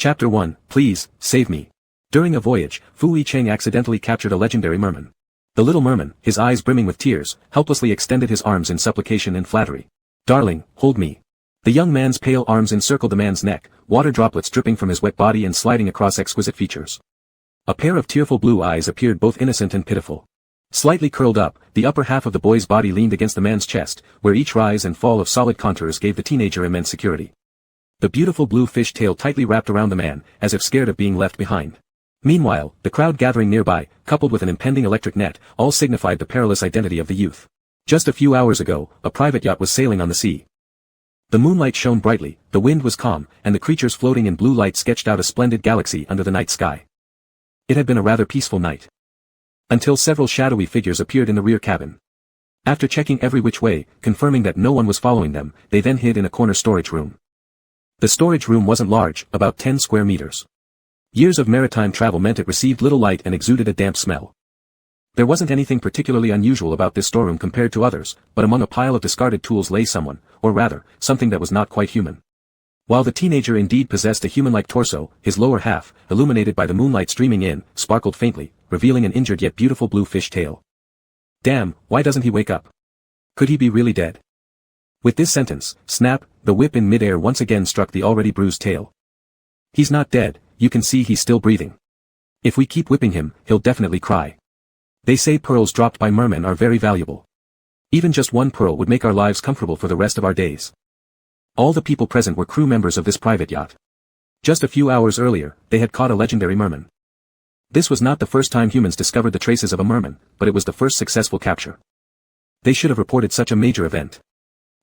Chapter 1, Please, Save Me. During a voyage, Fu Yicheng accidentally captured a legendary merman. The little merman, his eyes brimming with tears, helplessly extended his arms in supplication and flattery. "Darling, hold me." The young man's pale arms encircled the man's neck, water droplets dripping from his wet body and sliding across exquisite features. A pair of tearful blue eyes appeared both innocent and pitiful. Slightly curled up, the upper half of the boy's body leaned against the man's chest, where each rise and fall of solid contours gave the teenager immense security. The beautiful blue fish tail tightly wrapped around the man, as if scared of being left behind. Meanwhile, the crowd gathering nearby, coupled with an impending electric net, all signified the perilous identity of the youth. Just a few hours ago, a private yacht was sailing on the sea. The moonlight shone brightly, the wind was calm, and the creatures floating in blue light sketched out a splendid galaxy under the night sky. It had been a rather peaceful night. Until several shadowy figures appeared in the rear cabin. After checking every which way, confirming that no one was following them, they then hid in a corner storage room. The storage room wasn't large, about 10 square meters. Years of maritime travel meant it received little light and exuded a damp smell. There wasn't anything particularly unusual about this storeroom compared to others, but among a pile of discarded tools lay someone, or rather, something that was not quite human. While the teenager indeed possessed a human-like torso, his lower half, illuminated by the moonlight streaming in, sparkled faintly, revealing an injured yet beautiful blue fish tail. Damn, why doesn't he wake up? Could he be really dead? With this sentence, snap, the whip in midair once again struck the already bruised tail. He's not dead, you can see he's still breathing. If we keep whipping him, he'll definitely cry. They say pearls dropped by mermen are very valuable. Even just one pearl would make our lives comfortable for the rest of our days. All the people present were crew members of this private yacht. Just a few hours earlier, they had caught a legendary merman. This was not the first time humans discovered the traces of a merman, but it was the first successful capture. They should have reported such a major event.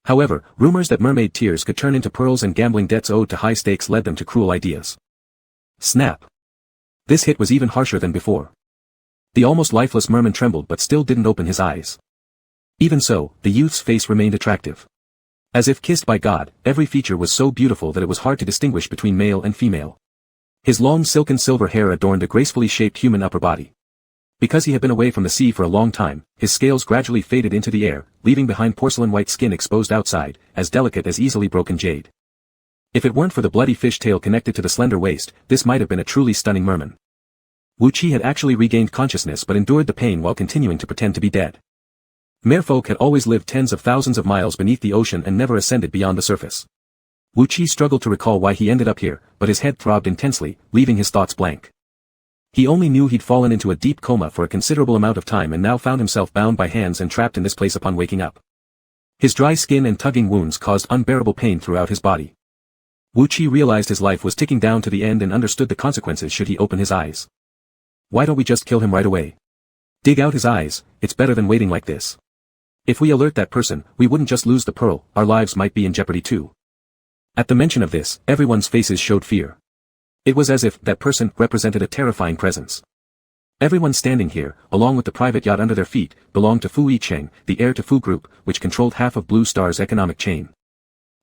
However, rumors that mermaid tears could turn into pearls and gambling debts owed to high stakes led them to cruel ideas. Snap. This hit was even harsher than before. The almost lifeless merman trembled but still didn't open his eyes. Even so, the youth's face remained attractive. As if kissed by God, every feature was so beautiful that it was hard to distinguish between male and female. His long silken silver hair adorned a gracefully shaped human upper body. Because he had been away from the sea for a long time, his scales gradually faded into the air, leaving behind porcelain white skin exposed outside, as delicate as easily broken jade. If it weren't for the bloody fish tail connected to the slender waist, this might have been a truly stunning merman. Wu Qi had actually regained consciousness but endured the pain while continuing to pretend to be dead. Merfolk had always lived tens of thousands of miles beneath the ocean and never ascended beyond the surface. Wu Qi struggled to recall why he ended up here, but his head throbbed intensely, leaving his thoughts blank. He only knew he'd fallen into a deep coma for a considerable amount of time and now found himself bound by hands and trapped in this place upon waking up. His dry skin and tugging wounds caused unbearable pain throughout his body. Wu Qi realized his life was ticking down to the end and understood the consequences should he open his eyes. Why don't we just kill him right away? Dig out his eyes, it's better than waiting like this. If we alert that person, we wouldn't just lose the pearl, our lives might be in jeopardy too. At the mention of this, everyone's faces showed fear. It was as if that person represented a terrifying presence. Everyone standing here, along with the private yacht under their feet, belonged to Fu Yicheng, the heir to Fu Group, which controlled half of Blue Star's economic chain.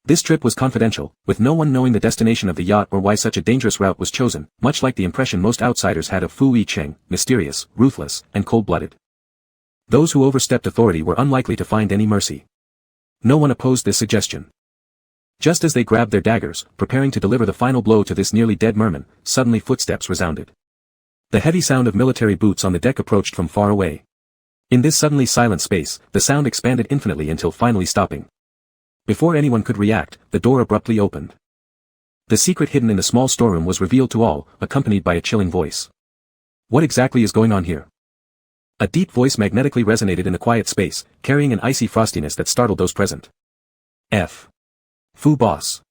This trip was confidential, with no one knowing the destination of the yacht or why such a dangerous route was chosen, much like the impression most outsiders had of Fu Yicheng, mysterious, ruthless, and cold-blooded. Those who overstepped authority were unlikely to find any mercy. No one opposed this suggestion. Just as they grabbed their daggers, preparing to deliver the final blow to this nearly dead merman, suddenly footsteps resounded. The heavy sound of military boots on the deck approached from far away. In this suddenly silent space, the sound expanded infinitely until finally stopping. Before anyone could react, the door abruptly opened. The secret hidden in the small storeroom was revealed to all, accompanied by a chilling voice. What exactly is going on here? A deep voice magnetically resonated in the quiet space, carrying an icy frostiness that startled those present. Fu boss.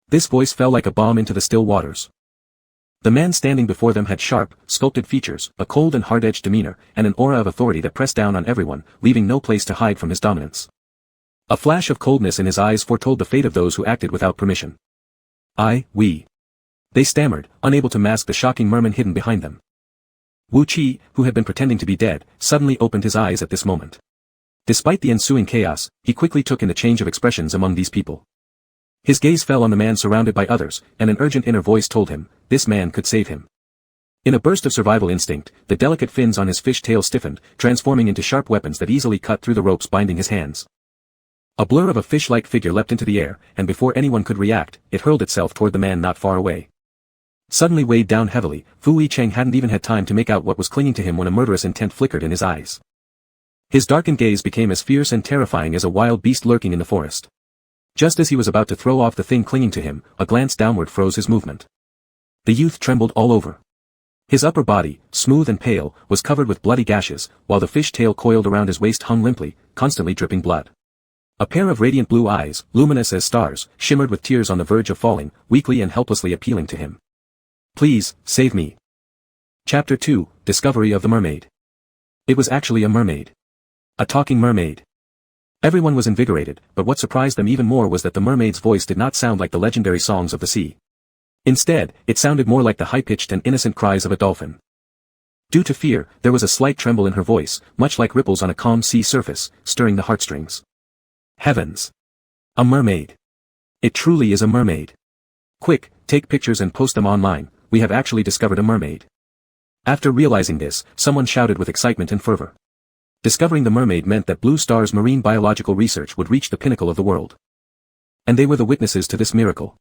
This voice fell like a bomb into the still waters. The man standing before them had sharp, sculpted features, a cold and hard-edged demeanor, and an aura of authority that pressed down on everyone, leaving no place to hide from his dominance. A flash of coldness in his eyes foretold the fate of those who acted without permission. We. They stammered, unable to mask the shocking merman hidden behind them. Wu Qi, who had been pretending to be dead, suddenly opened his eyes at this moment. Despite the ensuing chaos, he quickly took in the change of expressions among these people. His gaze fell on the man surrounded by others, and an urgent inner voice told him, this man could save him. In a burst of survival instinct, the delicate fins on his fish tail stiffened, transforming into sharp weapons that easily cut through the ropes binding his hands. A blur of a fish-like figure leapt into the air, and before anyone could react, it hurled itself toward the man not far away. Suddenly weighed down heavily, Fu Yicheng hadn't even had time to make out what was clinging to him when a murderous intent flickered in his eyes. His darkened gaze became as fierce and terrifying as a wild beast lurking in the forest. Just as he was about to throw off the thing clinging to him, a glance downward froze his movement. The youth trembled all over. His upper body, smooth and pale, was covered with bloody gashes, while the fish tail coiled around his waist hung limply, constantly dripping blood. A pair of radiant blue eyes, luminous as stars, shimmered with tears on the verge of falling, weakly and helplessly appealing to him. Please, save me. Chapter 2, Discovery of the Mermaid. It was actually a mermaid. A talking mermaid. Everyone was invigorated, but what surprised them even more was that the mermaid's voice did not sound like the legendary songs of the sea. Instead, it sounded more like the high-pitched and innocent cries of a dolphin. Due to fear, there was a slight tremble in her voice, much like ripples on a calm sea surface, stirring the heartstrings. Heavens! A mermaid! It truly is a mermaid. Quick, take pictures and post them online, we have actually discovered a mermaid. After realizing this, someone shouted with excitement and fervor. Discovering the mermaid meant that Blue Star's marine biological research would reach the pinnacle of the world. And they were the witnesses to this miracle.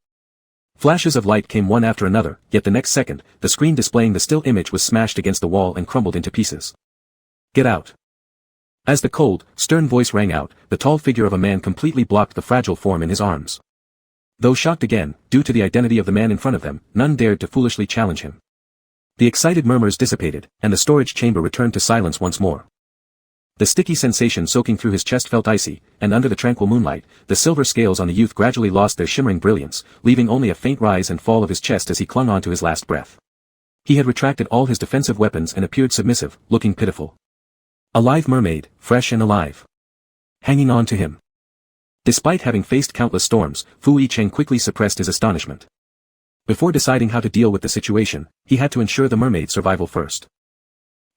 Flashes of light came one after another, yet the next second, the screen displaying the still image was smashed against the wall and crumbled into pieces. Get out. As the cold, stern voice rang out, the tall figure of a man completely blocked the fragile form in his arms. Though shocked again, due to the identity of the man in front of them, none dared to foolishly challenge him. The excited murmurs dissipated, and the storage chamber returned to silence once more. The sticky sensation soaking through his chest felt icy, and under the tranquil moonlight, the silver scales on the youth gradually lost their shimmering brilliance, leaving only a faint rise and fall of his chest as he clung on to his last breath. He had retracted all his defensive weapons and appeared submissive, looking pitiful. A live mermaid, fresh and alive. Hanging on to him. Despite having faced countless storms, Fu Yicheng quickly suppressed his astonishment. Before deciding how to deal with the situation, he had to ensure the mermaid's survival first.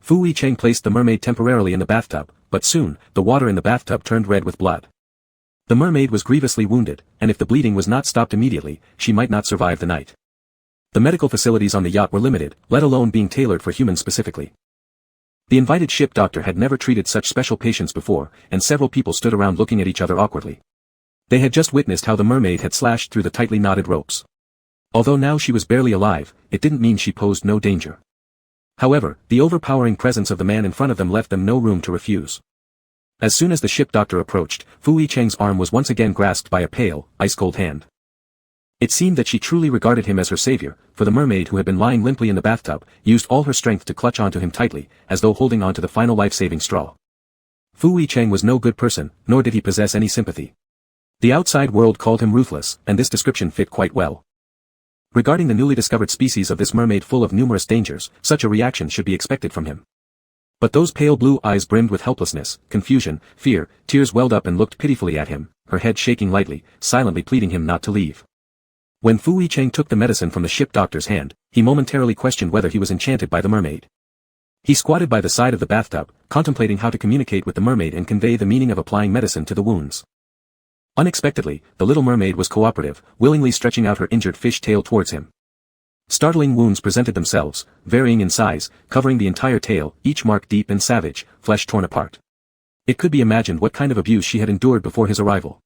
Fu Yicheng placed the mermaid temporarily in the bathtub, but soon, the water in the bathtub turned red with blood. The mermaid was grievously wounded, and if the bleeding was not stopped immediately, she might not survive the night. The medical facilities on the yacht were limited, let alone being tailored for humans specifically. The invited ship doctor had never treated such special patients before, and several people stood around looking at each other awkwardly. They had just witnessed how the mermaid had slashed through the tightly knotted ropes. Although now she was barely alive, it didn't mean she posed no danger. However, the overpowering presence of the man in front of them left them no room to refuse. As soon as the ship doctor approached, Fu Yicheng's arm was once again grasped by a pale, ice-cold hand. It seemed that she truly regarded him as her savior, for the mermaid who had been lying limply in the bathtub, used all her strength to clutch onto him tightly, as though holding on to the final life-saving straw. Fu Yicheng was no good person, nor did he possess any sympathy. The outside world called him ruthless, and this description fit quite well. Regarding the newly discovered species of this mermaid full of numerous dangers, such a reaction should be expected from him. But those pale blue eyes brimmed with helplessness, confusion, fear, tears welled up and looked pitifully at him, her head shaking lightly, silently pleading him not to leave. When Fu Yicheng took the medicine from the ship doctor's hand, he momentarily questioned whether he was enchanted by the mermaid. He squatted by the side of the bathtub, contemplating how to communicate with the mermaid and convey the meaning of applying medicine to the wounds. Unexpectedly, the little mermaid was cooperative, willingly stretching out her injured fish tail towards him. Startling wounds presented themselves, varying in size, covering the entire tail, each mark deep and savage, flesh torn apart. It could be imagined what kind of abuse she had endured before his arrival.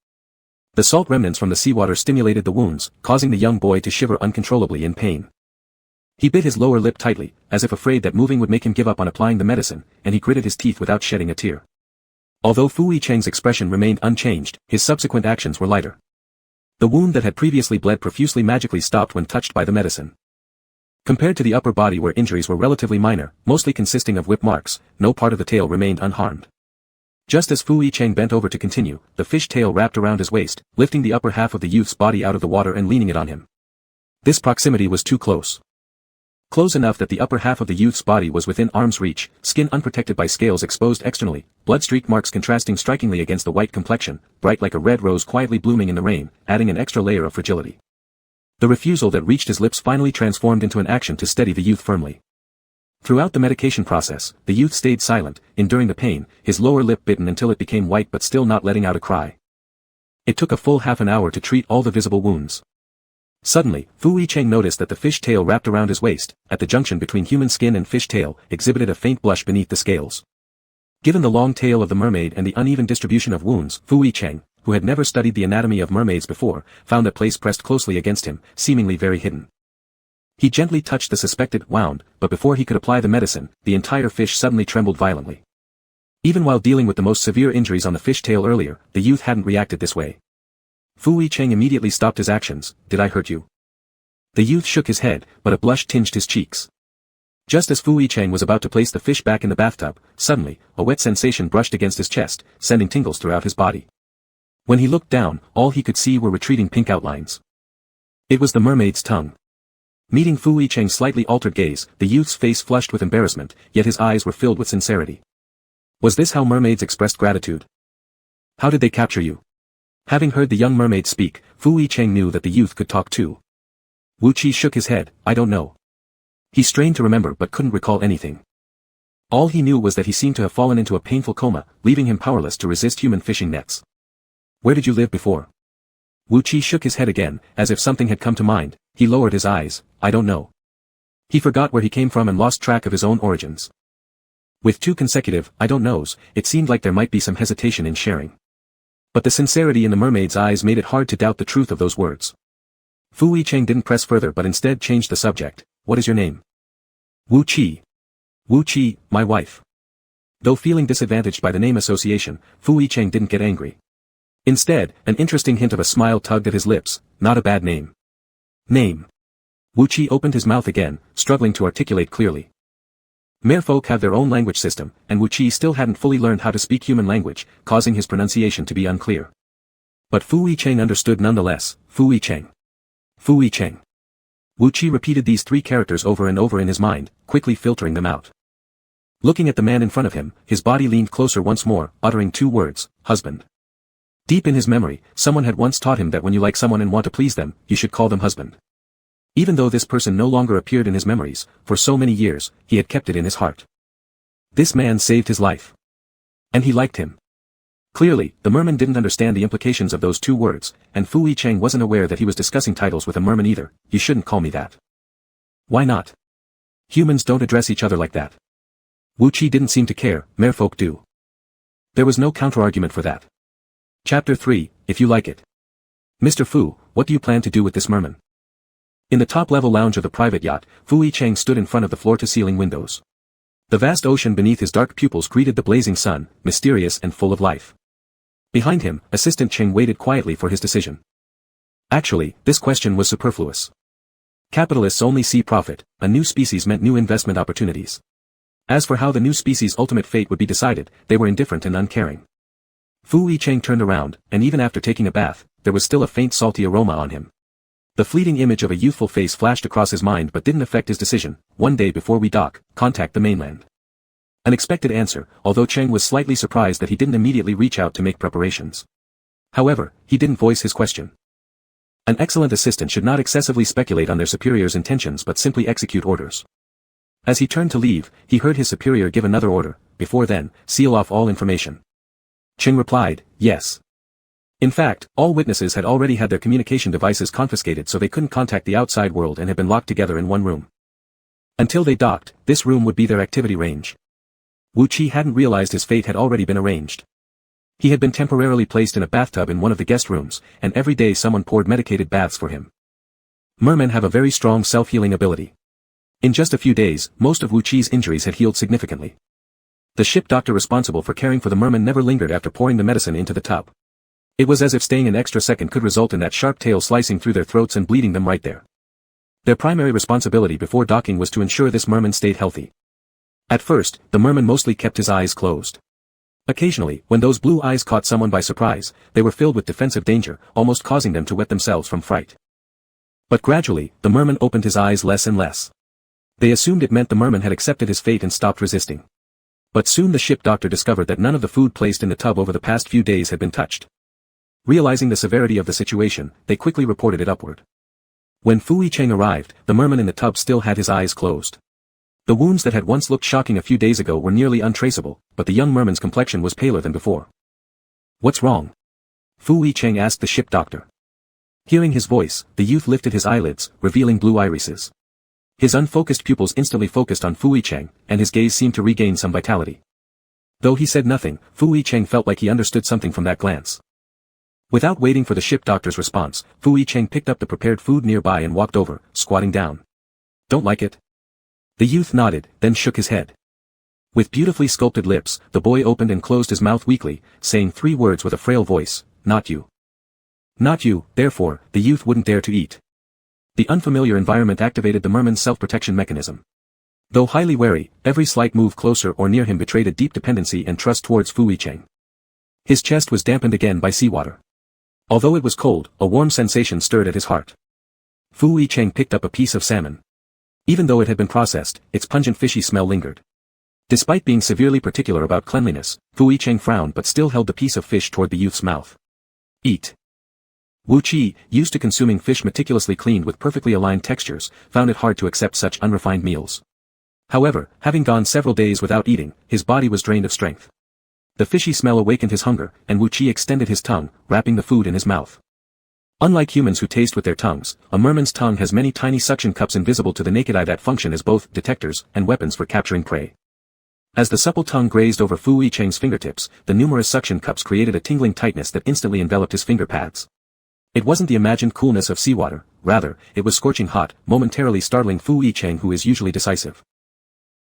The salt remnants from the seawater stimulated the wounds, causing the young boy to shiver uncontrollably in pain. He bit his lower lip tightly, as if afraid that moving would make him give up on applying the medicine, and he gritted his teeth without shedding a tear. Although Fu Yicheng's expression remained unchanged, his subsequent actions were lighter. The wound that had previously bled profusely magically stopped when touched by the medicine. Compared to the upper body where injuries were relatively minor, mostly consisting of whip marks, no part of the tail remained unharmed. Just as Fu Yicheng bent over to continue, the fish tail wrapped around his waist, lifting the upper half of the youth's body out of the water and leaning it on him. This proximity was too close. Close enough that the upper half of the youth's body was within arm's reach, skin unprotected by scales exposed externally, blood-streaked marks contrasting strikingly against the white complexion, bright like a red rose quietly blooming in the rain, adding an extra layer of fragility. The refusal that reached his lips finally transformed into an action to steady the youth firmly. Throughout the medication process, the youth stayed silent, enduring the pain, his lower lip bitten until it became white but still not letting out a cry. It took a full half an hour to treat all the visible wounds. Suddenly, Fu Yicheng noticed that the fish tail wrapped around his waist, at the junction between human skin and fish tail, exhibited a faint blush beneath the scales. Given the long tail of the mermaid and the uneven distribution of wounds, Fu Yicheng, who had never studied the anatomy of mermaids before, found a place pressed closely against him, seemingly very hidden. He gently touched the suspected wound, but before he could apply the medicine, the entire fish suddenly trembled violently. Even while dealing with the most severe injuries on the fish tail earlier, the youth hadn't reacted this way. Fu Cheng immediately stopped his actions. Did I hurt you? The youth shook his head, but a blush tinged his cheeks. Just as Fu Cheng was about to place the fish back in the bathtub, suddenly, a wet sensation brushed against his chest, sending tingles throughout his body. When he looked down, all he could see were retreating pink outlines. It was the mermaid's tongue. Meeting Fu Cheng's slightly altered gaze, the youth's face flushed with embarrassment, yet his eyes were filled with sincerity. Was this how mermaids expressed gratitude? How did they capture you? Having heard the young mermaid speak, Fu Cheng knew that the youth could talk too. Wu Qi shook his head. I don't know. He strained to remember but couldn't recall anything. All he knew was that he seemed to have fallen into a painful coma, leaving him powerless to resist human fishing nets. Where did you live before? Wu Qi shook his head again, as if something had come to mind. He lowered his eyes. I don't know. He forgot where he came from and lost track of his own origins. With two consecutive I don't knows, it seemed like there might be some hesitation in sharing. But the sincerity in the mermaid's eyes made it hard to doubt the truth of those words. Fu Cheng didn't press further but instead changed the subject. What is your name? Wu Qi. Wu Qi, my wife. Though feeling disadvantaged by the name association, Fu Cheng didn't get angry. Instead, an interesting hint of a smile tugged at his lips. Not a bad name. Name. Wu Qi opened his mouth again, struggling to articulate clearly. Merfolk have their own language system, and Wu Qi still hadn't fully learned how to speak human language, causing his pronunciation to be unclear. But Fu Cheng understood nonetheless. Fu Cheng. Fu Cheng. Wu Qi repeated these three characters over and over in his mind, quickly filtering them out. Looking at the man in front of him, his body leaned closer once more, uttering two words, husband. Deep in his memory, someone had once taught him that when you like someone and want to please them, you should call them husband. Even though this person no longer appeared in his memories, for so many years, he had kept it in his heart. This man saved his life. And he liked him. Clearly, the merman didn't understand the implications of those two words, and Fu Cheng wasn't aware that he was discussing titles with a merman either. You shouldn't call me that. Why not? Humans don't address each other like that. Wu Qi didn't seem to care, merfolk do. There was no counterargument for that. Chapter 3, If You Like It. Mr. Fu, what do you plan to do with this merman? In the top-level lounge of the private yacht, Fu Cheng stood in front of the floor-to-ceiling windows. The vast ocean beneath his dark pupils greeted the blazing sun, mysterious and full of life. Behind him, Assistant Cheng waited quietly for his decision. Actually, this question was superfluous. Capitalists only see profit. A new species meant new investment opportunities. As for how the new species' ultimate fate would be decided, they were indifferent and uncaring. Fu Cheng turned around, and even after taking a bath, there was still a faint salty aroma on him. The fleeting image of a youthful face flashed across his mind but didn't affect his decision. One day before we dock, contact the mainland. An expected answer, although Cheng was slightly surprised that he didn't immediately reach out to make preparations. However, he didn't voice his question. An excellent assistant should not excessively speculate on their superior's intentions but simply execute orders. As he turned to leave, he heard his superior give another order. Before then, seal off all information. Cheng replied, yes. In fact, all witnesses had already had their communication devices confiscated so they couldn't contact the outside world and had been locked together in one room. Until they docked, this room would be their activity range. Wu Qi hadn't realized his fate had already been arranged. He had been temporarily placed in a bathtub in one of the guest rooms, and every day someone poured medicated baths for him. Mermen have a very strong self-healing ability. In just a few days, most of Wu Qi's injuries had healed significantly. The ship doctor responsible for caring for the merman never lingered after pouring the medicine into the tub. It was as if staying an extra second could result in that sharp tail slicing through their throats and bleeding them right there. Their primary responsibility before docking was to ensure this merman stayed healthy. At first, the merman mostly kept his eyes closed. Occasionally, when those blue eyes caught someone by surprise, they were filled with defensive danger, almost causing them to wet themselves from fright. But gradually, the merman opened his eyes less and less. They assumed it meant the merman had accepted his fate and stopped resisting. But soon the ship doctor discovered that none of the food placed in the tub over the past few days had been touched. Realizing the severity of the situation, they quickly reported it upward. When Fu Cheng arrived, the merman in the tub still had his eyes closed. The wounds that had once looked shocking a few days ago were nearly untraceable, but the young merman's complexion was paler than before. What's wrong? Fu Cheng asked the ship doctor. Hearing his voice, the youth lifted his eyelids, revealing blue irises. His unfocused pupils instantly focused on Fu Cheng, and his gaze seemed to regain some vitality. Though he said nothing, Fu Cheng felt like he understood something from that glance. Without waiting for the ship doctor's response, Fu Cheng picked up the prepared food nearby and walked over, squatting down. Don't like it? The youth nodded, then shook his head. With beautifully sculpted lips, the boy opened and closed his mouth weakly, saying 3 words with a frail voice, not you. Not you, therefore, the youth wouldn't dare to eat. The unfamiliar environment activated the merman's self-protection mechanism. Though highly wary, every slight move closer or near him betrayed a deep dependency and trust towards Fu Yicheng. His chest was dampened again by seawater. Although it was cold, a warm sensation stirred at his heart. Fu Yicheng picked up a piece of salmon. Even though it had been processed, its pungent fishy smell lingered. Despite being severely particular about cleanliness, Fu Yicheng frowned but still held the piece of fish toward the youth's mouth. Eat. Wu Qi, used to consuming fish meticulously cleaned with perfectly aligned textures, found it hard to accept such unrefined meals. However, having gone several days without eating, his body was drained of strength. The fishy smell awakened his hunger, and Wu Qi extended his tongue, wrapping the food in his mouth. Unlike humans who taste with their tongues, a merman's tongue has many tiny suction cups invisible to the naked eye that function as both detectors and weapons for capturing prey. As the supple tongue grazed over Fu Yicheng's fingertips, the numerous suction cups created a tingling tightness that instantly enveloped his finger pads. It wasn't the imagined coolness of seawater, rather, it was scorching hot, momentarily startling Fu Yicheng, who is usually decisive.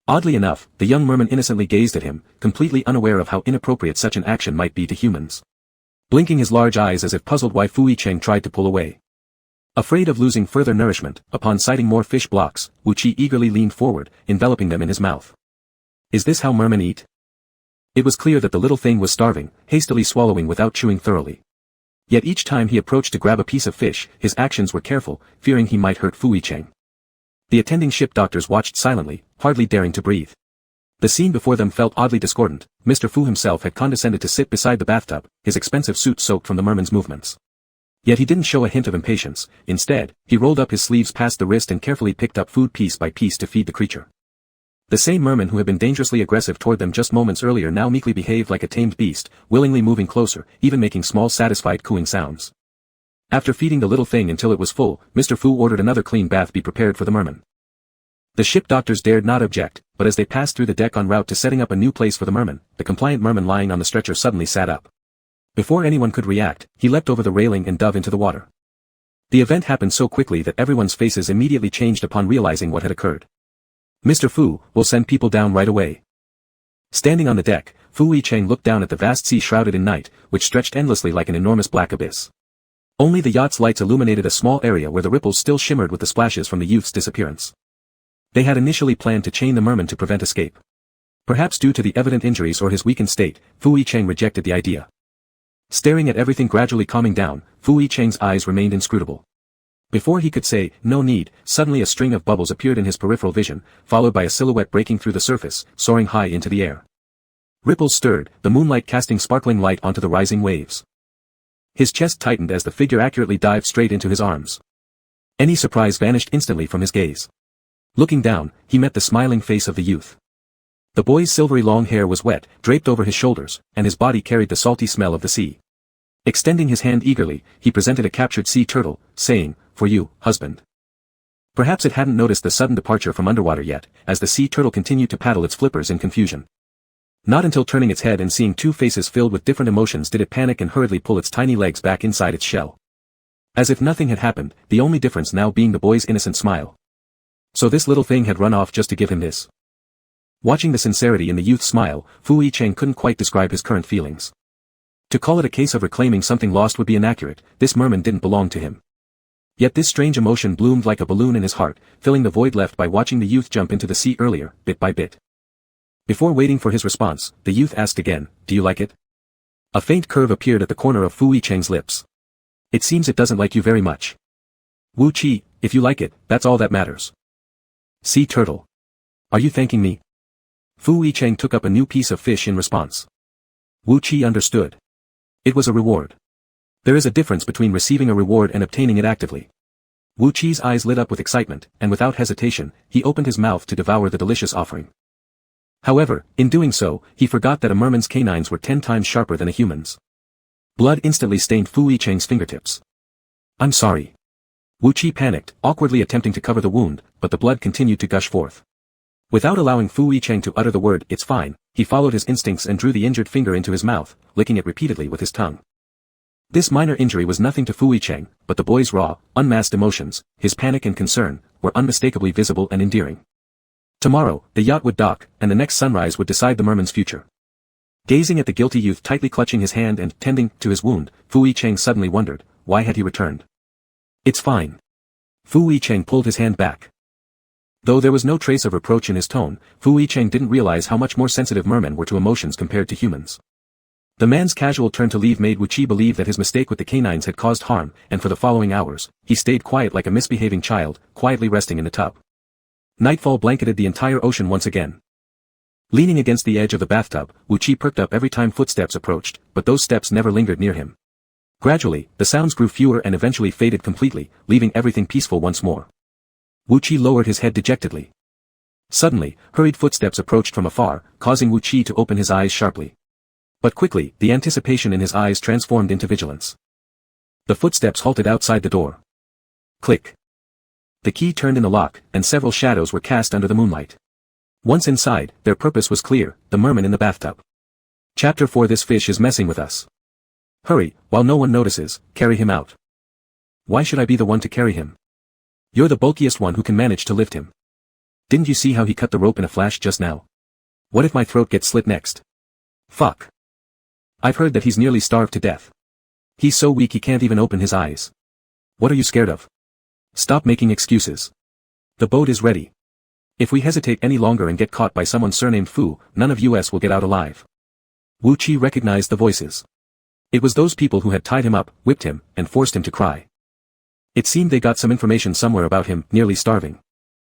Oddly enough, the young merman innocently gazed at him, completely unaware of how inappropriate such an action might be to humans. Blinking his large eyes as if puzzled why Fu Yicheng tried to pull away. Afraid of losing further nourishment, upon sighting more fish blocks, Wu Qi eagerly leaned forward, enveloping them in his mouth. Is this how mermen eat? It was clear that the little thing was starving, hastily swallowing without chewing thoroughly. Yet each time he approached to grab a piece of fish, his actions were careful, fearing he might hurt Fu Yicheng. The attending ship doctors watched silently, hardly daring to breathe. The scene before them felt oddly discordant. Mr. Fu himself had condescended to sit beside the bathtub, his expensive suit soaked from the merman's movements. Yet he didn't show a hint of impatience. Instead, he rolled up his sleeves past the wrist and carefully picked up food piece by piece to feed the creature. The same merman who had been dangerously aggressive toward them just moments earlier now meekly behaved like a tamed beast, willingly moving closer, even making small satisfied cooing sounds. After feeding the little thing until it was full, Mr. Fu ordered another clean bath be prepared for the merman. The ship doctors dared not object, but as they passed through the deck en route to setting up a new place for the merman, the compliant merman lying on the stretcher suddenly sat up. Before anyone could react, he leapt over the railing and dove into the water. The event happened so quickly that everyone's faces immediately changed upon realizing what had occurred. Mr. Fu, will send people down right away. Standing on the deck, Fu Yicheng looked down at the vast sea shrouded in night, which stretched endlessly like an enormous black abyss. Only the yacht's lights illuminated a small area where the ripples still shimmered with the splashes from the youth's disappearance. They had initially planned to chain the merman to prevent escape. Perhaps due to the evident injuries or his weakened state, Fu Yicheng rejected the idea. Staring at everything gradually calming down, Fu Yicheng's eyes remained inscrutable. Before he could say, no need, suddenly a string of bubbles appeared in his peripheral vision, followed by a silhouette breaking through the surface, soaring high into the air. Ripples stirred, the moonlight casting sparkling light onto the rising waves. His chest tightened as the figure accurately dived straight into his arms. Any surprise vanished instantly from his gaze. Looking down, he met the smiling face of the youth. The boy's silvery long hair was wet, draped over his shoulders, and his body carried the salty smell of the sea. Extending his hand eagerly, he presented a captured sea turtle, saying, "For you, husband." Perhaps it hadn't noticed the sudden departure from underwater yet, as the sea turtle continued to paddle its flippers in confusion. Not until turning its head and seeing two faces filled with different emotions did it panic and hurriedly pull its tiny legs back inside its shell. As if nothing had happened, the only difference now being the boy's innocent smile. So this little thing had run off just to give him this. Watching the sincerity in the youth's smile, Fu Yicheng couldn't quite describe his current feelings. To call it a case of reclaiming something lost would be inaccurate. This merman didn't belong to him. Yet this strange emotion bloomed like a balloon in his heart, filling the void left by watching the youth jump into the sea earlier, bit by bit. Before waiting for his response, the youth asked again, "Do you like it?" A faint curve appeared at the corner of Fu Yicheng's lips. "It seems it doesn't like you very much." "Wu Qi, if you like it, that's all that matters." "Sea turtle. Are you thanking me?" Fu Yicheng took up a new piece of fish in response. Wu Qi understood. It was a reward. There is a difference between receiving a reward and obtaining it actively. Wu Qi's eyes lit up with excitement, and without hesitation, he opened his mouth to devour the delicious offering. However, in doing so, he forgot that a merman's canines were 10 times sharper than a human's. Blood instantly stained Fu Yicheng's fingertips. "I'm sorry." Wu Qi panicked, awkwardly attempting to cover the wound, but the blood continued to gush forth. Without allowing Fu Yicheng to utter the word, "It's fine," he followed his instincts and drew the injured finger into his mouth, licking it repeatedly with his tongue. This minor injury was nothing to Fu Yicheng, but the boy's raw, unmasked emotions, his panic and concern, were unmistakably visible and endearing. Tomorrow, the yacht would dock, and the next sunrise would decide the merman's future. Gazing at the guilty youth tightly clutching his hand and tending to his wound, Fu Yicheng suddenly wondered, why had he returned? It's fine. Fu Yicheng pulled his hand back. Though there was no trace of reproach in his tone, Fu Yicheng didn't realize how much more sensitive mermen were to emotions compared to humans. The man's casual turn to leave made Wu Qi believe that his mistake with the canines had caused harm, and for the following hours, he stayed quiet like a misbehaving child, quietly resting in the tub. Nightfall blanketed the entire ocean once again. Leaning against the edge of the bathtub, Wu Qi perked up every time footsteps approached, but those steps never lingered near him. Gradually, the sounds grew fewer and eventually faded completely, leaving everything peaceful once more. Wu Qi lowered his head dejectedly. Suddenly, hurried footsteps approached from afar, causing Wu Qi to open his eyes sharply. But quickly, the anticipation in his eyes transformed into vigilance. The footsteps halted outside the door. Click. The key turned in the lock, and several shadows were cast under the moonlight. Once inside, their purpose was clear, the merman in the bathtub. Chapter 4. This fish is messing with us. Hurry, while no one notices, carry him out. Why should I be the one to carry him? You're the bulkiest one who can manage to lift him. Didn't you see how he cut the rope in a flash just now? What if my throat gets slit next? Fuck. I've heard that he's nearly starved to death. He's so weak he can't even open his eyes. What are you scared of? Stop making excuses. The boat is ready. If we hesitate any longer and get caught by someone surnamed Fu, none of us will get out alive. Wu Qi recognized the voices. It was those people who had tied him up, whipped him, and forced him to cry. It seemed they got some information somewhere about him, nearly starving.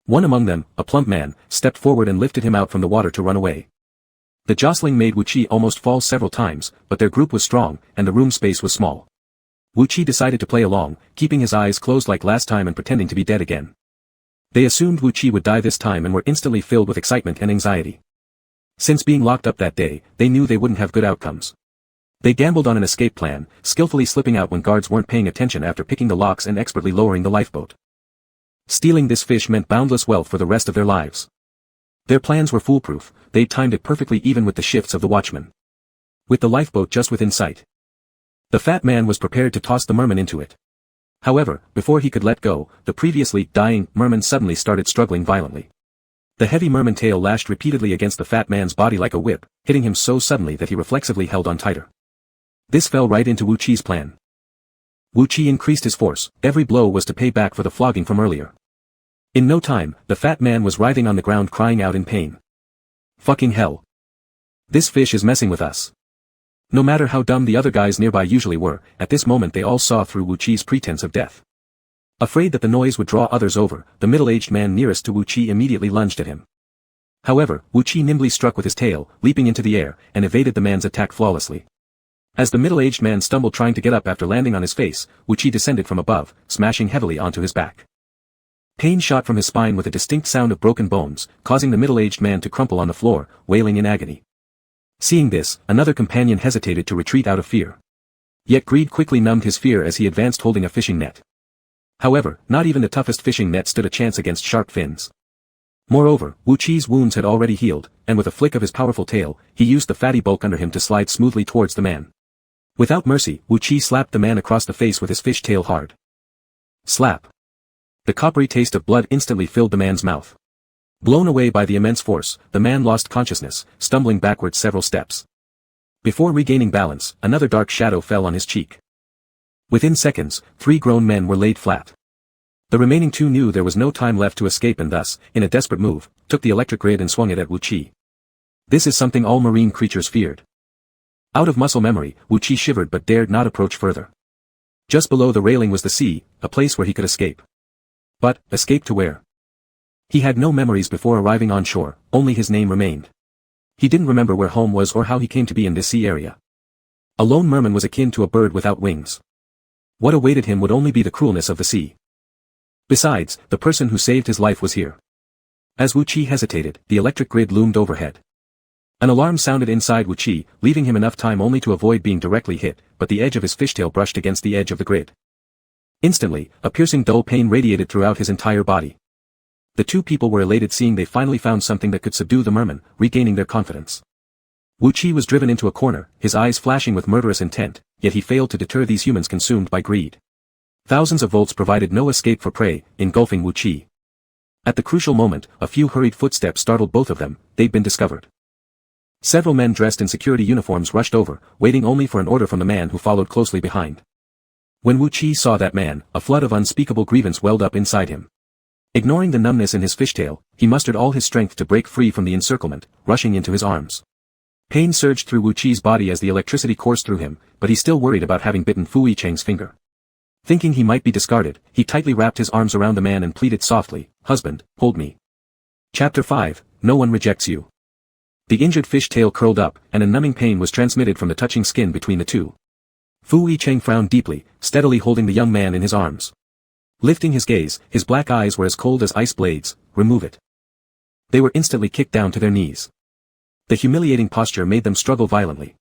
One among them, a plump man, stepped forward and lifted him out from the water to run away. The jostling made Wu Qi almost fall several times, but their group was strong, and the room space was small. Wu Qi decided to play along, keeping his eyes closed like last time and pretending to be dead again. They assumed Wu Qi would die this time and were instantly filled with excitement and anxiety. Since being locked up that day, they knew they wouldn't have good outcomes. They gambled on an escape plan, skillfully slipping out when guards weren't paying attention after picking the locks and expertly lowering the lifeboat. Stealing this fish meant boundless wealth for the rest of their lives. Their plans were foolproof, they timed it perfectly even with the shifts of the watchman. With the lifeboat just within sight, the fat man was prepared to toss the merman into it. However, before he could let go, the previously dying merman suddenly started struggling violently. The heavy merman tail lashed repeatedly against the fat man's body like a whip, hitting him so suddenly that he reflexively held on tighter. This fell right into Wu Qi's plan. Wu Qi increased his force, every blow was to pay back for the flogging from earlier. In no time, the fat man was writhing on the ground crying out in pain. Fucking hell. This fish is messing with us. No matter how dumb the other guys nearby usually were, at this moment they all saw through Wu Qi's pretense of death. Afraid that the noise would draw others over, the middle-aged man nearest to Wu Qi immediately lunged at him. However, Wu Qi nimbly struck with his tail, leaping into the air, and evaded the man's attack flawlessly. As the middle-aged man stumbled trying to get up after landing on his face, Wu Qi descended from above, smashing heavily onto his back. Pain shot from his spine with a distinct sound of broken bones, causing the middle-aged man to crumple on the floor, wailing in agony. Seeing this, another companion hesitated to retreat out of fear. Yet greed quickly numbed his fear as he advanced holding a fishing net. However, not even the toughest fishing net stood a chance against sharp fins. Moreover, Wu Qi's wounds had already healed, and with a flick of his powerful tail, he used the fatty bulk under him to slide smoothly towards the man. Without mercy, Wu Qi slapped the man across the face with his fish tail hard. Slap. The coppery taste of blood instantly filled the man's mouth. Blown away by the immense force, the man lost consciousness, stumbling backwards several steps. Before regaining balance, another dark shadow fell on his cheek. Within seconds, 3 grown men were laid flat. The remaining 2 knew there was no time left to escape and thus, in a desperate move, took the electric grid and swung it at Wu Qi. This is something all marine creatures feared. Out of muscle memory, Wu Qi shivered but dared not approach further. Just below the railing was the sea, a place where he could escape. But, escape to where? He had no memories before arriving on shore, only his name remained. He didn't remember where home was or how he came to be in this sea area. A lone merman was akin to a bird without wings. What awaited him would only be the cruelness of the sea. Besides, the person who saved his life was here. As Wu Qi hesitated, the electric grid loomed overhead. An alarm sounded inside Wu Qi, leaving him enough time only to avoid being directly hit, but the edge of his fishtail brushed against the edge of the grid. Instantly, a piercing dull pain radiated throughout his entire body. The 2 people were elated seeing they finally found something that could subdue the merman, regaining their confidence. Wu Qi was driven into a corner, his eyes flashing with murderous intent, yet he failed to deter these humans consumed by greed. Thousands of volts provided no escape for prey, engulfing Wu Qi. At the crucial moment, a few hurried footsteps startled both of them. They'd been discovered. Several men dressed in security uniforms rushed over, waiting only for an order from the man who followed closely behind. When Wu Qi saw that man, a flood of unspeakable grievance welled up inside him. Ignoring the numbness in his fishtail, he mustered all his strength to break free from the encirclement, rushing into his arms. Pain surged through Wu Qi's body as the electricity coursed through him, but he still worried about having bitten Fu Yicheng's finger. Thinking he might be discarded, he tightly wrapped his arms around the man and pleaded softly, "Husband, hold me." Chapter 5, No One Rejects You. The injured fish tail curled up, and a numbing pain was transmitted from the touching skin between the two. Fu Yicheng frowned deeply, steadily holding the young man in his arms. Lifting his gaze, his black eyes were as cold as ice blades. "Remove it." They were instantly kicked down to their knees. The humiliating posture made them struggle violently.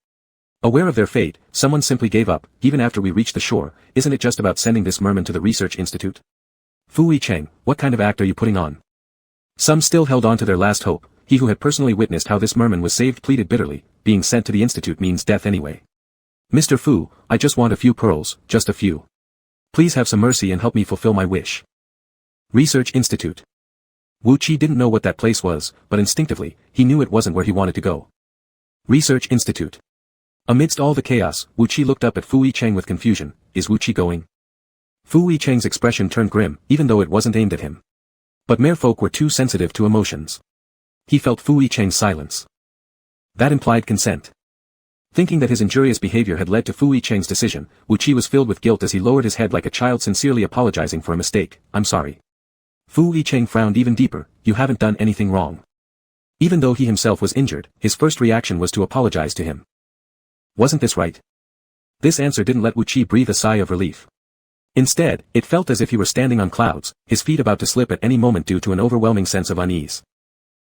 Aware of their fate, someone simply gave up. "Even after we reach the shore, isn't it just about sending this merman to the research institute?" "Fu Yicheng, what kind of act are you putting on?" Some still held on to their last hope. He who had personally witnessed how this merman was saved pleaded bitterly, "Being sent to the institute means death anyway. Mr. Fu, I just want a few pearls, just a few. Please have some mercy and help me fulfill my wish." Research Institute. Wu Qi didn't know what that place was, but instinctively, he knew it wasn't where he wanted to go. Research Institute. Amidst all the chaos, Wu Qi looked up at Fu Yicheng with confusion. "Is Wu Qi going?" Fu Yicheng's expression turned grim, even though it wasn't aimed at him. But merfolk were too sensitive to emotions. He felt Fu Yicheng's silence. That implied consent. Thinking that his injurious behavior had led to Fu Yicheng's decision, Wu Qi was filled with guilt as he lowered his head like a child sincerely apologizing for a mistake. "I'm sorry." Fu Yicheng frowned even deeper. "You haven't done anything wrong." Even though he himself was injured, his first reaction was to apologize to him. Wasn't this right? This answer didn't let Wu Qi breathe a sigh of relief. Instead, it felt as if he were standing on clouds, his feet about to slip at any moment due to an overwhelming sense of unease.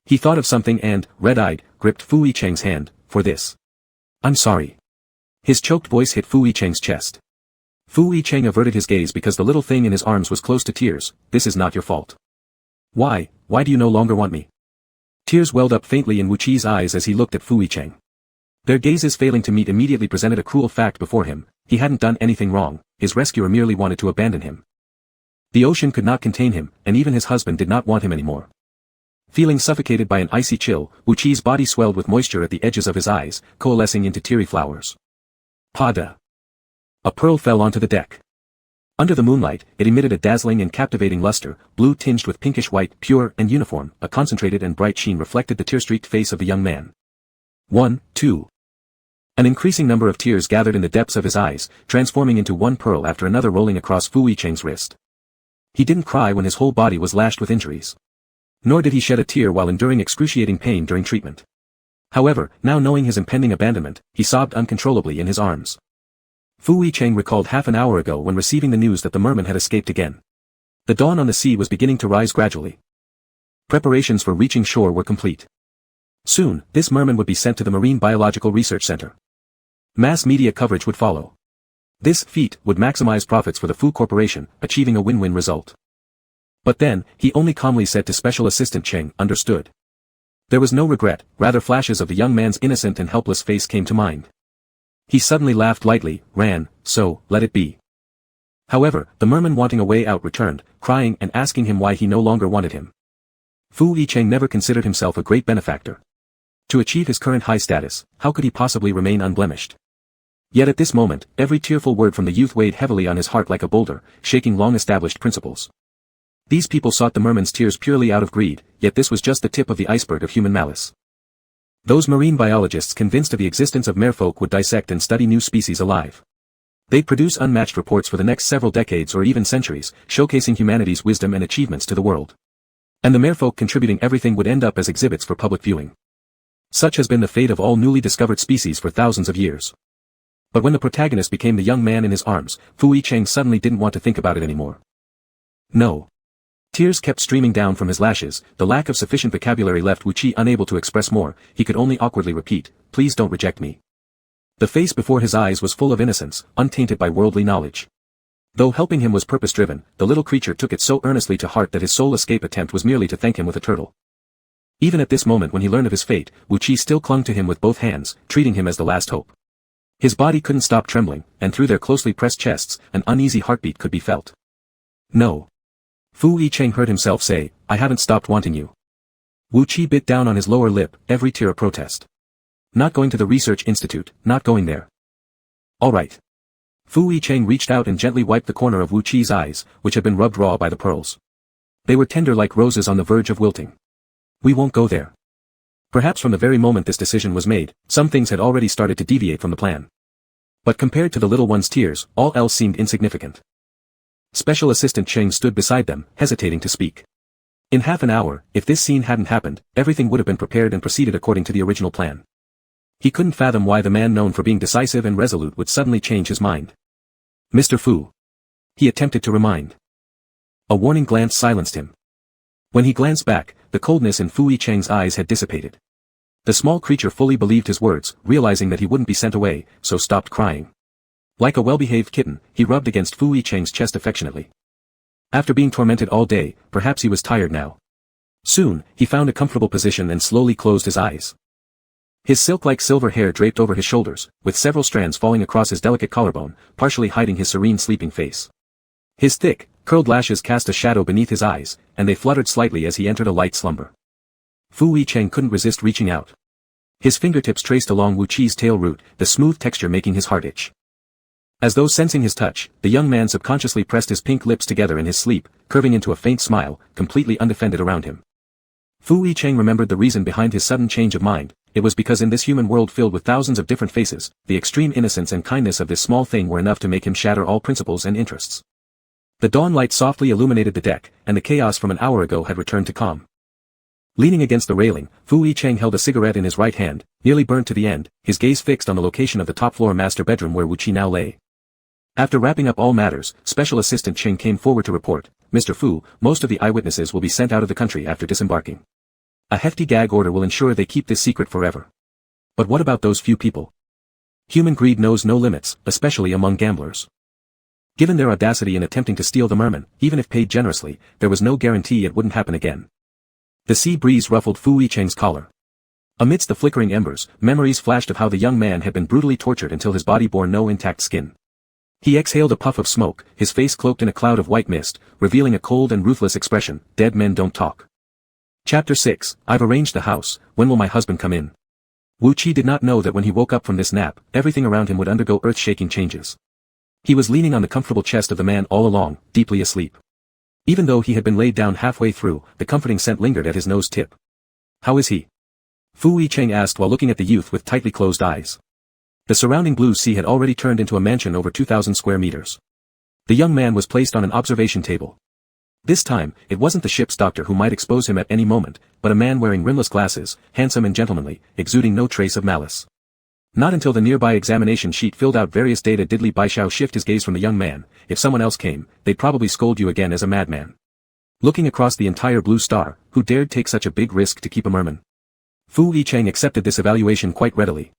He thought of something and, red-eyed, gripped Fu Yicheng's hand. "For this. I'm sorry." His choked voice hit Fu Yicheng's chest. Fu Yicheng averted his gaze because the little thing in his arms was close to tears. "This is not your fault." Why do you no longer want me?" Tears welled up faintly in Wu Qi's eyes as he looked at Fu Yicheng. Their gazes failing to meet immediately presented a cruel fact before him. He hadn't done anything wrong, his rescuer merely wanted to abandon him. The ocean could not contain him, and even his husband did not want him anymore. Feeling suffocated by an icy chill, Wu Qi's body swelled with moisture at the edges of his eyes, coalescing into teary flowers. Pada. A pearl fell onto the deck. Under the moonlight, it emitted a dazzling and captivating luster, blue tinged with pinkish-white, pure and uniform. A concentrated and bright sheen reflected the tear-streaked face of the young man. 1, 2. An increasing number of tears gathered in the depths of his eyes, transforming into one pearl after another rolling across Fu Yicheng's wrist. He didn't cry when his whole body was lashed with injuries. Nor did he shed a tear while enduring excruciating pain during treatment. However, now knowing his impending abandonment, he sobbed uncontrollably in his arms. Fu Yicheng recalled half an hour ago when receiving the news that the merman had escaped again. The dawn on the sea was beginning to rise gradually. Preparations for reaching shore were complete. Soon, this merman would be sent to the Marine Biological Research Center. Mass media coverage would follow. This feat would maximize profits for the Fu Corporation, achieving a win-win result. But then, he only calmly said to Special Assistant Cheng, "Understood." There was no regret, rather flashes of the young man's innocent and helpless face came to mind. He suddenly laughed lightly, ran, "So, let it be." However, the merman wanting a way out returned, crying and asking him why he no longer wanted him. Fu Yicheng never considered himself a great benefactor. To achieve his current high status, how could he possibly remain unblemished? Yet at this moment, every tearful word from the youth weighed heavily on his heart like a boulder, shaking long-established principles. These people sought the merman's tears purely out of greed, yet this was just the tip of the iceberg of human malice. Those marine biologists convinced of the existence of merfolk would dissect and study new species alive. They'd produce unmatched reports for the next several decades or even centuries, showcasing humanity's wisdom and achievements to the world. And the merfolk contributing everything would end up as exhibits for public viewing. Such has been the fate of all newly discovered species for thousands of years. But when the protagonist became the young man in his arms, Fu Yicheng suddenly didn't want to think about it anymore. No. Tears kept streaming down from his lashes, the lack of sufficient vocabulary left Wu Qi unable to express more, he could only awkwardly repeat, "Please don't reject me." The face before his eyes was full of innocence, untainted by worldly knowledge. Though helping him was purpose-driven, the little creature took it so earnestly to heart that his sole escape attempt was merely to thank him with a turtle. Even at this moment when he learned of his fate, Wu Qi still clung to him with both hands, treating him as the last hope. His body couldn't stop trembling, and through their closely pressed chests, an uneasy heartbeat could be felt. No. Fu Yicheng heard himself say, I haven't stopped wanting you. Wu Qi bit down on his lower lip, every tear a protest. Not going to the research institute, not going there. All right. Fu Yicheng reached out and gently wiped the corner of Wu Qi's eyes, which had been rubbed raw by the pearls. They were tender like roses on the verge of wilting. We won't go there. Perhaps from the very moment this decision was made, some things had already started to deviate from the plan. But compared to the little one's tears, all else seemed insignificant. Special Assistant Cheng stood beside them, hesitating to speak. In half an hour, if this scene hadn't happened, everything would have been prepared and proceeded according to the original plan. He couldn't fathom why the man known for being decisive and resolute would suddenly change his mind. Mr. Fu. He attempted to remind. A warning glance silenced him. When he glanced back, the coldness in Fu Yicheng's eyes had dissipated. The small creature fully believed his words, realizing that he wouldn't be sent away, so stopped crying. Like a well-behaved kitten, he rubbed against Fu Yicheng's chest affectionately. After being tormented all day, perhaps he was tired now. Soon, he found a comfortable position and slowly closed his eyes. His silk-like silver hair draped over his shoulders, with several strands falling across his delicate collarbone, partially hiding his serene sleeping face. His thick, curled lashes cast a shadow beneath his eyes, and they fluttered slightly as he entered a light slumber. Fu Yicheng couldn't resist reaching out. His fingertips traced along Wu Qi's tail root, the smooth texture making his heart itch. As though sensing his touch, the young man subconsciously pressed his pink lips together in his sleep, curving into a faint smile, completely undefended around him. Fu Yicheng remembered the reason behind his sudden change of mind. It was because in this human world filled with thousands of different faces, the extreme innocence and kindness of this small thing were enough to make him shatter all principles and interests. The dawn light softly illuminated the deck, and the chaos from an hour ago had returned to calm. Leaning against the railing, Fu Yicheng held a cigarette in his right hand, nearly burnt to the end, his gaze fixed on the location of the top-floor master bedroom where Wu Qi now lay. After wrapping up all matters, Special Assistant Cheng came forward to report, Mr. Fu, most of the eyewitnesses will be sent out of the country after disembarking. A hefty gag order will ensure they keep this secret forever. But what about those few people? Human greed knows no limits, especially among gamblers. Given their audacity in attempting to steal the merman, even if paid generously, there was no guarantee it wouldn't happen again. The sea breeze ruffled Fu Yicheng's collar. Amidst the flickering embers, memories flashed of how the young man had been brutally tortured until his body bore no intact skin. He exhaled a puff of smoke, his face cloaked in a cloud of white mist, revealing a cold and ruthless expression, dead men don't talk. Chapter 6, I've arranged the house, when will my husband come in? Wu Qi did not know that when he woke up from this nap, everything around him would undergo earth-shaking changes. He was leaning on the comfortable chest of the man all along, deeply asleep. Even though he had been laid down halfway through, the comforting scent lingered at his nose tip. How is he? Fu Yicheng asked while looking at the youth with tightly closed eyes. The surrounding blue sea had already turned into a mansion over 2,000 square meters. The young man was placed on an observation table. This time, it wasn't the ship's doctor who might expose him at any moment, but a man wearing rimless glasses, handsome and gentlemanly, exuding no trace of malice. Not until the nearby examination sheet filled out various data did Li Baishao shift his gaze from the young man. If someone else came, they'd probably scold you again as a madman. Looking across the entire blue star, who dared take such a big risk to keep a merman? Fu Yicheng accepted this evaluation quite readily.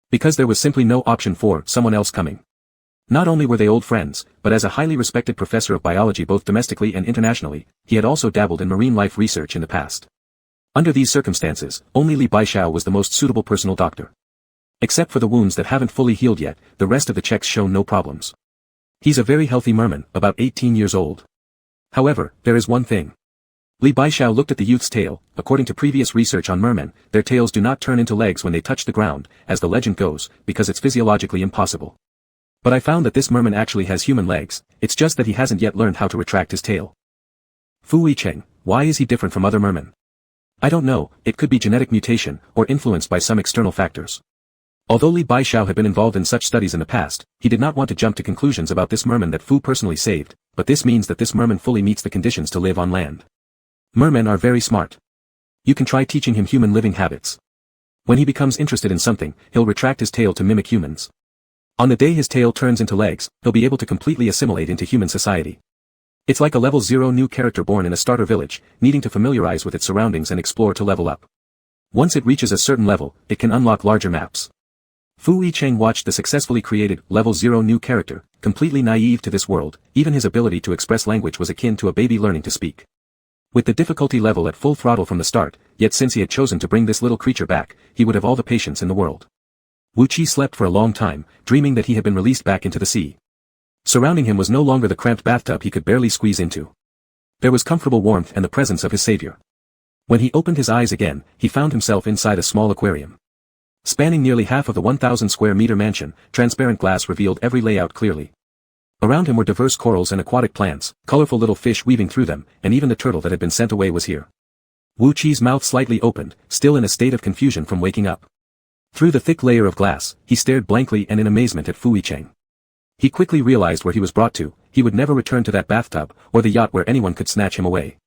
Because there was simply no option for someone else coming. Not only were they old friends, but as a highly respected professor of biology both domestically and internationally, he had also dabbled in marine life research in the past. Under these circumstances, only Li Baishao was the most suitable personal doctor. Except for the wounds that haven't fully healed yet, the rest of the checks show no problems. He's a very healthy merman, about 18 years old. However, there is one thing. Li Baishao looked at the youth's tail. According to previous research on mermen, their tails do not turn into legs when they touch the ground, as the legend goes, because it's physiologically impossible. But I found that this merman actually has human legs, it's just that he hasn't yet learned how to retract his tail. Fu Yicheng, why is he different from other mermen? I don't know, it could be genetic mutation, or influenced by some external factors. Although Li Baishao had been involved in such studies in the past, he did not want to jump to conclusions about this merman that Fu personally saved, but this means that this merman fully meets the conditions to live on land. Mermen are very smart. You can try teaching him human living habits. When he becomes interested in something, he'll retract his tail to mimic humans. On the day his tail turns into legs, he'll be able to completely assimilate into human society. It's like a level 0 new character born in a starter village, needing to familiarize with its surroundings and explore to level up. Once it reaches a certain level, it can unlock larger maps. Fu Yicheng watched the successfully created, level 0 new character, completely naive to this world. Even his ability to express language was akin to a baby learning to speak. With the difficulty level at full throttle from the start, yet since he had chosen to bring this little creature back, he would have all the patience in the world. Wu Qi slept for a long time, dreaming that he had been released back into the sea. Surrounding him was no longer the cramped bathtub he could barely squeeze into. There was comfortable warmth and the presence of his savior. When he opened his eyes again, he found himself inside a small aquarium. Spanning nearly half of the 1,000 square meter mansion, transparent glass revealed every layout clearly. Around him were diverse corals and aquatic plants, colorful little fish weaving through them, and even the turtle that had been sent away was here. Wu Qi's mouth slightly opened, still in a state of confusion from waking up. Through the thick layer of glass, he stared blankly and in amazement at Fu Yicheng. He quickly realized where he was brought to. He would never return to that bathtub, or the yacht where anyone could snatch him away.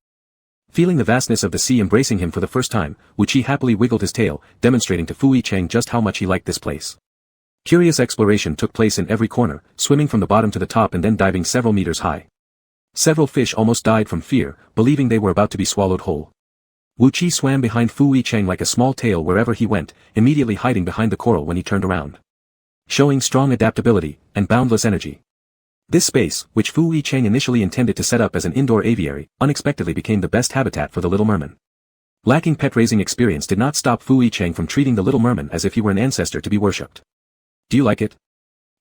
Feeling the vastness of the sea embracing him for the first time, Wu Qi happily wiggled his tail, demonstrating to Fu Yicheng just how much he liked this place. Curious exploration took place in every corner, swimming from the bottom to the top and then diving several meters high. Several fish almost died from fear, believing they were about to be swallowed whole. Wu Qi swam behind Fu Yicheng like a small tail wherever he went, immediately hiding behind the coral when he turned around. Showing strong adaptability and boundless energy. This space, which Fu Yicheng initially intended to set up as an indoor aviary, unexpectedly became the best habitat for the little merman. Lacking pet-raising experience did not stop Fu Yicheng from treating the little merman as if he were an ancestor to be worshipped. "Do you like it?"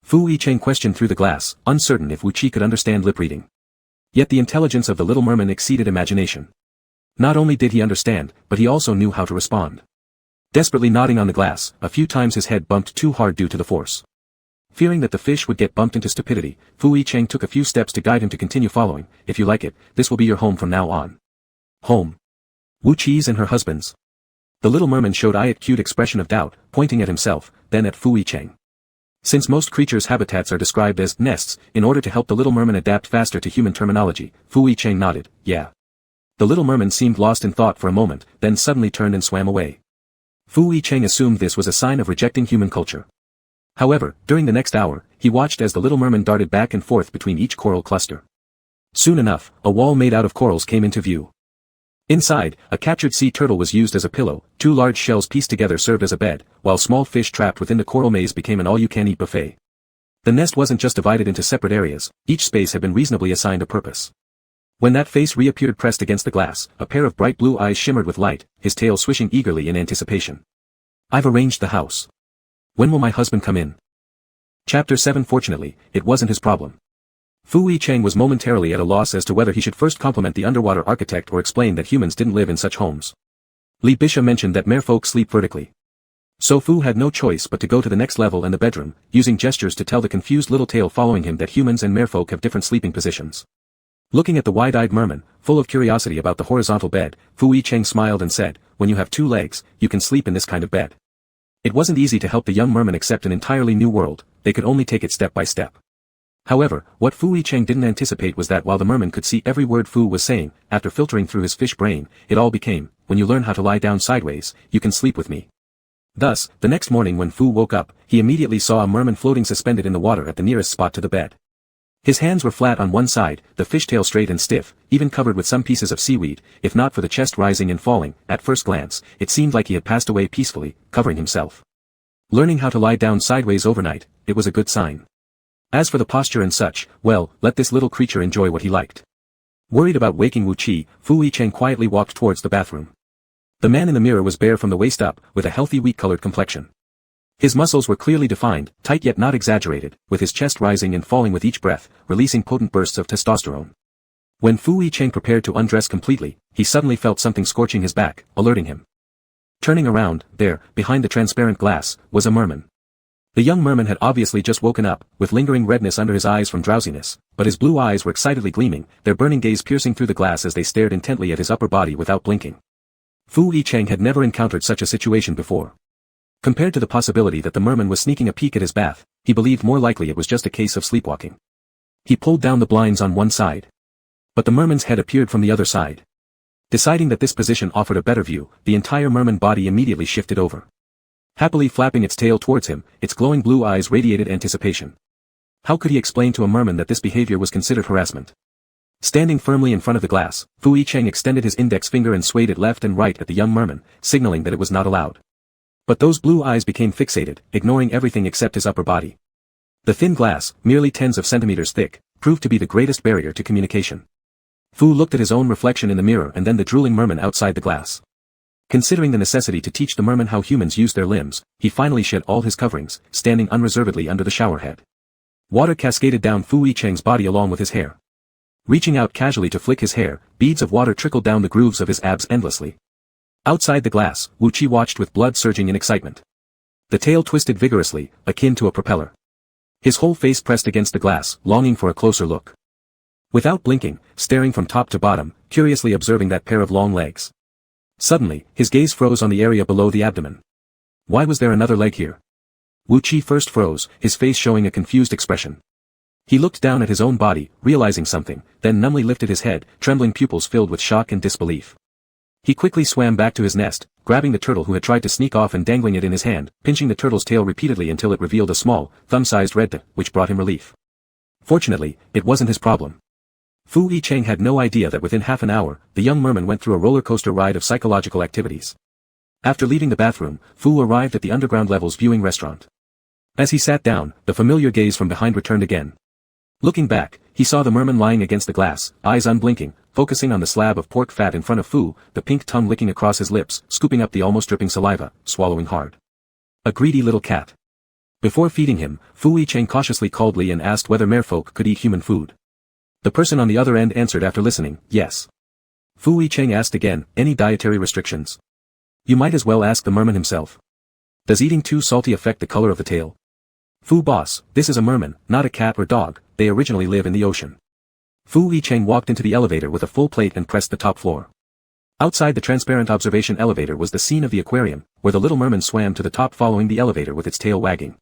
Fu Yicheng questioned through the glass, uncertain if Wu Qi could understand lip reading. Yet the intelligence of the little merman exceeded imagination. Not only did he understand, but he also knew how to respond. Desperately nodding on the glass, a few times his head bumped too hard due to the force. Fearing that the fish would get bumped into stupidity, Fu Yicheng took a few steps to guide him to continue following. "If you like it, this will be your home from now on." Home? Wu Qi's and her husband's? The little merman showed a cute expression of doubt, pointing at himself, then at Fu Yicheng. Since most creatures' habitats are described as nests, in order to help the little merman adapt faster to human terminology, Fu Yicheng nodded, "Yeah." The little merman seemed lost in thought for a moment, then suddenly turned and swam away. Fu Yicheng assumed this was a sign of rejecting human culture. However, during the next hour, he watched as the little merman darted back and forth between each coral cluster. Soon enough, a wall made out of corals came into view. Inside, a captured sea turtle was used as a pillow, 2 large shells pieced together served as a bed, while small fish trapped within the coral maze became an all-you-can-eat buffet. The nest wasn't just divided into separate areas, each space had been reasonably assigned a purpose. When that face reappeared pressed against the glass, a pair of bright blue eyes shimmered with light, his tail swishing eagerly in anticipation. "I've arranged the house. When will my husband come in?" Chapter 7. Fortunately, it wasn't his problem. Fu Yicheng was momentarily at a loss as to whether he should first compliment the underwater architect or explain that humans didn't live in such homes. Li Bisha mentioned that merfolk sleep vertically. So Fu had no choice but to go to the next level and the bedroom, using gestures to tell the confused little tail following him that humans and merfolk have different sleeping positions. Looking at the wide-eyed merman, full of curiosity about the horizontal bed, Fu Yicheng smiled and said, "When you have 2 legs, you can sleep in this kind of bed." It wasn't easy to help the young merman accept an entirely new world, they could only take it step by step. However, what Fu Yicheng didn't anticipate was that while the merman could see every word Fu was saying, after filtering through his fish brain, it all became, "When you learn how to lie down sideways, you can sleep with me." Thus, the next morning when Fu woke up, he immediately saw a merman floating suspended in the water at the nearest spot to the bed. His hands were flat on one side, the fishtail straight and stiff, even covered with some pieces of seaweed, if not for the chest rising and falling. At first glance, it seemed like he had passed away peacefully, covering himself. Learning how to lie down sideways overnight, it was a good sign. As for the posture and such, well, let this little creature enjoy what he liked. Worried about waking Wu Qi, Fu Yicheng quietly walked towards the bathroom. The man in the mirror was bare from the waist up, with a healthy wheat-colored complexion. His muscles were clearly defined, tight yet not exaggerated, with his chest rising and falling with each breath, releasing potent bursts of testosterone. When Fu Yicheng prepared to undress completely, he suddenly felt something scorching his back, alerting him. Turning around, there, behind the transparent glass, was a merman. The young merman had obviously just woken up, with lingering redness under his eyes from drowsiness, but his blue eyes were excitedly gleaming, their burning gaze piercing through the glass as they stared intently at his upper body without blinking. Fu Yicheng had never encountered such a situation before. Compared to the possibility that the merman was sneaking a peek at his bath, he believed more likely it was just a case of sleepwalking. He pulled down the blinds on one side. But the merman's head appeared from the other side. Deciding that this position offered a better view, the entire merman body immediately shifted over. Happily flapping its tail towards him, its glowing blue eyes radiated anticipation. How could he explain to a merman that this behavior was considered harassment? Standing firmly in front of the glass, Fu Yicheng extended his index finger and swayed it left and right at the young merman, signaling that it was not allowed. But those blue eyes became fixated, ignoring everything except his upper body. The thin glass, merely tens of centimeters thick, proved to be the greatest barrier to communication. Fu looked at his own reflection in the mirror and then the drooling merman outside the glass. Considering the necessity to teach the merman how humans use their limbs, he finally shed all his coverings, standing unreservedly under the shower head. Water cascaded down Fu Yicheng's body along with his hair. Reaching out casually to flick his hair, beads of water trickled down the grooves of his abs endlessly. Outside the glass, Wu Qi watched with blood surging in excitement. The tail twisted vigorously, akin to a propeller. His whole face pressed against the glass, longing for a closer look. Without blinking, staring from top to bottom, curiously observing that pair of long legs. Suddenly, his gaze froze on the area below the abdomen. Why was there another leg here? Wu Qi first froze, his face showing a confused expression. He looked down at his own body, realizing something, then numbly lifted his head, trembling pupils filled with shock and disbelief. He quickly swam back to his nest, grabbing the turtle who had tried to sneak off and dangling it in his hand, pinching the turtle's tail repeatedly until it revealed a small, thumb-sized red dot, which brought him relief. Fortunately, it wasn't his problem. Fu Yicheng had no idea that within half an hour, the young merman went through a roller coaster ride of psychological activities. After leaving the bathroom, Fu arrived at the underground level's viewing restaurant. As he sat down, the familiar gaze from behind returned again. Looking back, he saw the merman lying against the glass, eyes unblinking, focusing on the slab of pork fat in front of Fu, the pink tongue licking across his lips, scooping up the almost dripping saliva, swallowing hard. A greedy little cat. Before feeding him, Fu Yicheng cautiously called Li and asked whether merfolk could eat human food. The person on the other end answered after listening, yes. Fu Yicheng asked again, any dietary restrictions? You might as well ask the merman himself. Does eating too salty affect the color of the tail? Fu boss, this is a merman, not a cat or dog, they originally live in the ocean. Fu Yicheng walked into the elevator with a full plate and pressed the top floor. Outside the transparent observation elevator was the scene of the aquarium, where the little merman swam to the top following the elevator with its tail wagging.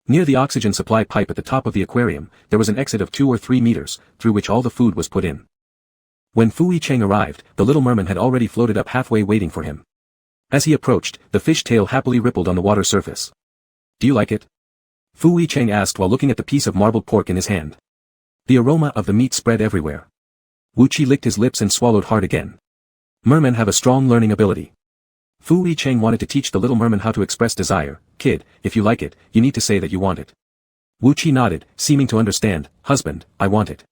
Near the oxygen supply pipe at the top of the aquarium, there was an exit of 2 or 3 meters, through which all the food was put in. When Fu Yicheng arrived, the little merman had already floated up halfway waiting for him. As he approached, the fish tail happily rippled on the water surface. Do you like it? Fu Yicheng asked while looking at the piece of marbled pork in his hand. The aroma of the meat spread everywhere. Wu Qi licked his lips and swallowed hard again. Mermen have a strong learning ability. Fu Yicheng wanted to teach the little merman how to express desire. Kid, if you like it, you need to say that you want it. Wu Qi nodded, seeming to understand. Husband, I want it.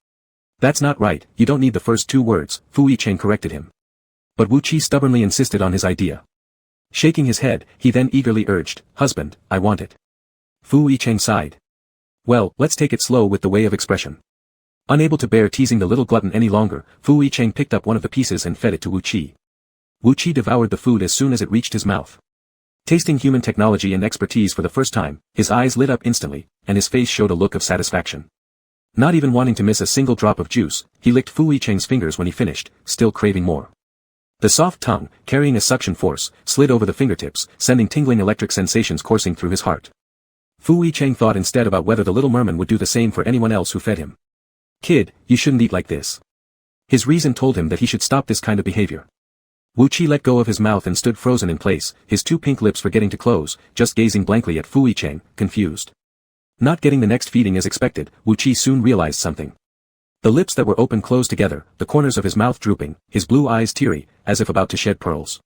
That's not right, you don't need the first 2 words, Fu Yicheng corrected him. But Wu Qi stubbornly insisted on his idea. Shaking his head, he then eagerly urged, husband, I want it. Fu Yicheng sighed. Well, let's take it slow with the way of expression. Unable to bear teasing the little glutton any longer, Fu Yicheng picked up one of the pieces and fed it to Wu Qi. Wu Qi devoured the food as soon as it reached his mouth. Tasting human technology and expertise for the first time, his eyes lit up instantly, and his face showed a look of satisfaction. Not even wanting to miss a single drop of juice, he licked Fu Yicheng's fingers when he finished, still craving more. The soft tongue, carrying a suction force, slid over the fingertips, sending tingling electric sensations coursing through his heart. Fu Yicheng thought instead about whether the little merman would do the same for anyone else who fed him. Kid, you shouldn't eat like this. His reason told him that he should stop this kind of behavior. Wu Qi let go of his mouth and stood frozen in place, his 2 pink lips forgetting to close, just gazing blankly at Fu Yicheng, confused. Not getting the next feeding as expected, Wu Qi soon realized something. The lips that were open closed together, the corners of his mouth drooping, his blue eyes teary, as if about to shed pearls.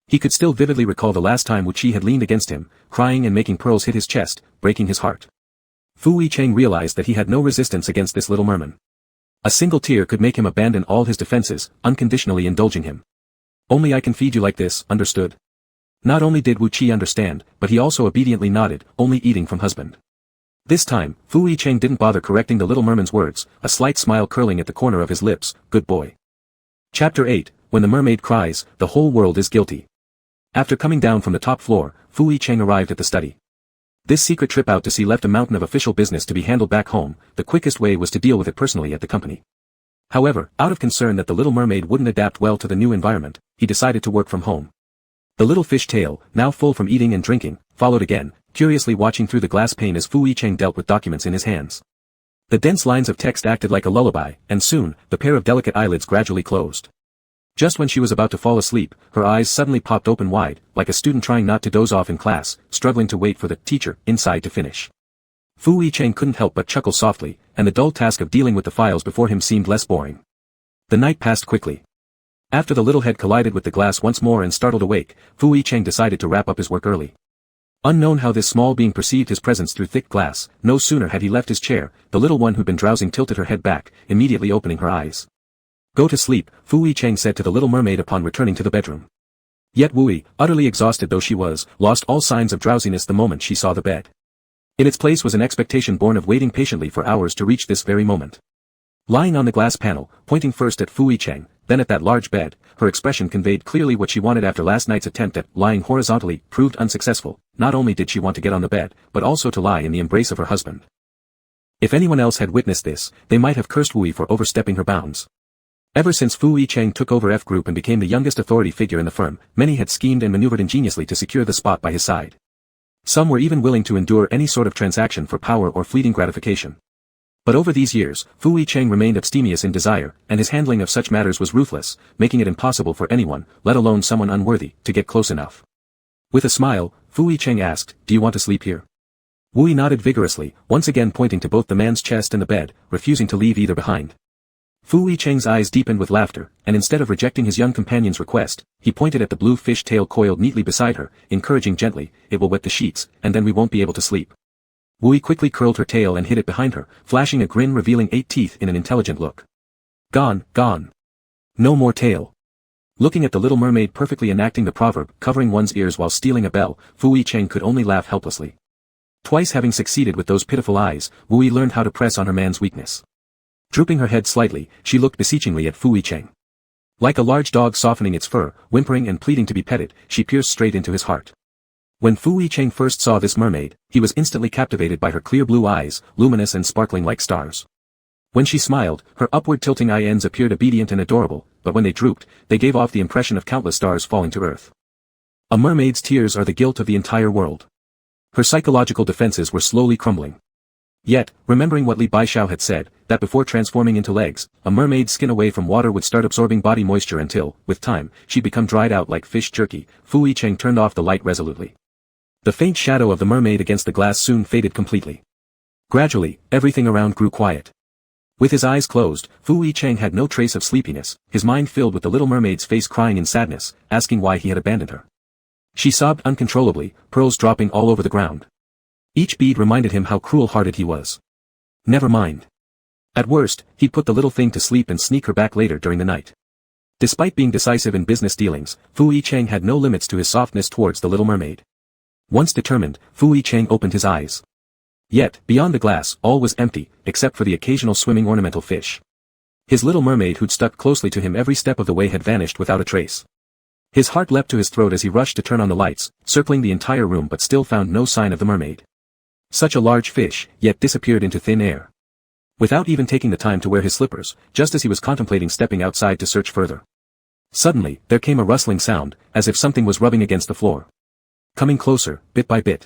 He could still vividly recall the last time Wu Qi had leaned against him, crying and making pearls hit his chest, breaking his heart. Fu Yicheng realized that he had no resistance against this little merman. A single tear could make him abandon all his defenses, unconditionally indulging him. Only I can feed you like this, understood? Not only did Wu Qi understand, but he also obediently nodded, only eating from husband. This time, Fu Yicheng didn't bother correcting the little merman's words, a slight smile curling at the corner of his lips, good boy. Chapter 8, When the mermaid cries, the whole world is guilty. After coming down from the top floor, Fu Yicheng arrived at the study. This secret trip out to sea left a mountain of official business to be handled back home, the quickest way was to deal with it personally at the company. However, out of concern that the little mermaid wouldn't adapt well to the new environment, he decided to work from home. The little fish tail, now full from eating and drinking, followed again, curiously watching through the glass pane as Fu Yicheng dealt with documents in his hands. The dense lines of text acted like a lullaby, and soon, the pair of delicate eyelids gradually closed. Just when she was about to fall asleep, her eyes suddenly popped open wide, like a student trying not to doze off in class, struggling to wait for the teacher inside to finish. Fu Yicheng couldn't help but chuckle softly, and the dull task of dealing with the files before him seemed less boring. The night passed quickly. After the little head collided with the glass once more and startled awake, Fu Yicheng decided to wrap up his work early. Unknown how this small being perceived his presence through thick glass, no sooner had he left his chair, the little one who'd been drowsing tilted her head back, immediately opening her eyes. Go to sleep, Fu Yicheng said to the little mermaid upon returning to the bedroom. Yet Wu, utterly exhausted though she was, lost all signs of drowsiness the moment she saw the bed. In its place was an expectation born of waiting patiently for hours to reach this very moment. Lying on the glass panel, pointing first at Fu Yicheng, then at that large bed, her expression conveyed clearly what she wanted after last night's attempt at lying horizontally proved unsuccessful. Not only did she want to get on the bed, but also to lie in the embrace of her husband. If anyone else had witnessed this, they might have cursed Wu for overstepping her bounds. Ever since Fu Yicheng took over F Group and became the youngest authority figure in the firm, many had schemed and maneuvered ingeniously to secure the spot by his side. Some were even willing to endure any sort of transaction for power or fleeting gratification. But over these years, Fu Yicheng remained abstemious in desire, and his handling of such matters was ruthless, making it impossible for anyone, let alone someone unworthy, to get close enough. With a smile, Fu Yicheng asked, "Do you want to sleep here?" Wu nodded vigorously, once again pointing to both the man's chest and the bed, refusing to leave either behind. Fu Yicheng's eyes deepened with laughter, and instead of rejecting his young companion's request, he pointed at the blue fish tail coiled neatly beside her, encouraging gently, "It will wet the sheets, and then we won't be able to sleep." Wu quickly curled her tail and hid it behind her, flashing a grin revealing 8 teeth in an intelligent look. "Gone, gone. No more tail." Looking at the little mermaid perfectly enacting the proverb, covering one's ears while stealing a bell, Fu Yicheng could only laugh helplessly. Twice having succeeded with those pitiful eyes, Wu learned how to press on her man's weakness. Drooping her head slightly, she looked beseechingly at Fu Yicheng. Like a large dog softening its fur, whimpering and pleading to be petted, she pierced straight into his heart. When Fu Yicheng first saw this mermaid, he was instantly captivated by her clear blue eyes, luminous and sparkling like stars. When she smiled, her upward tilting eye ends appeared obedient and adorable, but when they drooped, they gave off the impression of countless stars falling to earth. A mermaid's tears are the guilt of the entire world. Her psychological defenses were slowly crumbling. Yet, remembering what Li Baishao had said, that before transforming into legs, a mermaid's skin away from water would start absorbing body moisture until, with time, she'd become dried out like fish jerky, Fu Yicheng turned off the light resolutely. The faint shadow of the mermaid against the glass soon faded completely. Gradually, everything around grew quiet. With his eyes closed, Fu Yicheng had no trace of sleepiness, his mind filled with the little mermaid's face crying in sadness, asking why he had abandoned her. She sobbed uncontrollably, pearls dropping all over the ground. Each bead reminded him how cruel-hearted he was. Never mind. At worst, he'd put the little thing to sleep and sneak her back later during the night. Despite being decisive in business dealings, Fu Yicheng had no limits to his softness towards the little mermaid. Once determined, Fu Yicheng opened his eyes. Yet, beyond the glass, all was empty, except for the occasional swimming ornamental fish. His little mermaid who'd stuck closely to him every step of the way had vanished without a trace. His heart leapt to his throat as he rushed to turn on the lights, circling the entire room but still found no sign of the mermaid. Such a large fish, yet disappeared into thin air. Without even taking the time to wear his slippers, just as he was contemplating stepping outside to search further. Suddenly, there came a rustling sound, as if something was rubbing against the floor. Coming closer, bit by bit.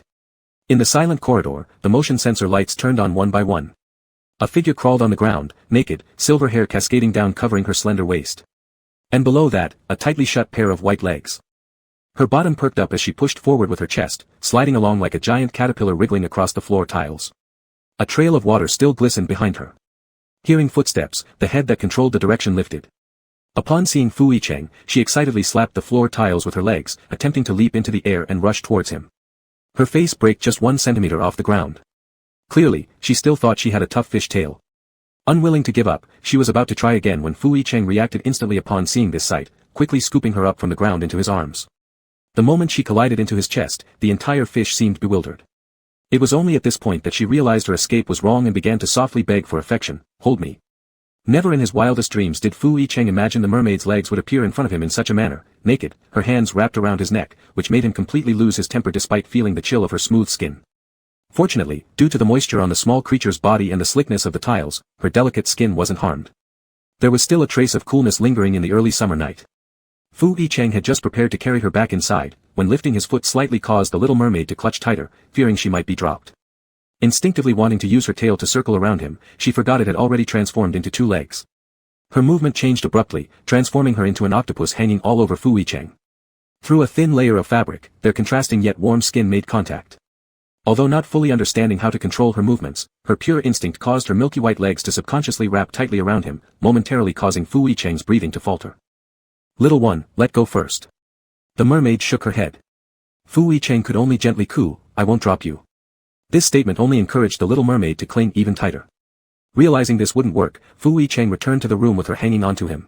In the silent corridor, the motion sensor lights turned on one by one. A figure crawled on the ground, naked, silver hair cascading down covering her slender waist. And below that, a tightly shut pair of white legs. Her bottom perked up as she pushed forward with her chest, sliding along like a giant caterpillar wriggling across the floor tiles. A trail of water still glistened behind her. Hearing footsteps, the head that controlled the direction lifted. Upon seeing Fu Yicheng, she excitedly slapped the floor tiles with her legs, attempting to leap into the air and rush towards him. Her face braked just 1 centimeter off the ground. Clearly, she still thought she had a tough fish tail. Unwilling to give up, she was about to try again when Fu Yicheng reacted instantly upon seeing this sight, quickly scooping her up from the ground into his arms. The moment she collided into his chest, the entire fish seemed bewildered. It was only at this point that she realized her escape was wrong and began to softly beg for affection, "Hold me." Never in his wildest dreams did Fu Yicheng imagine the mermaid's legs would appear in front of him in such a manner, naked, her hands wrapped around his neck, which made him completely lose his temper despite feeling the chill of her smooth skin. Fortunately, due to the moisture on the small creature's body and the slickness of the tiles, her delicate skin wasn't harmed. There was still a trace of coolness lingering in the early summer night. Fu Yicheng had just prepared to carry her back inside, when lifting his foot slightly caused the little mermaid to clutch tighter, fearing she might be dropped. Instinctively wanting to use her tail to circle around him, she forgot it had already transformed into 2 legs. Her movement changed abruptly, transforming her into an octopus hanging all over Fu Yicheng. Through a thin layer of fabric, their contrasting yet warm skin made contact. Although not fully understanding how to control her movements, her pure instinct caused her milky white legs to subconsciously wrap tightly around him, momentarily causing Fu Yicheng's breathing to falter. "Little one, let go first." The mermaid shook her head. Fu Yicheng could only gently coo, "I won't drop you." This statement only encouraged the little mermaid to cling even tighter. Realizing this wouldn't work, Fu Yicheng returned to the room with her hanging onto him.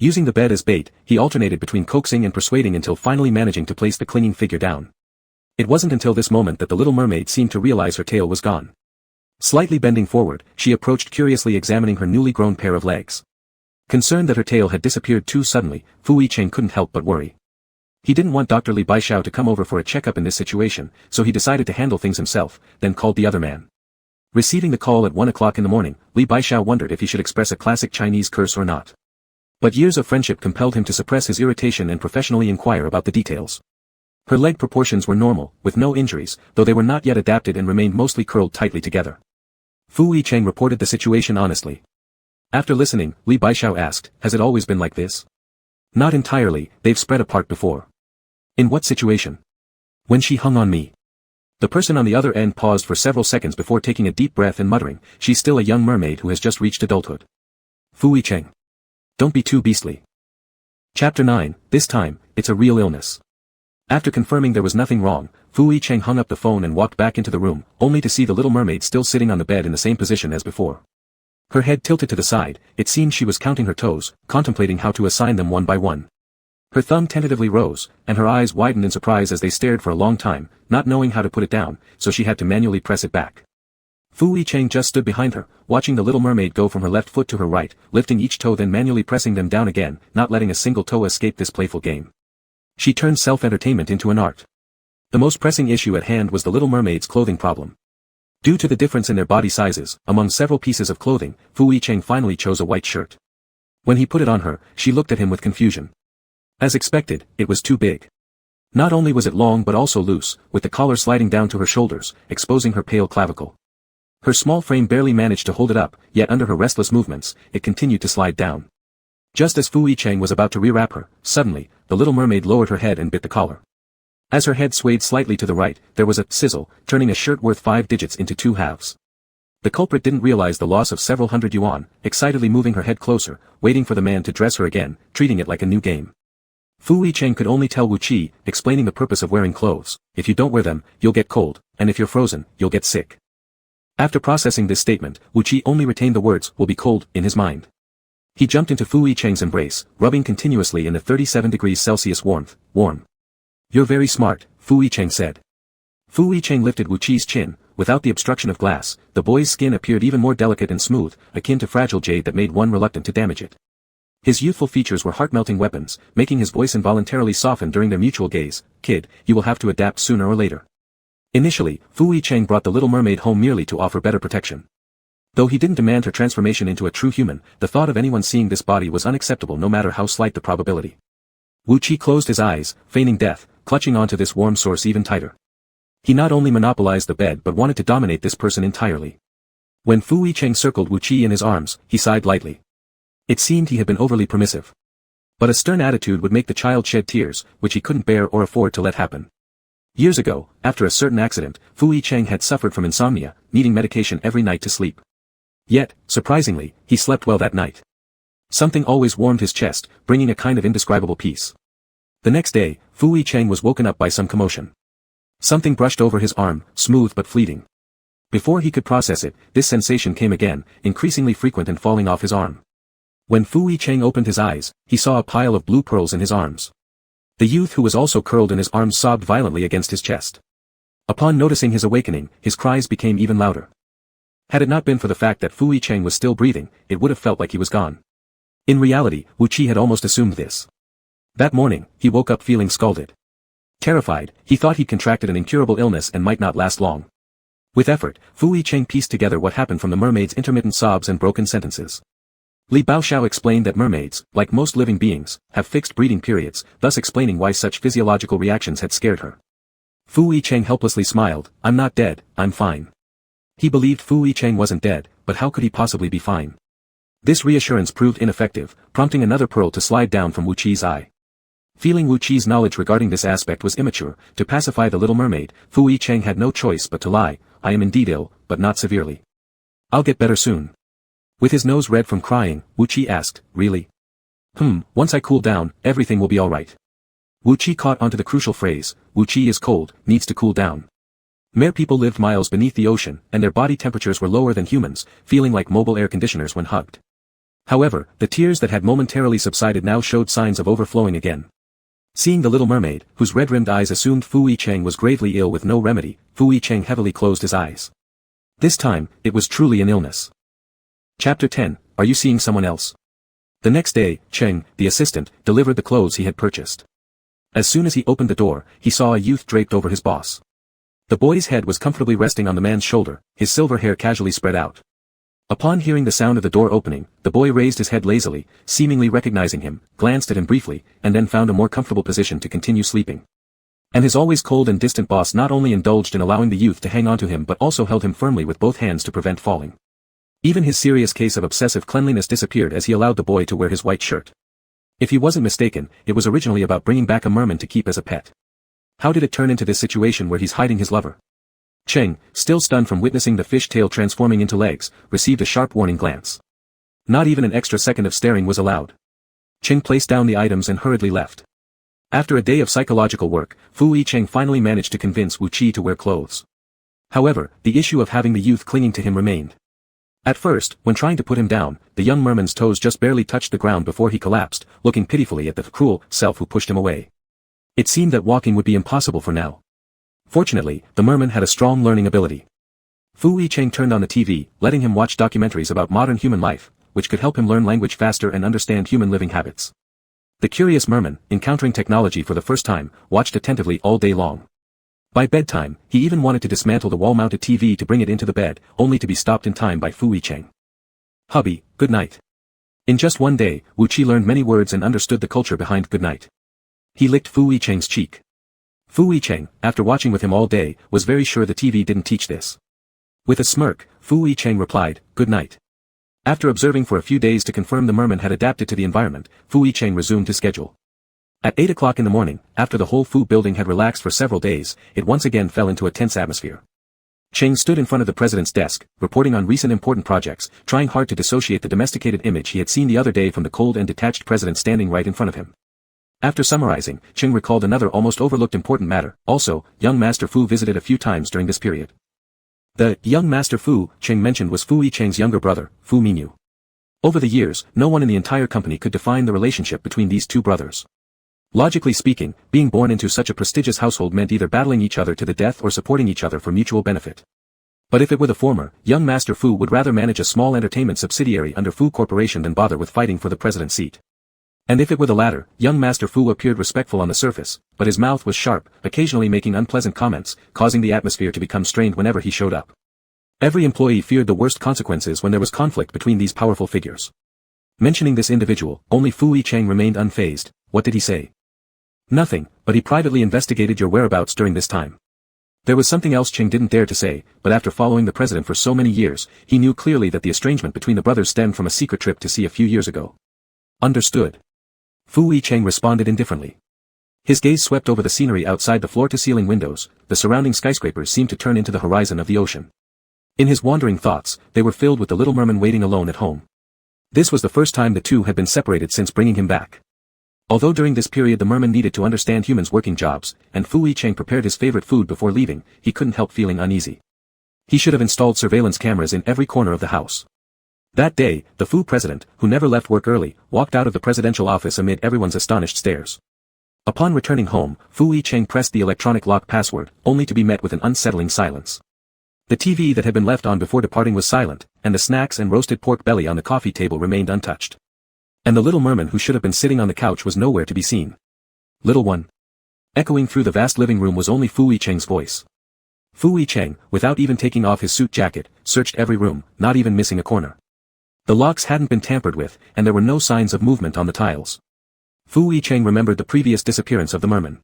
Using the bed as bait, he alternated between coaxing and persuading until finally managing to place the clinging figure down. It wasn't until this moment that the little mermaid seemed to realize her tail was gone. Slightly bending forward, she approached, curiously examining her newly grown pair of legs. Concerned that her tail had disappeared too suddenly, Fu Yicheng couldn't help but worry. He didn't want Dr. Li Baishao to come over for a checkup in this situation, so he decided to handle things himself, then called the other man. Receiving the call at 1 o'clock in the morning, Li Baishao wondered if he should express a classic Chinese curse or not. But years of friendship compelled him to suppress his irritation and professionally inquire about the details. Her leg proportions were normal, with no injuries, though they were not yet adapted and remained mostly curled tightly together. Fu Yicheng reported the situation honestly. After listening, Li Baishao asked, "Has it always been like this?" "Not entirely, they've spread apart before." "In what situation?" "When she hung on me." The person on the other end paused for several seconds before taking a deep breath and muttering, "She's still a young mermaid who has just reached adulthood." Fu Yicheng. Don't be too beastly. Chapter 9, this time, it's a real illness. After confirming there was nothing wrong, Fu Yicheng hung up the phone and walked back into the room, only to see the little mermaid still sitting on the bed in the same position as before. Her head tilted to the side, it seemed she was counting her toes, contemplating how to assign them one by one. Her thumb tentatively rose, and her eyes widened in surprise as they stared for a long time, not knowing how to put it down, so she had to manually press it back. Fu Yicheng just stood behind her, watching the little mermaid go from her left foot to her right, lifting each toe then manually pressing them down again, not letting a single toe escape this playful game. She turned self-entertainment into an art. The most pressing issue at hand was the little mermaid's clothing problem. Due to the difference in their body sizes, among several pieces of clothing, Fu Yicheng finally chose a white shirt. When he put it on her, she looked at him with confusion. As expected, it was too big. Not only was it long but also loose, with the collar sliding down to her shoulders, exposing her pale clavicle. Her small frame barely managed to hold it up, yet under her restless movements, it continued to slide down. Just as Fu Yicheng was about to rewrap her, suddenly, the little mermaid lowered her head and bit the collar. As her head swayed slightly to the right, there was a sizzle, turning a shirt worth 5 digits into 2 halves. The culprit didn't realize the loss of several hundred yuan, excitedly moving her head closer, waiting for the man to dress her again, treating it like a new game. Fu Yicheng could only tell Wu Qi, explaining the purpose of wearing clothes: if you don't wear them, you'll get cold, and if you're frozen, you'll get sick. After processing this statement, Wu Qi only retained the words, "will be cold," in his mind. He jumped into Fu Yicheng's embrace, rubbing continuously in the 37 degrees Celsius warmth. "Warm. You're very smart," Fu Yicheng said. Fu Yicheng lifted Wu Qi's chin. Without the obstruction of glass, the boy's skin appeared even more delicate and smooth, akin to fragile jade that made one reluctant to damage it. His youthful features were heart-melting weapons, making his voice involuntarily soften during their mutual gaze. "Kid, you will have to adapt sooner or later." Initially, Fu Yicheng brought the little mermaid home merely to offer better protection. Though he didn't demand her transformation into a true human, the thought of anyone seeing this body was unacceptable no matter how slight the probability. Wu Qi closed his eyes, feigning death, clutching onto this warm source even tighter. He not only monopolized the bed but wanted to dominate this person entirely. When Fu Yicheng circled Wu Qi in his arms, he sighed lightly. It seemed he had been overly permissive. But a stern attitude would make the child shed tears, which he couldn't bear or afford to let happen. Years ago, after a certain accident, Fu Yicheng had suffered from insomnia, needing medication every night to sleep. Yet, surprisingly, he slept well that night. Something always warmed his chest, bringing a kind of indescribable peace. The next day, Fu Yicheng was woken up by some commotion. Something brushed over his arm, smooth but fleeting. Before he could process it, this sensation came again, increasingly frequent and falling off his arm. When Fu Yicheng opened his eyes, he saw a pile of blue pearls in his arms. The youth who was also curled in his arms sobbed violently against his chest. Upon noticing his awakening, his cries became even louder. Had it not been for the fact that Fu Yicheng was still breathing, it would have felt like he was gone. In reality, Wu Qi had almost assumed this. That morning, he woke up feeling scalded. Terrified, he thought he'd contracted an incurable illness and might not last long. With effort, Fu Yicheng pieced together what happened from the mermaid's intermittent sobs and broken sentences. Li Baoxiao explained that mermaids, like most living beings, have fixed breeding periods, thus explaining why such physiological reactions had scared her. Fu Yicheng helplessly smiled. "I'm not dead, I'm fine." He believed Fu Yicheng wasn't dead, but how could he possibly be fine? This reassurance proved ineffective, prompting another pearl to slide down from Wu Qi's eye. Feeling Wu Qi's knowledge regarding this aspect was immature, to pacify the little mermaid, Fu Yicheng had no choice but to lie. "I am indeed ill, but not severely. I'll get better soon." With his nose red from crying, Wu Qi asked, "Really?" Once I cool down, everything will be alright." Wu Qi caught onto the crucial phrase. Wu Qi is cold, needs to cool down. Mer people lived miles beneath the ocean, and their body temperatures were lower than humans, feeling like mobile air conditioners when hugged. However, the tears that had momentarily subsided now showed signs of overflowing again. Seeing the little mermaid, whose red-rimmed eyes assumed Fu Yicheng was gravely ill with no remedy, Fu Yicheng heavily closed his eyes. This time, it was truly an illness. Chapter 10, Are you seeing someone else? The next day, Cheng, the assistant, delivered the clothes he had purchased. As soon as he opened the door, he saw a youth draped over his boss. The boy's head was comfortably resting on the man's shoulder, his silver hair casually spread out. Upon hearing the sound of the door opening, the boy raised his head lazily, seemingly recognizing him, glanced at him briefly, and then found a more comfortable position to continue sleeping. And his always cold and distant boss not only indulged in allowing the youth to hang on to him but also held him firmly with both hands to prevent falling. Even his serious case of obsessive cleanliness disappeared as he allowed the boy to wear his white shirt. If he wasn't mistaken, it was originally about bringing back a merman to keep as a pet. How did it turn into this situation where he's hiding his lover? Cheng, still stunned from witnessing the fish tail transforming into legs, received a sharp warning glance. Not even an extra second of staring was allowed. Cheng placed down the items and hurriedly left. After a day of psychological work, Fu Yicheng finally managed to convince Wu Qi to wear clothes. However, the issue of having the youth clinging to him remained. At first, when trying to put him down, the young merman's toes just barely touched the ground before he collapsed, looking pitifully at the cruel self who pushed him away. It seemed that walking would be impossible for now. Fortunately, the merman had a strong learning ability. Fu Yicheng turned on the TV, letting him watch documentaries about modern human life, which could help him learn language faster and understand human living habits. The curious merman, encountering technology for the first time, watched attentively all day long. By bedtime, he even wanted to dismantle the wall-mounted TV to bring it into the bed, only to be stopped in time by Fu Yicheng. Hubby, good night. In just one day, Wu Qi learned many words and understood the culture behind good night. He licked Fu Yicheng's cheek. Fu Yicheng, after watching with him all day, was very sure the TV didn't teach this. With a smirk, Fu Yicheng replied, good night. After observing for a few days to confirm the merman had adapted to the environment, Fu Yicheng resumed his schedule. At 8 o'clock in the morning, after the whole Fu building had relaxed for several days, it once again fell into a tense atmosphere. Cheng stood in front of the president's desk, reporting on recent important projects, trying hard to dissociate the domesticated image he had seen the other day from the cold and detached president standing right in front of him. After summarizing, Cheng recalled another almost overlooked important matter. Also, young Master Fu visited a few times during this period. The young Master Fu Cheng mentioned was Fu Yicheng's younger brother, Fu Minyu. Over the years, no one in the entire company could define the relationship between these two brothers. Logically speaking, being born into such a prestigious household meant either battling each other to the death or supporting each other for mutual benefit. But if it were the former, young Master Fu would rather manage a small entertainment subsidiary under Fu Corporation than bother with fighting for the president's seat. And if it were the latter, young Master Fu appeared respectful on the surface, but his mouth was sharp, occasionally making unpleasant comments, causing the atmosphere to become strained whenever he showed up. Every employee feared the worst consequences when there was conflict between these powerful figures. Mentioning this individual, only Fu Yicheng remained unfazed. What did he say? Nothing, but he privately investigated your whereabouts during this time. There was something else Cheng didn't dare to say, but after following the president for so many years, he knew clearly that the estrangement between the brothers stemmed from a secret trip to sea a few years ago. Understood. Fu Yicheng responded indifferently. His gaze swept over the scenery outside the floor-to-ceiling windows. The surrounding skyscrapers seemed to turn into the horizon of the ocean. In his wandering thoughts, they were filled with the little merman waiting alone at home. This was the first time the two had been separated since bringing him back. Although during this period the merman needed to understand humans' working jobs, and Fu Yicheng prepared his favorite food before leaving, he couldn't help feeling uneasy. He should have installed surveillance cameras in every corner of the house. That day, the Fu president, who never left work early, walked out of the presidential office amid everyone's astonished stares. Upon returning home, Fu Yicheng pressed the electronic lock password, only to be met with an unsettling silence. The TV that had been left on before departing was silent, and the snacks and roasted pork belly on the coffee table remained untouched. And the little merman who should have been sitting on the couch was nowhere to be seen. Little one. Echoing through the vast living room was only Fu Yicheng's voice. Fu Yicheng, without even taking off his suit jacket, searched every room, not even missing a corner. The locks hadn't been tampered with, and there were no signs of movement on the tiles. Fu Yicheng remembered the previous disappearance of the merman.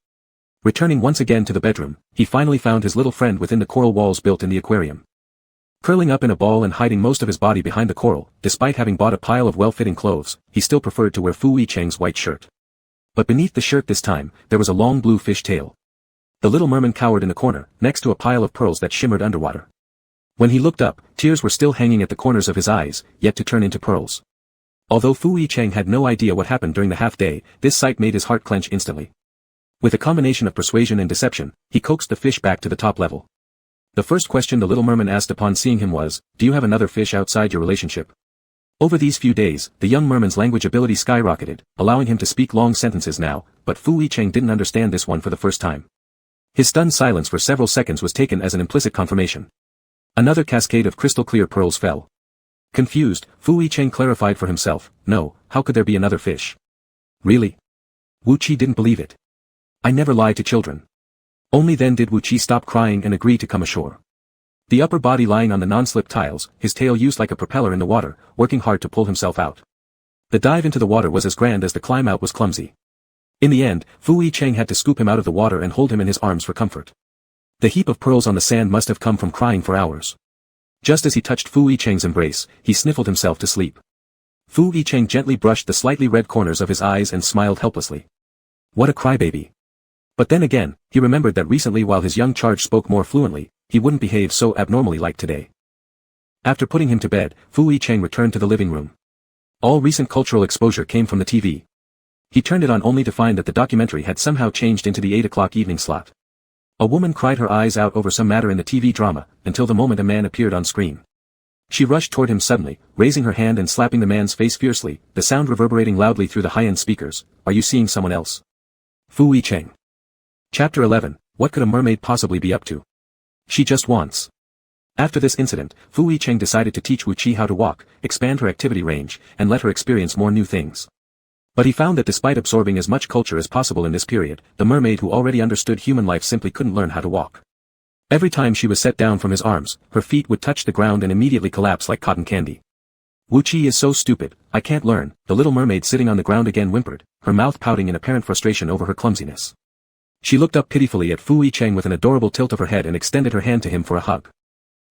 Returning once again to the bedroom, he finally found his little friend within the coral walls built in the aquarium. Curling up in a ball and hiding most of his body behind the coral, despite having bought a pile of well-fitting clothes, he still preferred to wear Fu Yicheng's white shirt. But beneath the shirt this time, there was a long blue fish tail. The little merman cowered in the corner, next to a pile of pearls that shimmered underwater. When he looked up, tears were still hanging at the corners of his eyes, yet to turn into pearls. Although Fu Yicheng had no idea what happened during the half-day, this sight made his heart clench instantly. With a combination of persuasion and deception, he coaxed the fish back to the top level. The first question the little merman asked upon seeing him was, "Do you have another fish outside your relationship?" Over these few days, the young merman's language ability skyrocketed, allowing him to speak long sentences now, but Fu Yicheng didn't understand this one for the first time. His stunned silence for several seconds was taken as an implicit confirmation. Another cascade of crystal-clear pearls fell. Confused, Fu Yicheng clarified for himself, no, how could there be another fish? Really? Wu Qi didn't believe it. I never lie to children. Only then did Wu Qi stop crying and agree to come ashore. The upper body lying on the non-slip tiles, his tail used like a propeller in the water, working hard to pull himself out. The dive into the water was as grand as the climb out was clumsy. In the end, Fu Yicheng had to scoop him out of the water and hold him in his arms for comfort. The heap of pearls on the sand must have come from crying for hours. Just as he touched Fu Yicheng's embrace, he sniffled himself to sleep. Fu Yicheng gently brushed the slightly red corners of his eyes and smiled helplessly. What a crybaby. But then again, he remembered that recently while his young charge spoke more fluently, he wouldn't behave so abnormally like today. After putting him to bed, Fu Yicheng returned to the living room. All recent cultural exposure came from the TV. He turned it on only to find that the documentary had somehow changed into the 8 o'clock evening slot. A woman cried her eyes out over some matter in the TV drama, until the moment a man appeared on screen. She rushed toward him suddenly, raising her hand and slapping the man's face fiercely, the sound reverberating loudly through the high-end speakers. Are you seeing someone else? Fu Yicheng. Chapter 11, What could a mermaid possibly be up to? She just wants. After this incident, Fu Yicheng decided to teach Wu Qi how to walk, expand her activity range, and let her experience more new things. But he found that despite absorbing as much culture as possible in this period, the mermaid who already understood human life simply couldn't learn how to walk. Every time she was set down from his arms, her feet would touch the ground and immediately collapse like cotton candy. Wu Qi is so stupid, I can't learn, the little mermaid sitting on the ground again whimpered, her mouth pouting in apparent frustration over her clumsiness. She looked up pitifully at Fu Yicheng with an adorable tilt of her head and extended her hand to him for a hug.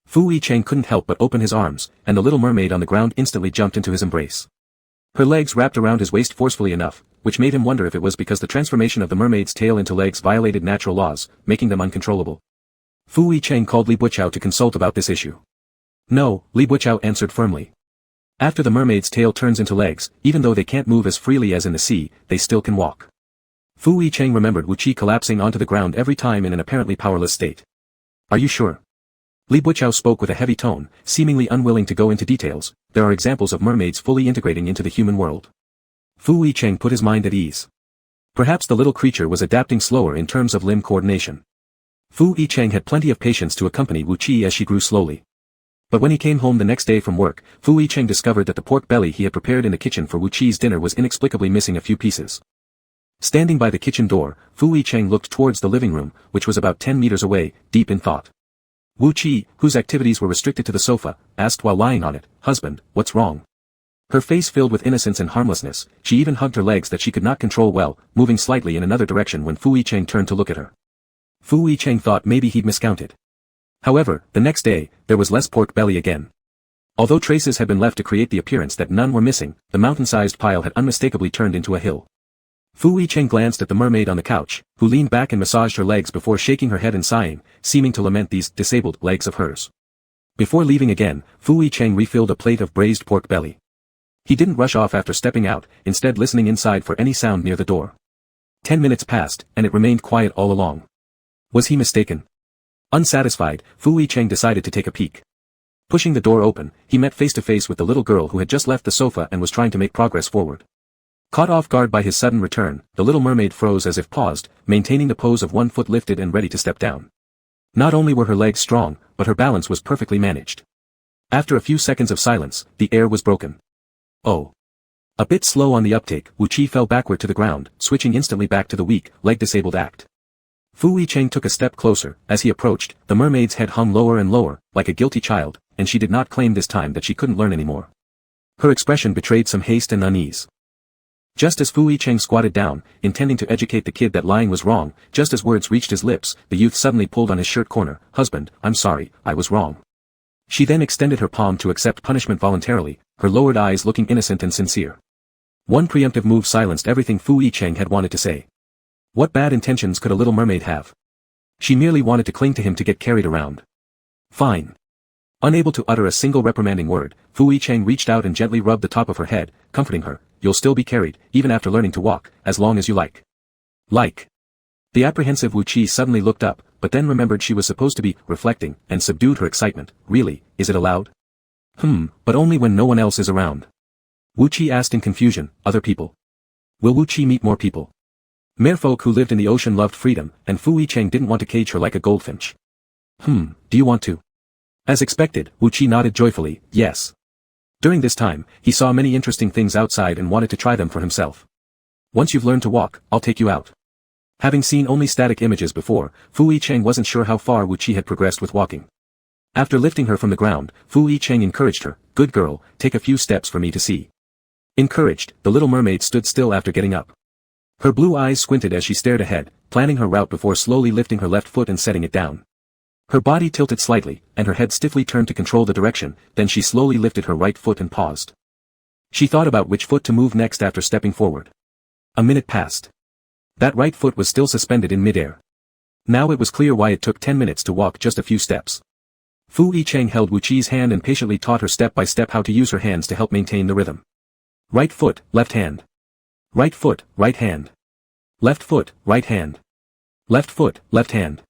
Fu Yicheng couldn't help but open his arms, and the little mermaid on the ground instantly jumped into his embrace. Her legs wrapped around his waist forcefully enough, which made him wonder if it was because the transformation of the mermaid's tail into legs violated natural laws, making them uncontrollable. Fu Yicheng called Li Buqiao to consult about this issue. No, Li Buqiao answered firmly. After the mermaid's tail turns into legs, even though they can't move as freely as in the sea, they still can walk. Fu Yicheng remembered Wu Qi collapsing onto the ground every time in an apparently powerless state. Are you sure? Li Buqiao spoke with a heavy tone, seemingly unwilling to go into details. There are examples of mermaids fully integrating into the human world. Fu Yicheng put his mind at ease. Perhaps the little creature was adapting slower in terms of limb coordination. Fu Yicheng had plenty of patience to accompany Wu Qi as she grew slowly. But when he came home the next day from work, Fu Yicheng discovered that the pork belly he had prepared in the kitchen for Wu Qi's dinner was inexplicably missing a few pieces. Standing by the kitchen door, Fu Yicheng looked towards the living room, which was about 10 meters away, deep in thought. Wu Qi, whose activities were restricted to the sofa, asked while lying on it, "Husband, what's wrong?" Her face filled with innocence and harmlessness, she even hugged her legs that she could not control well, moving slightly in another direction when Fu Yicheng turned to look at her. Fu Yicheng thought maybe he'd miscounted. However, the next day, there was less pork belly again. Although traces had been left to create the appearance that none were missing, the mountain-sized pile had unmistakably turned into a hill. Fu Yicheng glanced at the mermaid on the couch, who leaned back and massaged her legs before shaking her head and sighing, seeming to lament these disabled legs of hers. Before leaving again, Fu Yicheng refilled a plate of braised pork belly. He didn't rush off after stepping out, instead listening inside for any sound near the door. 10 minutes passed, and it remained quiet all along. Was he mistaken? Unsatisfied, Fu Yicheng decided to take a peek. Pushing the door open, he met face to face with the little girl who had just left the sofa and was trying to make progress forward. Caught off guard by his sudden return, the little mermaid froze as if paused, maintaining the pose of one foot lifted and ready to step down. Not only were her legs strong, but her balance was perfectly managed. After a few seconds of silence, the air was broken. Oh. A bit slow on the uptake, Wu Qi fell backward to the ground, switching instantly back to the weak, leg-disabled act. Fu Yicheng took a step closer. As he approached, the mermaid's head hung lower and lower, like a guilty child, and she did not claim this time that she couldn't learn anymore. Her expression betrayed some haste and unease. Just as Fu Yicheng squatted down, intending to educate the kid that lying was wrong, just as words reached his lips, the youth suddenly pulled on his shirt corner. "Husband, I'm sorry, I was wrong." She then extended her palm to accept punishment voluntarily, her lowered eyes looking innocent and sincere. One preemptive move silenced everything Fu Yicheng had wanted to say. What bad intentions could a little mermaid have? She merely wanted to cling to him to get carried around. Fine. Unable to utter a single reprimanding word, Fu Yicheng reached out and gently rubbed the top of her head, comforting her. "You'll still be carried, even after learning to walk, as long as you like." Like. The apprehensive Wu Qi suddenly looked up, but then remembered she was supposed to be reflecting, and subdued her excitement. "Really, is it allowed?" But only when no one else is around." Wu Qi asked in confusion, other people. Will Wu Qi meet more people? Merfolk who lived in the ocean loved freedom, and Fu Yicheng didn't want to cage her like a goldfinch. Do you want to? As expected, Wu Qi nodded joyfully, yes. During this time, he saw many interesting things outside and wanted to try them for himself. Once you've learned to walk, I'll take you out. Having seen only static images before, Fu Yicheng wasn't sure how far Wu Qi had progressed with walking. After lifting her from the ground, Fu Yicheng encouraged her, good girl, take a few steps for me to see. Encouraged, the little mermaid stood still after getting up. Her blue eyes squinted as she stared ahead, planning her route before slowly lifting her left foot and setting it down. Her body tilted slightly, and her head stiffly turned to control the direction, then she slowly lifted her right foot and paused. She thought about which foot to move next after stepping forward. A minute passed. That right foot was still suspended in midair. Now it was clear why it took 10 minutes to walk just a few steps. Fu Yicheng held Wu Qi's hand and patiently taught her step by step how to use her hands to help maintain the rhythm. Right foot, left hand. Right foot, right hand. Left foot, right hand. Left foot, left hand.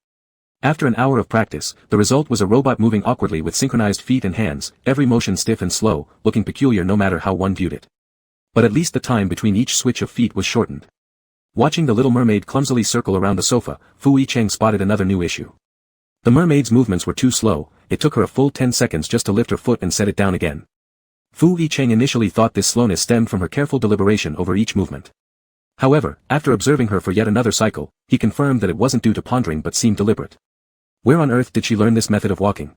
After an hour of practice, the result was a robot moving awkwardly with synchronized feet and hands, every motion stiff and slow, looking peculiar no matter how one viewed it. But at least the time between each switch of feet was shortened. Watching the little mermaid clumsily circle around the sofa, Fu Yicheng spotted another new issue. The mermaid's movements were too slow, it took her a full 10 seconds just to lift her foot and set it down again. Fu Yicheng initially thought this slowness stemmed from her careful deliberation over each movement. However, after observing her for yet another cycle, he confirmed that it wasn't due to pondering but seemed deliberate. Where on earth did she learn this method of walking?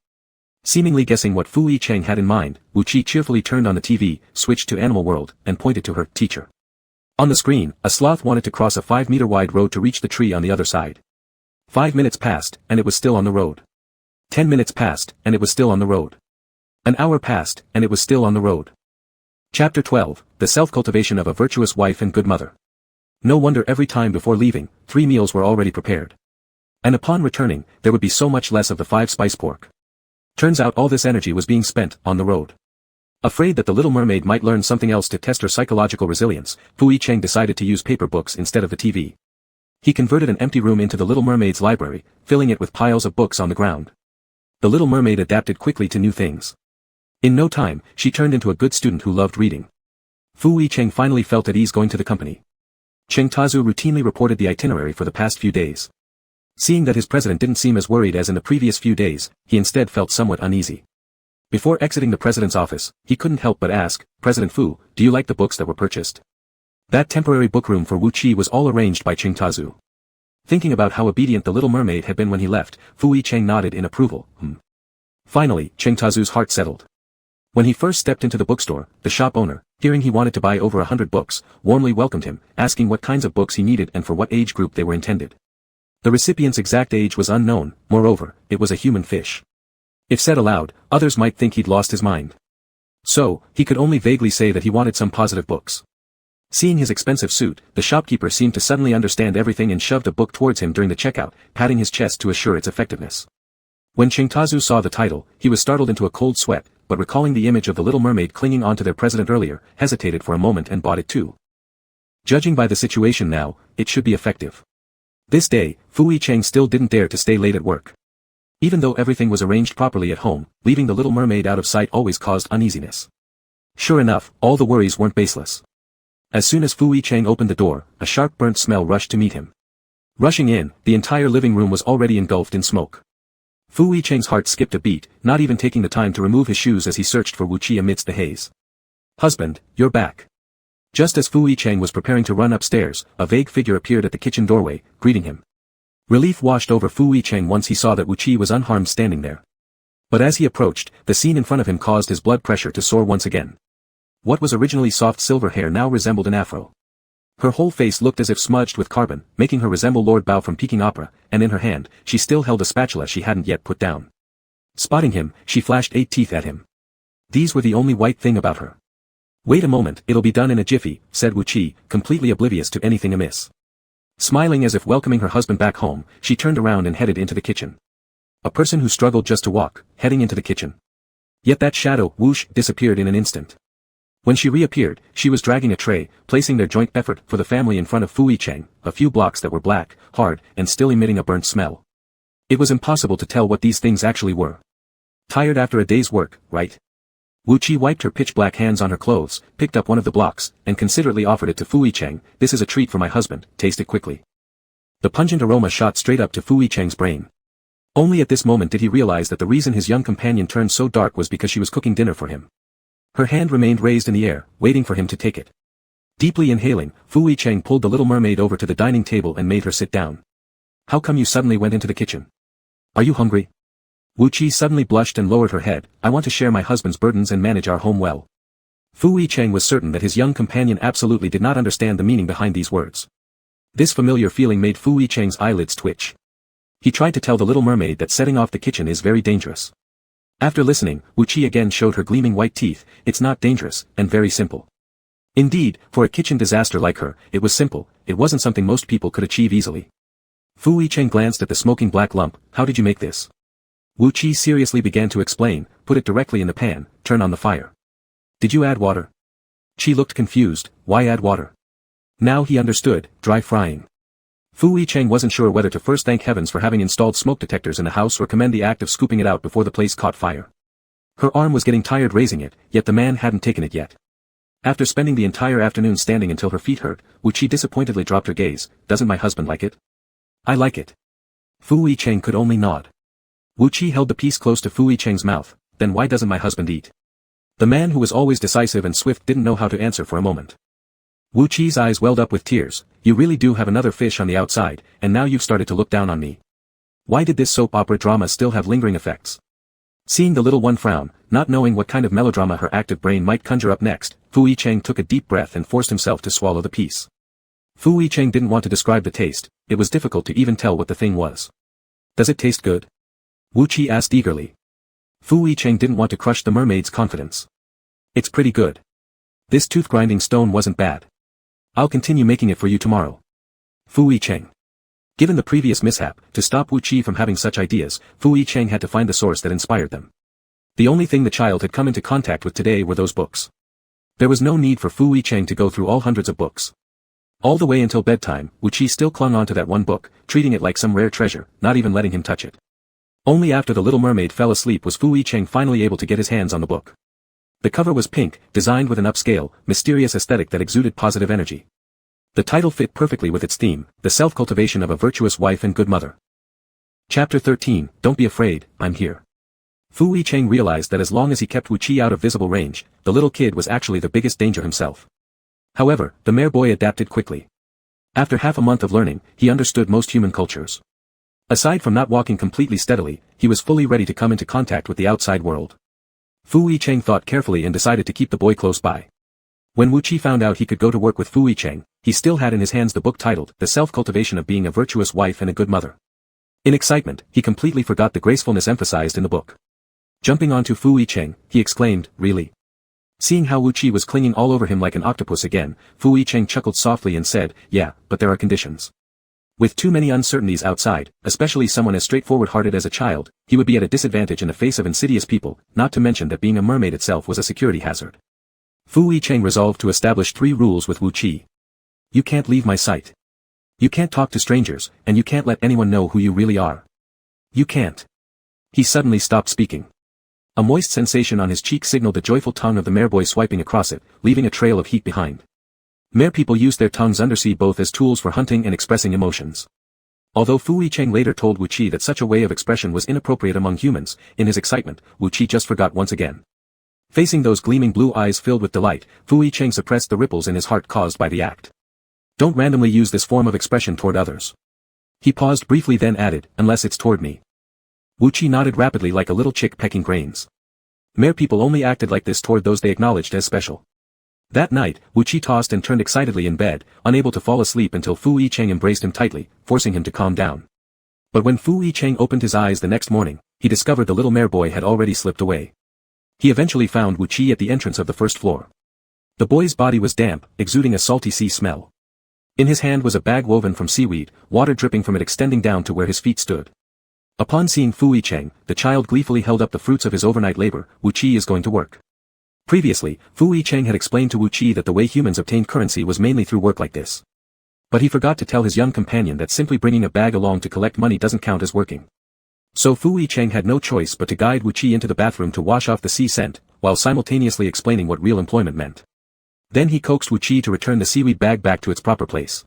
Seemingly guessing what Fu Yicheng had in mind, Wu Qi cheerfully turned on the TV, switched to Animal World, and pointed to her teacher. On the screen, a sloth wanted to cross a 5-meter-wide road to reach the tree on the other side. 5 minutes passed, and it was still on the road. 10 minutes passed, and it was still on the road. An hour passed, and it was still on the road. Chapter 12, The Self-Cultivation of a Virtuous Wife and Good Mother. No wonder every time before leaving, 3 meals were already prepared. And upon returning, there would be so much less of the 5-spice pork. Turns out all this energy was being spent on the road. Afraid that the little mermaid might learn something else to test her psychological resilience, Fu Yicheng decided to use paper books instead of the TV. He converted an empty room into the little mermaid's library, filling it with piles of books on the ground. The little mermaid adapted quickly to new things. In no time, she turned into a good student who loved reading. Fu Yicheng finally felt at ease going to the company. Cheng Tazu routinely reported the itinerary for the past few days. Seeing that his president didn't seem as worried as in the previous few days, he instead felt somewhat uneasy. Before exiting the president's office, he couldn't help but ask, President Fu, do you like the books that were purchased? That temporary book room for Wu Qi was all arranged by Cheng Tazu. Thinking about how obedient the little mermaid had been when he left, Fu Yicheng nodded in approval. Finally, Cheng Tazu's heart settled. When he first stepped into the bookstore, the shop owner, hearing he wanted to buy over 100 books, warmly welcomed him, asking what kinds of books he needed and for what age group they were intended. The recipient's exact age was unknown, moreover, it was a human fish. If said aloud, others might think he'd lost his mind. So, he could only vaguely say that he wanted some positive books. Seeing his expensive suit, the shopkeeper seemed to suddenly understand everything and shoved a book towards him during the checkout, patting his chest to assure its effectiveness. When Cheng Tazu saw the title, he was startled into a cold sweat, but recalling the image of the little mermaid clinging onto their president earlier, hesitated for a moment and bought it too. Judging by the situation now, it should be effective. This day, Fu Yicheng still didn't dare to stay late at work. Even though everything was arranged properly at home, leaving the little mermaid out of sight always caused uneasiness. Sure enough, all the worries weren't baseless. As soon as Fu Yicheng opened the door, a sharp burnt smell rushed to meet him. Rushing in, the entire living room was already engulfed in smoke. Fu Yicheng's heart skipped a beat, not even taking the time to remove his shoes as he searched for Wu Qi amidst the haze. Husband, you're back. Just as Fu Yicheng was preparing to run upstairs, a vague figure appeared at the kitchen doorway, greeting him. Relief washed over Fu Yicheng once he saw that Wu Qi was unharmed standing there. But as he approached, the scene in front of him caused his blood pressure to soar once again. What was originally soft silver hair now resembled an afro. Her whole face looked as if smudged with carbon, making her resemble Lord Bao from Peking Opera, and in her hand, she still held a spatula she hadn't yet put down. Spotting him, she flashed 8 teeth at him. These were the only white thing about her. Wait a moment, it'll be done in a jiffy, said Wu Qi, completely oblivious to anything amiss. Smiling as if welcoming her husband back home, she turned around and headed into the kitchen. A person who struggled just to walk, heading into the kitchen. Yet that shadow, whoosh, disappeared in an instant. When she reappeared, she was dragging a tray, placing their joint effort for the family in front of Fu Yicheng, a few blocks that were black, hard, and still emitting a burnt smell. It was impossible to tell what these things actually were. Tired after a day's work, right? Wu Qi wiped her pitch-black hands on her clothes, picked up one of the blocks, and considerately offered it to Fu Yicheng. "This is a treat for my husband, taste it quickly." The pungent aroma shot straight up to Fu Yicheng's brain. Only at this moment did he realize that the reason his young companion turned so dark was because she was cooking dinner for him. Her hand remained raised in the air, waiting for him to take it. Deeply inhaling, Fu Yicheng pulled the little mermaid over to the dining table and made her sit down. "How come you suddenly went into the kitchen? Are you hungry?" Wu Qi suddenly blushed and lowered her head. "I want to share my husband's burdens and manage our home well." Fu Yicheng was certain that his young companion absolutely did not understand the meaning behind these words. This familiar feeling made Fu Yicheng's eyelids twitch. He tried to tell the little mermaid that setting off the kitchen is very dangerous. After listening, Wu Qi again showed her gleaming white teeth. "It's not dangerous, and very simple." Indeed, for a kitchen disaster like her, it was simple. It wasn't something most people could achieve easily. Fu Yicheng glanced at the smoking black lump. "How did you make this?" Wu Qi seriously began to explain. "Put it directly in the pan, turn on the fire." "Did you add water?" Qi looked confused. "Why add water?" Now he understood. Dry frying. Fu Yicheng wasn't sure whether to first thank heavens for having installed smoke detectors in the house or commend the act of scooping it out before the place caught fire. Her arm was getting tired raising it, yet the man hadn't taken it yet. After spending the entire afternoon standing until her feet hurt, Wu Qi disappointedly dropped her gaze. "Doesn't my husband like it?" "I like it." Fu Yicheng could only nod. Wu Qi held the piece close to Fu Yicheng's mouth. "Then why doesn't my husband eat?" The man who was always decisive and swift didn't know how to answer for a moment. Wu Qi's eyes welled up with tears. "You really do have another fish on the outside, and now you've started to look down on me. Why did this soap opera drama still have lingering effects?" Seeing the little one frown, not knowing what kind of melodrama her active brain might conjure up next, Fu Yicheng took a deep breath and forced himself to swallow the piece. Fu Yicheng didn't want to describe the taste. It was difficult to even tell what the thing was. "Does it taste good?" Wu Qi asked eagerly. Fu Yicheng didn't want to crush the mermaid's confidence. "It's pretty good. This tooth-grinding stone wasn't bad. I'll continue making it for you tomorrow." Fu Yicheng. Given the previous mishap, to stop Wu Qi from having such ideas, Fu Yicheng had to find the source that inspired them. The only thing the child had come into contact with today were those books. There was no need for Fu Yicheng to go through all hundreds of books. All the way until bedtime, Wu Qi still clung on to that one book, treating it like some rare treasure, not even letting him touch it. Only after the little mermaid fell asleep was Fu Yicheng finally able to get his hands on the book. The cover was pink, designed with an upscale, mysterious aesthetic that exuded positive energy. The title fit perfectly with its theme, the self-cultivation of a virtuous wife and good mother. Chapter 13, Don't Be Afraid, I'm Here. Fu Yicheng realized that as long as he kept Wu Qi out of visible range, the little kid was actually the biggest danger himself. However, the mere boy adapted quickly. After half a month of learning, he understood most human cultures. Aside from not walking completely steadily, he was fully ready to come into contact with the outside world. Fu Yicheng thought carefully and decided to keep the boy close by. When Wu Qi found out he could go to work with Fu Yicheng, he still had in his hands the book titled, The Self-Cultivation of Being a Virtuous Wife and a Good Mother. In excitement, he completely forgot the gracefulness emphasized in the book. Jumping onto Fu Yicheng, he exclaimed, "Really?" Seeing how Wu Qi was clinging all over him like an octopus again, Fu Yicheng chuckled softly and said, "Yeah, but there are conditions. With too many uncertainties outside, especially someone as straightforward-hearted as a child, he would be at a disadvantage in the face of insidious people, not to mention that being a mermaid itself was a security hazard." Fu Yicheng resolved to establish 3 rules with Wu Qi. You can't leave my sight. You can't talk to strangers, and you can't let anyone know who you really are. You can't. He suddenly stopped speaking. A moist sensation on his cheek signaled the joyful tongue of the mere boy swiping across it, leaving a trail of heat behind. Mere people used their tongues undersea both as tools for hunting and expressing emotions. Although Fu Yicheng later told Wu Qi that such a way of expression was inappropriate among humans, in his excitement, Wu Qi just forgot once again. Facing those gleaming blue eyes filled with delight, Fu Yicheng suppressed the ripples in his heart caused by the act. Don't randomly use this form of expression toward others. He paused briefly then added, unless it's toward me. Wu Qi nodded rapidly like a little chick pecking grains. Mere people only acted like this toward those they acknowledged as special. That night, Wu Qi tossed and turned excitedly in bed, unable to fall asleep until Fu Yicheng embraced him tightly, forcing him to calm down. But when Fu Yicheng opened his eyes the next morning, he discovered the little mere boy had already slipped away. He eventually found Wu Qi at the entrance of the first floor. The boy's body was damp, exuding a salty sea smell. In his hand was a bag woven from seaweed, water dripping from it extending down to where his feet stood. Upon seeing Fu Yicheng, the child gleefully held up the fruits of his overnight labor. Wu Qi is going to work. Previously, Fu Yicheng had explained to Wu Qi that the way humans obtained currency was mainly through work like this. But he forgot to tell his young companion that simply bringing a bag along to collect money doesn't count as working. So Fu Yicheng had no choice but to guide Wu Qi into the bathroom to wash off the sea scent, while simultaneously explaining what real employment meant. Then he coaxed Wu Qi to return the seaweed bag back to its proper place.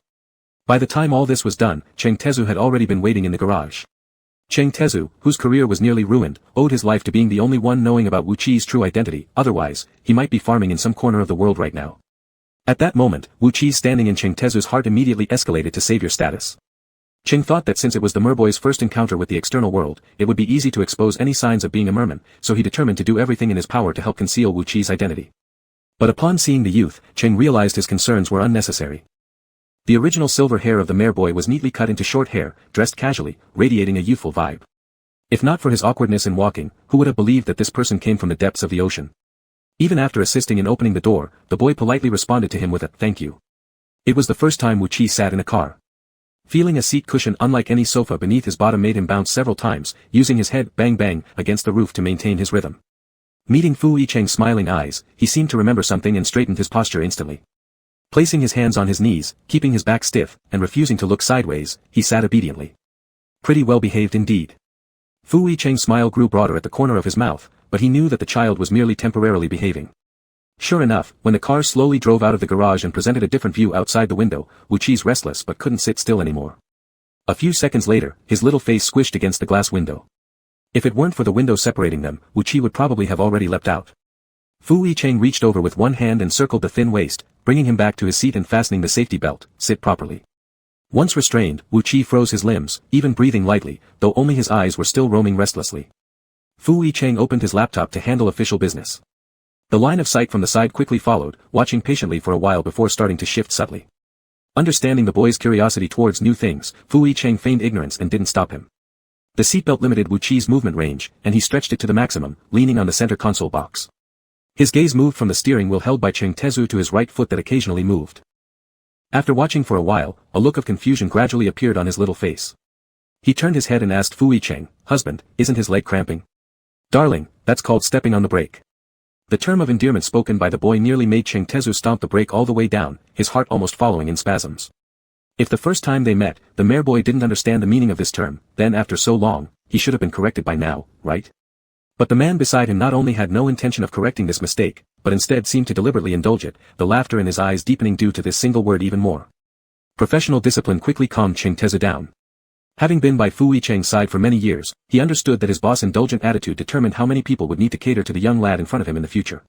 By the time all this was done, Cheng Tezu had already been waiting in the garage. Cheng Tezu, whose career was nearly ruined, owed his life to being the only one knowing about Wu Qi's true identity, otherwise, he might be farming in some corner of the world right now. At that moment, Wu Qi's standing in Cheng Tezu's heart immediately escalated to savior status. Cheng thought that since it was the merboy's first encounter with the external world, it would be easy to expose any signs of being a merman, so he determined to do everything in his power to help conceal Wu Qi's identity. But upon seeing the youth, Cheng realized his concerns were unnecessary. The original silver hair of the merboy was neatly cut into short hair, dressed casually, radiating a youthful vibe. If not for his awkwardness in walking, who would have believed that this person came from the depths of the ocean? Even after assisting in opening the door, the boy politely responded to him with a "thank you." It was the first time Wu Qi sat in a car. Feeling a seat cushion unlike any sofa beneath his bottom made him bounce several times, using his head bang against the roof to maintain his rhythm. Meeting Fu Yicheng's smiling eyes, he seemed to remember something and straightened his posture instantly. Placing his hands on his knees, keeping his back stiff, and refusing to look sideways, he sat obediently. Pretty well behaved indeed. Fu Yicheng's smile grew broader at the corner of his mouth, but he knew that the child was merely temporarily behaving. Sure enough, when the car slowly drove out of the garage and presented a different view outside the window, Wu Qi's restless but couldn't sit still anymore. A few seconds later, his little face squished against the glass window. If it weren't for the window separating them, Wu Qi would probably have already leapt out. Fu Yicheng reached over with one hand and circled the thin waist, bringing him back to his seat and fastening the safety belt. Sit properly. Once restrained, Wu Qi froze his limbs, even breathing lightly, though only his eyes were still roaming restlessly. Fu Yicheng opened his laptop to handle official business. The line of sight from the side quickly followed, watching patiently for a while before starting to shift subtly. Understanding the boy's curiosity towards new things, Fu Yicheng feigned ignorance and didn't stop him. The seatbelt limited Wu Qi's movement range, and he stretched it to the maximum, leaning on the center console box. His gaze moved from the steering wheel held by Cheng Tezu to his right foot that occasionally moved. After watching for a while, a look of confusion gradually appeared on his little face. He turned his head and asked Fu Yicheng, "Husband, isn't his leg cramping?" "Darling, that's called stepping on the brake." The term of endearment spoken by the boy nearly made Cheng Tezu stomp the brake all the way down, his heart almost following in spasms. If the first time they met, the merboy didn't understand the meaning of this term, then after so long, he should have been corrected by now, right? But the man beside him not only had no intention of correcting this mistake, but instead seemed to deliberately indulge it, the laughter in his eyes deepening due to this single word even more. Professional discipline quickly calmed Cheng Tezu down. Having been by Fu Yicheng's side for many years, he understood that his boss' indulgent attitude determined how many people would need to cater to the young lad in front of him in the future.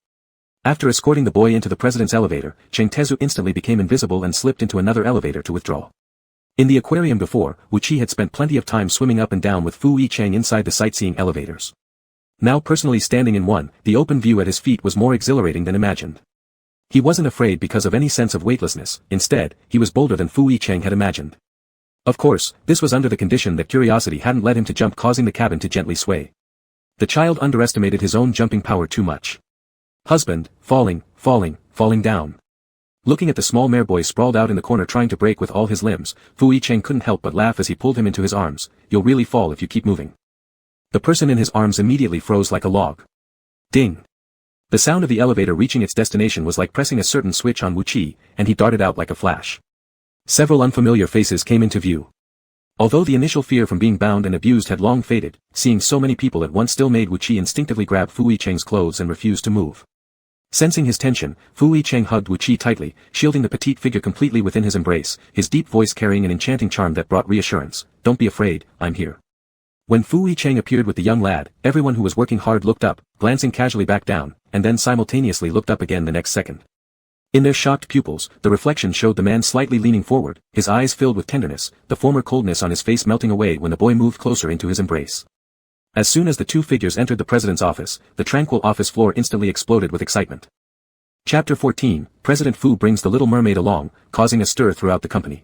After escorting the boy into the president's elevator, Cheng Tezu instantly became invisible and slipped into another elevator to withdraw. In the aquarium before, Wu Qi had spent plenty of time swimming up and down with Fu Yicheng inside the sightseeing elevators. Now personally standing in one, the open view at his feet was more exhilarating than imagined. He wasn't afraid because of any sense of weightlessness, instead, he was bolder than Fu Yicheng had imagined. Of course, this was under the condition that curiosity hadn't led him to jump, causing the cabin to gently sway. The child underestimated his own jumping power too much. Husband, falling down. Looking at the small merboy sprawled out in the corner trying to brake with all his limbs, Fu Yicheng couldn't help but laugh as he pulled him into his arms. "You'll really fall if you keep moving." The person in his arms immediately froze like a log. Ding! The sound of the elevator reaching its destination was like pressing a certain switch on Wu Qi, and he darted out like a flash. Several unfamiliar faces came into view. Although the initial fear from being bound and abused had long faded, seeing so many people at once still made Wu Qi instinctively grab Fu Yicheng's clothes and refuse to move. Sensing his tension, Fu Yicheng hugged Wu Qi tightly, shielding the petite figure completely within his embrace, his deep voice carrying an enchanting charm that brought reassurance. "Don't be afraid, I'm here." When Fu Yicheng appeared with the young lad, everyone who was working hard looked up, glancing casually back down, and then simultaneously looked up again the next second. In their shocked pupils, the reflection showed the man slightly leaning forward, his eyes filled with tenderness, the former coldness on his face melting away when the boy moved closer into his embrace. As soon as the two figures entered the president's office, the tranquil office floor instantly exploded with excitement. Chapter 14, President Fu brings the little mermaid along, causing a stir throughout the company.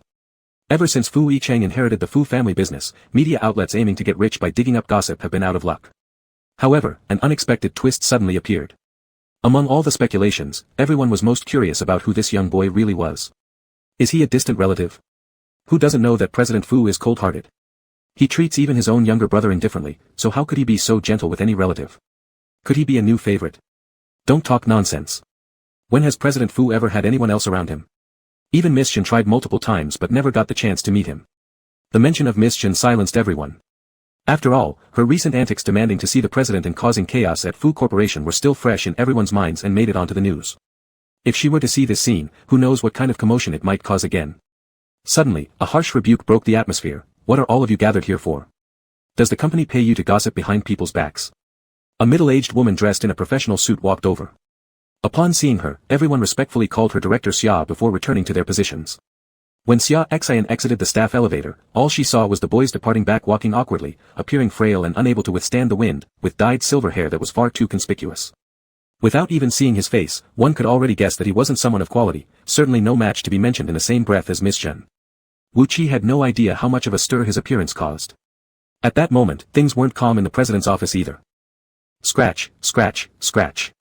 Ever since Fu Yicheng inherited the Fu family business, media outlets aiming to get rich by digging up gossip have been out of luck. However, an unexpected twist suddenly appeared. Among all the speculations, everyone was most curious about who this young boy really was. Is he a distant relative? Who doesn't know that President Fu is cold-hearted? He treats even his own younger brother indifferently, so how could he be so gentle with any relative? Could he be a new favorite? Don't talk nonsense. When has President Fu ever had anyone else around him? Even Miss Chen tried multiple times but never got the chance to meet him. The mention of Miss Chen silenced everyone. After all, her recent antics demanding to see the president and causing chaos at Fu Corporation were still fresh in everyone's minds and made it onto the news. If she were to see this scene, who knows what kind of commotion it might cause again. Suddenly, a harsh rebuke broke the atmosphere. What are all of you gathered here for? Does the company pay you to gossip behind people's backs? A middle-aged woman dressed in a professional suit walked over. Upon seeing her, everyone respectfully called her Director Xia before returning to their positions. When Xia Xian exited the staff elevator, all she saw was the boys departing back walking awkwardly, appearing frail and unable to withstand the wind, with dyed silver hair that was far too conspicuous. Without even seeing his face, one could already guess that he wasn't someone of quality, certainly no match to be mentioned in the same breath as Miss Chen. Wu Qi had no idea how much of a stir his appearance caused. At that moment, things weren't calm in the president's office either. Scratch, scratch, scratch.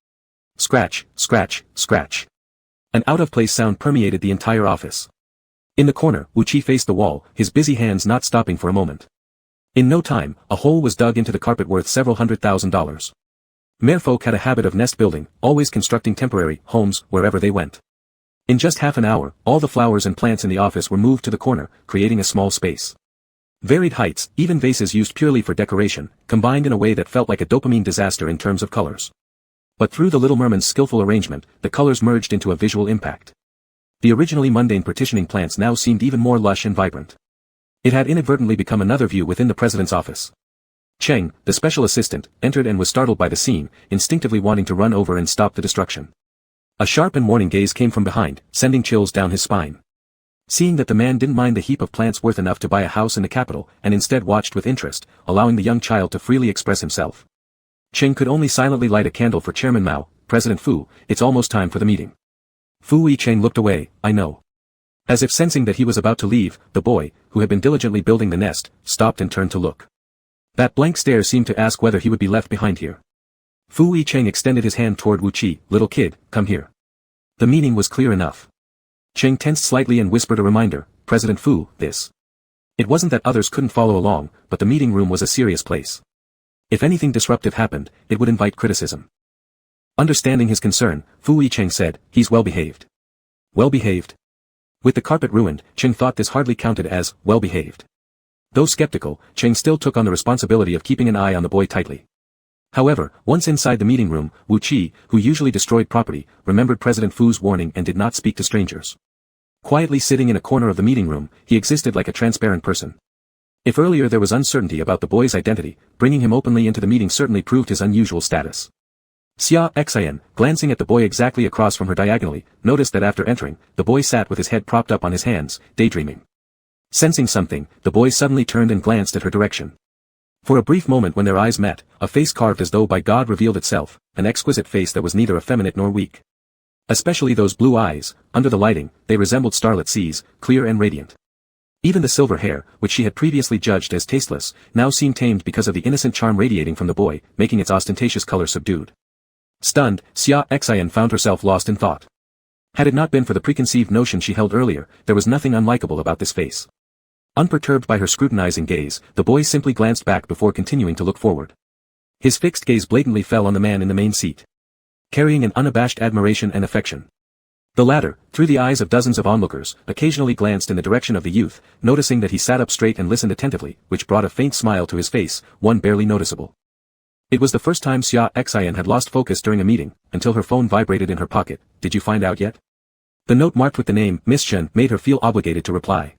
Scratch, scratch, scratch. An out-of-place sound permeated the entire office. In the corner, Wu Qi faced the wall, his busy hands not stopping for a moment. In no time, a hole was dug into the carpet worth several $100,000. Merfolk had a habit of nest building, always constructing temporary homes wherever they went. In just half an hour, all the flowers and plants in the office were moved to the corner, creating a small space. Varied heights, even vases used purely for decoration, combined in a way that felt like a dopamine disaster in terms of colors. But through the Little Merman's skillful arrangement, the colors merged into a visual impact. The originally mundane partitioning plants now seemed even more lush and vibrant. It had inadvertently become another view within the president's office. Cheng, the special assistant, entered and was startled by the scene, instinctively wanting to run over and stop the destruction. A sharp and warning gaze came from behind, sending chills down his spine. Seeing that the man didn't mind the heap of plants worth enough to buy a house in the capital, and instead watched with interest, allowing the young child to freely express himself. Cheng could only silently light a candle for Chairman Mao. President Fu, it's almost time for the meeting. Fu Yicheng looked away. I know. As if sensing that he was about to leave, the boy, who had been diligently building the nest, stopped and turned to look. That blank stare seemed to ask whether he would be left behind here. Fu Yicheng extended his hand toward Wu Qi. Little kid, come here. The meaning was clear enough. Cheng tensed slightly and whispered a reminder. President Fu, this. It wasn't that others couldn't follow along, but the meeting room was a serious place. If anything disruptive happened, it would invite criticism. Understanding his concern, Fu Yicheng said, he's well-behaved. Well-behaved? With the carpet ruined, Cheng thought this hardly counted as well-behaved. Though skeptical, Cheng still took on the responsibility of keeping an eye on the boy tightly. However, once inside the meeting room, Wu Qi, who usually destroyed property, remembered President Fu's warning and did not speak to strangers. Quietly sitting in a corner of the meeting room, he existed like a transparent person. If earlier there was uncertainty about the boy's identity, bringing him openly into the meeting certainly proved his unusual status. Xia Xian, glancing at the boy exactly across from her diagonally, noticed that after entering, the boy sat with his head propped up on his hands, daydreaming. Sensing something, the boy suddenly turned and glanced at her direction. For a brief moment when their eyes met, a face carved as though by God revealed itself, an exquisite face that was neither effeminate nor weak. Especially those blue eyes, under the lighting, they resembled starlit seas, clear and radiant. Even the silver hair, which she had previously judged as tasteless, now seemed tamed because of the innocent charm radiating from the boy, making its ostentatious color subdued. Stunned, Xia Xian found herself lost in thought. Had it not been for the preconceived notion she held earlier, there was nothing unlikable about this face. Unperturbed by her scrutinizing gaze, the boy simply glanced back before continuing to look forward. His fixed gaze blatantly fell on the man in the main seat, carrying an unabashed admiration and affection. The latter, through the eyes of dozens of onlookers, occasionally glanced in the direction of the youth, noticing that he sat up straight and listened attentively, which brought a faint smile to his face, one barely noticeable. It was the first time Xia Xian had lost focus during a meeting, until her phone vibrated in her pocket. Did you find out yet? The note marked with the name, Miss Chen, made her feel obligated to reply.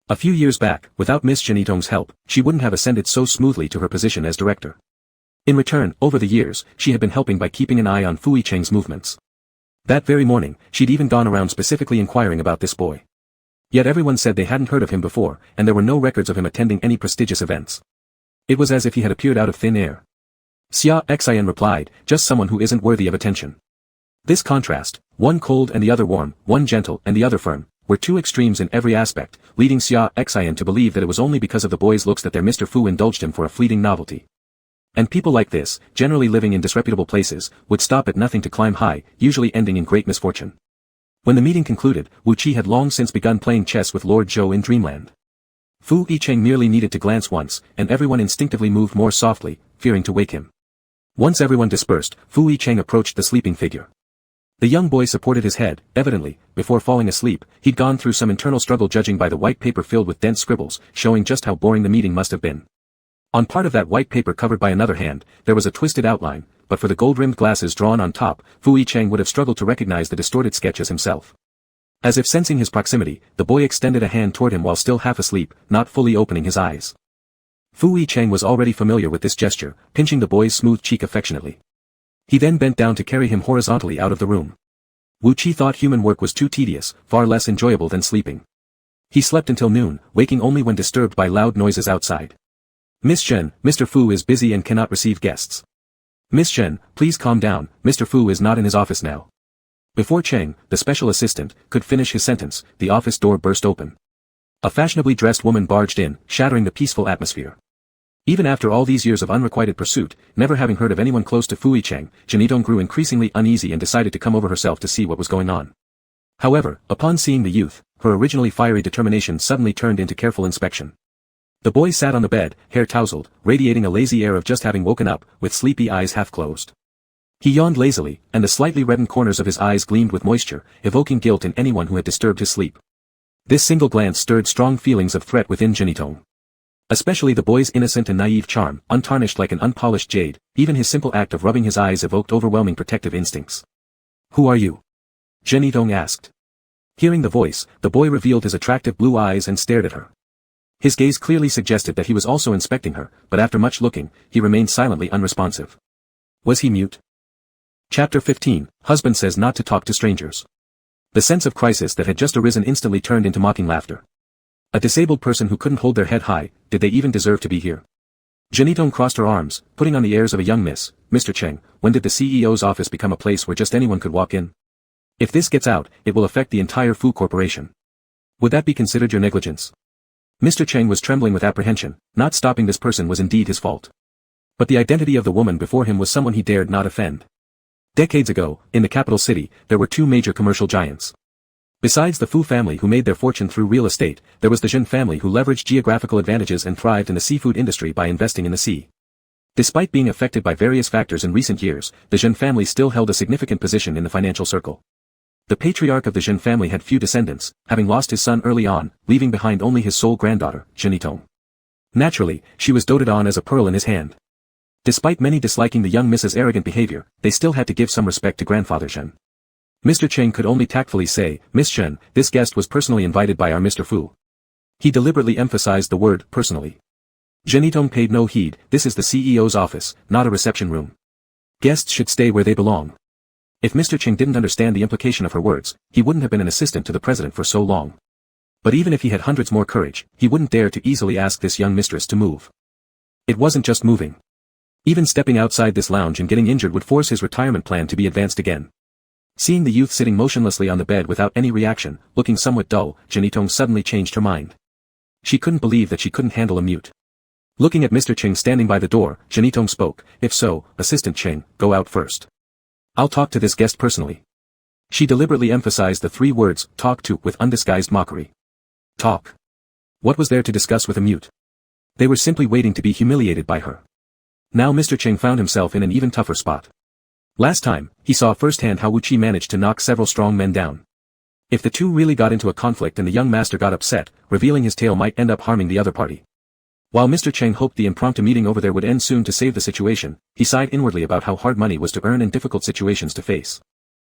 A few years back, without Miss Chen Yitong's help, she wouldn't have ascended so smoothly to her position as director. In return, over the years, she had been helping by keeping an eye on Fu Yicheng's movements. That very morning, she'd even gone around specifically inquiring about this boy. Yet everyone said they hadn't heard of him before, and there were no records of him attending any prestigious events. It was as if he had appeared out of thin air. Xia Xian replied, just someone who isn't worthy of attention. This contrast, one cold and the other warm, one gentle and the other firm, were two extremes in every aspect, leading Xia Xian to believe that it was only because of the boy's looks that their Mr. Fu indulged him for a fleeting novelty. And people like this, generally living in disreputable places, would stop at nothing to climb high, usually ending in great misfortune. When the meeting concluded, Wu Qi had long since begun playing chess with Lord Zhou in dreamland. Fu Yicheng merely needed to glance once, and everyone instinctively moved more softly, fearing to wake him. Once everyone dispersed, Fu Yicheng approached the sleeping figure. The young boy supported his head, evidently, before falling asleep, he'd gone through some internal struggle judging by the white paper filled with dense scribbles, showing just how boring the meeting must have been. On part of that white paper covered by another hand, there was a twisted outline, but for the gold-rimmed glasses drawn on top, Fu Cheng would have struggled to recognize the distorted sketch as himself. As if sensing his proximity, the boy extended a hand toward him while still half asleep, not fully opening his eyes. Fu Cheng was already familiar with this gesture, pinching the boy's smooth cheek affectionately. He then bent down to carry him horizontally out of the room. Wu Qi thought human work was too tedious, far less enjoyable than sleeping. He slept until noon, waking only when disturbed by loud noises outside. Miss Shen, Mr. Fu is busy and cannot receive guests. Miss Shen, please calm down, Mr. Fu is not in his office now. Before Cheng, the special assistant, could finish his sentence, the office door burst open. A fashionably dressed woman barged in, shattering the peaceful atmosphere. Even after all these years of unrequited pursuit, never having heard of anyone close to Fu Cheng, Janitong grew increasingly uneasy and decided to come over herself to see what was going on. However, upon seeing the youth, her originally fiery determination suddenly turned into careful inspection. The boy sat on the bed, hair tousled, radiating a lazy air of just having woken up, with sleepy eyes half closed. He yawned lazily, and the slightly reddened corners of his eyes gleamed with moisture, evoking guilt in anyone who had disturbed his sleep. This single glance stirred strong feelings of threat within Janitong. Especially the boy's innocent and naive charm, untarnished like an unpolished jade, even his simple act of rubbing his eyes evoked overwhelming protective instincts. Who are you? Janitong asked. Hearing the voice, the boy revealed his attractive blue eyes and stared at her. His gaze clearly suggested that he was also inspecting her, but after much looking, he remained silently unresponsive. Was he mute? Chapter 15, Husband says not to talk to strangers. The sense of crisis that had just arisen instantly turned into mocking laughter. A disabled person who couldn't hold their head high, did they even deserve to be here? Janitong crossed her arms, putting on the airs of a young miss. Mr. Cheng, when did the CEO's office become a place where just anyone could walk in? If this gets out, it will affect the entire Fu Corporation. Would that be considered your negligence? Mr. Cheng was trembling with apprehension. Not stopping this person was indeed his fault. But the identity of the woman before him was someone he dared not offend. Decades ago, in the capital city, there were two major commercial giants. Besides the Fu family who made their fortune through real estate, there was the Zhen family who leveraged geographical advantages and thrived in the seafood industry by investing in the sea. Despite being affected by various factors in recent years, the Zhen family still held a significant position in the financial circle. The patriarch of the Zhen family had few descendants, having lost his son early on, leaving behind only his sole granddaughter, Janitong. Naturally, she was doted on as a pearl in his hand. Despite many disliking the young Mrs.'s arrogant behavior, they still had to give some respect to grandfather Zhen. Mr. Cheng could only tactfully say, Miss Shen, this guest was personally invited by our Mr. Fu. He deliberately emphasized the word, personally. Janitong paid no heed. This is the CEO's office, not a reception room. Guests should stay where they belong. If Mr. Cheng didn't understand the implication of her words, he wouldn't have been an assistant to the president for so long. But even if he had hundreds more courage, he wouldn't dare to easily ask this young mistress to move. It wasn't just moving. Even stepping outside this lounge and getting injured would force his retirement plan to be advanced again. Seeing the youth sitting motionlessly on the bed without any reaction, looking somewhat dull, Janitong suddenly changed her mind. She couldn't believe that she couldn't handle a mute. Looking at Mr. Cheng standing by the door, Janitong spoke, if so, Assistant Cheng, go out first. I'll talk to this guest personally. She deliberately emphasized the three words, talk to, with undisguised mockery. Talk. What was there to discuss with a mute? They were simply waiting to be humiliated by her. Now Mr. Cheng found himself in an even tougher spot. Last time, he saw firsthand how Wu Qi managed to knock several strong men down. If the two really got into a conflict and the young master got upset, revealing his tale might end up harming the other party. While Mr. Cheng hoped the impromptu meeting over there would end soon to save the situation, he sighed inwardly about how hard money was to earn and difficult situations to face.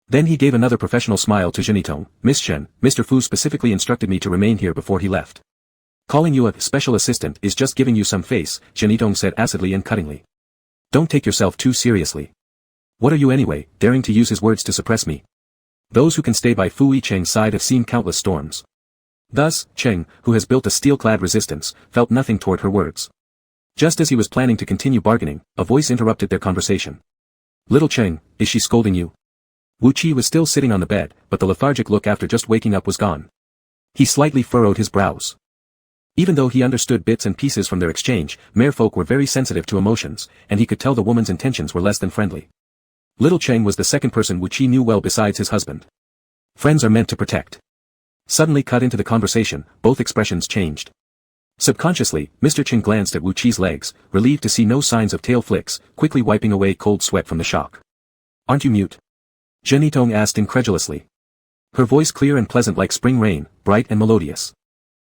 Then he gave another professional smile to Janitong. Miss Shen, Mr. Fu specifically instructed me to remain here before he left. Calling you a special assistant is just giving you some face, Janitong said acidly and cuttingly. Don't take yourself too seriously. What are you anyway, daring to use his words to suppress me? Those who can stay by Fu Cheng's side have seen countless storms. Thus, Cheng, who has built a steel-clad resistance, felt nothing toward her words. Just as he was planning to continue bargaining, a voice interrupted their conversation. Little Cheng, is she scolding you? Wu Qi was still sitting on the bed, but the lethargic look after just waking up was gone. He slightly furrowed his brows. Even though he understood bits and pieces from their exchange, merfolk were very sensitive to emotions, and he could tell the woman's intentions were less than friendly. Little Cheng was the second person Wu Qi knew well besides his husband. Friends are meant to protect. Suddenly cut into the conversation, both expressions changed. Subconsciously, Mr. Cheng glanced at Wu Qi's legs, relieved to see no signs of tail flicks, quickly wiping away cold sweat from the shock. Aren't you mute? Janitong asked incredulously. Her voice clear and pleasant like spring rain, bright and melodious.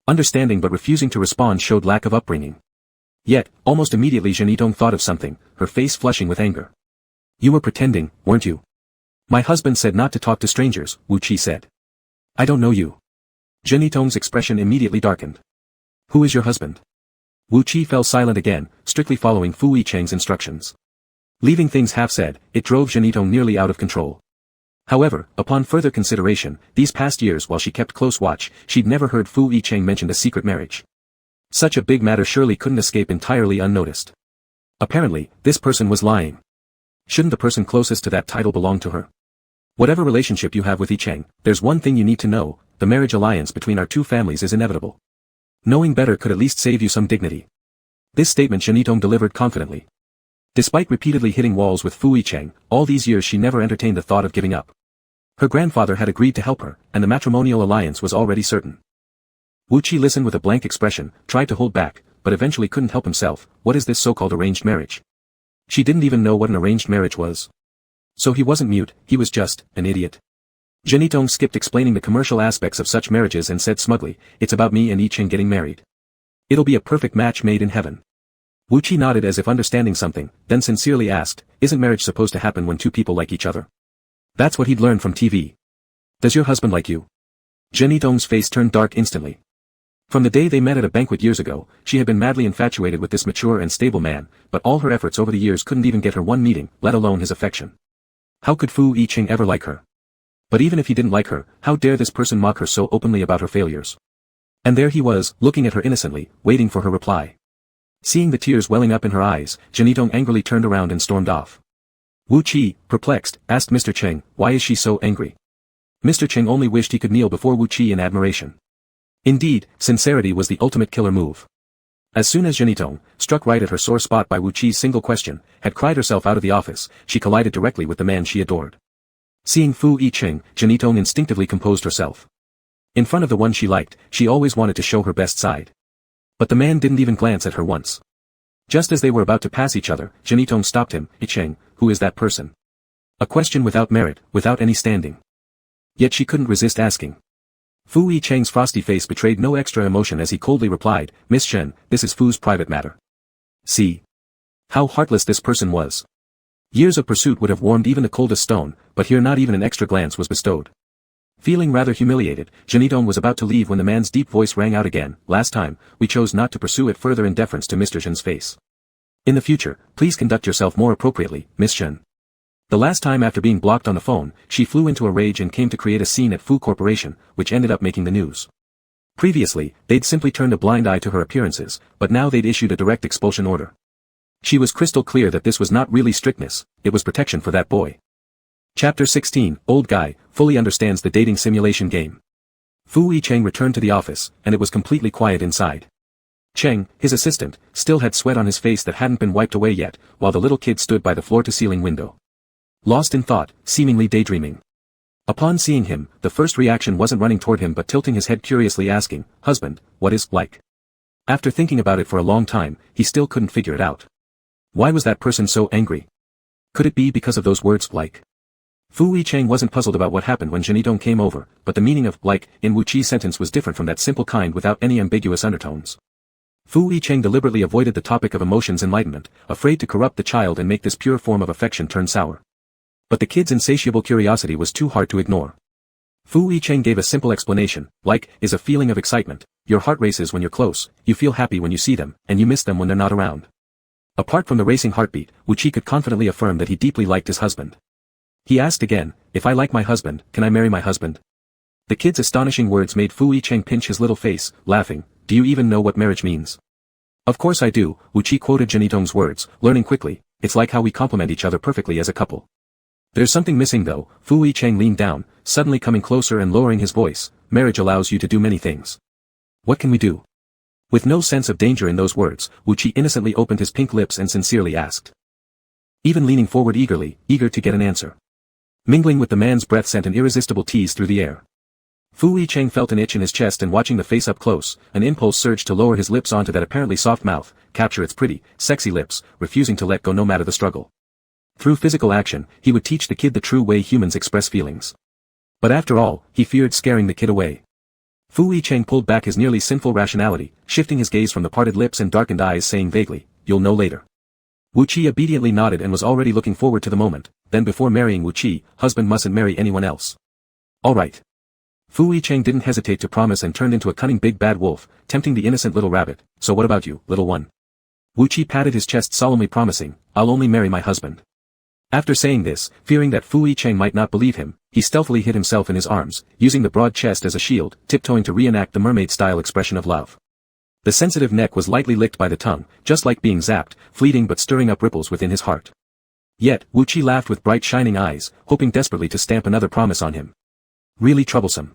Understanding but refusing to respond showed lack of upbringing. Yet, almost immediately Janitong thought of something, her face flushing with anger. You were pretending, weren't you? My husband said not to talk to strangers, Wu Qi said. I don't know you. Janitong's expression immediately darkened. Who is your husband? Wu Qi fell silent again, strictly following Fu Yicheng's instructions. Leaving things half said, it drove Janitong nearly out of control. However, upon further consideration, these past years while she kept close watch, she'd never heard Fu Yicheng mention a secret marriage. Such a big matter surely couldn't escape entirely unnoticed. Apparently, this person was lying. Shouldn't the person closest to that title belong to her? Whatever relationship you have with Yicheng, there's one thing you need to know, the marriage alliance between our two families is inevitable. Knowing better could at least save you some dignity. This statement Janitong delivered confidently. Despite repeatedly hitting walls with Fu Yicheng, all these years she never entertained the thought of giving up. Her grandfather had agreed to help her, and the matrimonial alliance was already certain. Wu Qi listened with a blank expression, tried to hold back, but eventually couldn't help himself. What is this so-called arranged marriage? She didn't even know what an arranged marriage was. So he wasn't mute, he was just an idiot. Janitong skipped explaining the commercial aspects of such marriages and said smugly, it's about me and Yicheng getting married. It'll be a perfect match made in heaven. Wu Qi nodded as if understanding something, then sincerely asked, isn't marriage supposed to happen when two people like each other? That's what he'd learned from TV. Does your husband like you? Janitong's face turned dark instantly. From the day they met at a banquet years ago, she had been madly infatuated with this mature and stable man, but all her efforts over the years couldn't even get her one meeting, let alone his affection. How could Fu Yicheng ever like her? But even if he didn't like her, how dare this person mock her so openly about her failures? And there he was, looking at her innocently, waiting for her reply. Seeing the tears welling up in her eyes, Janitong angrily turned around and stormed off. Wu Qi, perplexed, asked Mr. Cheng, why is she so angry? Mr. Cheng only wished he could kneel before Wu Qi in admiration. Indeed, sincerity was the ultimate killer move. As soon as Janitong, struck right at her sore spot by Wu Qi's single question, had cried herself out of the office, she collided directly with the man she adored. Seeing Fu Yicheng, Janitong instinctively composed herself. In front of the one she liked, she always wanted to show her best side. But the man didn't even glance at her once. Just as they were about to pass each other, Janitong stopped him, Yicheng, who is that person? A question without merit, without any standing. Yet she couldn't resist asking. Fu Yicheng's frosty face betrayed no extra emotion as he coldly replied, Miss Chen, this is Fu's private matter. See how heartless this person was. Years of pursuit would have warmed even the coldest stone, but here not even an extra glance was bestowed. Feeling rather humiliated, Janitong was about to leave when the man's deep voice rang out again, last time, we chose not to pursue it further in deference to Mr. Chen's face. In the future, please conduct yourself more appropriately, Miss Chen. The last time after being blocked on the phone, she flew into a rage and came to create a scene at Fu Corporation, which ended up making the news. Previously, they'd simply turned a blind eye to her appearances, but now they'd issued a direct expulsion order. She was crystal clear that this was not really strictness, it was protection for that boy. Chapter 16, Old Guy, fully understands the dating simulation game. Fu Yicheng returned to the office, and it was completely quiet inside. Cheng, his assistant, still had sweat on his face that hadn't been wiped away yet, while the little kid stood by the floor-to-ceiling window. Lost in thought, seemingly daydreaming. Upon seeing him, the first reaction wasn't running toward him but tilting his head curiously asking, husband, what is, like? After thinking about it for a long time, he still couldn't figure it out. Why was that person so angry? Could it be because of those words, like? Fu Yicheng wasn't puzzled about what happened when Janitong came over, but the meaning of, like, in Wu Qi's sentence was different from that simple kind without any ambiguous undertones. Fu Yicheng deliberately avoided the topic of emotions enlightenment, afraid to corrupt the child and make this pure form of affection turn sour. But the kid's insatiable curiosity was too hard to ignore. Fu Yicheng gave a simple explanation, like, is a feeling of excitement, your heart races when you're close, you feel happy when you see them, and you miss them when they're not around. Apart from the racing heartbeat, Wu Qi could confidently affirm that he deeply liked his husband. He asked again, if I like my husband, can I marry my husband? The kid's astonishing words made Fu Yicheng pinch his little face, laughing, do you even know what marriage means? Of course I do, Wu Qi quoted Janitong's words, learning quickly, it's like how we complement each other perfectly as a couple. There's something missing though, Fu Yicheng leaned down, suddenly coming closer and lowering his voice, marriage allows you to do many things. What can we do? With no sense of danger in those words, Wu Qi innocently opened his pink lips and sincerely asked. Even leaning forward eagerly, eager to get an answer. Mingling with the man's breath sent an irresistible tease through the air. Fu Yicheng felt an itch in his chest and watching the face up close, an impulse surged to lower his lips onto that apparently soft mouth, capture its pretty, sexy lips, refusing to let go no matter the struggle. Through physical action, he would teach the kid the true way humans express feelings. But after all, he feared scaring the kid away. Fu Yicheng pulled back his nearly sinful rationality, shifting his gaze from the parted lips and darkened eyes, saying vaguely, "You'll know later." Wu Qi obediently nodded and was already looking forward to the moment. Then before marrying Wu Qi, husband mustn't marry anyone else. All right. Fu Yicheng didn't hesitate to promise and turned into a cunning big bad wolf, tempting the innocent little rabbit. "So what about you, little one?" Wu Qi patted his chest solemnly promising, "I'll only marry my husband." After saying this, fearing that Fu Yicheng might not believe him, he stealthily hid himself in his arms, using the broad chest as a shield, tiptoeing to reenact the mermaid-style expression of love. The sensitive neck was lightly licked by the tongue, just like being zapped, fleeting but stirring up ripples within his heart. Yet, Wu Qi laughed with bright shining eyes, hoping desperately to stamp another promise on him. Really troublesome.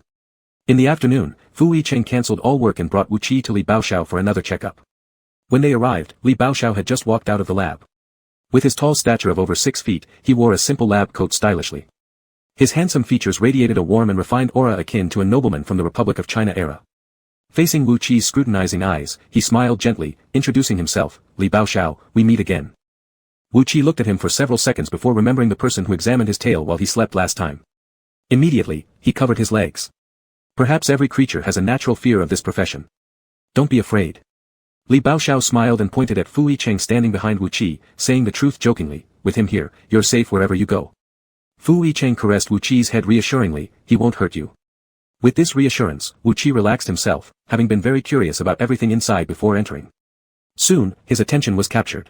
In the afternoon, Fu Yicheng cancelled all work and brought Wu Qi to Li Baoxiao for another checkup. When they arrived, Li Baoxiao had just walked out of the lab. With his tall stature of over 6 feet, he wore a simple lab coat stylishly. His handsome features radiated a warm and refined aura akin to a nobleman from the Republic of China era. Facing Wu Qi's scrutinizing eyes, he smiled gently, introducing himself, "Li Baoxiao, we meet again." Wu Qi looked at him for several seconds before remembering the person who examined his tail while he slept last time. Immediately, he covered his legs. Perhaps every creature has a natural fear of this profession. Don't be afraid. Li Baoxiao smiled and pointed at Fu Yicheng standing behind Wu Qi, saying the truth jokingly, "With him here, you're safe wherever you go." Fu Yicheng caressed Wu Qi's head reassuringly, "He won't hurt you." With this reassurance, Wu Qi relaxed himself, having been very curious about everything inside before entering. Soon, his attention was captured.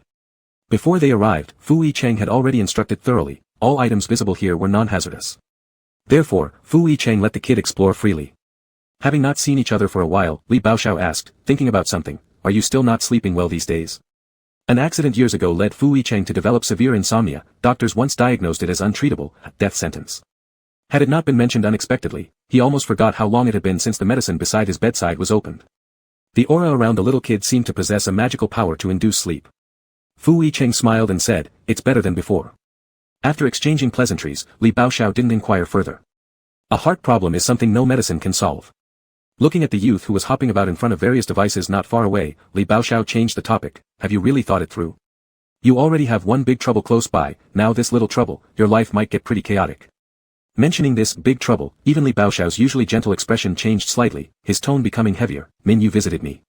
Before they arrived, Fu Yicheng had already instructed thoroughly, all items visible here were non-hazardous. Therefore, Fu Yicheng let the kid explore freely. Having not seen each other for a while, Li Baoxiao asked, thinking about something, "Are you still not sleeping well these days?" An accident years ago led Fu Yicheng to develop severe insomnia. Doctors once diagnosed it as untreatable, death sentence. Had it not been mentioned unexpectedly, he almost forgot how long it had been since the medicine beside his bedside was opened. The aura around the little kid seemed to possess a magical power to induce sleep. Fu Yicheng smiled and said, "It's better than before." After exchanging pleasantries, Li Baoxiao didn't inquire further. A heart problem is something no medicine can solve. Looking at the youth who was hopping about in front of various devices not far away, Li Baoxiao changed the topic, "Have you really thought it through? You already have one big trouble close by, now this little trouble, your life might get pretty chaotic." Mentioning this big trouble, even Li Baoxiao's usually gentle expression changed slightly, his tone becoming heavier. "Min Yu visited me.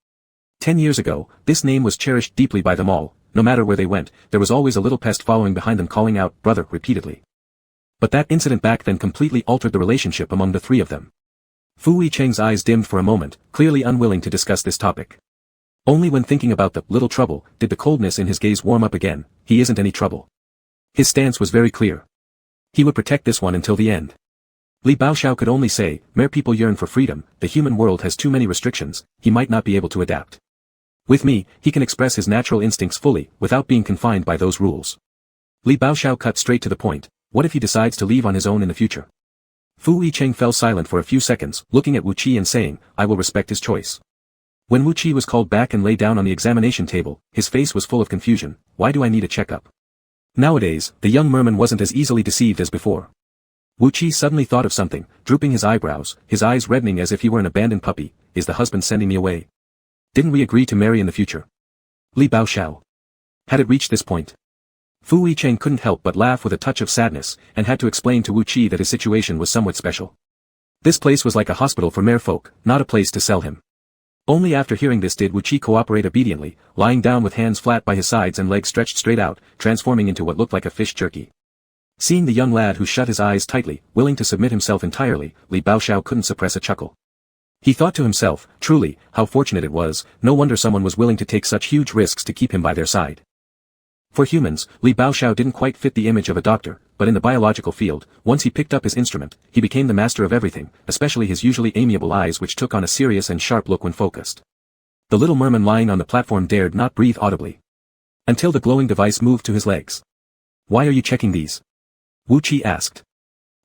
10 years ago, this name was cherished deeply by them all. No matter where they went, there was always a little pest following behind them calling out, 'Brother,' repeatedly. But that incident back then completely altered the relationship among the three of them." Fu Yicheng's eyes dimmed for a moment, clearly unwilling to discuss this topic. Only when thinking about the little trouble, did the coldness in his gaze warm up again. He isn't any trouble. His stance was very clear. He would protect this one until the end. Li Baoxiao could only say, "Mere people yearn for freedom, the human world has too many restrictions, he might not be able to adapt. With me, he can express his natural instincts fully, without being confined by those rules." Li Baoxiao cut straight to the point, "What if he decides to leave on his own in the future?" Fu Yicheng fell silent for a few seconds, looking at Wu Qi and saying, "I will respect his choice." When Wu Qi was called back and lay down on the examination table, his face was full of confusion. "Why do I need a checkup?" Nowadays, the young merman wasn't as easily deceived as before. Wu Qi suddenly thought of something, drooping his eyebrows, his eyes reddening as if he were an abandoned puppy. "Is the husband sending me away? Didn't we agree to marry in the future?" Li Baoxiao. Had it reached this point? Fu Yicheng couldn't help but laugh with a touch of sadness, and had to explain to Wu Qi that his situation was somewhat special. This place was like a hospital for merfolk, not a place to sell him. Only after hearing this did Wu Qi cooperate obediently, lying down with hands flat by his sides and legs stretched straight out, transforming into what looked like a fish jerky. Seeing the young lad who shut his eyes tightly, willing to submit himself entirely, Li Baoxiao couldn't suppress a chuckle. He thought to himself, truly, how fortunate it was, no wonder someone was willing to take such huge risks to keep him by their side. For humans, Li Baoxiao didn't quite fit the image of a doctor, but in the biological field, once he picked up his instrument, he became the master of everything, especially his usually amiable eyes which took on a serious and sharp look when focused. The little merman lying on the platform dared not breathe audibly. Until the glowing device moved to his legs. "Why are you checking these?" Wu Qi asked.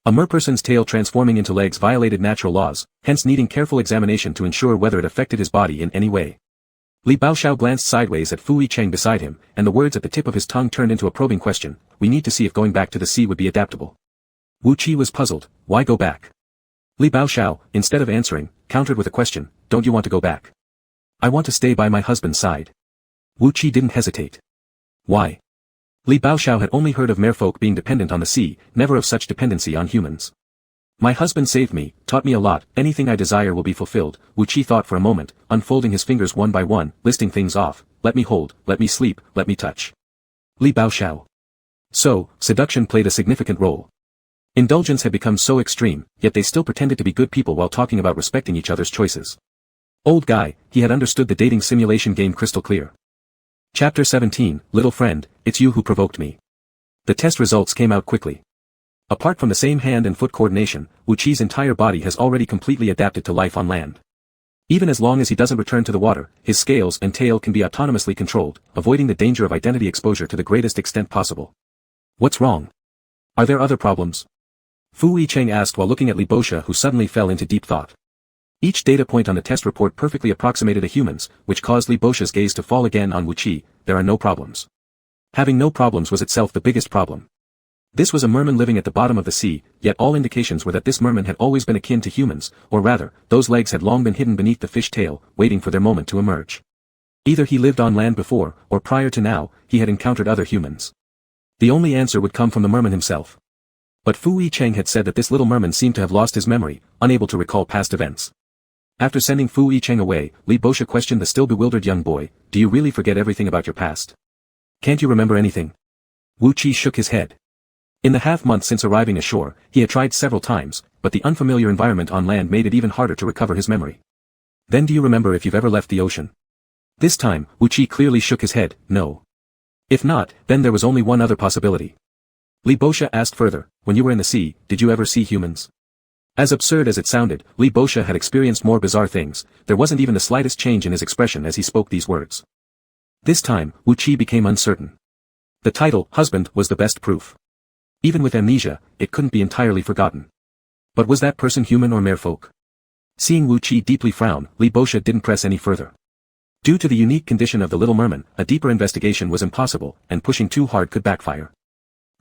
A merperson's tail transforming into legs violated natural laws, hence needing careful examination to ensure whether it affected his body in any way. Li Baoxiao glanced sideways at Fu Yicheng beside him, and the words at the tip of his tongue turned into a probing question. "We need to see if going back to the sea would be adaptable." Wu Qi was puzzled. Why go back? Li Baoxiao, instead of answering, countered with a question. "Don't you want to go back?" "I want to stay by my husband's side." Wu Qi didn't hesitate. "Why?" Li Baoxiao had only heard of merfolk being dependent on the sea, never of such dependency on humans. My husband saved me, taught me a lot, anything I desire will be fulfilled, Wu Qi thought for a moment, unfolding his fingers one by one, listing things off, let me hold, let me sleep, let me touch. Li Bao Xiao. So, seduction played a significant role. Indulgence had become so extreme, yet they still pretended to be good people while talking about respecting each other's choices. Old guy, he had understood the dating simulation game crystal clear. Chapter 17, Little Friend, it's you who provoked me. The test results came out quickly. Apart from the same hand and foot coordination, Wu Qi's entire body has already completely adapted to life on land. Even as long as he doesn't return to the water, his scales and tail can be autonomously controlled, avoiding the danger of identity exposure to the greatest extent possible. What's wrong? Are there other problems? Fu Yicheng asked while looking at Li Bosha, who suddenly fell into deep thought. Each data point on the test report perfectly approximated a human's, which caused Li Bosha's gaze to fall again on Wu Qi. There are no problems. Having no problems was itself the biggest problem. This was a merman living at the bottom of the sea, yet all indications were that this merman had always been akin to humans, or rather, those legs had long been hidden beneath the fish tail, waiting for their moment to emerge. Either he lived on land before, or prior to now, he had encountered other humans. The only answer would come from the merman himself. But Fu Yicheng had said that this little merman seemed to have lost his memory, unable to recall past events. After sending Fu Yicheng away, Li Bosha questioned the still bewildered young boy, do you really forget everything about your past? Can't you remember anything? Wu Qi shook his head. In the half-month since arriving ashore, he had tried several times, but the unfamiliar environment on land made it even harder to recover his memory. Then do you remember if you've ever left the ocean? This time, Wu Qi clearly shook his head, no. If not, then there was only one other possibility. Li Bosha asked further, when you were in the sea, did you ever see humans? As absurd as it sounded, Li Bosha had experienced more bizarre things, there wasn't even the slightest change in his expression as he spoke these words. This time, Wu Qi became uncertain. The title, husband, was the best proof. Even with amnesia, it couldn't be entirely forgotten. But was that person human or merfolk? Seeing Wu Qi deeply frown, Li Bosha didn't press any further. Due to the unique condition of the little merman, a deeper investigation was impossible, and pushing too hard could backfire.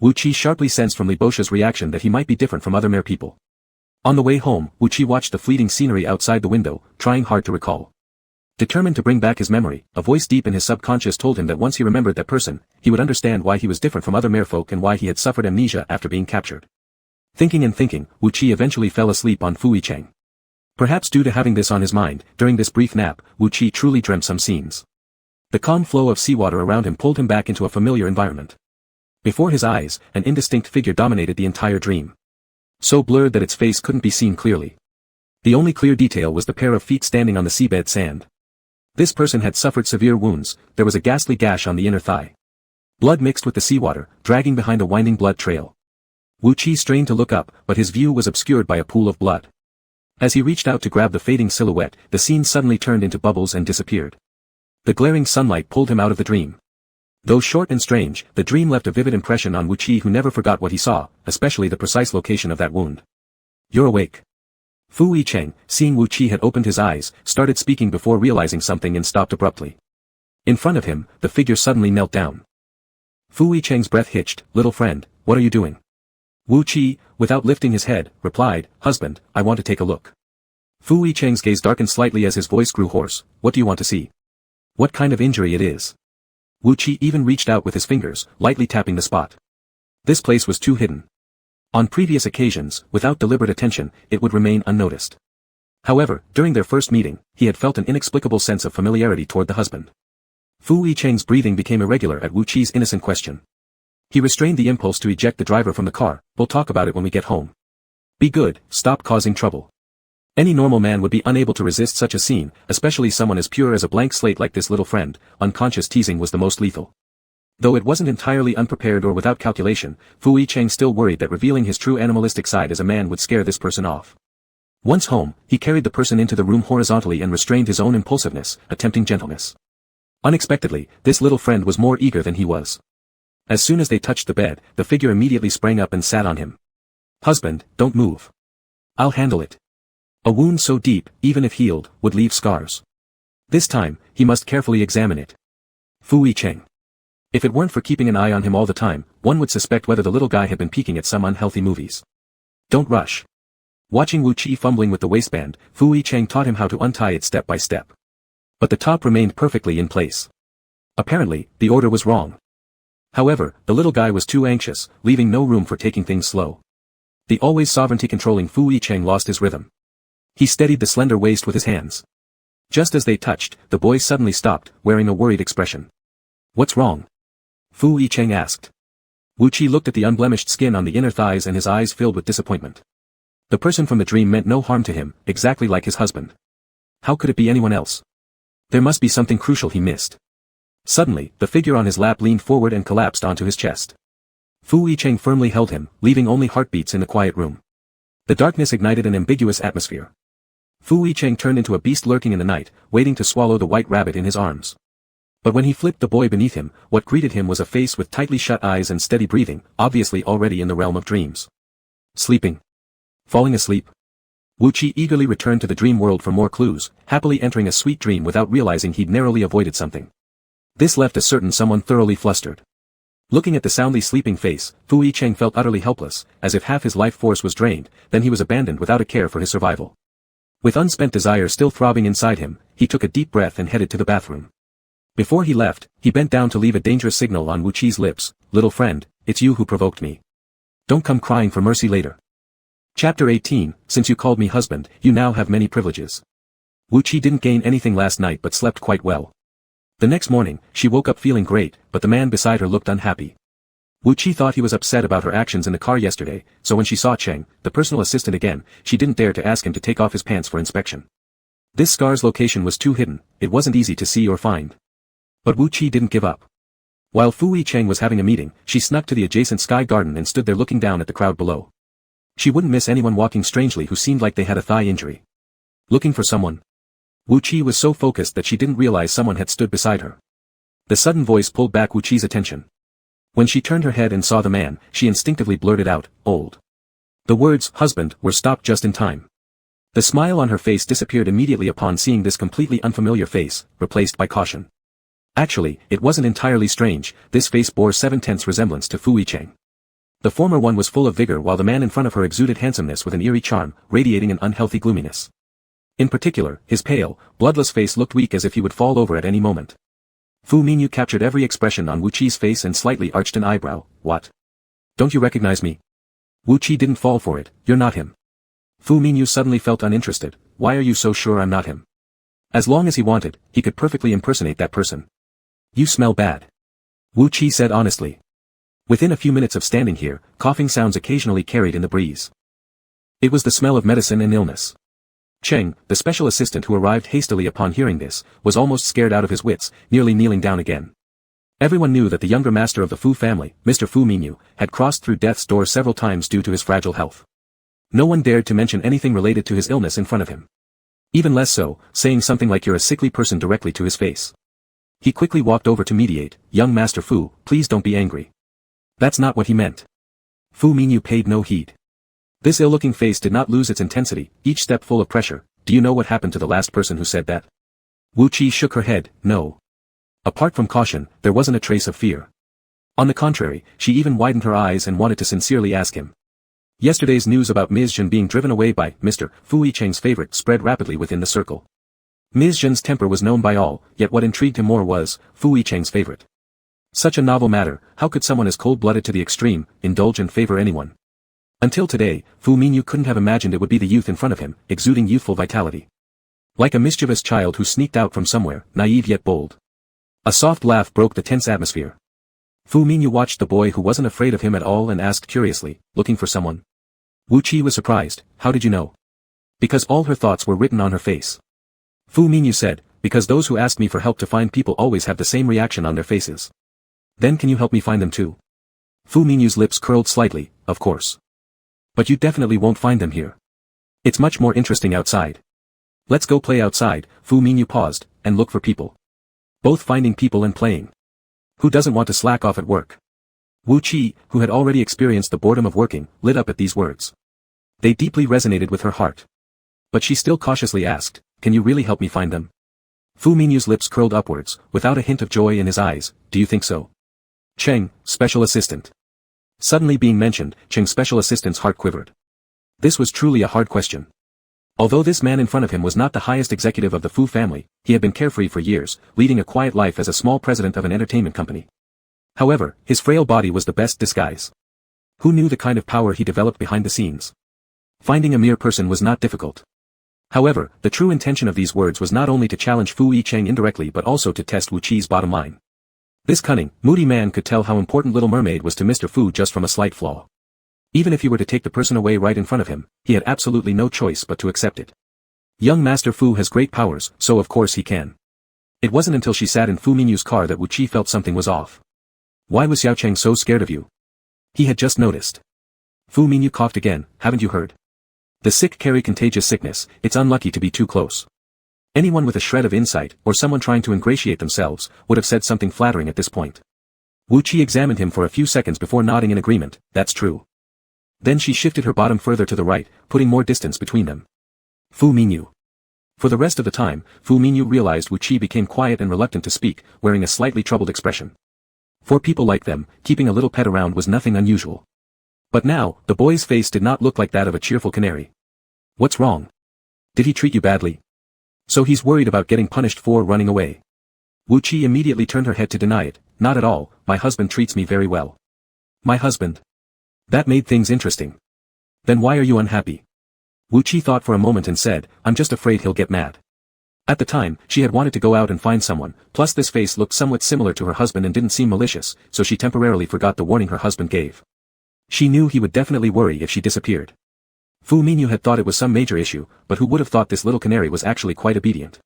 Wu Qi sharply sensed from Li Bosha's reaction that he might be different from other mere people. On the way home, Wu Qi watched the fleeting scenery outside the window, trying hard to recall. Determined to bring back his memory, a voice deep in his subconscious told him that once he remembered that person, he would understand why he was different from other merfolk and why he had suffered amnesia after being captured. Thinking and thinking, Wu Qi eventually fell asleep on Fu Yicheng. Perhaps due to having this on his mind, during this brief nap, Wu Qi truly dreamt some scenes. The calm flow of seawater around him pulled him back into a familiar environment. Before his eyes, an indistinct figure dominated the entire dream. So blurred that its face couldn't be seen clearly. The only clear detail was the pair of feet standing on the seabed sand. This person had suffered severe wounds, there was a ghastly gash on the inner thigh. Blood mixed with the seawater, dragging behind a winding blood trail. Wu Qi strained to look up, but his view was obscured by a pool of blood. As he reached out to grab the fading silhouette, the scene suddenly turned into bubbles and disappeared. The glaring sunlight pulled him out of the dream. Though short and strange, the dream left a vivid impression on Wu Qi, who never forgot what he saw, especially the precise location of that wound. You're awake. Fu Yicheng, seeing Wu Qi had opened his eyes, started speaking before realizing something and stopped abruptly. In front of him, the figure suddenly knelt down. Fu Yicheng's breath hitched, little friend, what are you doing? Wu Qi, without lifting his head, replied, husband, I want to take a look. Fu Yicheng's gaze darkened slightly as his voice grew hoarse, what do you want to see? What kind of injury it is? Wu Qi even reached out with his fingers, lightly tapping the spot. This place was too hidden. On previous occasions, without deliberate attention, it would remain unnoticed. However, during their first meeting, he had felt an inexplicable sense of familiarity toward the husband. Fu Yicheng's breathing became irregular at Wu Qi's innocent question. He restrained the impulse to eject the driver from the car, we'll talk about it when we get home. Be good, stop causing trouble. Any normal man would be unable to resist such a scene, especially someone as pure as a blank slate like this little friend. Unconscious teasing was the most lethal. Though it wasn't entirely unprepared or without calculation, Fu Yicheng still worried that revealing his true animalistic side as a man would scare this person off. Once home, he carried the person into the room horizontally and restrained his own impulsiveness, attempting gentleness. Unexpectedly, this little friend was more eager than he was. As soon as they touched the bed, the figure immediately sprang up and sat on him. Husband, don't move. I'll handle it. A wound so deep, even if healed, would leave scars. This time, he must carefully examine it. Fu Yicheng. If it weren't for keeping an eye on him all the time, one would suspect whether the little guy had been peeking at some unhealthy movies. Don't rush. Watching Wu Qi fumbling with the waistband, Fu Yicheng taught him how to untie it step by step. But the top remained perfectly in place. Apparently, the order was wrong. However, the little guy was too anxious, leaving no room for taking things slow. The always sovereignty-controlling Fu Yicheng lost his rhythm. He steadied the slender waist with his hands. Just as they touched, the boy suddenly stopped, wearing a worried expression. "What's wrong?" Fu Yicheng asked. Wu Qi looked at the unblemished skin on the inner thighs and his eyes filled with disappointment. The person from the dream meant no harm to him, exactly like his husband. How could it be anyone else? There must be something crucial he missed. Suddenly, the figure on his lap leaned forward and collapsed onto his chest. Fu Yicheng firmly held him, leaving only heartbeats in the quiet room. The darkness ignited an ambiguous atmosphere. Fu Yicheng turned into a beast lurking in the night, waiting to swallow the white rabbit in his arms. But when he flipped the boy beneath him, what greeted him was a face with tightly shut eyes and steady breathing, obviously already in the realm of dreams. Sleeping. Falling asleep. Wu Qi eagerly returned to the dream world for more clues, happily entering a sweet dream without realizing he'd narrowly avoided something. This left a certain someone thoroughly flustered. Looking at the soundly sleeping face, Fu Yicheng felt utterly helpless, as if half his life force was drained, then he was abandoned without a care for his survival. With unspent desire still throbbing inside him, he took a deep breath and headed to the bathroom. Before he left, he bent down to leave a dangerous signal on Wu Qi's lips. "Little friend, it's you who provoked me. Don't come crying for mercy later." Chapter 18, Since you called me husband, you now have many privileges. Wu Qi didn't gain anything last night but slept quite well. The next morning, she woke up feeling great, but the man beside her looked unhappy. Wu Qi thought he was upset about her actions in the car yesterday, so when she saw Cheng, the personal assistant again, she didn't dare to ask him to take off his pants for inspection. This scar's location was too hidden, it wasn't easy to see or find. But Wu Qi didn't give up. While Fu Yicheng was having a meeting, she snuck to the adjacent sky garden and stood there looking down at the crowd below. She wouldn't miss anyone walking strangely who seemed like they had a thigh injury. Looking for someone. Wu Qi was so focused that she didn't realize someone had stood beside her. The sudden voice pulled back Wu Qi's attention. When she turned her head and saw the man, she instinctively blurted out, "Old." The words, "husband," were stopped just in time. The smile on her face disappeared immediately upon seeing this completely unfamiliar face, replaced by caution. Actually, it wasn't entirely strange, this face bore 7/10 resemblance to Fu Yicheng. The former one was full of vigor while the man in front of her exuded handsomeness with an eerie charm, radiating an unhealthy gloominess. In particular, his pale, bloodless face looked weak as if he would fall over at any moment. Fu Minyu captured every expression on Wu Qi's face and slightly arched an eyebrow. "What? Don't you recognize me?" Wu Qi didn't fall for it. "You're not him." Fu Minyu suddenly felt uninterested. "Why are you so sure I'm not him?" As long as he wanted, he could perfectly impersonate that person. "You smell bad," Wu Qi said honestly. Within a few minutes of standing here, coughing sounds occasionally carried in the breeze. It was the smell of medicine and illness. Cheng, the special assistant who arrived hastily upon hearing this, was almost scared out of his wits, nearly kneeling down again. Everyone knew that the younger master of the Fu family, Mr. Fu Minyu, had crossed through death's door several times due to his fragile health. No one dared to mention anything related to his illness in front of him. Even less so, saying something like "you're a sickly person" directly to his face. He quickly walked over to mediate. "Young Master Fu, please don't be angry. That's not what he meant." Fu Minyu paid no heed. This ill-looking face did not lose its intensity, each step full of pressure. "Do you know what happened to the last person who said that?" Wu Qi shook her head. "No." Apart from caution, there wasn't a trace of fear. On the contrary, she even widened her eyes and wanted to sincerely ask him. Yesterday's news about Ms. Zhen being driven away by Mr. Fu Yicheng's favorite spread rapidly within the circle. Ms. Zhen's temper was known by all, yet what intrigued him more was Fu Yicheng's favorite. Such a novel matter, how could someone as cold-blooded to the extreme indulge and favor anyone? Until today, Fu Minyu couldn't have imagined it would be the youth in front of him, exuding youthful vitality. Like a mischievous child who sneaked out from somewhere, naive yet bold. A soft laugh broke the tense atmosphere. Fu Minyu watched the boy who wasn't afraid of him at all and asked curiously, "Looking for someone?" Wu Qi was surprised. "How did you know?" Because all her thoughts were written on her face. Fu Minyu said, "Because those who ask me for help to find people always have the same reaction on their faces." "Then can you help me find them too?" Fu Minyu's lips curled slightly. "Of course. But you definitely won't find them here. It's much more interesting outside. Let's go play outside." Fu Minyu paused, "and look for people. Both finding people and playing. Who doesn't want to slack off at work?" Wu Qi, who had already experienced the boredom of working, lit up at these words. They deeply resonated with her heart. But she still cautiously asked, "Can you really help me find them?" Fu Minyu's lips curled upwards, without a hint of joy in his eyes. "Do you think so?" Cheng, special assistant. Suddenly being mentioned, Cheng's special assistant's heart quivered. This was truly a hard question. Although this man in front of him was not the highest executive of the Fu family, he had been carefree for years, leading a quiet life as a small president of an entertainment company. However, his frail body was the best disguise. Who knew the kind of power he developed behind the scenes? Finding a mere person was not difficult. However, the true intention of these words was not only to challenge Fu Yicheng indirectly but also to test Wu Qi's bottom line. This cunning, moody man could tell how important Little Mermaid was to Mr. Fu just from a slight flaw. Even if he were to take the person away right in front of him, he had absolutely no choice but to accept it. Young Master Fu has great powers, so of course he can. It wasn't until she sat in Fu Mingyu's car that Wu Qi felt something was off. Why was Xiao Cheng so scared of you? He had just noticed. Fu Mingyu coughed again. Haven't you heard? The sick carry contagious sickness, it's unlucky to be too close. Anyone with a shred of insight, or someone trying to ingratiate themselves, would have said something flattering at this point. Wu Qi examined him for a few seconds before nodding in agreement. That's true. Then she shifted her bottom further to the right, putting more distance between them. Fu Mingyu. For the rest of the time, Fu Mingyu realized Wu Qi became quiet and reluctant to speak, wearing a slightly troubled expression. For people like them, keeping a little pet around was nothing unusual. But now, the boy's face did not look like that of a cheerful canary. What's wrong? Did he treat you badly? So he's worried about getting punished for running away. Wu Qi immediately turned her head to deny it. Not at all, my husband treats me very well. My husband? That made things interesting. Then why are you unhappy? Wu Qi thought for a moment and said, I'm just afraid he'll get mad. At the time, she had wanted to go out and find someone, plus this face looked somewhat similar to her husband and didn't seem malicious, so she temporarily forgot the warning her husband gave. She knew he would definitely worry if she disappeared. Fu Mingyu had thought it was some major issue, but who would have thought this little canary was actually quite obedient.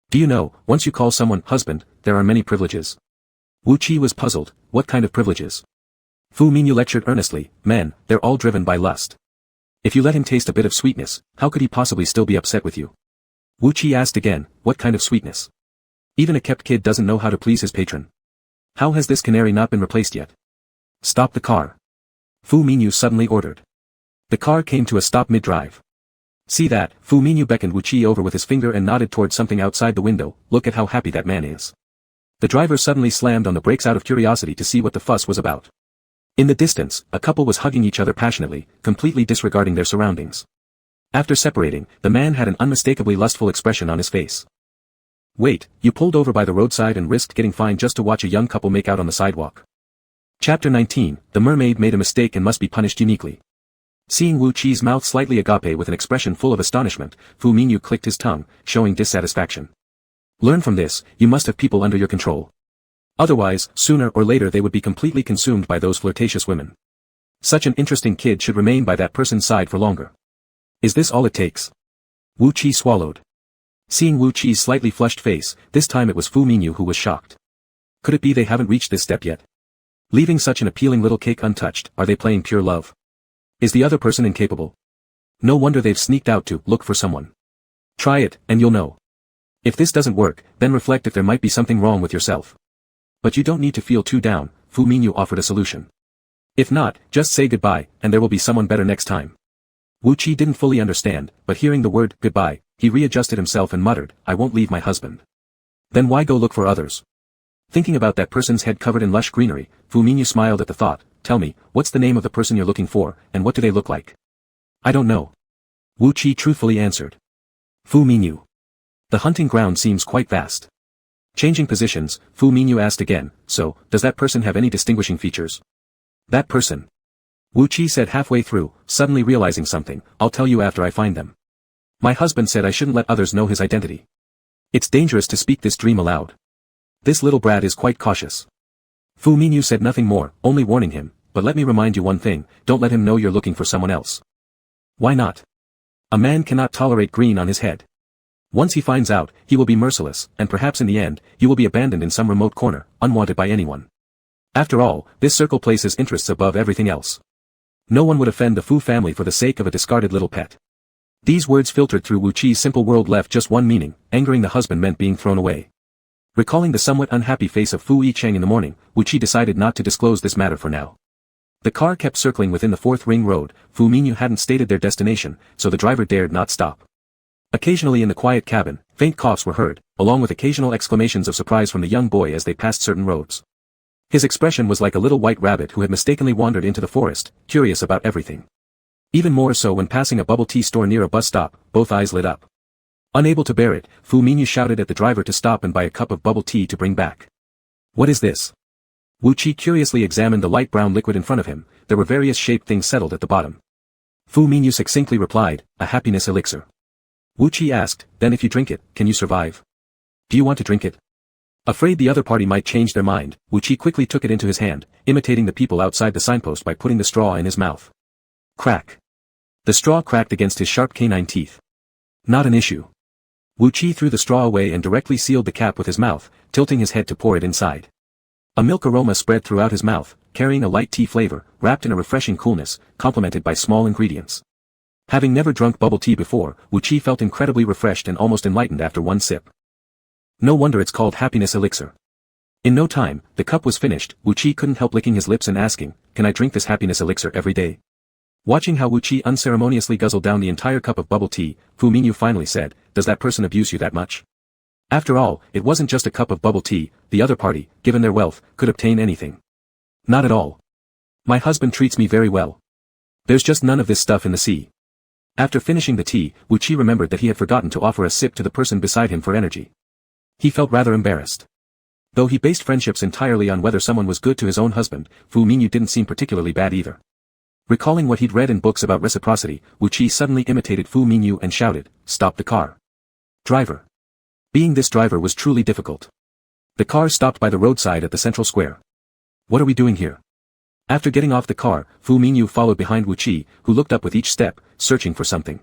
Do you know, once you call someone husband, there are many privileges. Wu Qi was puzzled. What kind of privileges? Fu Mingyu lectured earnestly. Men, they're all driven by lust. If you let him taste a bit of sweetness, how could he possibly still be upset with you? Wu Qi asked again, what kind of sweetness? Even a kept kid doesn't know how to please his patron. How has this canary not been replaced yet? Stop the car. Fu Mingyu suddenly ordered. The car came to a stop mid-drive. See that? Fu Mingyu beckoned Wu Qi over with his finger and nodded towards something outside the window. Look at how happy that man is. The driver suddenly slammed on the brakes out of curiosity to see what the fuss was about. In the distance, a couple was hugging each other passionately, completely disregarding their surroundings. After separating, the man had an unmistakably lustful expression on his face. Wait, you pulled over by the roadside and risked getting fined just to watch a young couple make out on the sidewalk. Chapter 19, The mermaid made a mistake and must be punished uniquely. Seeing Wu Qi's mouth slightly agape with an expression full of astonishment, Fu Mingyu clicked his tongue, showing dissatisfaction. Learn from this, you must have people under your control. Otherwise, sooner or later they would be completely consumed by those flirtatious women. Such an interesting kid should remain by that person's side for longer. Is this all it takes? Wu Qi swallowed. Seeing Wu Qi's slightly flushed face, this time it was Fu Mingyu who was shocked. Could it be they haven't reached this step yet? Leaving such an appealing little cake untouched, are they playing pure love? Is the other person incapable? No wonder they've sneaked out to look for someone. Try it, and you'll know. If this doesn't work, then reflect if there might be something wrong with yourself. But you don't need to feel too down, Fu Mingyu offered a solution. If not, just say goodbye, and there will be someone better next time. Wu Qi didn't fully understand, but hearing the word goodbye, he readjusted himself and muttered, I won't leave my husband. Then why go look for others? Thinking about that person's head covered in lush greenery, Fu Mingyu smiled at the thought. Tell me, what's the name of the person you're looking for, and what do they look like? I don't know. Wu Qi truthfully answered. Fu Mingyu. The hunting ground seems quite vast. Changing positions, Fu Mingyu asked again, so, does that person have any distinguishing features? That person. Wu Qi said halfway through, suddenly realizing something, I'll tell you after I find them. My husband said I shouldn't let others know his identity. It's dangerous to speak this dream aloud. This little brat is quite cautious. Fu Mingyu said nothing more, only warning him, but let me remind you one thing, don't let him know you're looking for someone else. Why not? A man cannot tolerate green on his head. Once he finds out, he will be merciless, and perhaps in the end, you will be abandoned in some remote corner, unwanted by anyone. After all, this circle places interests above everything else. No one would offend the Fu family for the sake of a discarded little pet. These words filtered through Wu Qi's simple world left just one meaning, angering the husband meant being thrown away. Recalling the somewhat unhappy face of Fu Yicheng in the morning, Wu Qi decided not to disclose this matter for now. The car kept circling within the 4th ring road. Fu Mingyu hadn't stated their destination, so the driver dared not stop. Occasionally in the quiet cabin, faint coughs were heard, along with occasional exclamations of surprise from the young boy as they passed certain roads. His expression was like a little white rabbit who had mistakenly wandered into the forest, curious about everything. Even more so when passing a bubble tea store near a bus stop, both eyes lit up. Unable to bear it, Fu Mingyu shouted at the driver to stop and buy a cup of bubble tea to bring back. What is this? Wu Qi curiously examined the light brown liquid in front of him. There were various shaped things settled at the bottom. Fu Minyu succinctly replied, "A happiness elixir." Wu Qi asked, "Then if you drink it, can you survive? Do you want to drink it?" Afraid the other party might change their mind, Wu Qi quickly took it into his hand, imitating the people outside the signpost by putting the straw in his mouth. Crack. The straw cracked against his sharp canine teeth. Not an issue. Wu Qi threw the straw away and directly sealed the cap with his mouth, tilting his head to pour it inside. A milk aroma spread throughout his mouth, carrying a light tea flavor, wrapped in a refreshing coolness, complemented by small ingredients. Having never drunk bubble tea before, Wu Qi felt incredibly refreshed and almost enlightened after one sip. No wonder it's called happiness elixir. In no time, the cup was finished. Wu Qi couldn't help licking his lips and asking, "Can I drink this happiness elixir every day?" Watching how Wu Qi unceremoniously guzzled down the entire cup of bubble tea, Fu Minyu finally said, "Does that person abuse you that much?" After all, it wasn't just a cup of bubble tea. The other party, given their wealth, could obtain anything. Not at all. My husband treats me very well. There's just none of this stuff in the sea. After finishing the tea, Wu Qi remembered that he had forgotten to offer a sip to the person beside him for energy. He felt rather embarrassed. Though he based friendships entirely on whether someone was good to his own husband, Fu Minyu didn't seem particularly bad either. Recalling what he'd read in books about reciprocity, Wu Qi suddenly imitated Fu Minyu and shouted, "Stop the car." Driver. Being this driver was truly difficult. The car stopped by the roadside at the central square. What are we doing here? After getting off the car, Fu Minyu followed behind Wu Qi, who looked up with each step, searching for something.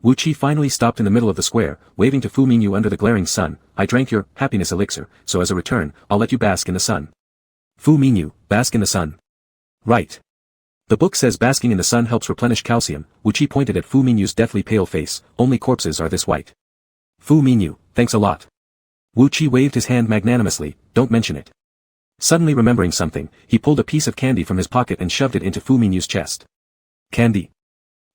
Wu Qi finally stopped in the middle of the square, waving to Fu Minyu under the glaring sun, "I drank your happiness elixir, so as a return, I'll let you bask in the sun." Fu Minyu, bask in the sun. Right. The book says basking in the sun helps replenish calcium. Wu Qi pointed at Fu Minyu's deathly pale face. Only corpses are this white. Fu Minyu, thanks a lot. Wu Qi waved his hand magnanimously, "Don't mention it." Suddenly remembering something, he pulled a piece of candy from his pocket and shoved it into Fu Minyu's chest. Candy.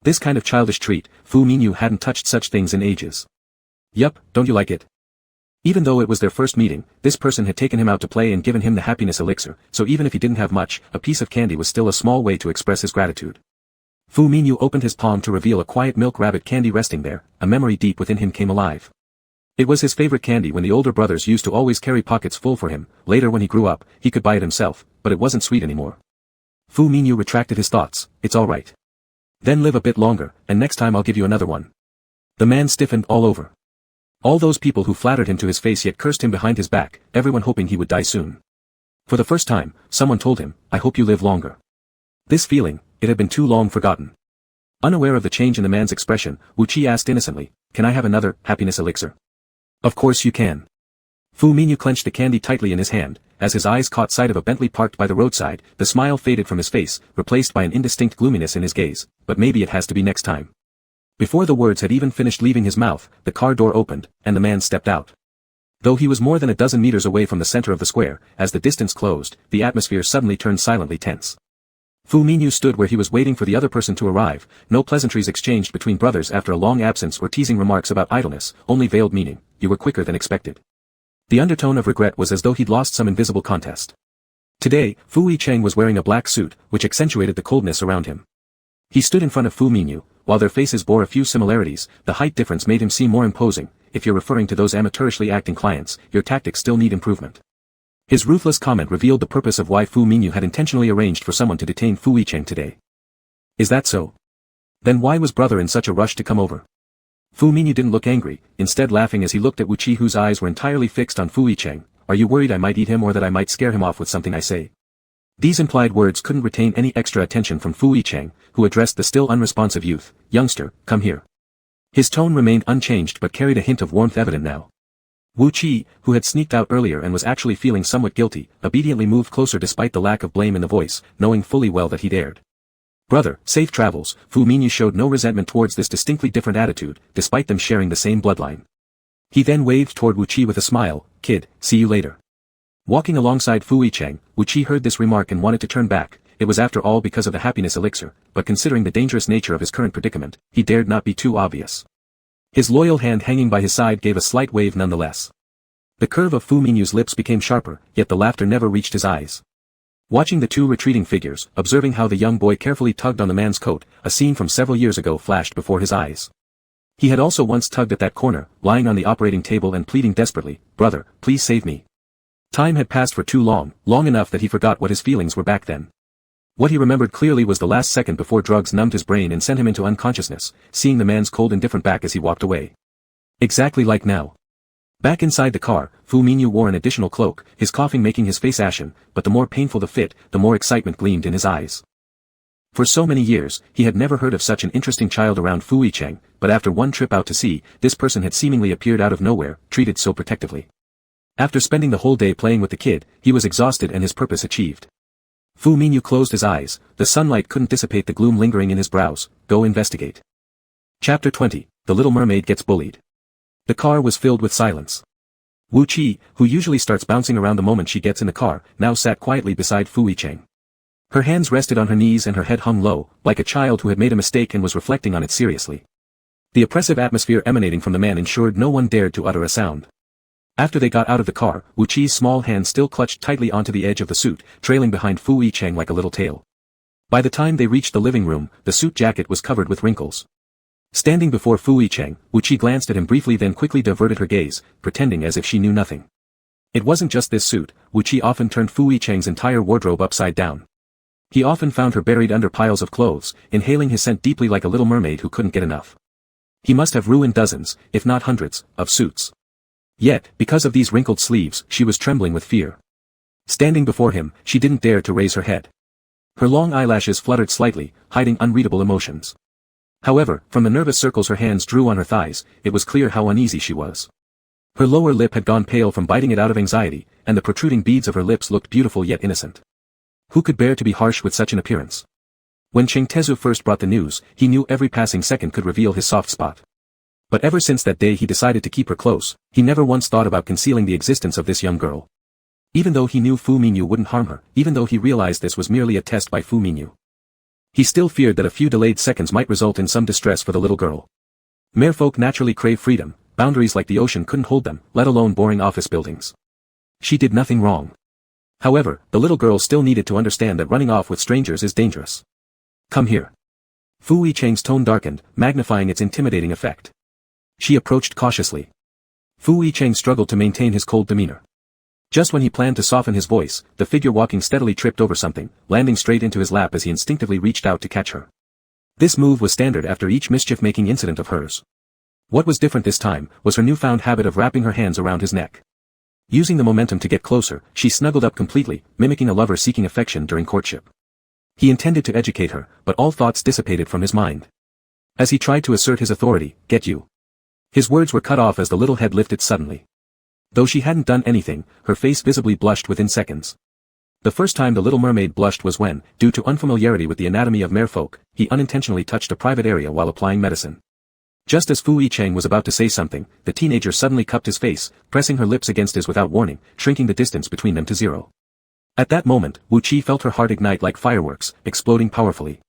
This kind of childish treat, Fu Minyu hadn't touched such things in ages. Yup, don't you like it? Even though it was their first meeting, this person had taken him out to play and given him the happiness elixir, so even if he didn't have much, a piece of candy was still a small way to express his gratitude. Fu Minyu opened his palm to reveal a quiet milk rabbit candy resting there. A memory deep within him came alive. It was his favorite candy when the older brothers used to always carry pockets full for him. Later when he grew up, he could buy it himself, but it wasn't sweet anymore. Fu Minyu retracted his thoughts. "It's all right. Then live a bit longer, and next time I'll give you another one." The man stiffened all over. All those people who flattered him to his face yet cursed him behind his back, everyone hoping he would die soon. For the first time, someone told him, "I hope you live longer." This feeling, it had been too long forgotten. Unaware of the change in the man's expression, Wu Qi asked innocently, "Can I have another happiness elixir?" "Of course you can." Fu Minyu clenched the candy tightly in his hand. As his eyes caught sight of a Bentley parked by the roadside, the smile faded from his face, replaced by an indistinct gloominess in his gaze. "But maybe it has to be next time." Before the words had even finished leaving his mouth, the car door opened, and the man stepped out. Though he was more than a dozen meters away from the center of the square, as the distance closed, the atmosphere suddenly turned silently tense. Fu Minyu stood where he was waiting for the other person to arrive, no pleasantries exchanged between brothers after a long absence or teasing remarks about idleness, only veiled meaning. "You were quicker than expected." The undertone of regret was as though he'd lost some invisible contest. Today, Fu Yicheng was wearing a black suit, which accentuated the coldness around him. He stood in front of Fu Minyu. While their faces bore a few similarities, the height difference made him seem more imposing. "If you're referring to those amateurishly acting clients, your tactics still need improvement." His ruthless comment revealed the purpose of why Fu Minyu had intentionally arranged for someone to detain Fu Yicheng today. Is that so? Then why was brother in such a rush to come over? Fu Minyu didn't look angry, instead laughing as he looked at Wu Qi, whose eyes were entirely fixed on Fu Yicheng. "Are you worried I might eat him or that I might scare him off with something I say?" These implied words couldn't retain any extra attention from Fu Yicheng, who addressed the still unresponsive youth. "Youngster, come here." His tone remained unchanged but carried a hint of warmth evident now. Wu Qi, who had sneaked out earlier and was actually feeling somewhat guilty, obediently moved closer despite the lack of blame in the voice, knowing fully well that he dared. "Brother, safe travels." Fu Minyu showed no resentment towards this distinctly different attitude, despite them sharing the same bloodline. He then waved toward Wu Qi with a smile. "Kid, see you later." Walking alongside Fu Yicheng, Wu Qi heard this remark and wanted to turn back. It was after all because of the happiness elixir, but considering the dangerous nature of his current predicament, he dared not be too obvious. His loyal hand hanging by his side gave a slight wave nonetheless. The curve of Fu Minyu's lips became sharper, yet the laughter never reached his eyes. Watching the two retreating figures, observing how the young boy carefully tugged on the man's coat, a scene from several years ago flashed before his eyes. He had also once tugged at that corner, lying on the operating table and pleading desperately, "Brother, please save me." Time had passed for too long, long enough that he forgot what his feelings were back then. What he remembered clearly was the last second before drugs numbed his brain and sent him into unconsciousness, seeing the man's cold indifferent back as he walked away. Exactly like now. Back inside the car, Fu Minyu wore an additional cloak, his coughing making his face ashen, but the more painful the fit, the more excitement gleamed in his eyes. For so many years, he had never heard of such an interesting child around Fu Yicheng, but after one trip out to sea, this person had seemingly appeared out of nowhere, treated so protectively. After spending the whole day playing with the kid, he was exhausted and his purpose achieved. Fu Minyu closed his eyes, the sunlight couldn't dissipate the gloom lingering in his brows. Go investigate. Chapter 20, The Little Mermaid Gets Bullied. The car was filled with silence. Wu Qi, who usually starts bouncing around the moment she gets in the car, now sat quietly beside Fu Yicheng. Her hands rested on her knees and her head hung low, like a child who had made a mistake and was reflecting on it seriously. The oppressive atmosphere emanating from the man ensured no one dared to utter a sound. After they got out of the car, Wu Qi's small hand still clutched tightly onto the edge of the suit, trailing behind Fu Yicheng like a little tail. By the time they reached the living room, the suit jacket was covered with wrinkles. Standing before Fu Yicheng, Wu Qi glanced at him briefly then quickly diverted her gaze, pretending as if she knew nothing. It wasn't just this suit, Wu Qi often turned Fu Yicheng's entire wardrobe upside down. He often found her buried under piles of clothes, inhaling his scent deeply like a little mermaid who couldn't get enough. He must have ruined dozens, if not hundreds, of suits. Yet, because of these wrinkled sleeves, she was trembling with fear. Standing before him, she didn't dare to raise her head. Her long eyelashes fluttered slightly, hiding unreadable emotions. However, from the nervous circles her hands drew on her thighs, it was clear how uneasy she was. Her lower lip had gone pale from biting it out of anxiety, and the protruding beads of her lips looked beautiful yet innocent. Who could bear to be harsh with such an appearance? When Cheng Tezu first brought the news, he knew every passing second could reveal his soft spot. But ever since that day he decided to keep her close, he never once thought about concealing the existence of this young girl. Even though he knew Fu Minyu wouldn't harm her, even though he realized this was merely a test by Fu Minyu, he still feared that a few delayed seconds might result in some distress for the little girl. Merfolk naturally crave freedom, boundaries like the ocean couldn't hold them, let alone boring office buildings. She did nothing wrong. However, the little girl still needed to understand that running off with strangers is dangerous. Come here. Fu Yicheng's tone darkened, magnifying its intimidating effect. She approached cautiously. Fu Yicheng struggled to maintain his cold demeanor. Just when he planned to soften his voice, the figure walking steadily tripped over something, landing straight into his lap as he instinctively reached out to catch her. This move was standard after each mischief-making incident of hers. What was different this time, was her newfound habit of wrapping her hands around his neck. Using the momentum to get closer, she snuggled up completely, mimicking a lover seeking affection during courtship. He intended to educate her, but all thoughts dissipated from his mind. As he tried to assert his authority, "Get you." His words were cut off as the little head lifted suddenly. Though she hadn't done anything, her face visibly blushed within seconds. The first time the little mermaid blushed was when, due to unfamiliarity with the anatomy of merfolk, he unintentionally touched a private area while applying medicine. Just as Fu Yicheng was about to say something, the teenager suddenly cupped his face, pressing her lips against his without warning, shrinking the distance between them to zero. At that moment, Wu Qi felt her heart ignite like fireworks, exploding powerfully.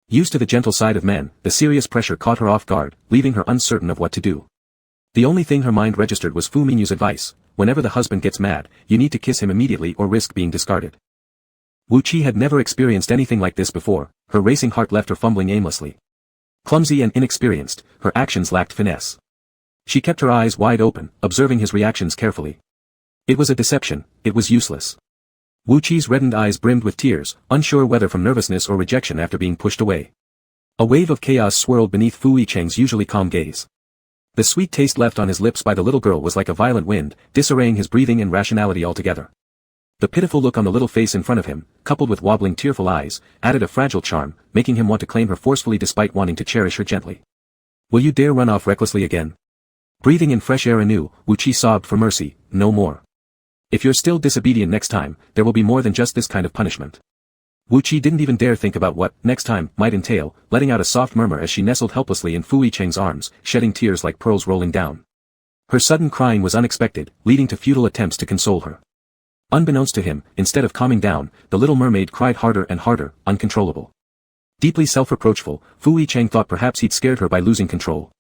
Used to the gentle side of men, the serious pressure caught her off guard, leaving her uncertain of what to do. The only thing her mind registered was Fu Minyu's advice: whenever the husband gets mad, you need to kiss him immediately or risk being discarded. Wu Qi had never experienced anything like this before, her racing heart left her fumbling aimlessly. Clumsy and inexperienced, her actions lacked finesse. She kept her eyes wide open, observing his reactions carefully. It was a deception, it was useless. Wu Qi's reddened eyes brimmed with tears, unsure whether from nervousness or rejection after being pushed away. A wave of chaos swirled beneath Fu Yicheng's usually calm gaze. The sweet taste left on his lips by the little girl was like a violent wind, disarraying his breathing and rationality altogether. The pitiful look on the little face in front of him, coupled with wobbling tearful eyes, added a fragile charm, making him want to claim her forcefully despite wanting to cherish her gently. Will you dare run off recklessly again? Breathing in fresh air anew, Wu Qi sobbed for mercy, no more. If you're still disobedient next time, there will be more than just this kind of punishment. Wu Qi didn't even dare think about what, next time, might entail, letting out a soft murmur as she nestled helplessly in Fu Yicheng's arms, shedding tears like pearls rolling down. Her sudden crying was unexpected, leading to futile attempts to console her. Unbeknownst to him, instead of calming down, the little mermaid cried harder and harder, uncontrollable. Deeply self-reproachful, Fu Yicheng thought perhaps he'd scared her by losing control.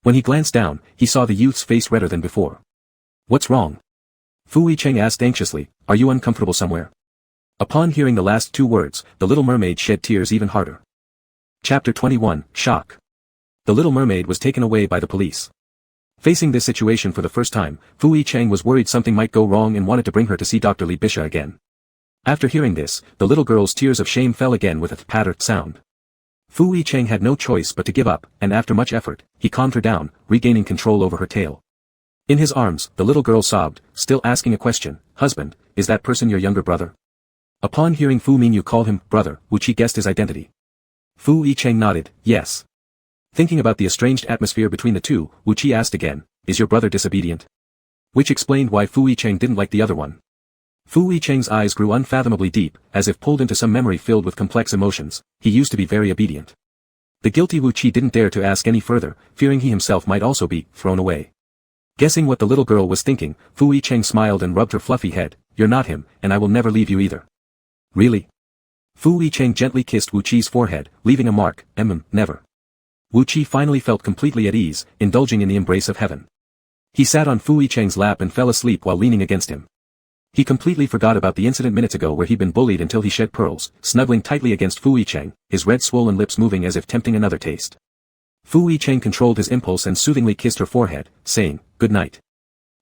When he glanced down, he saw the youth's face redder than before. What's wrong? Fu Yicheng asked anxiously, are you uncomfortable somewhere? Upon hearing the last two words, the little mermaid shed tears even harder. Chapter 21, Shock. The little mermaid was taken away by the police. Facing this situation for the first time, Fu Yicheng was worried something might go wrong and wanted to bring her to see Dr. Li Bisha again. After hearing this, the little girl's tears of shame fell again with a pattered sound. Fu Yicheng had no choice but to give up, and after much effort, he calmed her down, regaining control over her tail. In his arms, the little girl sobbed, still asking a question, "Husband, is that person your younger brother?" Upon hearing Fu Mingyu call him brother, Wu Qi guessed his identity. Fu Yicheng nodded, yes. Thinking about the estranged atmosphere between the two, Wu Qi asked again, "Is your brother disobedient?" Which explained why Fu Yicheng didn't like the other one. Fu Yicheng's eyes grew unfathomably deep, as if pulled into some memory filled with complex emotions. He used to be very obedient. The guilty Wu Qi didn't dare to ask any further, fearing he himself might also be thrown away. Guessing what the little girl was thinking, Fu Yicheng smiled and rubbed her fluffy head. "You're not him, and I will never leave you either." "Really?" Fu Yicheng gently kissed Wu Qi's forehead, leaving a mark. Never. Wu Qi finally felt completely at ease, indulging in the embrace of heaven. He sat on Fu Yicheng's lap and fell asleep while leaning against him. He completely forgot about the incident minutes ago where he'd been bullied until he shed pearls, snuggling tightly against Fu Yicheng, his red swollen lips moving as if tempting another taste. Fu Yicheng controlled his impulse and soothingly kissed her forehead, saying, "Good night."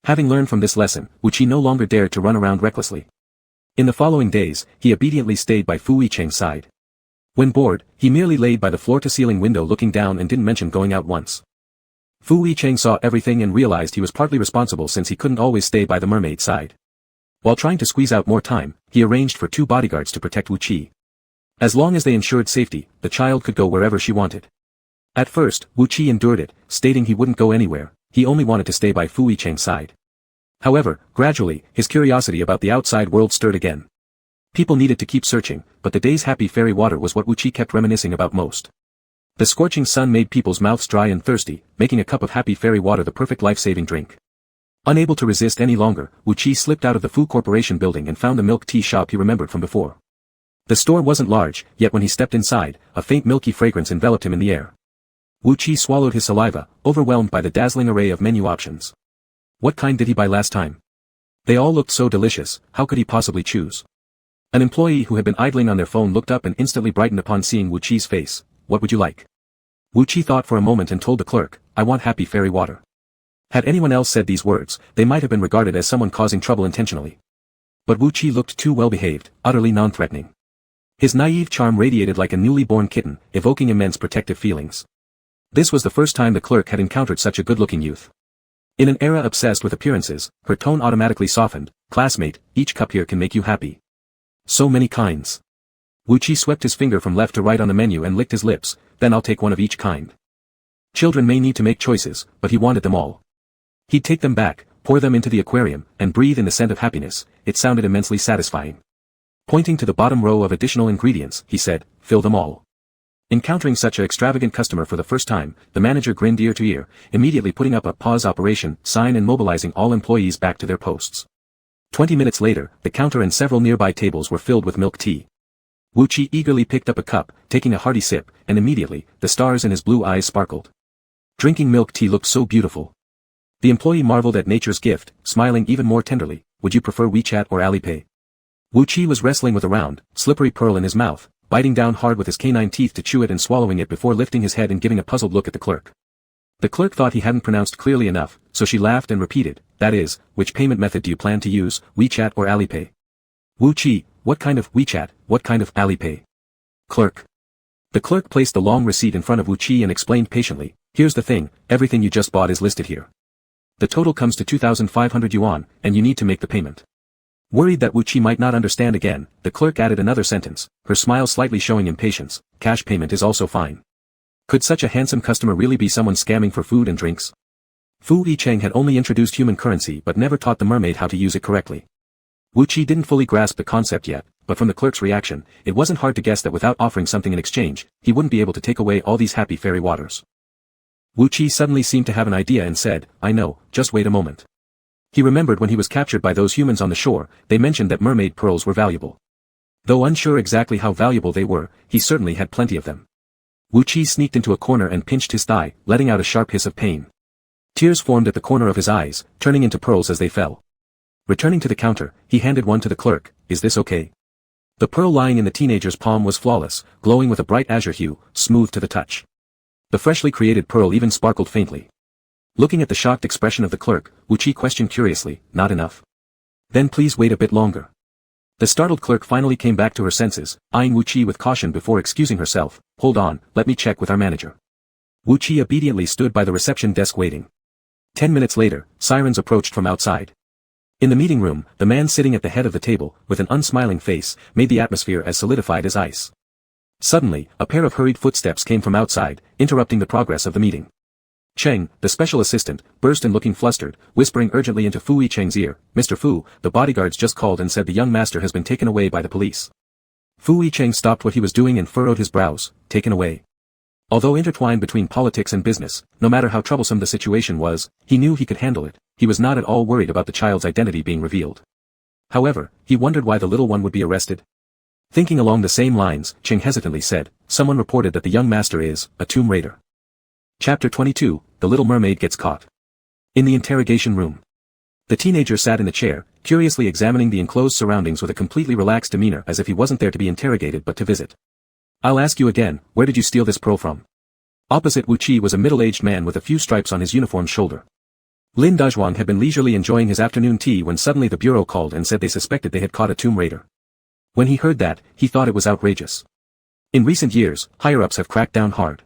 Having learned from this lesson, Wu Qi no longer dared to run around recklessly. In the following days, he obediently stayed by Fu Yicheng's side. When bored, he merely laid by the floor-to-ceiling window looking down and didn't mention going out once. Fu Yicheng saw everything and realized he was partly responsible since he couldn't always stay by the mermaid's side. While trying to squeeze out more time, he arranged for 2 bodyguards to protect Wu Qi. As long as they ensured safety, the child could go wherever she wanted. At first, Wu Qi endured it, stating he wouldn't go anywhere, he only wanted to stay by Fu Yicheng's side. However, gradually, his curiosity about the outside world stirred again. People needed to keep searching, but the day's happy fairy water was what Wu Qi kept reminiscing about most. The scorching sun made people's mouths dry and thirsty, making a cup of happy fairy water the perfect life-saving drink. Unable to resist any longer, Wu Qi slipped out of the Fu Corporation building and found a milk tea shop he remembered from before. The store wasn't large, yet when he stepped inside, a faint milky fragrance enveloped him in the air. Wu Qi swallowed his saliva, overwhelmed by the dazzling array of menu options. What kind did he buy last time? They all looked so delicious, how could he possibly choose? An employee who had been idling on their phone looked up and instantly brightened upon seeing Wu Qi's face. "What would you like?" Wu Qi thought for a moment and told the clerk, "I want happy fairy water." Had anyone else said these words, they might have been regarded as someone causing trouble intentionally. But Wu Qi looked too well behaved, utterly non-threatening. His naive charm radiated like a newly born kitten, evoking immense protective feelings. This was the first time the clerk had encountered such a good-looking youth. In an era obsessed with appearances, her tone automatically softened. "Classmate, each cup here can make you happy." "So many kinds." Wu Qi swept his finger from left to right on the menu and licked his lips. "Then I'll take one of each kind." Children may need to make choices, but he wanted them all. He'd take them back, pour them into the aquarium, and breathe in the scent of happiness. It sounded immensely satisfying. Pointing to the bottom row of additional ingredients, he said, "Fill them all." Encountering such an extravagant customer for the first time, the manager grinned ear to ear, immediately putting up a pause operation sign and mobilizing all employees back to their posts. 20 minutes later, the counter and several nearby tables were filled with milk tea. Wu Qi eagerly picked up a cup, taking a hearty sip, and immediately, the stars in his blue eyes sparkled. Drinking milk tea looked so beautiful. The employee marveled at nature's gift, smiling even more tenderly. "Would you prefer WeChat or Alipay?" Wu Qi was wrestling with a round, slippery pearl in his mouth, biting down hard with his canine teeth to chew it and swallowing it before lifting his head and giving a puzzled look at the clerk. The clerk thought he hadn't pronounced clearly enough, so she laughed and repeated, "That is, which payment method do you plan to use, WeChat or Alipay?" Wu Qi, "What kind of WeChat, what kind of Alipay?" Clerk. The clerk placed the long receipt in front of Wu Qi and explained patiently, "Here's the thing, everything you just bought is listed here. The total comes to 2,500 yuan, and you need to make the payment." Worried that Wu Qi might not understand again, the clerk added another sentence, her smile slightly showing impatience, "Cash payment is also fine." Could such a handsome customer really be someone scamming for food and drinks? Fu Yicheng had only introduced human currency but never taught the mermaid how to use it correctly. Wu Qi didn't fully grasp the concept yet, but from the clerk's reaction, it wasn't hard to guess that without offering something in exchange, he wouldn't be able to take away all these happy fairy waters. Wu Qi suddenly seemed to have an idea and said, "I know, just wait a moment." He remembered when he was captured by those humans on the shore, they mentioned that mermaid pearls were valuable. Though unsure exactly how valuable they were, he certainly had plenty of them. Wu Qi sneaked into a corner and pinched his thigh, letting out a sharp hiss of pain. Tears formed at the corner of his eyes, turning into pearls as they fell. Returning to the counter, he handed one to the clerk. "Is this okay?" The pearl lying in the teenager's palm was flawless, glowing with a bright azure hue, smooth to the touch. The freshly created pearl even sparkled faintly. Looking at the shocked expression of the clerk, Wu Qi questioned curiously, not enough? Then please wait a bit longer. The startled clerk finally came back to her senses, eyeing Wu Qi with caution before excusing herself. Hold on, let me check with our manager. Wu Qi obediently stood by the reception desk waiting. 10 minutes later, sirens approached from outside. In the meeting room, the man sitting at the head of the table, with an unsmiling face, made the atmosphere as solidified as ice. Suddenly, a pair of hurried footsteps came from outside, interrupting the progress of the meeting. Cheng, the special assistant, burst in looking flustered, whispering urgently into Fu Yicheng's ear, "Mr. Fu, the bodyguards just called and said the young master has been taken away by the police." Fu Yicheng stopped what he was doing and furrowed his brows. Taken away. Although intertwined between politics and business, no matter how troublesome the situation was, he knew he could handle it. He was not at all worried about the child's identity being revealed. However, he wondered why the little one would be arrested. Thinking along the same lines, Cheng hesitantly said, "Someone reported that the young master is a tomb raider." Chapter 22, The Little Mermaid Gets Caught. In the interrogation room. The teenager sat in a chair, curiously examining the enclosed surroundings with a completely relaxed demeanor as if he wasn't there to be interrogated but to visit. "I'll ask you again, where did you steal this pearl from?" Opposite Wu Qi was a middle-aged man with a few stripes on his uniform's shoulder. Lin Dazhuang had been leisurely enjoying his afternoon tea when suddenly the bureau called and said they suspected they had caught a tomb raider. When he heard that, he thought it was outrageous. In recent years, higher-ups have cracked down hard.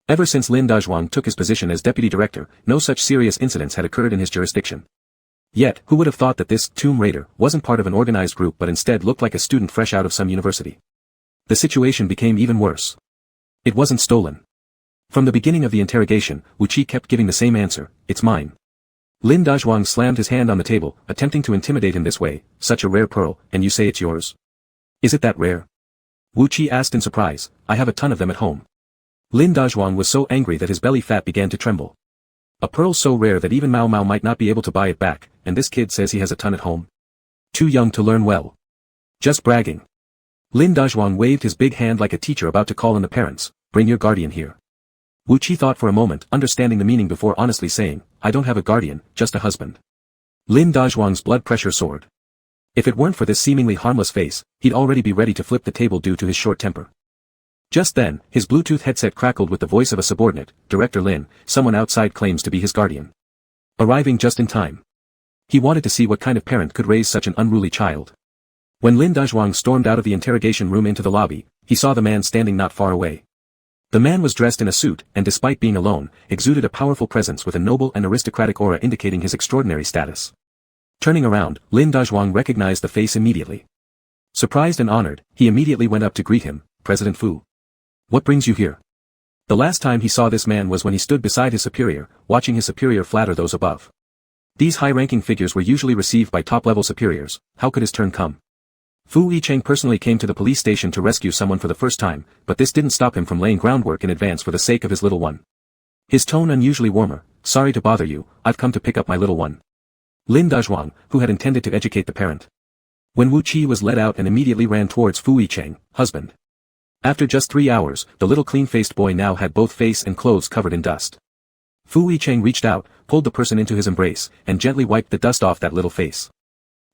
Ever since Lin Dazhuang took his position as deputy director, no such serious incidents had occurred in his jurisdiction. Yet, who would have thought that this tomb raider wasn't part of an organized group but instead looked like a student fresh out of some university? The situation became even worse. It wasn't stolen. From the beginning of the interrogation, Wu Qi kept giving the same answer, "It's mine." Lin Dazhuang slammed his hand on the table, attempting to intimidate him this way, "Such a rare pearl, and you say it's yours? Is it that rare?" Wu Qi asked in surprise, "I have a ton of them at home." Lin Dazhuang was so angry that his belly fat began to tremble. A pearl so rare that even Mao Mao might not be able to buy it back, and this kid says he has a ton at home. Too young to learn well. Just bragging. Lin Dazhuang waved his big hand like a teacher about to call in the parents, "Bring your guardian here." Wu Qi thought for a moment, understanding the meaning before honestly saying, "I don't have a guardian, just a husband." Lin Dazhuang's blood pressure soared. If it weren't for this seemingly harmless face, he'd already be ready to flip the table due to his short temper. Just then, his Bluetooth headset crackled with the voice of a subordinate, "Director Lin, someone outside claims to be his guardian." Arriving just in time. He wanted to see what kind of parent could raise such an unruly child. When Lin Dazhuang stormed out of the interrogation room into the lobby, he saw the man standing not far away. The man was dressed in a suit, and despite being alone, exuded a powerful presence with a noble and aristocratic aura indicating his extraordinary status. Turning around, Lin Dazhuang recognized the face immediately. Surprised and honored, he immediately went up to greet him, "President Fu. What brings you here?" The last time he saw this man was when he stood beside his superior, watching his superior flatter those above. These high-ranking figures were usually received by top-level superiors. How could his turn come? Fu Yicheng personally came to the police station to rescue someone for the first time, but this didn't stop him from laying groundwork in advance for the sake of his little one. His tone unusually warmer, "Sorry to bother you, I've come to pick up my little one." Lin Dazhuang, who had intended to educate the parent. When Wu Qi was let out and immediately ran towards Fu Yicheng, husband. After just 3 hours, the little clean-faced boy now had both face and clothes covered in dust. Fu Yicheng reached out, pulled the person into his embrace, and gently wiped the dust off that little face.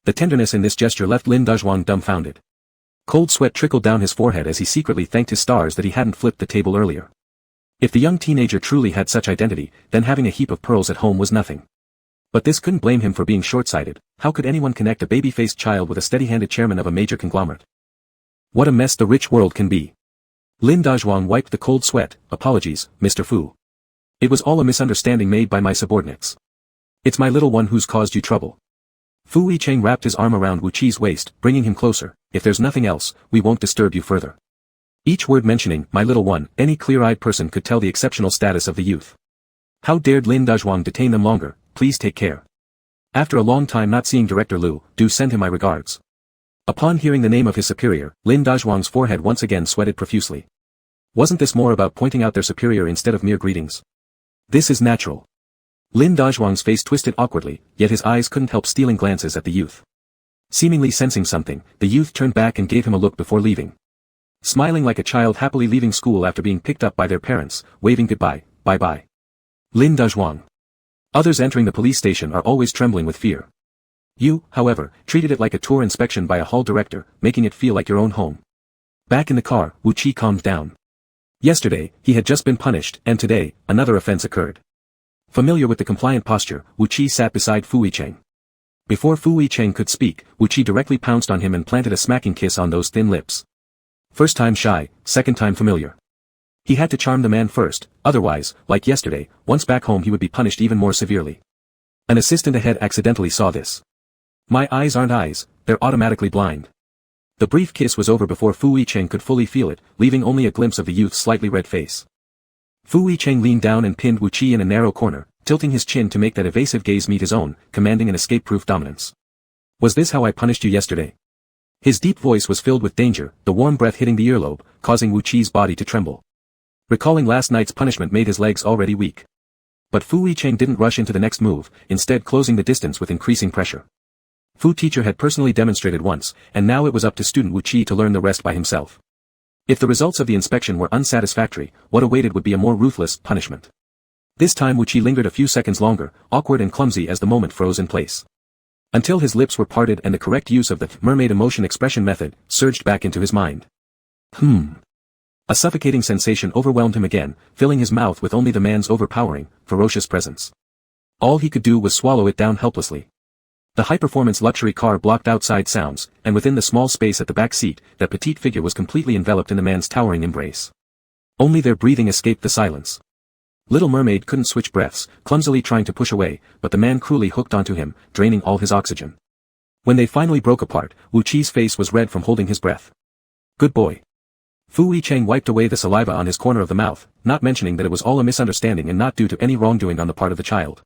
The tenderness in this gesture left Lin Dazhuang dumbfounded. Cold sweat trickled down his forehead as he secretly thanked his stars that he hadn't flipped the table earlier. If the young teenager truly had such identity, then having a heap of pearls at home was nothing. But this couldn't blame him for being short-sighted. How could anyone connect a baby-faced child with a steady-handed chairman of a major conglomerate? What a mess the rich world can be. Lin Dazhuang wiped the cold sweat. "Apologies, Mr. Fu. It was all a misunderstanding made by my subordinates. It's my little one who's caused you trouble." Fu Yicheng wrapped his arm around Wu Qi's waist, bringing him closer. "If there's nothing else, we won't disturb you further." Each word mentioning "my little one," any clear-eyed person could tell the exceptional status of the youth. How dared Lin Dazhuang detain them longer? "Please take care. After a long time not seeing Director Lu, do send him my regards." Upon hearing the name of his superior, Lin Dazhuang's forehead once again sweated profusely. Wasn't this more about pointing out their superior instead of mere greetings? This is natural. Lin Dazhuang's face twisted awkwardly, yet his eyes couldn't help stealing glances at the youth. Seemingly sensing something, the youth turned back and gave him a look before leaving. Smiling like a child happily leaving school after being picked up by their parents, waving goodbye, "Bye-bye. Lin Dazhuang." Others entering the police station are always trembling with fear. You, however, treated it like a tour inspection by a hall director, making it feel like your own home. Back in the car, Wu Qi calmed down. Yesterday, he had just been punished, and today, another offense occurred. Familiar with the compliant posture, Wu Qi sat beside Fu Yicheng. Before Fu Yicheng could speak, Wu Qi directly pounced on him and planted a smacking kiss on those thin lips. First time shy, second time familiar. He had to charm the man first, otherwise, like yesterday, once back home he would be punished even more severely. An assistant ahead accidentally saw this. My eyes aren't eyes, they're automatically blind. The brief kiss was over before Fu Yicheng could fully feel it, leaving only a glimpse of the youth's slightly red face. Fu Yicheng leaned down and pinned Wu Qi in a narrow corner, tilting his chin to make that evasive gaze meet his own, commanding an escape-proof dominance. Was this how I punished you yesterday? His deep voice was filled with danger, the warm breath hitting the earlobe, causing Wu Qi's body to tremble. Recalling last night's punishment made his legs already weak. But Fu Yicheng didn't rush into the next move, instead closing the distance with increasing pressure. Fu teacher had personally demonstrated once, and now it was up to student Wu Qi to learn the rest by himself. If the results of the inspection were unsatisfactory, what awaited would be a more ruthless punishment. This time Wu Qi lingered a few seconds longer, awkward and clumsy as the moment froze in place. Until his lips were parted and the correct use of the mermaid emotion expression method surged back into his mind. A suffocating sensation overwhelmed him again, filling his mouth with only the man's overpowering, ferocious presence. All he could do was swallow it down helplessly. The high-performance luxury car blocked outside sounds, and within the small space at the back seat, that petite figure was completely enveloped in the man's towering embrace. Only their breathing escaped the silence. Little Mermaid couldn't switch breaths, clumsily trying to push away, but the man cruelly hooked onto him, draining all his oxygen. When they finally broke apart, Wu Qi's face was red from holding his breath. Good boy. Fu Yicheng wiped away the saliva on his corner of the mouth, not mentioning that it was all a misunderstanding and not due to any wrongdoing on the part of the child.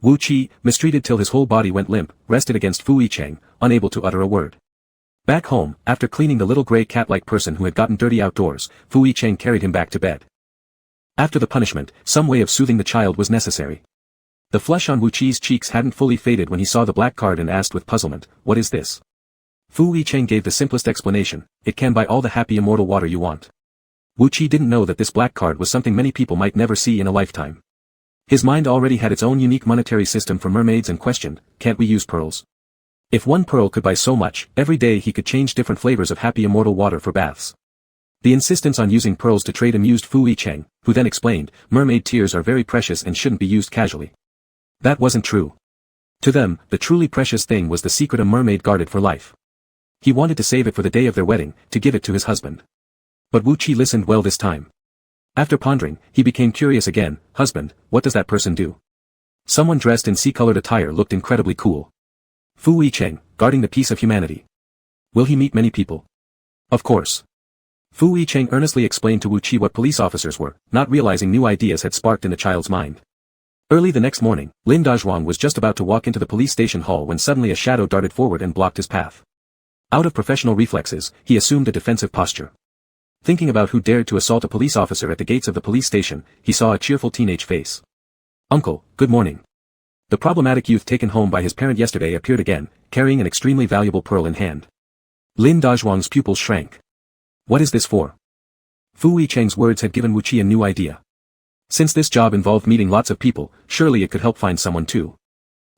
Wu Qi, mistreated till his whole body went limp, rested against Fu Yicheng, unable to utter a word. Back home, after cleaning the little gray cat-like person who had gotten dirty outdoors, Fu Yicheng carried him back to bed. After the punishment, some way of soothing the child was necessary. The flush on Wu Qi's cheeks hadn't fully faded when he saw the black card and asked with puzzlement, "What is this?" Fu Yicheng gave the simplest explanation, "It can buy all the happy immortal water you want." Wu Qi didn't know that this black card was something many people might never see in a lifetime. His mind already had its own unique monetary system for mermaids and questioned, "Can't we use pearls?" If one pearl could buy so much, every day he could change different flavors of happy immortal water for baths. The insistence on using pearls to trade amused Fu Yicheng, who then explained, mermaid tears are very precious and shouldn't be used casually. That wasn't true. To them, the truly precious thing was the secret a mermaid guarded for life. He wanted to save it for the day of their wedding, to give it to his husband. But Wu Qi listened well this time. After pondering, he became curious again. "Husband, what does that person do?" Someone dressed in sea-colored attire looked incredibly cool. Fu Yicheng, guarding the peace of humanity. Will he meet many people? Of course. Fu Yicheng earnestly explained to Wu Qi what police officers were, not realizing new ideas had sparked in the child's mind. Early the next morning, Lin Dazhuang was just about to walk into the police station hall when suddenly a shadow darted forward and blocked his path. Out of professional reflexes, he assumed a defensive posture. Thinking about who dared to assault a police officer at the gates of the police station, he saw a cheerful teenage face. "Uncle, good morning." The problematic youth taken home by his parent yesterday appeared again, carrying an extremely valuable pearl in hand. Lin Dazhuang's pupils shrank. What is this for? Fu Yicheng's words had given Wu Qi a new idea. Since this job involved meeting lots of people, surely it could help find someone too.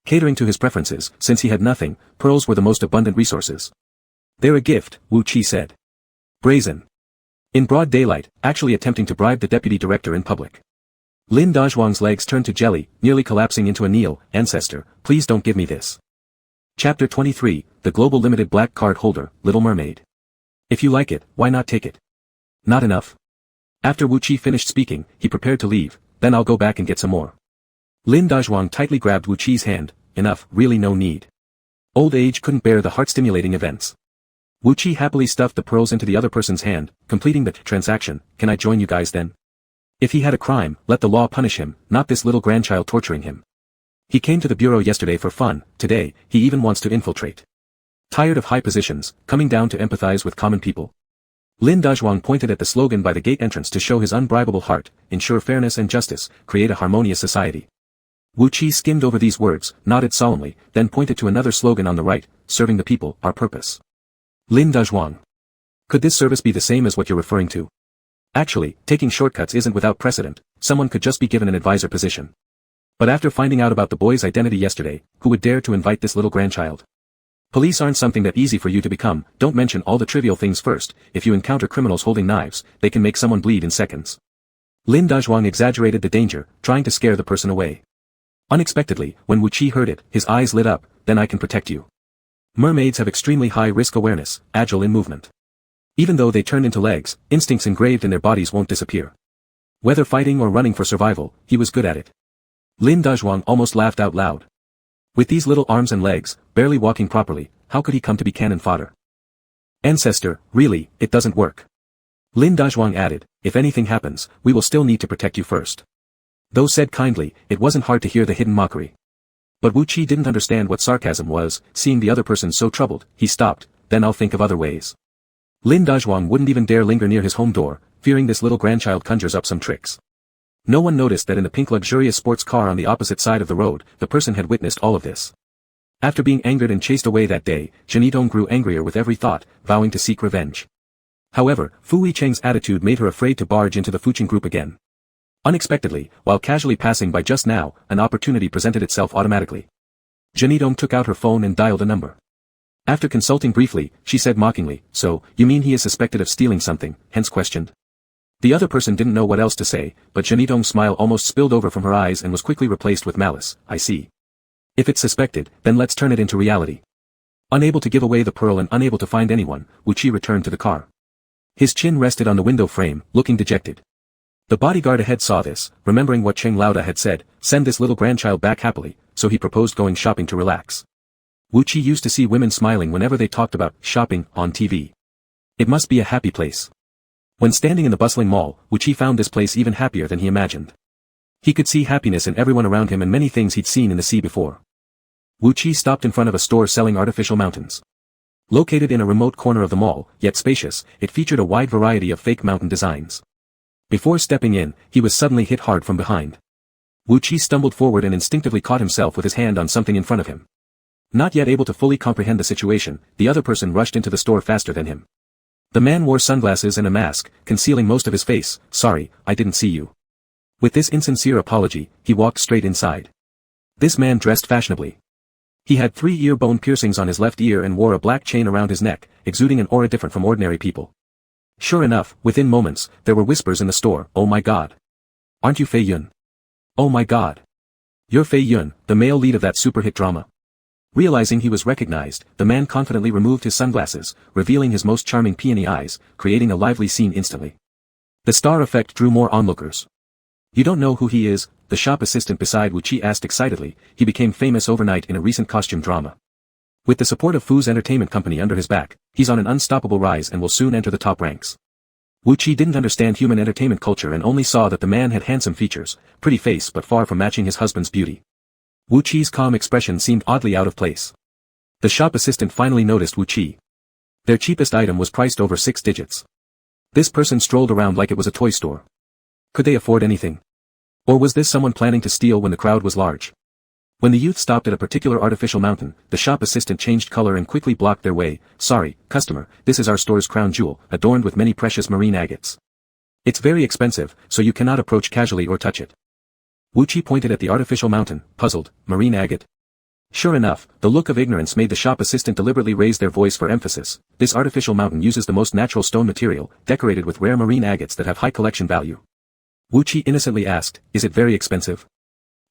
Catering to his preferences, since he had nothing, pearls were the most abundant resources. "They're a gift," Wu Qi said. Brazen. In broad daylight, actually attempting to bribe the deputy director in public. Lin Dazhuang's legs turned to jelly, nearly collapsing into a kneel. "Ancestor, please don't give me this." Chapter 23, The Global Limited Black Card Holder, Little Mermaid. If you like it, why not take it? Not enough. After Wu Qi finished speaking, he prepared to leave. Then I'll go back and get some more. Lin Dazhuang tightly grabbed Wu Qi's hand. Enough, really no need. Old age couldn't bear the heart-stimulating events. Wu Qi happily stuffed the pearls into the other person's hand, completing the transaction. "Can I join you guys then?" If he had a crime, let the law punish him, not this little grandchild torturing him. He came to the bureau yesterday for fun, today, he even wants to infiltrate. Tired of high positions, coming down to empathize with common people? Lin Dazhuang pointed at the slogan by the gate entrance to show his unbribable heart, ensure fairness and justice, create a harmonious society. Wu Qi skimmed over these words, nodded solemnly, then pointed to another slogan on the right, serving the people, our purpose. Lin Dazhuang. Could this service be the same as what you're referring to? Actually, taking shortcuts isn't without precedent, someone could just be given an advisor position. But after finding out about the boy's identity yesterday, who would dare to invite this little grandchild? Police aren't something that easy for you to become. Don't mention all the trivial things first. If you encounter criminals holding knives, they can make someone bleed in seconds. Lin Dazhuang exaggerated the danger, trying to scare the person away. Unexpectedly, when Wu Qi heard it, his eyes lit up. Then I can protect you. Mermaids have extremely high risk awareness, agile in movement. Even though they turn into legs, instincts engraved in their bodies won't disappear. Whether fighting or running for survival, he was good at it. Lin Dazhuang almost laughed out loud. With these little arms and legs, barely walking properly, how could he come to be cannon fodder? Ancestor, really, it doesn't work. Lin Dazhuang added, if anything happens, we will still need to protect you first. Though said kindly, it wasn't hard to hear the hidden mockery. But Wu Qi didn't understand what sarcasm was. Seeing the other person so troubled, he stopped. Then I'll think of other ways. Lin Dazhuang wouldn't even dare linger near his home door, fearing this little grandchild conjures up some tricks. No one noticed that in the pink luxurious sports car on the opposite side of the road, the person had witnessed all of this. After being angered and chased away that day, Zhenidong grew angrier with every thought, vowing to seek revenge. However, Fu Yicheng's attitude made her afraid to barge into the Fucheng group again. Unexpectedly, while casually passing by just now, an opportunity presented itself automatically. Zhenidong took out her phone and dialed a number. After consulting briefly, she said mockingly, so, you mean he is suspected of stealing something, hence questioned? The other person didn't know what else to say, but Zhenidong's smile almost spilled over from her eyes and was quickly replaced with malice. I see. If it's suspected, then let's turn it into reality. Unable to give away the pearl and unable to find anyone, Wu Qi returned to the car. His chin rested on the window frame, looking dejected. The bodyguard ahead saw this, remembering what Cheng Lauda had said, send this little grandchild back happily, so he proposed going shopping to relax. Wu Qi used to see women smiling whenever they talked about shopping on TV. It must be a happy place. When standing in the bustling mall, Wu Qi found this place even happier than he imagined. He could see happiness in everyone around him and many things he'd seen in the sea before. Wu Qi stopped in front of a store selling artificial mountains. Located in a remote corner of the mall, yet spacious, it featured a wide variety of fake mountain designs. Before stepping in, he was suddenly hit hard from behind. Wu Qi stumbled forward and instinctively caught himself with his hand on something in front of him. Not yet able to fully comprehend the situation, the other person rushed into the store faster than him. The man wore sunglasses and a mask, concealing most of his face. Sorry, I didn't see you. With this insincere apology, he walked straight inside. This man dressed fashionably. He had 3 ear bone piercings on his left ear and wore a black chain around his neck, exuding an aura different from ordinary people. Sure enough, within moments, there were whispers in the store, oh my god. Aren't you Fei Yun? Oh my god. You're Fei Yun, the male lead of that super hit drama. Realizing he was recognized, the man confidently removed his sunglasses, revealing his most charming peony eyes, creating a lively scene instantly. The star effect drew more onlookers. You don't know who he is? The shop assistant beside Wu Qi asked excitedly. He became famous overnight in a recent costume drama. With the support of Fu's entertainment company under his back, he's on an unstoppable rise and will soon enter the top ranks. Wu Qi didn't understand human entertainment culture and only saw that the man had handsome features, pretty face but far from matching his husband's beauty. Wu Qi's calm expression seemed oddly out of place. The shop assistant finally noticed Wu Qi. Their cheapest item was priced over 6 digits. This person strolled around like it was a toy store. Could they afford anything? Or was this someone planning to steal when the crowd was large? When the youth stopped at a particular artificial mountain, the shop assistant changed color and quickly blocked their way. Sorry, customer, this is our store's crown jewel, adorned with many precious marine agates. It's very expensive, so you cannot approach casually or touch it. Wu Qi pointed at the artificial mountain, puzzled, marine agate. Sure enough, the look of ignorance made the shop assistant deliberately raise their voice for emphasis. This artificial mountain uses the most natural stone material, decorated with rare marine agates that have high collection value. Wu Qi innocently asked, is it very expensive?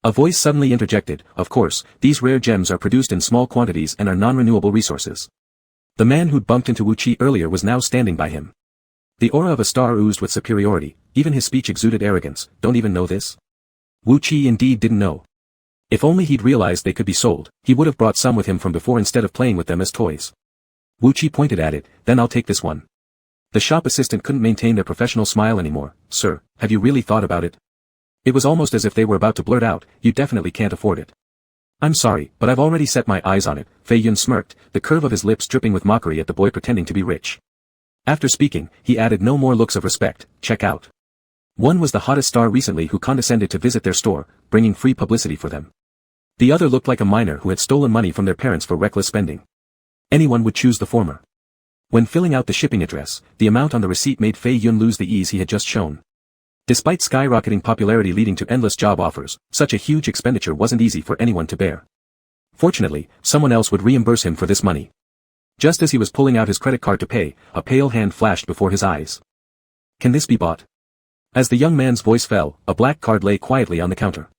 A voice suddenly interjected, of course, these rare gems are produced in small quantities and are non-renewable resources. The man who'd bumped into Wu Qi earlier was now standing by him. The aura of a star oozed with superiority, even his speech exuded arrogance. Don't even know this? Wu Qi indeed didn't know. If only he'd realized they could be sold, he would have brought some with him from before instead of playing with them as toys. Wu Qi pointed at it, then I'll take this one. The shop assistant couldn't maintain their professional smile anymore. Sir, have you really thought about it? It was almost as if they were about to blurt out, you definitely can't afford it. I'm sorry, but I've already set my eyes on it. Fei Yun smirked, the curve of his lips dripping with mockery at the boy pretending to be rich. After speaking, he added no more looks of respect, check out. One was the hottest star recently who condescended to visit their store, bringing free publicity for them. The other looked like a miner who had stolen money from their parents for reckless spending. Anyone would choose the former. When filling out the shipping address, the amount on the receipt made Fei Yun lose the ease he had just shown. Despite skyrocketing popularity leading to endless job offers, such a huge expenditure wasn't easy for anyone to bear. Fortunately, someone else would reimburse him for this money. Just as he was pulling out his credit card to pay, a pale hand flashed before his eyes. Can this be bought? As the young man's voice fell, a black card lay quietly on the counter.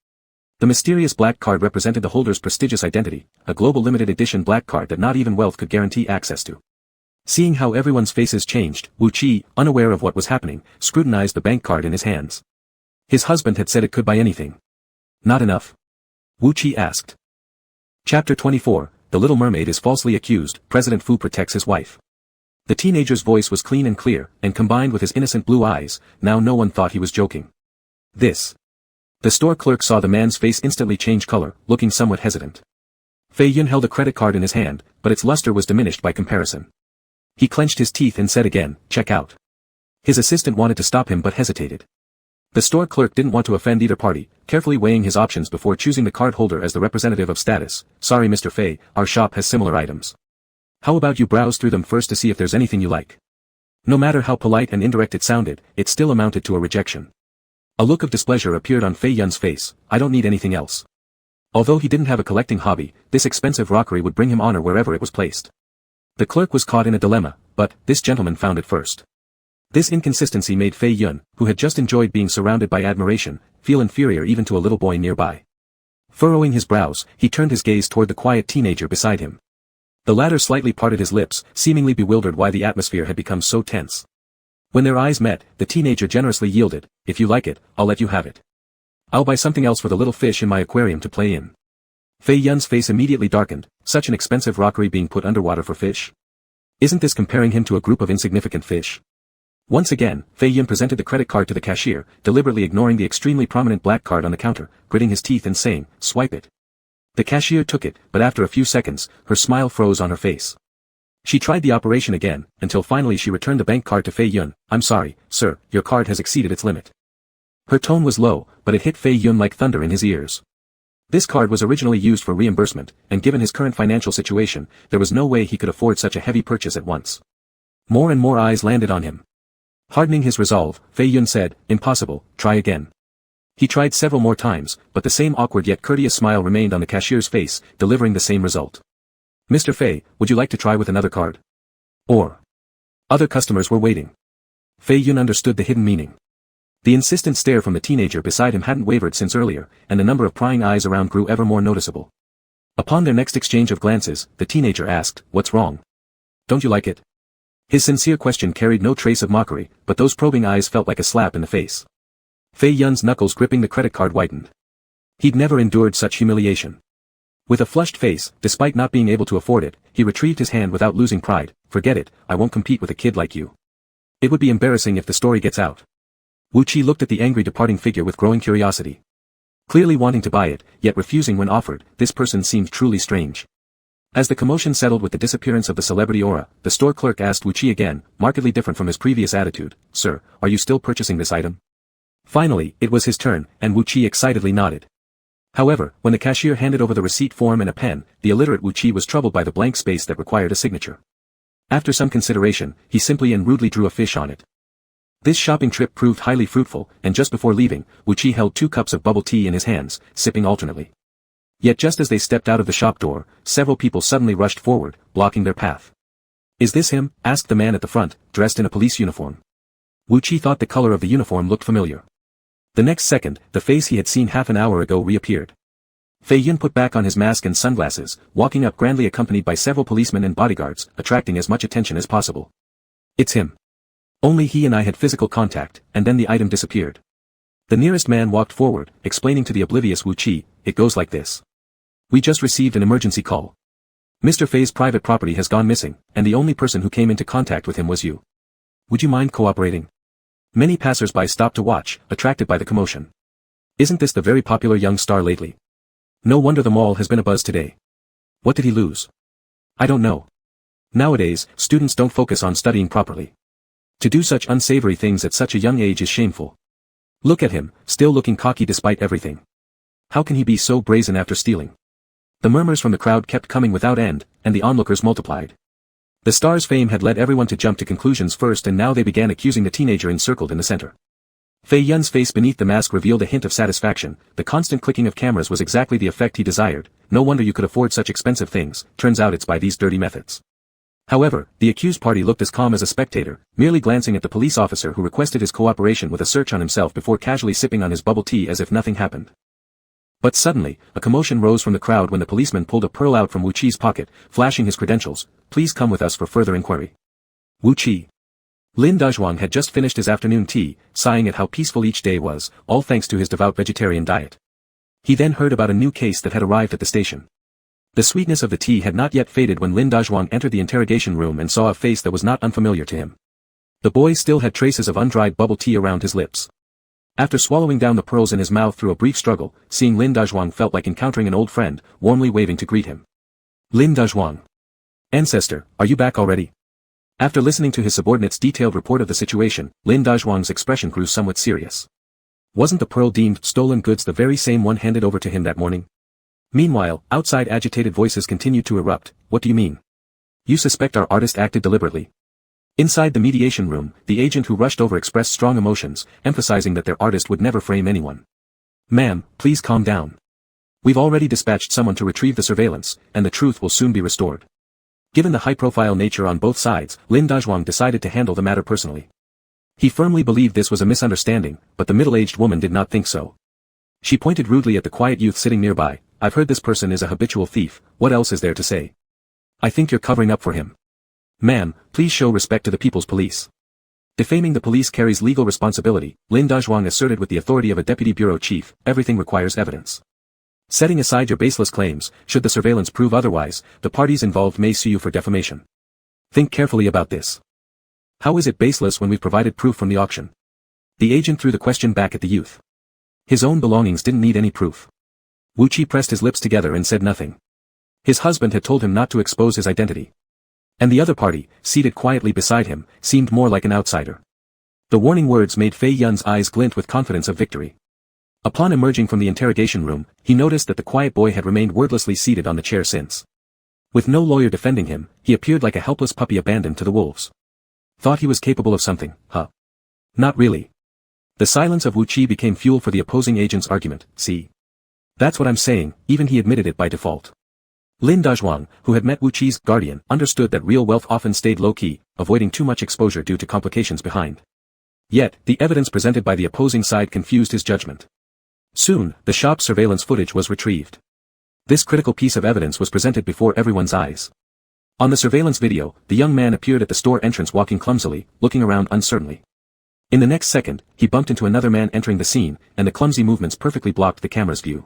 The mysterious black card represented the holder's prestigious identity, a global limited edition black card that not even wealth could guarantee access to. Seeing how everyone's faces changed, Wu Qi, unaware of what was happening, scrutinized the bank card in his hands. His husband had said it could buy anything. Not enough? Wu Qi asked. Chapter 24, The Little Mermaid is Falsely Accused, President Fu Protects His Wife. The teenager's voice was clean and clear, and combined with his innocent blue eyes, now no one thought he was joking. This. The store clerk saw the man's face instantly change color, looking somewhat hesitant. Fei Yun held a credit card in his hand, but its luster was diminished by comparison. He clenched his teeth and said again, "Check out." His assistant wanted to stop him but hesitated. The store clerk didn't want to offend either party, carefully weighing his options before choosing the card holder as the representative of status. "Sorry Mr. Fei, our shop has similar items. How about you browse through them first to see if there's anything you like?" No matter how polite and indirect it sounded, it still amounted to a rejection. A look of displeasure appeared on Fei Yun's face. "I don't need anything else." Although he didn't have a collecting hobby, this expensive rockery would bring him honor wherever it was placed. The clerk was caught in a dilemma, but this gentleman found it first. This inconsistency made Fei Yun, who had just enjoyed being surrounded by admiration, feel inferior even to a little boy nearby. Furrowing his brows, he turned his gaze toward the quiet teenager beside him. The latter slightly parted his lips, seemingly bewildered why the atmosphere had become so tense. When their eyes met, the teenager generously yielded, "If you like it, I'll let you have it. I'll buy something else for the little fish in my aquarium to play in." Fei Yun's face immediately darkened. Such an expensive rockery being put underwater for fish? Isn't this comparing him to a group of insignificant fish? Once again, Fei Yun presented the credit card to the cashier, deliberately ignoring the extremely prominent black card on the counter, gritting his teeth and saying, "Swipe it." The cashier took it, but after a few seconds, her smile froze on her face. She tried the operation again, until finally she returned the bank card to Fei Yun. "I'm sorry, sir, your card has exceeded its limit." Her tone was low, but it hit Fei Yun like thunder in his ears. This card was originally used for reimbursement, and given his current financial situation, there was no way he could afford such a heavy purchase at once. More and more eyes landed on him. Hardening his resolve, Fei Yun said, "Impossible, try again." He tried several more times, but the same awkward yet courteous smile remained on the cashier's face, delivering the same result. "Mr. Fei, would you like to try with another card?" Or. Other customers were waiting. Fei Yun understood the hidden meaning. The insistent stare from the teenager beside him hadn't wavered since earlier, and the number of prying eyes around grew ever more noticeable. Upon their next exchange of glances, the teenager asked, "What's wrong? Don't you like it?" His sincere question carried no trace of mockery, but those probing eyes felt like a slap in the face. Fei Yun's knuckles gripping the credit card whitened. He'd never endured such humiliation. With a flushed face, despite not being able to afford it, he retrieved his hand without losing pride. "Forget it, I won't compete with a kid like you. It would be embarrassing if the story gets out." Wu Qi looked at the angry departing figure with growing curiosity. Clearly wanting to buy it, yet refusing when offered, this person seemed truly strange. As the commotion settled with the disappearance of the celebrity aura, the store clerk asked Wu Qi again, markedly different from his previous attitude, "Sir, are you still purchasing this item?" Finally, it was his turn, and Wu Qi excitedly nodded. However, when the cashier handed over the receipt form and a pen, the illiterate Wu Qi was troubled by the blank space that required a signature. After some consideration, he simply and rudely drew a fish on it. This shopping trip proved highly fruitful, and just before leaving, Wu Qi held 2 cups of bubble tea in his hands, sipping alternately. Yet just as they stepped out of the shop door, several people suddenly rushed forward, blocking their path. "Is this him?" asked the man at the front, dressed in a police uniform. Wu Qi thought the color of the uniform looked familiar. The next second, the face he had seen half an hour ago reappeared. Fei Yun put back on his mask and sunglasses, walking up grandly accompanied by several policemen and bodyguards, attracting as much attention as possible. "It's him. Only he and I had physical contact, and then the item disappeared." The nearest man walked forward, explaining to the oblivious Wu Qi, "It goes like this. We just received an emergency call. Mr. Fei's private property has gone missing, and the only person who came into contact with him was you. Would you mind cooperating?" Many passers-by stopped to watch, attracted by the commotion. Isn't this the very popular young star lately? No wonder the mall has been abuzz today. What did he lose? I don't know. Nowadays, students don't focus on studying properly. To do such unsavory things at such a young age is shameful. Look at him, still looking cocky despite everything. How can he be so brazen after stealing? The murmurs from the crowd kept coming without end, and the onlookers multiplied. The star's fame had led everyone to jump to conclusions first, and now they began accusing the teenager encircled in the center. Fei Yun's face beneath the mask revealed a hint of satisfaction. The constant clicking of cameras was exactly the effect he desired. No wonder you could afford such expensive things, turns out it's by these dirty methods. However, the accused party looked as calm as a spectator, merely glancing at the police officer who requested his cooperation with a search on himself before casually sipping on his bubble tea as if nothing happened. But suddenly, a commotion rose from the crowd when the policeman pulled a pearl out from Wu Chi's pocket, flashing his credentials. "Please come with us for further inquiry." Wu Chi. Lin Dazhuang had just finished his afternoon tea, sighing at how peaceful each day was, all thanks to his devout vegetarian diet. He then heard about a new case that had arrived at the station. The sweetness of the tea had not yet faded when Lin Dazhuang entered the interrogation room and saw a face that was not unfamiliar to him. The boy still had traces of undried bubble tea around his lips. After swallowing down the pearls in his mouth through a brief struggle, seeing Lin Dazhuang felt like encountering an old friend, warmly waving to greet him. "Lin Dazhuang. Ancestor, are you back already?" After listening to his subordinate's detailed report of the situation, Lin Dazhuang's expression grew somewhat serious. Wasn't the pearl deemed stolen goods the very same one handed over to him that morning? Meanwhile, outside agitated voices continued to erupt. "What do you mean? You suspect our artist acted deliberately?" Inside the mediation room, the agent who rushed over expressed strong emotions, emphasizing that their artist would never frame anyone. "Ma'am, please calm down. We've already dispatched someone to retrieve the surveillance, and the truth will soon be restored." Given the high-profile nature on both sides, Lin Dazhuang decided to handle the matter personally. He firmly believed this was a misunderstanding, but the middle-aged woman did not think so. She pointed rudely at the quiet youth sitting nearby. "I've heard this person is a habitual thief. What else is there to say? I think you're covering up for him. Ma'am, please show respect to the people's police." Defaming the police carries legal responsibility, Lin Dazhuang asserted with the authority of a deputy bureau chief. "Everything requires evidence. Setting aside your baseless claims, should the surveillance prove otherwise, the parties involved may sue you for defamation. Think carefully about this. How is it baseless when we've provided proof from the auction?" The agent threw the question back at the youth. His own belongings didn't need any proof. Wu Chi pressed his lips together and said nothing. His husband had told him not to expose his identity. And the other party, seated quietly beside him, seemed more like an outsider. The warning words made Fei Yun's eyes glint with confidence of victory. Upon emerging from the interrogation room, he noticed that the quiet boy had remained wordlessly seated on the chair since. With no lawyer defending him, he appeared like a helpless puppy abandoned to the wolves. Thought he was capable of something, huh? Not really. The silence of Wu Chi became fuel for the opposing agent's argument. "See? That's what I'm saying," even he admitted it by default. Lin Dazhuang, who had met Wu Chi's guardian, understood that real wealth often stayed low-key, avoiding too much exposure due to complications behind. Yet, the evidence presented by the opposing side confused his judgment. Soon, the shop's surveillance footage was retrieved. This critical piece of evidence was presented before everyone's eyes. On the surveillance video, the young man appeared at the store entrance walking clumsily, looking around uncertainly. In the next second, he bumped into another man entering the scene, and the clumsy movements perfectly blocked the camera's view.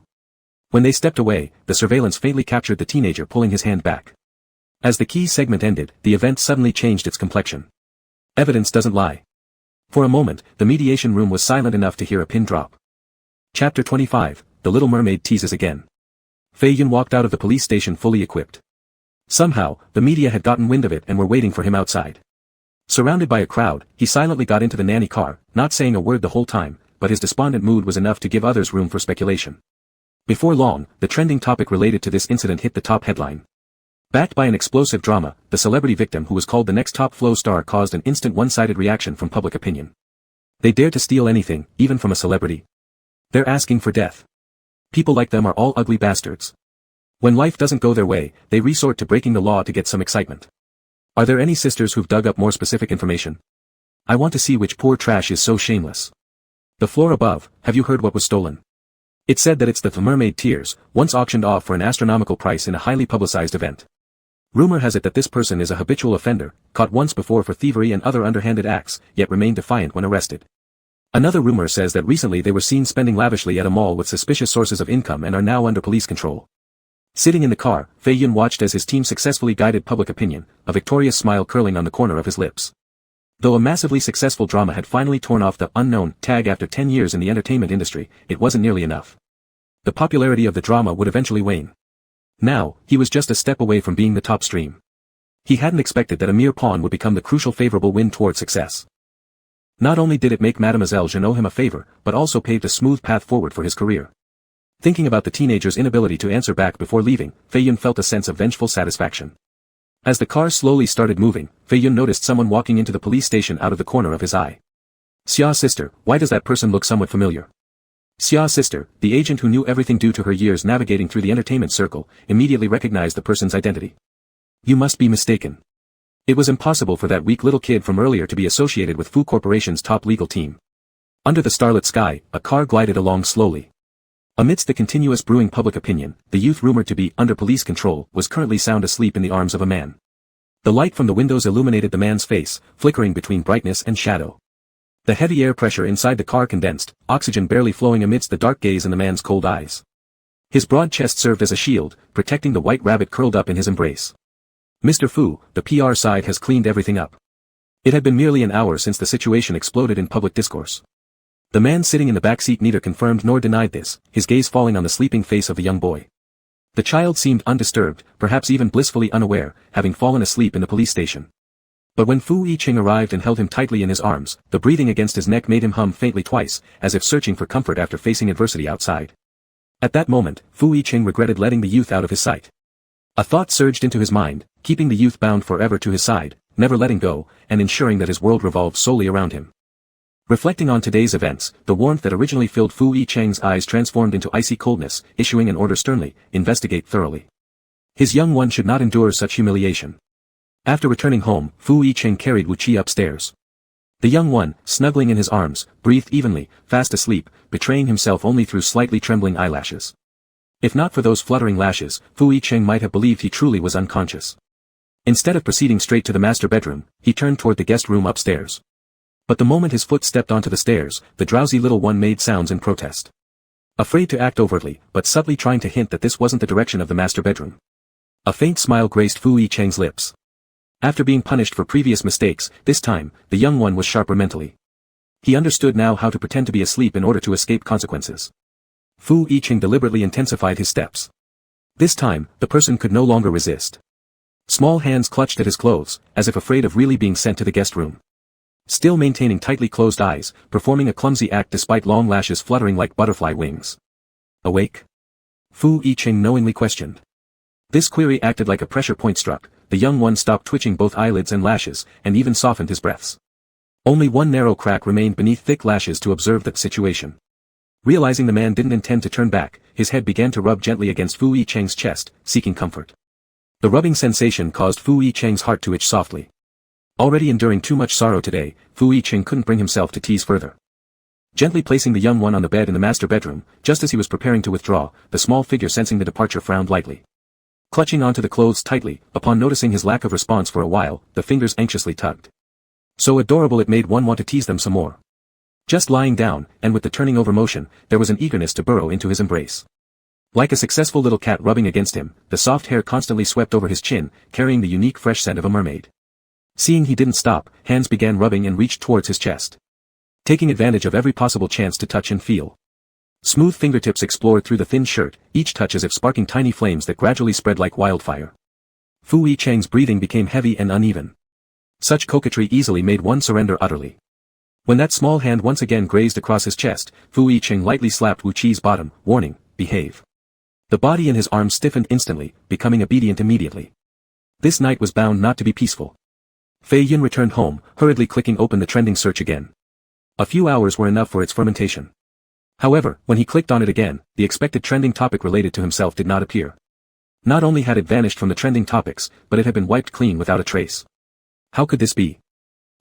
When they stepped away, the surveillance faintly captured the teenager pulling his hand back. As the key segment ended, the event suddenly changed its complexion. Evidence doesn't lie. For a moment, the mediation room was silent enough to hear a pin drop. Chapter 25, The Little Mermaid Teases Again. Fei Yun walked out of the police station fully equipped. Somehow, the media had gotten wind of it and were waiting for him outside. Surrounded by a crowd, he silently got into the nanny car, not saying a word the whole time, but his despondent mood was enough to give others room for speculation. Before long, the trending topic related to this incident hit the top headline. Backed by an explosive drama, the celebrity victim who was called the next top flow star caused an instant one-sided reaction from public opinion. They dared to steal anything, even from a celebrity. They're asking for death. People like them are all ugly bastards. When life doesn't go their way, they resort to breaking the law to get some excitement. Are there any sisters who've dug up more specific information? I want to see which poor trash is so shameless. The floor above, have you heard what was stolen? It said that it's the mermaid tears, once auctioned off for an astronomical price in a highly publicized event. Rumor has it that this person is a habitual offender, caught once before for thievery and other underhanded acts, yet remained defiant when arrested. Another rumor says that recently they were seen spending lavishly at a mall with suspicious sources of income and are now under police control. Sitting in the car, Fei Yun watched as his team successfully guided public opinion, a victorious smile curling on the corner of his lips. Though a massively successful drama had finally torn off the unknown tag after 10 years in the entertainment industry, it wasn't nearly enough. The popularity of the drama would eventually wane. Now, he was just a step away from being the top stream. He hadn't expected that a mere pawn would become the crucial favorable wind toward success. Not only did it make Mademoiselle Jeanne owe him a favor, but also paved a smooth path forward for his career. Thinking about the teenager's inability to answer back before leaving, Fei Yun felt a sense of vengeful satisfaction. As the car slowly started moving, Fei Yun noticed someone walking into the police station out of the corner of his eye. "Xia sister, why does that person look somewhat familiar?" Xia sister, the agent who knew everything due to her years navigating through the entertainment circle, immediately recognized the person's identity. "You must be mistaken. It was impossible for that weak little kid from earlier to be associated with Fu Corporation's top legal team." Under the starlit sky, a car glided along slowly. Amidst the continuous brewing public opinion, the youth rumored to be under police control was currently sound asleep in the arms of a man. The light from the windows illuminated the man's face, flickering between brightness and shadow. The heavy air pressure inside the car condensed, oxygen barely flowing amidst the dark gaze in the man's cold eyes. His broad chest served as a shield, protecting the white rabbit curled up in his embrace. Mr. Fu, the PR side has cleaned everything up. It had been merely an hour since the situation exploded in public discourse. The man sitting in the back seat neither confirmed nor denied this, his gaze falling on the sleeping face of the young boy. The child seemed undisturbed, perhaps even blissfully unaware, having fallen asleep in the police station. But when Fu Yiqing arrived and held him tightly in his arms, the breathing against his neck made him hum faintly twice, as if searching for comfort after facing adversity outside. At that moment, Fu Yiqing regretted letting the youth out of his sight. A thought surged into his mind, keeping the youth bound forever to his side, never letting go, and ensuring that his world revolved solely around him. Reflecting on today's events, the warmth that originally filled Fu Yiqing's eyes transformed into icy coldness, issuing an order sternly, investigate thoroughly. His young one should not endure such humiliation. After returning home, Fu Yiqing carried Wu Qi upstairs. The young one, snuggling in his arms, breathed evenly, fast asleep, betraying himself only through slightly trembling eyelashes. If not for those fluttering lashes, Fu Yiqing might have believed he truly was unconscious. Instead of proceeding straight to the master bedroom, he turned toward the guest room upstairs. But the moment his foot stepped onto the stairs, the drowsy little one made sounds in protest. Afraid to act overtly, but subtly trying to hint that this wasn't the direction of the master bedroom. A faint smile graced Fu Yiqing's lips. After being punished for previous mistakes, this time, the young one was sharper mentally. He understood now how to pretend to be asleep in order to escape consequences. Fu Yiqing deliberately intensified his steps. This time, the person could no longer resist. Small hands clutched at his clothes, as if afraid of really being sent to the guest room. Still maintaining tightly closed eyes, performing a clumsy act despite long lashes fluttering like butterfly wings. Awake? Fu Yiqing knowingly questioned. This query acted like a pressure point struck, the young one stopped twitching both eyelids and lashes, and even softened his breaths. Only one narrow crack remained beneath thick lashes to observe the situation. Realizing the man didn't intend to turn back, his head began to rub gently against Fu Yiqing's chest, seeking comfort. The rubbing sensation caused Fu Yiqing's heart to itch softly. Already enduring too much sorrow today, Fu Yiqing couldn't bring himself to tease further. Gently placing the young one on the bed in the master bedroom, just as he was preparing to withdraw, the small figure sensing the departure frowned lightly. Clutching onto the clothes tightly, upon noticing his lack of response for a while, the fingers anxiously tugged. So adorable it made one want to tease them some more. Just lying down, and with the turning over motion, there was an eagerness to burrow into his embrace. Like a successful little cat rubbing against him, the soft hair constantly swept over his chin, carrying the unique fresh scent of a mermaid. Seeing he didn't stop, hands began rubbing and reached towards his chest. Taking advantage of every possible chance to touch and feel. Smooth fingertips explored through the thin shirt, each touch as if sparking tiny flames that gradually spread like wildfire. Fu Yiqing's breathing became heavy and uneven. Such coquetry easily made one surrender utterly. When that small hand once again grazed across his chest, Fu Yiqing lightly slapped Wu Qi's bottom, warning, behave. The body in his arms stiffened instantly, becoming obedient immediately. This night was bound not to be peaceful. Fei Yun returned home, hurriedly clicking open the trending search again. A few hours were enough for its fermentation. However, when he clicked on it again, the expected trending topic related to himself did not appear. Not only had it vanished from the trending topics, but it had been wiped clean without a trace. How could this be?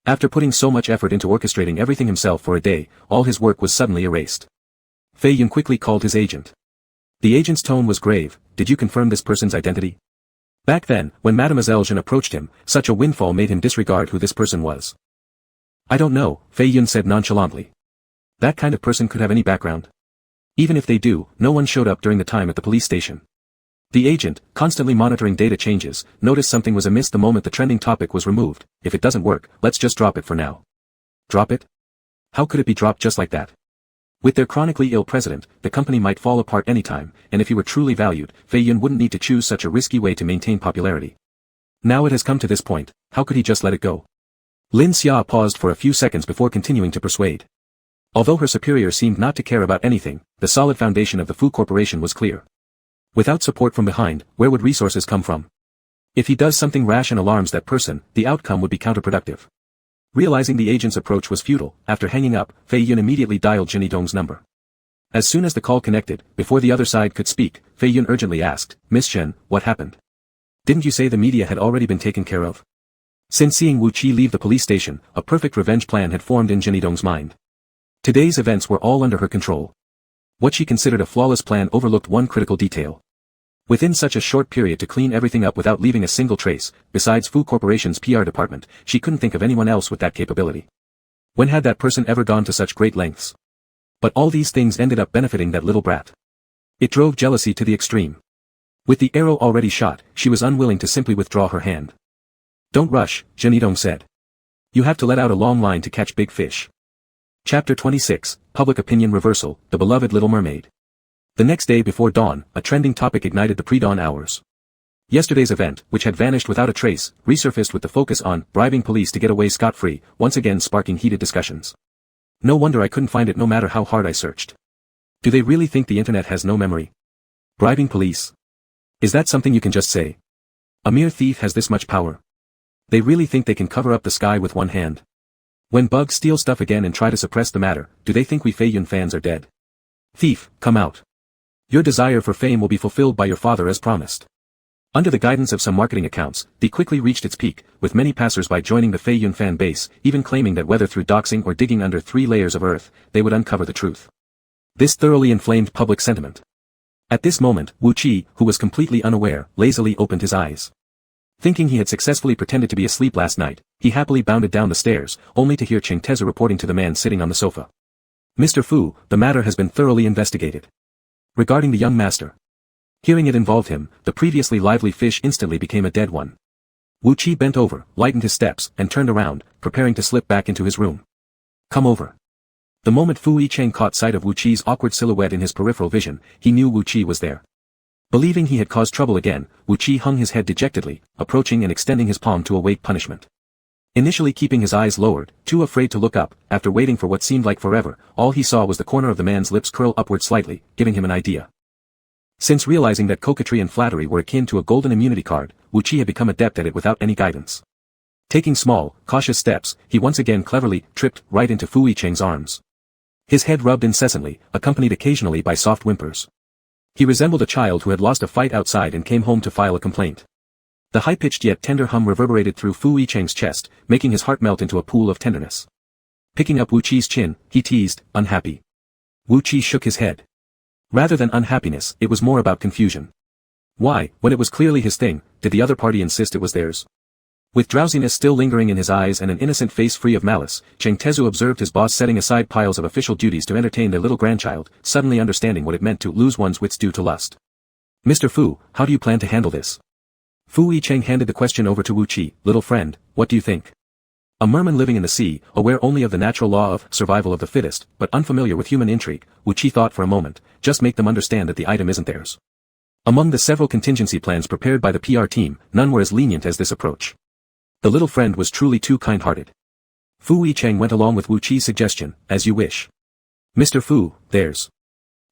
After putting so much effort into orchestrating everything himself for a day, all his work was suddenly erased. Fei Yun quickly called his agent. The agent's tone was grave. Did you confirm this person's identity? Back then, when Mademoiselle Jean approached him, such a windfall made him disregard who this person was. I don't know, Fei Yun said nonchalantly. That kind of person could have any background. Even if they do, no one showed up during the time at the police station. The agent, constantly monitoring data changes, noticed something was amiss the moment the trending topic was removed. If it doesn't work, let's just drop it for now. Drop it? How could it be dropped just like that? With their chronically ill president, the company might fall apart anytime, and if he were truly valued, Fei Yun wouldn't need to choose such a risky way to maintain popularity. Now it has come to this point, how could he just let it go? Lin Xia paused for a few seconds before continuing to persuade. Although her superior seemed not to care about anything, the solid foundation of the Fu Corporation was clear. Without support from behind, where would resources come from? If he does something rash and alarms that person, the outcome would be counterproductive. Realizing the agent's approach was futile, after hanging up, Fei Yun immediately dialed Jinny Dong's number. As soon as the call connected, before the other side could speak, Fei Yun urgently asked, Miss Chen, what happened? Didn't you say the media had already been taken care of? Since seeing Wu Qi leave the police station, a perfect revenge plan had formed in Jinny Dong's mind. Today's events were all under her control. What she considered a flawless plan overlooked one critical detail. Within such a short period to clean everything up without leaving a single trace, besides Fu Corporation's PR department, she couldn't think of anyone else with that capability. When had that person ever gone to such great lengths? But all these things ended up benefiting that little brat. It drove jealousy to the extreme. With the arrow already shot, she was unwilling to simply withdraw her hand. Don't rush, Janidong said. You have to let out a long line to catch big fish. Chapter 26, Public Opinion Reversal, The Beloved Little Mermaid. The next day before dawn, a trending topic ignited the pre-dawn hours. Yesterday's event, which had vanished without a trace, resurfaced with the focus on bribing police to get away scot-free, once again sparking heated discussions. No wonder I couldn't find it no matter how hard I searched. Do they really think the internet has no memory? Bribing police? Is that something you can just say? A mere thief has this much power. They really think they can cover up the sky with one hand. When bugs steal stuff again and try to suppress the matter, do they think we Fei Yun fans are dead? Thief, come out. Your desire for fame will be fulfilled by your father as promised. Under the guidance of some marketing accounts, the quickly reached its peak, with many passers-by joining the Fei Yun fan base, even claiming that whether through doxing or digging under 3 layers of earth, they would uncover the truth. This thoroughly inflamed public sentiment. At this moment, Wu Qi, who was completely unaware, lazily opened his eyes. Thinking he had successfully pretended to be asleep last night, he happily bounded down the stairs, only to hear Cheng Tezu reporting to the man sitting on the sofa. Mr. Fu, the matter has been thoroughly investigated. Regarding the young master. Hearing it involved him, the previously lively fish instantly became a dead one. Wu Qi bent over, lightened his steps, and turned around, preparing to slip back into his room. Come over. The moment Fu Yicheng caught sight of Wu Qi's awkward silhouette in his peripheral vision, he knew Wu Qi was there. Believing he had caused trouble again, Wu Qi hung his head dejectedly, approaching and extending his palm to await punishment. Initially keeping his eyes lowered, too afraid to look up, after waiting for what seemed like forever, all he saw was the corner of the man's lips curl upward slightly, giving him an idea. Since realizing that coquetry and flattery were akin to a golden immunity card, Wu Qi had become adept at it without any guidance. Taking small, cautious steps, he once again cleverly tripped right into Fu Yicheng's arms. His head rubbed incessantly, accompanied occasionally by soft whimpers. He resembled a child who had lost a fight outside and came home to file a complaint. The high-pitched yet tender hum reverberated through Fu Yicheng's chest, making his heart melt into a pool of tenderness. Picking up Wu Qi's chin, he teased, unhappy. Wu Qi shook his head. Rather than unhappiness, it was more about confusion. Why, when it was clearly his thing, did the other party insist it was theirs? With drowsiness still lingering in his eyes and an innocent face free of malice, Cheng Tezu observed his boss setting aside piles of official duties to entertain their little grandchild, suddenly understanding what it meant to lose one's wits due to lust. Mr. Fu, how do you plan to handle this? Fu Yicheng handed the question over to Wu Qi. Little friend, what do you think? A merman living in the sea, aware only of the natural law of survival of the fittest, but unfamiliar with human intrigue, Wu Qi thought for a moment, just make them understand that the item isn't theirs. Among the several contingency plans prepared by the PR team, none were as lenient as this approach. The little friend was truly too kind-hearted. Fu Yicheng went along with Wu Qi's suggestion, as you wish. Mr. Fu, there's.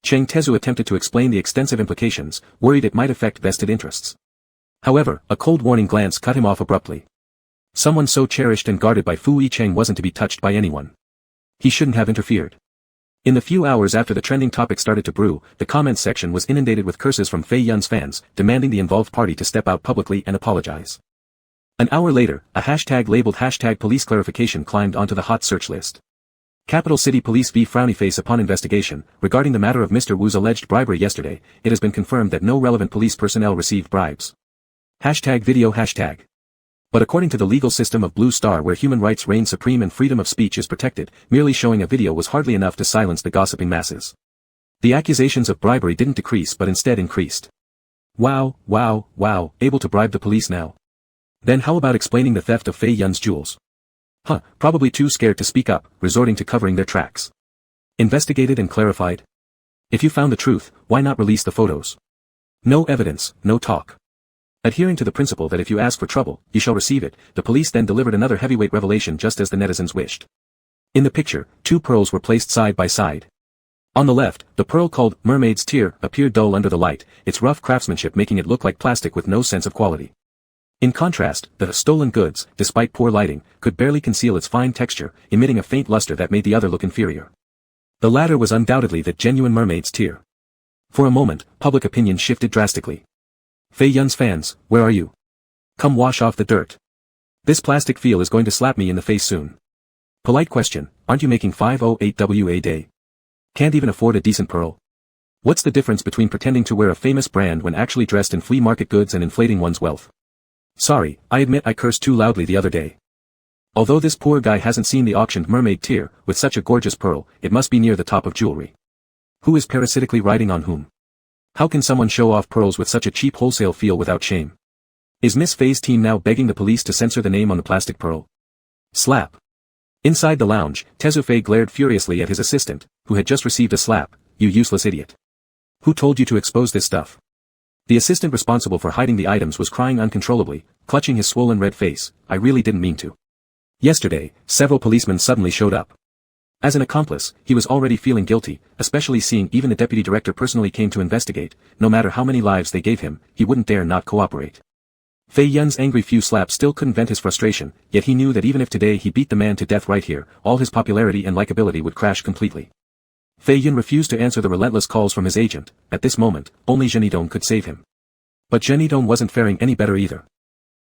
Cheng Tezu attempted to explain the extensive implications, worried it might affect vested interests. However, a cold warning glance cut him off abruptly. Someone so cherished and guarded by Fu Yicheng wasn't to be touched by anyone. He shouldn't have interfered. In the few hours after the trending topic started to brew, the comments section was inundated with curses from Fei Yun's fans, demanding the involved party to step out publicly and apologize. An hour later, a hashtag labeled #PoliceClarification climbed onto the hot search list. Capital City Police v Frownyface. Upon investigation, regarding the matter of Mr. Wu's alleged bribery yesterday, it has been confirmed that no relevant police personnel received bribes. #video#. But according to the legal system of Blue Star, where human rights reign supreme and freedom of speech is protected, merely showing a video was hardly enough to silence the gossiping masses. The accusations of bribery didn't decrease but instead increased. Wow, able to bribe the police now. Then how about explaining the theft of Fei Yun's jewels? Probably too scared to speak up, resorting to covering their tracks. Investigated and clarified? If you found the truth, why not release the photos? No evidence, no talk. Adhering to the principle that if you ask for trouble, you shall receive it, the police then delivered another heavyweight revelation just as the netizens wished. In the picture, 2 pearls were placed side by side. On the left, the pearl called mermaid's tear appeared dull under the light, its rough craftsmanship making it look like plastic with no sense of quality. In contrast, the stolen goods, despite poor lighting, could barely conceal its fine texture, emitting a faint luster that made the other look inferior. The latter was undoubtedly the genuine mermaid's tear. For a moment, public opinion shifted drastically. Fei Yun's fans, where are you? Come wash off the dirt. This plastic feel is going to slap me in the face soon. Polite question, aren't you making 508 WA day? Can't even afford a decent pearl? What's the difference between pretending to wear a famous brand when actually dressed in flea market goods and inflating one's wealth? Sorry, I admit I cursed too loudly the other day. Although this poor guy hasn't seen the auctioned mermaid tier, with such a gorgeous pearl, it must be near the top of jewelry. Who is parasitically riding on whom? How can someone show off pearls with such a cheap wholesale feel without shame? Is Miss Faye's team now begging the police to censor the name on the plastic pearl? Slap. Inside the lounge, Tezufe glared furiously at his assistant, who had just received a slap. You useless idiot. Who told you to expose this stuff? The assistant responsible for hiding the items was crying uncontrollably, clutching his swollen red face. I really didn't mean to. Yesterday, several policemen suddenly showed up. As an accomplice, he was already feeling guilty, especially seeing even the deputy director personally came to investigate. No matter how many lives they gave him, he wouldn't dare not cooperate. Fei Yun's angry few slaps still couldn't vent his frustration, yet he knew that even if today he beat the man to death right here, all his popularity and likability would crash completely. Fei Yun refused to answer the relentless calls from his agent. At this moment, only Zhenidong could save him. But Zhenidong wasn't faring any better either.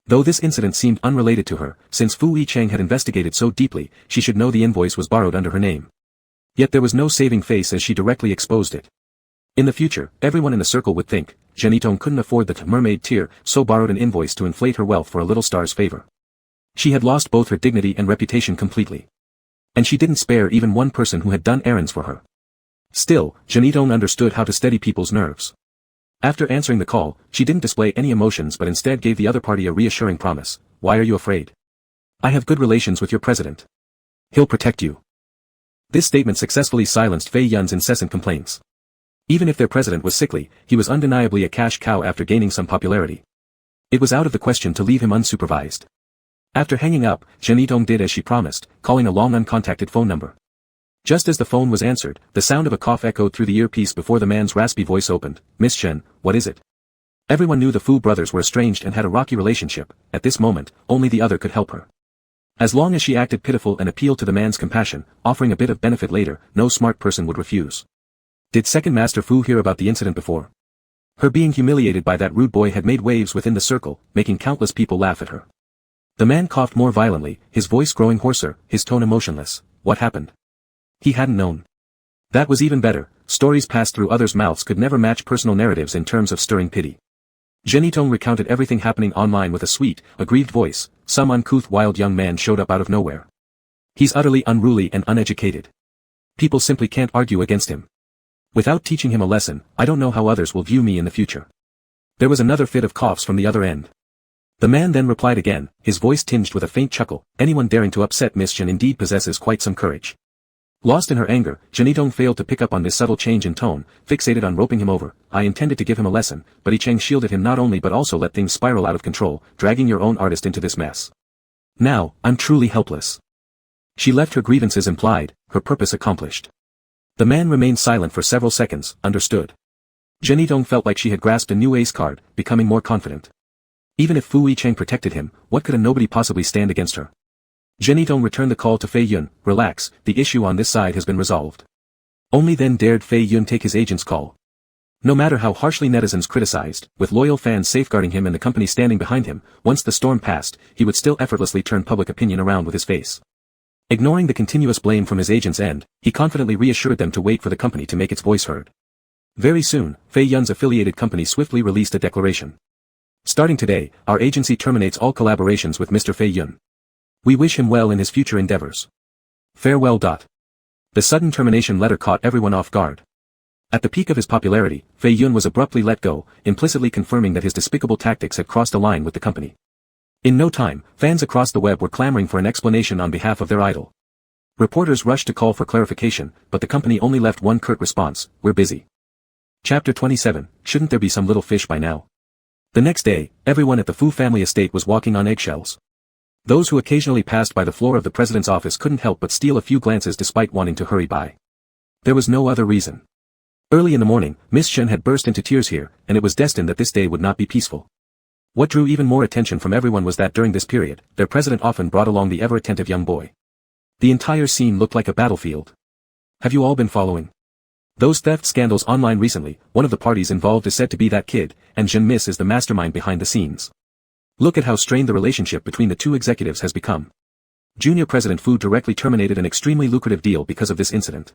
Though this incident seemed unrelated to her, since Fu Yicheng had investigated so deeply, she should know the invoice was borrowed under her name. Yet there was no saving face as she directly exposed it. In the future, everyone in the circle would think, Zhenidong couldn't afford the mermaid tier, so borrowed an invoice to inflate her wealth for a little star's favor. She had lost both her dignity and reputation completely. And she didn't spare even one person who had done errands for her. Still, Zhenidong understood how to steady people's nerves. After answering the call, she didn't display any emotions but instead gave the other party a reassuring promise. Why are you afraid? I have good relations with your president. He'll protect you. This statement successfully silenced Fei Yun's incessant complaints. Even if their president was sickly, he was undeniably a cash cow after gaining some popularity. It was out of the question to leave him unsupervised. After hanging up, Zhenidong did as she promised, calling a long uncontacted phone number. Just as the phone was answered, the sound of a cough echoed through the earpiece before the man's raspy voice opened. Miss Shen, what is it? Everyone knew the Fu brothers were estranged and had a rocky relationship. At this moment, only the other could help her. As long as she acted pitiful and appealed to the man's compassion, offering a bit of benefit later, no smart person would refuse. Did Second Master Fu hear about the incident before? Her being humiliated by that rude boy had made waves within the circle, making countless people laugh at her. The man coughed more violently, his voice growing hoarser, his tone emotionless. What happened? He hadn't known. That was even better. Stories passed through others' mouths could never match personal narratives in terms of stirring pity. Zhenidong recounted everything happening online with a sweet, aggrieved voice. Some uncouth wild young man showed up out of nowhere. He's utterly unruly and uneducated. People simply can't argue against him. Without teaching him a lesson, I don't know how others will view me in the future. There was another fit of coughs from the other end. The man then replied again, his voice tinged with a faint chuckle. Anyone daring to upset Miss Shen indeed possesses quite some courage. Lost in her anger, Zhenidong failed to pick up on this subtle change in tone, fixated on roping him over. I intended to give him a lesson, but Yicheng shielded him not only but also let things spiral out of control, dragging your own artist into this mess. Now, I'm truly helpless. She left her grievances implied, her purpose accomplished. The man remained silent for several seconds, understood. Zhenidong felt like she had grasped a new ace card, becoming more confident. Even if Fu Yicheng protected him, what could a nobody possibly stand against her? Zhenidong returned the call to Fei Yun. Relax, the issue on this side has been resolved. Only then dared Fei Yun take his agent's call. No matter how harshly netizens criticized, with loyal fans safeguarding him and the company standing behind him, once the storm passed, he would still effortlessly turn public opinion around with his face. Ignoring the continuous blame from his agent's end, he confidently reassured them to wait for the company to make its voice heard. Very soon, Fei Yun's affiliated company swiftly released a declaration. Starting today, our agency terminates all collaborations with Mr. Fei Yun. We wish him well in his future endeavors. Farewell. The sudden termination letter caught everyone off guard. At the peak of his popularity, Fei Yun was abruptly let go, implicitly confirming that his despicable tactics had crossed a line with the company. In no time, fans across the web were clamoring for an explanation on behalf of their idol. Reporters rushed to call for clarification, but the company only left one curt response: we're busy. Chapter 27, shouldn't there be some little fish by now? The next day, everyone at the Fu family estate was walking on eggshells. Those who occasionally passed by the floor of the president's office couldn't help but steal a few glances despite wanting to hurry by. There was no other reason. Early in the morning, Miss Shen had burst into tears here, and it was destined that this day would not be peaceful. What drew even more attention from everyone was that during this period, their president often brought along the ever-attentive young boy. The entire scene looked like a battlefield. Have you all been following those theft scandals online recently? One of the parties involved is said to be that kid, and Zhen Miss is the mastermind behind the scenes. Look at how strained the relationship between the two executives has become. Junior President Fu directly terminated an extremely lucrative deal because of this incident.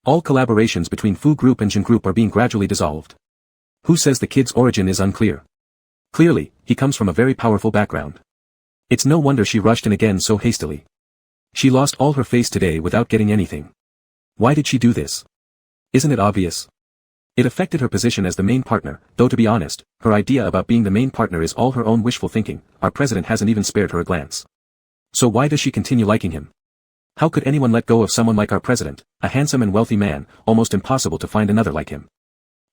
All collaborations between Fu Group and Jin Group are being gradually dissolved. Who says the kid's origin is unclear? Clearly, he comes from a very powerful background. It's no wonder she rushed in again so hastily. She lost all her face today without getting anything. Why did she do this? Isn't it obvious? It affected her position as the main partner, though to be honest, her idea about being the main partner is all her own wishful thinking. Our president hasn't even spared her a glance. So why does she continue liking him? How could anyone let go of someone like our president, a handsome and wealthy man, almost impossible to find another like him?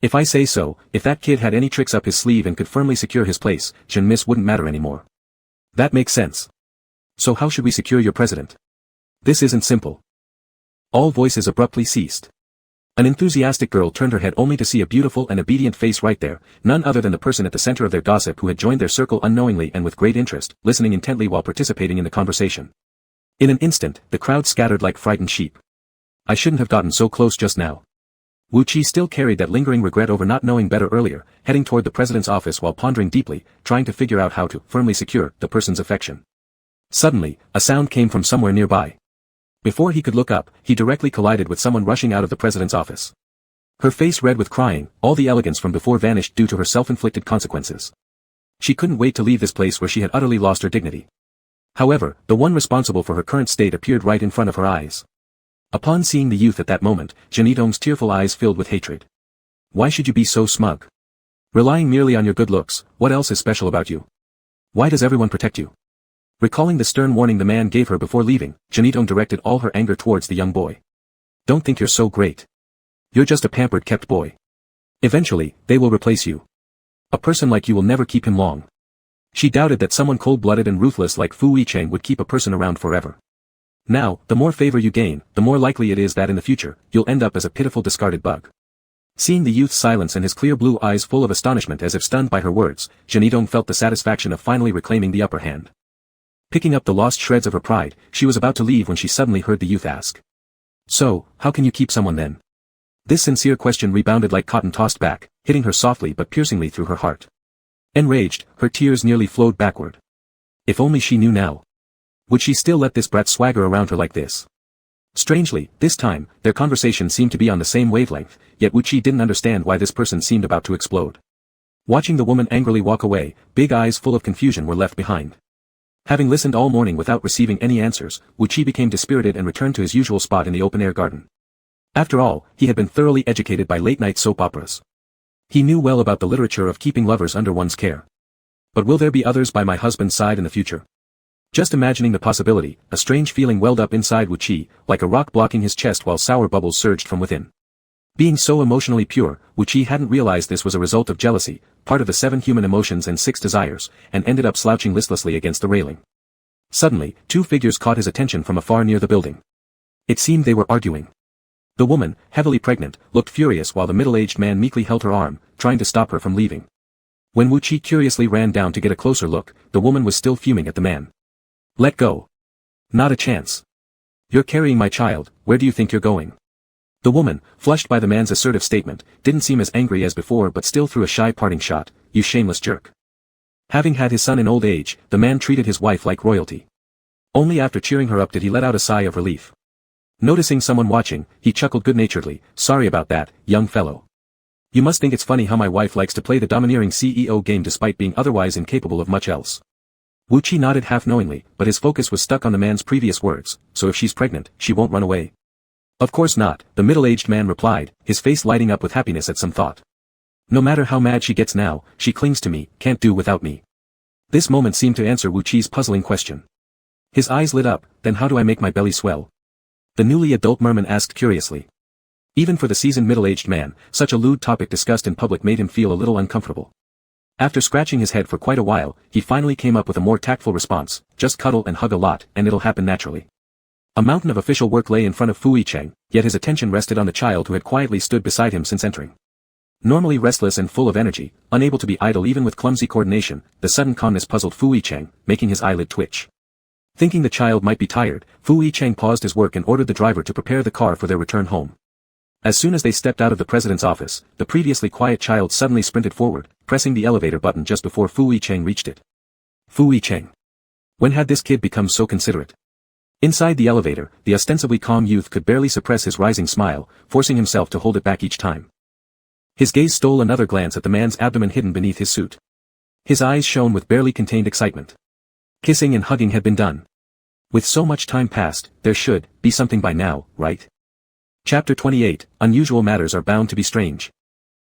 If I say so, if that kid had any tricks up his sleeve and could firmly secure his place, Jin Miss wouldn't matter anymore. That makes sense. So how should we secure your president? This isn't simple. All voices abruptly ceased. An enthusiastic girl turned her head only to see a beautiful and obedient face right there, none other than the person at the center of their gossip who had joined their circle unknowingly and with great interest, listening intently while participating in the conversation. In an instant, the crowd scattered like frightened sheep. I shouldn't have gotten so close just now. Wu Qi still carried that lingering regret over not knowing better earlier, heading toward the president's office while pondering deeply, trying to figure out how to firmly secure the person's affection. Suddenly, a sound came from somewhere nearby. Before he could look up, he directly collided with someone rushing out of the president's office. Her face red with crying, all the elegance from before vanished due to her self-inflicted consequences. She couldn't wait to leave this place where she had utterly lost her dignity. However, the one responsible for her current state appeared right in front of her eyes. Upon seeing the youth at that moment, Jin Yidong's tearful eyes filled with hatred. Why should you be so smug? Relying merely on your good looks, what else is special about you? Why does everyone protect you? Recalling the stern warning the man gave her before leaving, Jin Yidong directed all her anger towards the young boy. Don't think you're so great. You're just a pampered kept boy. Eventually, they will replace you. A person like you will never keep him long. She doubted that someone cold-blooded and ruthless like Fu Yicheng would keep a person around forever. Now, the more favor you gain, the more likely it is that in the future, you'll end up as a pitiful discarded bug. Seeing the youth's silence and his clear blue eyes full of astonishment as if stunned by her words, Jin Yidong felt the satisfaction of finally reclaiming the upper hand. Picking up the lost shreds of her pride, she was about to leave when she suddenly heard the youth ask. So, how can you keep someone then? This sincere question rebounded like cotton tossed back, hitting her softly but piercingly through her heart. Enraged, her tears nearly flowed backward. If only she knew now. Would she still let this brat swagger around her like this? Strangely, this time, their conversation seemed to be on the same wavelength, yet Wu Qi didn't understand why this person seemed about to explode. Watching the woman angrily walk away, big eyes full of confusion were left behind. Having listened all morning without receiving any answers, Wu Qi became dispirited and returned to his usual spot in the open-air garden. After all, he had been thoroughly educated by late-night soap operas. He knew well about the literature of keeping lovers under one's care. But will there be others by my husband's side in the future? Just imagining the possibility, a strange feeling welled up inside Wu Qi, like a rock blocking his chest while sour bubbles surged from within. Being so emotionally pure, Wu Qi hadn't realized this was a result of jealousy, part of the 7 human emotions and 6 desires, and ended up slouching listlessly against the railing. Suddenly, 2 figures caught his attention from afar near the building. It seemed they were arguing. The woman, heavily pregnant, looked furious while the middle-aged man meekly held her arm, trying to stop her from leaving. When Wu Qi curiously ran down to get a closer look, the woman was still fuming at the man. Let go. Not a chance. You're carrying my child, where do you think you're going? The woman, flushed by the man's assertive statement, didn't seem as angry as before but still threw a shy parting shot, you shameless jerk. Having had his son in old age, the man treated his wife like royalty. Only after cheering her up did he let out a sigh of relief. Noticing someone watching, he chuckled good-naturedly, sorry about that, young fellow. You must think it's funny how my wife likes to play the domineering CEO game despite being otherwise incapable of much else. Wu Qi nodded half-knowingly, but his focus was stuck on the man's previous words, so if she's pregnant, she won't run away. Of course not, the middle-aged man replied, his face lighting up with happiness at some thought. No matter how mad she gets now, she clings to me, can't do without me. This moment seemed to answer Wu Qi's puzzling question. His eyes lit up, then how do I make my belly swell? The newly adult merman asked curiously. Even for the seasoned middle-aged man, such a lewd topic discussed in public made him feel a little uncomfortable. After scratching his head for quite a while, he finally came up with a more tactful response, just cuddle and hug a lot, and it'll happen naturally. A mountain of official work lay in front of Fu Yicheng, yet his attention rested on the child who had quietly stood beside him since entering. Normally restless and full of energy, unable to be idle even with clumsy coordination, the sudden calmness puzzled Fu Yicheng, making his eyelid twitch. Thinking the child might be tired, Fu Yicheng paused his work and ordered the driver to prepare the car for their return home. As soon as they stepped out of the president's office, the previously quiet child suddenly sprinted forward, pressing the elevator button just before Fu Yicheng reached it. Fu Yicheng. When had this kid become so considerate? Inside the elevator, the ostensibly calm youth could barely suppress his rising smile, forcing himself to hold it back each time. His gaze stole another glance at the man's abdomen hidden beneath his suit. His eyes shone with barely contained excitement. Kissing and hugging had been done. With so much time passed, there should be something by now, right? Chapter 28, Unusual Matters Are Bound to Be Strange.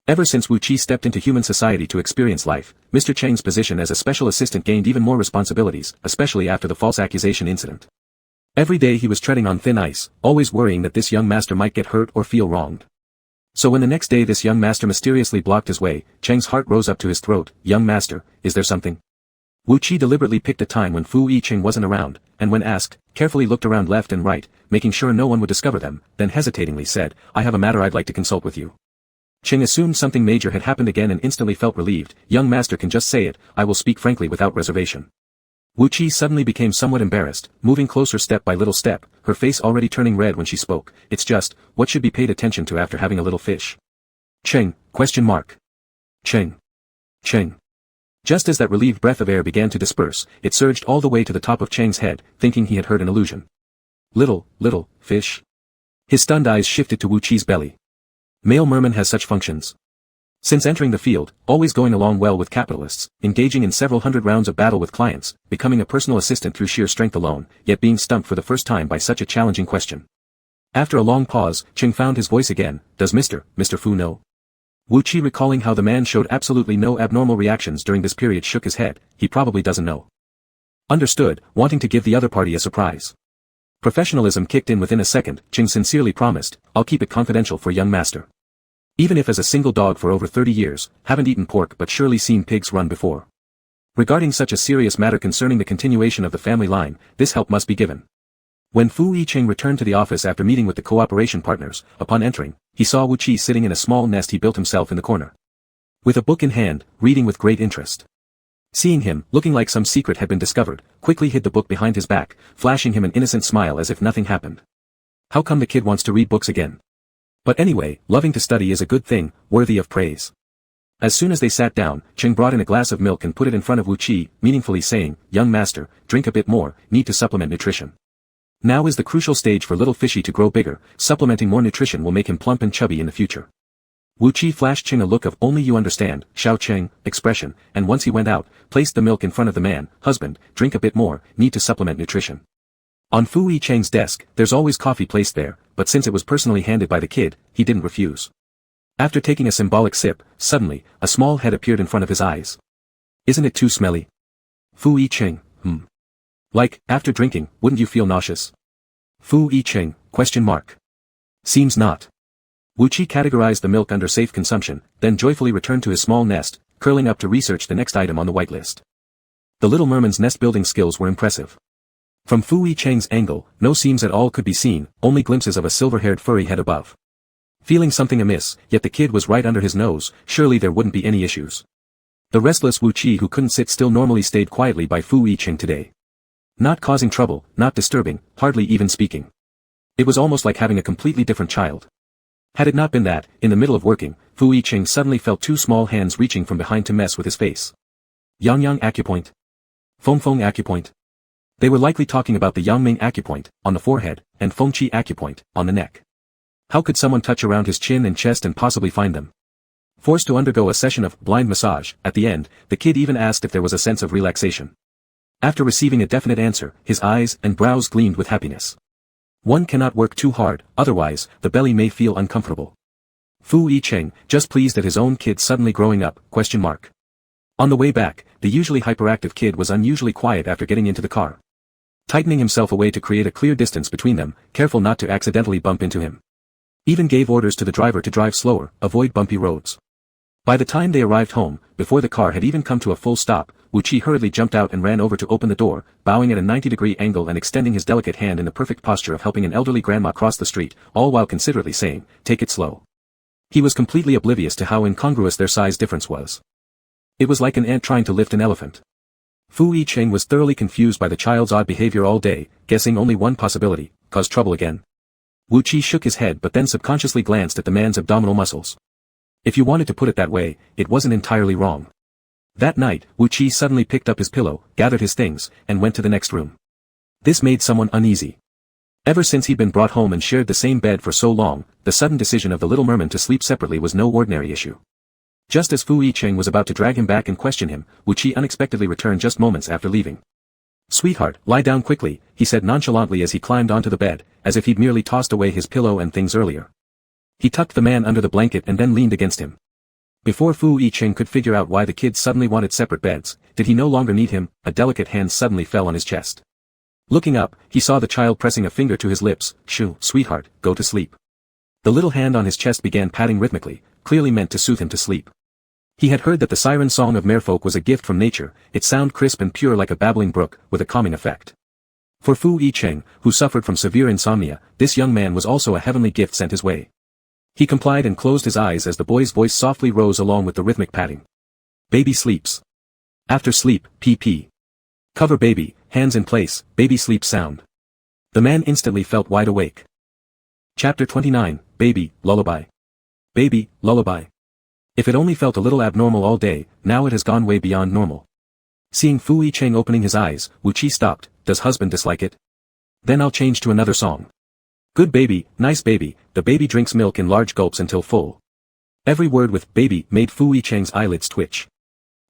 Ever since Wu Qi stepped into human society to experience life, Mr. Cheng's position as a special assistant gained even more responsibilities, especially after the false accusation incident. Every day he was treading on thin ice, always worrying that this young master might get hurt or feel wronged. So when the next day this young master mysteriously blocked his way, Cheng's heart rose up to his throat. Young master, is there something? Wu Qi deliberately picked a time when Fu Yicheng wasn't around, and when asked, carefully looked around left and right, making sure no one would discover them, then hesitatingly said, I have a matter I'd like to consult with you. Cheng assumed something major had happened again and instantly felt relieved. Young master can just say it, I will speak frankly without reservation. Wu Qi suddenly became somewhat embarrassed, moving closer step by little step, her face already turning red when she spoke. It's just, what should be paid attention to after having a little fish? Cheng, ? Cheng. Cheng. Just as that relieved breath of air began to disperse, it surged all the way to the top of Cheng's head, thinking he had heard an illusion. Little fish? His stunned eyes shifted to Wu Qi's belly. Male merman has such functions. Since entering the field, always going along well with capitalists, engaging in several hundred rounds of battle with clients, becoming a personal assistant through sheer strength alone, yet being stumped for the first time by such a challenging question. After a long pause, Cheng found his voice again. Does Mr. Fu know? Wu Qi, recalling how the man showed absolutely no abnormal reactions during this period, shook his head. He probably doesn't know. Understood, wanting to give the other party a surprise. Professionalism kicked in within a second. Cheng sincerely promised, I'll keep it confidential for young master. Even if as a single dog for over 30 years, haven't eaten pork but surely seen pigs run before. Regarding such a serious matter concerning the continuation of the family line, this help must be given. When Fu Yicheng returned to the office after meeting with the cooperation partners, upon entering, he saw Wu Qi sitting in a small nest he built himself in the corner. With a book in hand, reading with great interest. Seeing him, looking like some secret had been discovered, quickly hid the book behind his back, flashing him an innocent smile as if nothing happened. How come the kid wants to read books again? But anyway, loving to study is a good thing, worthy of praise. As soon as they sat down, Cheng brought in a glass of milk and put it in front of Wu Qi, meaningfully saying, Young master, drink a bit more, need to supplement nutrition. Now is the crucial stage for little fishy to grow bigger, supplementing more nutrition will make him plump and chubby in the future. Wu Qi flashed Cheng a look of only you understand, Xiao Cheng, expression, and once he went out, placed the milk in front of the man. Husband, drink a bit more, need to supplement nutrition. On Fu Yicheng's desk, there's always coffee placed there, but since it was personally handed by the kid, he didn't refuse. After taking a symbolic sip, suddenly, a small head appeared in front of his eyes. Isn't it too smelly? Fu Yicheng, Like, after drinking, wouldn't you feel nauseous? Fu Yicheng, ? Seems not. Wu Qi categorized the milk under safe consumption, then joyfully returned to his small nest, curling up to research the next item on the whitelist. The little merman's nest-building skills were impressive. From Fu Yicheng's angle, no seams at all could be seen, only glimpses of a silver-haired furry head above. Feeling something amiss, yet the kid was right under his nose, surely there wouldn't be any issues. The restless Wu Qi, who couldn't sit still, normally stayed quietly by Fu Yicheng today. Not causing trouble, not disturbing, hardly even speaking. It was almost like having a completely different child. Had it not been that, in the middle of working, Fu Yicheng suddenly felt two small hands reaching from behind to mess with his face. Yang acupoint. Feng acupoint. They were likely talking about the Yangming acupoint, on the forehead, and Fengqi acupoint, on the neck. How could someone touch around his chin and chest and possibly find them? Forced to undergo a session of blind massage, at the end, the kid even asked if there was a sense of relaxation. After receiving a definite answer, his eyes and brows gleamed with happiness. One cannot work too hard, otherwise, the belly may feel uncomfortable. Fu Yicheng, just pleased at his own kid suddenly growing up, ? On the way back, the usually hyperactive kid was unusually quiet after getting into the car. Tightening himself away to create a clear distance between them, careful not to accidentally bump into him. Even gave orders to the driver to drive slower, avoid bumpy roads. By the time they arrived home, before the car had even come to a full stop, Wu Qi hurriedly jumped out and ran over to open the door, bowing at a 90-degree angle and extending his delicate hand in the perfect posture of helping an elderly grandma cross the street, all while considerately saying, take it slow. He was completely oblivious to how incongruous their size difference was. It was like an ant trying to lift an elephant. Fu Yicheng was thoroughly confused by the child's odd behavior all day, guessing only one possibility, cause trouble again. Wu Qi shook his head but then subconsciously glanced at the man's abdominal muscles. If you wanted to put it that way, it wasn't entirely wrong. That night, Wu Qi suddenly picked up his pillow, gathered his things, and went to the next room. This made someone uneasy. Ever since he'd been brought home and shared the same bed for so long, the sudden decision of the little merman to sleep separately was no ordinary issue. Just as Fu Yicheng was about to drag him back and question him, Wu Qi unexpectedly returned just moments after leaving. "Sweetheart, lie down quickly," he said nonchalantly as he climbed onto the bed, as if he'd merely tossed away his pillow and things earlier. He tucked the man under the blanket and then leaned against him. Before Fu Yicheng could figure out why the kid suddenly wanted separate beds, did he no longer need him, a delicate hand suddenly fell on his chest. Looking up, he saw the child pressing a finger to his lips. "Shoo, sweetheart, go to sleep." The little hand on his chest began patting rhythmically, clearly meant to soothe him to sleep. He had heard that the siren song of merfolk was a gift from nature, its sound crisp and pure like a babbling brook, with a calming effect. For Fu Yicheng, who suffered from severe insomnia, this young man was also a heavenly gift sent his way. He complied and closed his eyes as the boy's voice softly rose along with the rhythmic patting. "Baby sleeps. After sleep, PP. Cover baby, hands in place, baby sleep sound." The man instantly felt wide awake. Chapter 29, Baby, Lullaby. Baby, Lullaby. If it only felt a little abnormal all day, now it has gone way beyond normal. Seeing Fu Yicheng opening his eyes, Wu Qi stopped. "Does husband dislike it? Then I'll change to another song." "Good baby, nice baby," the baby drinks milk in large gulps until full. Every word with "baby" made Fu Yicheng's eyelids twitch.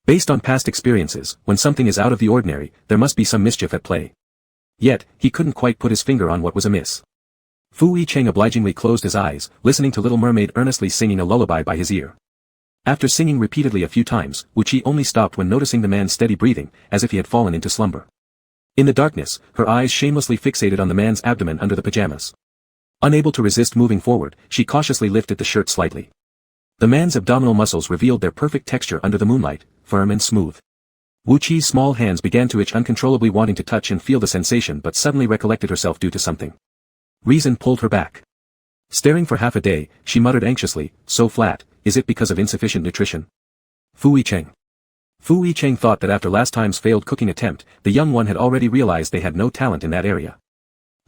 Based on past experiences, when something is out of the ordinary, there must be some mischief at play. Yet, he couldn't quite put his finger on what was amiss. Fu Yicheng obligingly closed his eyes, listening to Little Mermaid earnestly singing a lullaby by his ear. After singing repeatedly a few times, Wu Qi only stopped when noticing the man's steady breathing, as if he had fallen into slumber. In the darkness, her eyes shamelessly fixated on the man's abdomen under the pajamas. Unable to resist moving forward, she cautiously lifted the shirt slightly. The man's abdominal muscles revealed their perfect texture under the moonlight, firm and smooth. Wu Qi's small hands began to itch, uncontrollably wanting to touch and feel the sensation, but suddenly recollected herself due to something. Reason pulled her back. Staring for half a day, she muttered anxiously, "So flat, is it because of insufficient nutrition?" Fu Yicheng. Fu Yicheng thought that after last time's failed cooking attempt, the young one had already realized they had no talent in that area.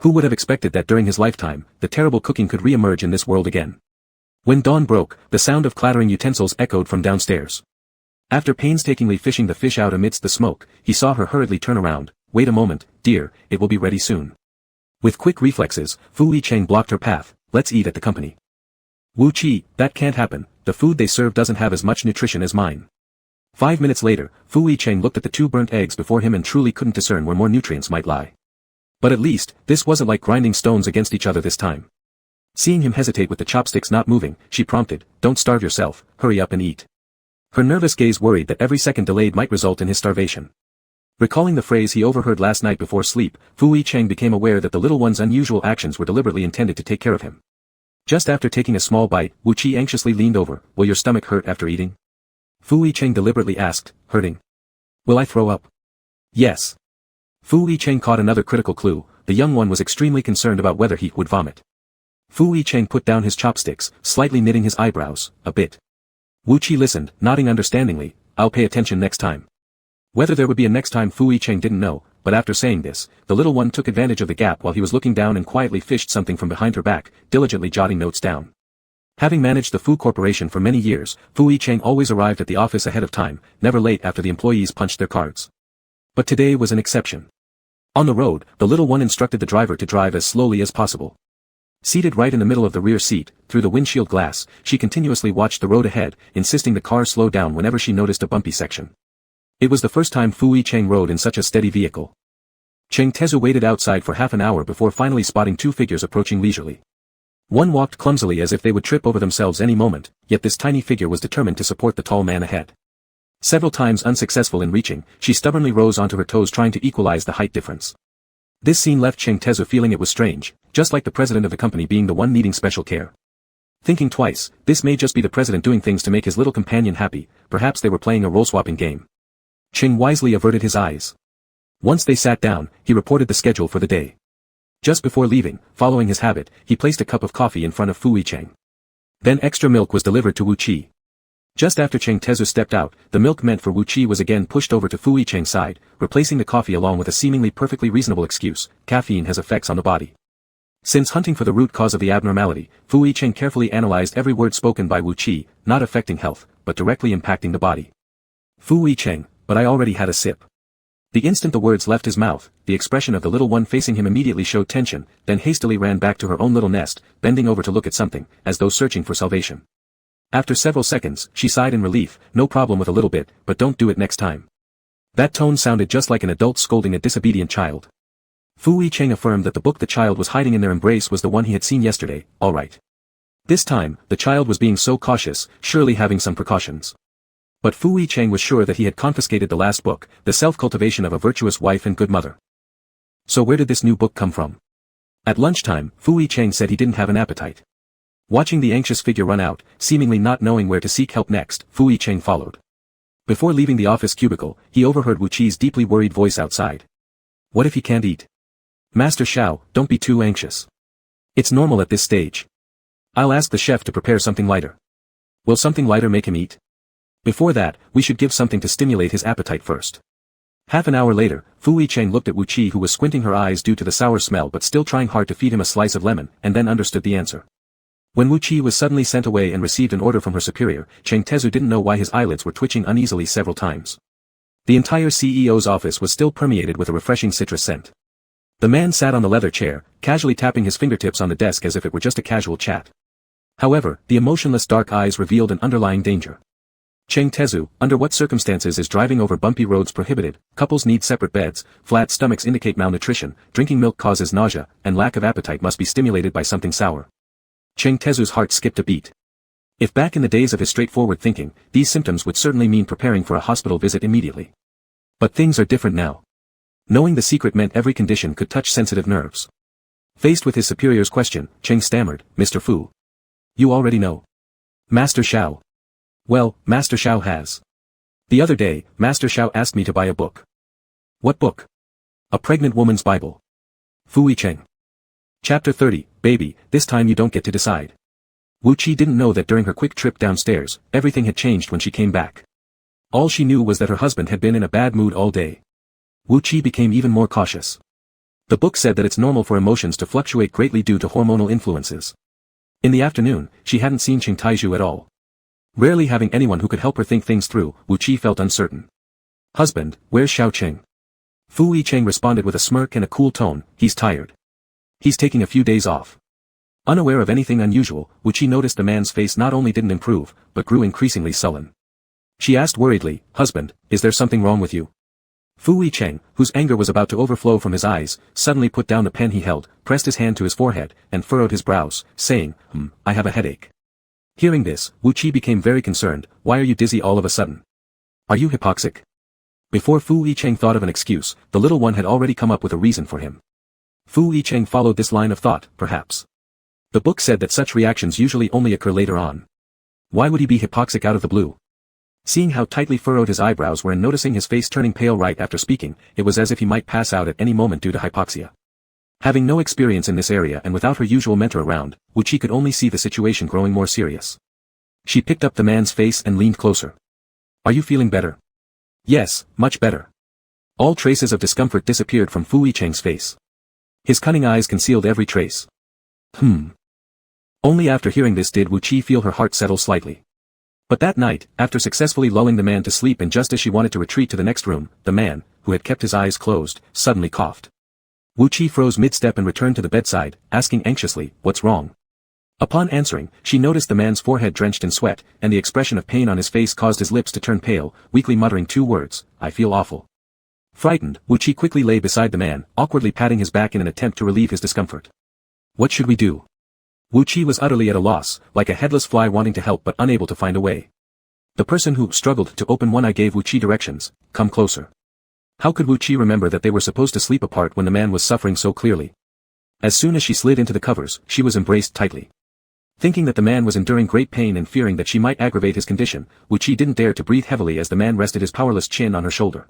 Who would have expected that during his lifetime, the terrible cooking could re-emerge in this world again? When dawn broke, the sound of clattering utensils echoed from downstairs. After painstakingly fishing the fish out amidst the smoke, he saw her hurriedly turn around. "Wait a moment, dear, it will be ready soon." With quick reflexes, Fu Yicheng blocked her path. "Let's eat at the company." "Wu Qi, that can't happen, the food they serve doesn't have as much nutrition as mine." 5 minutes later, Fu Yicheng looked at the 2 burnt eggs before him and truly couldn't discern where more nutrients might lie. But at least, this wasn't like grinding stones against each other this time. Seeing him hesitate with the chopsticks not moving, she prompted, "Don't starve yourself, hurry up and eat." Her nervous gaze worried that every second delayed might result in his starvation. Recalling the phrase he overheard last night before sleep, Fu Yicheng became aware that the little one's unusual actions were deliberately intended to take care of him. Just after taking a small bite, Wu Qi anxiously leaned over. "Will your stomach hurt after eating?" Fu Yicheng deliberately asked, "Hurting? Will I throw up?" "Yes." Fu Yicheng caught another critical clue. The young one was extremely concerned about whether he would vomit. Fu Yicheng put down his chopsticks, slightly knitting his eyebrows, a bit. Wu Qi listened, nodding understandingly. "I'll pay attention next time." Whether there would be a next time Fu Yicheng didn't know, but after saying this, the little one took advantage of the gap while he was looking down and quietly fished something from behind her back, diligently jotting notes down. Having managed the Fu Corporation for many years, Fu Yicheng always arrived at the office ahead of time, never late after the employees punched their cards. But today was an exception. On the road, the little one instructed the driver to drive as slowly as possible. Seated right in the middle of the rear seat, through the windshield glass, she continuously watched the road ahead, insisting the car slow down whenever she noticed a bumpy section. It was the first time Fu Yicheng rode in such a steady vehicle. Cheng Tezu waited outside for half an hour before finally spotting 2 figures approaching leisurely. One walked clumsily as if they would trip over themselves any moment, yet this tiny figure was determined to support the tall man ahead. Several times unsuccessful in reaching, she stubbornly rose onto her toes trying to equalize the height difference. This scene left Cheng Tezu feeling it was strange, just like the president of the company being the one needing special care. Thinking twice, this may just be the president doing things to make his little companion happy, perhaps they were playing a role-swapping game. Cheng wisely averted his eyes. Once they sat down, he reported the schedule for the day. Just before leaving, following his habit, he placed a cup of coffee in front of Fu Yicheng. Then extra milk was delivered to Wu Qi. Just after Cheng Tezu stepped out, the milk meant for Wu Qi was again pushed over to Fu Yicheng's side, replacing the coffee along with a seemingly perfectly reasonable excuse: caffeine has effects on the body. Since hunting for the root cause of the abnormality, Fu Yicheng carefully analyzed every word spoken by Wu Qi, not affecting health, but directly impacting the body. "Fu Yicheng, but I already had a sip." The instant the words left his mouth, the expression of the little one facing him immediately showed tension, then hastily ran back to her own little nest, bending over to look at something, as though searching for salvation. After several seconds, she sighed in relief, "No problem with a little bit, but don't do it next time." That tone sounded just like an adult scolding a disobedient child. Fu Yicheng affirmed that the book the child was hiding in their embrace was the one he had seen yesterday. All right. This time, the child was being so cautious, surely having some precautions. But Fu Yicheng was sure that he had confiscated the last book, The Self-Cultivation of a Virtuous Wife and Good Mother. So where did this new book come from? At lunchtime, Fu Yicheng said he didn't have an appetite. Watching the anxious figure run out, seemingly not knowing where to seek help next, Fu Yicheng followed. Before leaving the office cubicle, he overheard Wu Qi's deeply worried voice outside. "What if he can't eat? Master Xiao, don't be too anxious. It's normal at this stage. I'll ask the chef to prepare something lighter." "Will something lighter make him eat?" "Before that, we should give something to stimulate his appetite first." Half an hour later, Fu Yicheng looked at Wu Qi, who was squinting her eyes due to the sour smell but still trying hard to feed him a slice of lemon, and then understood the answer. When Wu Qi was suddenly sent away and received an order from her superior, Cheng Tezu didn't know why his eyelids were twitching uneasily several times. The entire CEO's office was still permeated with a refreshing citrus scent. The man sat on the leather chair, casually tapping his fingertips on the desk as if it were just a casual chat. However, the emotionless dark eyes revealed an underlying danger. "Cheng Tezu, under what circumstances is driving over bumpy roads prohibited? Couples need separate beds, flat stomachs indicate malnutrition, drinking milk causes nausea, and lack of appetite must be stimulated by something sour." Cheng Tezu's heart skipped a beat. If back in the days of his straightforward thinking, these symptoms would certainly mean preparing for a hospital visit immediately. But things are different now. Knowing the secret meant every condition could touch sensitive nerves. Faced with his superior's question, Cheng stammered, "Mr. Fu. You already know." "Master Xiao." "Well, Master Xiao has. The other day, Master Xiao asked me to buy a book." "What book?" "A pregnant woman's Bible." Fu Yicheng. Chapter 30, Baby, this time you don't get to decide. Wu Qi didn't know that during her quick trip downstairs, everything had changed when she came back. All she knew was that her husband had been in a bad mood all day. Wu Qi became even more cautious. The book said that it's normal for emotions to fluctuate greatly due to hormonal influences. In the afternoon, she hadn't seen Qing Taizhu at all. Rarely having anyone who could help her think things through, Wu Qi felt uncertain. "Husband, where's Xiao Qing?" Fu Yicheng responded with a smirk and a cool tone, "He's tired. He's taking a few days off." Unaware of anything unusual, Wu Qi noticed the man's face not only didn't improve, but grew increasingly sullen. She asked worriedly, "Husband, is there something wrong with you?" Fu Yicheng, whose anger was about to overflow from his eyes, suddenly put down the pen he held, pressed his hand to his forehead, and furrowed his brows, saying, I have a headache." Hearing this, Wu Qi became very concerned. "Why are you dizzy all of a sudden? Are you hypoxic?" Before Fu Yicheng thought of an excuse, the little one had already come up with a reason for him. Fu Yicheng followed this line of thought, "Perhaps. The book said that such reactions usually only occur later on. Why would he be hypoxic out of the blue?" Seeing how tightly furrowed his eyebrows were and noticing his face turning pale right after speaking, it was as if he might pass out at any moment due to hypoxia. Having no experience in this area and without her usual mentor around, Wu Qi could only see the situation growing more serious. She picked up the man's face and leaned closer. "Are you feeling better?" "Yes, much better." All traces of discomfort disappeared from Fu Yicheng's face. His cunning eyes concealed every trace. Only after hearing this did Wu Qi feel her heart settle slightly. But that night, after successfully lulling the man to sleep and just as she wanted to retreat to the next room, the man, who had kept his eyes closed, suddenly coughed. Wu Qi froze mid-step and returned to the bedside, asking anxiously, "What's wrong?" Upon answering, she noticed the man's forehead drenched in sweat, and the expression of pain on his face caused his lips to turn pale, weakly muttering two words, "I feel awful." Frightened, Wu Qi quickly lay beside the man, awkwardly patting his back in an attempt to relieve his discomfort. "What should we do?" Wu Qi was utterly at a loss, like a headless fly wanting to help but unable to find a way. The person who struggled to open one eye gave Wu Qi directions, "Come closer." How could Wu Qi remember that they were supposed to sleep apart when the man was suffering so clearly? As soon as she slid into the covers, she was embraced tightly. Thinking that the man was enduring great pain and fearing that she might aggravate his condition, Wu Qi didn't dare to breathe heavily as the man rested his powerless chin on her shoulder.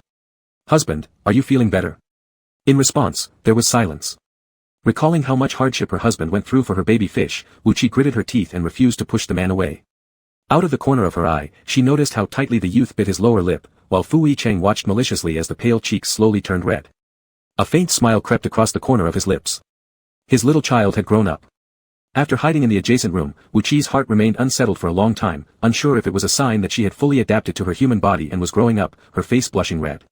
"Husband, are you feeling better?" In response, there was silence. Recalling how much hardship her husband went through for her baby fish, Wu Qi gritted her teeth and refused to push the man away. Out of the corner of her eye, she noticed how tightly the youth bit his lower lip, while Fu Yicheng watched maliciously as the pale cheeks slowly turned red. A faint smile crept across the corner of his lips. His little child had grown up. After hiding in the adjacent room, Wu Qi's heart remained unsettled for a long time, unsure if it was a sign that she had fully adapted to her human body and was growing up, her face blushing red.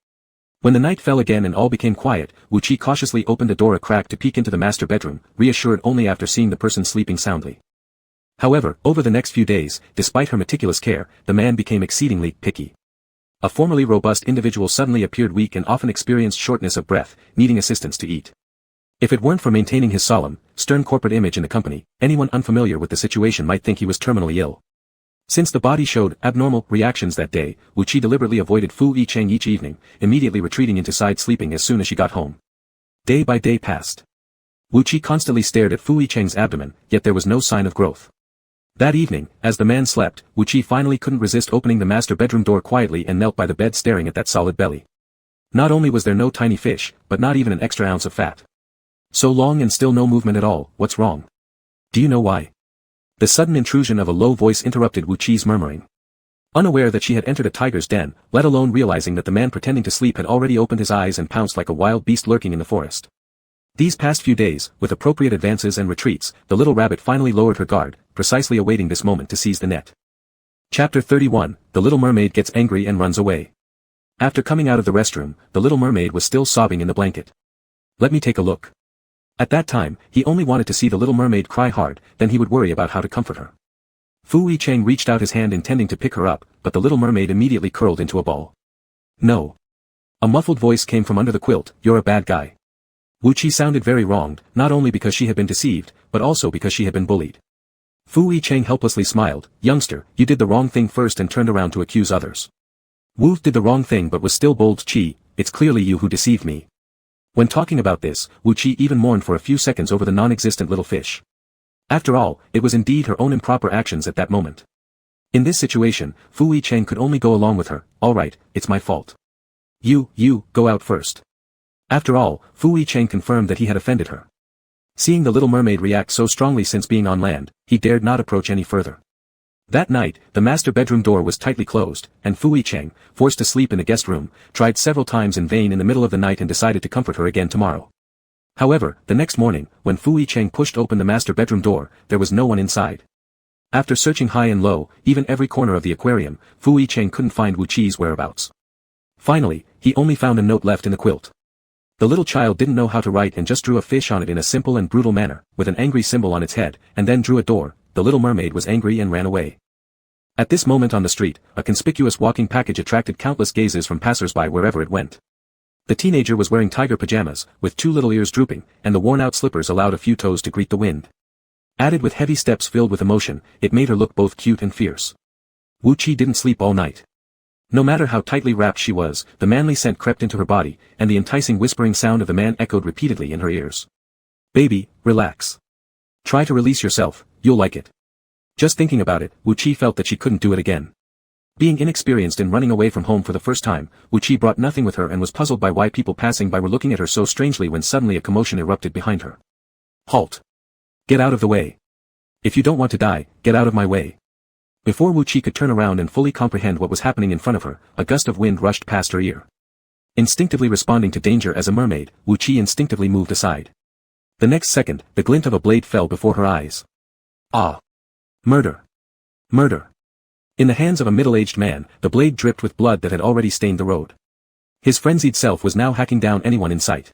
When the night fell again and all became quiet, Wu Qi cautiously opened the door a crack to peek into the master bedroom, reassured only after seeing the person sleeping soundly. However, over the next few days, despite her meticulous care, the man became exceedingly picky. A formerly robust individual suddenly appeared weak and often experienced shortness of breath, needing assistance to eat. If it weren't for maintaining his solemn, stern corporate image in the company, anyone unfamiliar with the situation might think he was terminally ill. Since the body showed abnormal reactions that day, Wu Qi deliberately avoided Fu Yicheng each evening, immediately retreating into side sleeping as soon as she got home. Day by day passed. Wu Qi constantly stared at Fu Yicheng's abdomen, yet there was no sign of growth. That evening, as the man slept, Wu Qi finally couldn't resist opening the master bedroom door quietly and knelt by the bed staring at that solid belly. Not only was there no tiny fish, but not even an extra ounce of fat. So long and still no movement at all, what's wrong? Do you know why? The sudden intrusion of a low voice interrupted Wu Qi's murmuring. Unaware that she had entered a tiger's den, let alone realizing that the man pretending to sleep had already opened his eyes and pounced like a wild beast lurking in the forest. These past few days, with appropriate advances and retreats, the little rabbit finally lowered her guard, precisely awaiting this moment to seize the net. Chapter 31, The Little Mermaid Gets Angry and Runs Away. After coming out of the restroom, the little mermaid was still sobbing in the blanket. Let me take a look. At that time, he only wanted to see the little mermaid cry hard, then he would worry about how to comfort her. Fu Yicheng reached out his hand intending to pick her up, but the little mermaid immediately curled into a ball. No. A muffled voice came from under the quilt, you're a bad guy. Wu Qi sounded very wronged, not only because she had been deceived, but also because she had been bullied. Fu Yicheng helplessly smiled, youngster, you did the wrong thing first and turned around to accuse others. Wu did the wrong thing but was still bold. Qi, it's clearly you who deceived me. When talking about this, Wu Qi even mourned for a few seconds over the non-existent little fish. After all, it was indeed her own improper actions at that moment. In this situation, Fu Yicheng could only go along with her, alright, it's my fault. You, go out first. After all, Fu Yicheng confirmed that he had offended her. Seeing the little mermaid react so strongly since being on land, he dared not approach any further. That night, the master bedroom door was tightly closed, and Fu Yicheng, forced to sleep in the guest room, tried several times in vain in the middle of the night and decided to comfort her again tomorrow. However, the next morning, when Fu Yicheng pushed open the master bedroom door, there was no one inside. After searching high and low, even every corner of the aquarium, Fu Yicheng couldn't find Wu Qi's whereabouts. Finally, he only found a note left in the quilt. The little child didn't know how to write and just drew a fish on it in a simple and brutal manner, with an angry symbol on its head, and then drew a door. The little mermaid was angry and ran away. At this moment on the street, a conspicuous walking package attracted countless gazes from passers-by wherever it went. The teenager was wearing tiger pajamas, with two little ears drooping, and the worn-out slippers allowed a few toes to greet the wind. Added with heavy steps filled with emotion, it made her look both cute and fierce. Wu Qi didn't sleep all night. No matter how tightly wrapped she was, the manly scent crept into her body, and the enticing whispering sound of the man echoed repeatedly in her ears. Baby, relax. Try to release yourself, you'll like it. Just thinking about it, Wu Qi felt that she couldn't do it again. Being inexperienced in running away from home for the first time, Wu Qi brought nothing with her and was puzzled by why people passing by were looking at her so strangely when suddenly a commotion erupted behind her. Halt. Get out of the way. If you don't want to die, get out of my way. Before Wu Qi could turn around and fully comprehend what was happening in front of her, a gust of wind rushed past her ear. Instinctively responding to danger as a mermaid, Wu Qi instinctively moved aside. The next second, the glint of a blade fell before her eyes. Ah! Murder! Murder! In the hands of a middle-aged man, the blade dripped with blood that had already stained the road. His frenzied self was now hacking down anyone in sight.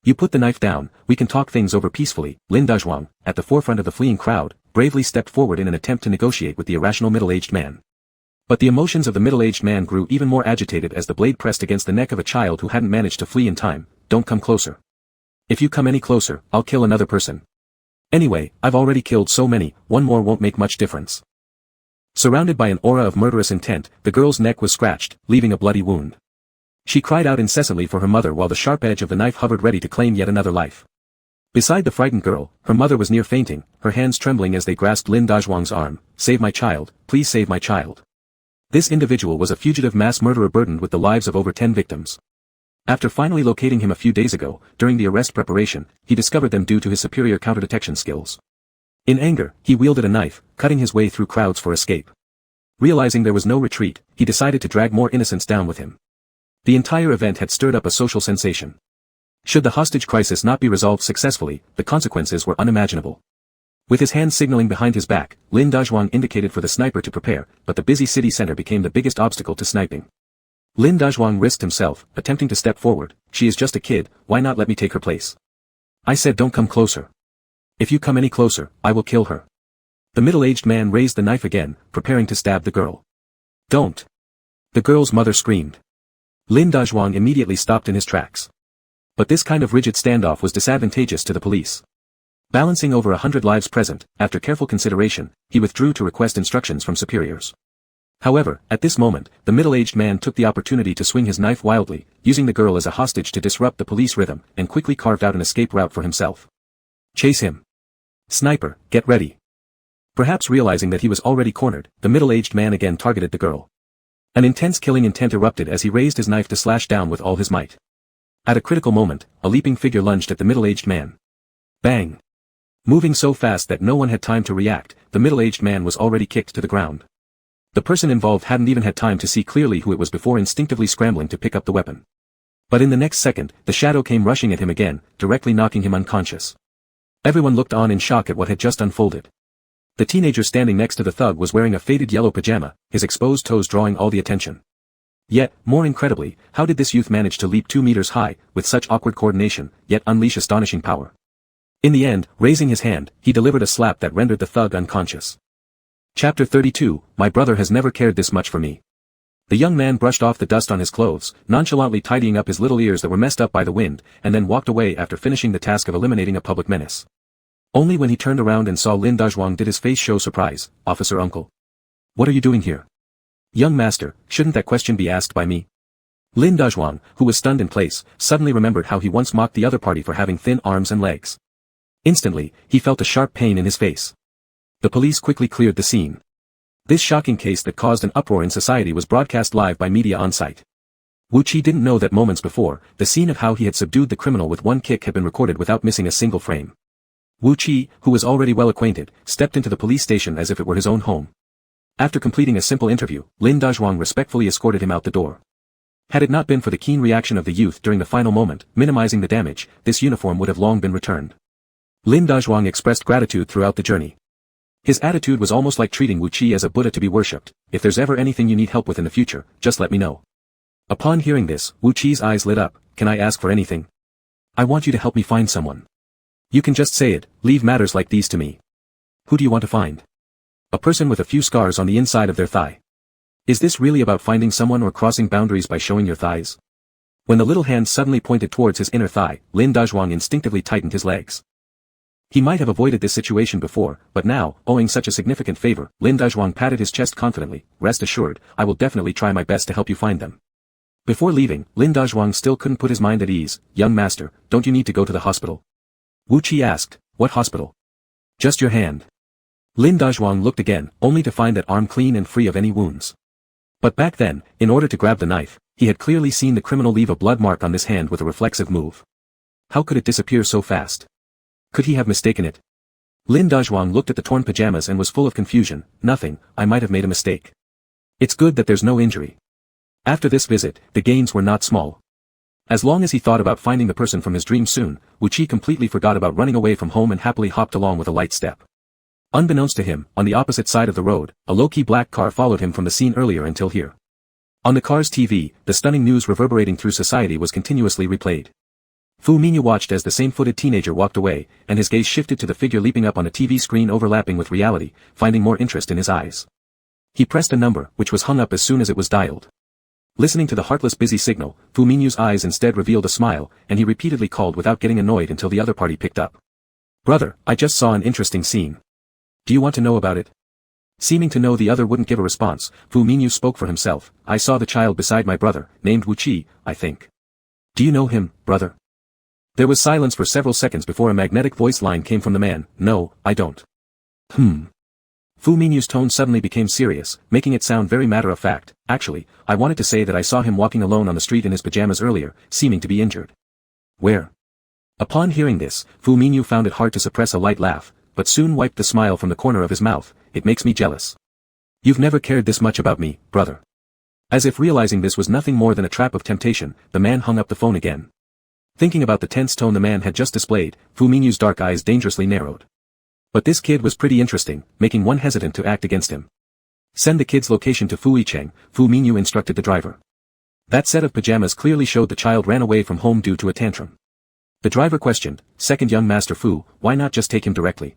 You put the knife down, we can talk things over peacefully. Lin Dazhuang, at the forefront of the fleeing crowd, bravely stepped forward in an attempt to negotiate with the irrational middle-aged man. But the emotions of the middle-aged man grew even more agitated as the blade pressed against the neck of a child who hadn't managed to flee in time. Don't come closer. If you come any closer, I'll kill another person. Anyway, I've already killed so many, one more won't make much difference. Surrounded by an aura of murderous intent, the girl's neck was scratched, leaving a bloody wound. She cried out incessantly for her mother while the sharp edge of the knife hovered ready to claim yet another life. Beside the frightened girl, her mother was near fainting, her hands trembling as they grasped Lin Dazhuang's arm. Save my child, please save my child. This individual was a fugitive mass murderer burdened with the lives of over 10 victims. After finally locating him a few days ago, during the arrest preparation, he discovered them due to his superior counterdetection skills. In anger, he wielded a knife, cutting his way through crowds for escape. Realizing there was no retreat, he decided to drag more innocents down with him. The entire event had stirred up a social sensation. Should the hostage crisis not be resolved successfully, the consequences were unimaginable. With his hand signaling behind his back, Lin Dazhuang indicated for the sniper to prepare, but the busy city center became the biggest obstacle to sniping. Lin Dazhuang risked himself, attempting to step forward. She is just a kid, why not let me take her place? I said don't come closer. If you come any closer, I will kill her. The middle-aged man raised the knife again, preparing to stab the girl. Don't. The girl's mother screamed. Lin Dazhuang immediately stopped in his tracks. But this kind of rigid standoff was disadvantageous to the police. Balancing over 100 lives present, after careful consideration, he withdrew to request instructions from superiors. However, at this moment, the middle-aged man took the opportunity to swing his knife wildly, using the girl as a hostage to disrupt the police rhythm, and quickly carved out an escape route for himself. Chase him. Sniper, get ready. Perhaps realizing that he was already cornered, the middle-aged man again targeted the girl. An intense killing intent erupted as he raised his knife to slash down with all his might. At a critical moment, a leaping figure lunged at the middle-aged man. Bang! Moving so fast that no one had time to react, the middle-aged man was already kicked to the ground. The person involved hadn't even had time to see clearly who it was before instinctively scrambling to pick up the weapon. But in the next second, the shadow came rushing at him again, directly knocking him unconscious. Everyone looked on in shock at what had just unfolded. The teenager standing next to the thug was wearing a faded yellow pajama, his exposed toes drawing all the attention. Yet, more incredibly, how did this youth manage to leap 2 meters high, with such awkward coordination, yet unleash astonishing power? In the end, raising his hand, he delivered a slap that rendered the thug unconscious. Chapter 32, My brother has never cared this much for me. The young man brushed off the dust on his clothes, nonchalantly tidying up his little ears that were messed up by the wind, and then walked away after finishing the task of eliminating a public menace. Only when he turned around and saw Lin Dazhuang did his face show surprise. Officer uncle. What are you doing here? Young master, shouldn't that question be asked by me? Lin Dazhuang, who was stunned in place, suddenly remembered how he once mocked the other party for having thin arms and legs. Instantly, he felt a sharp pain in his face. The police quickly cleared the scene. This shocking case that caused an uproar in society was broadcast live by media on site. Wu Qi didn't know that moments before, the scene of how he had subdued the criminal with one kick had been recorded without missing a single frame. Wu Qi, who was already well acquainted, stepped into the police station as if it were his own home. After completing a simple interview, Lin Dazhuang respectfully escorted him out the door. Had it not been for the keen reaction of the youth during the final moment, minimizing the damage, this uniform would have long been returned. Lin Dazhuang expressed gratitude throughout the journey. His attitude was almost like treating Wu Qi as a Buddha to be worshipped. If there's ever anything you need help with in the future, just let me know. Upon hearing this, Wu Qi's eyes lit up. Can I ask for anything? I want you to help me find someone. You can just say it, leave matters like these to me. Who do you want to find? A person with a few scars on the inside of their thigh. Is this really about finding someone or crossing boundaries by showing your thighs? When the little hand suddenly pointed towards his inner thigh, Lin Dazhuang instinctively tightened his legs. He might have avoided this situation before, but now, owing such a significant favor, Lin Dazhuang patted his chest confidently. Rest assured, I will definitely try my best to help you find them. Before leaving, Lin Dazhuang still couldn't put his mind at ease. Young master, don't you need to go to the hospital? Wu Qi asked. What hospital? Just your hand. Lin Dazhuang looked again, only to find that arm clean and free of any wounds. But back then, in order to grab the knife, he had clearly seen the criminal leave a blood mark on this hand with a reflexive move. How could it disappear so fast? Could he have mistaken it? Lin Dazhuang looked at the torn pajamas and was full of confusion. Nothing, I might have made a mistake. It's good that there's no injury. After this visit, the gains were not small. As long as he thought about finding the person from his dream soon, Wu Qi completely forgot about running away from home and happily hopped along with a light step. Unbeknownst to him, on the opposite side of the road, a low-key black car followed him from the scene earlier until here. On the car's TV, the stunning news reverberating through society was continuously replayed. Fu Minyu watched as the same-footed teenager walked away, and his gaze shifted to the figure leaping up on a TV screen overlapping with reality, finding more interest in his eyes. He pressed a number, which was hung up as soon as it was dialed. Listening to the heartless busy signal, Fu Minyu's eyes instead revealed a smile, and he repeatedly called without getting annoyed until the other party picked up. Brother, I just saw an interesting scene. Do you want to know about it? Seeming to know the other wouldn't give a response, Fu Minyu spoke for himself. I saw the child beside my brother, named Wu Qi, I think. Do you know him, brother? There was silence for several seconds before a magnetic voice line came from the man. No, I don't. Fu Minyu's tone suddenly became serious, making it sound very matter-of-fact. Actually, I wanted to say that I saw him walking alone on the street in his pajamas earlier, seeming to be injured. Where? Upon hearing this, Fu Minyu found it hard to suppress a light laugh, but soon wiped the smile from the corner of his mouth. It makes me jealous. You've never cared this much about me, brother. As if realizing this was nothing more than a trap of temptation, the man hung up the phone again. Thinking about the tense tone the man had just displayed, Fu Minyu's dark eyes dangerously narrowed. But this kid was pretty interesting, making one hesitant to act against him. Send the kid's location to Fu Yicheng, Fu Minyu instructed the driver. That set of pajamas clearly showed the child ran away from home due to a tantrum. The driver questioned, "Second young Master Fu, why not just take him directly?"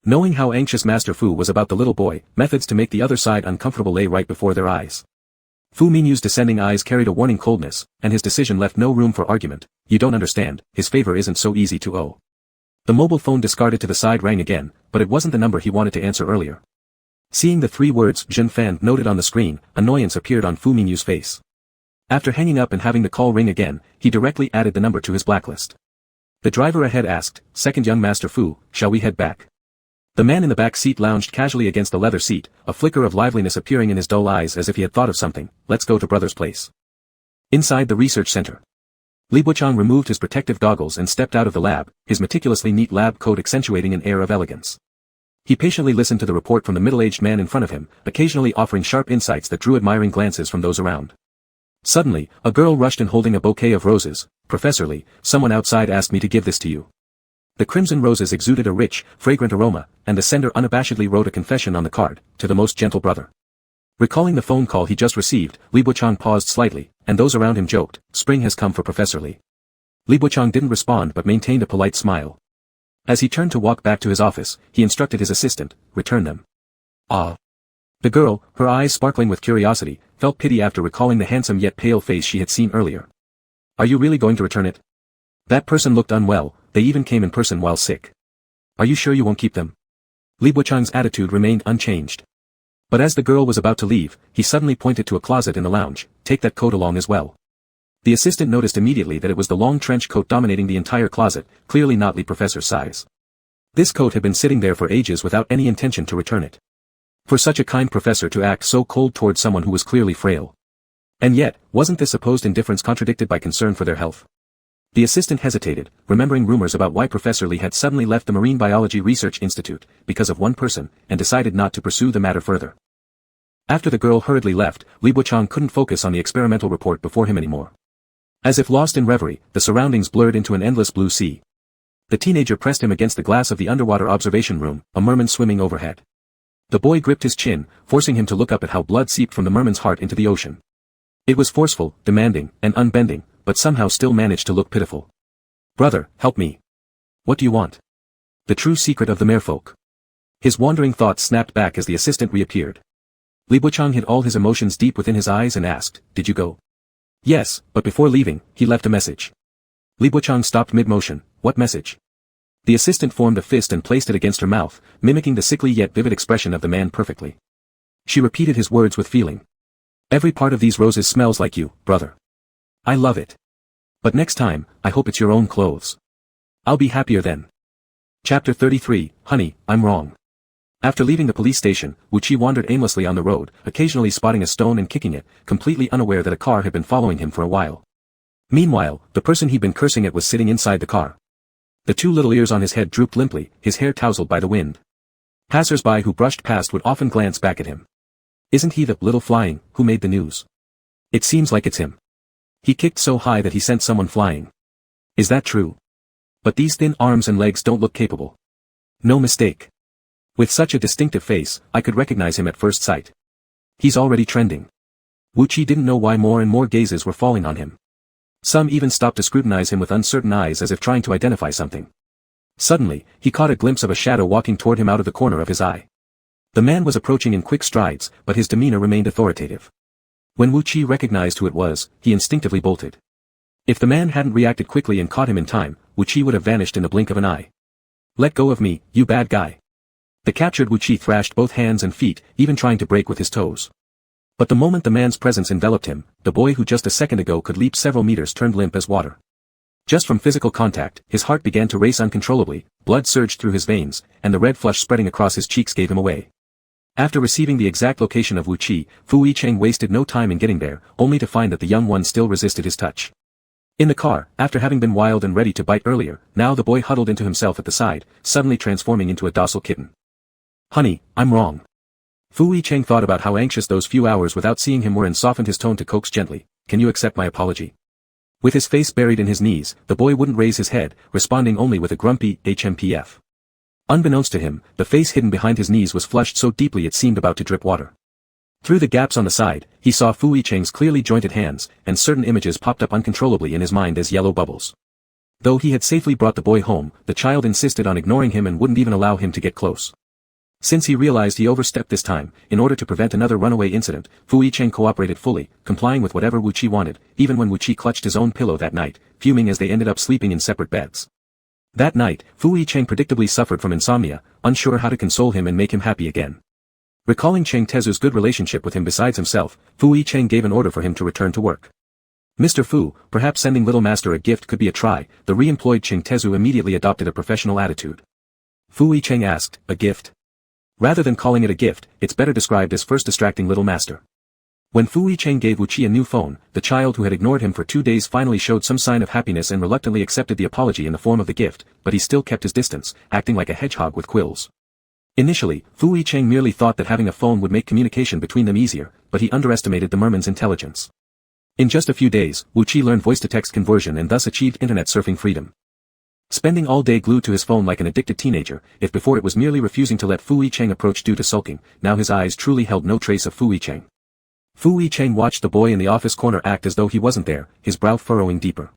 Knowing how anxious Master Fu was about the little boy, methods to make the other side uncomfortable lay right before their eyes. Fu Mingyu's descending eyes carried a warning coldness, and his decision left no room for argument. "You don't understand, his favor isn't so easy to owe." The mobile phone discarded to the side rang again, but it wasn't the number he wanted to answer earlier. Seeing the 3 words "Jean Fan" noted on the screen, annoyance appeared on Fu Mingyu's face. After hanging up and having the call ring again, he directly added the number to his blacklist. The driver ahead asked, "Second young Master Fu, shall we head back?" The man in the back seat lounged casually against the leather seat, a flicker of liveliness appearing in his dull eyes as if he had thought of something. "Let's go to brother's place." Inside the research center, Li Buchang removed his protective goggles and stepped out of the lab, his meticulously neat lab coat accentuating an air of elegance. He patiently listened to the report from the middle-aged man in front of him, occasionally offering sharp insights that drew admiring glances from those around. Suddenly, a girl rushed in holding a bouquet of roses. "Professor Li, someone outside asked me to give this to you." The crimson roses exuded a rich, fragrant aroma, and the sender unabashedly wrote a confession on the card, "To the most gentle brother." Recalling the phone call he just received, Li Buchang paused slightly, and those around him joked, "Spring has come for Professor Li." Li Buchang didn't respond but maintained a polite smile. As he turned to walk back to his office, he instructed his assistant, "Return them." "Ah." The girl, her eyes sparkling with curiosity, felt pity after recalling the handsome yet pale face she had seen earlier. "Are you really going to return it? That person looked unwell, they even came in person while sick. Are you sure you won't keep them?" Li Buchang's attitude remained unchanged. But as the girl was about to leave, he suddenly pointed to a closet in the lounge, "Take that coat along as well." The assistant noticed immediately that it was the long trench coat dominating the entire closet, clearly not Li Professor's size. This coat had been sitting there for ages without any intention to return it. For such a kind professor to act so cold towards someone who was clearly frail. And yet, wasn't this supposed indifference contradicted by concern for their health? The assistant hesitated, remembering rumors about why Professor Li had suddenly left the Marine Biology Research Institute, because of one person, and decided not to pursue the matter further. After the girl hurriedly left, Li Buchang couldn't focus on the experimental report before him anymore. As if lost in reverie, the surroundings blurred into an endless blue sea. The teenager pressed him against the glass of the underwater observation room, a merman swimming overhead. The boy gripped his chin, forcing him to look up at how blood seeped from the merman's heart into the ocean. It was forceful, demanding, and unbending, but somehow still managed to look pitiful. "Brother, help me. What do you want?" The true secret of the merfolk. His wandering thoughts snapped back as the assistant reappeared. Li Buchang hid all his emotions deep within his eyes and asked, "Did you go?" "Yes, but before leaving, he left a message." Li Buchang stopped mid-motion. "What message?" The assistant formed a fist and placed it against her mouth, mimicking the sickly yet vivid expression of the man perfectly. She repeated his words with feeling. "Every part of these roses smells like you, brother. I love it. But next time, I hope it's your own clothes. I'll be happier then." Chapter 33, Honey, I'm Wrong. After leaving the police station, Wuqi wandered aimlessly on the road, occasionally spotting a stone and kicking it, completely unaware that a car had been following him for a while. Meanwhile, the person he'd been cursing at was sitting inside the car. The 2 little ears on his head drooped limply, his hair tousled by the wind. Passers-by who brushed past would often glance back at him. "Isn't he the little flying who made the news? It seems like it's him. He kicked so high that he sent someone flying. Is that true? But these thin arms and legs don't look capable. No mistake. With such a distinctive face, I could recognize him at first sight. He's already trending." Wuqi didn't know why more and more gazes were falling on him. Some even stopped to scrutinize him with uncertain eyes as if trying to identify something. Suddenly, he caught a glimpse of a shadow walking toward him out of the corner of his eye. The man was approaching in quick strides, but his demeanor remained authoritative. When Wuqi recognized who it was, he instinctively bolted. If the man hadn't reacted quickly and caught him in time, Wuqi would have vanished in the blink of an eye. "Let go of me, you bad guy." The captured Wuqi thrashed both hands and feet, even trying to break with his toes. But the moment the man's presence enveloped him, the boy who just a second ago could leap several meters turned limp as water. Just from physical contact, his heart began to race uncontrollably, blood surged through his veins, and the red flush spreading across his cheeks gave him away. After receiving the exact location of Wuqi, Fu Yicheng wasted no time in getting there, only to find that the young one still resisted his touch. In the car, after having been wild and ready to bite earlier, now the boy huddled into himself at the side, suddenly transforming into a docile kitten. "Honey, I'm wrong." Fu Yicheng thought about how anxious those few hours without seeing him were and softened his tone to coax gently, "Can you accept my apology?" With his face buried in his knees, the boy wouldn't raise his head, responding only with a grumpy HMPF. Unbeknownst to him, the face hidden behind his knees was flushed so deeply it seemed about to drip water. Through the gaps on the side, he saw Fu Yicheng's clearly jointed hands, and certain images popped up uncontrollably in his mind as yellow bubbles. Though he had safely brought the boy home, the child insisted on ignoring him and wouldn't even allow him to get close. Since he realized he overstepped this time, in order to prevent another runaway incident, Fu Yicheng cooperated fully, complying with whatever Wu Qi wanted, even when Wu Qi clutched his own pillow that night, fuming as they ended up sleeping in separate beds. That night, Fu Yicheng predictably suffered from insomnia, unsure how to console him and make him happy again. Recalling Cheng Tezu's good relationship with him besides himself, Fu Yicheng gave an order for him to return to work. Mr. Fu, perhaps sending little master a gift could be a try. The re-employed Cheng Tezu immediately adopted a professional attitude. Fu Yicheng asked, a gift? Rather than calling it a gift, it's better described as first distracting little master. When Fu Yicheng gave Wu Qi a new phone, the child who had ignored him for 2 days finally showed some sign of happiness and reluctantly accepted the apology in the form of the gift, but he still kept his distance, acting like a hedgehog with quills. Initially, Fu Yicheng merely thought that having a phone would make communication between them easier, but he underestimated the merman's intelligence. In just a few days, Wu Qi learned voice-to-text conversion and thus achieved internet surfing freedom. Spending all day glued to his phone like an addicted teenager, if before it was merely refusing to let Fu Yicheng approach due to sulking, now his eyes truly held no trace of Fu Yicheng. Fu Yicheng watched the boy in the office corner act as though he wasn't there, his brow furrowing deeper.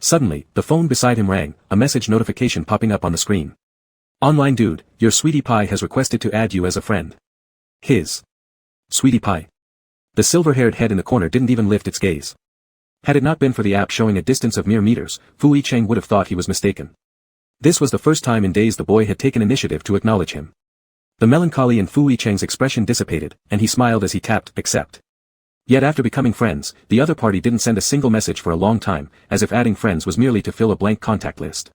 Suddenly, the phone beside him rang, a message notification popping up on the screen. Online dude, your sweetie pie has requested to add you as a friend. His sweetie pie. The silver-haired head in the corner didn't even lift its gaze. Had it not been for the app showing a distance of mere meters, Fu Yicheng would have thought he was mistaken. This was the first time in days the boy had taken initiative to acknowledge him. The melancholy in Fu Yicheng's expression dissipated, and he smiled as he tapped accept. Yet after becoming friends, the other party didn't send a single message for a long time, as if adding friends was merely to fill a blank contact list.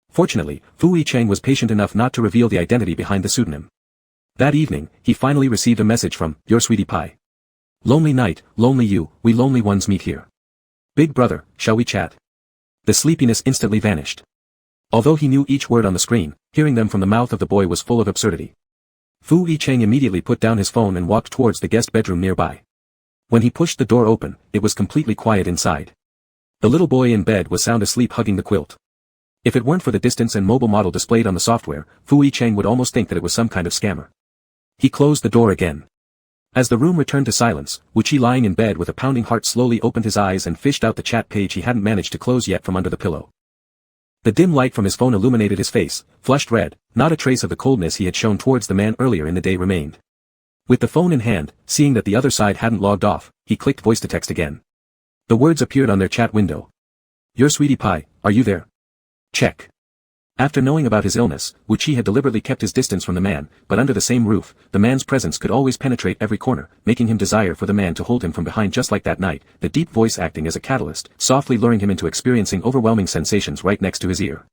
Fortunately, Fu Yicheng was patient enough not to reveal the identity behind the pseudonym. That evening, he finally received a message from your sweetie pie. Lonely night, lonely you, we lonely ones meet here. Big brother, shall we chat? The sleepiness instantly vanished. Although he knew each word on the screen, hearing them from the mouth of the boy was full of absurdity. Fu Yicheng immediately put down his phone and walked towards the guest bedroom nearby. When he pushed the door open, it was completely quiet inside. The little boy in bed was sound asleep hugging the quilt. If it weren't for the distance and mobile model displayed on the software, Fu Yicheng would almost think that it was some kind of scammer. He closed the door again. As the room returned to silence, Wu Qi lying in bed with a pounding heart slowly opened his eyes and fished out the chat page he hadn't managed to close yet from under the pillow. The dim light from his phone illuminated his face, flushed red, not a trace of the coldness he had shown towards the man earlier in the day remained. With the phone in hand, seeing that the other side hadn't logged off, he clicked voice-to-text again. The words appeared on their chat window. Your sweetie pie, are you there? Check. After knowing about his illness, Wu Qi had deliberately kept his distance from the man, but under the same roof, the man's presence could always penetrate every corner, making him desire for the man to hold him from behind just like that night, the deep voice acting as a catalyst, softly luring him into experiencing overwhelming sensations right next to his ear.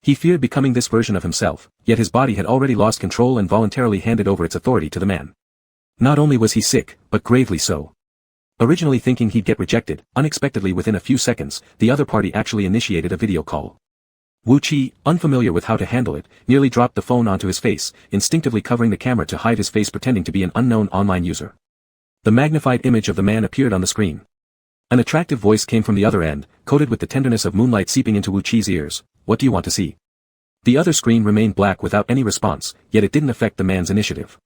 He feared becoming this version of himself, yet his body had already lost control and voluntarily handed over its authority to the man. Not only was he sick, but gravely so. Originally thinking he'd get rejected, unexpectedly within a few seconds, the other party actually initiated a video call. Wu Qi, unfamiliar with how to handle it, nearly dropped the phone onto his face, instinctively covering the camera to hide his face pretending to be an unknown online user. The magnified image of the man appeared on the screen. An attractive voice came from the other end, coated with the tenderness of moonlight seeping into Wu Qi's ears. What do you want to see? The other screen remained black without any response, yet it didn't affect the man's initiative.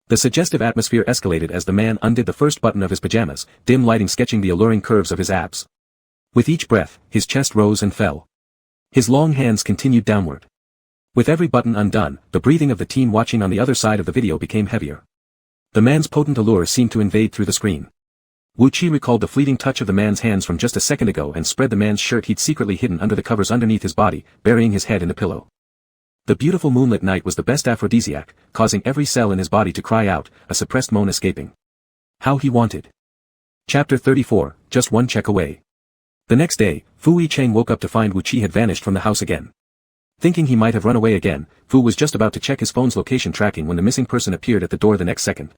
The suggestive atmosphere escalated as the man undid the first button of his pajamas, dim lighting sketching the alluring curves of his abs. With each breath, his chest rose and fell. His long hands continued downward. With every button undone, the breathing of the teen watching on the other side of the video became heavier. The man's potent allure seemed to invade through the screen. Wu Qi recalled the fleeting touch of the man's hands from just a second ago and spread the man's shirt he'd secretly hidden under the covers underneath his body, burying his head in the pillow. The beautiful moonlit night was the best aphrodisiac, causing every cell in his body to cry out, a suppressed moan escaping. How he wanted. Chapter 34, just one check away. The next day, Fu Yicheng woke up to find Wu Qi had vanished from the house again. Thinking he might have run away again, Fu was just about to check his phone's location tracking when the missing person appeared at the door the next second.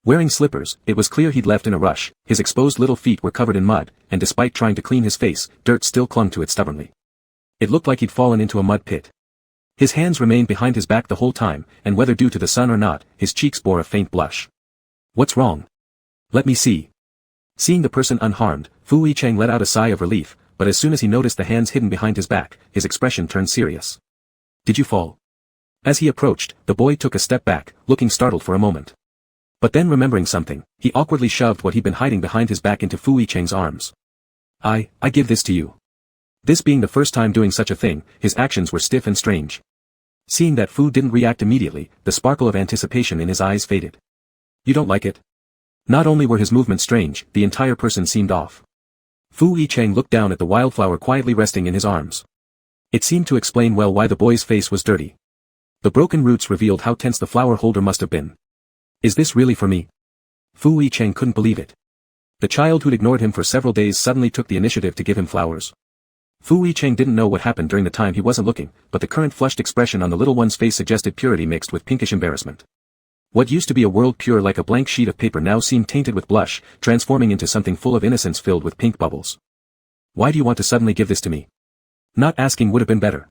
Wearing slippers, it was clear he'd left in a rush, his exposed little feet were covered in mud, and despite trying to clean his face, dirt still clung to it stubbornly. It looked like he'd fallen into a mud pit. His hands remained behind his back the whole time, and whether due to the sun or not, his cheeks bore a faint blush. What's wrong? Let me see. Seeing the person unharmed, Fu Yicheng let out a sigh of relief, but as soon as he noticed the hands hidden behind his back, his expression turned serious. Did you fall? As he approached, the boy took a step back, looking startled for a moment. But then remembering something, he awkwardly shoved what he'd been hiding behind his back into Fu Yicheng's arms. I give this to you. This being the first time doing such a thing, his actions were stiff and strange. Seeing that Fu didn't react immediately, the sparkle of anticipation in his eyes faded. You don't like it? Not only were his movements strange, the entire person seemed off. Fu Yicheng looked down at the wildflower quietly resting in his arms. It seemed to explain well why the boy's face was dirty. The broken roots revealed how tense the flower holder must have been. Is this really for me? Fu Yicheng couldn't believe it. The child who'd ignored him for several days suddenly took the initiative to give him flowers. Fu Yicheng didn't know what happened during the time he wasn't looking, but the current flushed expression on the little one's face suggested purity mixed with pinkish embarrassment. What used to be a world pure like a blank sheet of paper now seemed tainted with blush, transforming into something full of innocence filled with pink bubbles. Why do you want to suddenly give this to me? Not asking would have been better.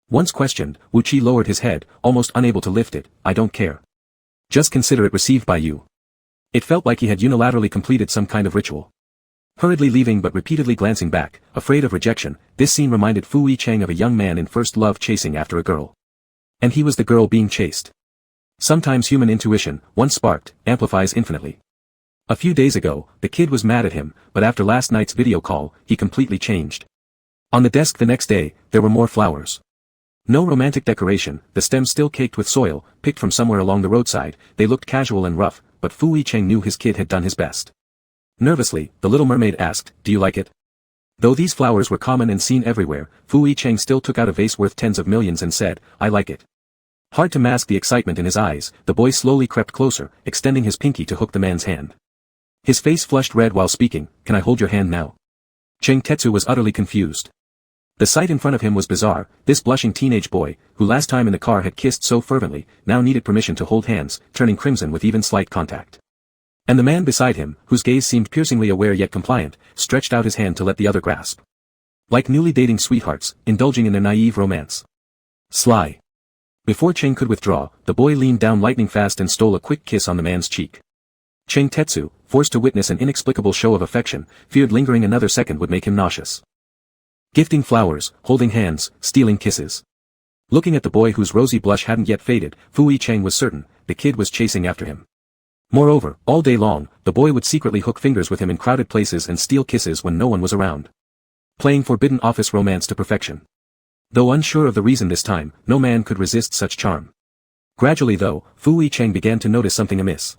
Once questioned, Wu Qi lowered his head, almost unable to lift it. I don't care. Just consider it received by you. It felt like he had unilaterally completed some kind of ritual. Hurriedly leaving but repeatedly glancing back, afraid of rejection, this scene reminded Fu Yicheng of a young man in first love chasing after a girl. And he was the girl being chased. Sometimes human intuition, once sparked, amplifies infinitely. A few days ago, the kid was mad at him, but after last night's video call, he completely changed. On the desk the next day, there were more flowers. No romantic decoration, the stems still caked with soil, picked from somewhere along the roadside, they looked casual and rough, but Fu Yicheng knew his kid had done his best. Nervously, the little mermaid asked, do you like it? Though these flowers were common and seen everywhere, Fu Yicheng still took out a vase worth tens of millions and said, I like it. Hard to mask the excitement in his eyes, the boy slowly crept closer, extending his pinky to hook the man's hand. His face flushed red while speaking, can I hold your hand now? Cheng Tetsu was utterly confused. The sight in front of him was bizarre, this blushing teenage boy, who last time in the car had kissed so fervently, now needed permission to hold hands, turning crimson with even slight contact. And the man beside him, whose gaze seemed piercingly aware yet compliant, stretched out his hand to let the other grasp. Like newly dating sweethearts, indulging in their naive romance. Sly. Before Cheng could withdraw, the boy leaned down lightning fast and stole a quick kiss on the man's cheek. Cheng Tetsu, forced to witness an inexplicable show of affection, feared lingering another second would make him nauseous. Gifting flowers, holding hands, stealing kisses. Looking at the boy whose rosy blush hadn't yet faded, Fu Yicheng was certain, the kid was chasing after him. Moreover, all day long, the boy would secretly hook fingers with him in crowded places and steal kisses when no one was around. Playing forbidden office romance to perfection. Though unsure of the reason this time, no man could resist such charm. Gradually though, Fu Yicheng began to notice something amiss.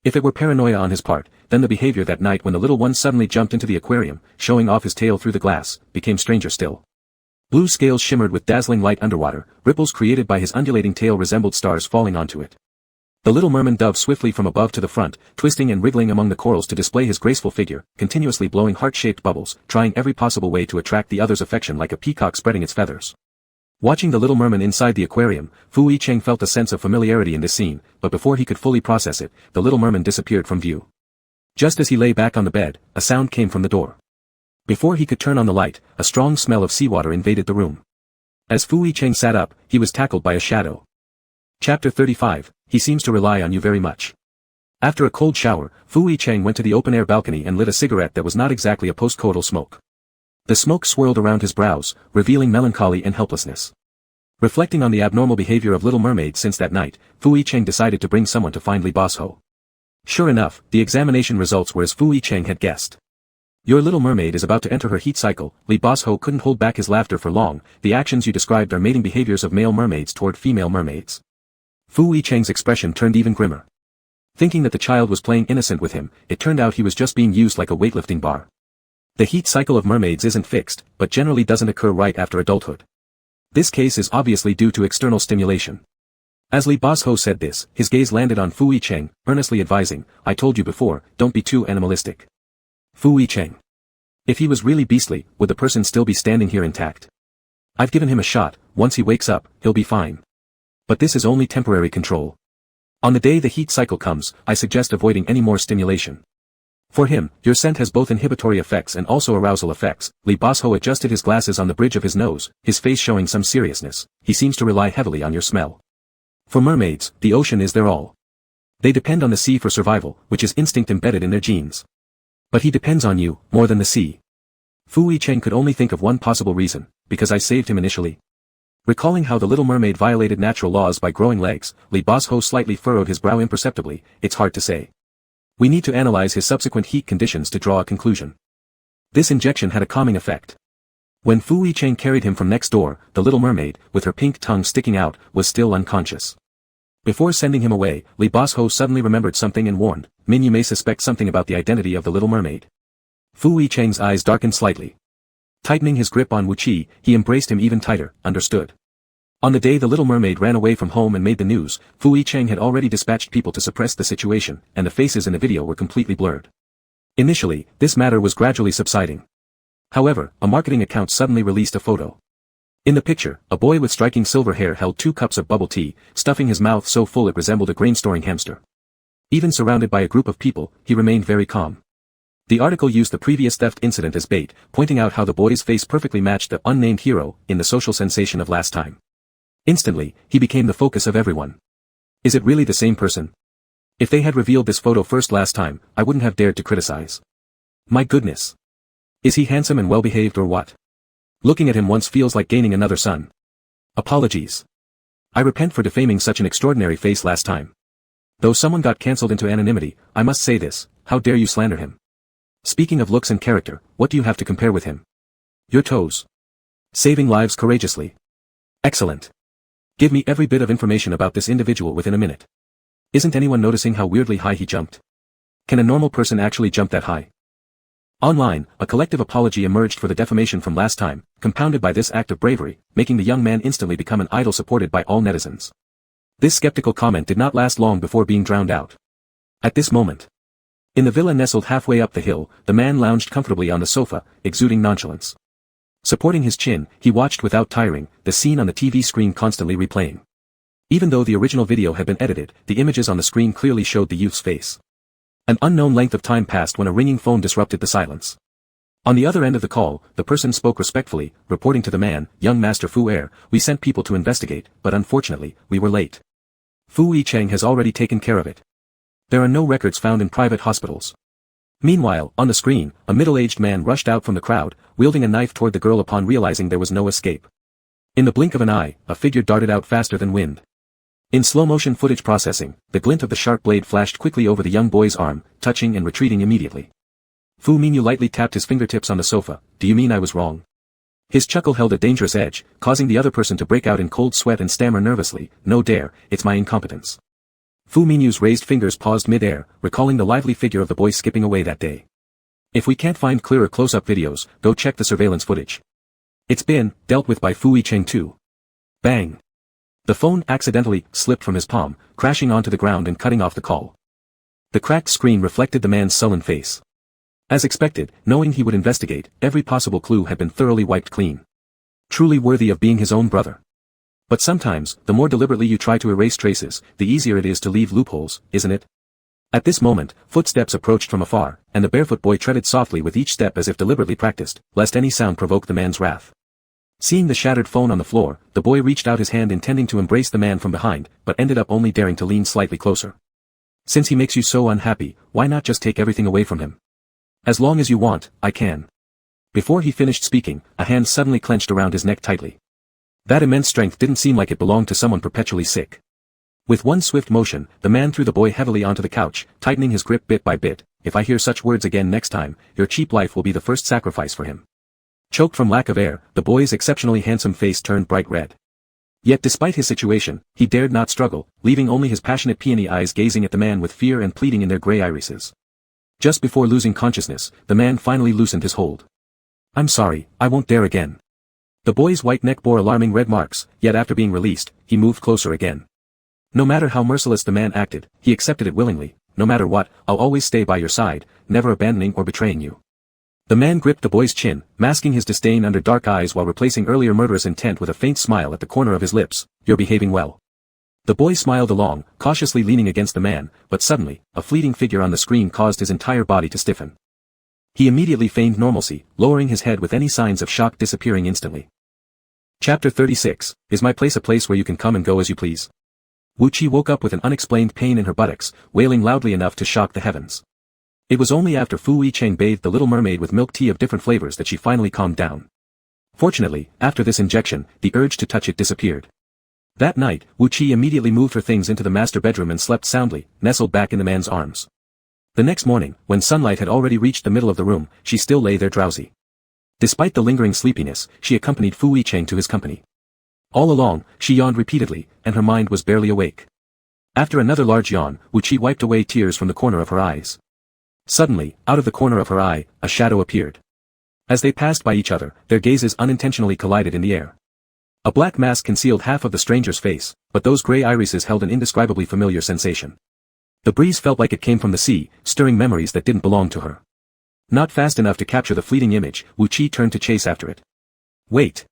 If it were paranoia on his part, then the behavior that night when the little one suddenly jumped into the aquarium, showing off his tail through the glass, became stranger still. Blue scales shimmered with dazzling light underwater, ripples created by his undulating tail resembled stars falling onto it. The little merman dove swiftly from above to the front, twisting and wriggling among the corals to display his graceful figure, continuously blowing heart-shaped bubbles, trying every possible way to attract the other's affection like a peacock spreading its feathers. Watching the little merman inside the aquarium, Fu Yicheng felt a sense of familiarity in this scene, but before he could fully process it, the little merman disappeared from view. Just as he lay back on the bed, a sound came from the door. Before he could turn on the light, a strong smell of seawater invaded the room. As Fu Yicheng sat up, he was tackled by a shadow. Chapter 35, He seems to rely on you very much. After a cold shower, Fu Yicheng went to the open-air balcony and lit a cigarette that was not exactly a post-coital smoke. The smoke swirled around his brows, revealing melancholy and helplessness. Reflecting on the abnormal behavior of Little Mermaid since that night, Fu Yicheng decided to bring someone to find Li Bosho. Sure enough, the examination results were as Fu Yicheng had guessed. Your Little Mermaid is about to enter her heat cycle. Li Bosho couldn't hold back his laughter for long. The actions you described are mating behaviors of male mermaids toward female mermaids. Fu Yicheng's expression turned even grimmer. Thinking that the child was playing innocent with him, it turned out he was just being used like a weightlifting bar. The heat cycle of mermaids isn't fixed, but generally doesn't occur right after adulthood. This case is obviously due to external stimulation. As Li Bosho said this, his gaze landed on Fu Yicheng, earnestly advising, I told you before, don't be too animalistic. Fu Yicheng. If he was really beastly, would the person still be standing here intact? I've given him a shot, once he wakes up, he'll be fine. But this is only temporary control. On the day the heat cycle comes, I suggest avoiding any more stimulation. For him, your scent has both inhibitory effects and also arousal effects. Li Bosho adjusted his glasses on the bridge of his nose, his face showing some seriousness. He seems to rely heavily on your smell. For mermaids, the ocean is their all. They depend on the sea for survival, which is instinct embedded in their genes. But he depends on you, more than the sea. Fu Yicheng could only think of one possible reason, because I saved him initially. Recalling how the Little Mermaid violated natural laws by growing legs, Li Bosho slightly furrowed his brow imperceptibly. It's hard to say. We need to analyze his subsequent heat conditions to draw a conclusion. This injection had a calming effect. When Fu Yicheng carried him from next door, the Little Mermaid, with her pink tongue sticking out, was still unconscious. Before sending him away, Li Bosho suddenly remembered something and warned, Min, you may suspect something about the identity of the Little Mermaid. Fu Yicheng's eyes darkened slightly. Tightening his grip on Wu Qi, he embraced him even tighter. Understood. On the day the Little Mermaid ran away from home and made the news, Fu Yicheng had already dispatched people to suppress the situation, and the faces in the video were completely blurred. Initially, this matter was gradually subsiding. However, a marketing account suddenly released a photo. In the picture, a boy with striking silver hair held 2 cups of bubble tea, stuffing his mouth so full it resembled a grain-storing hamster. Even surrounded by a group of people, he remained very calm. The article used the previous theft incident as bait, pointing out how the boy's face perfectly matched the unnamed hero in the social sensation of last time. Instantly, he became the focus of everyone. Is it really the same person? If they had revealed this photo first last time, I wouldn't have dared to criticize. My goodness. Is he handsome and well-behaved or what? Looking at him once feels like gaining another son. Apologies. I repent for defaming such an extraordinary face last time. Though someone got cancelled into anonymity, I must say this, how dare you slander him? Speaking of looks and character, what do you have to compare with him? Your toes. Saving lives courageously. Excellent. Give me every bit of information about this individual within a minute. Isn't anyone noticing how weirdly high he jumped? Can a normal person actually jump that high? Online, a collective apology emerged for the defamation from last time, compounded by this act of bravery, making the young man instantly become an idol supported by all netizens. This skeptical comment did not last long before being drowned out. At this moment, in the villa nestled halfway up the hill, the man lounged comfortably on the sofa, exuding nonchalance. Supporting his chin, he watched without tiring, the scene on the TV screen constantly replaying. Even though the original video had been edited, the images on the screen clearly showed the youth's face. An unknown length of time passed when a ringing phone disrupted the silence. On the other end of the call, the person spoke respectfully, reporting to the man, young Master Fu Er, we sent people to investigate, but unfortunately, we were late. Fu Yicheng has already taken care of it. There are no records found in private hospitals. Meanwhile, on the screen, a middle-aged man rushed out from the crowd, wielding a knife toward the girl upon realizing there was no escape. In the blink of an eye, a figure darted out faster than wind. In slow-motion footage processing, the glint of the sharp blade flashed quickly over the young boy's arm, touching and retreating immediately. Fu Minyu lightly tapped his fingertips on the sofa. Do you mean I was wrong? His chuckle held a dangerous edge, causing the other person to break out in cold sweat and stammer nervously, no dare, it's my incompetence. Fu Minyu's raised fingers paused mid-air, recalling the lively figure of the boy skipping away that day. If we can't find clearer close-up videos, go check the surveillance footage. It's been dealt with by Fu Yicheng too. Bang. The phone accidentally slipped from his palm, crashing onto the ground and cutting off the call. The cracked screen reflected the man's sullen face. As expected, knowing he would investigate, every possible clue had been thoroughly wiped clean. Truly worthy of being his own brother. But sometimes, the more deliberately you try to erase traces, the easier it is to leave loopholes, isn't it? At this moment, footsteps approached from afar, and the barefoot boy treaded softly with each step as if deliberately practiced, lest any sound provoke the man's wrath. Seeing the shattered phone on the floor, the boy reached out his hand intending to embrace the man from behind, but ended up only daring to lean slightly closer. Since he makes you so unhappy, why not just take everything away from him? As long as you want, I can. Before he finished speaking, a hand suddenly clenched around his neck tightly. That immense strength didn't seem like it belonged to someone perpetually sick. With one swift motion, the man threw the boy heavily onto the couch, tightening his grip bit by bit. If I hear such words again next time, your cheap life will be the first sacrifice for him. Choked from lack of air, the boy's exceptionally handsome face turned bright red. Yet despite his situation, he dared not struggle, leaving only his passionate peony eyes gazing at the man with fear and pleading in their gray irises. Just before losing consciousness, the man finally loosened his hold. I'm sorry, I won't dare again. The boy's white neck bore alarming red marks, yet after being released, he moved closer again. No matter how merciless the man acted, he accepted it willingly. No matter what, I'll always stay by your side, never abandoning or betraying you. The man gripped the boy's chin, masking his disdain under dark eyes while replacing earlier murderous intent with a faint smile at the corner of his lips. You're behaving well. The boy smiled along, cautiously leaning against the man, but suddenly, a fleeting figure on the screen caused his entire body to stiffen. He immediately feigned normalcy, lowering his head with any signs of shock disappearing instantly. Chapter 36, Is my place a place where you can come and go as you please? Wu Qi woke up with an unexplained pain in her buttocks, wailing loudly enough to shock the heavens. It was only after Fu Yicheng bathed the Little Mermaid with milk tea of different flavors that she finally calmed down. Fortunately, after this injection, the urge to touch it disappeared. That night, Wu Qi immediately moved her things into the master bedroom and slept soundly, nestled back in the man's arms. The next morning, when sunlight had already reached the middle of the room, she still lay there drowsy. Despite the lingering sleepiness, she accompanied Fu Yicheng to his company. All along, she yawned repeatedly, and her mind was barely awake. After another large yawn, Wu Qi wiped away tears from the corner of her eyes. Suddenly, out of the corner of her eye, a shadow appeared. As they passed by each other, their gazes unintentionally collided in the air. A black mask concealed half of the stranger's face, but those grey irises held an indescribably familiar sensation. The breeze felt like it came from the sea, stirring memories that didn't belong to her. Not fast enough to capture the fleeting image, Wu Qi turned to chase after it. Wait!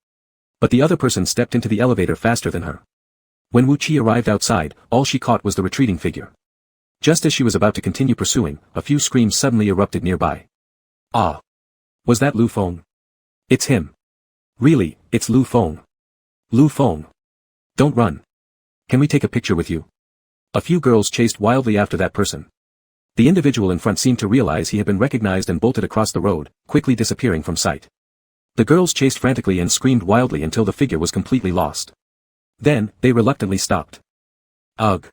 But the other person stepped into the elevator faster than her. When Wu Qi arrived outside, all she caught was the retreating figure. Just as she was about to continue pursuing, a few screams suddenly erupted nearby. Ah! Was that Lu Feng? It's him. Really, it's Lu Feng. Lu Feng. Don't run. Can we take a picture with you? A few girls chased wildly after that person. The individual in front seemed to realize he had been recognized and bolted across the road, quickly disappearing from sight. The girls chased frantically and screamed wildly until the figure was completely lost. Then, they reluctantly stopped. Ugh.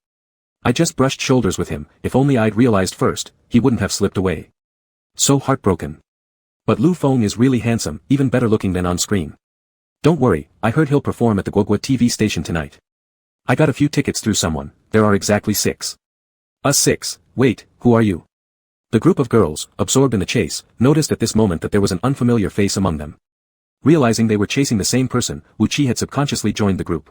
I just brushed shoulders with him, if only I'd realized first, he wouldn't have slipped away. So heartbroken. But Lu Feng is really handsome, even better looking than on screen. Don't worry, I heard he'll perform at the Guogua TV station tonight. I got a few tickets through someone, there are exactly 6. Us 6, wait, who are you? The group of girls, absorbed in the chase, noticed at this moment that there was an unfamiliar face among them. Realizing they were chasing the same person, Wu Qi had subconsciously joined the group.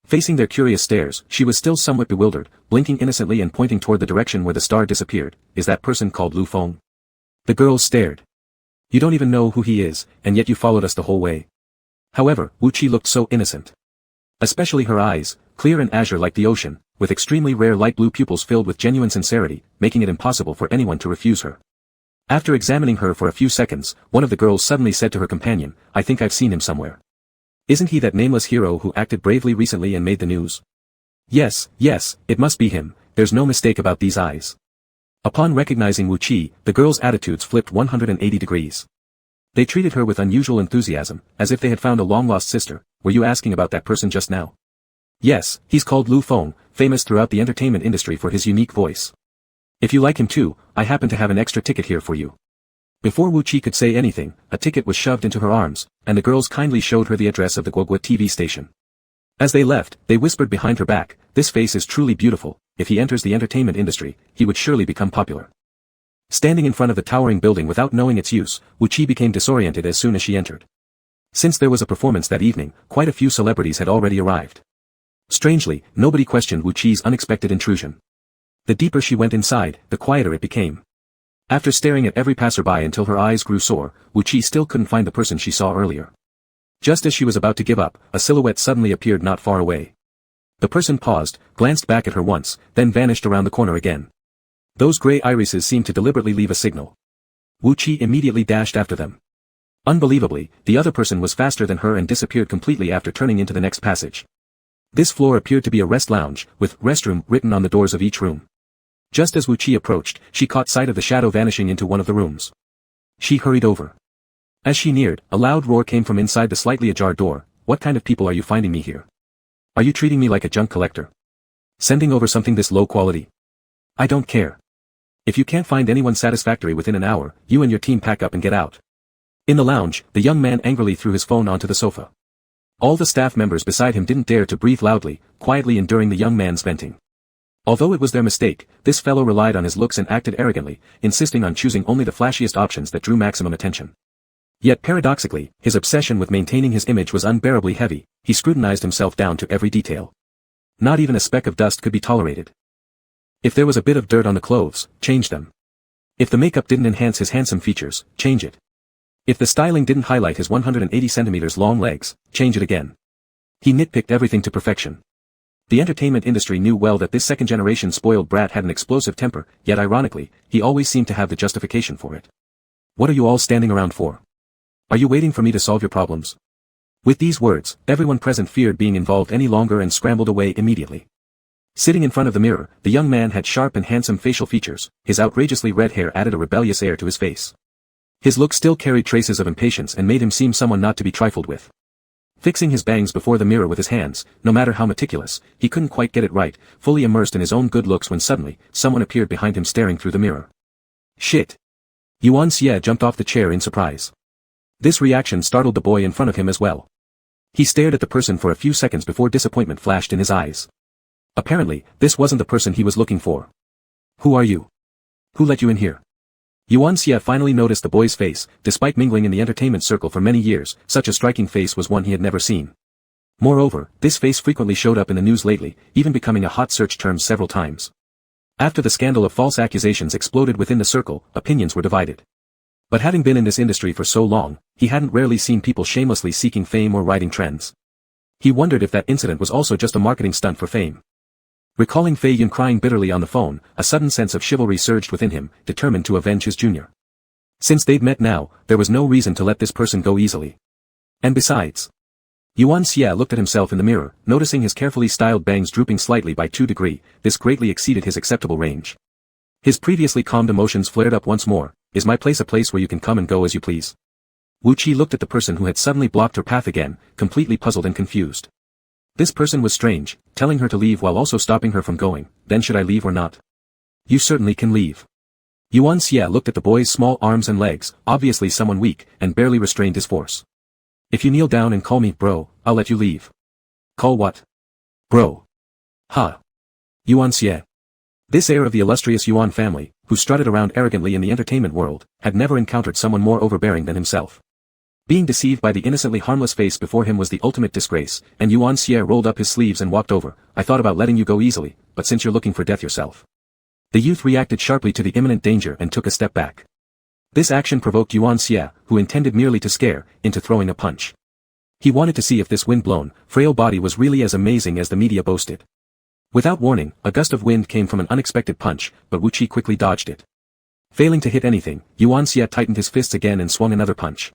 Facing their curious stares, she was still somewhat bewildered, blinking innocently and pointing toward the direction where the star disappeared. Is that person called Lu Feng? The girls stared. You don't even know who he is, and yet you followed us the whole way. However, Wu Qi looked so innocent. Especially her eyes, clear and azure like the ocean, with extremely rare light blue pupils filled with genuine sincerity, making it impossible for anyone to refuse her. After examining her for a few seconds, one of the girls suddenly said to her companion, I think I've seen him somewhere. Isn't he that nameless hero who acted bravely recently and made the news? Yes, it must be him, there's no mistake about these eyes. Upon recognizing Wu Qi, the girls' attitudes flipped 180 degrees. They treated her with unusual enthusiasm, as if they had found a long-lost sister. Were you asking about that person just now? Yes, he's called Lu Feng, famous throughout the entertainment industry for his unique voice. If you like him too, I happen to have an extra ticket here for you. Before Wu Qi could say anything, a ticket was shoved into her arms, and the girls kindly showed her the address of the Guogua TV station. As they left, they whispered behind her back, this face is truly beautiful, if he enters the entertainment industry, he would surely become popular. Standing in front of the towering building without knowing its use, Wu Qi became disoriented as soon as she entered. Since there was a performance that evening, quite a few celebrities had already arrived. Strangely, nobody questioned Wu Qi's unexpected intrusion. The deeper she went inside, the quieter it became. After staring at every passerby until her eyes grew sore, Wu Qi still couldn't find the person she saw earlier. Just as she was about to give up, a silhouette suddenly appeared not far away. The person paused, glanced back at her once, then vanished around the corner again. Those grey irises seemed to deliberately leave a signal. Wu Qi immediately dashed after them. Unbelievably, the other person was faster than her and disappeared completely after turning into the next passage. This floor appeared to be a rest lounge, with restroom written on the doors of each room. Just as Wu Qi approached, she caught sight of the shadow vanishing into one of the rooms. She hurried over. As she neared, a loud roar came from inside the slightly ajar door. What kind of people are you finding me here? Are you treating me like a junk collector? Sending over something this low quality? I don't care. If you can't find anyone satisfactory within an hour, you and your team pack up and get out. In the lounge, the young man angrily threw his phone onto the sofa. All the staff members beside him didn't dare to breathe loudly, quietly enduring the young man's venting. Although it was their mistake, this fellow relied on his looks and acted arrogantly, insisting on choosing only the flashiest options that drew maximum attention. Yet paradoxically, his obsession with maintaining his image was unbearably heavy. He scrutinized himself down to every detail. Not even a speck of dust could be tolerated. If there was a bit of dirt on the clothes, change them. If the makeup didn't enhance his handsome features, change it. If the styling didn't highlight his 180 centimeters long legs, change it again. He nitpicked everything to perfection. The entertainment industry knew well that this second-generation spoiled brat had an explosive temper, yet ironically, he always seemed to have the justification for it. What are you all standing around for? Are you waiting for me to solve your problems? With these words, everyone present feared being involved any longer and scrambled away immediately. Sitting in front of the mirror, the young man had sharp and handsome facial features. His outrageously red hair added a rebellious air to his face. His look still carried traces of impatience and made him seem someone not to be trifled with. Fixing his bangs before the mirror with his hands, no matter how meticulous, he couldn't quite get it right, fully immersed in his own good looks when suddenly, someone appeared behind him staring through the mirror. Shit! Yuan Xie jumped off the chair in surprise. This reaction startled the boy in front of him as well. He stared at the person for a few seconds before disappointment flashed in his eyes. Apparently, this wasn't the person he was looking for. Who are you? Who let you in here? Yuan Xie finally noticed the boy's face. Despite mingling in the entertainment circle for many years, such a striking face was one he had never seen. Moreover, this face frequently showed up in the news lately, even becoming a hot search term several times. After the scandal of false accusations exploded within the circle, opinions were divided. But having been in this industry for so long, he hadn't rarely seen people shamelessly seeking fame or riding trends. He wondered if that incident was also just a marketing stunt for fame. Recalling Fei Yun crying bitterly on the phone, a sudden sense of chivalry surged within him, determined to avenge his junior. Since they'd met now, there was no reason to let this person go easily. And besides, Yuan Xie looked at himself in the mirror, noticing his carefully styled bangs drooping slightly by 2 degrees, this greatly exceeded his acceptable range. His previously calmed emotions flared up once more. Is my place a place where you can come and go as you please? Wu Qi looked at the person who had suddenly blocked her path again, completely puzzled and confused. This person was strange, telling her to leave while also stopping her from going. Then should I leave or not? You certainly can leave. Yuan Xie looked at the boy's small arms and legs, obviously someone weak, and barely restrained his force. If you kneel down and call me bro, I'll let you leave. Call what? Bro. Ha. Yuan Xie. This heir of the illustrious Yuan family, who strutted around arrogantly in the entertainment world, had never encountered someone more overbearing than himself. Being deceived by the innocently harmless face before him was the ultimate disgrace, and Yuan Xie rolled up his sleeves and walked over. I thought about letting you go easily, but since you're looking for death yourself. The youth reacted sharply to the imminent danger and took a step back. This action provoked Yuan Xie, who intended merely to scare, into throwing a punch. He wanted to see if this wind-blown, frail body was really as amazing as the media boasted. Without warning, a gust of wind came from an unexpected punch, but Wu Qi quickly dodged it. Failing to hit anything, Yuan Xie tightened his fists again and swung another punch.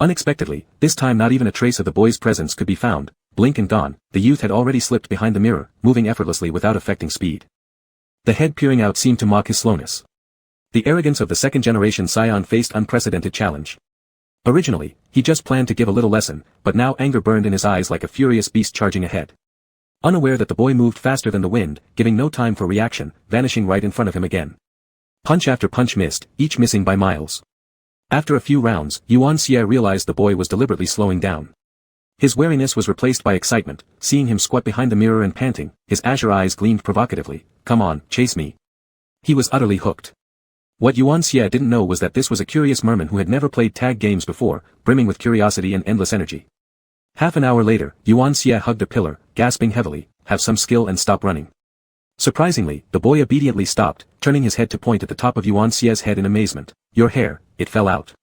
Unexpectedly, this time not even a trace of the boy's presence could be found. Blink and gone, the youth had already slipped behind the mirror, moving effortlessly without affecting speed. The head peering out seemed to mock his slowness. The arrogance of the second-generation scion faced unprecedented challenge. Originally, he just planned to give a little lesson, but now anger burned in his eyes like a furious beast charging ahead. Unaware that the boy moved faster than the wind, giving no time for reaction, vanishing right in front of him again. Punch after punch missed, each missing by miles. After a few rounds, Yuan Xie realized the boy was deliberately slowing down. His wariness was replaced by excitement, seeing him squat behind the mirror and panting, his azure eyes gleamed provocatively. Come on, chase me. He was utterly hooked. What Yuan Xie didn't know was that this was a curious merman who had never played tag games before, brimming with curiosity and endless energy. Half an hour later, Yuan Xie hugged a pillar, gasping heavily, have some skill and stop running. Surprisingly, the boy obediently stopped, turning his head to point at the top of Yuan Xie's head in amazement. Your hair, it fell out.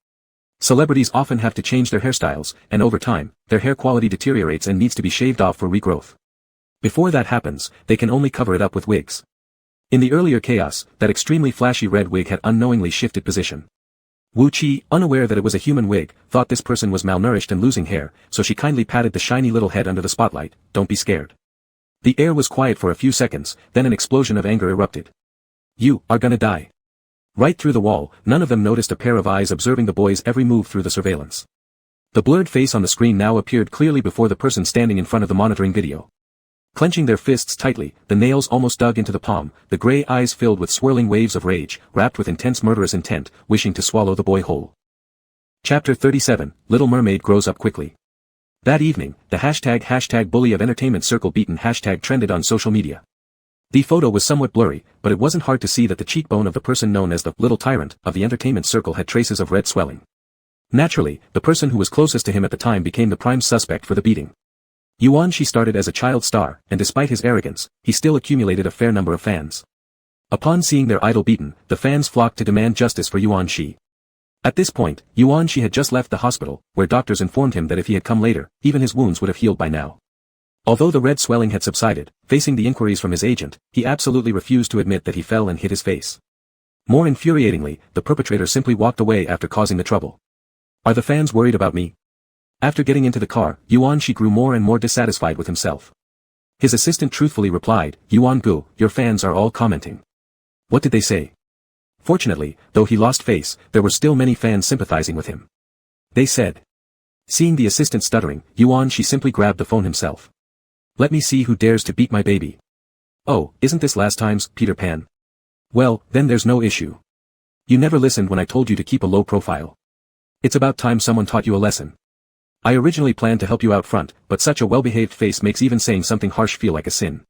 Celebrities often have to change their hairstyles, and over time, their hair quality deteriorates and needs to be shaved off for regrowth. Before that happens, they can only cover it up with wigs. In the earlier chaos, that extremely flashy red wig had unknowingly shifted position. Wu Qi, unaware that it was a human wig, thought this person was malnourished and losing hair, so she kindly patted the shiny little head under the spotlight. Don't be scared. The air was quiet for a few seconds, then an explosion of anger erupted. You are gonna die. Right through the wall, none of them noticed a pair of eyes observing the boy's every move through the surveillance. The blurred face on the screen now appeared clearly before the person standing in front of the monitoring video. Clenching their fists tightly, the nails almost dug into the palm, the gray eyes filled with swirling waves of rage, wrapped with intense murderous intent, wishing to swallow the boy whole. Chapter 37, Little Mermaid Grows Up Quickly. That evening, the hashtag bully of entertainment circle beaten hashtag trended on social media. The photo was somewhat blurry, but it wasn't hard to see that the cheekbone of the person known as the little tyrant of the entertainment circle had traces of red swelling. Naturally, the person who was closest to him at the time became the prime suspect for the beating. Yuan Shi started as a child star, and despite his arrogance, he still accumulated a fair number of fans. Upon seeing their idol beaten, the fans flocked to demand justice for Yuan Shi. At this point, Yuan Shi had just left the hospital, where doctors informed him that if he had come later, even his wounds would have healed by now. Although the red swelling had subsided, facing the inquiries from his agent, he absolutely refused to admit that he fell and hit his face. More infuriatingly, the perpetrator simply walked away after causing the trouble. Are the fans worried about me? After getting into the car, Yuan Shi grew more and more dissatisfied with himself. His assistant truthfully replied, Yuan Gu, your fans are all commenting. What did they say? Fortunately, though he lost face, there were still many fans sympathizing with him. They said. Seeing the assistant stuttering, Yuan-shi simply grabbed the phone himself. Let me see who dares to beat my baby. Oh, isn't this last time's Peter Pan? Well, then there's no issue. You never listened when I told you to keep a low profile. It's about time someone taught you a lesson. I originally planned to help you out front, but such a well-behaved face makes even saying something harsh feel like a sin.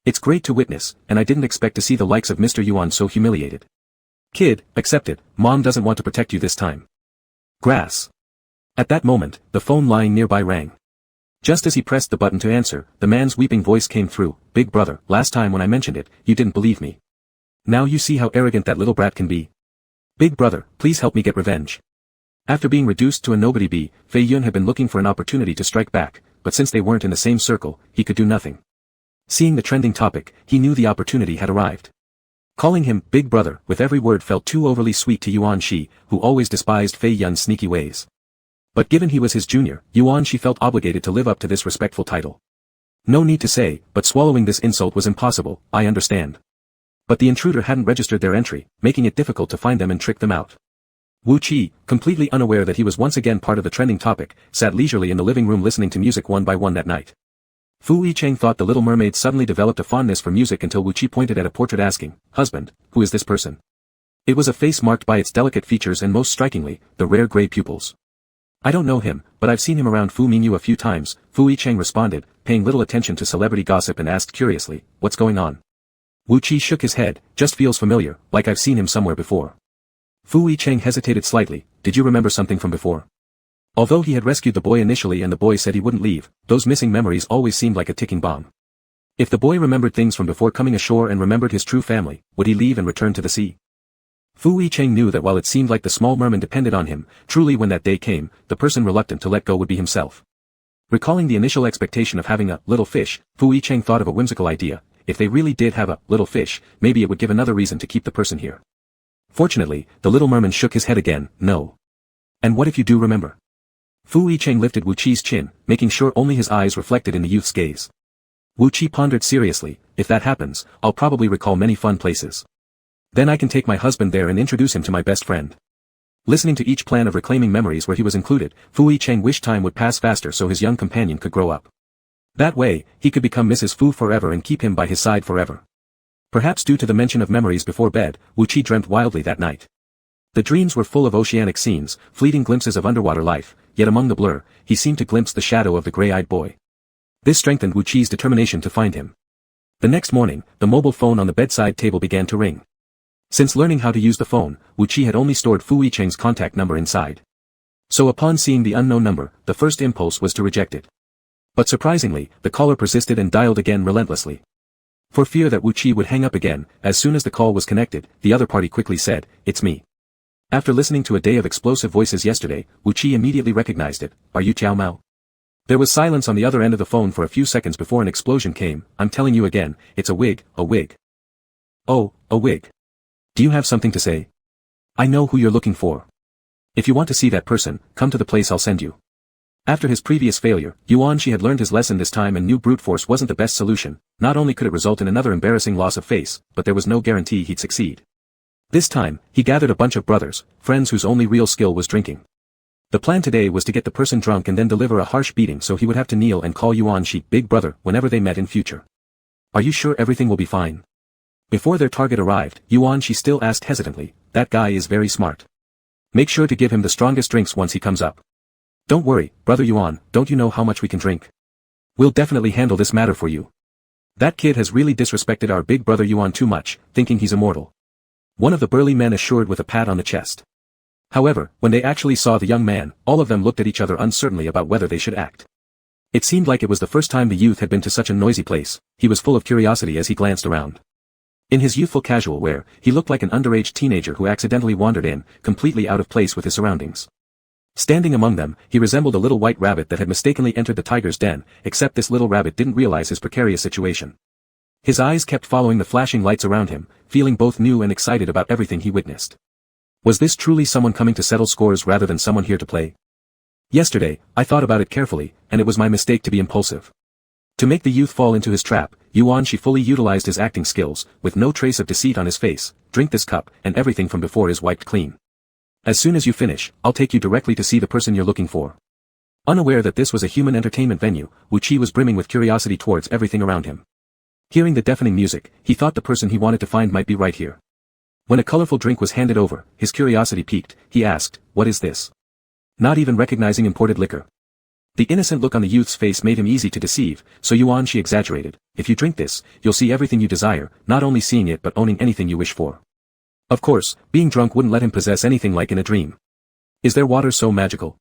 It's great to witness, and I didn't expect to see the likes of Mr. Yuan so humiliated. Kid, accept it, Mom doesn't want to protect you this time. Grass. At that moment, the phone lying nearby rang. Just as he pressed the button to answer, the man's weeping voice came through. Big brother, last time when I mentioned it, you didn't believe me. Now you see how arrogant that little brat can be. Big brother, please help me get revenge. After being reduced to a nobody, Fei Yun had been looking for an opportunity to strike back, but since they weren't in the same circle, he could do nothing. Seeing the trending topic, he knew the opportunity had arrived. Calling him Big Brother with every word felt too overly sweet to Yuan-shi, who always despised Fei Yun's sneaky ways. But given he was his junior, Yuan-shi felt obligated to live up to this respectful title. No need to say, but swallowing this insult was impossible, I understand. But the intruder hadn't registered their entry, making it difficult to find them and trick them out. Wu Qi, completely unaware that he was once again part of the trending topic, sat leisurely in the living room listening to music one by one that night. Fu Yicheng thought the little mermaid suddenly developed a fondness for music until Wu Qi pointed at a portrait asking, "Husband, who is this person?" It was a face marked by its delicate features and most strikingly, the rare gray pupils. "I don't know him, but I've seen him around Fu Mingyu a few times," Fu Yicheng responded, paying little attention to celebrity gossip and asked curiously, "What's going on?" Wu Qi shook his head, "Just feels familiar, like I've seen him somewhere before." Fu Yicheng hesitated slightly, "Did you remember something from before?" Although he had rescued the boy initially and the boy said he wouldn't leave, those missing memories always seemed like a ticking bomb. If the boy remembered things from before coming ashore and remembered his true family, would he leave and return to the sea? Fu Yicheng knew that while it seemed like the small merman depended on him, truly when that day came, the person reluctant to let go would be himself. Recalling the initial expectation of having a little fish, Fu Yicheng thought of a whimsical idea. If they really did have a little fish, maybe it would give another reason to keep the person here. Fortunately, the little merman shook his head again, "No. And what if you do remember?" Fu Yicheng lifted Wu Qi's chin, making sure only his eyes reflected in the youth's gaze. Wu Qi pondered seriously, "If that happens, I'll probably recall many fun places. Then I can take my husband there and introduce him to my best friend." Listening to each plan of reclaiming memories where he was included, Fu Yicheng wished time would pass faster so his young companion could grow up. That way, he could become Mrs. Fu forever and keep him by his side forever. Perhaps due to the mention of memories before bed, Wu Qi dreamt wildly that night. The dreams were full of oceanic scenes, fleeting glimpses of underwater life, yet among the blur, he seemed to glimpse the shadow of the gray-eyed boy. This strengthened Wu Qi's determination to find him. The next morning, the mobile phone on the bedside table began to ring. Since learning how to use the phone, Wu Qi had only stored Fu Yicheng's contact number inside. So upon seeing the unknown number, the first impulse was to reject it. But surprisingly, the caller persisted and dialed again relentlessly. For fear that Wu Qi would hang up again, as soon as the call was connected, the other party quickly said, "It's me." After listening to a day of explosive voices yesterday, Wu Qi immediately recognized it. "Are you Tiao Mao?" There was silence on the other end of the phone for a few seconds before an explosion came. "I'm telling you again, it's a wig, a wig." "Oh, a wig. Do you have something to say?" "I know who you're looking for. If you want to see that person, come to the place I'll send you." After his previous failure, Yuan-shi had learned his lesson this time and knew brute force wasn't the best solution. Not only could it result in another embarrassing loss of face, but there was no guarantee he'd succeed. This time, he gathered a bunch of brothers, friends whose only real skill was drinking. The plan today was to get the person drunk and then deliver a harsh beating so he would have to kneel and call Yuan-shi Big Brother whenever they met in future. "Are you sure everything will be fine?" Before their target arrived, Yuan-shi still asked hesitantly, "That guy is very smart. Make sure to give him the strongest drinks once he comes up." "Don't worry, Brother Yuan, don't you know how much we can drink? We'll definitely handle this matter for you. That kid has really disrespected our big brother Yuan too much, thinking he's immortal." One of the burly men assured with a pat on the chest. However, when they actually saw the young man, all of them looked at each other uncertainly about whether they should act. It seemed like it was the first time the youth had been to such a noisy place. He was full of curiosity as he glanced around. In his youthful casual wear, he looked like an underage teenager who accidentally wandered in, completely out of place with his surroundings. Standing among them, he resembled a little white rabbit that had mistakenly entered the tiger's den, except this little rabbit didn't realize his precarious situation. His eyes kept following the flashing lights around him, feeling both new and excited about everything he witnessed. Was this truly someone coming to settle scores rather than someone here to play? Yesterday, I thought about it carefully, and it was my mistake to be impulsive. To make the youth fall into his trap, She fully utilized his acting skills, with no trace of deceit on his face. Drink this cup, and everything from before is wiped clean. As soon as you finish, I'll take you directly to see the person you're looking for. Unaware that this was a human entertainment venue, Wu Qi was brimming with curiosity towards everything around him. Hearing the deafening music, he thought the person he wanted to find might be right here. When a colorful drink was handed over, his curiosity piqued. He asked, "What is this?" Not even recognizing imported liquor. The innocent look on the youth's face made him easy to deceive, so she exaggerated. "If you drink this, you'll see everything you desire, not only seeing it but owning anything you wish for." Of course, being drunk wouldn't let him possess anything like in a dream. Is there water so magical?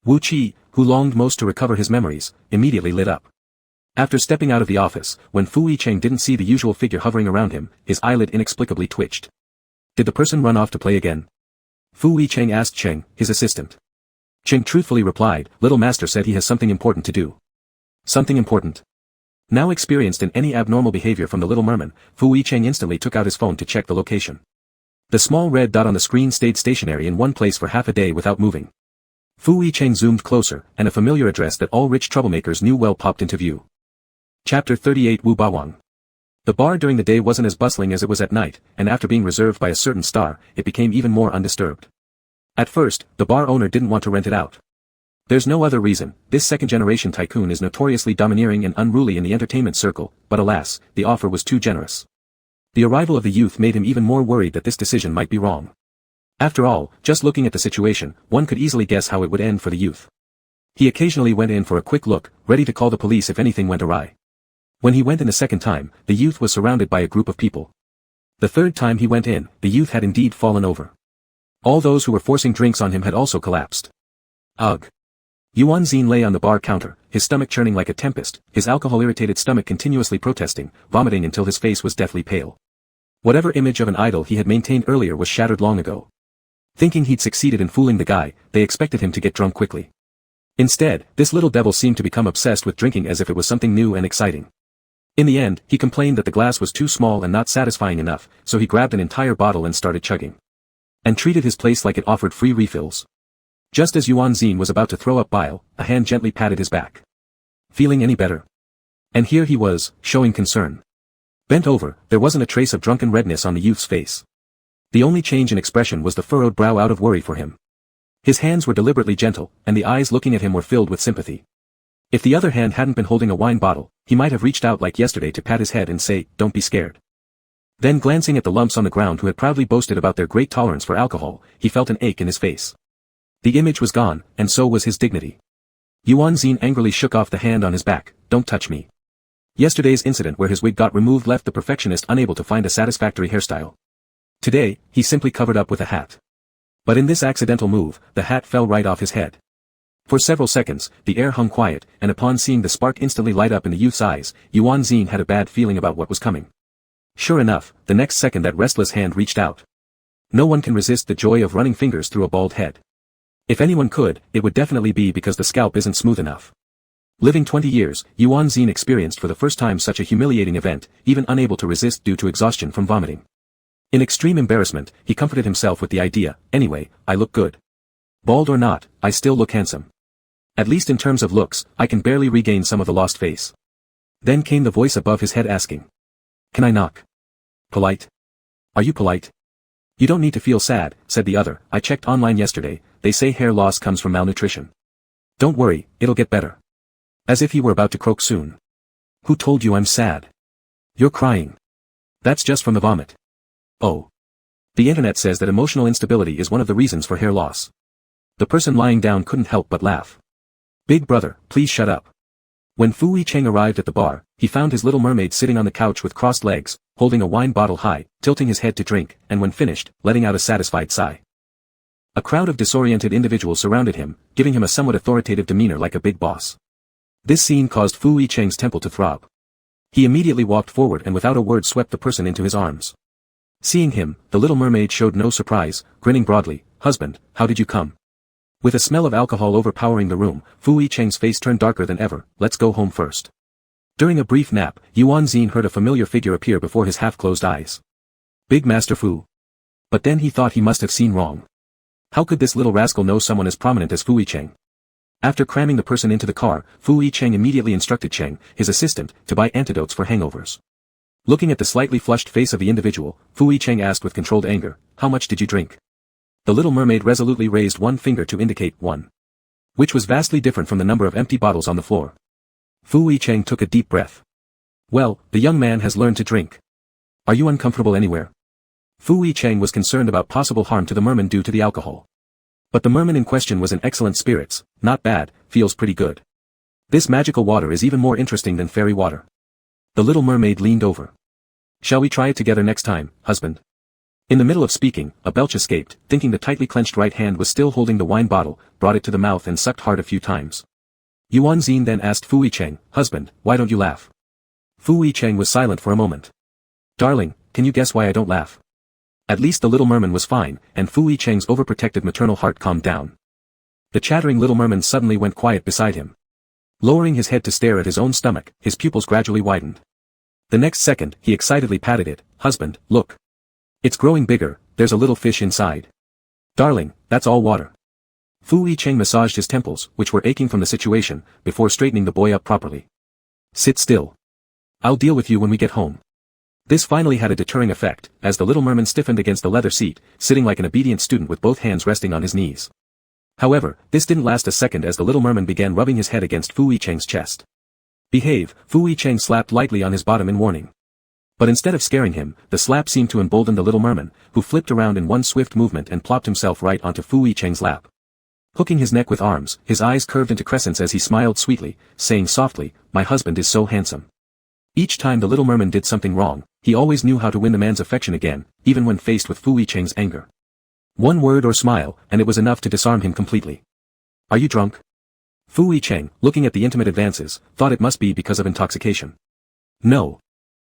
Wu Qi, who longed most to recover his memories, immediately lit up. After stepping out of the office, when Fu Yicheng didn't see the usual figure hovering around him, his eyelid inexplicably twitched. Did the person run off to play again? Fu Yicheng asked Cheng, his assistant. Cheng truthfully replied, "Little master said he has something important to do." Something important? Now experienced in any abnormal behavior from the little merman, Fu Yicheng instantly took out his phone to check the location. The small red dot on the screen stayed stationary in one place for half a day without moving. Fu Yicheng zoomed closer, and a familiar address that all rich troublemakers knew well popped into view. Chapter 38 Wu Bawang. The bar during the day wasn't as bustling as it was at night, and after being reserved by a certain star, it became even more undisturbed. At first, the bar owner didn't want to rent it out. There's no other reason. This second-generation tycoon is notoriously domineering and unruly in the entertainment circle, but alas, the offer was too generous. The arrival of the youth made him even more worried that this decision might be wrong. After all, just looking at the situation, one could easily guess how it would end for the youth. He occasionally went in for a quick look, ready to call the police if anything went awry. When he went in the second time, the youth was surrounded by a group of people. The third time he went in, the youth had indeed fallen over. All those who were forcing drinks on him had also collapsed. Ugh. Yuan Xin lay on the bar counter, his stomach churning like a tempest, his alcohol-irritated stomach continuously protesting, vomiting until his face was deathly pale. Whatever image of an idol he had maintained earlier was shattered long ago. Thinking he'd succeeded in fooling the guy, they expected him to get drunk quickly. Instead, this little devil seemed to become obsessed with drinking as if it was something new and exciting. In the end, he complained that the glass was too small and not satisfying enough, so he grabbed an entire bottle and started chugging. And treated his place like it offered free refills. Just as Yuan Xin was about to throw up bile, a hand gently patted his back. Feeling any better? And here he was, showing concern. Bent over, there wasn't a trace of drunken redness on the youth's face. The only change in expression was the furrowed brow out of worry for him. His hands were deliberately gentle, and the eyes looking at him were filled with sympathy. If the other hand hadn't been holding a wine bottle, he might have reached out like yesterday to pat his head and say, "Don't be scared." Then glancing at the lumps on the ground who had proudly boasted about their great tolerance for alcohol, he felt an ache in his face. The image was gone, and so was his dignity. Yuan Xin angrily shook off the hand on his back, "Don't touch me." Yesterday's incident where his wig got removed left the perfectionist unable to find a satisfactory hairstyle. Today, he simply covered up with a hat. But in this accidental move, the hat fell right off his head. For several seconds, the air hung quiet, and upon seeing the spark instantly light up in the youth's eyes, Yuan Xin had a bad feeling about what was coming. Sure enough, the next second that restless hand reached out. No one can resist the joy of running fingers through a bald head. If anyone could, it would definitely be because the scalp isn't smooth enough. Living 20 years, Yuan Xin experienced for the first time such a humiliating event, even unable to resist due to exhaustion from vomiting. In extreme embarrassment, he comforted himself with the idea, "Anyway, I look good. Bald or not, I still look handsome. At least in terms of looks, I can barely regain some of the lost face." Then came the voice above his head asking. "Can I knock? Polite? Are you polite?" "You don't need to feel sad," said the other, "I checked online yesterday, they say hair loss comes from malnutrition. Don't worry, it'll get better." As if he were about to croak soon. "Who told you I'm sad? You're crying. That's just from the vomit." "Oh. The internet says that emotional instability is one of the reasons for hair loss." The person lying down couldn't help but laugh. "Big brother, please shut up." When Fu Yicheng arrived at the bar, he found his little mermaid sitting on the couch with crossed legs, holding a wine bottle high, tilting his head to drink, and when finished, letting out a satisfied sigh. A crowd of disoriented individuals surrounded him, giving him a somewhat authoritative demeanor like a big boss. This scene caused Fu Yicheng's temple to throb. He immediately walked forward and without a word swept the person into his arms. Seeing him, the little mermaid showed no surprise, grinning broadly, "Husband, how did you come?" With a smell of alcohol overpowering the room, Fu Yicheng's face turned darker than ever. "Let's go home first." During a brief nap, Yuan Xin heard a familiar figure appear before his half-closed eyes. Big Master Fu. But then he thought he must have seen wrong. How could this little rascal know someone as prominent as Fu Yicheng? After cramming the person into the car, Fu Cheng immediately instructed Cheng, his assistant, to buy antidotes for hangovers. Looking at the slightly flushed face of the individual, Fu Cheng asked with controlled anger, "How much did you drink?" The little mermaid resolutely raised one finger to indicate 1. Which was vastly different from the number of empty bottles on the floor. Fu Cheng took a deep breath. "Well, the young man has learned to drink. Are you uncomfortable anywhere?" Fu Cheng was concerned about possible harm to the merman due to the alcohol. But the merman in question was in excellent spirits. "Not bad, feels pretty good. This magical water is even more interesting than fairy water." The little mermaid leaned over. "Shall we try it together next time, husband?" In the middle of speaking, a belch escaped, thinking the tightly clenched right hand was still holding the wine bottle, brought it to the mouth and sucked hard a few times. Yuan Xin then asked Fu Cheng, "Husband, why don't you laugh?" Fu Cheng was silent for a moment. "Darling, can you guess why I don't laugh?" At least the little merman was fine, and Fu Cheng's overprotective maternal heart calmed down. The chattering little merman suddenly went quiet beside him. Lowering his head to stare at his own stomach, his pupils gradually widened. The next second, he excitedly patted it. "Husband, look. It's growing bigger, there's a little fish inside." "Darling, that's all water." Fu Cheng massaged his temples, which were aching from the situation, before straightening the boy up properly. "Sit still. I'll deal with you when we get home." This finally had a deterring effect, as the little merman stiffened against the leather seat, sitting like an obedient student with both hands resting on his knees. However, this didn't last a second as the little merman began rubbing his head against Fu Cheng's chest. "Behave," Fu Cheng slapped lightly on his bottom in warning. But instead of scaring him, the slap seemed to embolden the little merman, who flipped around in one swift movement and plopped himself right onto Fu Cheng's lap. Hooking his neck with arms, his eyes curved into crescents as he smiled sweetly, saying softly, "My husband is so handsome." Each time the little merman did something wrong, he always knew how to win the man's affection again, even when faced with Fu Cheng's anger. One word or smile, and it was enough to disarm him completely. "Are you drunk?" Fu Cheng, looking at the intimate advances, thought it must be because of intoxication. "No."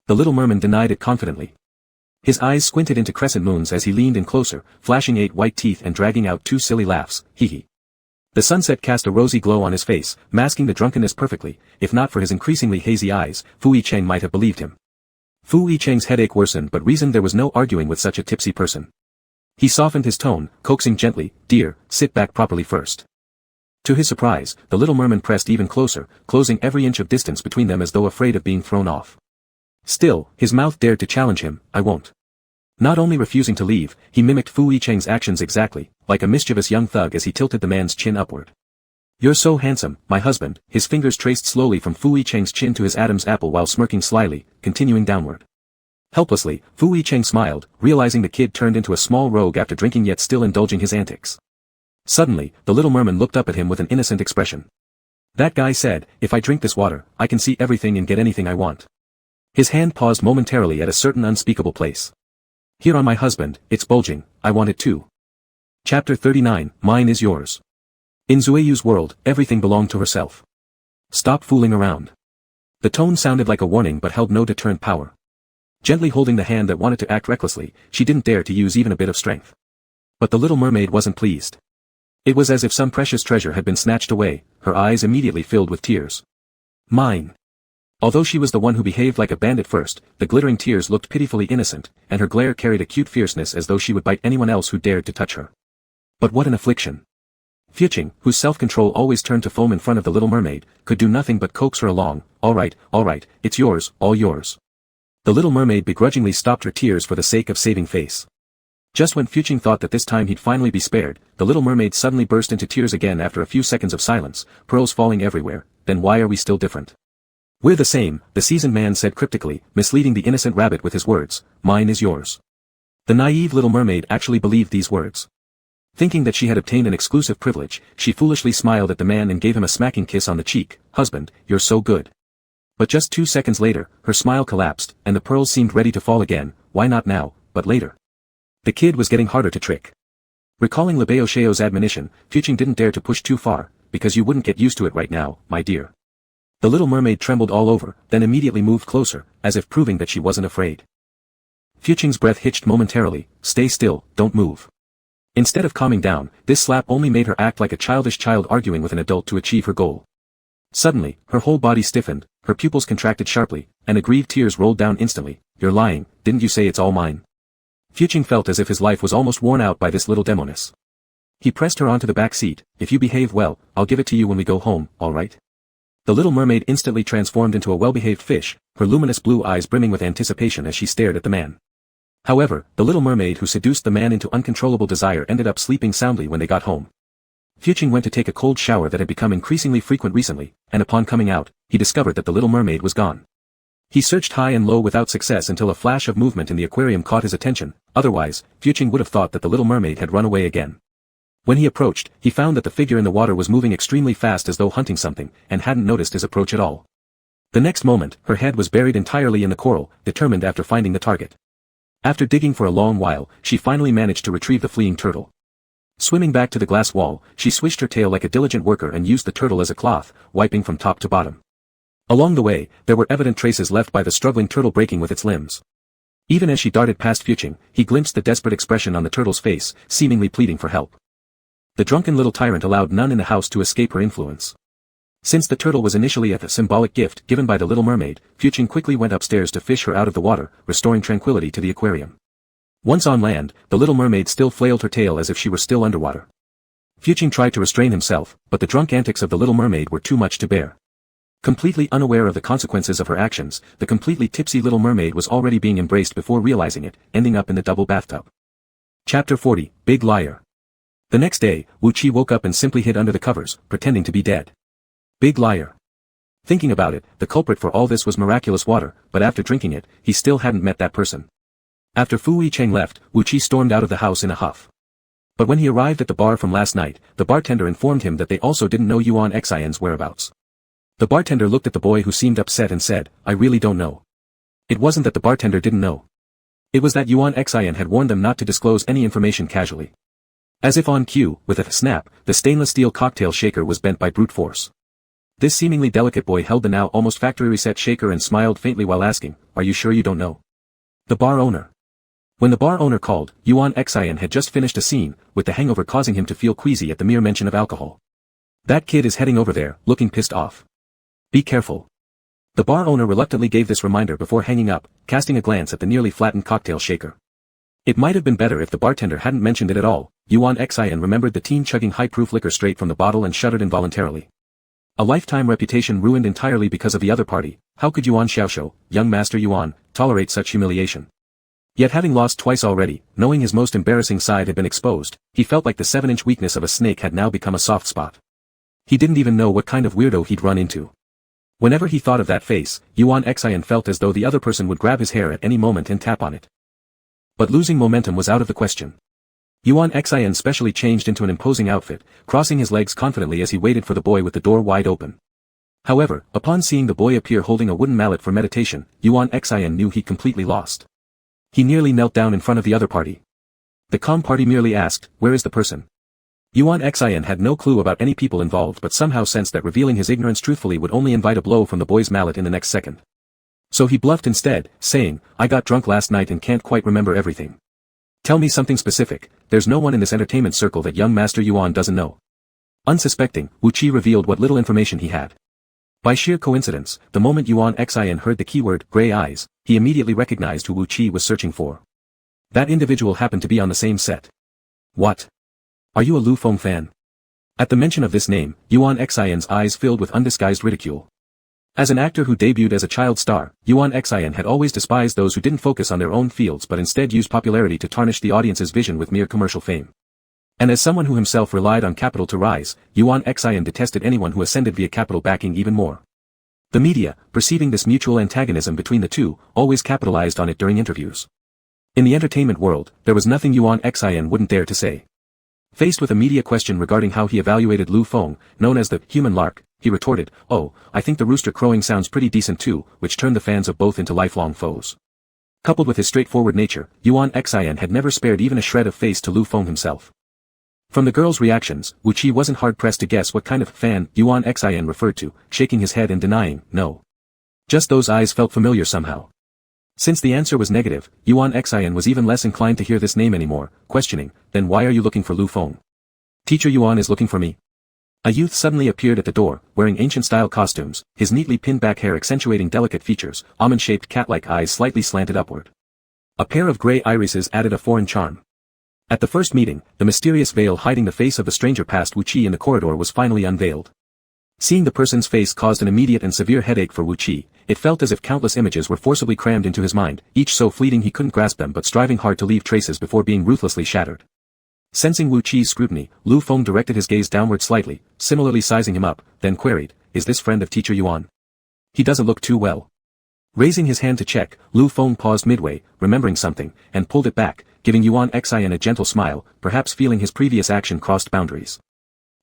The little merman denied it confidently. His eyes squinted into crescent moons as he leaned in closer, flashing 8 white teeth and dragging out 2 silly laughs, hee. The sunset cast a rosy glow on his face, masking the drunkenness perfectly. If not for his increasingly hazy eyes, Fu Cheng might have believed him. Fu Cheng's headache worsened but reasoned there was no arguing with such a tipsy person. He softened his tone, coaxing gently, "Dear, sit back properly first." To his surprise, the little merman pressed even closer, closing every inch of distance between them as though afraid of being thrown off. Still, his mouth dared to challenge him, "I won't." Not only refusing to leave, he mimicked Fu Cheng's actions exactly, like a mischievous young thug as he tilted the man's chin upward. "You're so handsome, my husband." His fingers traced slowly from Fu Cheng's chin to his Adam's apple while smirking slyly, continuing downward. Helplessly, Fu Cheng smiled, realizing the kid turned into a small rogue after drinking yet still indulging his antics. Suddenly, the little merman looked up at him with an innocent expression. "That guy said, if I drink this water, I can see everything and get anything I want." His hand paused momentarily at a certain unspeakable place. "Here on my husband, it's bulging, I want it too." Chapter 39, Mine is Yours. In Zueyu's world, everything belonged to herself. "Stop fooling around." The tone sounded like a warning but held no deterrent power. Gently holding the hand that wanted to act recklessly, she didn't dare to use even a bit of strength. But the little mermaid wasn't pleased. It was as if some precious treasure had been snatched away, her eyes immediately filled with tears. "Mine." Although she was the one who behaved like a bandit first, the glittering tears looked pitifully innocent, and her glare carried acute fierceness as though she would bite anyone else who dared to touch her. But what an affliction. Fuching, whose self-control always turned to foam in front of the little mermaid, could do nothing but coax her along. All right, it's yours, all yours." The little mermaid begrudgingly stopped her tears for the sake of saving face. Just when Fuching thought that this time he'd finally be spared, the little mermaid suddenly burst into tears again after a few seconds of silence, pearls falling everywhere. "Then why are we still different?" "We're the same," the seasoned man said cryptically, misleading the innocent rabbit with his words, "Mine is yours." The naive little mermaid actually believed these words. Thinking that she had obtained an exclusive privilege, she foolishly smiled at the man and gave him a smacking kiss on the cheek. "Husband, you're so good." But just 2 seconds later, her smile collapsed, and the pearls seemed ready to fall again. Why not now, but later? The kid was getting harder to trick. Recalling Lebeosheo's admonition, Fuching didn't dare to push too far, "Because you wouldn't get used to it right now, my dear." The little mermaid trembled all over, then immediately moved closer, as if proving that she wasn't afraid. Fuching's breath hitched momentarily. "Stay still, don't move." Instead of calming down, this slap only made her act like a childish child arguing with an adult to achieve her goal. Suddenly, her whole body stiffened, her pupils contracted sharply, and aggrieved tears rolled down instantly. "You're lying, didn't you say it's all mine?" Fuching felt as if his life was almost worn out by this little demoness. He pressed her onto the back seat. If you behave well, I'll give it to you when we go home, alright? The little mermaid instantly transformed into a well-behaved fish, her luminous blue eyes brimming with anticipation as she stared at the man. However, the little mermaid who seduced the man into uncontrollable desire ended up sleeping soundly when they got home. Fuching went to take a cold shower that had become increasingly frequent recently, and upon coming out, he discovered that the little mermaid was gone. He searched high and low without success until a flash of movement in the aquarium caught his attention, otherwise, Fuching would have thought that the little mermaid had run away again. When he approached, he found that the figure in the water was moving extremely fast as though hunting something, and hadn't noticed his approach at all. The next moment, her head was buried entirely in the coral, determined after finding the target. After digging for a long while, she finally managed to retrieve the fleeing turtle. Swimming back to the glass wall, she swished her tail like a diligent worker and used the turtle as a cloth, wiping from top to bottom. Along the way, there were evident traces left by the struggling turtle breaking with its limbs. Even as she darted past Fuching, he glimpsed the desperate expression on the turtle's face, seemingly pleading for help. The drunken little tyrant allowed none in the house to escape her influence. Since the turtle was initially a symbolic gift given by the little mermaid, Fuching quickly went upstairs to fish her out of the water, restoring tranquility to the aquarium. Once on land, the little mermaid still flailed her tail as if she were still underwater. Fuching tried to restrain himself, but the drunk antics of the little mermaid were too much to bear. Completely unaware of the consequences of her actions, the completely tipsy little mermaid was already being embraced before realizing it, ending up in the double bathtub. Chapter 40, Big Liar. The next day, Wu Qi woke up and simply hid under the covers, pretending to be dead. Big liar. Thinking about it, the culprit for all this was miraculous water, but after drinking it, he still hadn't met that person. After Fu Yicheng left, Wu Qi stormed out of the house in a huff. But when he arrived at the bar from last night, the bartender informed him that they also didn't know Yuan Xian's whereabouts. The bartender looked at the boy who seemed upset and said, I really don't know. It wasn't that the bartender didn't know. It was that Yuan Xian had warned them not to disclose any information casually. As if on cue, with a snap, the stainless steel cocktail shaker was bent by brute force. This seemingly delicate boy held the now almost factory reset shaker and smiled faintly while asking, Are you sure you don't know? The bar owner. When the bar owner called, Yuan Xian had just finished a scene, with the hangover causing him to feel queasy at the mere mention of alcohol. That kid is heading over there, looking pissed off. Be careful. The bar owner reluctantly gave this reminder before hanging up, casting a glance at the nearly flattened cocktail shaker. It might have been better if the bartender hadn't mentioned it at all. Yuan Xian remembered the teen chugging high-proof liquor straight from the bottle and shuddered involuntarily. A lifetime reputation ruined entirely because of the other party. How could Yuan Xiaoshou, young master Yuan, tolerate such humiliation? Yet having lost twice already, knowing his most embarrassing side had been exposed, he felt like the 7-inch weakness of a snake had now become a soft spot. He didn't even know what kind of weirdo he'd run into. Whenever he thought of that face, Yuan Xian felt as though the other person would grab his hair at any moment and tap on it. But losing momentum was out of the question. Yuan Xian specially changed into an imposing outfit, crossing his legs confidently as he waited for the boy with the door wide open. However, upon seeing the boy appear holding a wooden mallet for meditation, Yuan Xian knew he'd completely lost. He nearly knelt down in front of the other party. The calm party merely asked, Where is the person? Yuan Xian had no clue about any people involved but somehow sensed that revealing his ignorance truthfully would only invite a blow from the boy's mallet in the next second. So he bluffed instead, saying, I got drunk last night and can't quite remember everything. Tell me something specific. There's no one in this entertainment circle that young Master Yuan doesn't know. Unsuspecting, Wu Qi revealed what little information he had. By sheer coincidence, the moment Yuan Xian heard the keyword, gray eyes, he immediately recognized who Wu Qi was searching for. That individual happened to be on the same set. What? Are you a Lu Feng fan? At the mention of this name, Yuan Xian's eyes filled with undisguised ridicule. As an actor who debuted as a child star, Yuan Xian had always despised those who didn't focus on their own fields but instead used popularity to tarnish the audience's vision with mere commercial fame. And as someone who himself relied on capital to rise, Yuan Xian detested anyone who ascended via capital backing even more. The media, perceiving this mutual antagonism between the two, always capitalized on it during interviews. In the entertainment world, there was nothing Yuan Xian wouldn't dare to say. Faced with a media question regarding how he evaluated Lu Feng, known as the human lark, he retorted, Oh, I think the rooster crowing sounds pretty decent too, which turned the fans of both into lifelong foes. Coupled with his straightforward nature, Yuan Xian had never spared even a shred of face to Lu Feng himself. From the girls' reactions, Wu Qi wasn't hard-pressed to guess what kind of fan Yuan Xian referred to, shaking his head and denying, no. Just those eyes felt familiar somehow. Since the answer was negative, Yuan Xian was even less inclined to hear this name anymore, questioning, then why are you looking for Lu Feng? Teacher Yuan is looking for me. A youth suddenly appeared at the door, wearing ancient-style costumes, his neatly pinned-back hair accentuating delicate features, almond-shaped cat-like eyes slightly slanted upward. A pair of gray irises added a foreign charm. At the first meeting, the mysterious veil hiding the face of the stranger past Wu Qi in the corridor was finally unveiled. Seeing the person's face caused an immediate and severe headache for Wu Qi. It felt as if countless images were forcibly crammed into his mind, each so fleeting he couldn't grasp them but striving hard to leave traces before being ruthlessly shattered. Sensing Wu Qi's scrutiny, Lu Feng directed his gaze downward slightly, similarly sizing him up, then queried, "Is this friend of teacher Yuan? He doesn't look too well." Raising his hand to check, Lu Feng paused midway, remembering something, and pulled it back, giving Yuan Xian a gentle smile, perhaps feeling his previous action crossed boundaries.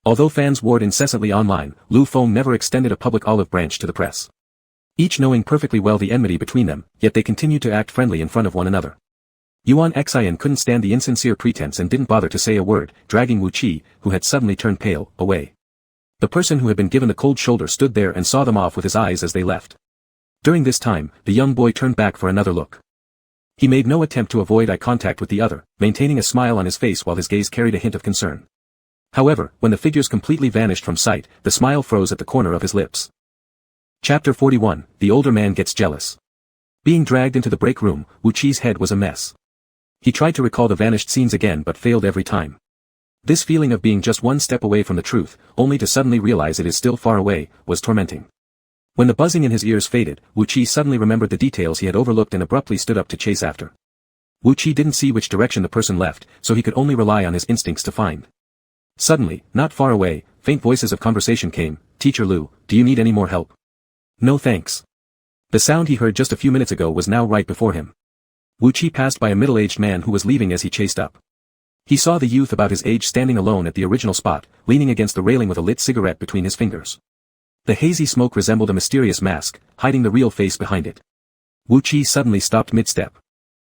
Although fans warred incessantly online, Lu Feng never extended a public olive branch to the press. Each knowing perfectly well the enmity between them, yet they continued to act friendly in front of one another. Yuan Xian couldn't stand the insincere pretense and didn't bother to say a word, dragging Wu Qi, who had suddenly turned pale, away. The person who had been given the cold shoulder stood there and saw them off with his eyes as they left. During this time, the young boy turned back for another look. He made no attempt to avoid eye contact with the other, maintaining a smile on his face while his gaze carried a hint of concern. However, when the figures completely vanished from sight, the smile froze at the corner of his lips. Chapter 41, The Older Man Gets Jealous. Being dragged into the break room, Wu Qi's head was a mess. He tried to recall the vanished scenes again but failed every time. This feeling of being just one step away from the truth, only to suddenly realize it is still far away, was tormenting. When the buzzing in his ears faded, Wu Qi suddenly remembered the details he had overlooked and abruptly stood up to chase after. Wu Qi didn't see which direction the person left, so he could only rely on his instincts to find. Suddenly, not far away, faint voices of conversation came. "Teacher Lu, do you need any more help?" "No thanks." The sound he heard just a few minutes ago was now right before him. Wu Qi passed by a middle-aged man who was leaving as he chased up. He saw the youth about his age standing alone at the original spot, leaning against the railing with a lit cigarette between his fingers. The hazy smoke resembled a mysterious mask, hiding the real face behind it. Wu Qi suddenly stopped mid-step.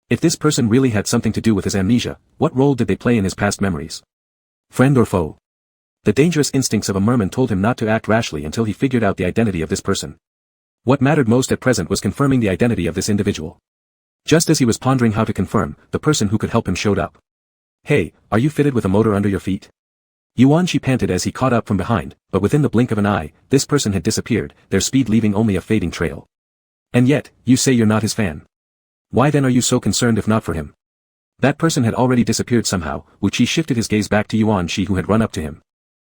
If this person really had something to do with his amnesia, what role did they play in his past memories? Friend or foe? The dangerous instincts of a merman told him not to act rashly until he figured out the identity of this person. What mattered most at present was confirming the identity of this individual. Just as he was pondering how to confirm, the person who could help him showed up. "Hey, are you fitted with a motor under your feet?" Yuan Shi panted as he caught up from behind, but within the blink of an eye, this person had disappeared, their speed leaving only a fading trail. "And yet, you say you're not his fan. Why then are you so concerned if not for him?" That person had already disappeared somehow. Wu Qi shifted his gaze back to Yuan Shi who had run up to him.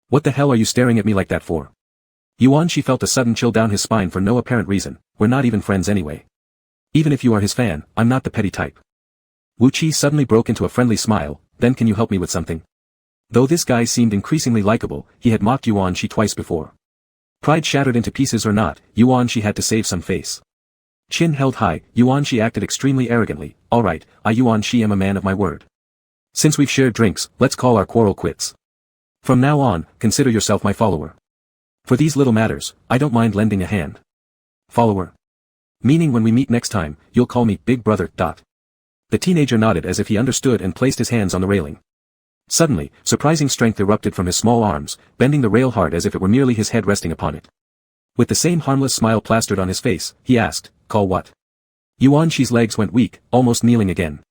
"What the hell are you staring at me like that for?" Yuan Shi felt a sudden chill down his spine for no apparent reason. "We're not even friends anyway. Even if you are his fan, I'm not the petty type." Wu Qi suddenly broke into a friendly smile. "Then can you help me with something?" Though this guy seemed increasingly likable, he had mocked Yuan Shi twice before. Pride shattered into pieces or not, Yuan Shi had to save some face. Chin held high, Yuan Shi acted extremely arrogantly. "Alright, I Yuan Shi am a man of my word. Since we've shared drinks, let's call our quarrel quits. From now on, consider yourself my follower. For these little matters, I don't mind lending a hand." "Follower? Meaning when we meet next time, you'll call me Big Brother. The teenager nodded as if he understood and placed his hands on the railing. Suddenly, surprising strength erupted from his small arms, bending the rail hard as if it were merely his head resting upon it. With the same harmless smile plastered on his face, he asked, "Call what?" Yuan Shi's legs went weak, almost kneeling again.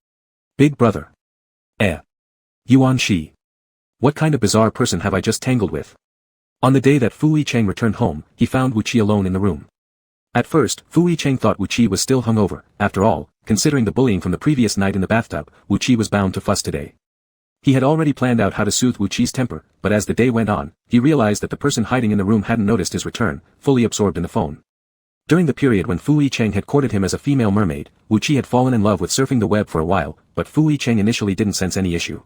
"Big Brother. Yuan Shi. What kind of bizarre person have I just tangled with?" On the day that Fu Yicheng returned home, he found Wu Qi alone in the room. At first, Fu Yicheng thought Wu Qi was still hungover. After all, considering the bullying from the previous night in the bathtub, Wu Qi was bound to fuss today. He had already planned out how to soothe Wu Qi's temper, but as the day went on, he realized that the person hiding in the room hadn't noticed his return, fully absorbed in the phone. During the period when Fu Yicheng had courted him as a female mermaid, Wu Qi had fallen in love with surfing the web for a while, but Fu Yicheng initially didn't sense any issue.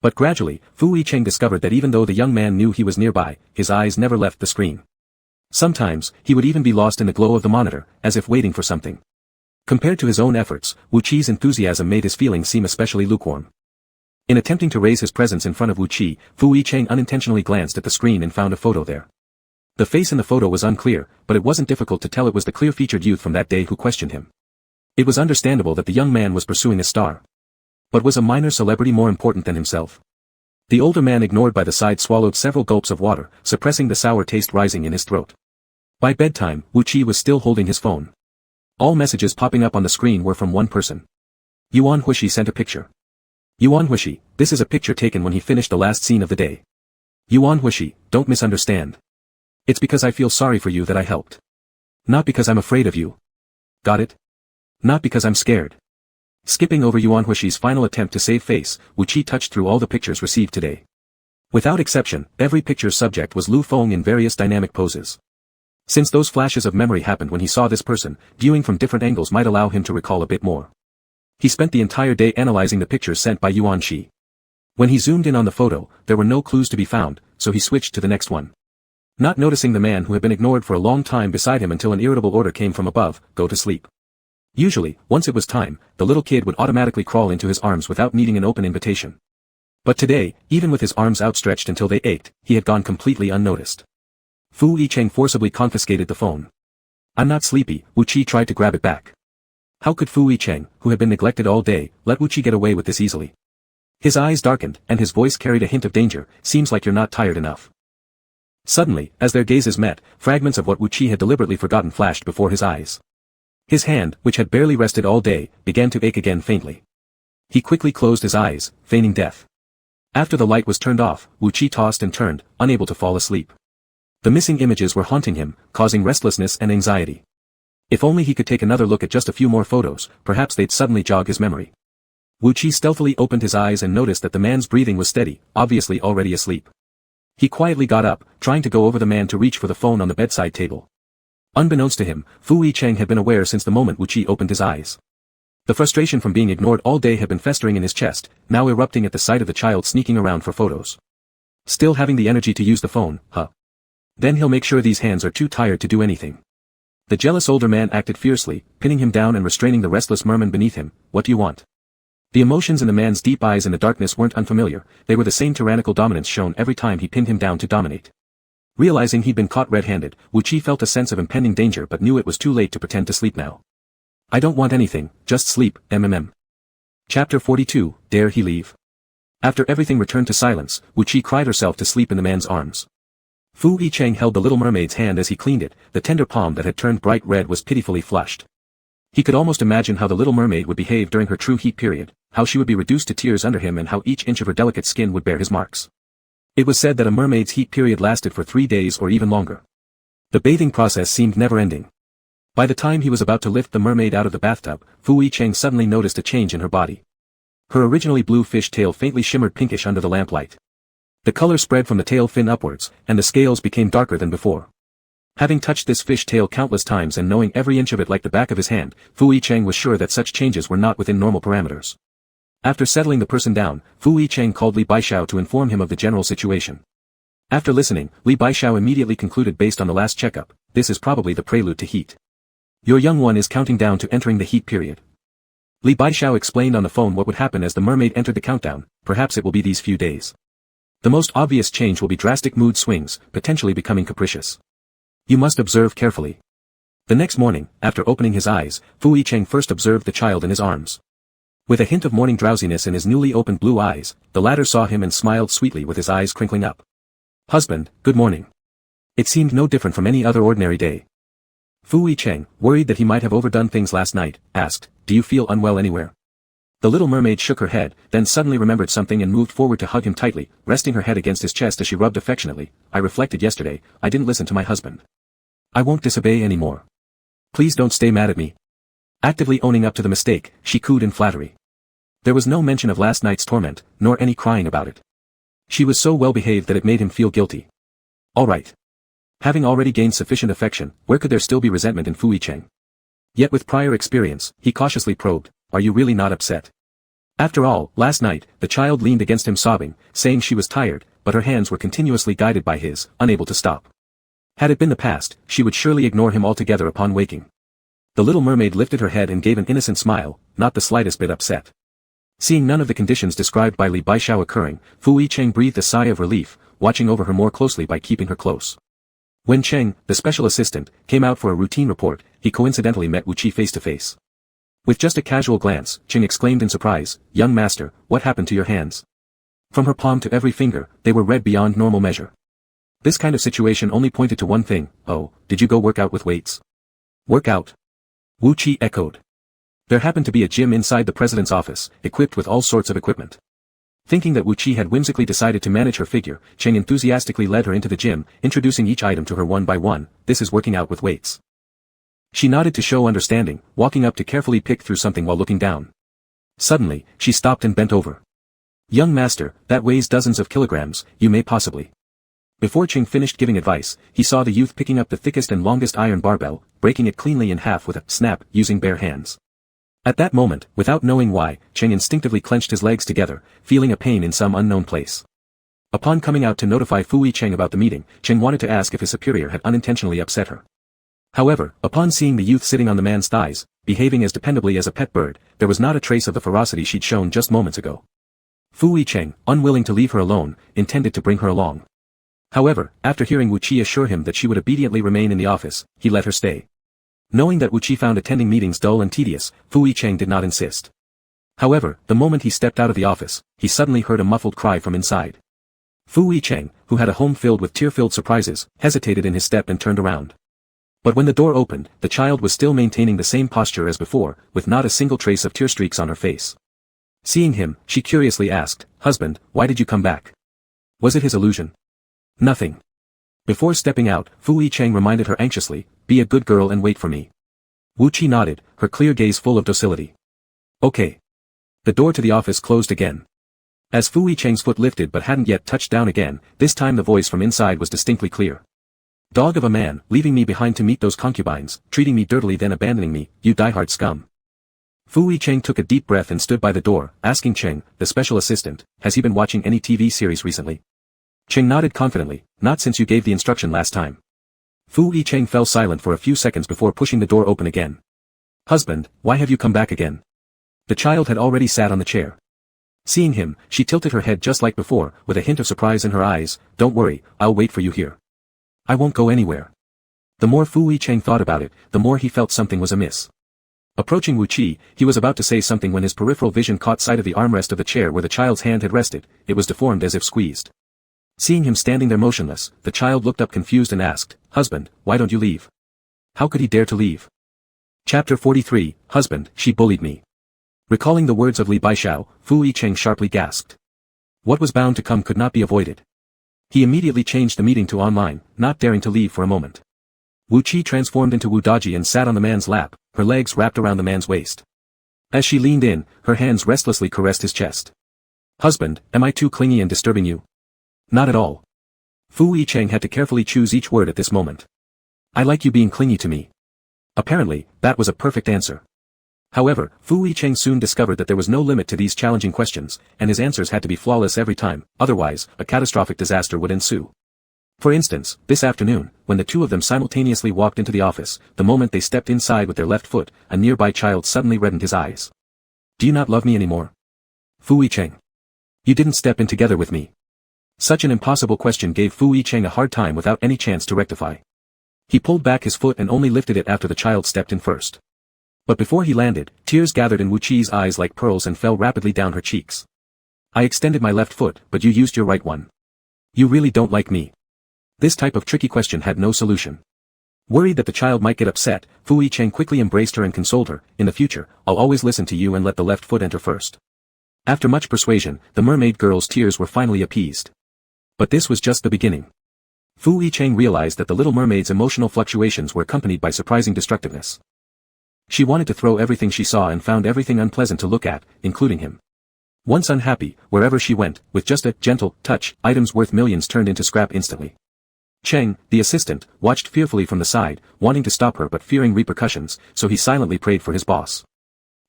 But gradually, Fu Yicheng discovered that even though the young man knew he was nearby, his eyes never left the screen. Sometimes, he would even be lost in the glow of the monitor, as if waiting for something. Compared to his own efforts, Wu Qi's enthusiasm made his feelings seem especially lukewarm. In attempting to raise his presence in front of Wu Qi, Fu Yicheng unintentionally glanced at the screen and found a photo there. The face in the photo was unclear, but it wasn't difficult to tell it was the clear-featured youth from that day who questioned him. It was understandable that the young man was pursuing a star. But was a minor celebrity more important than himself? The older man, ignored by the side, swallowed several gulps of water, suppressing the sour taste rising in his throat. By bedtime, Wu Qi was still holding his phone. All messages popping up on the screen were from one person. Yuan Huishi sent a picture. Yuan Huishi, this is a picture taken when he finished the last scene of the day. Yuan Huishi, don't misunderstand. It's because I feel sorry for you that I helped. Not because I'm afraid of you. Got it? Not because I'm scared. Skipping over Yuan Huixi's final attempt to save face, Wu Qi touched through all the pictures received today. Without exception, every picture's subject was Lu Feng in various dynamic poses. Since those flashes of memory happened when he saw this person, viewing from different angles might allow him to recall a bit more. He spent the entire day analyzing the pictures sent by Yuan Shi. When he zoomed in on the photo, there were no clues to be found, so he switched to the next one. Not noticing the man who had been ignored for a long time beside him until an irritable order came from above, go to sleep. Usually, once it was time, the little kid would automatically crawl into his arms without needing an open invitation. But today, even with his arms outstretched until they ached, he had gone completely unnoticed. Fu Yicheng forcibly confiscated the phone. "I'm not sleepy," Wu Qi tried to grab it back. How could Fu Yicheng, who had been neglected all day, let Wu Qi get away with this easily? His eyes darkened, and his voice carried a hint of danger. "Seems like you're not tired enough." Suddenly, as their gazes met, fragments of what Wu Qi had deliberately forgotten flashed before his eyes. His hand, which had barely rested all day, began to ache again faintly. He quickly closed his eyes, feigning death. After the light was turned off, Wu Qi tossed and turned, unable to fall asleep. The missing images were haunting him, causing restlessness and anxiety. If only he could take another look at just a few more photos, perhaps they'd suddenly jog his memory. Wu Qi stealthily opened his eyes and noticed that the man's breathing was steady, obviously already asleep. He quietly got up, trying to go over the man to reach for the phone on the bedside table. Unbeknownst to him, Fu Yicheng had been aware since the moment Wu Qi opened his eyes. The frustration from being ignored all day had been festering in his chest, now erupting at the sight of the child sneaking around for photos. Still having the energy to use the phone, huh? Then he'll make sure these hands are too tired to do anything. The jealous older man acted fiercely, pinning him down and restraining the restless merman beneath him. "What do you want?" The emotions in the man's deep eyes in the darkness weren't unfamiliar, they were the same tyrannical dominance shown every time he pinned him down to dominate. Realizing he'd been caught red-handed, Wu Qi felt a sense of impending danger but knew it was too late to pretend to sleep now. "I don't want anything, just sleep, mmm." Chapter 42, Dare He Leave? After everything returned to silence, Wu Qi cried herself to sleep in the man's arms. Fu Yicheng held the little mermaid's hand as he cleaned it, the tender palm that had turned bright red was pitifully flushed. He could almost imagine how the little mermaid would behave during her true heat period, how she would be reduced to tears under him and how each inch of her delicate skin would bear his marks. It was said that a mermaid's heat period lasted for 3 days or even longer. The bathing process seemed never-ending. By the time he was about to lift the mermaid out of the bathtub, Fu Yicheng suddenly noticed a change in her body. Her originally blue fish tail faintly shimmered pinkish under the lamplight. The color spread from the tail fin upwards, and the scales became darker than before. Having touched this fish tail countless times and knowing every inch of it like the back of his hand, Fu Yicheng was sure that such changes were not within normal parameters. After settling the person down, Fu Yicheng called Li Baishao to inform him of the general situation. After listening, Li Baishao immediately concluded based on the last checkup, this is probably the prelude to heat. Your young one is counting down to entering the heat period. Li Baishao explained on the phone what would happen as the mermaid entered the countdown, perhaps it will be these few days. The most obvious change will be drastic mood swings, potentially becoming capricious. You must observe carefully. The next morning, after opening his eyes, Fu Yicheng first observed the child in his arms. With a hint of morning drowsiness in his newly opened blue eyes, the latter saw him and smiled sweetly with his eyes crinkling up. "Husband, good morning." It seemed no different from any other ordinary day. Fu Yicheng, worried that he might have overdone things last night, asked, "Do you feel unwell anywhere?" The little mermaid shook her head, then suddenly remembered something and moved forward to hug him tightly, resting her head against his chest as she rubbed affectionately. "I reflected yesterday, I didn't listen to my husband. I won't disobey anymore. Please don't stay mad at me." Actively owning up to the mistake, she cooed in flattery. There was no mention of last night's torment, nor any crying about it. She was so well behaved that it made him feel guilty. All right. Having already gained sufficient affection, where could there still be resentment in Fu Yicheng? Yet with prior experience, he cautiously probed, "Are you really not upset?" After all, last night, the child leaned against him sobbing, saying she was tired, but her hands were continuously guided by his, unable to stop. Had it been the past, she would surely ignore him altogether upon waking. The little mermaid lifted her head and gave an innocent smile, not the slightest bit upset. Seeing none of the conditions described by Li Baishao occurring, Fu Yicheng breathed a sigh of relief, watching over her more closely by keeping her close. When Cheng, the special assistant, came out for a routine report, he coincidentally met Wu Qi face to face. With just a casual glance, Cheng exclaimed in surprise, "Young master, what happened to your hands?" From her palm to every finger, they were red beyond normal measure. This kind of situation only pointed to one thing. "Oh, did you go work out with weights?" "Work out?" Wu Qi echoed. There happened to be a gym inside the president's office, equipped with all sorts of equipment. Thinking that Wu Qi had whimsically decided to manage her figure, Cheng enthusiastically led her into the gym, introducing each item to her one by one. "This is working out with weights." She nodded to show understanding, walking up to carefully pick through something while looking down. Suddenly, she stopped and bent over. Young master, that weighs dozens of kilograms, you may possibly. Before Cheng finished giving advice, he saw the youth picking up the thickest and longest iron barbell, breaking it cleanly in half with a snap using bare hands. At that moment, without knowing why, Cheng instinctively clenched his legs together, feeling a pain in some unknown place. Upon coming out to notify Fu Cheng about the meeting, Cheng wanted to ask if his superior had unintentionally upset her. However, upon seeing the youth sitting on the man's thighs, behaving as dependably as a pet bird, there was not a trace of the ferocity she'd shown just moments ago. Fu Cheng, unwilling to leave her alone, intended to bring her along. However, after hearing Wu Qi assure him that she would obediently remain in the office, he let her stay. Knowing that Wu Qi found attending meetings dull and tedious, Fu Cheng did not insist. However, the moment he stepped out of the office, he suddenly heard a muffled cry from inside. Fu Cheng, who had a home filled with tear-filled surprises, hesitated in his step and turned around. But when the door opened, the child was still maintaining the same posture as before, with not a single trace of tear streaks on her face. Seeing him, she curiously asked, "Husband, why did you come back? Was it his illusion?" "Nothing." Before stepping out, Fu Cheng reminded her anxiously, "Be a good girl and wait for me." Wu Qi nodded, her clear gaze full of docility. "Okay." The door to the office closed again. As Fu Cheng's foot lifted but hadn't yet touched down again, this time the voice from inside was distinctly clear. "Dog of a man, leaving me behind to meet those concubines, treating me dirtily then abandoning me, you diehard scum." Fu Cheng took a deep breath and stood by the door, asking Cheng, the special assistant, "Has he been watching any TV series recently?" Cheng nodded confidently, "Not since you gave the instruction last time." Fu Cheng fell silent for a few seconds before pushing the door open again. "Husband, why have you come back again?" The child had already sat on the chair. Seeing him, she tilted her head just like before, with a hint of surprise in her eyes. "Don't worry, I'll wait for you here. I won't go anywhere." The more Fu Cheng thought about it, the more he felt something was amiss. Approaching Wu Qi, he was about to say something when his peripheral vision caught sight of the armrest of the chair where the child's hand had rested. It was deformed as if squeezed. Seeing him standing there motionless, the child looked up confused and asked, "Husband, why don't you leave?" How could he dare to leave? Chapter 43, Husband, she bullied me. Recalling the words of Li Baishao, Fu Cheng sharply gasped. What was bound to come could not be avoided. He immediately changed the meeting to online, not daring to leave for a moment. Wu Qi transformed into Wu Daji and sat on the man's lap, her legs wrapped around the man's waist. As she leaned in, her hands restlessly caressed his chest. "Husband, am I too clingy and disturbing you?" "Not at all." Fu Cheng had to carefully choose each word at this moment. "I like you being clingy to me." Apparently, that was a perfect answer. However, Fu Cheng soon discovered that there was no limit to these challenging questions, and his answers had to be flawless every time, otherwise, a catastrophic disaster would ensue. For instance, this afternoon, when the two of them simultaneously walked into the office, the moment they stepped inside with their left foot, a nearby child suddenly reddened his eyes. "Do you not love me anymore?" "Fu Cheng. You didn't step in together with me." Such an impossible question gave Fu Cheng a hard time without any chance to rectify. He pulled back his foot and only lifted it after the child stepped in first. But before he landed, tears gathered in Wu Qi's eyes like pearls and fell rapidly down her cheeks. "I extended my left foot, but you used your right one. You really don't like me." This type of tricky question had no solution. Worried that the child might get upset, Fu Cheng quickly embraced her and consoled her, "In the future, I'll always listen to you and let the left foot enter first." After much persuasion, the mermaid girl's tears were finally appeased. But this was just the beginning. Fu Cheng realized that the little mermaid's emotional fluctuations were accompanied by surprising destructiveness. She wanted to throw everything she saw and found everything unpleasant to look at, including him. Once unhappy, wherever she went, with just a gentle touch, items worth millions turned into scrap instantly. Cheng, the assistant, watched fearfully from the side, wanting to stop her but fearing repercussions, so he silently prayed for his boss.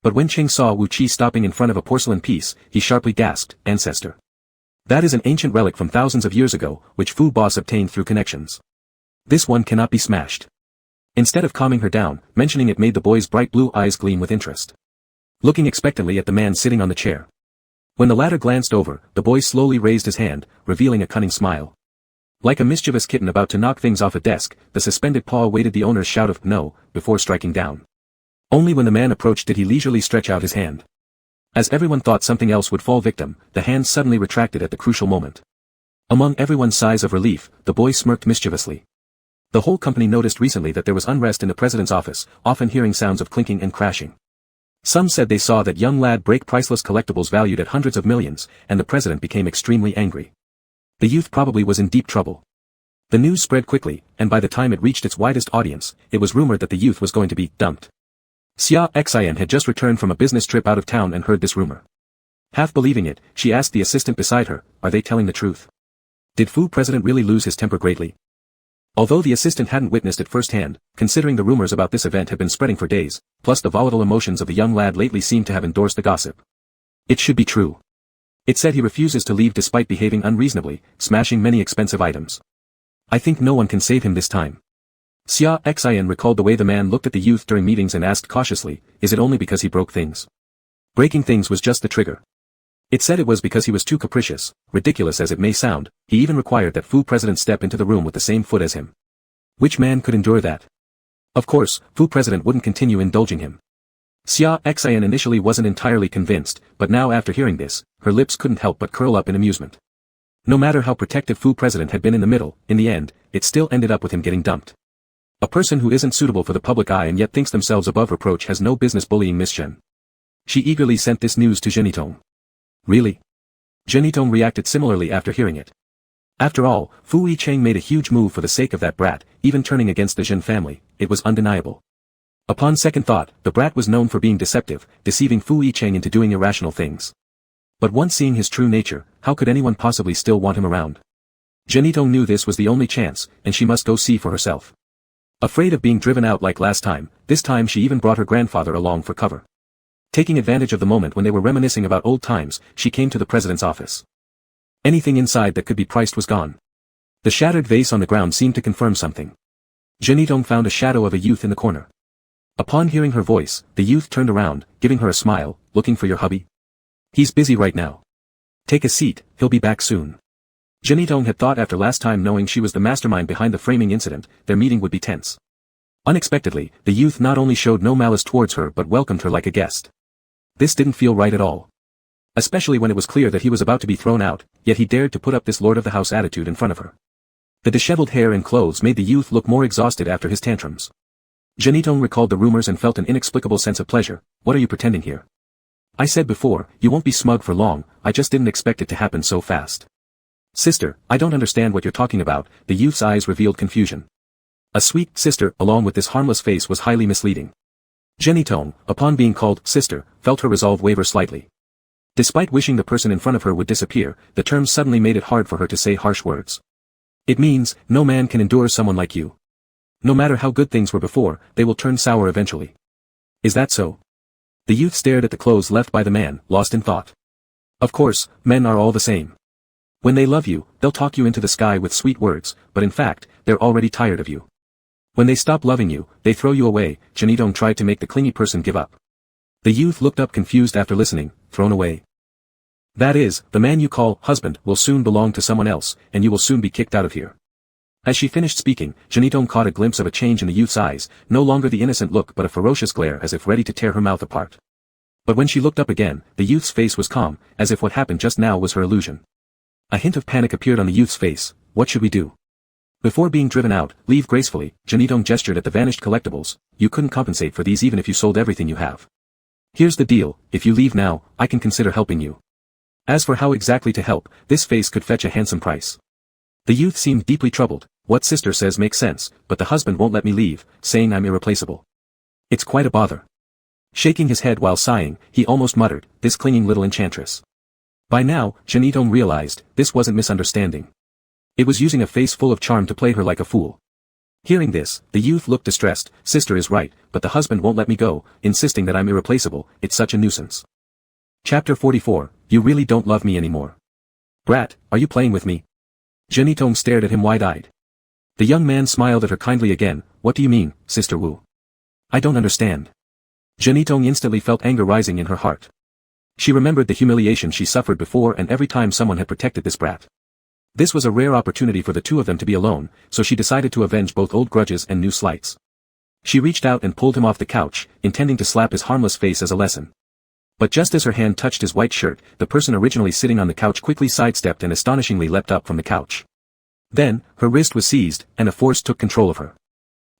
But when Cheng saw Wu Qi stopping in front of a porcelain piece, he sharply gasped, "Ancestor. That is an ancient relic from thousands of years ago, which Fu boss obtained through connections. This one cannot be smashed." Instead of calming her down, mentioning it made the boy's bright blue eyes gleam with interest. Looking expectantly at the man sitting on the chair. When the latter glanced over, the boy slowly raised his hand, revealing a cunning smile. Like a mischievous kitten about to knock things off a desk, the suspended paw awaited the owner's shout of "no," before striking down. Only when the man approached did he leisurely stretch out his hand. As everyone thought something else would fall victim, the hand suddenly retracted at the crucial moment. Among everyone's sighs of relief, the boy smirked mischievously. The whole company noticed recently that there was unrest in the president's office, often hearing sounds of clinking and crashing. Some said they saw that young lad break priceless collectibles valued at hundreds of millions, and the president became extremely angry. The youth probably was in deep trouble. The news spread quickly, and by the time it reached its widest audience, it was rumored that the youth was going to be dumped. Xia Xian had just returned from a business trip out of town and heard this rumor. Half believing it, she asked the assistant beside her, are they telling the truth? Did Fu President really lose his temper greatly? Although the assistant hadn't witnessed it firsthand, considering the rumors about this event had been spreading for days, plus the volatile emotions of the young lad lately seemed to have endorsed the gossip. It should be true. It said he refuses to leave despite behaving unreasonably, smashing many expensive items. I think no one can save him this time. Xia Xian recalled the way the man looked at the youth during meetings and asked cautiously, is it only because he broke things? Breaking things was just the trigger. It said it was because he was too capricious, ridiculous as it may sound, he even required that Fu President step into the room with the same foot as him. Which man could endure that? Of course, Fu President wouldn't continue indulging him. Xia Xian initially wasn't entirely convinced, but now after hearing this, her lips couldn't help but curl up in amusement. No matter how protective Fu President had been in the middle, in the end, it still ended up with him getting dumped. A person who isn't suitable for the public eye and yet thinks themselves above reproach has no business bullying Miss Zhen. She eagerly sent this news to Zhenitong. Really? Zhenitong reacted similarly after hearing it. After all, Fu Yicheng made a huge move for the sake of that brat, even turning against the Zhen family, it was undeniable. Upon second thought, the brat was known for being deceptive, deceiving Fu Yicheng into doing irrational things. But once seeing his true nature, how could anyone possibly still want him around? Zhenitong knew this was the only chance, and she must go see for herself. Afraid of being driven out like last time, this time she even brought her grandfather along for cover. Taking advantage of the moment when they were reminiscing about old times, she came to the president's office. Anything inside that could be priced was gone. The shattered vase on the ground seemed to confirm something. Zhenitong found a shadow of a youth in the corner. Upon hearing her voice, the youth turned around, giving her a smile, looking for your hubby? He's busy right now. Take a seat, he'll be back soon. Zhenitong had thought after last time knowing she was the mastermind behind the framing incident, their meeting would be tense. Unexpectedly, the youth not only showed no malice towards her but welcomed her like a guest. This didn't feel right at all. Especially when it was clear that he was about to be thrown out, yet he dared to put up this lord of the house attitude in front of her. The disheveled hair and clothes made the youth look more exhausted after his tantrums. Zhenitong recalled the rumors and felt an inexplicable sense of pleasure. What are you pretending here? I said before, you won't be smug for long, I just didn't expect it to happen so fast. Sister, I don't understand what you're talking about, the youth's eyes revealed confusion. A sweet sister along with this harmless face was highly misleading. Zhenitong, upon being called sister, felt her resolve waver slightly. Despite wishing the person in front of her would disappear, the term suddenly made it hard for her to say harsh words. It means, no man can endure someone like you. No matter how good things were before, they will turn sour eventually. Is that so? The youth stared at the clothes left by the man, lost in thought. Of course, men are all the same. When they love you, they'll talk you into the sky with sweet words, but in fact, they're already tired of you. When they stop loving you, they throw you away. Zhenitong tried to make the clingy person give up. The youth looked up confused after listening, thrown away. That is, the man you call husband will soon belong to someone else, and you will soon be kicked out of here. As she finished speaking, Zhenitong caught a glimpse of a change in the youth's eyes, no longer the innocent look but a ferocious glare as if ready to tear her mouth apart. But when she looked up again, the youth's face was calm, as if what happened just now was her illusion. A hint of panic appeared on the youth's face. What should we do? Before being driven out, leave gracefully. Zhenitong gestured at the vanished collectibles. You couldn't compensate for these even if you sold everything you have. Here's the deal, if you leave now, I can consider helping you. As for how exactly to help, this face could fetch a handsome price. The youth seemed deeply troubled. What sister says makes sense, but the husband won't let me leave, saying I'm irreplaceable. It's quite a bother. Shaking his head while sighing, he almost muttered, this clinging little enchantress. By now, Zhenitong realized, this wasn't misunderstanding. It was using a face full of charm to play her like a fool. Hearing this, the youth looked distressed. Sister is right, but the husband won't let me go, insisting that I'm irreplaceable. It's such a nuisance. Chapter 44, You really don't love me anymore. Brat, are you playing with me? Zhenitong stared at him wide-eyed. The young man smiled at her kindly again. What do you mean, Sister Wu? I don't understand. Zhenitong instantly felt anger rising in her heart. She remembered the humiliation she suffered before and every time someone had protected this brat. This was a rare opportunity for the two of them to be alone, so she decided to avenge both old grudges and new slights. She reached out and pulled him off the couch, intending to slap his harmless face as a lesson. But just as her hand touched his white shirt, the person originally sitting on the couch quickly sidestepped and astonishingly leapt up from the couch. Then, her wrist was seized, and a force took control of her.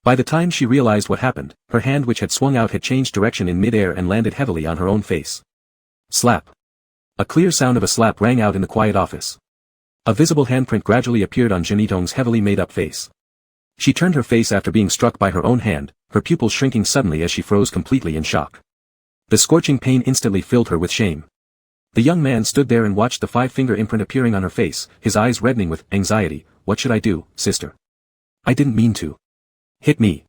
By the time she realized what happened, her hand which had swung out had changed direction in mid-air and landed heavily on her own face. Slap. A clear sound of a slap rang out in the quiet office. A visible handprint gradually appeared on Zhenitong's heavily made-up face. She turned her face after being struck by her own hand, her pupils shrinking suddenly as she froze completely in shock. The scorching pain instantly filled her with shame. The young man stood there and watched the 5-finger imprint appearing on her face, his eyes reddening with anxiety. What should I do, sister? I didn't mean to. Hit me.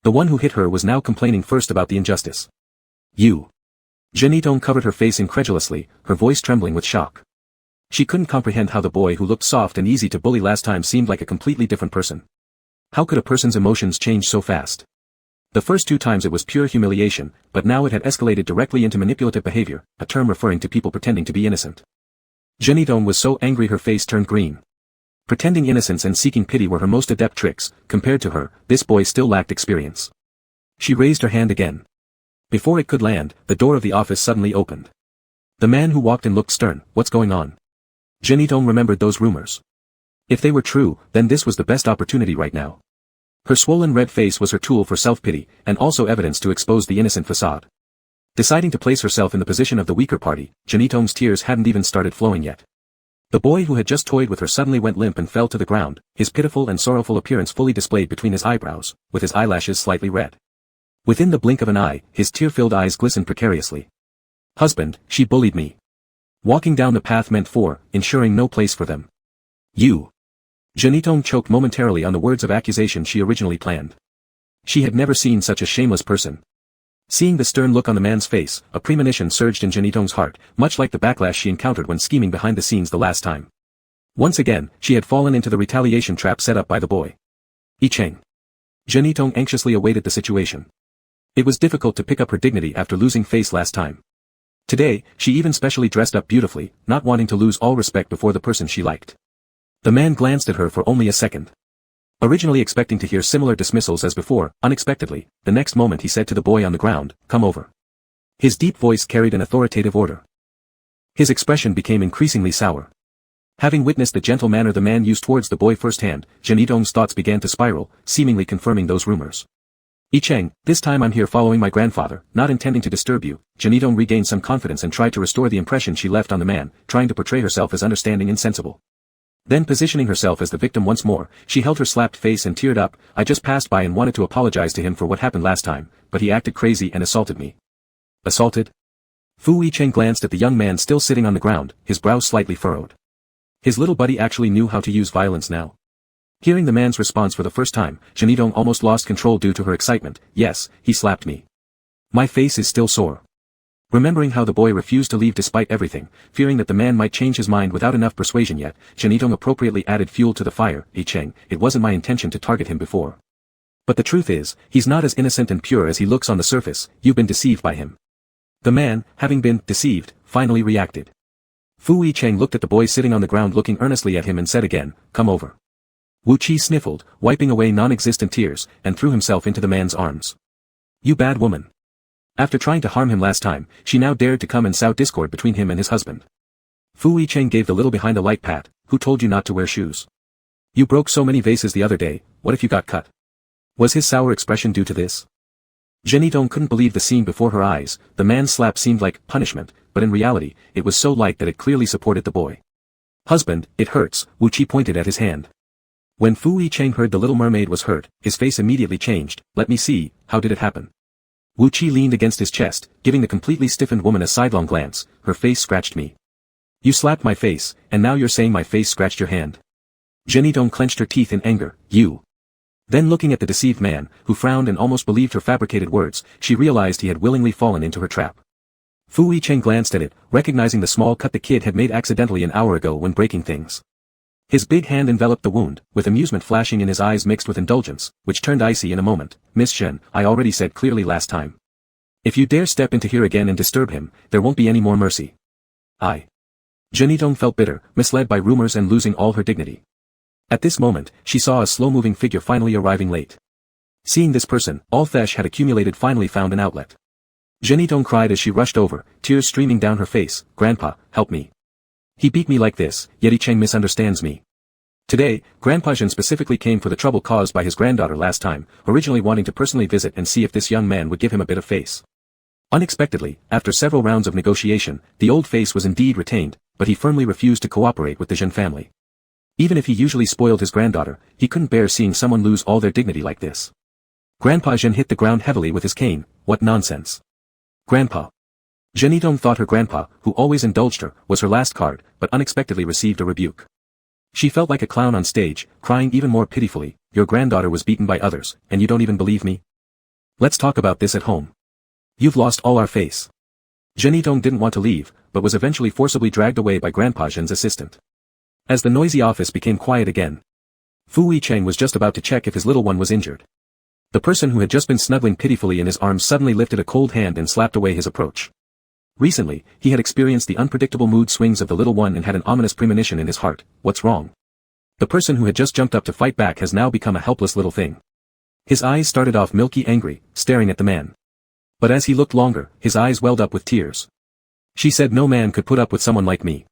The one who hit her was now complaining first about the injustice. You. Jeanneton covered her face incredulously, her voice trembling with shock. She couldn't comprehend how the boy who looked soft and easy to bully last time seemed like a completely different person. How could a person's emotions change so fast? The first 2 times it was pure humiliation, but now it had escalated directly into manipulative behavior, a term referring to people pretending to be innocent. Jeanneton was so angry her face turned green. Pretending innocence and seeking pity were her most adept tricks. Compared to her, this boy still lacked experience. She raised her hand again. Before it could land, the door of the office suddenly opened. The man who walked in looked stern. What's going on? Jeanneton remembered those rumors. If they were true, then this was the best opportunity right now. Her swollen red face was her tool for self-pity, and also evidence to expose the innocent facade. Deciding to place herself in the position of the weaker party, Jeanneton's tears hadn't even started flowing yet. The boy who had just toyed with her suddenly went limp and fell to the ground, his pitiful and sorrowful appearance fully displayed between his eyebrows, with his eyelashes slightly red. Within the blink of an eye, his tear-filled eyes glistened precariously. Husband, she bullied me. Walking down the path meant for, ensuring no place for them. You. Jeanneton choked momentarily on the words of accusation she originally planned. She had never seen such a shameless person. Seeing the stern look on the man's face, a premonition surged in Jeanneton's heart, much like the backlash she encountered when scheming behind the scenes the last time. Once again, she had fallen into the retaliation trap set up by the boy. Icheng. Jeanneton anxiously awaited the situation. It was difficult to pick up her dignity after losing face last time. Today, she even specially dressed up beautifully, not wanting to lose all respect before the person she liked. The man glanced at her for only a second. Originally expecting to hear similar dismissals as before, unexpectedly, the next moment he said to the boy on the ground, "Come over." His deep voice carried an authoritative order. His expression became increasingly sour. Having witnessed the gentle manner the man used towards the boy firsthand, Jeanneton's thoughts began to spiral, seemingly confirming those rumors. Icheng, this time I'm here following my grandfather, not intending to disturb you. Jeanneton regained some confidence and tried to restore the impression she left on the man, trying to portray herself as understanding and sensible. Then positioning herself as the victim once more, she held her slapped face and teared up. I just passed by and wanted to apologize to him for what happened last time, but he acted crazy and assaulted me. Assaulted? Fu Yicheng glanced at the young man still sitting on the ground, his brows slightly furrowed. His little buddy actually knew how to use violence now. Hearing the man's response for the first time, Jeanneton almost lost control due to her excitement. Yes, he slapped me. My face is still sore. Remembering how the boy refused to leave despite everything, fearing that the man might change his mind without enough persuasion yet, Jeanneton appropriately added fuel to the fire. Yicheng, it wasn't my intention to target him before. But the truth is, he's not as innocent and pure as he looks on the surface. You've been deceived by him. The man, having been deceived, finally reacted. Fu Yicheng looked at the boy sitting on the ground looking earnestly at him and said again, "Come over." Wu Qi sniffled, wiping away non-existent tears, and threw himself into the man's arms. You bad woman. After trying to harm him last time, she now dared to come and sow discord between him and his husband. Fu Yicheng gave the little behind a light pat. Who told you not to wear shoes? You broke so many vases the other day, what if you got cut? Was his sour expression due to this? Jeanneton couldn't believe the scene before her eyes. The man's slap seemed like punishment, but in reality, it was so light that it clearly supported the boy. Husband, it hurts. Wu Qi pointed at his hand. When Fu Yicheng heard the little mermaid was hurt, his face immediately changed. Let me see, how did it happen? Wu Qi leaned against his chest, giving the completely stiffened woman a sidelong glance. Her face scratched me. You slapped my face, and now you're saying my face scratched your hand. Jeanneton clenched her teeth in anger. You. Then looking at the deceived man, who frowned and almost believed her fabricated words, she realized he had willingly fallen into her trap. Fu Yicheng glanced at it, recognizing the small cut the kid had made accidentally an hour ago when breaking things. His big hand enveloped the wound, with amusement flashing in his eyes mixed with indulgence, which turned icy in a moment. Miss Shen, I already said clearly last time. If you dare step into here again and disturb him, there won't be any more mercy. Jeanneton felt bitter, misled by rumors and losing all her dignity. At this moment, she saw a slow-moving figure finally arriving late. Seeing this person, all Thesh had accumulated finally found an outlet. Jeanneton cried as she rushed over, tears streaming down her face. Grandpa, help me. He beat me like this, yet Yicheng misunderstands me. Today, Grandpa Zhen specifically came for the trouble caused by his granddaughter last time, originally wanting to personally visit and see if this young man would give him a bit of face. Unexpectedly, after several rounds of negotiation, the old face was indeed retained, but he firmly refused to cooperate with the Zhen family. Even if he usually spoiled his granddaughter, he couldn't bear seeing someone lose all their dignity like this. Grandpa Jean hit the ground heavily with his cane. What nonsense. Grandpa. Jeanneton thought her grandpa, who always indulged her, was her last card, but unexpectedly received a rebuke. She felt like a clown on stage, crying even more pitifully. Your granddaughter was beaten by others, and you don't even believe me? Let's talk about this at home. You've lost all our face. Jeanneton didn't want to leave, but was eventually forcibly dragged away by Grandpa Jean's assistant. As the noisy office became quiet again, Fu Yicheng was just about to check if his little one was injured. The person who had just been snuggling pitifully in his arms suddenly lifted a cold hand and slapped away his approach. Recently, he had experienced the unpredictable mood swings of the little one and had an ominous premonition in his heart. What's wrong? The person who had just jumped up to fight back has now become a helpless little thing. His eyes started off milky angry, staring at the man. But as he looked longer, his eyes welled up with tears. She said no man could put up with someone like me.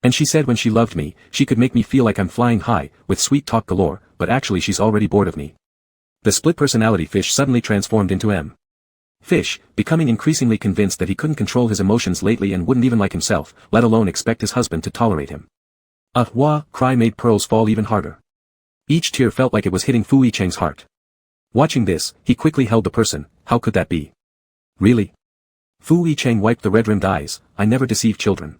And she said when she loved me, she could make me feel like I'm flying high, with sweet talk galore, but actually she's already bored of me. The split personality Fish suddenly transformed into M. Fish, becoming increasingly convinced that he couldn't control his emotions lately and wouldn't even like himself, let alone expect his husband to tolerate him. Wah, cry made Pearls fall even harder. Each tear felt like it was hitting Fu Yicheng's heart. Watching this, he quickly held the person. How could that be? Really? Fu Yicheng wiped the red-rimmed eyes. I never deceive children.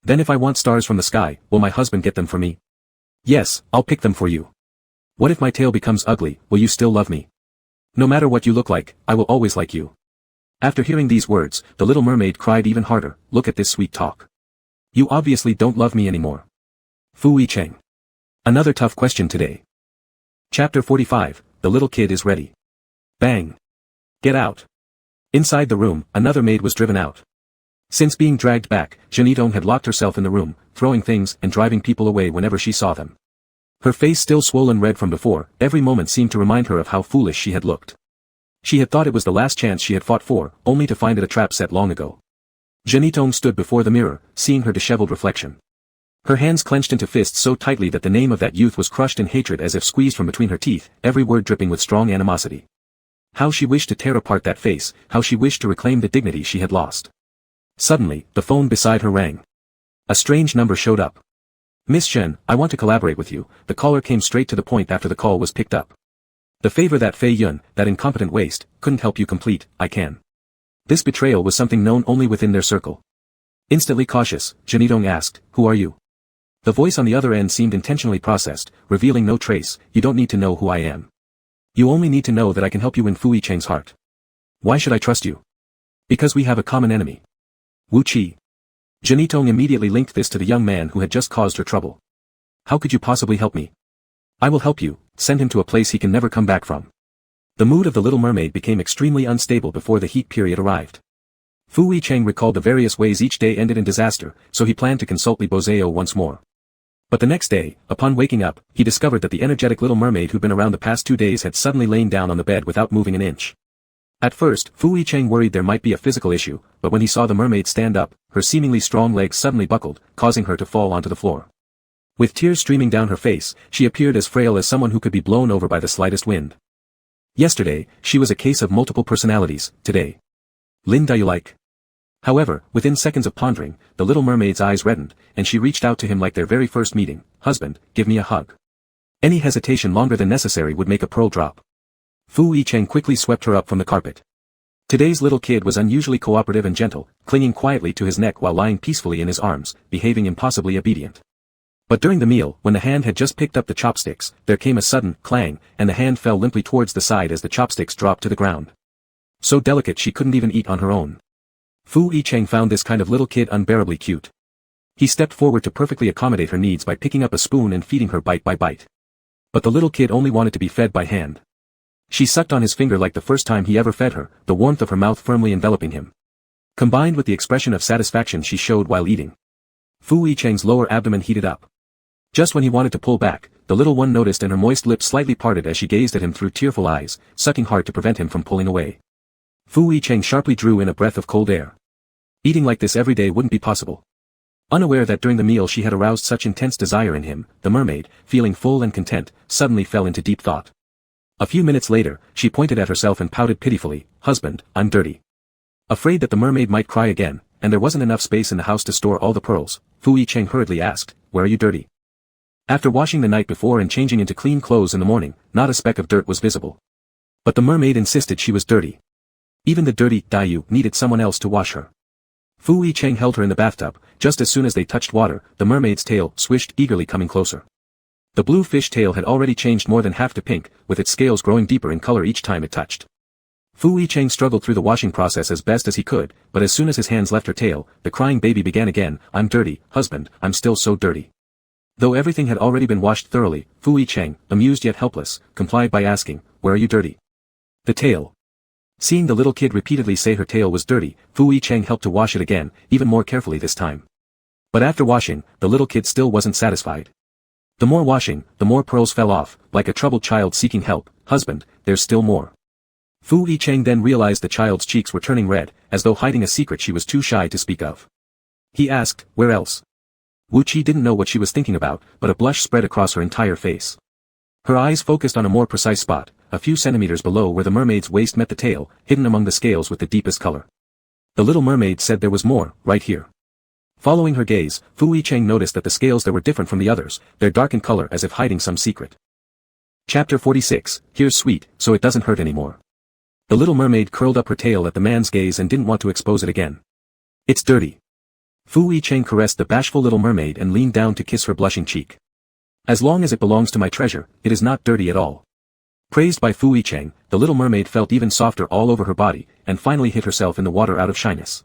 Then if I want stars from the sky, will my husband get them for me? Yes, I'll pick them for you. What if my tail becomes ugly, will you still love me? No matter what you look like, I will always like you. After hearing these words, the little mermaid cried even harder. Look at this sweet talk. You obviously don't love me anymore. Fu Yicheng. Another tough question today. Chapter 45, the little kid is ready. Bang. Get out. Inside the room, another maid was driven out. Since being dragged back, Jeanneton had locked herself in the room, throwing things and driving people away whenever she saw them. Her face still swollen red from before, every moment seemed to remind her of how foolish she had looked. She had thought it was the last chance she had fought for, only to find it a trap set long ago. Jeanneton stood before the mirror, seeing her disheveled reflection. Her hands clenched into fists so tightly that the name of that youth was crushed in hatred as if squeezed from between her teeth, every word dripping with strong animosity. How she wished to tear apart that face, how she wished to reclaim the dignity she had lost. Suddenly, the phone beside her rang. A strange number showed up. Miss Shen, I want to collaborate with you. The caller came straight to the point after the call was picked up. The favor that Fei Yun, that incompetent waste, couldn't help you complete, I can. This betrayal was something known only within their circle. Instantly cautious, Jeanneton asked, who are you? The voice on the other end seemed intentionally processed, revealing no trace. You don't need to know who I am. You only need to know that I can help you win Fu Yicheng's heart. Why should I trust you? Because we have a common enemy. Wu Qi. Jeanneton immediately linked this to the young man who had just caused her trouble. How could you possibly help me? I will help you, send him to a place he can never come back from. The mood of the little mermaid became extremely unstable before the heat period arrived. Fu Yicheng recalled the various ways each day ended in disaster, so he planned to consult Li Bozeo once more. But the next day, upon waking up, he discovered that the energetic little mermaid who'd been around the past 2 days had suddenly lain down on the bed without moving an inch. At first, Fu Yicheng worried there might be a physical issue, but when he saw the mermaid stand up, her seemingly strong legs suddenly buckled, causing her to fall onto the floor. With tears streaming down her face, she appeared as frail as someone who could be blown over by the slightest wind. Yesterday, she was a case of multiple personalities. Today, Lin, do you like? However, within seconds of pondering, the little mermaid's eyes reddened, and she reached out to him like their very first meeting. Husband, give me a hug. Any hesitation longer than necessary would make a pearl drop. Fu Yicheng quickly swept her up from the carpet. Today's little kid was unusually cooperative and gentle, clinging quietly to his neck while lying peacefully in his arms, behaving impossibly obedient. But during the meal, when the hand had just picked up the chopsticks, there came a sudden clang, and the hand fell limply towards the side as the chopsticks dropped to the ground. So delicate she couldn't even eat on her own. Fu Yicheng found this kind of little kid unbearably cute. He stepped forward to perfectly accommodate her needs by picking up a spoon and feeding her bite by bite. But the little kid only wanted to be fed by hand. She sucked on his finger like the first time he ever fed her, the warmth of her mouth firmly enveloping him. Combined with the expression of satisfaction she showed while eating. Fu Yicheng's lower abdomen heated up. Just when he wanted to pull back, the little one noticed and her moist lips slightly parted as she gazed at him through tearful eyes, sucking hard to prevent him from pulling away. Fu Yicheng sharply drew in a breath of cold air. Eating like this every day wouldn't be possible. Unaware that during the meal she had aroused such intense desire in him, the mermaid, feeling full and content, suddenly fell into deep thought. A few minutes later, she pointed at herself and pouted pitifully, "Husband, I'm dirty." Afraid that the mermaid might cry again, and there wasn't enough space in the house to store all the pearls, Fu Yicheng hurriedly asked, "Where are you dirty?" After washing the night before and changing into clean clothes in the morning, not a speck of dirt was visible. But the mermaid insisted she was dirty. Even the dirty Diu needed someone else to wash her. Fu Yicheng held her in the bathtub. Just as soon as they touched water, the mermaid's tail swished eagerly, coming closer. The blue fish tail had already changed more than half to pink, with its scales growing deeper in color each time it touched. Fu Yicheng struggled through the washing process as best as he could, but as soon as his hands left her tail, the crying baby began again. "I'm dirty, husband, I'm still so dirty." Though everything had already been washed thoroughly, Fu Yicheng, amused yet helpless, complied by asking, "Where are you dirty?" "The tail." Seeing the little kid repeatedly say her tail was dirty, Fu Yicheng helped to wash it again, even more carefully this time. But after washing, the little kid still wasn't satisfied. The more washing, the more pearls fell off, like a troubled child seeking help. "Husband, there's still more." Fu Yicheng then realized the child's cheeks were turning red, as though hiding a secret she was too shy to speak of. He asked, "Where else?" Wu Qi didn't know what she was thinking about, but a blush spread across her entire face. Her eyes focused on a more precise spot, a few centimeters below where the mermaid's waist met the tail, hidden among the scales with the deepest color. The little mermaid said there was more, right here. Following her gaze, Fu Yicheng noticed that the scales there were different from the others, their darkened color as if hiding some secret. Chapter 46, Here's Sweet, So It Doesn't Hurt Anymore. The little mermaid curled up her tail at the man's gaze and didn't want to expose it again. "It's dirty." Fu Yicheng caressed the bashful little mermaid and leaned down to kiss her blushing cheek. "As long as it belongs to my treasure, it is not dirty at all." Praised by Fu Yicheng, the little mermaid felt even softer all over her body, and finally hid herself in the water out of shyness.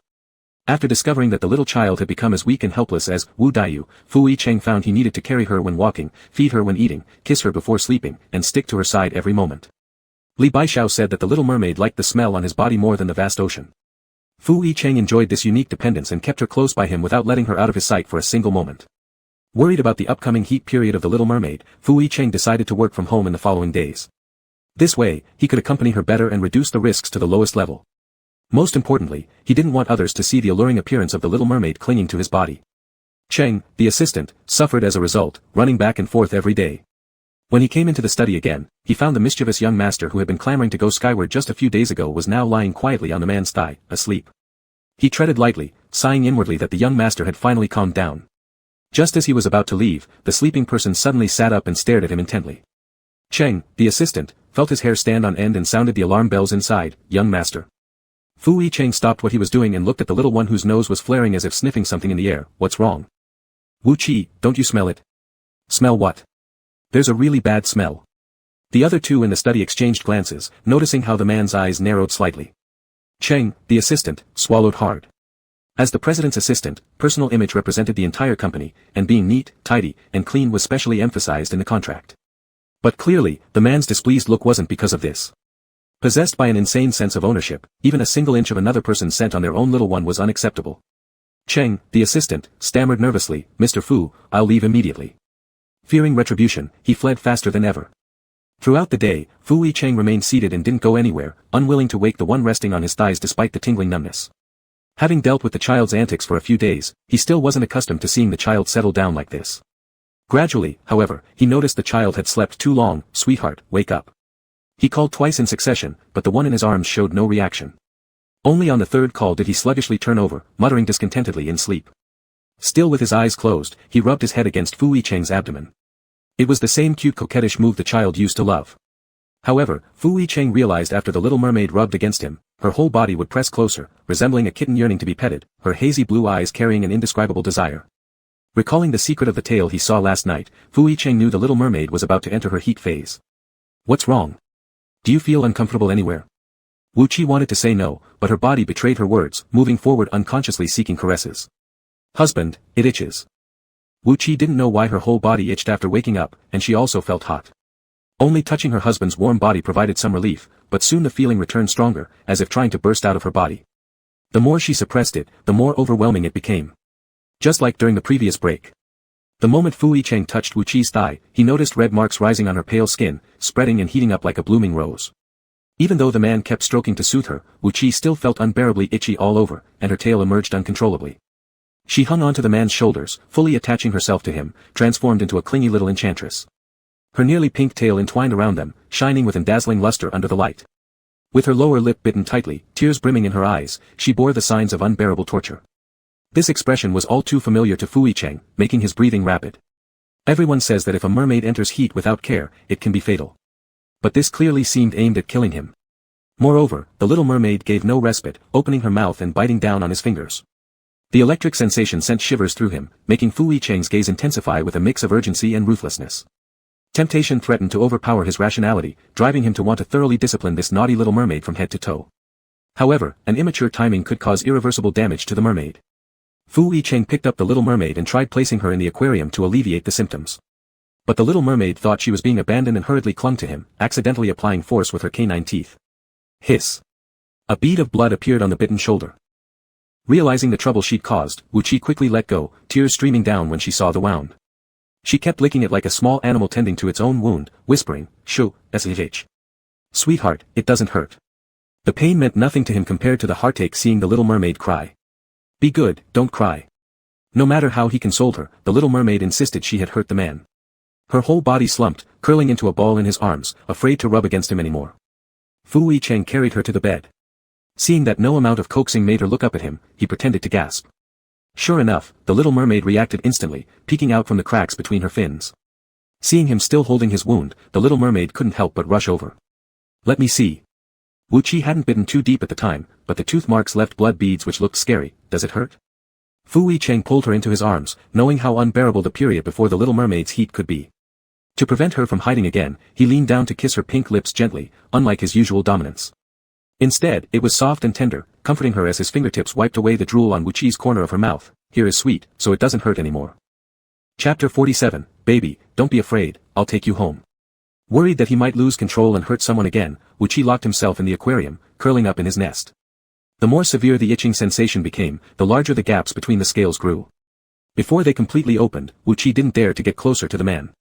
After discovering that the little child had become as weak and helpless as Wu Diu, Fu Yicheng found he needed to carry her when walking, feed her when eating, kiss her before sleeping, and stick to her side every moment. Li Baishao said that the little mermaid liked the smell on his body more than the vast ocean. Fu Yicheng enjoyed this unique dependence and kept her close by him without letting her out of his sight for a single moment. Worried about the upcoming heat period of the little mermaid, Fu Yicheng decided to work from home in the following days. This way, he could accompany her better and reduce the risks to the lowest level. Most importantly, he didn't want others to see the alluring appearance of the little mermaid clinging to his body. Cheng, the assistant, suffered as a result, running back and forth every day. When he came into the study again, he found the mischievous young master who had been clamoring to go skyward just a few days ago was now lying quietly on the man's thigh, asleep. He treaded lightly, sighing inwardly that the young master had finally calmed down. Just as he was about to leave, the sleeping person suddenly sat up and stared at him intently. Cheng, the assistant, felt his hair stand on end and sounded the alarm bells inside. "Young master." Fu Yicheng stopped what he was doing and looked at the little one whose nose was flaring as if sniffing something in the air. "What's wrong?" "Wu Qi, don't you smell it?" "Smell what?" "There's a really bad smell." The other two in the study exchanged glances, noticing how the man's eyes narrowed slightly. Cheng, the assistant, swallowed hard. As the president's assistant, personal image represented the entire company, and being neat, tidy, and clean was specially emphasized in the contract. But clearly, the man's displeased look wasn't because of this. Possessed by an insane sense of ownership, even a single inch of another person's scent on their own little one was unacceptable. Cheng, the assistant, stammered nervously, "Mr. Fu, I'll leave immediately." Fearing retribution, he fled faster than ever. Throughout the day, Fu Yicheng remained seated and didn't go anywhere, unwilling to wake the one resting on his thighs despite the tingling numbness. Having dealt with the child's antics for a few days, he still wasn't accustomed to seeing the child settle down like this. Gradually, however, he noticed the child had slept too long. "Sweetheart, wake up." He called twice in succession, but the one in his arms showed no reaction. Only on the third call did he sluggishly turn over, muttering discontentedly in sleep. Still with his eyes closed, he rubbed his head against Fu Yicheng's abdomen. It was the same cute coquettish move the child used to love. However, Fu Yicheng realized after the little mermaid rubbed against him, her whole body would press closer, resembling a kitten yearning to be petted, her hazy blue eyes carrying an indescribable desire. Recalling the secret of the tale he saw last night, Fu Yicheng knew the little mermaid was about to enter her heat phase. "What's wrong? Do you feel uncomfortable anywhere?" Wu Qi wanted to say no, but her body betrayed her words, moving forward unconsciously seeking caresses. "Husband, it itches." Wu Qi didn't know why her whole body itched after waking up, and she also felt hot. Only touching her husband's warm body provided some relief, but soon the feeling returned stronger, as if trying to burst out of her body. The more she suppressed it, the more overwhelming it became. Just like during the previous break. The moment Fu Yicheng touched Wu Qi's thigh, he noticed red marks rising on her pale skin, spreading and heating up like a blooming rose. Even though the man kept stroking to soothe her, Wu Qi still felt unbearably itchy all over, and her tail emerged uncontrollably. She hung onto the man's shoulders, fully attaching herself to him, transformed into a clingy little enchantress. Her nearly pink tail entwined around them, shining with dazzling luster under the light. With her lower lip bitten tightly, tears brimming in her eyes, she bore the signs of unbearable torture. This expression was all too familiar to Fu Yicheng, making his breathing rapid. Everyone says that if a mermaid enters heat without care, it can be fatal. But this clearly seemed aimed at killing him. Moreover, the little mermaid gave no respite, opening her mouth and biting down on his fingers. The electric sensation sent shivers through him, making Fu Yicheng's gaze intensify with a mix of urgency and ruthlessness. Temptation threatened to overpower his rationality, driving him to want to thoroughly discipline this naughty little mermaid from head to toe. However, an immature timing could cause irreversible damage to the mermaid. Fu Yicheng picked up the little mermaid and tried placing her in the aquarium to alleviate the symptoms. But the little mermaid thought she was being abandoned and hurriedly clung to him, accidentally applying force with her canine teeth. Hiss. A bead of blood appeared on the bitten shoulder. Realizing the trouble she'd caused, Wu Qi quickly let go, tears streaming down when she saw the wound. She kept licking it like a small animal tending to its own wound, whispering, "Shoo, shh. Sweetheart, it doesn't hurt." The pain meant nothing to him compared to the heartache seeing the little mermaid cry. "Be good, don't cry." No matter how he consoled her, the little mermaid insisted she had hurt the man. Her whole body slumped, curling into a ball in his arms, afraid to rub against him anymore. Fu Yicheng carried her to the bed. Seeing that no amount of coaxing made her look up at him, he pretended to gasp. Sure enough, the little mermaid reacted instantly, peeking out from the cracks between her fins. Seeing him still holding his wound, the little mermaid couldn't help but rush over. "Let me see." Wu Qi hadn't bitten too deep at the time, but the tooth marks left blood beads which looked scary. "Does it hurt?" Fu Yicheng pulled her into his arms, knowing how unbearable the period before the little mermaid's heat could be. To prevent her from hiding again, he leaned down to kiss her pink lips gently, unlike his usual dominance. Instead, it was soft and tender, comforting her as his fingertips wiped away the drool on Wu Qi's corner of her mouth. "Here is sweet, so it doesn't hurt anymore." Chapter 47, Baby, don't be afraid, I'll take you home. Worried that he might lose control and hurt someone again, Wu Qi locked himself in the aquarium, curling up in his nest. The more severe the itching sensation became, the larger the gaps between the scales grew. Before they completely opened, Wu Qi didn't dare to get closer to the man.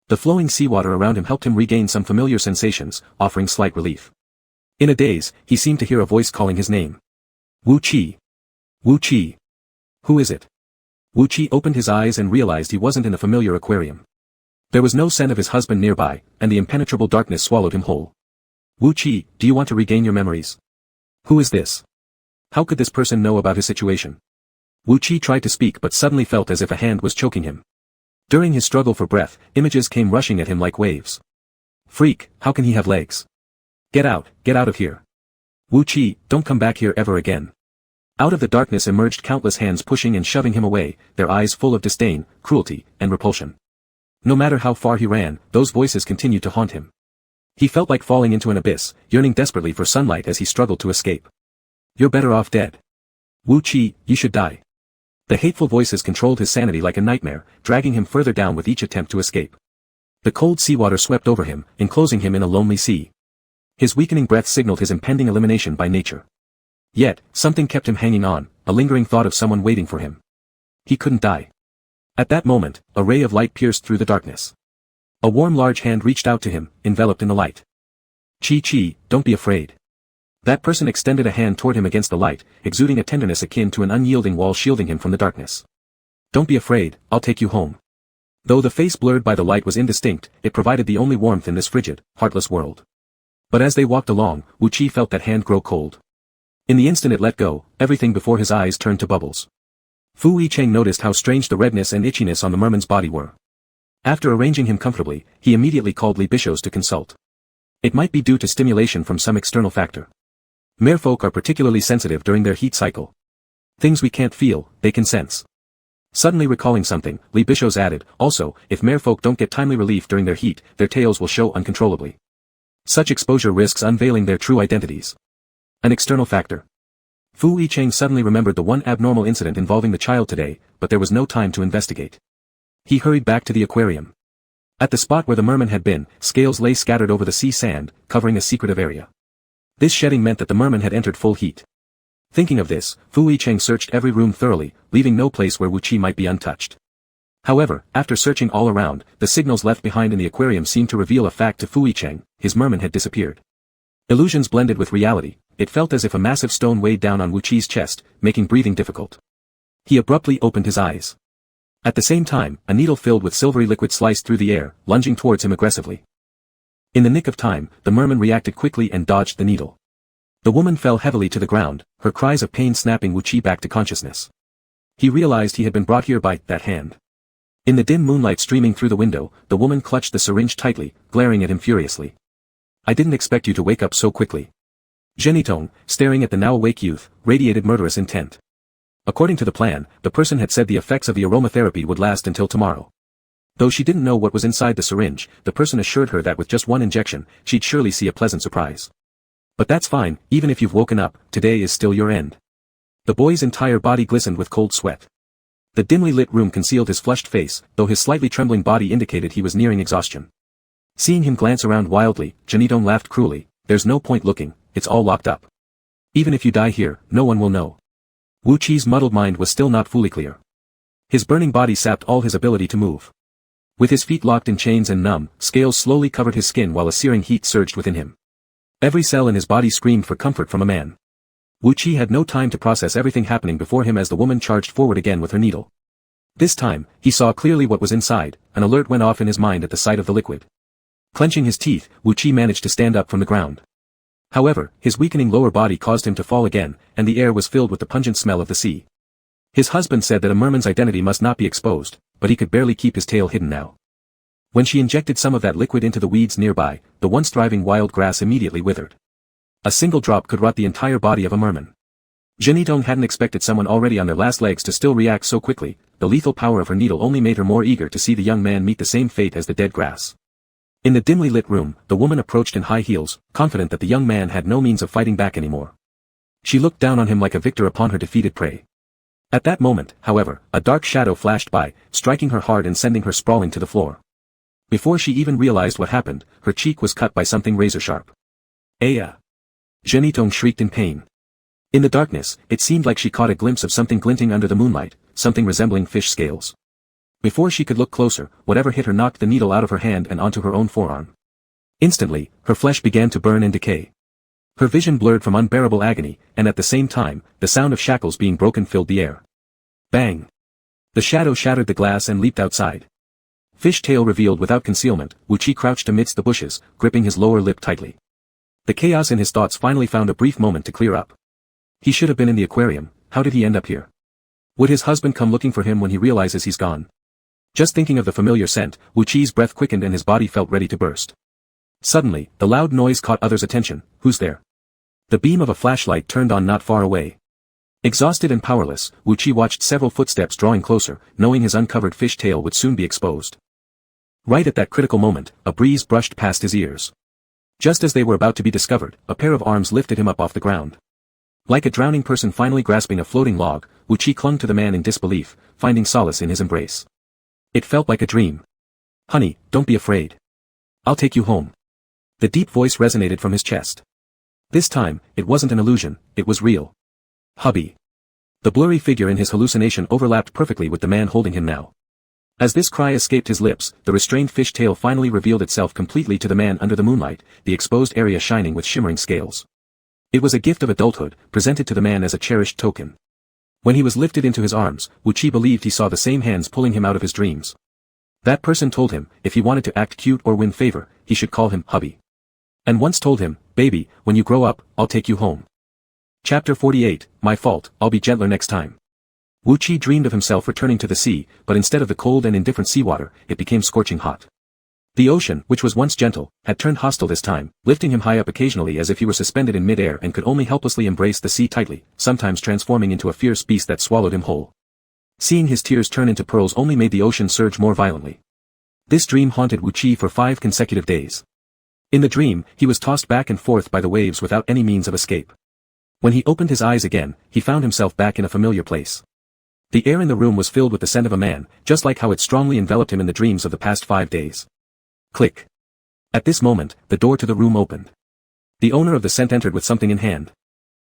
The flowing seawater around him helped him regain some familiar sensations, offering slight relief. In a daze, he seemed to hear a voice calling his name. "Wu Qi. Wu Qi. Who is it?" Wu Qi opened his eyes and realized he wasn't in a familiar aquarium. There was no scent of his husband nearby, and the impenetrable darkness swallowed him whole. "Wu Qi, do you want to regain your memories? Who is this? How could this person know about his situation?" Wu Qi tried to speak but suddenly felt as if a hand was choking him. During his struggle for breath, images came rushing at him like waves. "Freak, how can he have legs? Get out of here. Wu Qi, don't come back here ever again." Out of the darkness emerged countless hands pushing and shoving him away, their eyes full of disdain, cruelty, and repulsion. No matter how far he ran, those voices continued to haunt him. He felt like falling into an abyss, yearning desperately for sunlight as he struggled to escape. "You're better off dead. Wu Qi, you should die." The hateful voices controlled his sanity like a nightmare, dragging him further down with each attempt to escape. The cold seawater swept over him, enclosing him in a lonely sea. His weakening breath signaled his impending elimination by nature. Yet, something kept him hanging on, a lingering thought of someone waiting for him. He couldn't die. At that moment, a ray of light pierced through the darkness. A warm large hand reached out to him, enveloped in the light. "Qi, don't be afraid." That person extended a hand toward him against the light, exuding a tenderness akin to an unyielding wall shielding him from the darkness. "Don't be afraid, I'll take you home." Though the face blurred by the light was indistinct, it provided the only warmth in this frigid, heartless world. But as they walked along, Wu Qi felt that hand grow cold. In the instant it let go, everything before his eyes turned to bubbles. Fu Yicheng noticed how strange the redness and itchiness on the merman's body were. After arranging him comfortably, he immediately called Li Bishos to consult. It might be due to stimulation from some external factor. Merfolk are particularly sensitive during their heat cycle. Things we can't feel, they can sense. Suddenly recalling something, Li Bishos added, also, if merfolk don't get timely relief during their heat, their tails will show uncontrollably. Such exposure risks unveiling their true identities. An external factor. Fu Yicheng suddenly remembered the one abnormal incident involving the child today, but there was no time to investigate. He hurried back to the aquarium. At the spot where the merman had been, scales lay scattered over the sea sand, covering a secretive area. This shedding meant that the merman had entered full heat. Thinking of this, Fu Yicheng searched every room thoroughly, leaving no place where Wu Qi might be untouched. However, after searching all around, the signals left behind in the aquarium seemed to reveal a fact to Fu Yicheng: his merman had disappeared. Illusions blended with reality, it felt as if a massive stone weighed down on Wu Qi's chest, making breathing difficult. He abruptly opened his eyes. At the same time, a needle filled with silvery liquid sliced through the air, lunging towards him aggressively. In the nick of time, the merman reacted quickly and dodged the needle. The woman fell heavily to the ground, her cries of pain snapping Wu Qi back to consciousness. He realized he had been brought here by that hand. In the dim moonlight streaming through the window, the woman clutched the syringe tightly, glaring at him furiously. I didn't expect you to wake up so quickly. Genitong, staring at the now awake youth, radiated murderous intent. According to the plan, the person had said the effects of the aromatherapy would last until tomorrow. Though she didn't know what was inside the syringe, the person assured her that with just one injection, she'd surely see a pleasant surprise. But that's fine, even if you've woken up, today is still your end. The boy's entire body glistened with cold sweat. The dimly lit room concealed his flushed face, though his slightly trembling body indicated he was nearing exhaustion. Seeing him glance around wildly, Genitong laughed cruelly. There's no point looking, it's all locked up. Even if you die here, no one will know. Wu Qi's muddled mind was still not fully clear. His burning body sapped all his ability to move. With his feet locked in chains and numb, scales slowly covered his skin while a searing heat surged within him. Every cell in his body screamed for comfort from a man. Wu Qi had no time to process everything happening before him as the woman charged forward again with her needle. This time, he saw clearly what was inside. An alert went off in his mind at the sight of the liquid. Clenching his teeth, Wu Qi managed to stand up from the ground. However, his weakening lower body caused him to fall again, and the air was filled with the pungent smell of the sea. His husband said that a merman's identity must not be exposed, but he could barely keep his tail hidden now. When she injected some of that liquid into the weeds nearby, the once thriving wild grass immediately withered. A single drop could rot the entire body of a merman. Genitong hadn't expected someone already on their last legs to still react so quickly. The lethal power of her needle only made her more eager to see the young man meet the same fate as the dead grass. In the dimly lit room, the woman approached in high heels, confident that the young man had no means of fighting back anymore. She looked down on him like a victor upon her defeated prey. At that moment, however, a dark shadow flashed by, striking her hard and sending her sprawling to the floor. Before she even realized what happened, her cheek was cut by something razor-sharp. Aya! Genitong shrieked in pain. In the darkness, it seemed like she caught a glimpse of something glinting under the moonlight, something resembling fish scales. Before she could look closer, whatever hit her knocked the needle out of her hand and onto her own forearm. Instantly, her flesh began to burn and decay. Her vision blurred from unbearable agony, and at the same time, the sound of shackles being broken filled the air. Bang! The shadow shattered the glass and leaped outside. Fish tail revealed without concealment, Wu Qi crouched amidst the bushes, gripping his lower lip tightly. The chaos in his thoughts finally found a brief moment to clear up. He should have been in the aquarium. How did he end up here? Would his husband come looking for him when he realizes he's gone? Just thinking of the familiar scent, Wu Qi's breath quickened and his body felt ready to burst. Suddenly, the loud noise caught others' attention. Who's there? The beam of a flashlight turned on not far away. Exhausted and powerless, Wu Qi watched several footsteps drawing closer, knowing his uncovered fish tail would soon be exposed. Right at that critical moment, a breeze brushed past his ears. Just as they were about to be discovered, a pair of arms lifted him up off the ground. Like a drowning person finally grasping a floating log, Wu Qi clung to the man in disbelief, finding solace in his embrace. It felt like a dream. Honey, don't be afraid. I'll take you home. The deep voice resonated from his chest. This time, it wasn't an illusion, it was real. Hubby. The blurry figure in his hallucination overlapped perfectly with the man holding him now. As this cry escaped his lips, the restrained fish tail finally revealed itself completely to the man under the moonlight, the exposed area shining with shimmering scales. It was a gift of adulthood, presented to the man as a cherished token. When he was lifted into his arms, Wu Qi believed he saw the same hands pulling him out of his dreams. That person told him, if he wanted to act cute or win favor, he should call him Hubby. And once told him, baby, when you grow up, I'll take you home. Chapter 48, My Fault, I'll be gentler next time. Wu Qi dreamed of himself returning to the sea, but instead of the cold and indifferent seawater, it became scorching hot. The ocean, which was once gentle, had turned hostile this time, lifting him high up occasionally as if he were suspended in mid-air and could only helplessly embrace the sea tightly, sometimes transforming into a fierce beast that swallowed him whole. Seeing his tears turn into pearls only made the ocean surge more violently. This dream haunted Wu Qi for 5 consecutive days. In the dream, he was tossed back and forth by the waves without any means of escape. When he opened his eyes again, he found himself back in a familiar place. The air in the room was filled with the scent of a man, just like how it strongly enveloped him in the dreams of the past 5 days. Click. At this moment, the door to the room opened. The owner of the scent entered with something in hand.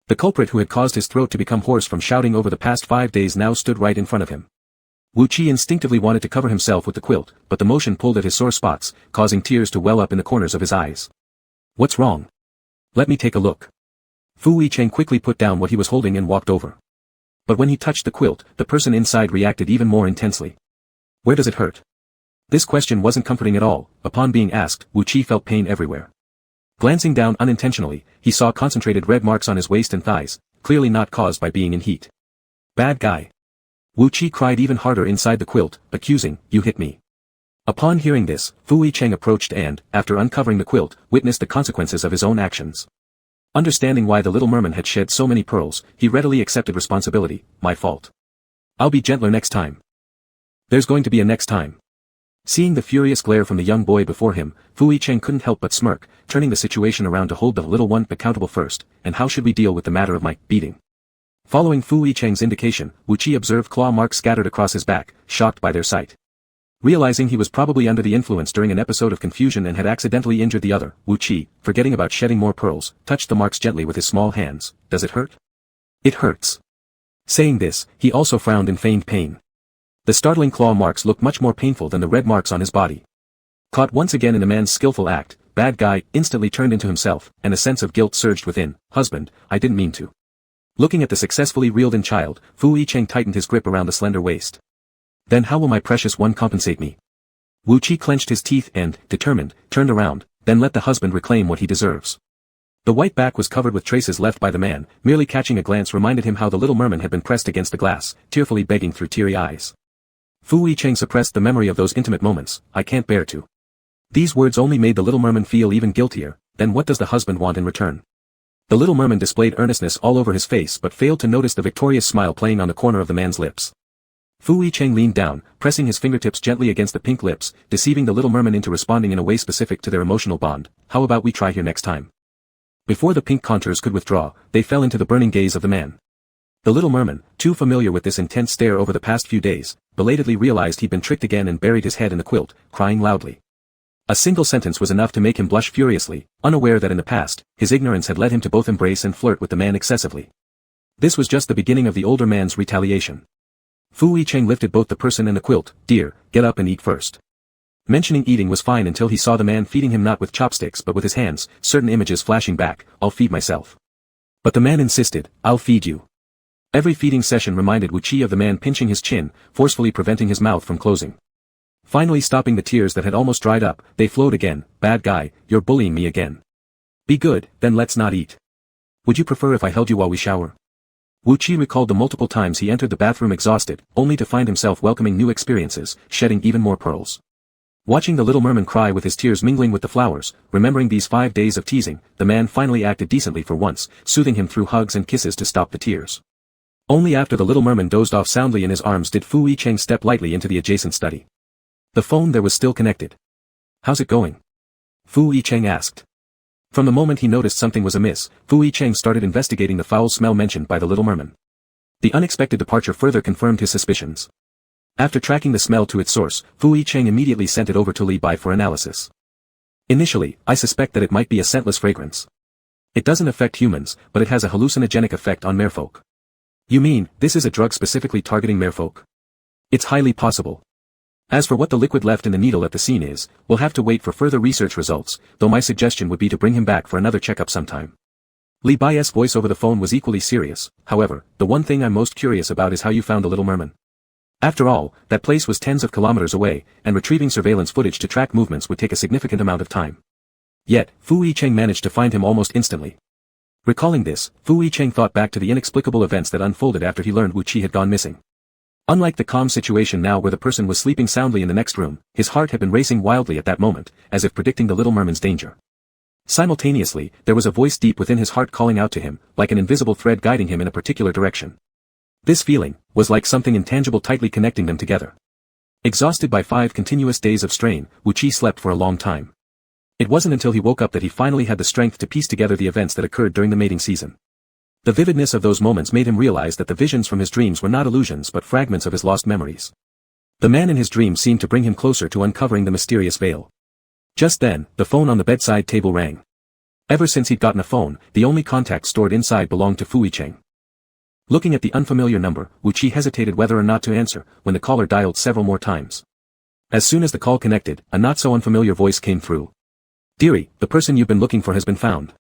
The culprit who had caused his throat to become hoarse from shouting over the past 5 days now stood right in front of him. Wu Qi instinctively wanted to cover himself with the quilt, but the motion pulled at his sore spots, causing tears to well up in the corners of his eyes. What's wrong? Let me take a look. Fu Yicheng quickly put down what he was holding and walked over. But when he touched the quilt, the person inside reacted even more intensely. Where does it hurt? This question wasn't comforting at all. Upon being asked, Wu Qi felt pain everywhere. Glancing down unintentionally, he saw concentrated red marks on his waist and thighs, clearly not caused by being in heat. Bad guy. Wu Qi cried even harder inside the quilt, accusing, "You hit me." Upon hearing this, Fu Yicheng approached and, after uncovering the quilt, witnessed the consequences of his own actions. Understanding why the little merman had shed so many pearls, he readily accepted responsibility. "My fault. I'll be gentler next time." "There's going to be a next time." Seeing the furious glare from the young boy before him, Fu Yicheng couldn't help but smirk, turning the situation around to hold the little one accountable first. "And how should we deal with the matter of my beating?" Following Fu Yicheng's indication, Wu Qi observed claw marks scattered across his back, shocked by their sight. Realizing he was probably under the influence during an episode of confusion and had accidentally injured the other, Wu Qi, forgetting about shedding more pearls, touched the marks gently with his small hands. "Does it hurt?" "It hurts." Saying this, he also frowned in feigned pain. The startling claw marks looked much more painful than the red marks on his body. Caught once again in a man's skillful act, bad guy instantly turned into himself, and a sense of guilt surged within. "Husband, I didn't mean to." Looking at the successfully reeled-in child, Fu Yicheng tightened his grip around the slender waist. "Then how will my precious one compensate me?" Wu Qi clenched his teeth and, determined, turned around, "Then let the husband reclaim what he deserves." The white back was covered with traces left by the man, merely catching a glance reminded him how the little merman had been pressed against the glass, tearfully begging through teary eyes. Fu Yicheng suppressed the memory of those intimate moments. "I can't bear to." These words only made the little merman feel even guiltier. "Then what does the husband want in return?" The little merman displayed earnestness all over his face but failed to notice the victorious smile playing on the corner of the man's lips. Fu Yicheng leaned down, pressing his fingertips gently against the pink lips, deceiving the little merman into responding in a way specific to their emotional bond. "How about we try here next time?" Before the pink contours could withdraw, they fell into the burning gaze of the man. The little merman, too familiar with this intense stare over the past few days, belatedly realized he'd been tricked again and buried his head in the quilt, crying loudly. A single sentence was enough to make him blush furiously, unaware that in the past, his ignorance had led him to both embrace and flirt with the man excessively. This was just the beginning of the older man's retaliation. Fu Yicheng lifted both the person and the quilt. "Dear, get up and eat first." Mentioning eating was fine until he saw the man feeding him not with chopsticks but with his hands, certain images flashing back. "I'll feed myself." But the man insisted. "I'll feed you." Every feeding session reminded Wu Qi of the man pinching his chin, forcefully preventing his mouth from closing. Finally stopping the tears that had almost dried up, they flowed again. "Bad guy, you're bullying me again." "Be good, then let's not eat." "Would you prefer if I held you while we shower?" Wu Qi recalled the multiple times he entered the bathroom exhausted, only to find himself welcoming new experiences, shedding even more pearls. Watching the little merman cry with his tears mingling with the flowers, remembering these 5 days of teasing, the man finally acted decently for once, soothing him through hugs and kisses to stop the tears. Only after the little merman dozed off soundly in his arms did Fu Yicheng step lightly into the adjacent study. The phone there was still connected. "How's it going?" Fu Yicheng asked. From the moment he noticed something was amiss, Fu Yicheng started investigating the foul smell mentioned by the little merman. The unexpected departure further confirmed his suspicions. After tracking the smell to its source, Fu Yicheng immediately sent it over to Li Bai for analysis. "Initially, I suspect that it might be a scentless fragrance. It doesn't affect humans, but it has a hallucinogenic effect on merfolk." "You mean, this is a drug specifically targeting merfolk?" "It's highly possible. As for what the liquid left in the needle at the scene is, we'll have to wait for further research results, though my suggestion would be to bring him back for another checkup sometime." Li Bai's voice over the phone was equally serious. "However, the one thing I'm most curious about is how you found the little merman. After all, that place was tens of kilometers away, and retrieving surveillance footage to track movements would take a significant amount of time. Yet, Fu Yicheng managed to find him almost instantly." Recalling this, Fu Yicheng thought back to the inexplicable events that unfolded after he learned Wu Qi had gone missing. Unlike the calm situation now where the person was sleeping soundly in the next room, his heart had been racing wildly at that moment, as if predicting the little merman's danger. Simultaneously, there was a voice deep within his heart calling out to him, like an invisible thread guiding him in a particular direction. This feeling was like something intangible tightly connecting them together. Exhausted by 5 continuous days of strain, Wu Qi slept for a long time. It wasn't until he woke up that he finally had the strength to piece together the events that occurred during the mating season. The vividness of those moments made him realize that the visions from his dreams were not illusions but fragments of his lost memories. The man in his dreams seemed to bring him closer to uncovering the mysterious veil. Just then, the phone on the bedside table rang. Ever since he'd gotten a phone, the only contact stored inside belonged to Fu Yicheng. Looking at the unfamiliar number, Wu Qi hesitated whether or not to answer, when the caller dialed several more times. As soon as the call connected, a not-so-unfamiliar voice came through. "Dearie, the person you've been looking for has been found."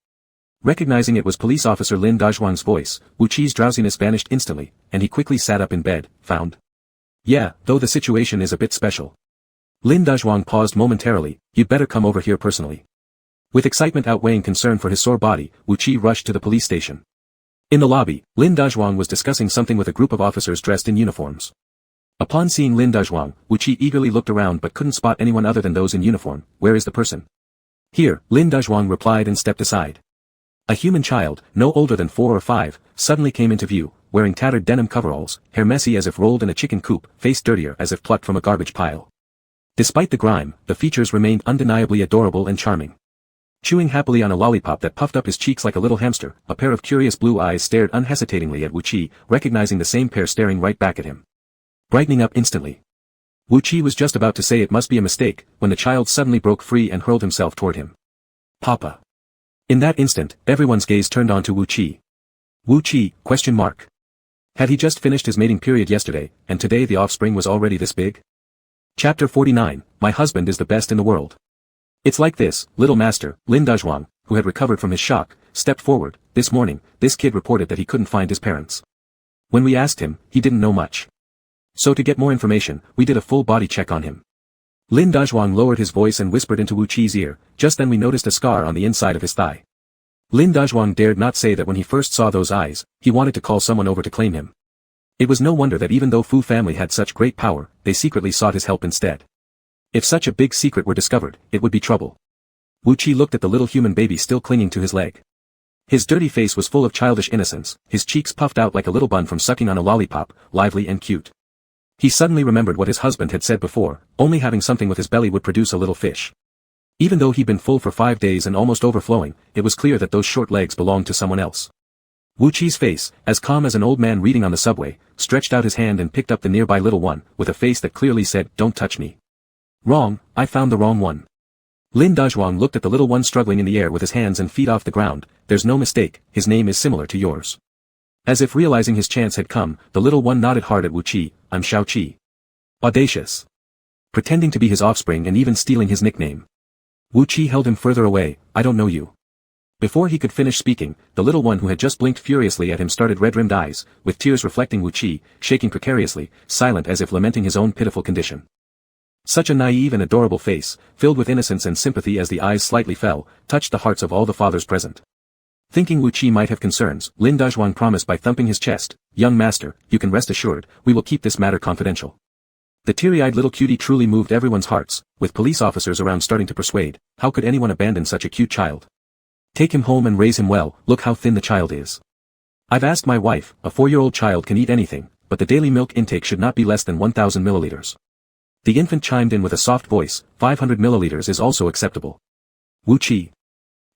Recognizing it was police officer Lin Dazhuang's voice, Wu Qi's drowsiness vanished instantly, and he quickly sat up in bed. "Found?" "Yeah, though the situation is a bit special." Lin Dazhuang paused momentarily. "You'd better come over here personally." With excitement outweighing concern for his sore body, Wu Qi rushed to the police station. In the lobby, Lin Dazhuang was discussing something with a group of officers dressed in uniforms. Upon seeing Lin Dazhuang, Wuqi eagerly looked around but couldn't spot anyone other than those in uniform. Where is the person? Here, Lin Dazhuang replied and stepped aside. A human child, no older than 4 or 5, suddenly came into view, wearing tattered denim coveralls, hair messy as if rolled in a chicken coop, face dirtier as if plucked from a garbage pile. Despite the grime, the features remained undeniably adorable and charming. Chewing happily on a lollipop that puffed up his cheeks like a little hamster, a pair of curious blue eyes stared unhesitatingly at Wuqi, recognizing the same pair staring right back at him. Brightening up instantly. Wuqi was just about to say it must be a mistake, when the child suddenly broke free and hurled himself toward him. Papa. In that instant, everyone's gaze turned on to Wuqi. Wuqi, ? Had he just finished his mating period yesterday, and today the offspring was already this big? Chapter 49, My husband is the best in the world. It's like this, little master, Lin Dazhuang, who had recovered from his shock, stepped forward. This morning, this kid reported that he couldn't find his parents. When we asked him, he didn't know much. So to get more information, we did a full body check on him. Lin Dazhuang lowered his voice and whispered into Wuqi's ear. Just then we noticed a scar on the inside of his thigh. Lin Dazhuang dared not say that when he first saw those eyes, he wanted to call someone over to claim him. It was no wonder that even though Fu family had such great power, they secretly sought his help instead. If such a big secret were discovered, it would be trouble. Wuqi looked at the little human baby still clinging to his leg. His dirty face was full of childish innocence, his cheeks puffed out like a little bun from sucking on a lollipop, lively and cute. He suddenly remembered what his husband had said before, only having something with his belly would produce a little fish. Even though he'd been full for 5 days and almost overflowing, it was clear that those short legs belonged to someone else. Wuqi's face, as calm as an old man reading on the subway, stretched out his hand and picked up the nearby little one, with a face that clearly said, "Don't touch me." Wrong, I found the wrong one. Lin Dazhuang looked at the little one struggling in the air with his hands and feet off the ground. There's no mistake, his name is similar to yours. As if realizing his chance had come, the little one nodded hard at Wuqi. I'm Xiaoqi. Audacious. Pretending to be his offspring and even stealing his nickname. Wuqi held him further away. I don't know you. Before he could finish speaking, the little one who had just blinked furiously at him started red-rimmed eyes, with tears reflecting Wuqi, shaking precariously, silent as if lamenting his own pitiful condition. Such a naive and adorable face, filled with innocence and sympathy as the eyes slightly fell, touched the hearts of all the fathers present. Thinking Wuqi might have concerns, Lin Dazhuang promised by thumping his chest, "Young master, you can rest assured, we will keep this matter confidential." The teary-eyed little cutie truly moved everyone's hearts, with police officers around starting to persuade. How could anyone abandon such a cute child? Take him home and raise him well. Look how thin the child is. I've asked my wife, a 4-year-old child can eat anything, but the daily milk intake should not be less than 1,000 milliliters. The infant chimed in with a soft voice. 500 milliliters is also acceptable. Wuqi.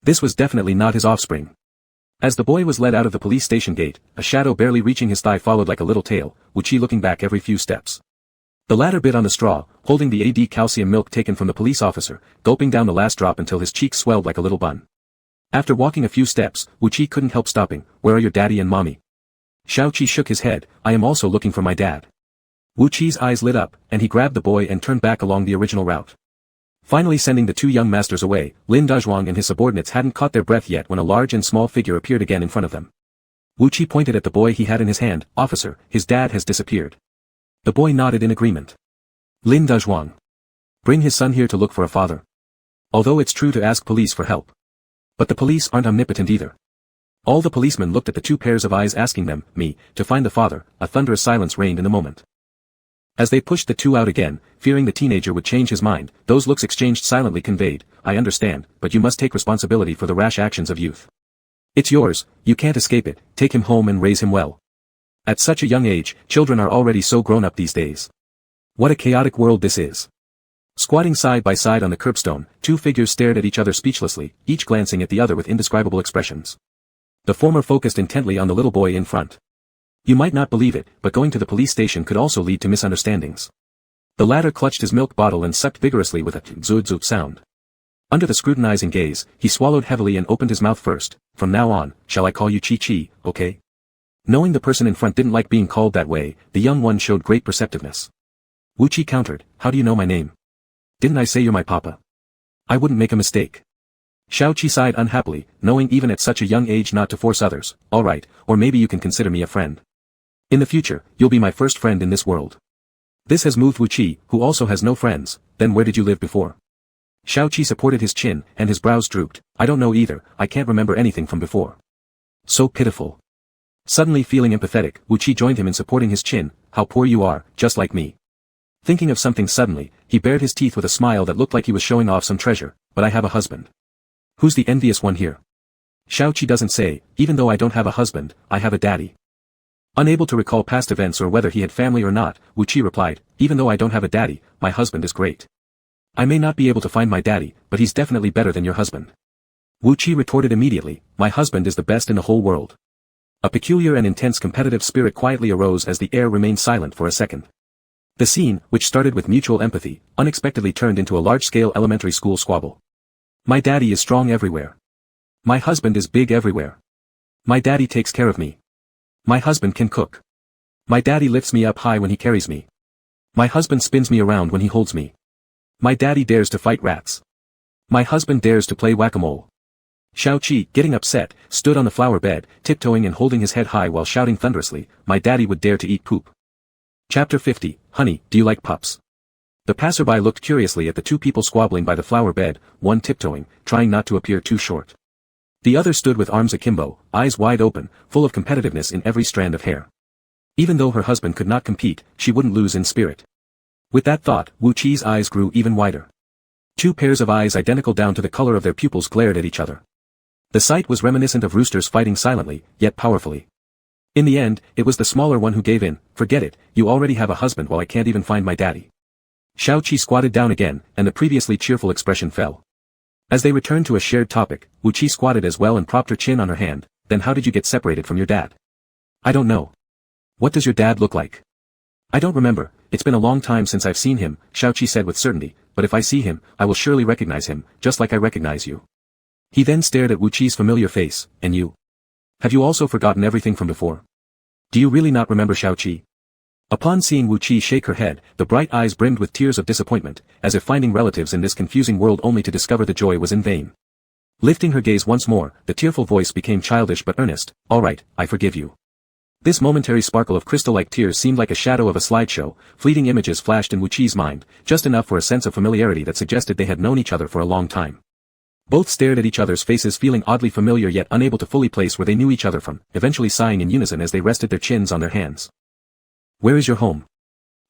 This was definitely not his offspring. As the boy was led out of the police station gate, a shadow barely reaching his thigh followed like a little tail, Wuqi looking back every few steps. The latter bit on the straw, holding the AD calcium milk taken from the police officer, gulping down the last drop until his cheeks swelled like a little bun. After walking a few steps, Wuqi couldn't help stopping. Where are your daddy and mommy? Xiaoqi shook his head. I am also looking for my dad. Wuqi's eyes lit up, and he grabbed the boy and turned back along the original route. Finally sending the 2 young masters away, Lin Dazhuang and his subordinates hadn't caught their breath yet when a large and small figure appeared again in front of them. Wuqi pointed at the boy he had in his hand. Officer, his dad has disappeared. The boy nodded in agreement. Lin Dazhuang. Bring his son here to look for a father. Although it's true to ask police for help. But the police aren't omnipotent either. All the policemen looked at the 2 pairs of eyes asking them, me, to find the father. A thunderous silence reigned in the moment. As they pushed the 2 out again, fearing the teenager would change his mind, those looks exchanged silently conveyed, I understand, but you must take responsibility for the rash actions of youth. It's yours, you can't escape it, take him home and raise him well. At such a young age, children are already so grown up these days. What a chaotic world this is. Squatting side by side on the curbstone, 2 figures stared at each other speechlessly, each glancing at the other with indescribable expressions. The former focused intently on the little boy in front. You might not believe it, but going to the police station could also lead to misunderstandings. The latter clutched his milk bottle and sucked vigorously with a zut sound. Under the scrutinizing gaze, he swallowed heavily and opened his mouth first. From now on, shall I call you Chi-Chi, okay? Knowing the person in front didn't like being called that way, the young one showed great perceptiveness. Wuqi countered, how do you know my name? Didn't I say you're my papa? I wouldn't make a mistake. Xiaoqi sighed unhappily, knowing even at such a young age not to force others. All right, or maybe you can consider me a friend. In the future, you'll be my first friend in this world. This has moved Wuqi, who also has no friends. Then where did you live before? Xiaoqi supported his chin, and his brows drooped. I don't know either, I can't remember anything from before. So pitiful. Suddenly feeling empathetic, Wuqi joined him in supporting his chin. how poor you are, just like me. Thinking of something suddenly, he bared his teeth with a smile that looked like he was showing off some treasure, but I have a husband. Who's the envious one here? Xiaoqi doesn't say, even though I don't have a husband, I have a daddy. Unable to recall past events or whether he had family or not, Wu Qi replied, even though I don't have a daddy, my husband is great. I may not be able to find my daddy, but he's definitely better than your husband. Wu Qi retorted immediately, my husband is the best in the whole world. A peculiar and intense competitive spirit quietly arose as the air remained silent for a second. The scene, which started with mutual empathy, unexpectedly turned into a large-scale elementary school squabble. My daddy is strong everywhere. My husband is big everywhere. My daddy takes care of me. My husband can cook. My daddy lifts me up high when he carries me. My husband spins me around when he holds me. My daddy dares to fight rats. My husband dares to play whack-a-mole. Xiaoqi, getting upset, stood on the flower bed, tiptoeing and holding his head high while shouting thunderously, my daddy would dare to eat poop. Chapter 50, Honey, do you like pups? The passerby looked curiously at the two people squabbling by the flower bed, one tiptoeing, trying not to appear too short. The other stood with arms akimbo, eyes wide open, full of competitiveness in every strand of hair. Even though her husband could not compete, she wouldn't lose in spirit. With that thought, Wu Qi's eyes grew even wider. Two pairs of eyes identical down to the color of their pupils glared at each other. The sight was reminiscent of roosters fighting silently, yet powerfully. In the end, it was the smaller one who gave in, forget it, you already have a husband while I can't even find my daddy. Xiaoqi squatted down again, and the previously cheerful expression fell. As they returned to a shared topic, Wu Qi squatted as well and propped her chin on her hand, then how did you get separated from your dad? I don't know. What does your dad look like? I don't remember, it's been a long time since I've seen him, Xiaoqi said with certainty, but if I see him, I will surely recognize him, just like I recognize you. He then stared at Wu Qi's familiar face, and you? Have you also forgotten everything from before? Do you really not remember Xiaoqi? Upon seeing Wu Qi shake her head, the bright eyes brimmed with tears of disappointment, as if finding relatives in this confusing world only to discover the joy was in vain. Lifting her gaze once more, the tearful voice became childish but earnest, all right, I forgive you. This momentary sparkle of crystal-like tears seemed like a shadow of a slideshow, fleeting images flashed in Wu Qi's mind, just enough for a sense of familiarity that suggested they had known each other for a long time. Both stared at each other's faces feeling oddly familiar yet unable to fully place where they knew each other from, eventually sighing in unison as they rested their chins on their hands. Where is your home?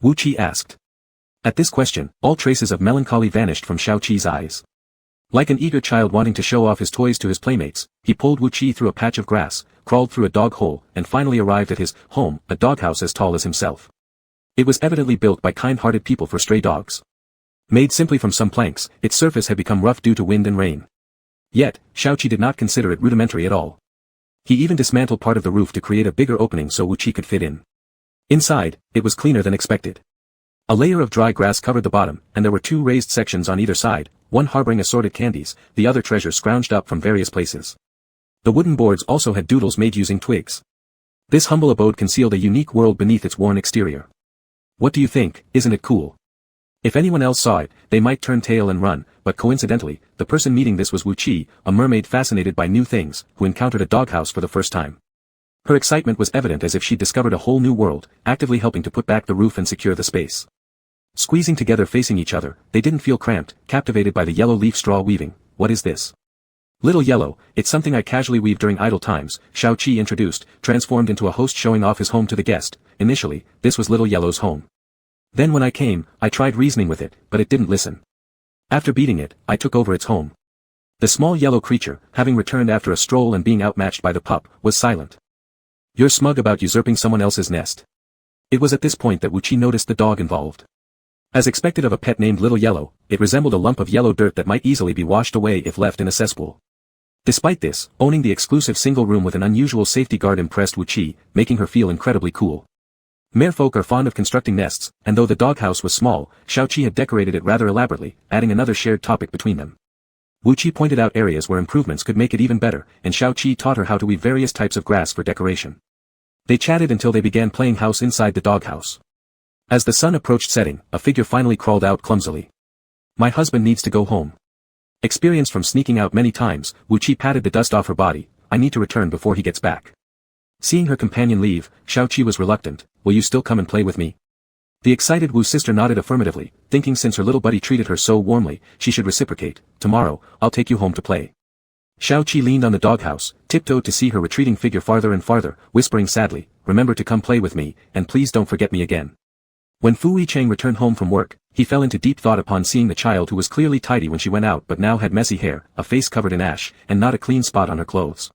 Wu Qi asked. At this question, all traces of melancholy vanished from Xiaoqi's eyes. Like an eager child wanting to show off his toys to his playmates, he pulled Wu Qi through a patch of grass, crawled through a dog hole, and finally arrived at his home, a doghouse as tall as himself. It was evidently built by kind-hearted people for stray dogs. Made simply from some planks, its surface had become rough due to wind and rain. Yet, Xiaoqi did not consider it rudimentary at all. He even dismantled part of the roof to create a bigger opening so Wu Qi could fit in. Inside, it was cleaner than expected. A layer of dry grass covered the bottom, and there were two raised sections on either side, one harboring assorted candies, the other treasures scrounged up from various places. The wooden boards also had doodles made using twigs. This humble abode concealed a unique world beneath its worn exterior. What do you think, isn't it cool? If anyone else saw it, they might turn tail and run, but coincidentally, the person meeting this was Wu Qi, a mermaid fascinated by new things, who encountered a doghouse for the first time. Her excitement was evident as if she'd discovered a whole new world, actively helping to put back the roof and secure the space. Squeezing together facing each other, they didn't feel cramped, captivated by the yellow leaf straw weaving. What is this? Little Yellow, it's something I casually weave during idle times, Xiaoqi introduced, transformed into a host showing off his home to the guest. Initially, this was Little Yellow's home. Then when I came, I tried reasoning with it, but it didn't listen. After beating it, I took over its home. The small yellow creature, having returned after a stroll and being outmatched by the pup, was silent. You're smug about usurping someone else's nest. It was at this point that Wu Qi noticed the dog involved. As expected of a pet named Little Yellow, it resembled a lump of yellow dirt that might easily be washed away if left in a cesspool. Despite this, owning the exclusive single room with an unusual safety guard impressed Wu Qi, making her feel incredibly cool. Merfolk are fond of constructing nests, and though the doghouse was small, Xiaoqi had decorated it rather elaborately, adding another shared topic between them. Wu Qi pointed out areas where improvements could make it even better, and Xiaoqi taught her how to weave various types of grass for decoration. They chatted until they began playing house inside the doghouse. As the sun approached setting, a figure finally crawled out clumsily. My husband needs to go home. Experienced from sneaking out many times, Wu Qi patted the dust off her body. I need to return before he gets back. Seeing her companion leave, Xiaoqi was reluctant. Will you still come and play with me? The excited Wu sister nodded affirmatively, thinking since her little buddy treated her so warmly, she should reciprocate. Tomorrow, I'll take you home to play. Xiaoqi leaned on the doghouse, tiptoed to see her retreating figure farther and farther, whispering sadly, remember to come play with me, and please don't forget me again. When Fu Cheng returned home from work, he fell into deep thought upon seeing the child who was clearly tidy when she went out but now had messy hair, a face covered in ash, and not a clean spot on her clothes.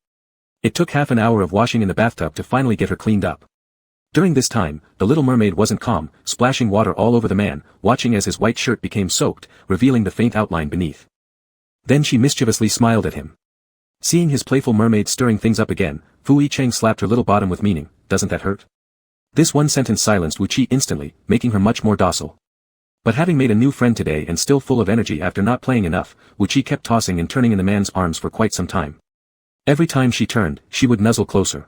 It took half an hour of washing in the bathtub to finally get her cleaned up. During this time, the little mermaid wasn't calm, splashing water all over the man, watching as his white shirt became soaked, revealing the faint outline beneath. Then she mischievously smiled at him. Seeing his playful mermaid stirring things up again, Fu Cheng slapped her little bottom with meaning, "Doesn't that hurt?" This one sentence silenced Wu Qi instantly, making her much more docile. But having made a new friend today and still full of energy after not playing enough, Wu Qi kept tossing and turning in the man's arms for quite some time. Every time she turned, she would nuzzle closer.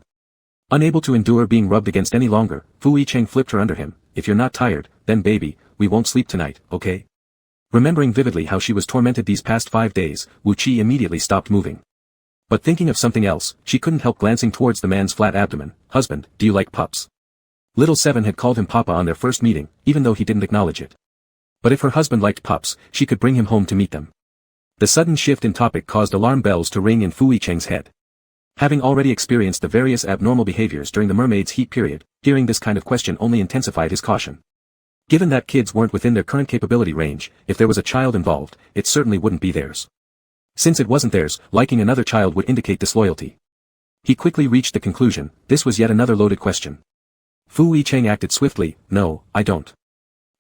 Unable to endure being rubbed against any longer, Fu Cheng flipped her under him. "If you're not tired, then baby, we won't sleep tonight, okay?" Remembering vividly how she was tormented these past 5 days, Wu Qi immediately stopped moving. But thinking of something else, she couldn't help glancing towards the man's flat abdomen. "Husband, do you like pups?" Little Seven had called him Papa on their first meeting, even though he didn't acknowledge it. But if her husband liked pups, she could bring him home to meet them. The sudden shift in topic caused alarm bells to ring in Fu Cheng's head. Having already experienced the various abnormal behaviors during the mermaid's heat period, hearing this kind of question only intensified his caution. Given that kids weren't within their current capability range, if there was a child involved, it certainly wouldn't be theirs. Since it wasn't theirs, liking another child would indicate disloyalty. He quickly reached the conclusion, this was yet another loaded question. Fu Cheng acted swiftly. "No, I don't."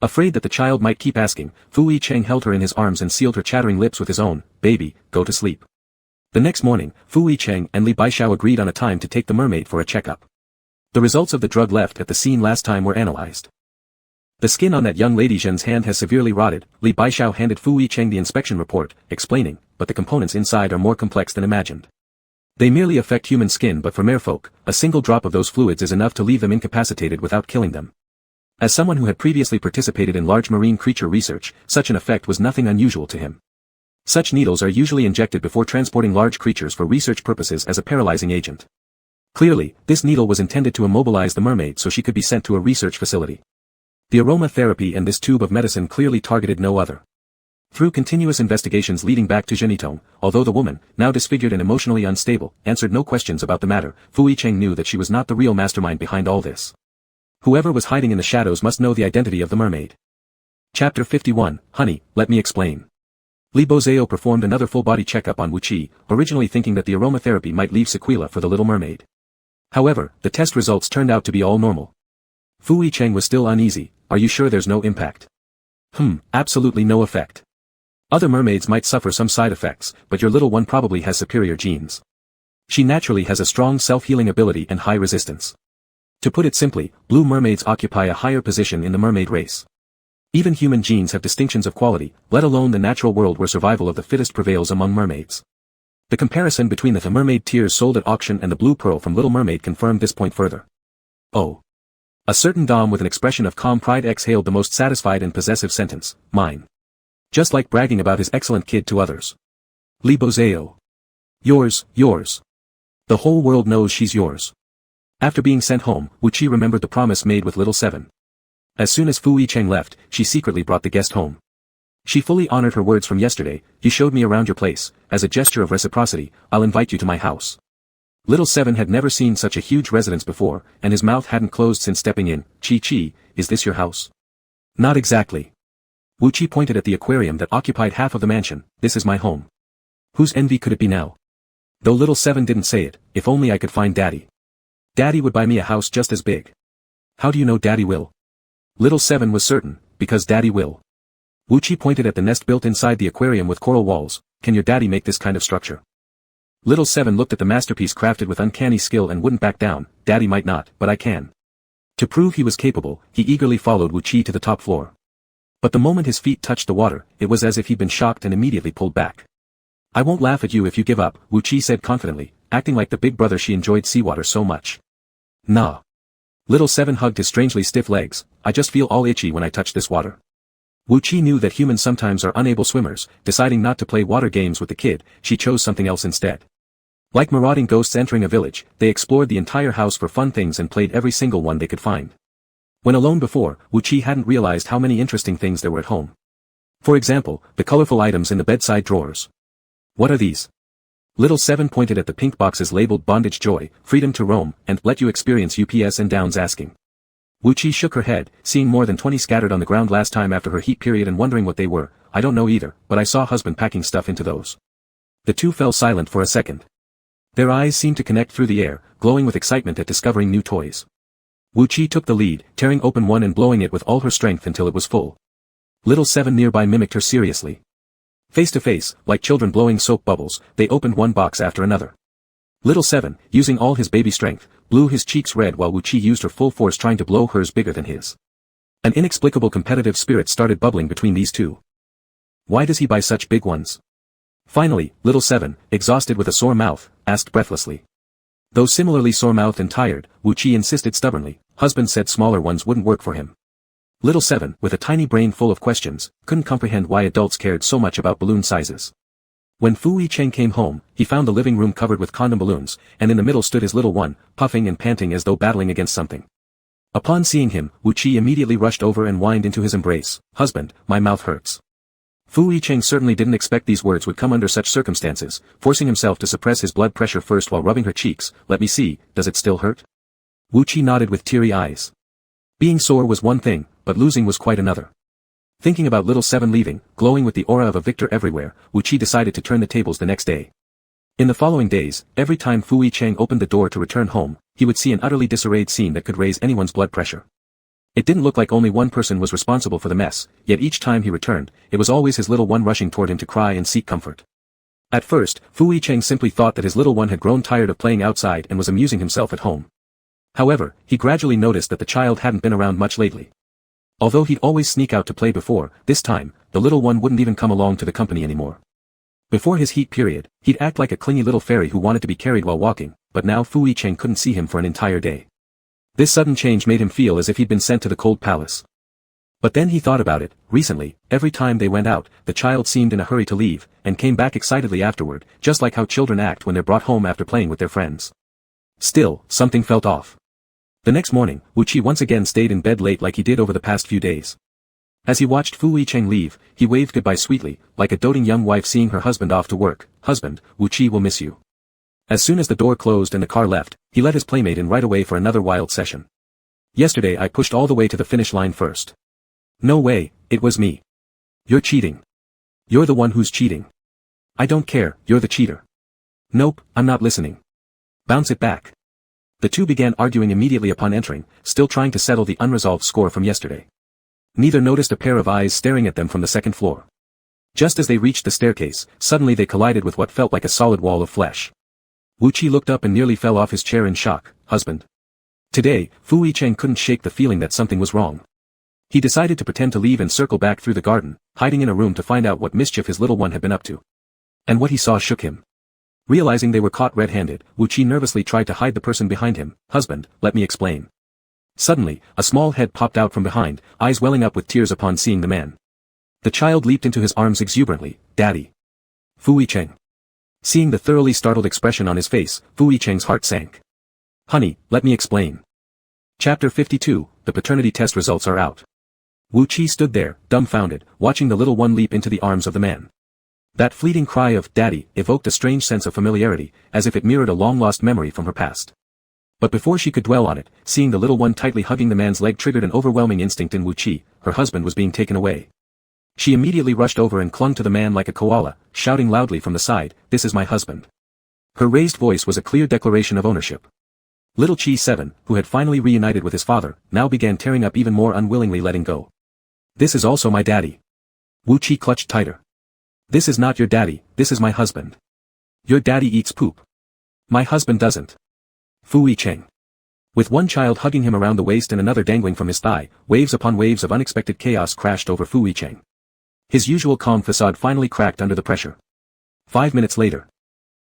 Afraid that the child might keep asking, Fu Cheng held her in his arms and sealed her chattering lips with his own. "Baby, go to sleep." The next morning, Fu Cheng and Li Baishao agreed on a time to take the mermaid for a checkup. The results of the drug left at the scene last time were analyzed. "The skin on that young lady Zhen's hand has severely rotted," Li Baishao handed Fu Cheng the inspection report, explaining, "but the components inside are more complex than imagined. They merely affect human skin, but for merfolk, a single drop of those fluids is enough to leave them incapacitated without killing them." As someone who had previously participated in large marine creature research, such an effect was nothing unusual to him. Such needles are usually injected before transporting large creatures for research purposes as a paralyzing agent. Clearly, this needle was intended to immobilize the mermaid so she could be sent to a research facility. The aroma therapy and this tube of medicine clearly targeted no other. Through continuous investigations leading back to Zhenitong, although the woman, now disfigured and emotionally unstable, answered no questions about the matter, Fu Cheng knew that she was not the real mastermind behind all this. Whoever was hiding in the shadows must know the identity of the mermaid. Chapter 51, Honey, let me explain. Li Bozeo performed another full-body checkup on Wu Qi, originally thinking that the aromatherapy might leave sequelae for the little mermaid. However, the test results turned out to be all normal. Fu Cheng was still uneasy. "Are you sure there's no impact?" Absolutely no effect. Other mermaids might suffer some side effects, but your little one probably has superior genes. She naturally has a strong self-healing ability and high resistance. To put it simply, blue mermaids occupy a higher position in the mermaid race. Even human genes have distinctions of quality, let alone the natural world where survival of the fittest prevails among mermaids. The comparison between the mermaid tears sold at auction and the blue pearl from Little Mermaid confirmed this point further. "Oh." A certain dame with an expression of calm pride exhaled the most satisfied and possessive sentence, "Mine." Just like bragging about his excellent kid to others. Li Bozeo. "Yours, yours. The whole world knows she's yours." After being sent home, Wu Qi remembered the promise made with Little Seven. As soon as Fu Cheng left, she secretly brought the guest home. She fully honored her words from yesterday. "You showed me around your place. As a gesture of reciprocity, I'll invite you to my house." Little Seven had never seen such a huge residence before, and his mouth hadn't closed since stepping in. "Chi, is this your house?" "Not exactly." Wu Qi pointed at the aquarium that occupied half of the mansion. "This is my home." Whose envy could it be now? Though Little Seven didn't say it, if only I could find Daddy. Daddy would buy me a house just as big. "How do you know Daddy will?" Little Seven was certain, because Daddy will. Wu Qi pointed at the nest built inside the aquarium with coral walls. "Can your daddy make this kind of structure?" Little Seven looked at the masterpiece crafted with uncanny skill and wouldn't back down. "Daddy might not, but I can." To prove he was capable, he eagerly followed Wu Qi to the top floor. But the moment his feet touched the water, it was as if he'd been shocked and immediately pulled back. "I won't laugh at you if you give up," Wu Qi said confidently, acting like the big brother she enjoyed seawater so much. "Nah." Little Seven hugged his strangely stiff legs. "I just feel all itchy when I touch this water." Wu Qi knew that humans sometimes are unable swimmers. Deciding not to play water games with the kid, she chose something else instead. Like marauding ghosts entering a village, they explored the entire house for fun things and played every single one they could find. When alone before, Wu Qi hadn't realized how many interesting things there were at home. For example, the colorful items in the bedside drawers. "What are these?" Little 7 pointed at the pink boxes labeled bondage joy, freedom to roam, and let you experience ups and downs asking. Wuchi shook her head, seeing more than 20 scattered on the ground last time after her heat period and wondering what they were. I don't know either, but I saw husband packing stuff into those. The two fell silent for a second. Their eyes seemed to connect through the air, glowing with excitement at discovering new toys. Wuchi took the lead, tearing open one and blowing it with all her strength until it was full. Little 7 nearby mimicked her seriously. Face to face, like children blowing soap bubbles, they opened one box after another. Little 7, using all his baby strength, blew his cheeks red while Wuchi used her full force trying to blow hers bigger than his. An inexplicable competitive spirit started bubbling between these two. Why does he buy such big ones? Finally, Little 7, exhausted with a sore mouth, asked breathlessly. Though similarly sore-mouthed and tired, Wuchi insisted stubbornly, husband said smaller ones wouldn't work for him. Little 7, with a tiny brain full of questions, couldn't comprehend why adults cared so much about balloon sizes. When Fu Yicheng came home, he found the living room covered with condom balloons, and in the middle stood his little one, puffing and panting as though battling against something. Upon seeing him, Wuchi immediately rushed over and whined into his embrace, husband, my mouth hurts. Fu Yicheng certainly didn't expect these words would come under such circumstances, forcing himself to suppress his blood pressure first while rubbing her cheeks. Let me see, does it still hurt? Wuchi nodded with teary eyes. Being sore was one thing, but losing was quite another. Thinking about Little 7 leaving, glowing with the aura of a victor everywhere, Wuchi decided to turn the tables the next day. In the following days, every time Fu Yicheng opened the door to return home, he would see an utterly disarrayed scene that could raise anyone's blood pressure. It didn't look like only one person was responsible for the mess, yet each time he returned, it was always his little one rushing toward him to cry and seek comfort. At first, Fu Yicheng simply thought that his little one had grown tired of playing outside and was amusing himself at home. However, he gradually noticed that the child hadn't been around much lately. Although he'd always sneak out to play before, this time, the little one wouldn't even come along to the company anymore. Before his heat period, he'd act like a clingy little fairy who wanted to be carried while walking, but now Fu Yicheng couldn't see him for an entire day. This sudden change made him feel as if he'd been sent to the cold palace. But then he thought about it. Recently, every time they went out, the child seemed in a hurry to leave, and came back excitedly afterward, just like how children act when they're brought home after playing with their friends. Still, something felt off. The next morning, Wuchi once again stayed in bed late like he did over the past few days. As he watched Fu Yicheng leave, he waved goodbye sweetly, like a doting young wife seeing her husband off to work. Husband, Wuchi will miss you. As soon as the door closed and the car left, he let his playmate in right away for another wild session. Yesterday I pushed all the way to the finish line first. No way, it was me. You're cheating. You're the one who's cheating. I don't care, you're the cheater. Nope, I'm not listening. Bounce it back. The two began arguing immediately upon entering, still trying to settle the unresolved score from yesterday. Neither noticed a pair of eyes staring at them from the second floor. Just as they reached the staircase, suddenly they collided with what felt like a solid wall of flesh. Wuchi looked up and nearly fell off his chair in shock. Husband. Today, Fu Yicheng couldn't shake the feeling that something was wrong. He decided to pretend to leave and circle back through the garden, hiding in a room to find out what mischief his little one had been up to. And what he saw shook him. Realizing they were caught red-handed, Wuchi nervously tried to hide the person behind him. Husband, let me explain. Suddenly, a small head popped out from behind, eyes welling up with tears upon seeing the man. The child leaped into his arms exuberantly. Daddy. Fu Yicheng. Seeing the thoroughly startled expression on his face, Fu Yicheng's heart sank. Honey, let me explain. Chapter 52, the paternity test results are out. Wuchi stood there, dumbfounded, watching the little one leap into the arms of the man. That fleeting cry of "Daddy" evoked a strange sense of familiarity, as if it mirrored a long-lost memory from her past. But before she could dwell on it, seeing the little one tightly hugging the man's leg triggered an overwhelming instinct in Wuchi. Her husband was being taken away. She immediately rushed over and clung to the man like a koala, shouting loudly from the side, "This is my husband." Her raised voice was a clear declaration of ownership. Little Chi 7, who had finally reunited with his father, now began tearing up even more unwillingly letting go. This is also my daddy. Wuchi clutched tighter. This is not your daddy, this is my husband. Your daddy eats poop. My husband doesn't. Fu Yicheng. With one child hugging him around the waist and another dangling from his thigh, waves upon waves of unexpected chaos crashed over Fu Yicheng. His usual calm facade finally cracked under the pressure. 5 minutes later.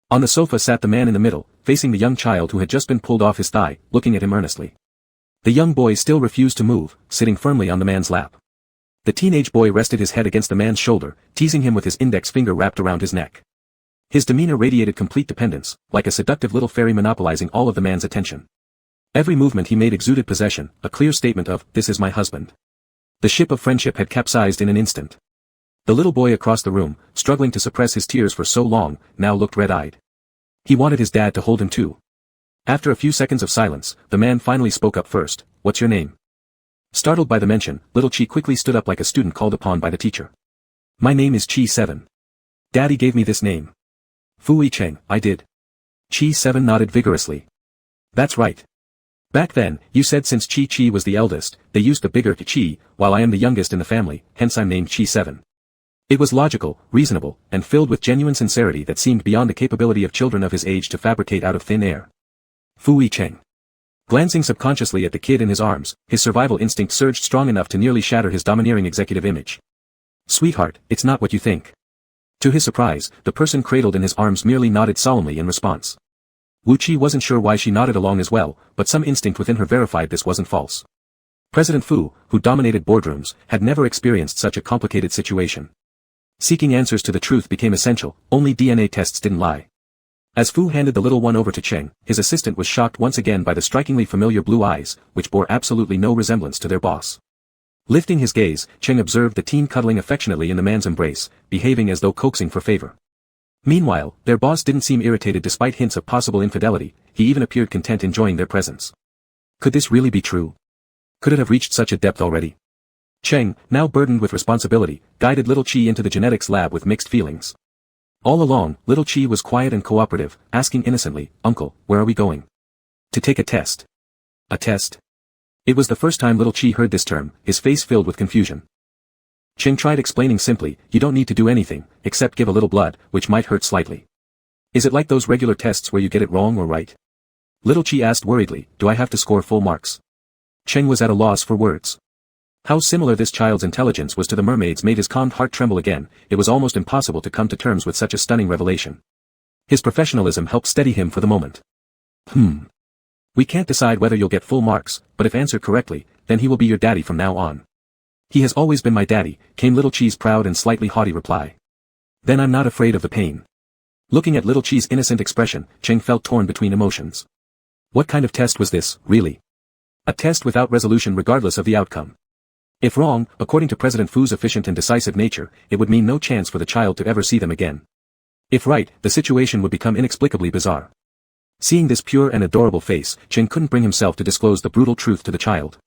On the sofa sat the man in the middle, facing the young child who had just been pulled off his thigh, looking at him earnestly. The young boy still refused to move, sitting firmly on the man's lap. The teenage boy rested his head against the man's shoulder, teasing him with his index finger wrapped around his neck. His demeanor radiated complete dependence, like a seductive little fairy monopolizing all of the man's attention. Every movement he made exuded possession, a clear statement of, "This is my husband." The ship of friendship had capsized in an instant. The little boy across the room, struggling to suppress his tears for so long, now looked red-eyed. He wanted his dad to hold him too. After a few seconds of silence, the man finally spoke up first. What's your name? Startled by the mention, little Chi quickly stood up like a student called upon by the teacher. My name is Chi 7. Daddy gave me this name. Fui Cheng, I did. Chi 7 nodded vigorously. That's right. Back then, you said since Chi was the eldest, they used the bigger Chi, while I am the youngest in the family, hence I'm named Chi 7. It was logical, reasonable, and filled with genuine sincerity that seemed beyond the capability of children of his age to fabricate out of thin air. Fui Cheng. Glancing subconsciously at the kid in his arms, his survival instinct surged strong enough to nearly shatter his domineering executive image. Sweetheart, it's not what you think. To his surprise, the person cradled in his arms merely nodded solemnly in response. Wu Qi wasn't sure why she nodded along as well, but some instinct within her verified this wasn't false. President Fu, who dominated boardrooms, had never experienced such a complicated situation. Seeking answers to the truth became essential, only DNA tests didn't lie. As Fu handed the little one over to Cheng, his assistant was shocked once again by the strikingly familiar blue eyes, which bore absolutely no resemblance to their boss. Lifting his gaze, Cheng observed the teen cuddling affectionately in the man's embrace, behaving as though coaxing for favor. Meanwhile, their boss didn't seem irritated despite hints of possible infidelity, he even appeared content enjoying their presence. Could this really be true? Could it have reached such a depth already? Cheng, now burdened with responsibility, guided little Chi into the genetics lab with mixed feelings. All along, little Chi was quiet and cooperative, asking innocently, Uncle, where are we going? To take a test. A test? It was the first time little Chi heard this term, his face filled with confusion. Cheng tried explaining simply, you don't need to do anything, except give a little blood, which might hurt slightly. Is it like those regular tests where you get it wrong or right? Little Chi asked worriedly, do I have to score full marks? Cheng was at a loss for words. How similar this child's intelligence was to the mermaid's made his calmed heart tremble again, it was almost impossible to come to terms with such a stunning revelation. His professionalism helped steady him for the moment. We can't decide whether you'll get full marks, but if answered correctly, then he will be your daddy from now on. He has always been my daddy, came little Chi's proud and slightly haughty reply. Then I'm not afraid of the pain. Looking at little Chi's innocent expression, Cheng felt torn between emotions. What kind of test was this, really? A test without resolution regardless of the outcome. If wrong, according to President Fu's efficient and decisive nature, it would mean no chance for the child to ever see them again. If right, the situation would become inexplicably bizarre. Seeing this pure and adorable face, Cheng couldn't bring himself to disclose the brutal truth to the child.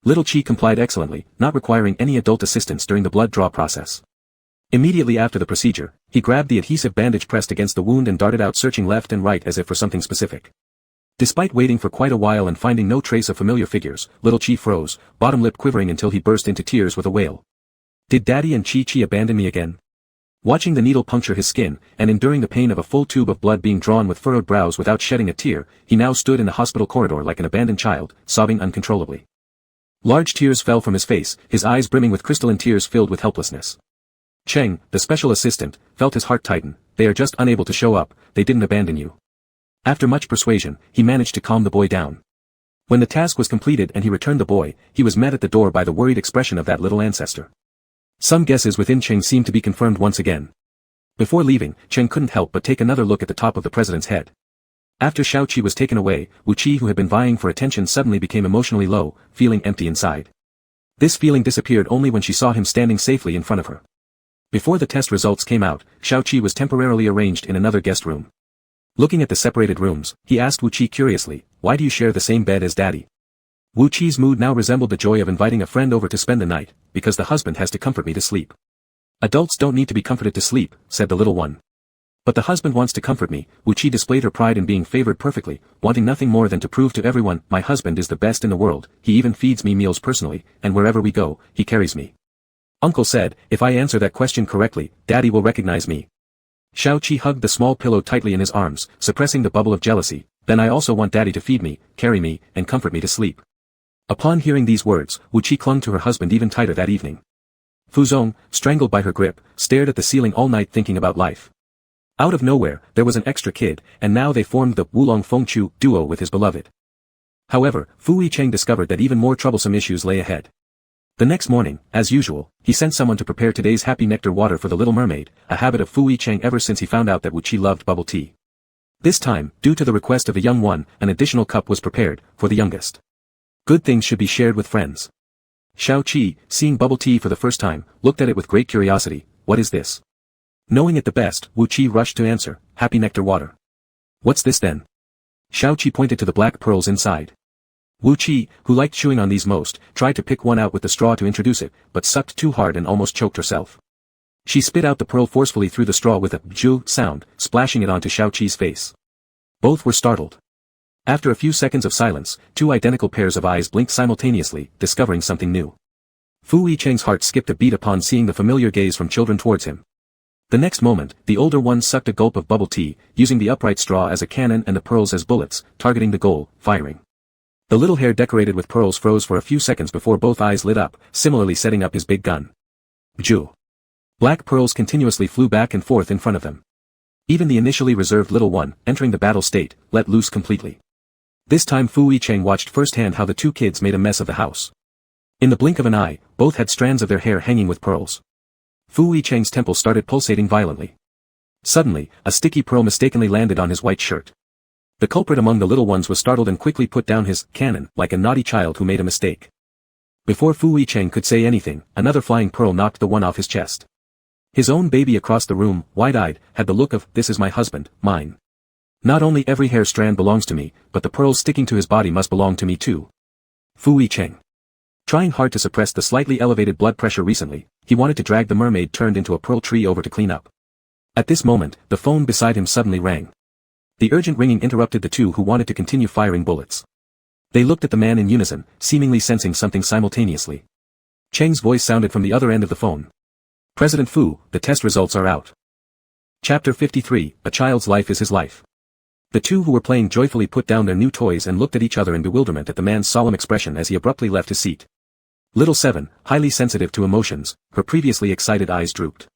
Little Chi complied excellently, not requiring any adult assistance during the blood draw process. Immediately after the procedure, he grabbed the adhesive bandage pressed against the wound and darted out searching left and right as if for something specific. Despite waiting for quite a while and finding no trace of familiar figures, little Chi froze, bottom lip quivering until he burst into tears with a wail. Did Daddy and Chi abandon me again? Watching the needle puncture his skin, and enduring the pain of a full tube of blood being drawn with furrowed brows without shedding a tear, he now stood in the hospital corridor like an abandoned child, sobbing uncontrollably. Large tears fell from his face, his eyes brimming with crystalline tears filled with helplessness. Cheng, the special assistant, felt his heart tighten. They are just unable to show up, they didn't abandon you. After much persuasion, he managed to calm the boy down. When the task was completed and he returned the boy, he was met at the door by the worried expression of that little ancestor. Some guesses within Cheng seemed to be confirmed once again. Before leaving, Cheng couldn't help but take another look at the top of the president's head. After Xiao Qi was taken away, Wu Qi, who had been vying for attention, suddenly became emotionally low, feeling empty inside. This feeling disappeared only when she saw him standing safely in front of her. Before the test results came out, Xiao Qi was temporarily arranged in another guest room. Looking at the separated rooms, he asked Wu Qi curiously, why do you share the same bed as Daddy? Wu Qi's mood now resembled the joy of inviting a friend over to spend the night, because the husband has to comfort me to sleep. Adults don't need to be comforted to sleep, said the little one. But the husband wants to comfort me. Wu Qi displayed her pride in being favored perfectly, wanting nothing more than to prove to everyone, my husband is the best in the world, he even feeds me meals personally, and wherever we go, he carries me. Uncle said, if I answer that question correctly, Daddy will recognize me. Xiao Qi hugged the small pillow tightly in his arms, suppressing the bubble of jealousy. Then I also want Daddy to feed me, carry me, and comfort me to sleep. Upon hearing these words, Wu Qi clung to her husband even tighter that evening. Fu Zong, strangled by her grip, stared at the ceiling all night thinking about life. Out of nowhere, there was an extra kid, and now they formed the Wulong Fengchu duo with his beloved. However, Fu Yicheng discovered that even more troublesome issues lay ahead. The next morning, as usual, he sent someone to prepare today's happy nectar water for the little mermaid, a habit of Fu Yicheng ever since he found out that Wu Qi loved bubble tea. This time, due to the request of the young one, an additional cup was prepared, for the youngest. Good things should be shared with friends. Xiao Qi, seeing bubble tea for the first time, looked at it with great curiosity. What is this? Knowing it the best, Wu Qi rushed to answer, happy nectar water. What's this then? Xiaoqi pointed to the black pearls inside. Wu Qi, who liked chewing on these most, tried to pick one out with the straw to introduce it, but sucked too hard and almost choked herself. She spit out the pearl forcefully through the straw with a "bju" sound, splashing it onto Xiaoqi's face. Both were startled. After a few seconds of silence, two identical pairs of eyes blinked simultaneously, discovering something new. Fu Yicheng's heart skipped a beat upon seeing the familiar gaze from children towards him. The next moment, the older one sucked a gulp of bubble tea, using the upright straw as a cannon and the pearls as bullets, targeting the goal, firing. The little hair decorated with pearls froze for a few seconds before both eyes lit up, similarly setting up his big gun. Bju. Black pearls continuously flew back and forth in front of them. Even the initially reserved little one, entering the battle state, let loose completely. This time Fu Yicheng watched firsthand how the two kids made a mess of the house. In the blink of an eye, both had strands of their hair hanging with pearls. Fu Yicheng's temple started pulsating violently. Suddenly, a sticky pearl mistakenly landed on his white shirt. The culprit among the little ones was startled and quickly put down his cannon, like a naughty child who made a mistake. Before Fu Yicheng could say anything, another flying pearl knocked the one off his chest. His own baby across the room, wide-eyed, had the look of, "This is my husband, mine. Not only every hair strand belongs to me, but the pearls sticking to his body must belong to me too." Fu Yicheng. Trying hard to suppress the slightly elevated blood pressure recently, he wanted to drag the mermaid turned into a pearl tree over to clean up. At this moment, the phone beside him suddenly rang. The urgent ringing interrupted the two who wanted to continue firing bullets. They looked at the man in unison, seemingly sensing something simultaneously. Cheng's voice sounded from the other end of the phone. "President Fu, the test results are out." Chapter 53, A Child's Life is His Life. The two who were playing joyfully put down their new toys and looked at each other in bewilderment at the man's solemn expression as he abruptly left his seat. Little Seven, highly sensitive to emotions, her previously excited eyes drooped.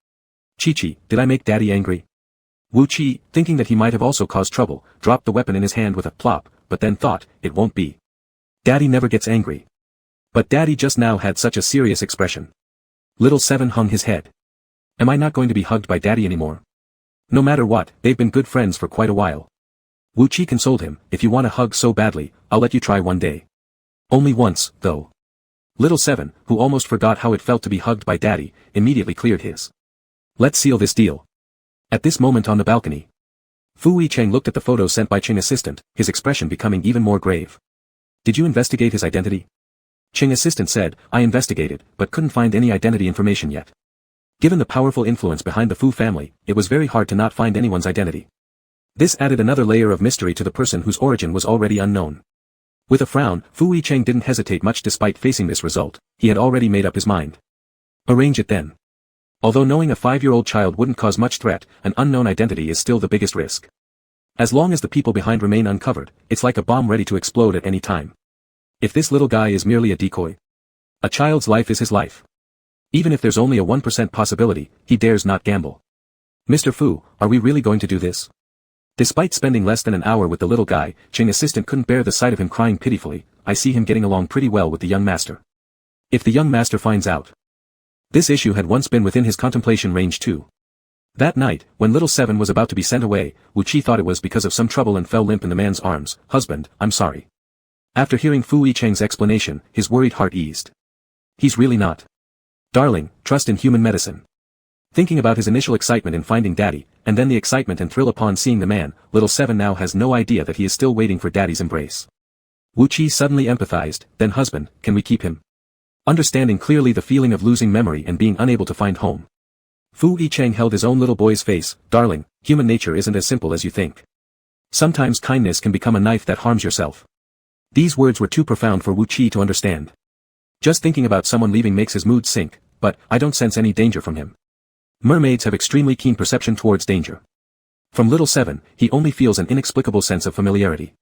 "Chi-Chi, did I make Daddy angry?" Wu Qi, thinking that he might have also caused trouble, dropped the weapon in his hand with a plop, but then thought, it won't be. Daddy never gets angry. But Daddy just now had such a serious expression. Little Seven hung his head. Am I not going to be hugged by Daddy anymore? No matter what, they've been good friends for quite a while. Wu Qi consoled him, if you want a hug so badly, I'll let you try one day. Only once, though. Little Seven, who almost forgot how it felt to be hugged by Daddy, immediately cleared his. Let's seal this deal. At this moment on the balcony, Fu Yicheng looked at the photo sent by Ching assistant, his expression becoming even more grave. Did you investigate his identity? Ching assistant said, I investigated, but couldn't find any identity information yet. Given the powerful influence behind the Fu family, it was very hard to not find anyone's identity. This added another layer of mystery to the person whose origin was already unknown. With a frown, Fu Yicheng didn't hesitate much despite facing this result, he had already made up his mind. Arrange it then. Although knowing a 5-year-old child wouldn't cause much threat, an unknown identity is still the biggest risk. As long as the people behind remain uncovered, it's like a bomb ready to explode at any time. If this little guy is merely a decoy, a child's life is his life. Even if there's only a 1% possibility, he dares not gamble. Mr. Fu, are we really going to do this? Despite spending less than an hour with the little guy, Ching assistant couldn't bear the sight of him crying pitifully. I see him getting along pretty well with the young master. If the young master finds out. This issue had once been within his contemplation range too. That night, when little Seven was about to be sent away, Wu Qi thought it was because of some trouble and fell limp in the man's arms. Husband, I'm sorry. After hearing Fu Yicheng's explanation, his worried heart eased. He's really not. Darling, trust in human medicine. Thinking about his initial excitement in finding Daddy, and then the excitement and thrill upon seeing the man, little Seven now has no idea that he is still waiting for Daddy's embrace. Wu Qi suddenly empathized, then husband, can we keep him? Understanding clearly the feeling of losing memory and being unable to find home. Fu Yicheng held his own little boy's face. Darling, human nature isn't as simple as you think. Sometimes kindness can become a knife that harms yourself. These words were too profound for Wu Qi to understand. Just thinking about someone leaving makes his mood sink, but I don't sense any danger from him. Mermaids have extremely keen perception towards danger. From little Seven, he only feels an inexplicable sense of familiarity.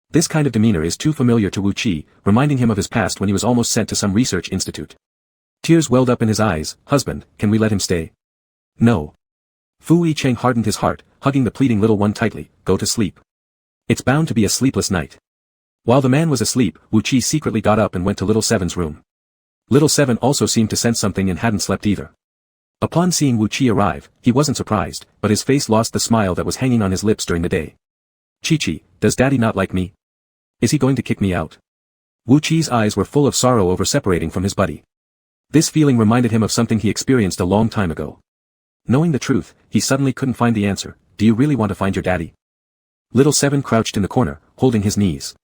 This kind of demeanor is too familiar to Wu Qi, reminding him of his past when he was almost sent to some research institute. Tears welled up in his eyes. Husband, can we let him stay? No. Fu Yicheng hardened his heart, hugging the pleading little one tightly. Go to sleep. It's bound to be a sleepless night. While the man was asleep, Wu Qi secretly got up and went to little Seven's room. Little Seven also seemed to sense something and hadn't slept either. Upon seeing Wu Qi arrive, he wasn't surprised, but his face lost the smile that was hanging on his lips during the day. Chi-Chi, does Daddy not like me? Is he going to kick me out? Wu Qi's eyes were full of sorrow over separating from his buddy. This feeling reminded him of something he experienced a long time ago. Knowing the truth, he suddenly couldn't find the answer. Do you really want to find your daddy? Little Seven crouched in the corner, holding his knees.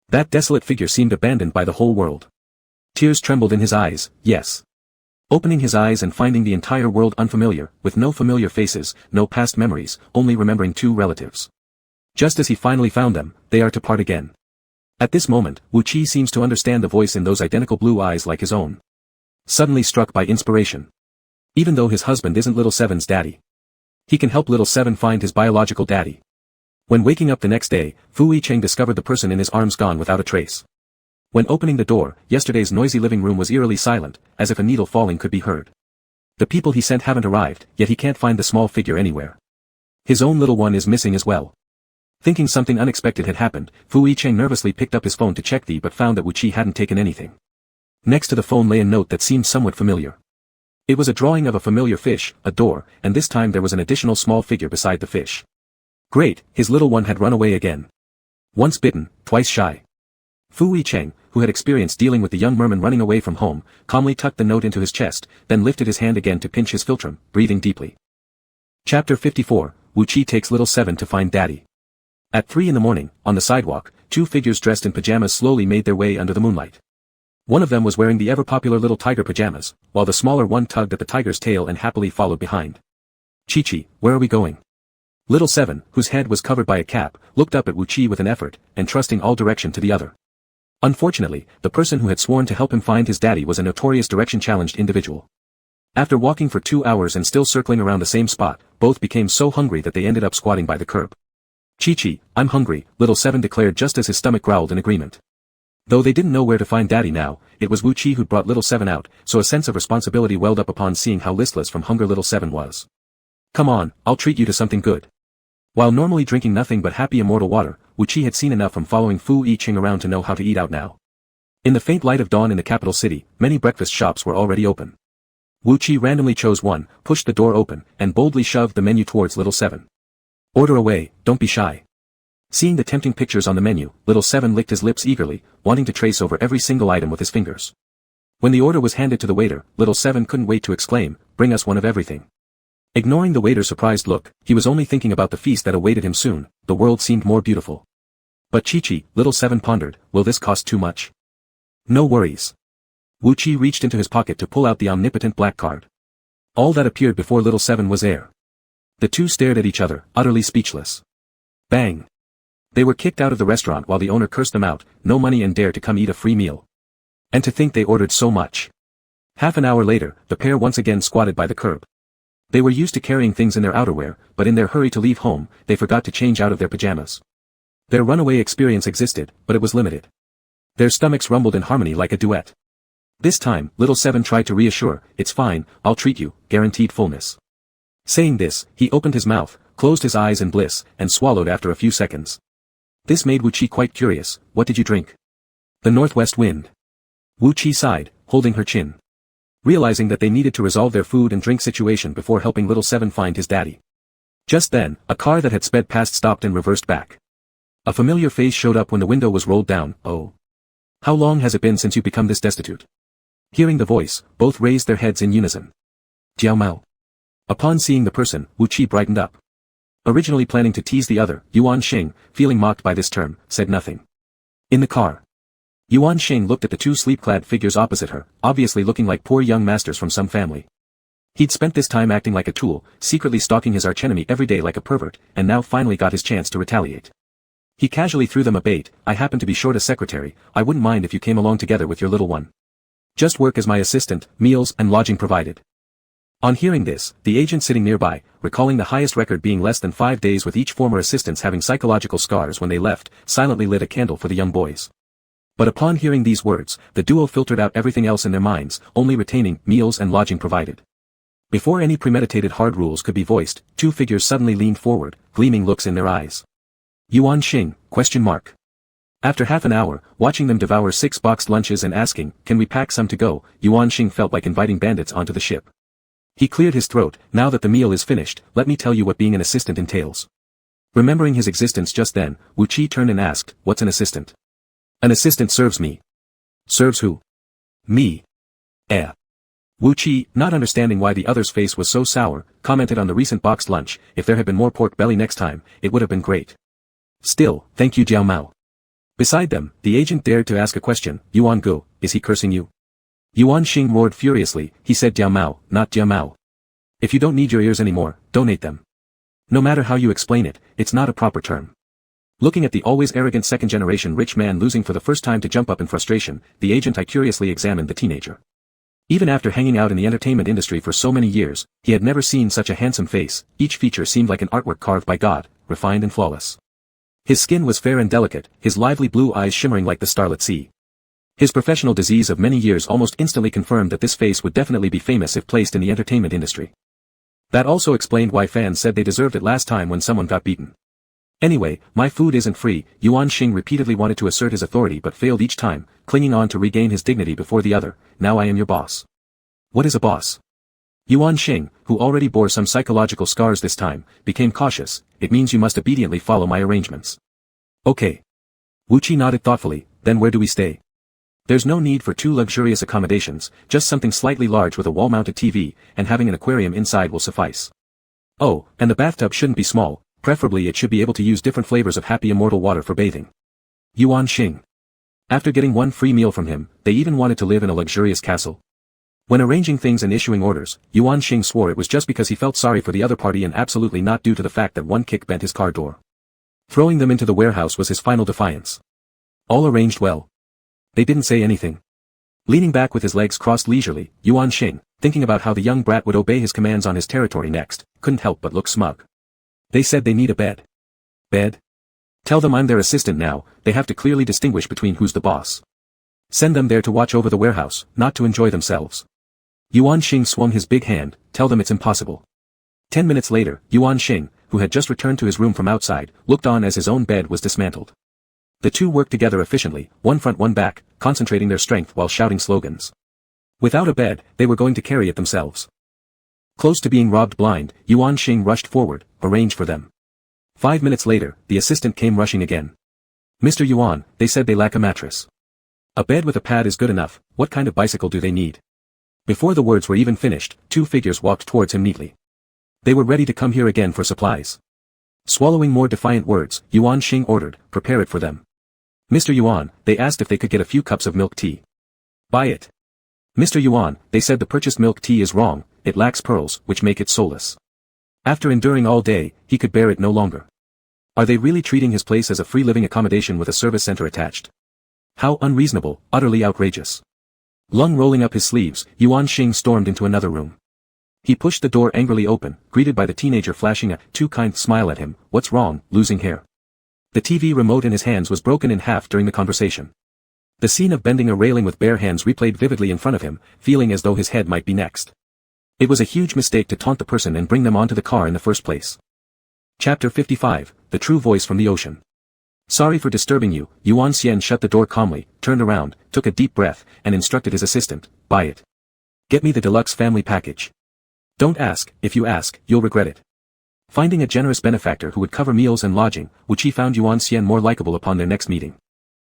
That desolate figure seemed abandoned by the whole world. Tears trembled in his eyes, yes. Opening his eyes and finding the entire world unfamiliar, with no familiar faces, no past memories, only remembering two relatives. Just as he finally found them, they are to part again. At this moment, Wu Qi seems to understand the voice in those identical blue eyes like his own. Suddenly struck by inspiration. Even though his husband isn't Little Seven's daddy, he can help Little Seven find his biological daddy. When waking up the next day, Fu Yicheng discovered the person in his arms gone without a trace. When opening the door, yesterday's noisy living room was eerily silent, as if a needle falling could be heard. The people he sent haven't arrived, yet he can't find the small figure anywhere. His own little one is missing as well. Thinking something unexpected had happened, Fu Yicheng nervously picked up his phone to check but found that Wu Qi hadn't taken anything. Next to the phone lay a note that seemed somewhat familiar. It was a drawing of a familiar fish, a door, and this time there was an additional small figure beside the fish. Great, his little one had run away again. Once bitten, twice shy. Fu Yicheng, who had experience dealing with the young merman running away from home, calmly tucked the note into his chest, then lifted his hand again to pinch his philtrum, breathing deeply. Chapter 54, Wu Qi takes Little Seven to find Daddy. At 3 in the morning, on the sidewalk, two figures dressed in pajamas slowly made their way under the moonlight. One of them was wearing the ever-popular little tiger pajamas, while the smaller one tugged at the tiger's tail and happily followed behind. Chi-Chi, where are we going? Little Seven, whose head was covered by a cap, looked up at Wu Qi with an effort, entrusting all direction to the other. Unfortunately, the person who had sworn to help him find his daddy was a notorious direction-challenged individual. After walking for 2 hours and still circling around the same spot, both became so hungry that they ended up squatting by the curb. Chi-Chi, I'm hungry, Little Seven declared just as his stomach growled in agreement. Though they didn't know where to find Daddy now, it was Wu Qi who'd brought Little Seven out, so a sense of responsibility welled up upon seeing how listless from hunger Little Seven was. Come on, I'll treat you to something good. While normally drinking nothing but happy immortal water, Wu Qi had seen enough from following Fu Yicheng around to know how to eat out now. In the faint light of dawn in the capital city, many breakfast shops were already open. Wu Qi randomly chose one, pushed the door open, and boldly shoved the menu towards Little Seven. Order away, don't be shy. Seeing the tempting pictures on the menu, Little Seven licked his lips eagerly, wanting to trace over every single item with his fingers. When the order was handed to the waiter, Little Seven couldn't wait to exclaim, bring us one of everything. Ignoring the waiter's surprised look, he was only thinking about the feast that awaited him soon. The world seemed more beautiful. But Chi-Chi, Little Seven pondered, will this cost too much? No worries. Wu Qi reached into his pocket to pull out the omnipotent black card. All that appeared before Little Seven was air. The two stared at each other, utterly speechless. Bang! They were kicked out of the restaurant while the owner cursed them out, no money and dare to come eat a free meal. And to think they ordered so much. Half an hour later, the pair once again squatted by the curb. They were used to carrying things in their outerwear, but in their hurry to leave home, they forgot to change out of their pajamas. Their runaway experience existed, but it was limited. Their stomachs rumbled in harmony like a duet. This time, Little Seven tried to reassure, it's fine, I'll treat you, guaranteed fullness. Saying this, he opened his mouth, closed his eyes in bliss, and swallowed after a few seconds. This made Wu Qi quite curious, what did you drink? The northwest wind. Wu Qi sighed, holding her chin. Realizing that they needed to resolve their food and drink situation before helping Little Seven find his daddy. Just then, a car that had sped past stopped and reversed back. A familiar face showed up when the window was rolled down. Oh. How long has it been since you become this destitute? Hearing the voice, both raised their heads in unison. Jiao Mao. Upon seeing the person, Wu Qi brightened up. Originally planning to tease the other, Yuan Xing, feeling mocked by this term, said nothing. In the car. Yuan Xing looked at the two sleep-clad figures opposite her, obviously looking like poor young masters from some family. He'd spent this time acting like a tool, secretly stalking his archenemy every day like a pervert, and now finally got his chance to retaliate. He casually threw them a bait, I happen to be short a secretary, I wouldn't mind if you came along together with your little one. Just work as my assistant, meals and lodging provided. On hearing this, the agent sitting nearby, recalling the highest record being less than 5 days with each former assistants having psychological scars when they left, silently lit a candle for the young boys. But upon hearing these words, the duo filtered out everything else in their minds, only retaining meals and lodging provided. Before any premeditated hard rules could be voiced, two figures suddenly leaned forward, gleaming looks in their eyes. Yuan Xing, ? After half an hour, watching them devour 6 boxed lunches and asking, can we pack some to go, Yuan Xing felt like inviting bandits onto the ship. He cleared his throat, now that the meal is finished, let me tell you what being an assistant entails. Remembering his existence just then, Wu Qi turned and asked, what's an assistant? An assistant serves me. Serves who? Me. Wu Qi, not understanding why the other's face was so sour, commented on the recent boxed lunch, if there had been more pork belly next time, it would have been great. Still, thank you Jiao Mao. Beside them, the agent dared to ask a question, Yuan Go, is he cursing you? Yuan Xing roared furiously, he said Jiao Mao, not Jiao Mao. If you don't need your ears anymore, donate them. No matter how you explain it, it's not a proper term. Looking at the always arrogant second-generation rich man losing for the first time to jump up in frustration, the agent curiously examined the teenager. Even after hanging out in the entertainment industry for so many years, he had never seen such a handsome face, each feature seemed like an artwork carved by God, refined and flawless. His skin was fair and delicate, his lively blue eyes shimmering like the starlit sea. His professional disease of many years almost instantly confirmed that this face would definitely be famous if placed in the entertainment industry. That also explained why fans said they deserved it last time when someone got beaten. Anyway, my food isn't free, Yuan Xing repeatedly wanted to assert his authority but failed each time, clinging on to regain his dignity before the other, now I am your boss. What is a boss? Yuan Xing, who already bore some psychological scars this time, became cautious, it means you must obediently follow my arrangements. Okay. Wu Qi nodded thoughtfully, then where do we stay? There's no need for two luxurious accommodations, just something slightly large with a wall-mounted TV, and having an aquarium inside will suffice. Oh, and the bathtub shouldn't be small. Preferably it should be able to use different flavors of happy immortal water for bathing. Yuan Xing. After getting one free meal from him, they even wanted to live in a luxurious castle. When arranging things and issuing orders, Yuan Xing swore it was just because he felt sorry for the other party and absolutely not due to the fact that one kick bent his car door. Throwing them into the warehouse was his final defiance. All arranged well. They didn't say anything. Leaning back with his legs crossed leisurely, Yuan Xing, thinking about how the young brat would obey his commands on his territory next, couldn't help but look smug. They said they need a bed. Bed? Tell them I'm their assistant now, they have to clearly distinguish between who's the boss. Send them there to watch over the warehouse, not to enjoy themselves. Yuan Xing swung his big hand, tell them it's impossible. 10 minutes later, Yuan Xing, who had just returned to his room from outside, looked on as his own bed was dismantled. The two worked together efficiently, one front one back, concentrating their strength while shouting slogans. Without a bed, they were going to carry it themselves. Close to being robbed blind, Yuan Xing rushed forward, arrange for them. 5 minutes later, the assistant came rushing again. Mr. Yuan, they said they lack a mattress. A bed with a pad is good enough, what kind of bicycle do they need? Before the words were even finished, two figures walked towards him neatly. They were ready to come here again for supplies. Swallowing more defiant words, Yuan Xing ordered, prepare it for them. Mr. Yuan, they asked if they could get a few cups of milk tea. Buy it. Mr. Yuan, they said the purchased milk tea is wrong, it lacks pearls, which make it soulless. After enduring all day, he could bear it no longer. Are they really treating his place as a free living accommodation with a service center attached? How unreasonable, utterly outrageous. Lung rolling up his sleeves, Yuan Xing stormed into another room. He pushed the door angrily open, greeted by the teenager flashing a too kind smile at him, what's wrong, losing hair? The TV remote in his hands was broken in half during the conversation. The scene of bending a railing with bare hands replayed vividly in front of him, feeling as though his head might be next. It was a huge mistake to taunt the person and bring them onto the car in the first place. Chapter 55, The True Voice from the Ocean. Sorry for disturbing you, Yuan Xian shut the door calmly, turned around, took a deep breath, and instructed his assistant, buy it. Get me the deluxe family package. Don't ask, if you ask, you'll regret it. Finding a generous benefactor who would cover meals and lodging, Wu Qi found Yuan Xian more likable upon their next meeting.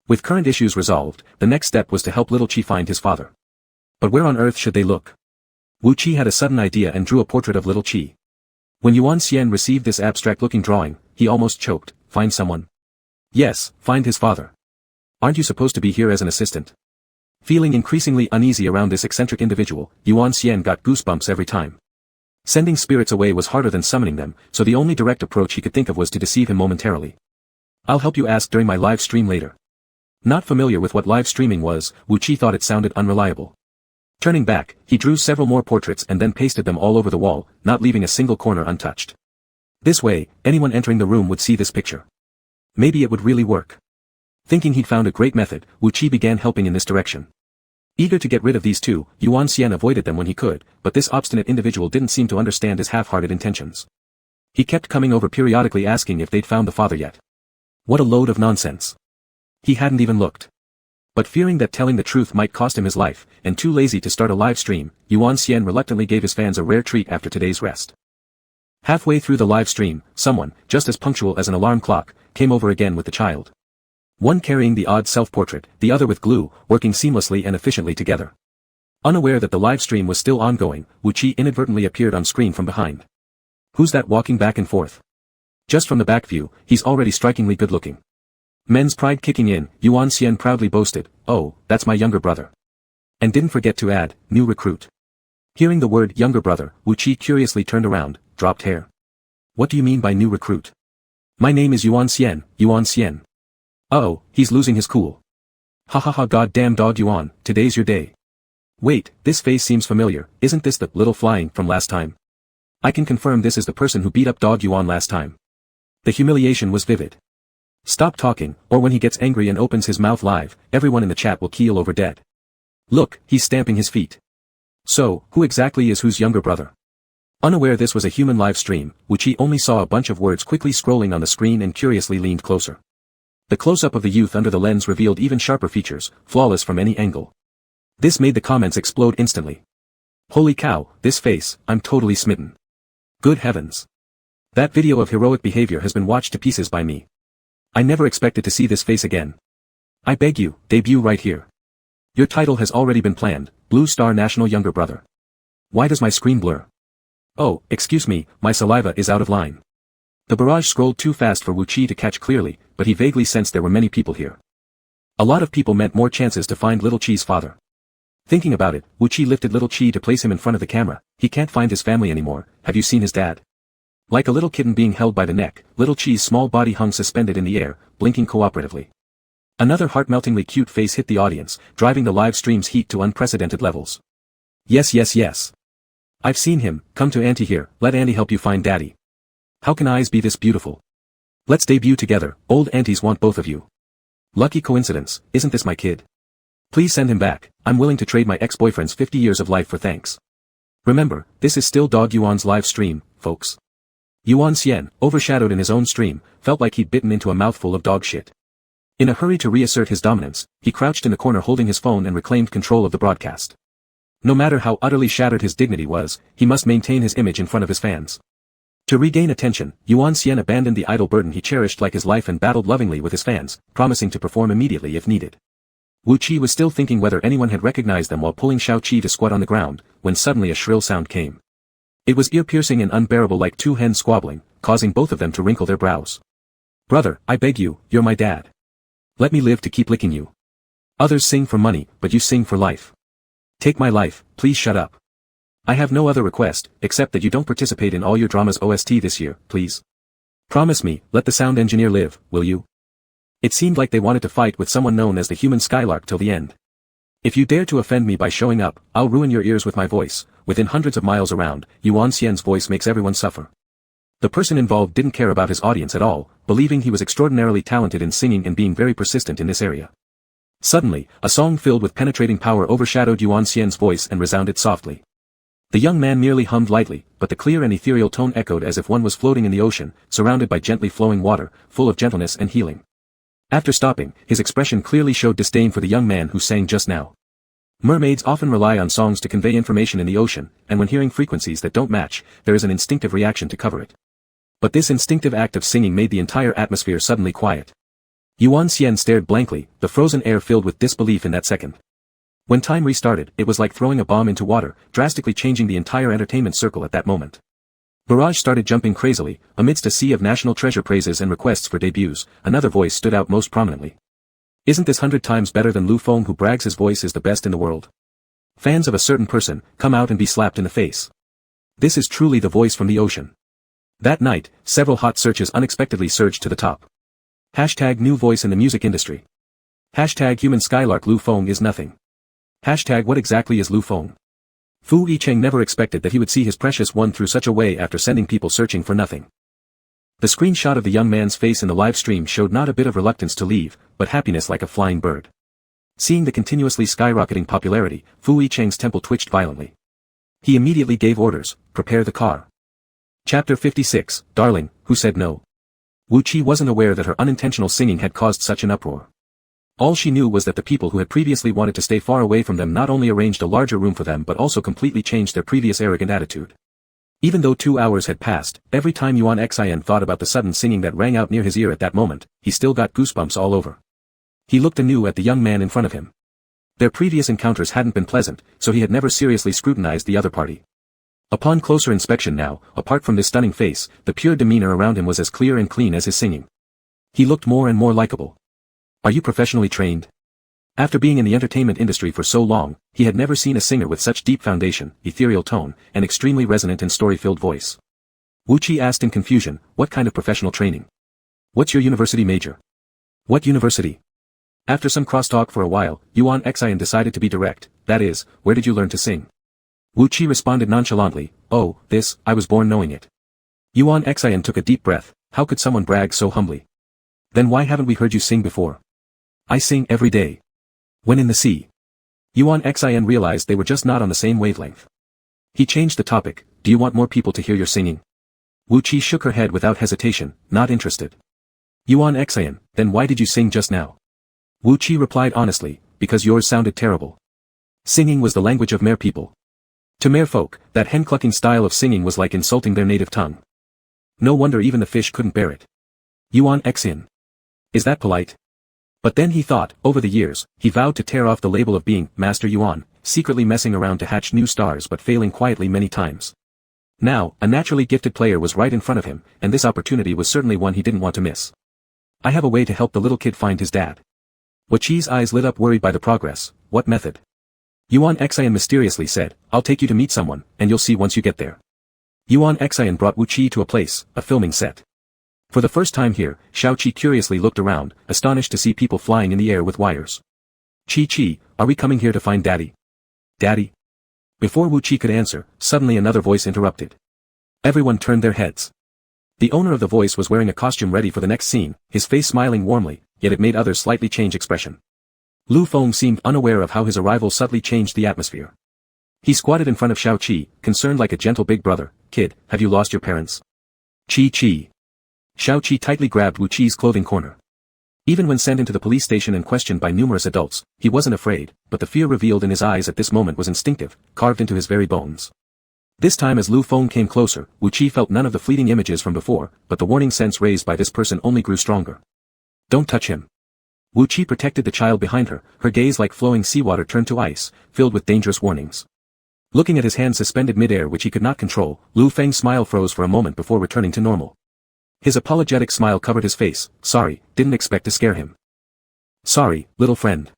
With current issues resolved, the next step was to help little Qi find his father. But where on earth should they look? Wu Qi had a sudden idea and drew a portrait of little Qi. When Yuan Xian received this abstract-looking drawing, he almost choked, find someone. Yes, find his father. Aren't you supposed to be here as an assistant? Feeling increasingly uneasy around this eccentric individual, Yuan Xian got goosebumps every time. Sending spirits away was harder than summoning them, so the only direct approach he could think of was to deceive him momentarily. I'll help you ask during my live stream later. Not familiar with what live streaming was, Wu Qi thought it sounded unreliable. Turning back, he drew several more portraits and then pasted them all over the wall, not leaving a single corner untouched. This way, anyone entering the room would see this picture. Maybe it would really work. Thinking he'd found a great method, Wu Qi began helping in this direction. Eager to get rid of these two, Yuan Xian avoided them when he could, but this obstinate individual didn't seem to understand his half-hearted intentions. He kept coming over periodically asking if they'd found the father yet. What a load of nonsense. He hadn't even looked. But fearing that telling the truth might cost him his life, and too lazy to start a live stream, Yuan Xian reluctantly gave his fans a rare treat after today's rest. Halfway through the live stream, someone, just as punctual as an alarm clock, came over again with the child. One carrying the odd self-portrait, the other with glue, working seamlessly and efficiently together. Unaware that the live stream was still ongoing, Wu Qi inadvertently appeared on screen from behind. Who's that walking back and forth? Just from the back view, he's already strikingly good-looking. Men's pride kicking in, Yuan Xian proudly boasted, "Oh, that's my younger brother." And didn't forget to add, "new recruit." Hearing the word younger brother, Wu Qi curiously turned around, dropped hair. "What do you mean by new recruit?" "My name is Yuan Xian, Yuan Xian." "Uh-oh, he's losing his cool. Ha ha ha, goddamn dog Yuan, today's your day." "Wait, this face seems familiar, isn't this the little flying from last time?" "I can confirm this is the person who beat up dog Yuan last time." The humiliation was vivid. Stop talking, or when he gets angry and opens his mouth live, everyone in the chat will keel over dead. Look, he's stamping his feet. So, who exactly is whose younger brother? Unaware this was a human live stream, Wu Qi only saw a bunch of words quickly scrolling on the screen and curiously leaned closer. The close-up of the youth under the lens revealed even sharper features, flawless from any angle. This made the comments explode instantly. Holy cow, this face, I'm totally smitten. Good heavens. That video of heroic behavior has been watched to pieces by me. I never expected to see this face again. I beg you, debut right here. Your title has already been planned, Blue Star National Younger Brother. Why does my screen blur? Oh, excuse me, my saliva is out of line. The barrage scrolled too fast for Wu Qi to catch clearly, but he vaguely sensed there were many people here. A lot of people meant more chances to find Little Qi's father. Thinking about it, Wu Qi lifted Little Qi to place him in front of the camera. He can't find his family anymore. Have you seen his dad? Like a little kitten being held by the neck, Little Qi's small body hung suspended in the air, blinking cooperatively. Another heart-meltingly cute face hit the audience, driving the live stream's heat to unprecedented levels. Yes yes yes. I've seen him, come to Auntie here, let Auntie help you find Daddy. How can eyes be this beautiful? Let's debut together, old aunties want both of you. Lucky coincidence, isn't this my kid? Please send him back, I'm willing to trade my ex-boyfriend's 50 years of life for thanks. Remember, this is still Dog Yuan's live stream, folks. Yuan Xian, overshadowed in his own stream, felt like he'd bitten into a mouthful of dog shit. In a hurry to reassert his dominance, he crouched in the corner holding his phone and reclaimed control of the broadcast. No matter how utterly shattered his dignity was, he must maintain his image in front of his fans. To regain attention, Yuan Xian abandoned the idle burden he cherished like his life and battled lovingly with his fans, promising to perform immediately if needed. Wu Qi was still thinking whether anyone had recognized them while pulling Shao Qi to squat on the ground, when suddenly a shrill sound came. It was ear-piercing and unbearable like two hens squabbling, causing both of them to wrinkle their brows. Brother, I beg you, you're my dad. Let me live to keep licking you. Others sing for money, but you sing for life. Take my life, please shut up. I have no other request, except that you don't participate in all your drama's OST this year, please. Promise me, let the sound engineer live, will you? It seemed like they wanted to fight with someone known as the human skylark till the end. If you dare to offend me by showing up, I'll ruin your ears with my voice. Within hundreds of miles around, Yuan Xian's voice makes everyone suffer. The person involved didn't care about his audience at all, believing he was extraordinarily talented in singing and being very persistent in this area. Suddenly, a song filled with penetrating power overshadowed Yuan Xian's voice and resounded softly. The young man merely hummed lightly, but the clear and ethereal tone echoed as if one was floating in the ocean, surrounded by gently flowing water, full of gentleness and healing. After stopping, his expression clearly showed disdain for the young man who sang just now. Mermaids often rely on songs to convey information in the ocean, and when hearing frequencies that don't match, there is an instinctive reaction to cover it. But this instinctive act of singing made the entire atmosphere suddenly quiet. Yuan Xian stared blankly, the frozen air filled with disbelief in that second. When time restarted, it was like throwing a bomb into water, drastically changing the entire entertainment circle at that moment. Barrage started jumping crazily, amidst a sea of national treasure praises and requests for debuts. Another voice stood out most prominently. Isn't this 100 times better than Lu Feng, who brags his voice is the best in the world? Fans of a certain person, come out and be slapped in the face. This is truly the voice from the ocean. That night, several hot searches unexpectedly surged to the top. Hashtag new voice in the music industry. Hashtag human skylark Lu Feng is nothing. Hashtag what exactly is Lu Feng? Fu Yicheng never expected that he would see his precious one through such a way after sending people searching for nothing. The screenshot of the young man's face in the live stream showed not a bit of reluctance to leave, but happiness like a flying bird. Seeing the continuously skyrocketing popularity, Fu Yicheng's temple twitched violently. He immediately gave orders, prepare the car. Chapter 56, Darling, Who Said No? Wu Qi wasn't aware that her unintentional singing had caused such an uproar. All she knew was that the people who had previously wanted to stay far away from them not only arranged a larger room for them but also completely changed their previous arrogant attitude. Even though 2 hours had passed, every time Yuan Xian thought about the sudden singing that rang out near his ear at that moment, he still got goosebumps all over. He looked anew at the young man in front of him. Their previous encounters hadn't been pleasant, so he had never seriously scrutinized the other party. Upon closer inspection now, apart from this stunning face, the pure demeanor around him was as clear and clean as his singing. He looked more and more likable. Are you professionally trained? After being in the entertainment industry for so long, he had never seen a singer with such deep foundation, ethereal tone, and extremely resonant and story-filled voice. Wu Qi asked in confusion, what kind of professional training? What's your university major? What university? After some crosstalk for a while, Yuan Xian decided to be direct, that is, where did you learn to sing? Wu Qi responded nonchalantly, oh, this, I was born knowing it. Yuan Xian took a deep breath, how could someone brag so humbly? Then why haven't we heard you sing before? I sing every day. When in the sea. Yuan Xian realized they were just not on the same wavelength. He changed the topic, do you want more people to hear your singing? Wu Qi shook her head without hesitation, not interested. Yuan Xian, then why did you sing just now? Wu Qi replied honestly, because yours sounded terrible. Singing was the language of mere people. To mere folk, that hen-clucking style of singing was like insulting their native tongue. No wonder even the fish couldn't bear it. Yuan Xian. Is that polite? But then he thought, over the years, he vowed to tear off the label of being Master Yuan, secretly messing around to hatch new stars but failing quietly many times. Now, a naturally gifted player was right in front of him, and this opportunity was certainly one he didn't want to miss. I have a way to help the little kid find his dad. Wu Qi's eyes lit up worried by the progress, what method? Yuan Xian mysteriously said, I'll take you to meet someone, and you'll see once you get there. Yuan Xian brought Wu Qi to a place, a filming set. For the first time here, Xiao Qi curiously looked around, astonished to see people flying in the air with wires. Qi, are we coming here to find Daddy? Daddy? Before Wu Qi could answer, suddenly another voice interrupted. Everyone turned their heads. The owner of the voice was wearing a costume ready for the next scene, his face smiling warmly, yet it made others slightly change expression. Lu Feng seemed unaware of how his arrival subtly changed the atmosphere. He squatted in front of Xiao Qi, concerned like a gentle big brother, kid, have you lost your parents? Qi. Xiao Qi tightly grabbed Wu Qi's clothing corner. Even when sent into the police station and questioned by numerous adults, he wasn't afraid, but the fear revealed in his eyes at this moment was instinctive, carved into his very bones. This time as Lu Feng came closer, Wu Qi felt none of the fleeting images from before, but the warning sense raised by this person only grew stronger. Don't touch him. Wu Qi protected the child behind her, her gaze like flowing seawater turned to ice, filled with dangerous warnings. Looking at his hand suspended mid-air which he could not control, Lu Feng's smile froze for a moment before returning to normal. His apologetic smile covered his face, sorry, didn't expect to scare him. Sorry, little friend.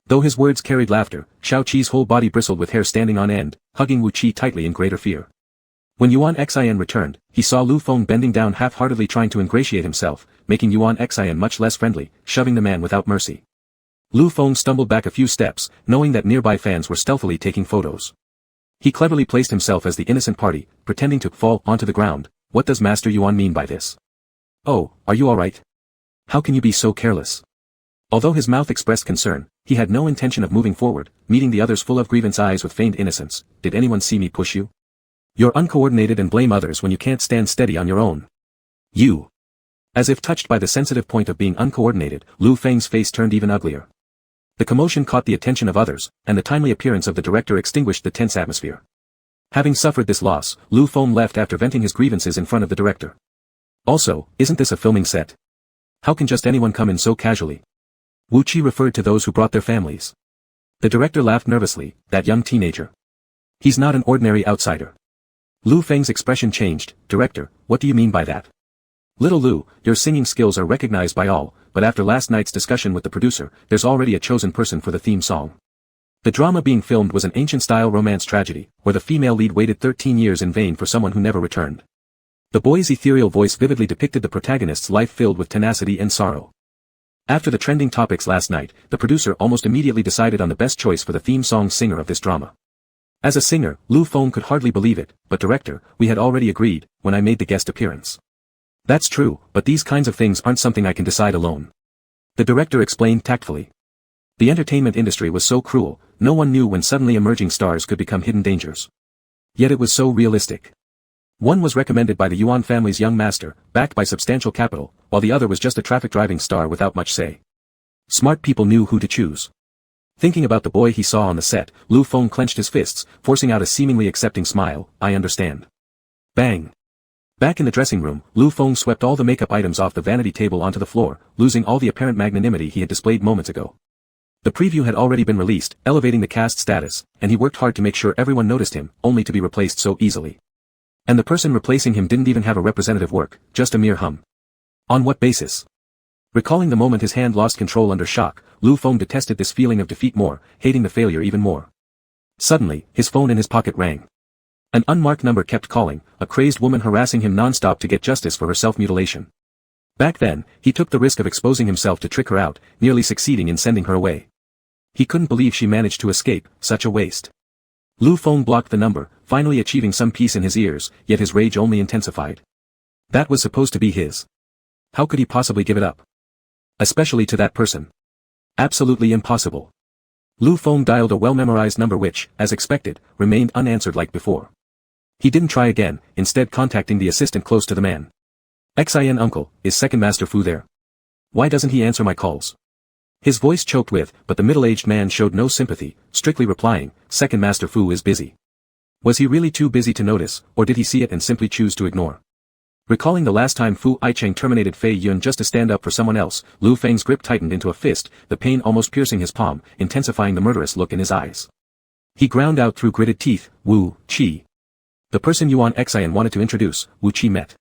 Though his words carried laughter, Xiao Qi's whole body bristled with hair standing on end, hugging Wu Qi tightly in greater fear. When Yuan Xian returned, he saw Lu Feng bending down half-heartedly trying to ingratiate himself, making Yuan Xian much less friendly, shoving the man without mercy. Lu Feng stumbled back a few steps, knowing that nearby fans were stealthily taking photos. He cleverly placed himself as the innocent party, pretending to fall onto the ground. What does Master Yuan mean by this? Oh, are you alright? How can you be so careless? Although his mouth expressed concern, he had no intention of moving forward, meeting the others full of grievance eyes with feigned innocence. Did anyone see me push you? You're uncoordinated and blame others when you can't stand steady on your own. You. As if touched by the sensitive point of being uncoordinated, Lu Feng's face turned even uglier. The commotion caught the attention of others, and the timely appearance of the director extinguished the tense atmosphere. Having suffered this loss, Lu Feng left after venting his grievances in front of the director. Also, isn't this a filming set? How can just anyone come in so casually? Wu Qi referred to those who brought their families. The director laughed nervously, that young teenager. He's not an ordinary outsider. Lu Feng's expression changed, director, what do you mean by that? Little Lu, your singing skills are recognized by all, but after last night's discussion with the producer, there's already a chosen person for the theme song. The drama being filmed was an ancient-style romance tragedy, where the female lead waited 13 years in vain for someone who never returned. The boy's ethereal voice vividly depicted the protagonist's life filled with tenacity and sorrow. After the trending topics last night, the producer almost immediately decided on the best choice for the theme song singer of this drama. As a singer, Lu Feng could hardly believe it, but director, we had already agreed, when I made the guest appearance. That's true, but these kinds of things aren't something I can decide alone. The director explained tactfully. The entertainment industry was so cruel, no one knew when suddenly emerging stars could become hidden dangers. Yet it was so realistic. One was recommended by the Yuan family's young master, backed by substantial capital, while the other was just a traffic driving star without much say. Smart people knew who to choose. Thinking about the boy he saw on the set, Lu Feng clenched his fists, forcing out a seemingly accepting smile, I understand. Bang. Back in the dressing room, Lu Feng swept all the makeup items off the vanity table onto the floor, losing all the apparent magnanimity he had displayed moments ago. The preview had already been released, elevating the cast status, and he worked hard to make sure everyone noticed him, only to be replaced so easily. And the person replacing him didn't even have a representative work, just a mere hum. On what basis? Recalling the moment his hand lost control under shock, Lu Feng detested this feeling of defeat more, hating the failure even more. Suddenly, his phone in his pocket rang. An unmarked number kept calling, a crazed woman harassing him non-stop to get justice for her self-mutilation. Back then, he took the risk of exposing himself to trick her out, nearly succeeding in sending her away. He couldn't believe she managed to escape, such a waste. Lu Feng blocked the number, finally achieving some peace in his ears, yet his rage only intensified. That was supposed to be his. How could he possibly give it up? Especially to that person. Absolutely impossible. Lu Feng dialed a well-memorized number which, as expected, remained unanswered like before. He didn't try again, instead contacting the assistant close to the man. "Xin uncle, is Second Master Fu there? Why doesn't he answer my calls?" His voice choked with, but the middle-aged man showed no sympathy, strictly replying, "Second Master Fu is busy." Was he really too busy to notice, or did he see it and simply choose to ignore? Recalling the last time Fu Yicheng terminated Fei Yun just to stand up for someone else, Lu Feng's grip tightened into a fist, the pain almost piercing his palm, intensifying the murderous look in his eyes. He ground out through gritted teeth, "Wu Qi." The person Yuan Xian wanted to introduce, Wu Qi met.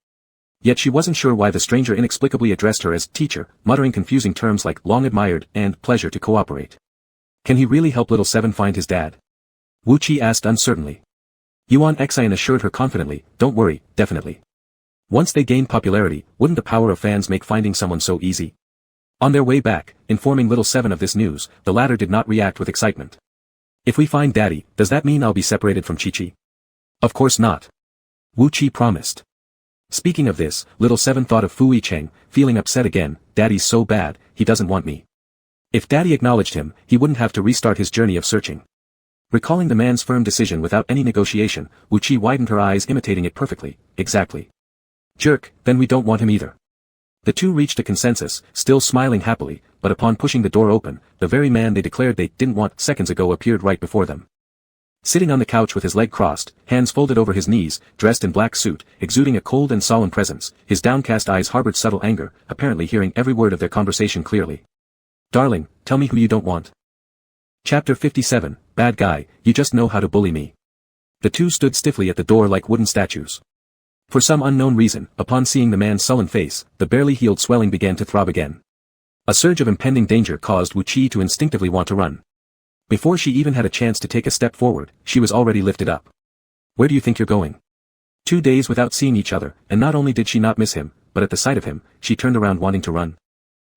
Yet she wasn't sure why the stranger inexplicably addressed her as teacher, muttering confusing terms like long admired and pleasure to cooperate. Can he really help little Seven find his dad? Wu Qi asked uncertainly. Yuan Xian assured her confidently, "Don't worry, definitely." Once they gained popularity, wouldn't the power of fans make finding someone so easy? On their way back, informing little Seven of this news, the latter did not react with excitement. "If we find Daddy, does that mean I'll be separated from Chi-Chi?" "Of course not." Wu Qi promised. Speaking of this, little Seven thought of Fu Yicheng, feeling upset again, "Daddy's so bad, he doesn't want me." If Daddy acknowledged him, he wouldn't have to restart his journey of searching. Recalling the man's firm decision without any negotiation, Wu Qi widened her eyes imitating it perfectly, "Exactly. Jerk, then we don't want him either." The two reached a consensus, still smiling happily, but upon pushing the door open, the very man they declared they didn't want seconds ago appeared right before them. Sitting on the couch with his leg crossed, hands folded over his knees, dressed in black suit, exuding a cold and solemn presence, his downcast eyes harbored subtle anger, apparently hearing every word of their conversation clearly. "Darling, tell me who you don't want." Chapter 57, Bad Guy, You Just Know How to Bully Me. The two stood stiffly at the door like wooden statues. For some unknown reason, upon seeing the man's sullen face, the barely healed swelling began to throb again. A surge of impending danger caused Wu Qi to instinctively want to run. Before she even had a chance to take a step forward, she was already lifted up. "Where do you think you're going?" 2 days without seeing each other, and not only did she not miss him, but at the sight of him, she turned around wanting to run.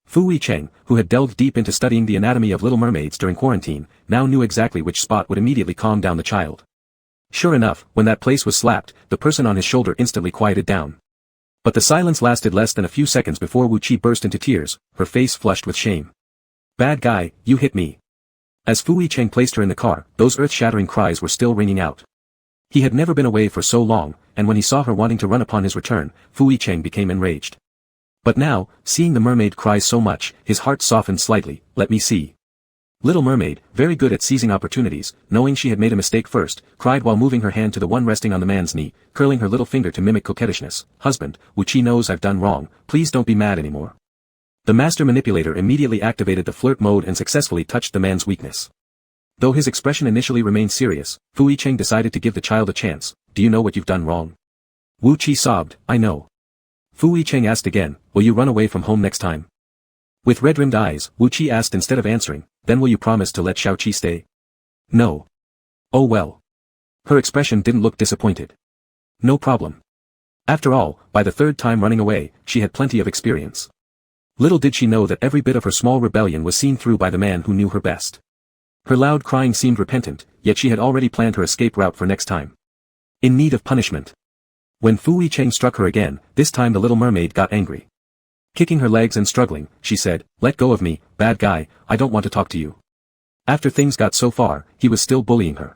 Fu Yicheng, who had delved deep into studying the anatomy of little mermaids during quarantine, now knew exactly which spot would immediately calm down the child. Sure enough, when that place was slapped, the person on his shoulder instantly quieted down. But the silence lasted less than a few seconds before Wu Qi burst into tears, her face flushed with shame. "Bad guy, you hit me." As Fu Yicheng placed her in the car, those earth-shattering cries were still ringing out. He had never been away for so long, and when he saw her wanting to run upon his return, Fu Yicheng became enraged. But now, seeing the mermaid cry so much, his heart softened slightly. "Let me see." Little mermaid, very good at seizing opportunities, knowing she had made a mistake first, cried while moving her hand to the one resting on the man's knee, curling her little finger to mimic coquettishness. "Husband, Wu Qi knows I've done wrong, please don't be mad anymore." The master manipulator immediately activated the flirt mode and successfully touched the man's weakness. Though his expression initially remained serious, Fu Yicheng decided to give the child a chance. "Do you know what you've done wrong?" Wu Qi sobbed, "I know." Fu Yicheng asked again, "Will you run away from home next time?" With red-rimmed eyes, Wu Qi asked instead of answering, "Then will you promise to let Xiao Qi stay?" "No." "Oh well." Her expression didn't look disappointed. "No problem." After all, by the third time running away, she had plenty of experience. Little did she know that every bit of her small rebellion was seen through by the man who knew her best. Her loud crying seemed repentant, yet she had already planned her escape route for next time. In need of punishment. When Fu Yicheng struck her again, this time the little mermaid got angry. Kicking her legs and struggling, she said, "Let go of me, bad guy, I don't want to talk to you." After things got so far, he was still bullying her.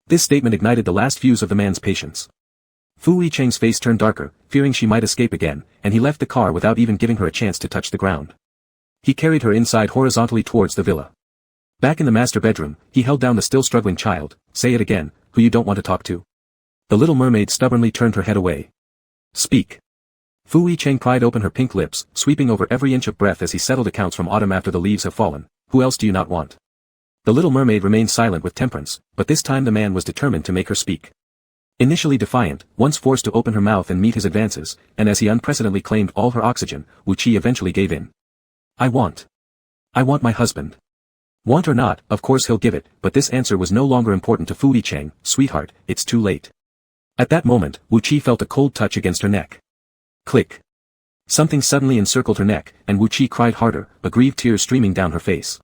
This statement ignited the last fuse of the man's patience. Fu Yicheng's face turned darker, fearing she might escape again, and he left the car without even giving her a chance to touch the ground. He carried her inside horizontally towards the villa. Back in the master bedroom, he held down the still struggling child. "Say it again, who you don't want to talk to." The little mermaid stubbornly turned her head away. "Speak." Fu Yicheng pried open her pink lips, sweeping over every inch of breath as he settled accounts from autumn after the leaves have fallen. who else do you not want? The little mermaid remained silent with temperance, but this time the man was determined to make her speak. Initially defiant, once forced to open her mouth and meet his advances, and as he unprecedentedly claimed all her oxygen, Wu Qi eventually gave in. I want my husband. Want or not, of course he'll give it, but this answer was no longer important to Fu Yicheng. Sweetheart, it's too late. At that moment, Wu Qi felt a cold touch against her neck. Click. Something suddenly encircled her neck, and Wu Qi cried harder, aggrieved tears streaming down her face.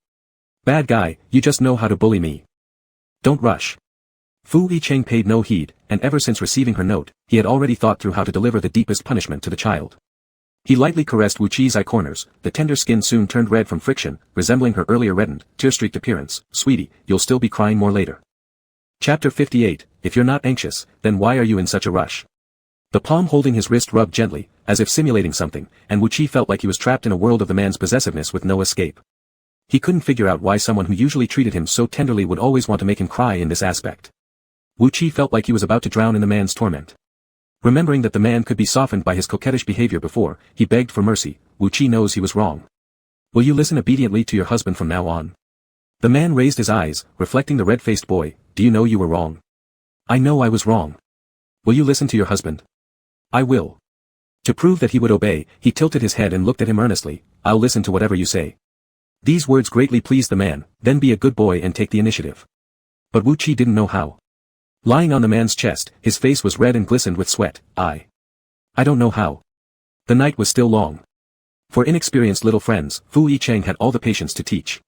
Bad guy, you just know how to bully me. Don't rush. Fu Yicheng paid no heed, and ever since receiving her note, he had already thought through how to deliver the deepest punishment to the child. He lightly caressed Wu Qi's eye corners, the tender skin soon turned red from friction, resembling her earlier reddened, tear-streaked appearance. Sweetie, you'll still be crying more later. Chapter 58, If you're not anxious, then why are you in such a rush? The palm holding his wrist rubbed gently, as if simulating something, and Wu Qi felt like he was trapped in a world of the man's possessiveness with no escape. He couldn't figure out why someone who usually treated him so tenderly would always want to make him cry in this aspect. Wu Qi felt like he was about to drown in the man's torment. Remembering that the man could be softened by his coquettish behavior before, he begged for mercy. Wu Qi knows he was wrong. Will you listen obediently to your husband from now on? The man raised his eyes, reflecting the red-faced boy. Do you know you were wrong? I know I was wrong. Will you listen to your husband? I will. To prove that he would obey, he tilted his head and looked at him earnestly. I'll listen to whatever you say. These words greatly pleased the man. Then be a good boy and take the initiative. But Wu Qi didn't know how. Lying on the man's chest, his face was red and glistened with sweat. I don't know how. The night was still long. For inexperienced little friends, Fu Yicheng had all the patience to teach.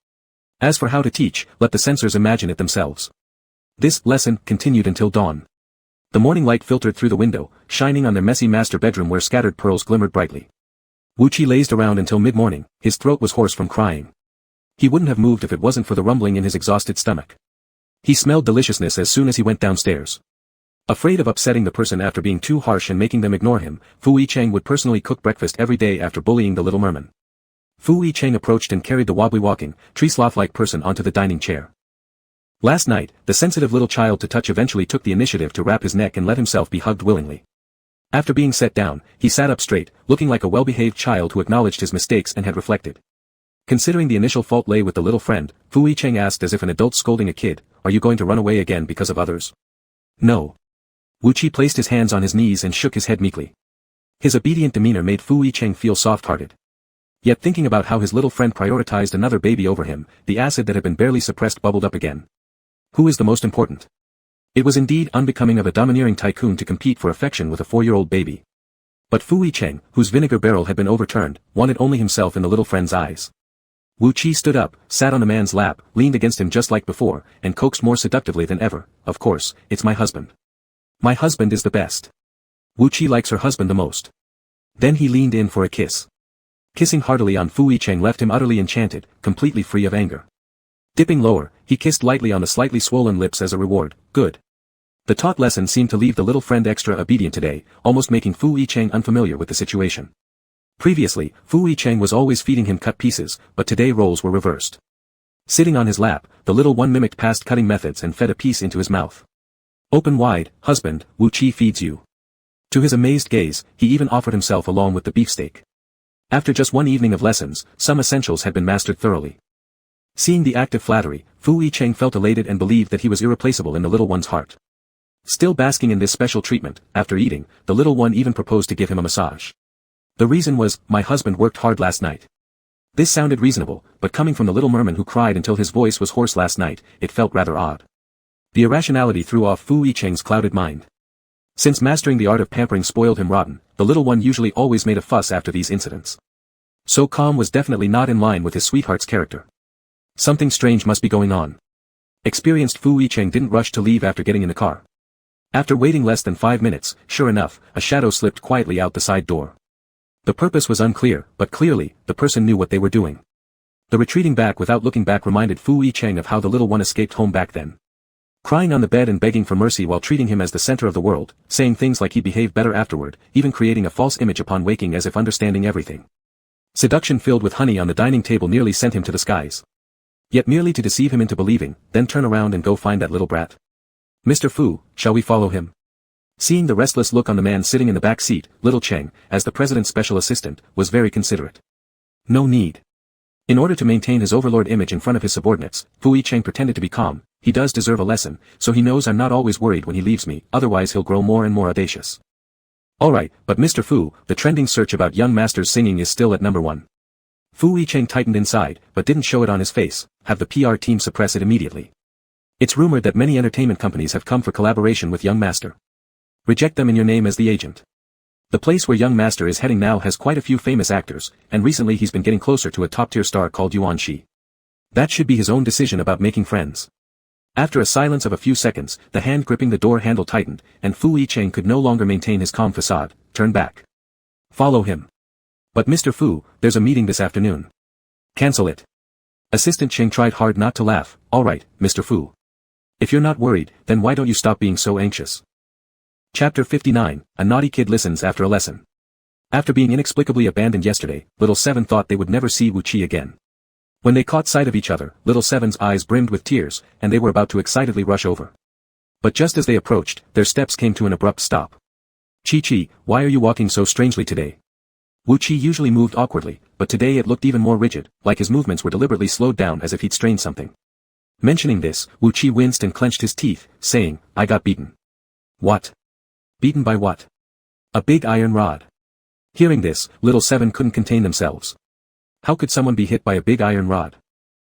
As for how to teach, let the censors imagine it themselves. This lesson continued until dawn. The morning light filtered through the window, shining on their messy master bedroom where scattered pearls glimmered brightly. Wu Qi lazed around until mid-morning, his throat was hoarse from crying. He wouldn't have moved if it wasn't for the rumbling in his exhausted stomach. He smelled deliciousness as soon as he went downstairs. Afraid of upsetting the person after being too harsh and making them ignore him, Fu Yicheng would personally cook breakfast every day after bullying the little merman. Fu Yicheng approached and carried the wobbly walking, tree-sloth-like person onto the dining chair. Last night, the sensitive little child to touch eventually took the initiative to wrap his neck and let himself be hugged willingly. After being set down, he sat up straight, looking like a well-behaved child who acknowledged his mistakes and had reflected. Considering the initial fault lay with the little friend, Fu Yicheng asked as if an adult scolding a kid, are you going to run away again because of others? No. Wu Qi placed his hands on his knees and shook his head meekly. His obedient demeanor made Fu Yicheng feel soft-hearted. Yet thinking about how his little friend prioritized another baby over him, the acid that had been barely suppressed bubbled up again. Who is the most important? It was indeed unbecoming of a domineering tycoon to compete for affection with a 4-year-old baby. But Fu Yicheng, whose vinegar barrel had been overturned, wanted only himself in the little friend's eyes. Wu Qi stood up, sat on the man's lap, leaned against him just like before, and coaxed more seductively than ever. Of course, it's my husband. My husband is the best. Wu Qi likes her husband the most. Then he leaned in for a kiss. Kissing heartily on Fu Yicheng left him utterly enchanted, completely free of anger. Dipping lower, he kissed lightly on the slightly swollen lips as a reward. Good. The taught lesson seemed to leave the little friend extra obedient today, almost making Fu Yicheng unfamiliar with the situation. Previously, Fu Yicheng was always feeding him cut pieces, but today roles were reversed. Sitting on his lap, the little one mimicked past cutting methods and fed a piece into his mouth. Open wide, husband, Wu Qi feeds you. To his amazed gaze, he even offered himself along with the beefsteak. After just one evening of lessons, some essentials had been mastered thoroughly. Seeing the act of flattery, Fu Yicheng felt elated and believed that he was irreplaceable in the little one's heart. Still basking in this special treatment, after eating, the little one even proposed to give him a massage. The reason was, my husband worked hard last night. This sounded reasonable, but coming from the little merman who cried until his voice was hoarse last night, it felt rather odd. The irrationality threw off Fu Yicheng's clouded mind. Since mastering the art of pampering spoiled him rotten, the little one usually always made a fuss after these incidents. So calm was definitely not in line with his sweetheart's character. Something strange must be going on. Experienced Fu Yicheng didn't rush to leave after getting in the car. After waiting less than 5 minutes, sure enough, a shadow slipped quietly out the side door. The purpose was unclear, but clearly, the person knew what they were doing. The retreating back without looking back reminded Fu Yicheng of how the little one escaped home back then. Crying on the bed and begging for mercy while treating him as the center of the world, saying things like he'd behave better afterward, even creating a false image upon waking as if understanding everything. Seduction filled with honey on the dining table nearly sent him to the skies. Yet merely to deceive him into believing, then turn around and go find that little brat. Mr. Fu, shall we follow him? Seeing the restless look on the man sitting in the back seat, little Cheng, as the president's special assistant, was very considerate. No need. In order to maintain his overlord image in front of his subordinates, Fu Yicheng pretended to be calm. He does deserve a lesson, so he knows I'm not always worried when he leaves me, otherwise he'll grow more and more audacious. Alright, but Mr. Fu, the trending search about young masters singing is still at number 1. Fu Yicheng tightened inside, but didn't show it on his face. Have the PR team suppress it immediately. It's rumored that many entertainment companies have come for collaboration with young master. Reject them in your name as the agent. The place where young master is heading now has quite a few famous actors, and recently he's been getting closer to a top-tier star called Yuan Shi. That should be his own decision about making friends. After a silence of a few seconds, the hand gripping the door handle tightened, and Fu Yicheng could no longer maintain his calm facade. Turn back. Follow him. But Mr. Fu, there's a meeting this afternoon. Cancel it. Assistant Cheng tried hard not to laugh. Alright, Mr. Fu. If you're not worried, then why don't you stop being so anxious? Chapter 59, A Naughty Kid Listens After a Lesson. After being inexplicably abandoned yesterday, Little Seven thought they would never see Wu Qi again. When they caught sight of each other, Little Seven's eyes brimmed with tears, and they were about to excitedly rush over. But just as they approached, their steps came to an abrupt stop. Chi-Chi, why are you walking so strangely today? Wu Qi usually moved awkwardly, but today it looked even more rigid, like his movements were deliberately slowed down as if he'd strained something. Mentioning this, Wu Qi winced and clenched his teeth, saying, I got beaten. What? Beaten by what? A big iron rod. Hearing this, Little Seven couldn't contain themselves. How could someone be hit by a big iron rod?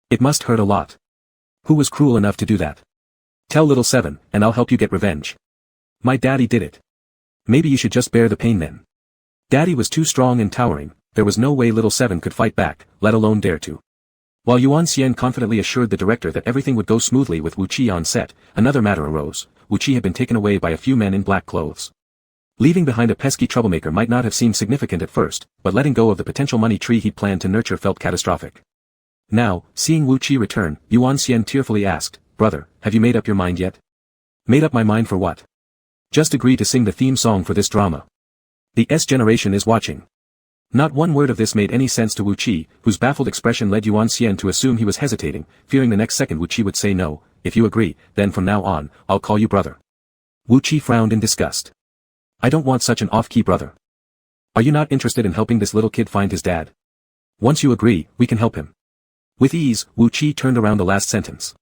It must hurt a lot. Who was cruel enough to do that? Tell Little Seven, and I'll help you get revenge. My daddy did it. Maybe you should just bear the pain then. Daddy was too strong and towering, there was no way Little Seven could fight back, let alone dare to. While Yuan Xian confidently assured the director that everything would go smoothly with Wu Qi on set, another matter arose. Wu Qi had been taken away by a few men in black clothes. Leaving behind a pesky troublemaker might not have seemed significant at first, but letting go of the potential money tree he'd planned to nurture felt catastrophic. Now, seeing Wu Qi return, Yuan Xian tearfully asked, Brother, have you made up your mind yet? Made up my mind for what? Just agree to sing the theme song for this drama. The S generation is watching. Not one word of this made any sense to Wu Qi, whose baffled expression led Yuan Xian to assume he was hesitating, fearing the next second Wu Qi would say no. If you agree, then from now on, I'll call you brother. Wu Qi frowned in disgust. I don't want such an off-key brother. Are you not interested in helping this little kid find his dad? Once you agree, we can help him. With ease, Wu Qi turned around the last sentence.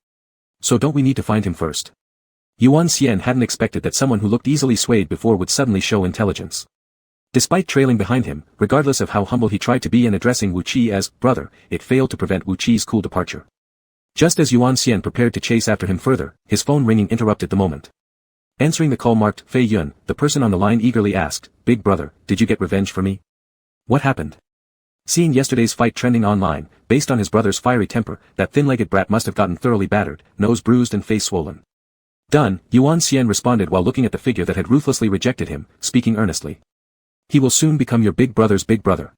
So don't we need to find him first? Yuan Xian hadn't expected that someone who looked easily swayed before would suddenly show intelligence. Despite trailing behind him, regardless of how humble he tried to be and addressing Wu Qi as brother, it failed to prevent Wu Qi's cool departure. Just as Yuan Xian prepared to chase after him further, his phone ringing interrupted the moment. Answering the call marked Fei Yun, the person on the line eagerly asked, Big brother, did you get revenge for me? What happened? Seeing yesterday's fight trending online, based on his brother's fiery temper, that thin-legged brat must have gotten thoroughly battered, nose bruised and face swollen. Done, Yuan Xian responded while looking at the figure that had ruthlessly rejected him, speaking earnestly. He will soon become your big brother's big brother.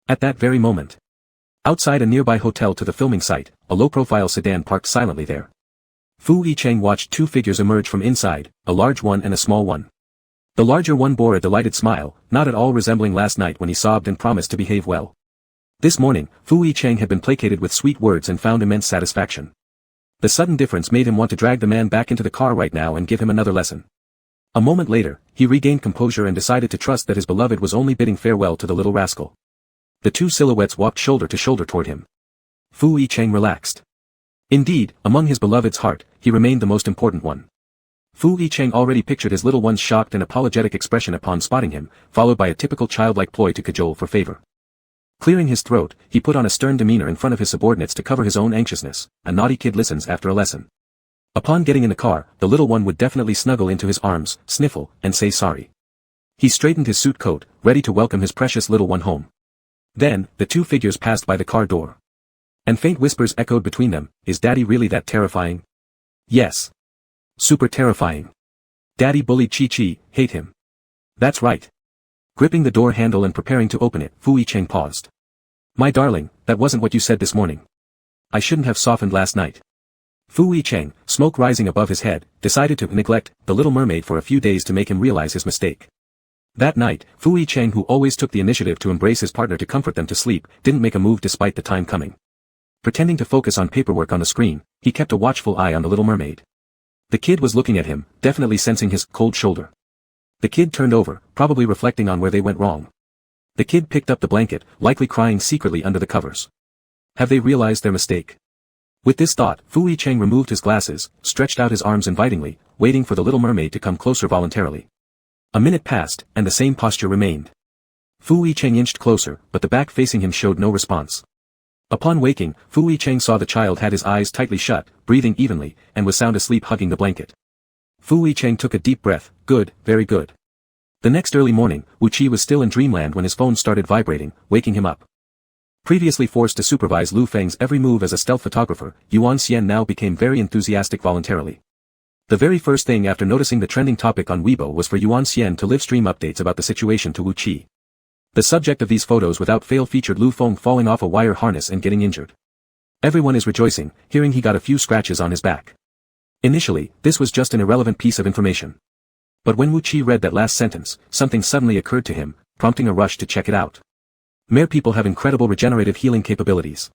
At that very moment. Outside a nearby hotel to the filming site, a low-profile sedan parked silently there. Fu Yicheng watched two figures emerge from inside, a large one and a small one. The larger one bore a delighted smile, not at all resembling last night when he sobbed and promised to behave well. This morning, Fu Yicheng had been placated with sweet words and found immense satisfaction. The sudden difference made him want to drag the man back into the car right now and give him another lesson. A moment later, he regained composure and decided to trust that his beloved was only bidding farewell to the little rascal. The two silhouettes walked shoulder to shoulder toward him. Fu Yicheng relaxed. Indeed, among his beloved's heart, he remained the most important one. Fu Yicheng already pictured his little one's shocked and apologetic expression upon spotting him, followed by a typical childlike ploy to cajole for favor. Clearing his throat, he put on a stern demeanor in front of his subordinates to cover his own anxiousness. A naughty kid listens after a lesson. Upon getting in the car, the little one would definitely snuggle into his arms, sniffle, and say sorry. He straightened his suit coat, ready to welcome his precious little one home. Then, the two figures passed by the car door. And faint whispers echoed between them, is Daddy really that terrifying? Yes. Super terrifying. Daddy bullied Chi-Chi, hate him. That's right. Gripping the door handle and preparing to open it, Fu Yicheng paused. My darling, that wasn't what you said this morning. I shouldn't have softened last night. Fu Yicheng, smoke rising above his head, decided to neglect the little mermaid for a few days to make him realize his mistake. That night, Fu Yicheng, who always took the initiative to embrace his partner to comfort them to sleep, didn't make a move despite the time coming. Pretending to focus on paperwork on the screen, he kept a watchful eye on the little mermaid. The kid was looking at him, definitely sensing his cold shoulder. The kid turned over, probably reflecting on where they went wrong. The kid picked up the blanket, likely crying secretly under the covers. Have they realized their mistake? With this thought, Fu Yicheng removed his glasses, stretched out his arms invitingly, waiting for the little mermaid to come closer voluntarily. A minute passed, and the same posture remained. Fu Yicheng inched closer, but the back facing him showed no response. Upon waking, Fu Yicheng saw the child had his eyes tightly shut, breathing evenly, and was sound asleep hugging the blanket. Fu Yicheng took a deep breath. Good, very good. The next early morning, Wu Qi was still in dreamland when his phone started vibrating, waking him up. Previously forced to supervise Lu Feng's every move as a stealth photographer, Yuan Xian now became very enthusiastic voluntarily. The very first thing after noticing the trending topic on Weibo was for Yuan Xian to live stream updates about the situation to Wu Qi. The subject of these photos without fail featured Lu Feng falling off a wire harness and getting injured. Everyone is rejoicing, hearing he got a few scratches on his back. Initially, this was just an irrelevant piece of information. But when Wu Qi read that last sentence, something suddenly occurred to him, prompting a rush to check it out. Mere people have incredible regenerative healing capabilities.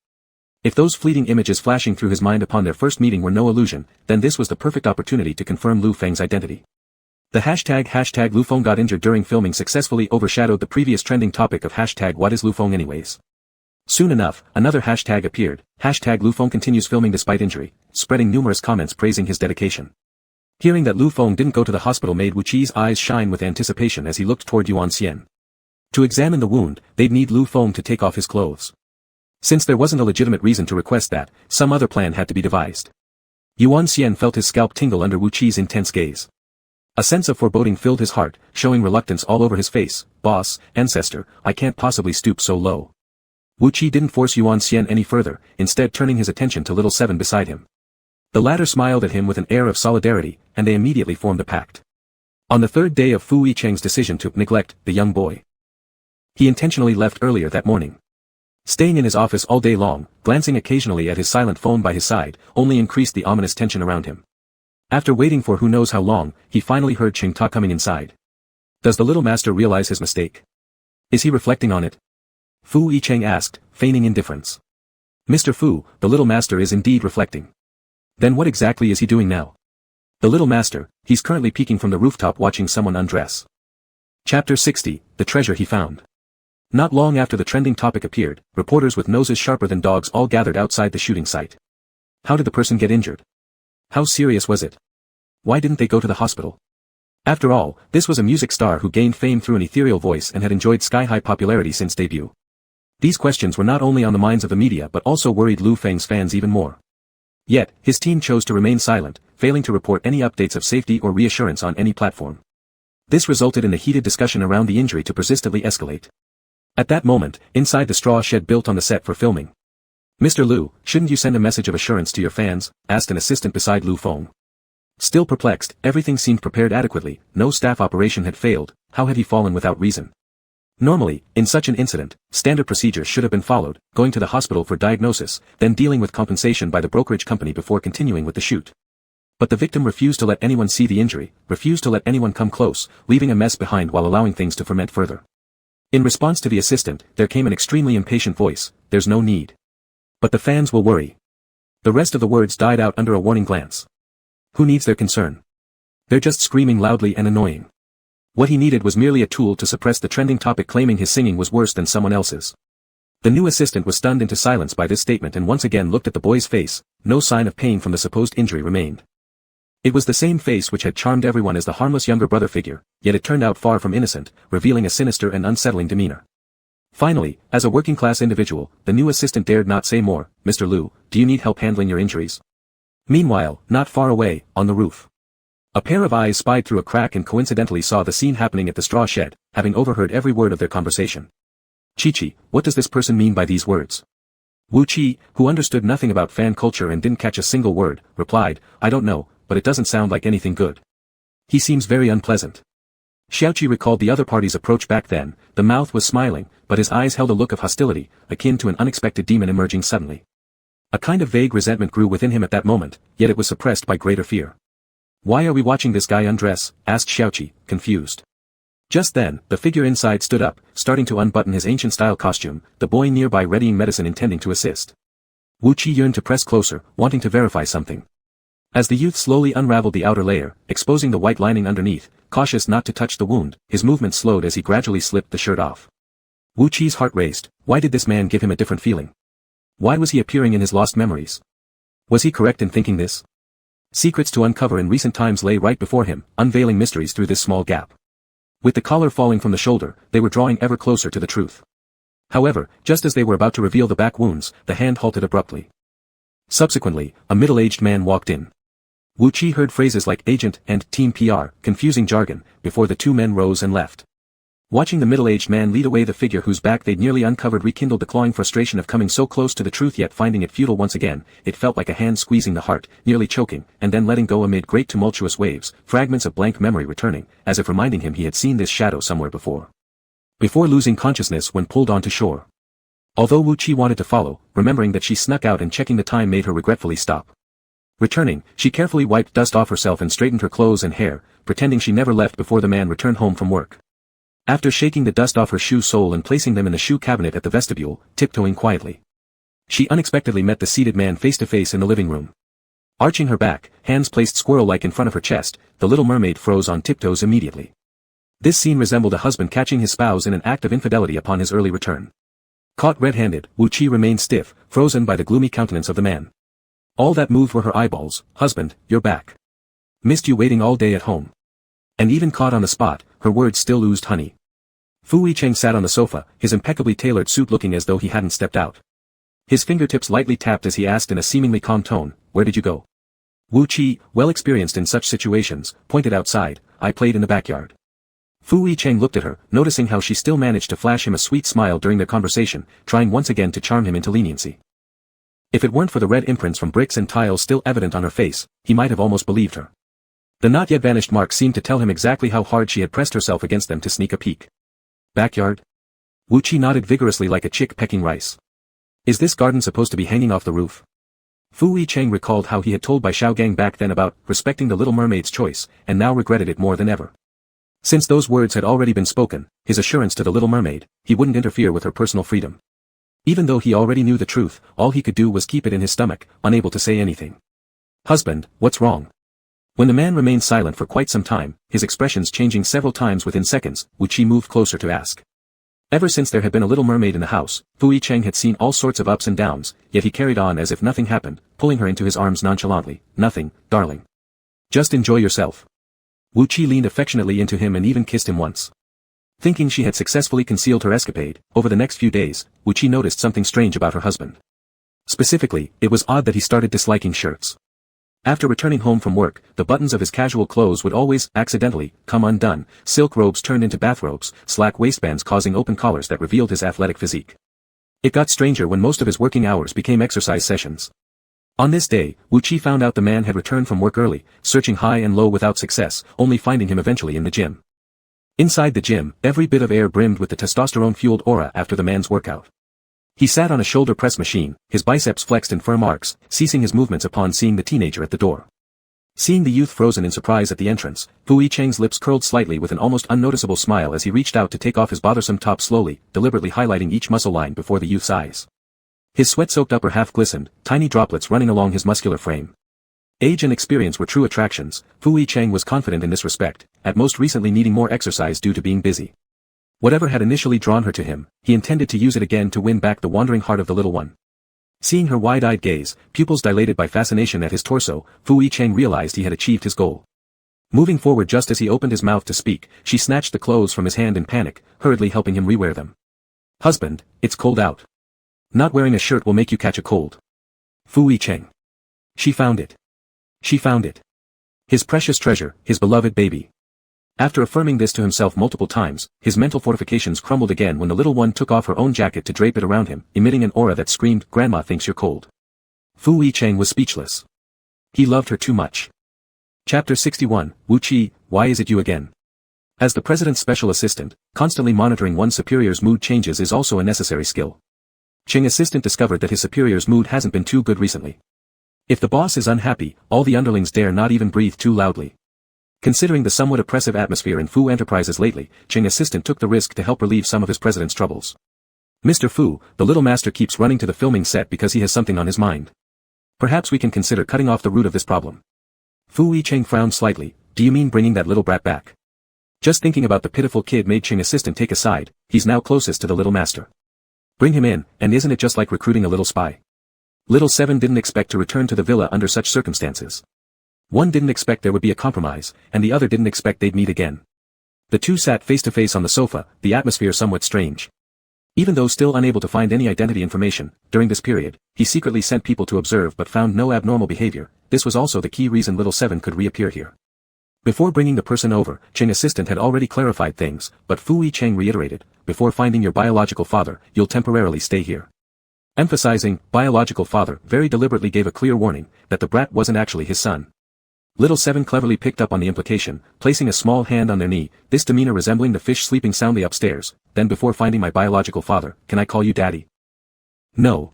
If those fleeting images flashing through his mind upon their first meeting were no illusion, then this was the perfect opportunity to confirm Lu Feng's identity. The hashtag Lu Feng got injured during filming successfully overshadowed the previous trending topic of hashtag what is Lu Feng anyways. Soon enough, another hashtag appeared, hashtag Lu Feng continues filming despite injury, spreading numerous comments praising his dedication. Hearing that Lu Feng didn't go to the hospital made Wu Qi's eyes shine with anticipation as he looked toward Yuan Xian. To examine the wound, they'd need Lu Feng to take off his clothes. Since there wasn't a legitimate reason to request that, some other plan had to be devised. Yuan Xian felt his scalp tingle under Wu Qi's intense gaze. A sense of foreboding filled his heart, showing reluctance all over his face. Boss, ancestor, I can't possibly stoop so low. Wu Qi didn't force Yuan Xian any further, instead turning his attention to little Seven beside him. The latter smiled at him with an air of solidarity, and they immediately formed a pact. On the third day of Fu Yicheng's decision to neglect the young boy, he intentionally left earlier that morning. Staying in his office all day long, glancing occasionally at his silent phone by his side, only increased the ominous tension around him. After waiting for who knows how long, he finally heard Qing Ta coming inside. Does the little master realize his mistake? Is he reflecting on it? Fu Yicheng asked, feigning indifference. Mr. Fu, the little master is indeed reflecting. Then what exactly is he doing now? The little master, he's currently peeking from the rooftop watching someone undress. Chapter 60, The Treasure He Found. Not long after the trending topic appeared, reporters with noses sharper than dogs all gathered outside the shooting site. How did the person get injured? How serious was it? Why didn't they go to the hospital? After all, this was a music star who gained fame through an ethereal voice and had enjoyed sky-high popularity since debut. These questions were not only on the minds of the media but also worried Lu Feng's fans even more. Yet, his team chose to remain silent, failing to report any updates of safety or reassurance on any platform. This resulted in a heated discussion around the injury to persistently escalate. At that moment, inside the straw shed built on the set for filming, Mr. Lu, shouldn't you send a message of assurance to your fans? Asked an assistant beside Lu Feng. Still perplexed, everything seemed prepared adequately, no staff operation had failed, how had he fallen without reason? Normally, in such an incident, standard procedures should have been followed, going to the hospital for diagnosis, then dealing with compensation by the brokerage company before continuing with the shoot. But the victim refused to let anyone see the injury, refused to let anyone come close, leaving a mess behind while allowing things to ferment further. In response to the assistant, there came an extremely impatient voice, there's no need. But the fans will worry. The rest of the words died out under a warning glance. Who needs their concern? They're just screaming loudly and annoying. What he needed was merely a tool to suppress the trending topic claiming his singing was worse than someone else's. The new assistant was stunned into silence by this statement and once again looked at the boy's face, no sign of pain from the supposed injury remained. It was the same face which had charmed everyone as the harmless younger brother figure, yet it turned out far from innocent, revealing a sinister and unsettling demeanor. Finally, as a working-class individual, the new assistant dared not say more. Mr. Lu, do you need help handling your injuries? Meanwhile, not far away, on the roof, a pair of eyes spied through a crack and coincidentally saw the scene happening at the straw shed, having overheard every word of their conversation. Chi-Chi, what does this person mean by these words? Wu Qi, who understood nothing about fan culture and didn't catch a single word, replied, I don't know, but it doesn't sound like anything good. He seems very unpleasant. Xiaoqi recalled the other party's approach back then. The mouth was smiling, but his eyes held a look of hostility, akin to an unexpected demon emerging suddenly. A kind of vague resentment grew within him at that moment, yet it was suppressed by greater fear. Why are we watching this guy undress? Asked Xiaoqi, confused. Just then, the figure inside stood up, starting to unbutton his ancient-style costume, the boy nearby readying medicine intending to assist. Wu Qi yearned to press closer, wanting to verify something. As the youth slowly unraveled the outer layer, exposing the white lining underneath, cautious not to touch the wound, his movement slowed as he gradually slipped the shirt off. Wu Qi's heart raced. Why did this man give him a different feeling? Why was he appearing in his lost memories? Was he correct in thinking this? Secrets to uncover in recent times lay right before him, unveiling mysteries through this small gap. With the collar falling from the shoulder, they were drawing ever closer to the truth. However, just as they were about to reveal the back wounds, the hand halted abruptly. Subsequently, a middle-aged man walked in. Wu Qi heard phrases like agent and team PR, confusing jargon, before the two men rose and left. Watching the middle-aged man lead away the figure whose back they'd nearly uncovered rekindled the clawing frustration of coming so close to the truth yet finding it futile once again. It felt like a hand squeezing the heart, nearly choking, and then letting go amid great tumultuous waves, fragments of blank memory returning, as if reminding him he had seen this shadow somewhere before. Before losing consciousness when pulled onto shore. Although Wu Qi wanted to follow, remembering that she snuck out and checking the time made her regretfully stop. Returning, she carefully wiped dust off herself and straightened her clothes and hair, pretending she never left before the man returned home from work. After shaking the dust off her shoe sole and placing them in the shoe cabinet at the vestibule, tiptoeing quietly, she unexpectedly met the seated man face to face in the living room. Arching her back, hands placed squirrel-like in front of her chest, the little mermaid froze on tiptoes immediately. This scene resembled a husband catching his spouse in an act of infidelity upon his early return. Caught red-handed, Wu Qi remained stiff, frozen by the gloomy countenance of the man. All that moved were her eyeballs. Husband, you're back. Missed you waiting all day at home. And even caught on the spot, her words still oozed honey. Fu Yicheng sat on the sofa, his impeccably tailored suit looking as though he hadn't stepped out. His fingertips lightly tapped as he asked in a seemingly calm tone, where did you go? Wu Qi, well experienced in such situations, pointed outside, I played in the backyard. Fu Yicheng looked at her, noticing how she still managed to flash him a sweet smile during their conversation, trying once again to charm him into leniency. If it weren't for the red imprints from bricks and tiles still evident on her face, he might have almost believed her. The not yet vanished marks seemed to tell him exactly how hard she had pressed herself against them to sneak a peek. Backyard? Wu Qi nodded vigorously like a chick pecking rice. Is this garden supposed to be hanging off the roof? Fu Yicheng recalled how he had told Bai Xiaogang back then about respecting the little mermaid's choice, and now regretted it more than ever. Since those words had already been spoken, his assurance to the little mermaid, he wouldn't interfere with her personal freedom. Even though he already knew the truth, all he could do was keep it in his stomach, unable to say anything. Husband, what's wrong? When the man remained silent for quite some time, his expressions changing several times within seconds, Wu Qi moved closer to ask. Ever since there had been a little mermaid in the house, Fu Yicheng had seen all sorts of ups and downs, yet he carried on as if nothing happened, pulling her into his arms nonchalantly. Nothing, darling. Just enjoy yourself. Wu Qi leaned affectionately into him and even kissed him once. Thinking she had successfully concealed her escapade, over the next few days, Wu Qi noticed something strange about her husband. Specifically, it was odd that he started disliking shirts. After returning home from work, the buttons of his casual clothes would always, accidentally, come undone, silk robes turned into bathrobes, slack waistbands causing open collars that revealed his athletic physique. It got stranger when most of his working hours became exercise sessions. On this day, Wu Qi found out the man had returned from work early, searching high and low without success, only finding him eventually in the gym. Inside the gym, every bit of air brimmed with the testosterone-fueled aura after the man's workout. He sat on a shoulder press machine, his biceps flexed in firm arcs, ceasing his movements upon seeing the teenager at the door. Seeing the youth frozen in surprise at the entrance, Fu Yicheng's lips curled slightly with an almost unnoticeable smile as he reached out to take off his bothersome top slowly, deliberately highlighting each muscle line before the youth's eyes. His sweat-soaked upper half glistened, tiny droplets running along his muscular frame. Age and experience were true attractions. Fu Yicheng was confident in this respect, at most recently needing more exercise due to being busy. Whatever had initially drawn her to him, he intended to use it again to win back the wandering heart of the little one. Seeing her wide-eyed gaze, pupils dilated by fascination at his torso, Fu Yicheng realized he had achieved his goal. Moving forward just as he opened his mouth to speak, she snatched the clothes from his hand in panic, hurriedly helping him rewear them. Husband, it's cold out. Not wearing a shirt will make you catch a cold. Fu Yicheng. She found it. She found it. His precious treasure, his beloved baby. After affirming this to himself multiple times, his mental fortifications crumbled again when the little one took off her own jacket to drape it around him, emitting an aura that screamed, Grandma thinks you're cold. Fu Yicheng was speechless. He loved her too much. Chapter 61, Wu Qi, why is it you again? As the president's special assistant, constantly monitoring one's superior's mood changes is also a necessary skill. Ching's assistant discovered that his superior's mood hasn't been too good recently. If the boss is unhappy, all the underlings dare not even breathe too loudly. Considering the somewhat oppressive atmosphere in Fu Enterprises lately, Ching's assistant took the risk to help relieve some of his president's troubles. Mr. Fu, the little master keeps running to the filming set because he has something on his mind. Perhaps we can consider cutting off the root of this problem. Fu Yicheng frowned slightly, do you mean bringing that little brat back? Just thinking about the pitiful kid made Ching's assistant take a side, he's now closest to the little master. Bring him in, and isn't it just like recruiting a little spy? Little Seven didn't expect to return to the villa under such circumstances. One didn't expect there would be a compromise, and the other didn't expect they'd meet again. The two sat face to face on the sofa, the atmosphere somewhat strange. Even though still unable to find any identity information, during this period, he secretly sent people to observe but found no abnormal behavior. This was also the key reason Little Seven could reappear here. Before bringing the person over, Cheng assistant had already clarified things, but Fu Yicheng reiterated, before finding your biological father, you'll temporarily stay here. Emphasizing, biological father, very deliberately gave a clear warning, that the brat wasn't actually his son. Little Seven cleverly picked up on the implication, placing a small hand on their knee, this demeanor resembling the fish sleeping soundly upstairs. Then before finding my biological father, can I call you daddy? No.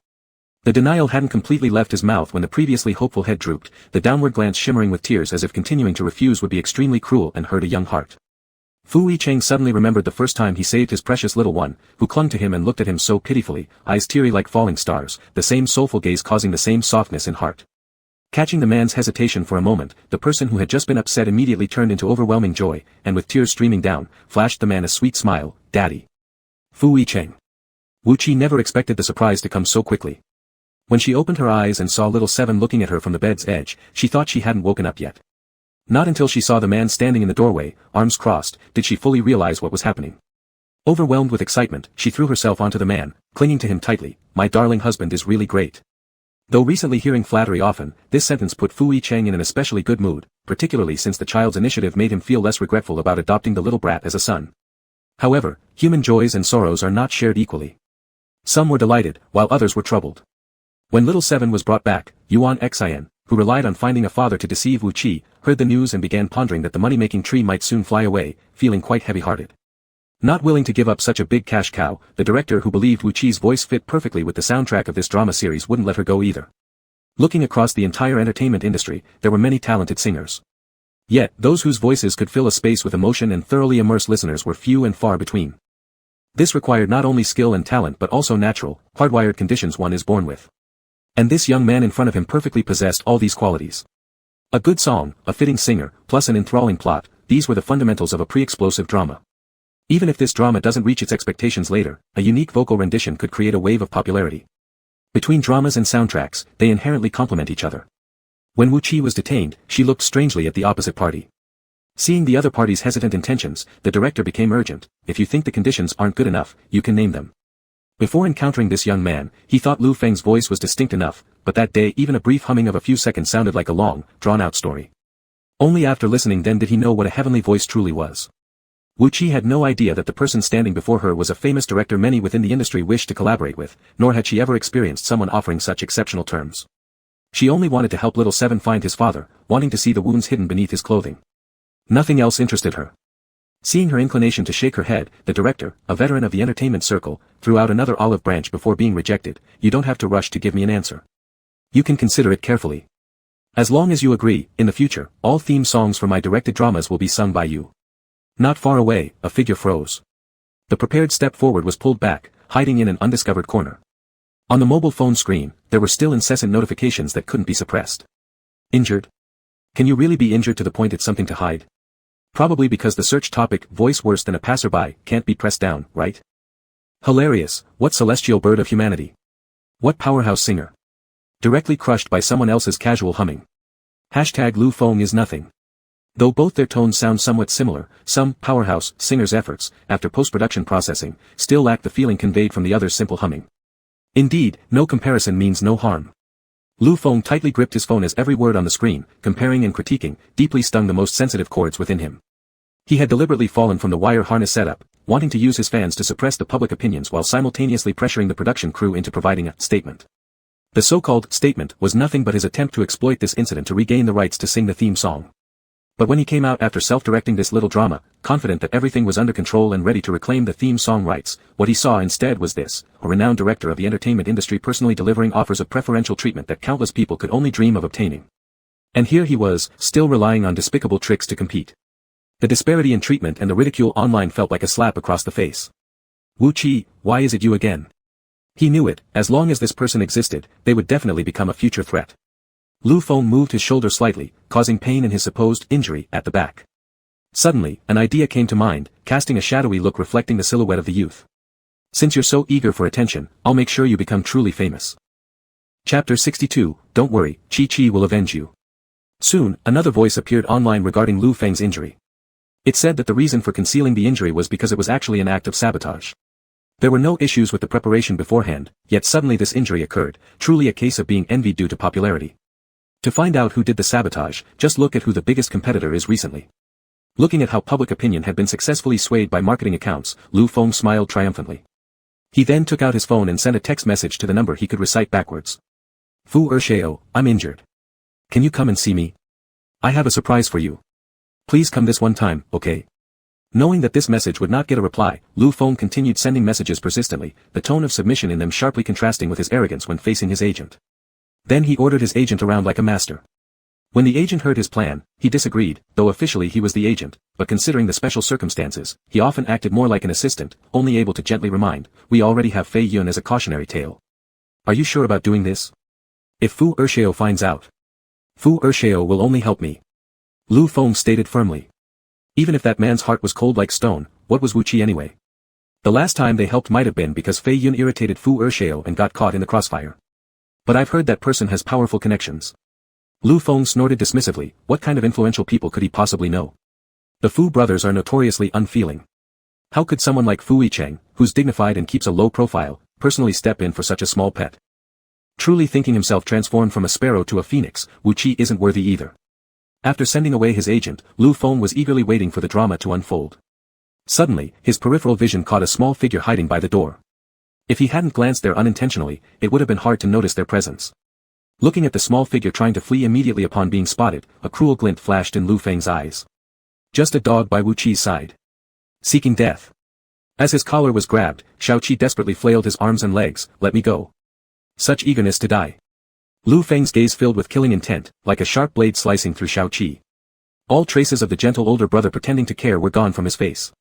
The denial hadn't completely left his mouth when the previously hopeful head drooped, the downward glance shimmering with tears as if continuing to refuse would be extremely cruel and hurt a young heart. Fu Yicheng suddenly remembered the first time he saved his precious little one, who clung to him and looked at him so pitifully, eyes teary like falling stars, the same soulful gaze causing the same softness in heart. Catching the man's hesitation for a moment, the person who had just been upset immediately turned into overwhelming joy, and with tears streaming down, flashed the man a sweet smile, Daddy. Fu Yicheng. Wu Qi never expected the surprise to come so quickly. When she opened her eyes and saw Little Seven looking at her from the bed's edge, she thought she hadn't woken up yet. Not until she saw the man standing in the doorway, arms crossed, did she fully realize what was happening. Overwhelmed with excitement, she threw herself onto the man, clinging to him tightly. My darling husband is really great. Though recently hearing flattery often, this sentence put Fu Yicheng in an especially good mood, particularly since the child's initiative made him feel less regretful about adopting the little brat as a son. However, human joys and sorrows are not shared equally. Some were delighted, while others were troubled. When Little Seven was brought back, Yuan Xin, who relied on finding a father to deceive Wu Qi, heard the news and began pondering that the money-making tree might soon fly away, feeling quite heavy-hearted. Not willing to give up such a big cash cow, the director who believed Wu Qi's voice fit perfectly with the soundtrack of this drama series wouldn't let her go either. Looking across the entire entertainment industry, there were many talented singers. Yet, those whose voices could fill a space with emotion and thoroughly immerse listeners were few and far between. This required not only skill and talent but also natural, hardwired conditions one is born with. And this young man in front of him perfectly possessed all these qualities. A good song, a fitting singer, plus an enthralling plot, these were the fundamentals of a pre-explosive drama. Even if this drama doesn't reach its expectations later, a unique vocal rendition could create a wave of popularity. Between dramas and soundtracks, they inherently complement each other. When Wu Qi was detained, she looked strangely at the opposite party. Seeing the other party's hesitant intentions, the director became urgent. If you think the conditions aren't good enough, you can name them. Before encountering this young man, he thought Lu Feng's voice was distinct enough, but that day even a brief humming of a few seconds sounded like a long, drawn-out story. Only after listening then did he know what a heavenly voice truly was. Wu Qi had no idea that the person standing before her was a famous director many within the industry wished to collaborate with, nor had she ever experienced someone offering such exceptional terms. She only wanted to help Little Seven find his father, wanting to see the wounds hidden beneath his clothing. Nothing else interested her. Seeing her inclination to shake her head, the director, a veteran of the entertainment circle, threw out another olive branch before being rejected. You don't have to rush to give me an answer. You can consider it carefully. As long as you agree, in the future, all theme songs for my directed dramas will be sung by you. Not far away, a figure froze. The prepared step forward was pulled back, hiding in an undiscovered corner. On the mobile phone screen, there were still incessant notifications that couldn't be suppressed. Injured? Can you really be injured to the point it's something to hide? Probably because the search topic, voice worse than a passerby, can't be pressed down, right? Hilarious, what celestial bird of humanity? What powerhouse singer? Directly crushed by someone else's casual humming. Hashtag Lu Feng is nothing. Though both their tones sound somewhat similar, some powerhouse singer's efforts, after post-production processing, still lack the feeling conveyed from the other's simple humming. Indeed, no comparison means no harm. Lu Feng tightly gripped his phone as every word on the screen, comparing and critiquing, deeply stung the most sensitive chords within him. He had deliberately fallen from the wire harness setup, wanting to use his fans to suppress the public opinions while simultaneously pressuring the production crew into providing a statement. The so-called statement was nothing but his attempt to exploit this incident to regain the rights to sing the theme song. But when he came out after self-directing this little drama, confident that everything was under control and ready to reclaim the theme song rights, what he saw instead was this, a renowned director of the entertainment industry personally delivering offers of preferential treatment that countless people could only dream of obtaining. And here he was, still relying on despicable tricks to compete. The disparity in treatment and the ridicule online felt like a slap across the face. Wu Qi, why is it you again? He knew it, as long as this person existed, they would definitely become a future threat. Lu Feng moved his shoulder slightly, causing pain in his supposed injury at the back. Suddenly, an idea came to mind, casting a shadowy look reflecting the silhouette of the youth. Since you're so eager for attention, I'll make sure you become truly famous. Chapter 62, Don't worry, Chi-Chi will avenge you. Soon, another voice appeared online regarding Lu Feng's injury. It said that the reason for concealing the injury was because it was actually an act of sabotage. There were no issues with the preparation beforehand, yet suddenly this injury occurred, truly a case of being envied due to popularity. To find out who did the sabotage, just look at who the biggest competitor is recently. Looking at how public opinion had been successfully swayed by marketing accounts, Lu Feng smiled triumphantly. He then took out his phone and sent a text message to the number he could recite backwards. Fu Ershao, I'm injured. Can you come and see me? I have a surprise for you. Please come this one time, okay? Knowing that this message would not get a reply, Lu Feng continued sending messages persistently, the tone of submission in them sharply contrasting with his arrogance when facing his agent. Then he ordered his agent around like a master. When the agent heard his plan, he disagreed, though officially he was the agent, but considering the special circumstances, he often acted more like an assistant, only able to gently remind, we already have Fei Yun as a cautionary tale. Are you sure about doing this? If Fu Ershao finds out, Fu Ershao will only help me. Lu Feng stated firmly. Even if that man's heart was cold like stone, what was Wu Qi anyway? The last time they helped might have been because Fei Yun irritated Fu Ershao and got caught in the crossfire. But I've heard that person has powerful connections. Lu Feng snorted dismissively, what kind of influential people could he possibly know? The Fu brothers are notoriously unfeeling. How could someone like Fu Yicheng, who's dignified and keeps a low profile, personally step in for such a small pet? Truly thinking himself transformed from a sparrow to a phoenix, Wu Qi isn't worthy either. After sending away his agent, Lu Feng was eagerly waiting for the drama to unfold. Suddenly, his peripheral vision caught a small figure hiding by the door. If he hadn't glanced there unintentionally, it would have been hard to notice their presence. Looking at the small figure trying to flee immediately upon being spotted, a cruel glint flashed in Lu Feng's eyes. Just a dog by Wu Qi's side. Seeking death. As his collar was grabbed, Xiao Qi desperately flailed his arms and legs, let me go. Such eagerness to die. Lu Feng's gaze filled with killing intent, like a sharp blade slicing through Xiao Qi. All traces of the gentle older brother pretending to care were gone from his face.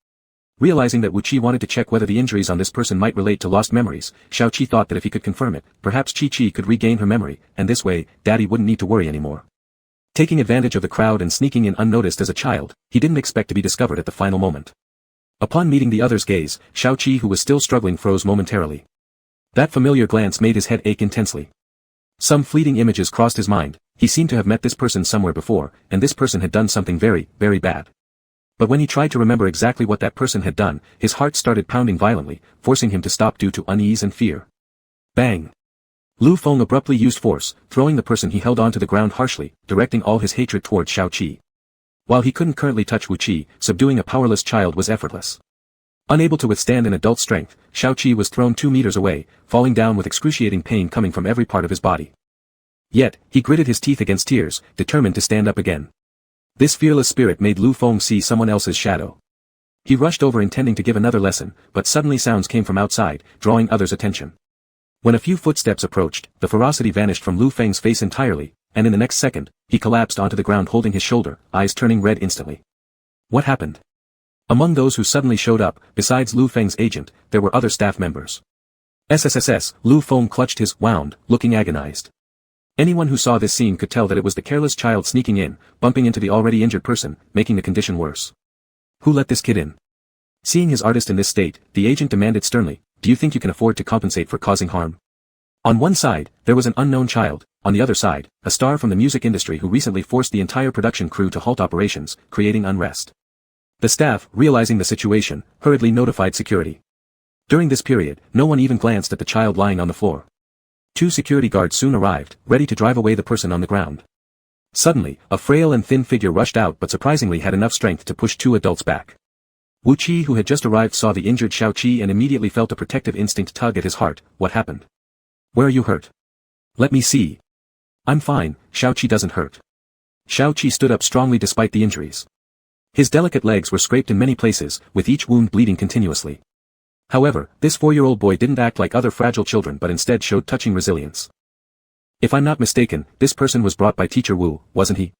Realizing that Wu Qi wanted to check whether the injuries on this person might relate to lost memories, Xiao Qi thought that if he could confirm it, perhaps Chi-Chi could regain her memory, and this way, Daddy wouldn't need to worry anymore. Taking advantage of the crowd and sneaking in unnoticed as a child, he didn't expect to be discovered at the final moment. Upon meeting the other's gaze, Xiao Qi who was still struggling froze momentarily. That familiar glance made his head ache intensely. Some fleeting images crossed his mind, he seemed to have met this person somewhere before, and this person had done something very, very bad. But when he tried to remember exactly what that person had done, his heart started pounding violently, forcing him to stop due to unease and fear. Bang! Lu Feng abruptly used force, throwing the person he held onto the ground harshly, directing all his hatred toward Xiao Qi. While he couldn't currently touch Wu Qi, subduing a powerless child was effortless. Unable to withstand an adult's strength, Xiao Qi was thrown 2 meters away, falling down with excruciating pain coming from every part of his body. Yet, he gritted his teeth against tears, determined to stand up again. This fearless spirit made Lu Feng see someone else's shadow. He rushed over intending to give another lesson, but suddenly sounds came from outside, drawing others' attention. When a few footsteps approached, the ferocity vanished from Lu Feng's face entirely, and in the next second, he collapsed onto the ground holding his shoulder, eyes turning red instantly. What happened? Among those who suddenly showed up, besides Lu Feng's agent, there were other staff members. SSSS, Lu Feng clutched his wound, looking agonized. Anyone who saw this scene could tell that it was the careless child sneaking in, bumping into the already injured person, making the condition worse. Who let this kid in? Seeing his artist in this state, the agent demanded sternly, do you think you can afford to compensate for causing harm? On one side, there was an unknown child, on the other side, a star from the music industry who recently forced the entire production crew to halt operations, creating unrest. The staff, realizing the situation, hurriedly notified security. During this period, no one even glanced at the child lying on the floor. 2 security guards soon arrived, ready to drive away the person on the ground. Suddenly, a frail and thin figure rushed out but surprisingly had enough strength to push 2 adults back. Wu Qi who had just arrived saw the injured Xiao Qi and immediately felt a protective instinct tug at his heart. What happened? Where are you hurt? Let me see. I'm fine, Xiao Qi doesn't hurt. Xiao Qi stood up strongly despite the injuries. His delicate legs were scraped in many places, with each wound bleeding continuously. However, this 4-year-old boy didn't act like other fragile children but instead showed touching resilience. If I'm not mistaken, this person was brought by Teacher Wu, wasn't he?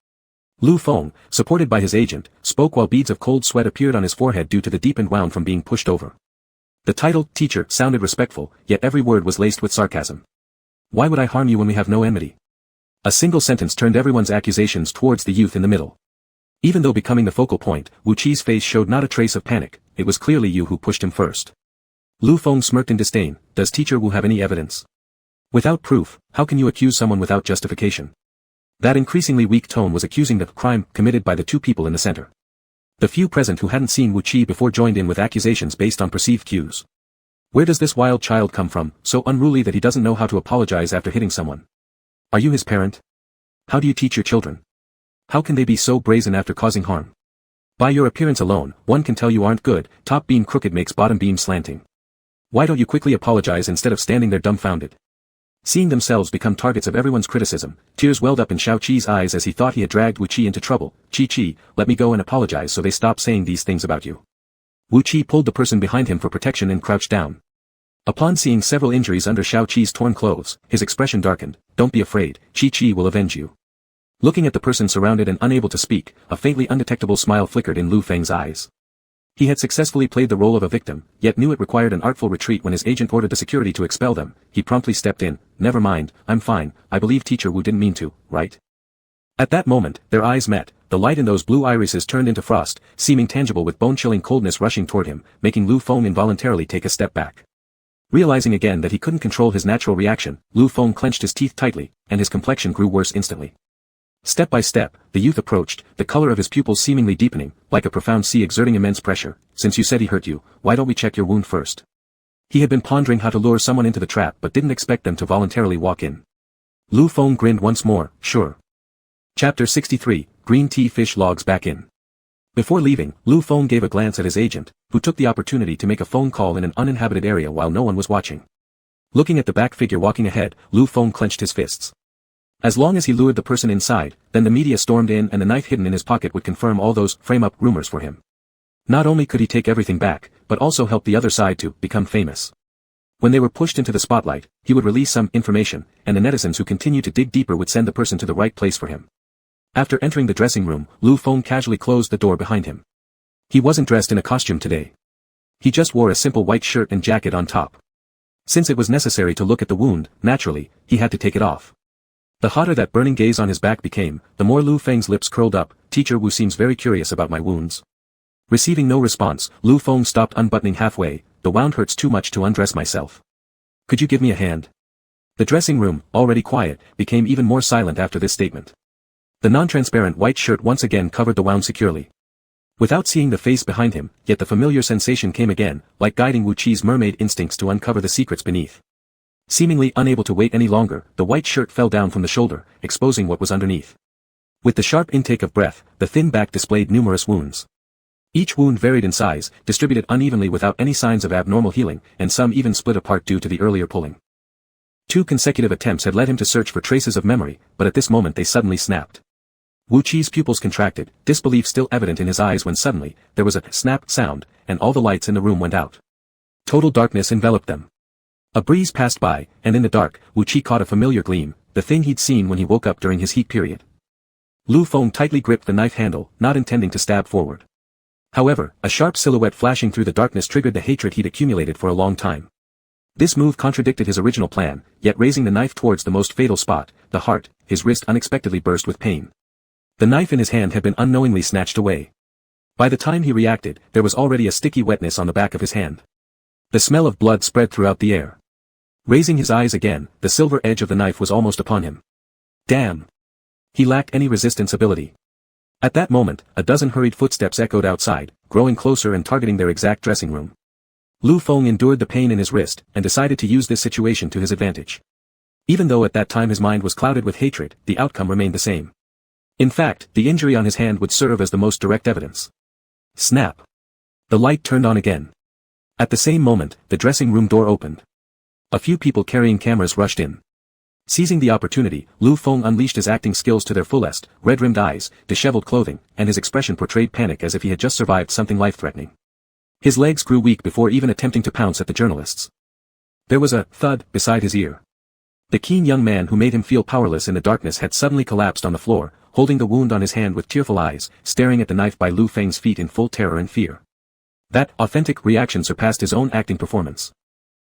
Lu Feng, supported by his agent, spoke while beads of cold sweat appeared on his forehead due to the deepened wound from being pushed over. The title, teacher, sounded respectful, yet every word was laced with sarcasm. Why would I harm you when we have no enmity? A single sentence turned everyone's accusations towards the youth in the middle. Even though becoming the focal point, Wu Qi's face showed not a trace of panic, it was clearly you who pushed him first. Lu Feng smirked in disdain, does Teacher Wu have any evidence? Without proof, how can you accuse someone without justification? That increasingly weak tone was accusing the crime committed by the two people in the center. The few present who hadn't seen Wu Qi before joined in with accusations based on perceived cues. Where does this wild child come from, so unruly that he doesn't know how to apologize after hitting someone? Are you his parent? How do you teach your children? How can they be so brazen after causing harm? By your appearance alone, one can tell you aren't good. Top beam crooked makes bottom beam slanting. Why don't you quickly apologize instead of standing there dumbfounded? Seeing themselves become targets of everyone's criticism, tears welled up in Xiao Qi's eyes as he thought he had dragged Wu Qi into trouble. Qi, let me go and apologize so they stop saying these things about you. Wu Qi pulled the person behind him for protection and crouched down. Upon seeing several injuries under Xiao Qi's torn clothes, his expression darkened. Don't be afraid, Qi will avenge you. Looking at the person surrounded and unable to speak, a faintly undetectable smile flickered in Lu Feng's eyes. He had successfully played the role of a victim, yet knew it required an artful retreat when his agent ordered the security to expel them. He promptly stepped in. Never mind, I'm fine, I believe Teacher Wu didn't mean to, right? At that moment, their eyes met. The light in those blue irises turned into frost, seeming tangible with bone-chilling coldness rushing toward him, making Lu Feng involuntarily take a step back. Realizing again that he couldn't control his natural reaction, Lu Feng clenched his teeth tightly, and his complexion grew worse instantly. Step by step, the youth approached, the color of his pupils seemingly deepening, like a profound sea exerting immense pressure. Since you said he hurt you, why don't we check your wound first? He had been pondering how to lure someone into the trap but didn't expect them to voluntarily walk in. Lu Feng grinned once more, sure. Chapter 63, Green Tea Fish Logs Back In. Before leaving, Lu Feng gave a glance at his agent, who took the opportunity to make a phone call in an uninhabited area while no one was watching. Looking at the back figure walking ahead, Lu Feng clenched his fists. As long as he lured the person inside, then the media stormed in and the knife hidden in his pocket would confirm all those frame-up rumors for him. Not only could he take everything back, but also help the other side to become famous. When they were pushed into the spotlight, he would release some information, and the netizens who continued to dig deeper would send the person to the right place for him. After entering the dressing room, Lu Feng casually closed the door behind him. He wasn't dressed in a costume today. He just wore a simple white shirt and jacket on top. Since it was necessary to look at the wound, naturally, he had to take it off. The hotter that burning gaze on his back became, the more Lu Feng's lips curled up. Teacher Wu seems very curious about my wounds. Receiving no response, Lu Feng stopped unbuttoning halfway. The wound hurts too much to undress myself. Could you give me a hand? The dressing room, already quiet, became even more silent after this statement. The non-transparent white shirt once again covered the wound securely. Without seeing the face behind him, yet the familiar sensation came again, like guiding Wu Qi's mermaid instincts to uncover the secrets beneath. Seemingly unable to wait any longer, the white shirt fell down from the shoulder, exposing what was underneath. With the sharp intake of breath, the thin back displayed numerous wounds. Each wound varied in size, distributed unevenly without any signs of abnormal healing, and some even split apart due to the earlier pulling. 2 consecutive attempts had led him to search for traces of memory, but at this moment they suddenly snapped. Wu Qi's pupils contracted, disbelief still evident in his eyes when suddenly, there was a snap sound, and all the lights in the room went out. Total darkness enveloped them. A breeze passed by, and in the dark, Wu Qi caught a familiar gleam, the thing he'd seen when he woke up during his heat period. Lu Feng tightly gripped the knife handle, not intending to stab forward. However, a sharp silhouette flashing through the darkness triggered the hatred he'd accumulated for a long time. This move contradicted his original plan, yet raising the knife towards the most fatal spot, the heart, his wrist unexpectedly burst with pain. The knife in his hand had been unknowingly snatched away. By the time he reacted, there was already a sticky wetness on the back of his hand. The smell of blood spread throughout the air. Raising his eyes again, the silver edge of the knife was almost upon him. Damn! He lacked any resistance ability. At that moment, a dozen hurried footsteps echoed outside, growing closer and targeting their exact dressing room. Lu Feng endured the pain in his wrist, and decided to use this situation to his advantage. Even though at that time his mind was clouded with hatred, the outcome remained the same. In fact, the injury on his hand would serve as the most direct evidence. Snap! The light turned on again. At the same moment, the dressing room door opened. A few people carrying cameras rushed in. Seizing the opportunity, Lu Feng unleashed his acting skills to their fullest, red-rimmed eyes, disheveled clothing, and his expression portrayed panic as if he had just survived something life-threatening. His legs grew weak before even attempting to pounce at the journalists. There was a thud beside his ear. The keen young man who made him feel powerless in the darkness had suddenly collapsed on the floor, holding the wound on his hand with tearful eyes, staring at the knife by Lu Feng's feet in full terror and fear. That authentic reaction surpassed his own acting performance.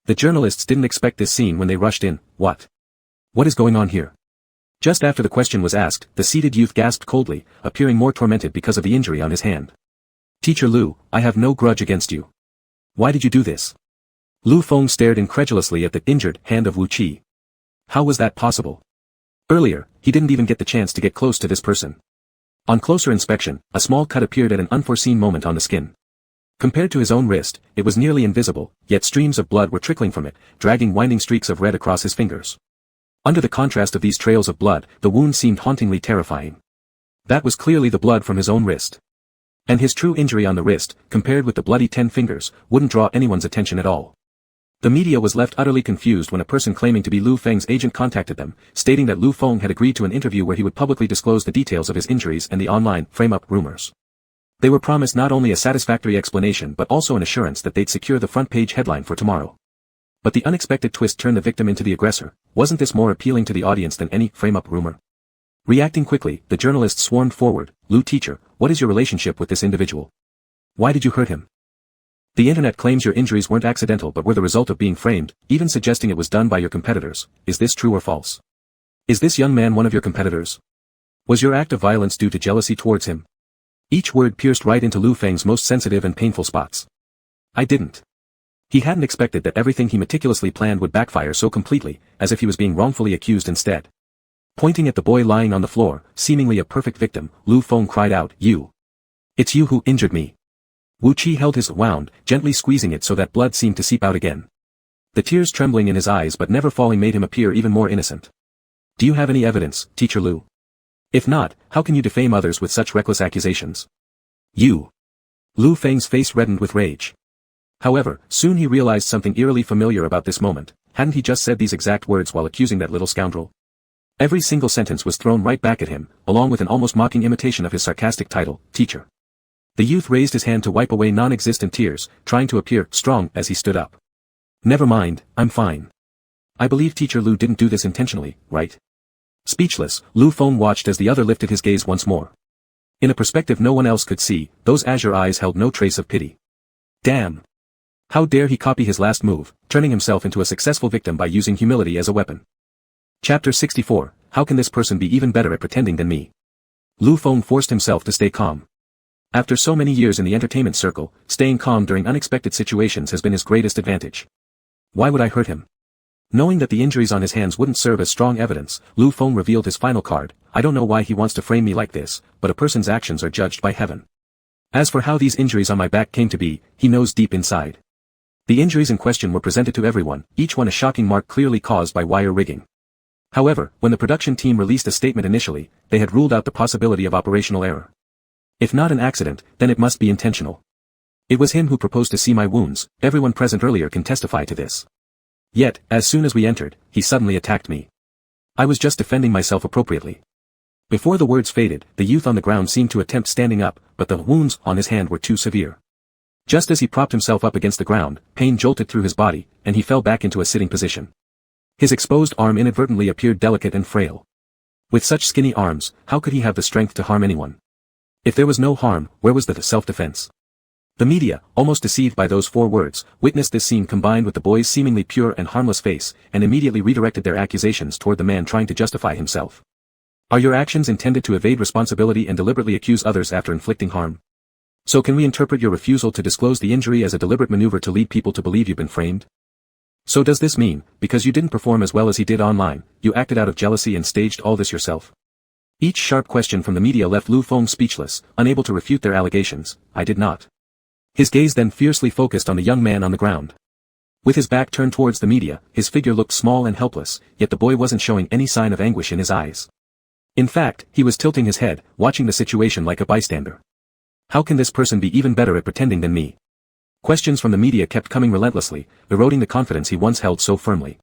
The journalists didn't expect this scene when they rushed in. What is going on here? Just after the question was asked, the seated youth gasped coldly, appearing more tormented because of the injury on his hand. Teacher Lu, I have no grudge against you. Why did you do this? Lu Feng stared incredulously at the injured hand of Wu Qi. How was that possible? Earlier, he didn't even get the chance to get close to this person. On closer inspection, a small cut appeared at an unforeseen moment on the skin. Compared to his own wrist, it was nearly invisible, yet streams of blood were trickling from it, dragging winding streaks of red across his fingers. Under the contrast of these trails of blood, the wound seemed hauntingly terrifying. That was clearly the blood from his own wrist. And his true injury on the wrist, compared with the bloody 10 fingers, wouldn't draw anyone's attention at all. The media was left utterly confused when a person claiming to be Lu Feng's agent contacted them, stating that Lu Feng had agreed to an interview where he would publicly disclose the details of his injuries and the online frame-up rumors. They were promised not only a satisfactory explanation but also an assurance that they'd secure the front-page headline for tomorrow. But the unexpected twist turned the victim into the aggressor. Wasn't this more appealing to the audience than any frame-up rumor? Reacting quickly, the journalists swarmed forward. Lu teacher, what is your relationship with this individual? Why did you hurt him? The internet claims your injuries weren't accidental but were the result of being framed, even suggesting it was done by your competitors. Is this true or false? Is this young man one of your competitors? Was your act of violence due to jealousy towards him? Each word pierced right into Lu Feng's most sensitive and painful spots. I didn't. He hadn't expected that everything he meticulously planned would backfire so completely, as if he was being wrongfully accused instead. Pointing at the boy lying on the floor, seemingly a perfect victim, Lu Feng cried out, "You! It's you who injured me!" Wu Qi held his wound, gently squeezing it so that blood seemed to seep out again. The tears trembling in his eyes but never falling made him appear even more innocent. Do you have any evidence, Teacher Lu? If not, how can you defame others with such reckless accusations? You! Lu Feng's face reddened with rage. However, soon he realized something eerily familiar about this moment. Hadn't he just said these exact words while accusing that little scoundrel? Every single sentence was thrown right back at him, along with an almost mocking imitation of his sarcastic title, Teacher. The youth raised his hand to wipe away non-existent tears, trying to appear strong as he stood up. Never mind, I'm fine. I believe Teacher Lu didn't do this intentionally, right? Speechless, Lu Feng watched as the other lifted his gaze once more. In a perspective no one else could see, those azure eyes held no trace of pity. Damn! How dare he copy his last move, turning himself into a successful victim by using humility as a weapon. Chapter 64, How can this person be even better at pretending than me? Lu Feng forced himself to stay calm. After so many years in the entertainment circle, staying calm during unexpected situations has been his greatest advantage. Why would I hurt him? Knowing that the injuries on his hands wouldn't serve as strong evidence, Lu Feng revealed his final card. I don't know why he wants to frame me like this, but a person's actions are judged by heaven. As for how these injuries on my back came to be, he knows deep inside. The injuries in question were presented to everyone, each one a shocking mark clearly caused by wire rigging. However, when the production team released a statement initially, they had ruled out the possibility of operational error. If not an accident, then it must be intentional. It was him who proposed to see my wounds, everyone present earlier can testify to this. Yet, as soon as we entered, he suddenly attacked me. I was just defending myself appropriately. Before the words faded, the youth on the ground seemed to attempt standing up, but the wounds on his hand were too severe. Just as he propped himself up against the ground, pain jolted through his body, and he fell back into a sitting position. His exposed arm inadvertently appeared delicate and frail. With such skinny arms, how could he have the strength to harm anyone? If there was no harm, where was the self-defense? The media, almost deceived by those 4 words, witnessed this scene combined with the boy's seemingly pure and harmless face, and immediately redirected their accusations toward the man trying to justify himself. Are your actions intended to evade responsibility and deliberately accuse others after inflicting harm? So can we interpret your refusal to disclose the injury as a deliberate maneuver to lead people to believe you've been framed? So does this mean, because you didn't perform as well as he did online, you acted out of jealousy and staged all this yourself? Each sharp question from the media left Lu Feng speechless, unable to refute their allegations. I did not. His gaze then fiercely focused on the young man on the ground. With his back turned towards the media, his figure looked small and helpless, yet the boy wasn't showing any sign of anguish in his eyes. In fact, he was tilting his head, watching the situation like a bystander. How can this person be even better at pretending than me? Questions from the media kept coming relentlessly, eroding the confidence he once held so firmly.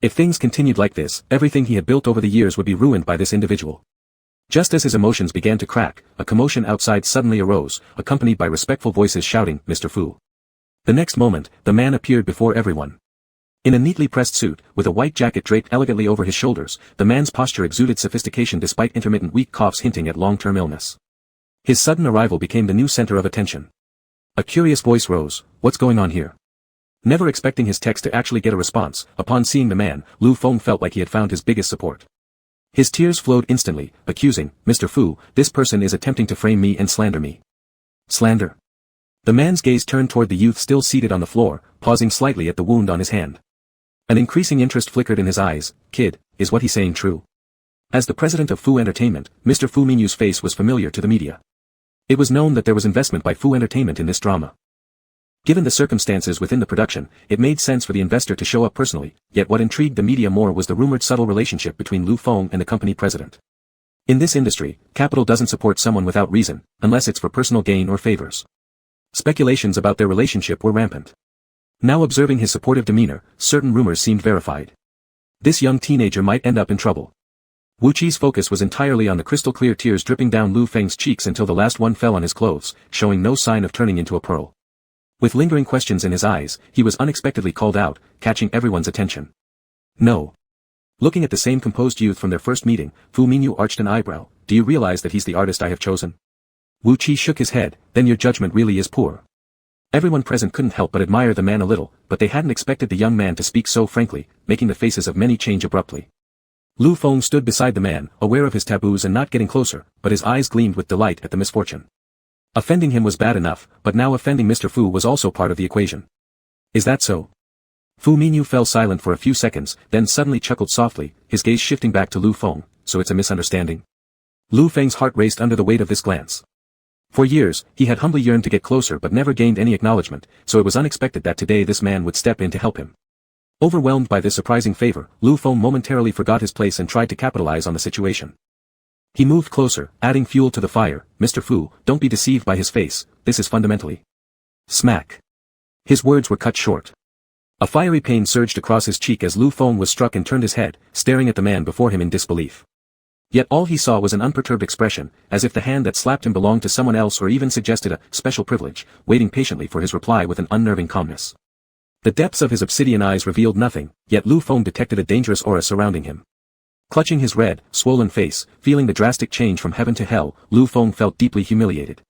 If things continued like this, everything he had built over the years would be ruined by this individual. Just as his emotions began to crack, a commotion outside suddenly arose, accompanied by respectful voices shouting, "Mr. Fu." The next moment, the man appeared before everyone. In a neatly pressed suit, with a white jacket draped elegantly over his shoulders, the man's posture exuded sophistication despite intermittent weak coughs hinting at long-term illness. His sudden arrival became the new center of attention. A curious voice rose, "What's going on here?" Never expecting his text to actually get a response, upon seeing the man, Lu Feng felt like he had found his biggest support. His tears flowed instantly, accusing, "Mr. Fu, this person is attempting to frame me and slander me." Slander? The man's gaze turned toward the youth still seated on the floor, pausing slightly at the wound on his hand. An increasing interest flickered in his eyes. Kid, is what he's saying true? As the president of Fu Entertainment, Mr. Fu Minyu's face was familiar to the media. It was known that there was investment by Fu Entertainment in this drama. Given the circumstances within the production, it made sense for the investor to show up personally, yet what intrigued the media more was the rumored subtle relationship between Lu Feng and the company president. In this industry, capital doesn't support someone without reason, unless it's for personal gain or favors. Speculations about their relationship were rampant. Now observing his supportive demeanor, certain rumors seemed verified. This young teenager might end up in trouble. Wu Qi's focus was entirely on the crystal-clear tears dripping down Lu Feng's cheeks until the last one fell on his clothes, showing no sign of turning into a pearl. With lingering questions in his eyes, he was unexpectedly called out, catching everyone's attention. No. Looking at the same composed youth from their first meeting, Fu Minyu arched an eyebrow. Do you realize that he's the artist I have chosen? Wu Qi shook his head. Then your judgment really is poor. Everyone present couldn't help but admire the man a little, but they hadn't expected the young man to speak so frankly, making the faces of many change abruptly. Lu Feng stood beside the man, aware of his taboos and not getting closer, but his eyes gleamed with delight at the misfortune. Offending him was bad enough, but now offending Mr. Fu was also part of the equation. Is that so? Fu Minyu fell silent for a few seconds, then suddenly chuckled softly, his gaze shifting back to Lu Feng. So it's a misunderstanding? Lu Feng's heart raced under the weight of this glance. For years, he had humbly yearned to get closer but never gained any acknowledgement, so it was unexpected that today this man would step in to help him. Overwhelmed by this surprising favor, Lu Feng momentarily forgot his place and tried to capitalize on the situation. He moved closer, adding fuel to the fire. Mr. Fu, don't be deceived by his face, this is fundamentally. Smack. His words were cut short. A fiery pain surged across his cheek as Lu Feng was struck and turned his head, staring at the man before him in disbelief. Yet all he saw was an unperturbed expression, as if the hand that slapped him belonged to someone else or even suggested a special privilege, waiting patiently for his reply with an unnerving calmness. The depths of his obsidian eyes revealed nothing, yet Lu Feng detected a dangerous aura surrounding him. Clutching his red, swollen face, feeling the drastic change from heaven to hell, Lu Feng felt deeply humiliated.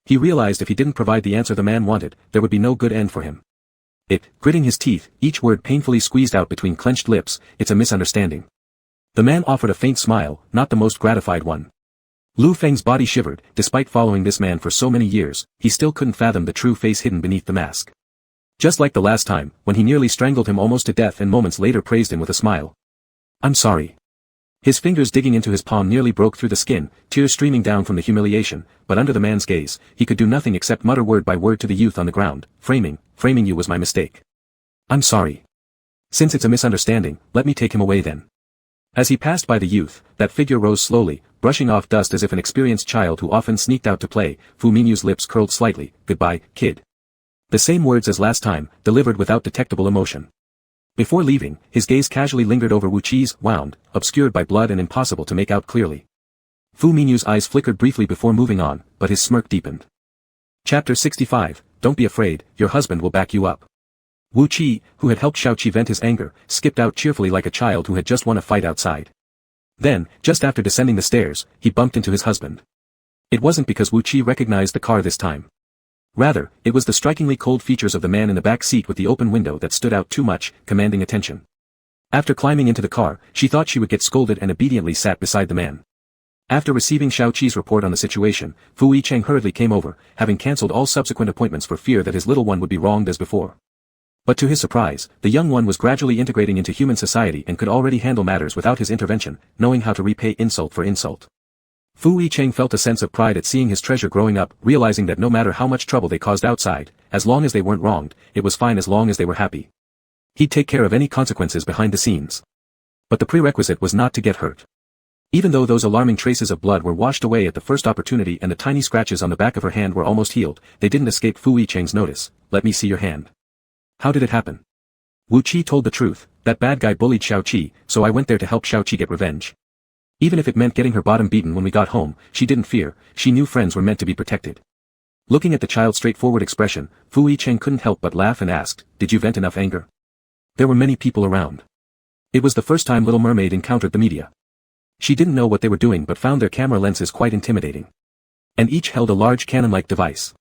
He realized if he didn't provide the answer the man wanted, there would be no good end for him. Gritting his teeth, each word painfully squeezed out between clenched lips, it's a misunderstanding. The man offered a faint smile, not the most gratified one. Lu Feng's body shivered. Despite following this man for so many years, he still couldn't fathom the true face hidden beneath the mask. Just like the last time, when he nearly strangled him almost to death and moments later praised him with a smile. I'm sorry. His fingers digging into his palm nearly broke through the skin, tears streaming down from the humiliation, but under the man's gaze, he could do nothing except mutter word by word to the youth on the ground. Framing you was my mistake. I'm sorry. Since it's a misunderstanding, let me take him away then. As he passed by the youth, that figure rose slowly, brushing off dust as if an experienced child who often sneaked out to play. Fu Minyu's lips curled slightly. Goodbye, kid. The same words as last time, delivered without detectable emotion. Before leaving, his gaze casually lingered over Wu Qi's wound, obscured by blood and impossible to make out clearly. Fu Minyu's eyes flickered briefly before moving on, but his smirk deepened. Chapter 65, Don't be afraid, your husband will back you up. Wu Qi, who had helped Xiao Qi vent his anger, skipped out cheerfully like a child who had just won a fight outside. Then, just after descending the stairs, he bumped into his husband. It wasn't because Wu Qi recognized the car this time. Rather, it was the strikingly cold features of the man in the back seat with the open window that stood out too much, commanding attention. After climbing into the car, she thought she would get scolded and obediently sat beside the man. After receiving Xiao Qi's report on the situation, Fu Yicheng hurriedly came over, having cancelled all subsequent appointments for fear that his little one would be wronged as before. But to his surprise, the young one was gradually integrating into human society and could already handle matters without his intervention, knowing how to repay insult for insult. Fu Yicheng felt a sense of pride at seeing his treasure growing up, realizing that no matter how much trouble they caused outside, as long as they weren't wronged, it was fine as long as they were happy. He'd take care of any consequences behind the scenes. But the prerequisite was not to get hurt. Even though those alarming traces of blood were washed away at the first opportunity and the tiny scratches on the back of her hand were almost healed, they didn't escape Fu Yicheng's notice. Let me see your hand. How did it happen? Wu Qi told the truth. That bad guy bullied Xiao Qi, so I went there to help Xiao Qi get revenge. Even if it meant getting her bottom beaten when we got home, she didn't fear. She knew friends were meant to be protected. Looking at the child's straightforward expression, Fu Yicheng couldn't help but laugh and asked, did you vent enough anger? There were many people around. It was the first time Little Mermaid encountered the media. She didn't know what they were doing but found their camera lenses quite intimidating. And each held a large cannon-like device.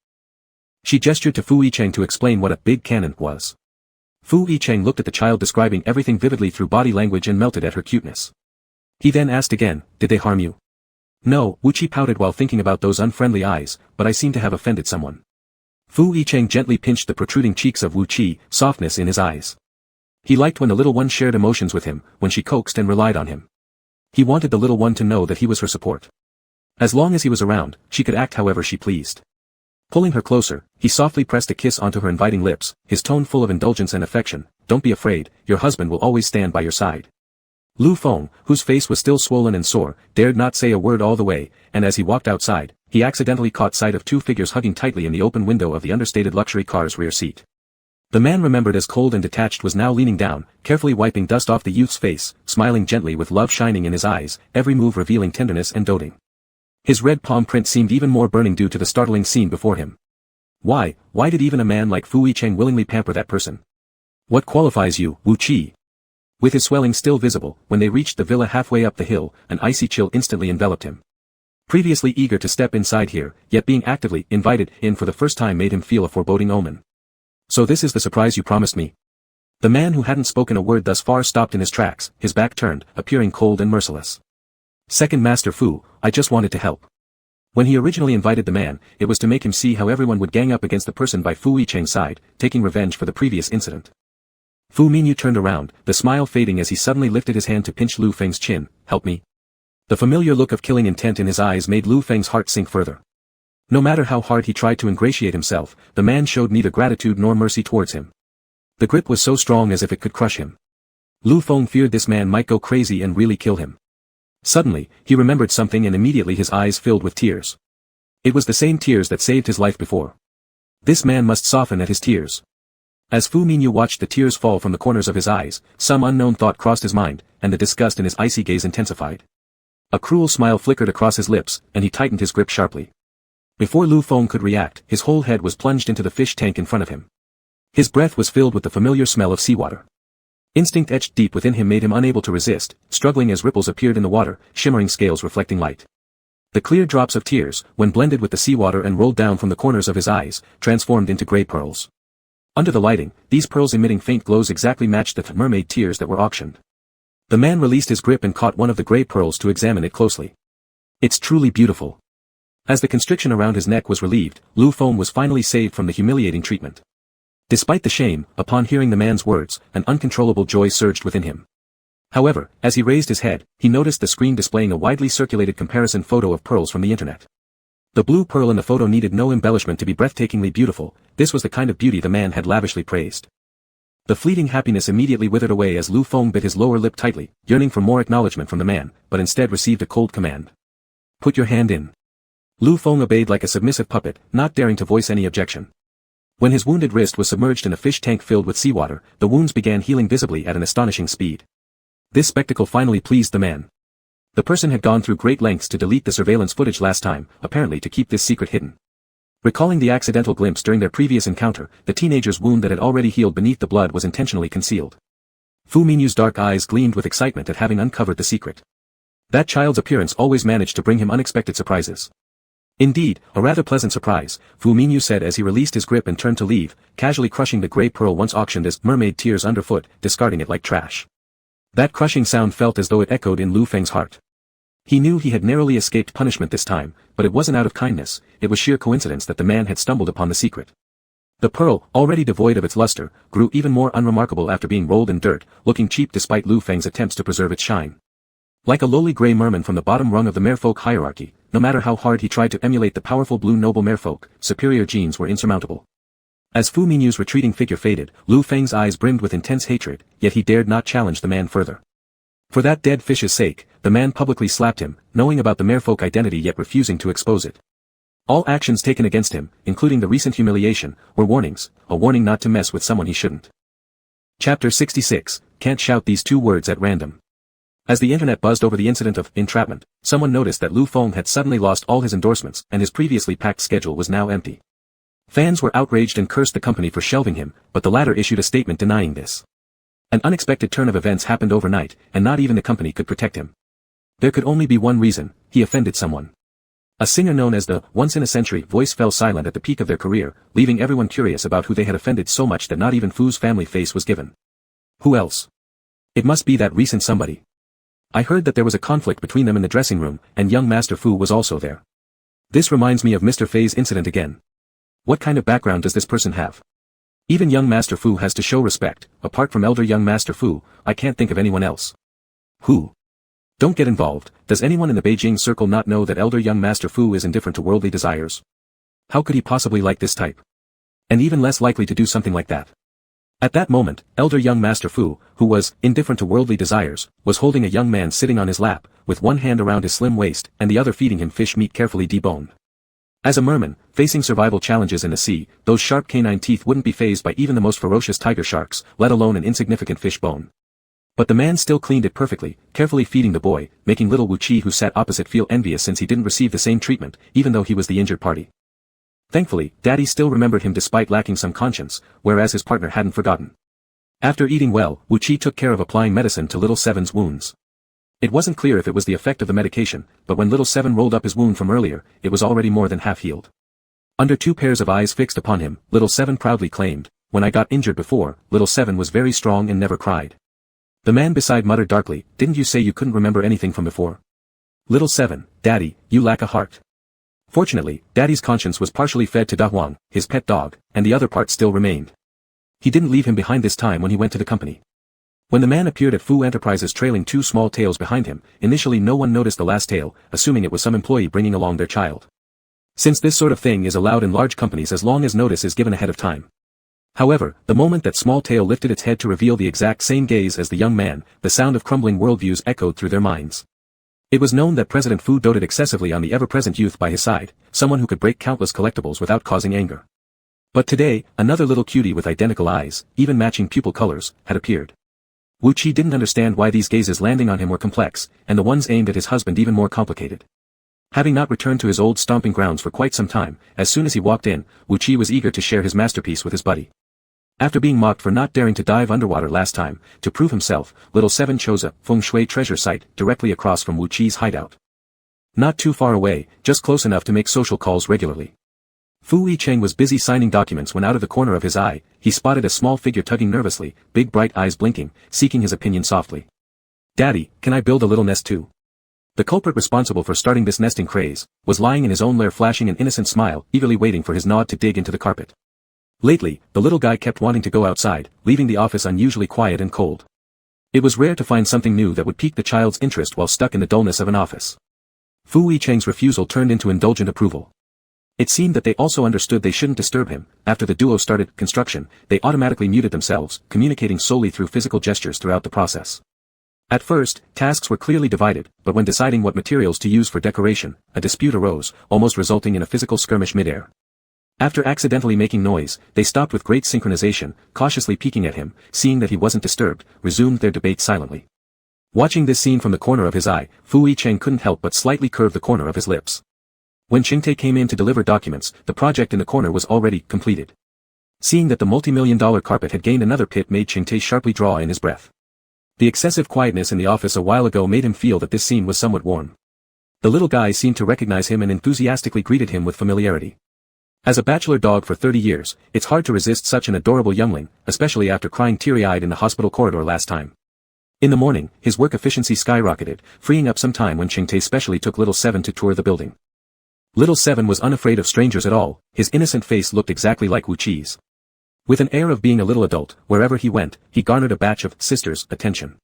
She gestured to Fu Yicheng to explain what a big cannon was. Fu Yicheng looked at the child describing everything vividly through body language and melted at her cuteness. He then asked again, did they harm you? No, Wu Qi pouted while thinking about those unfriendly eyes, but I seem to have offended someone. Fu Yicheng gently pinched the protruding cheeks of Wu Qi, softness in his eyes. He liked when the little one shared emotions with him, when she coaxed and relied on him. He wanted the little one to know that he was her support. As long as he was around, she could act however she pleased. Pulling her closer, he softly pressed a kiss onto her inviting lips, his tone full of indulgence and affection. "Don't be afraid, your husband will always stand by your side." Lu Feng, whose face was still swollen and sore, dared not say a word all the way, and as he walked outside, he accidentally caught sight of two figures hugging tightly in the open window of the understated luxury car's rear seat. The man remembered as cold and detached was now leaning down, carefully wiping dust off the youth's face, smiling gently with love shining in his eyes, every move revealing tenderness and doting. His red palm print seemed even more burning due to the startling scene before him. Why did even a man like Fu Yicheng willingly pamper that person? What qualifies you, Wu Qi? With his swelling still visible, when they reached the villa halfway up the hill, an icy chill instantly enveloped him. Previously eager to step inside here, yet being actively invited in for the first time made him feel a foreboding omen. "So this is the surprise you promised me?" The man who hadn't spoken a word thus far stopped in his tracks, his back turned, appearing cold and merciless. "Second Master Fu, I just wanted to help." When he originally invited the man, it was to make him see how everyone would gang up against the person by Fu Yicheng's side, taking revenge for the previous incident. Fu Minyu turned around, the smile fading as he suddenly lifted his hand to pinch Lu Feng's chin. "Help me." The familiar look of killing intent in his eyes made Lu Feng's heart sink further. No matter how hard he tried to ingratiate himself, the man showed neither gratitude nor mercy towards him. The grip was so strong as if it could crush him. Lu Feng feared this man might go crazy and really kill him. Suddenly, he remembered something and immediately his eyes filled with tears. It was the same tears that saved his life before. This man must soften at his tears. As Fu Minyu watched the tears fall from the corners of his eyes, some unknown thought crossed his mind, and the disgust in his icy gaze intensified. A cruel smile flickered across his lips, and he tightened his grip sharply. Before Lu Feng could react, his whole head was plunged into the fish tank in front of him. His breath was filled with the familiar smell of seawater. Instinct etched deep within him made him unable to resist, struggling as ripples appeared in the water, shimmering scales reflecting light. The clear drops of tears, when blended with the seawater and rolled down from the corners of his eyes, transformed into gray pearls. Under the lighting, these pearls emitting faint glows exactly matched the mermaid tears that were auctioned. The man released his grip and caught one of the gray pearls to examine it closely. "It's truly beautiful." As the constriction around his neck was relieved, Lu Feng was finally saved from the humiliating treatment. Despite the shame, upon hearing the man's words, an uncontrollable joy surged within him. However, as he raised his head, he noticed the screen displaying a widely circulated comparison photo of pearls from the internet. The blue pearl in the photo needed no embellishment to be breathtakingly beautiful. This was the kind of beauty the man had lavishly praised. The fleeting happiness immediately withered away as Lu Feng bit his lower lip tightly, yearning for more acknowledgement from the man, but instead received a cold command. "Put your hand in." Lu Feng obeyed like a submissive puppet, not daring to voice any objection. When his wounded wrist was submerged in a fish tank filled with seawater, the wounds began healing visibly at an astonishing speed. This spectacle finally pleased the man. The person had gone through great lengths to delete the surveillance footage last time, apparently to keep this secret hidden. Recalling the accidental glimpse during their previous encounter, the teenager's wound that had already healed beneath the blood was intentionally concealed. Fu Minyu's dark eyes gleamed with excitement at having uncovered the secret. That child's appearance always managed to bring him unexpected surprises. Indeed, a rather pleasant surprise, Fu Minyu said as he released his grip and turned to leave, casually crushing the gray pearl once auctioned as mermaid tears underfoot, discarding it like trash. That crushing sound felt as though it echoed in Lu Feng's heart. He knew he had narrowly escaped punishment this time, but it wasn't out of kindness, it was sheer coincidence that the man had stumbled upon the secret. The pearl, already devoid of its luster, grew even more unremarkable after being rolled in dirt, looking cheap despite Lu Feng's attempts to preserve its shine. Like a lowly gray merman from the bottom rung of the merfolk hierarchy, no matter how hard he tried to emulate the powerful blue noble merfolk, superior genes were insurmountable. As Fu Minyu's retreating figure faded, Lu Feng's eyes brimmed with intense hatred, yet he dared not challenge the man further. For that dead fish's sake, the man publicly slapped him, knowing about the merfolk identity yet refusing to expose it. All actions taken against him, including the recent humiliation, were warnings, a warning not to mess with someone he shouldn't. Chapter 66, Can't shout these two words at random. As the internet buzzed over the incident of entrapment, someone noticed that Lu Feng had suddenly lost all his endorsements and his previously packed schedule was now empty. Fans were outraged and cursed the company for shelving him, but the latter issued a statement denying this. An unexpected turn of events happened overnight, and not even the company could protect him. There could only be one reason: he offended someone. A singer known as the once-in-a-century voice fell silent at the peak of their career, leaving everyone curious about who they had offended so much that not even Fu's family face was given. Who else? It must be that recent somebody. I heard that there was a conflict between them in the dressing room, and young Master Fu was also there. This reminds me of Mr. Fei's incident again. What kind of background does this person have? Even young Master Fu has to show respect. Apart from elder young Master Fu, I can't think of anyone else. Who? Don't get involved. Does anyone in the Beijing circle not know that elder young Master Fu is indifferent to worldly desires? How could he possibly like this type? And even less likely to do something like that. At that moment, elder young Master Fu, who was indifferent to worldly desires, was holding a young man sitting on his lap, with one hand around his slim waist and the other feeding him fish meat carefully deboned. As a merman, facing survival challenges in the sea, those sharp canine teeth wouldn't be fazed by even the most ferocious tiger sharks, let alone an insignificant fish bone. But the man still cleaned it perfectly, carefully feeding the boy, making little Wu Qi who sat opposite feel envious since he didn't receive the same treatment, even though he was the injured party. Thankfully, Daddy still remembered him despite lacking some conscience, whereas his partner hadn't forgotten. After eating well, Wu Qi took care of applying medicine to little Seven's wounds. It wasn't clear if it was the effect of the medication, but when little Seven rolled up his wound from earlier, it was already more than half healed. Under two pairs of eyes fixed upon him, little Seven proudly claimed, "When I got injured before, little Seven was very strong and never cried." The man beside muttered darkly, "Didn't you say you couldn't remember anything from before?" "Little Seven, Daddy, you lack a heart." Fortunately, Daddy's conscience was partially fed to Da Huang, his pet dog, and the other part still remained. He didn't leave him behind this time when he went to the company. When the man appeared at Fu Enterprises trailing two small tails behind him, initially no one noticed the last tail, assuming it was some employee bringing along their child. Since this sort of thing is allowed in large companies as long as notice is given ahead of time. However, the moment that small tail lifted its head to reveal the exact same gaze as the young man, the sound of crumbling worldviews echoed through their minds. It was known that President Fu doted excessively on the ever-present youth by his side, someone who could break countless collectibles without causing anger. But today, another little cutie with identical eyes, even matching pupil colors, had appeared. Wu Qi didn't understand why these gazes landing on him were complex, and the ones aimed at his husband even more complicated. Having not returned to his old stomping grounds for quite some time, as soon as he walked in, Wu Qi was eager to share his masterpiece with his buddy. After being mocked for not daring to dive underwater last time, to prove himself, little Seven chose a feng shui treasure site directly across from Wu Qi's hideout. Not too far away, just close enough to make social calls regularly. Fu Yicheng was busy signing documents when out of the corner of his eye, he spotted a small figure tugging nervously, big bright eyes blinking, seeking his opinion softly. "Daddy, can I build a little nest too?" The culprit responsible for starting this nesting craze, was lying in his own lair flashing an innocent smile, eagerly waiting for his nod to dig into the carpet. Lately, the little guy kept wanting to go outside, leaving the office unusually quiet and cold. It was rare to find something new that would pique the child's interest while stuck in the dullness of an office. Fu Yicheng's refusal turned into indulgent approval. It seemed that they also understood they shouldn't disturb him. After the duo started construction, they automatically muted themselves, communicating solely through physical gestures throughout the process. At first, tasks were clearly divided, but when deciding what materials to use for decoration, a dispute arose, almost resulting in a physical skirmish midair. After accidentally making noise, they stopped with great synchronization, cautiously peeking at him, seeing that he wasn't disturbed, resumed their debate silently. Watching this scene from the corner of his eye, Fu Yicheng couldn't help but slightly curve the corner of his lips. When Qingtai came in to deliver documents, the project in the corner was already completed. Seeing that the multi-million-dollar carpet had gained another pit made Qingtai sharply draw in his breath. The excessive quietness in the office a while ago made him feel that this scene was somewhat warm. The little guy seemed to recognize him and enthusiastically greeted him with familiarity. As a bachelor dog for 30 years, it's hard to resist such an adorable youngling, especially after crying teary-eyed in the hospital corridor last time. In the morning, his work efficiency skyrocketed, freeing up some time when Qingtai specially took little Seven to tour the building. Little Seven was unafraid of strangers at all, his innocent face looked exactly like Wu Qi's. With an air of being a little adult, wherever he went, he garnered a batch of sisters' attention.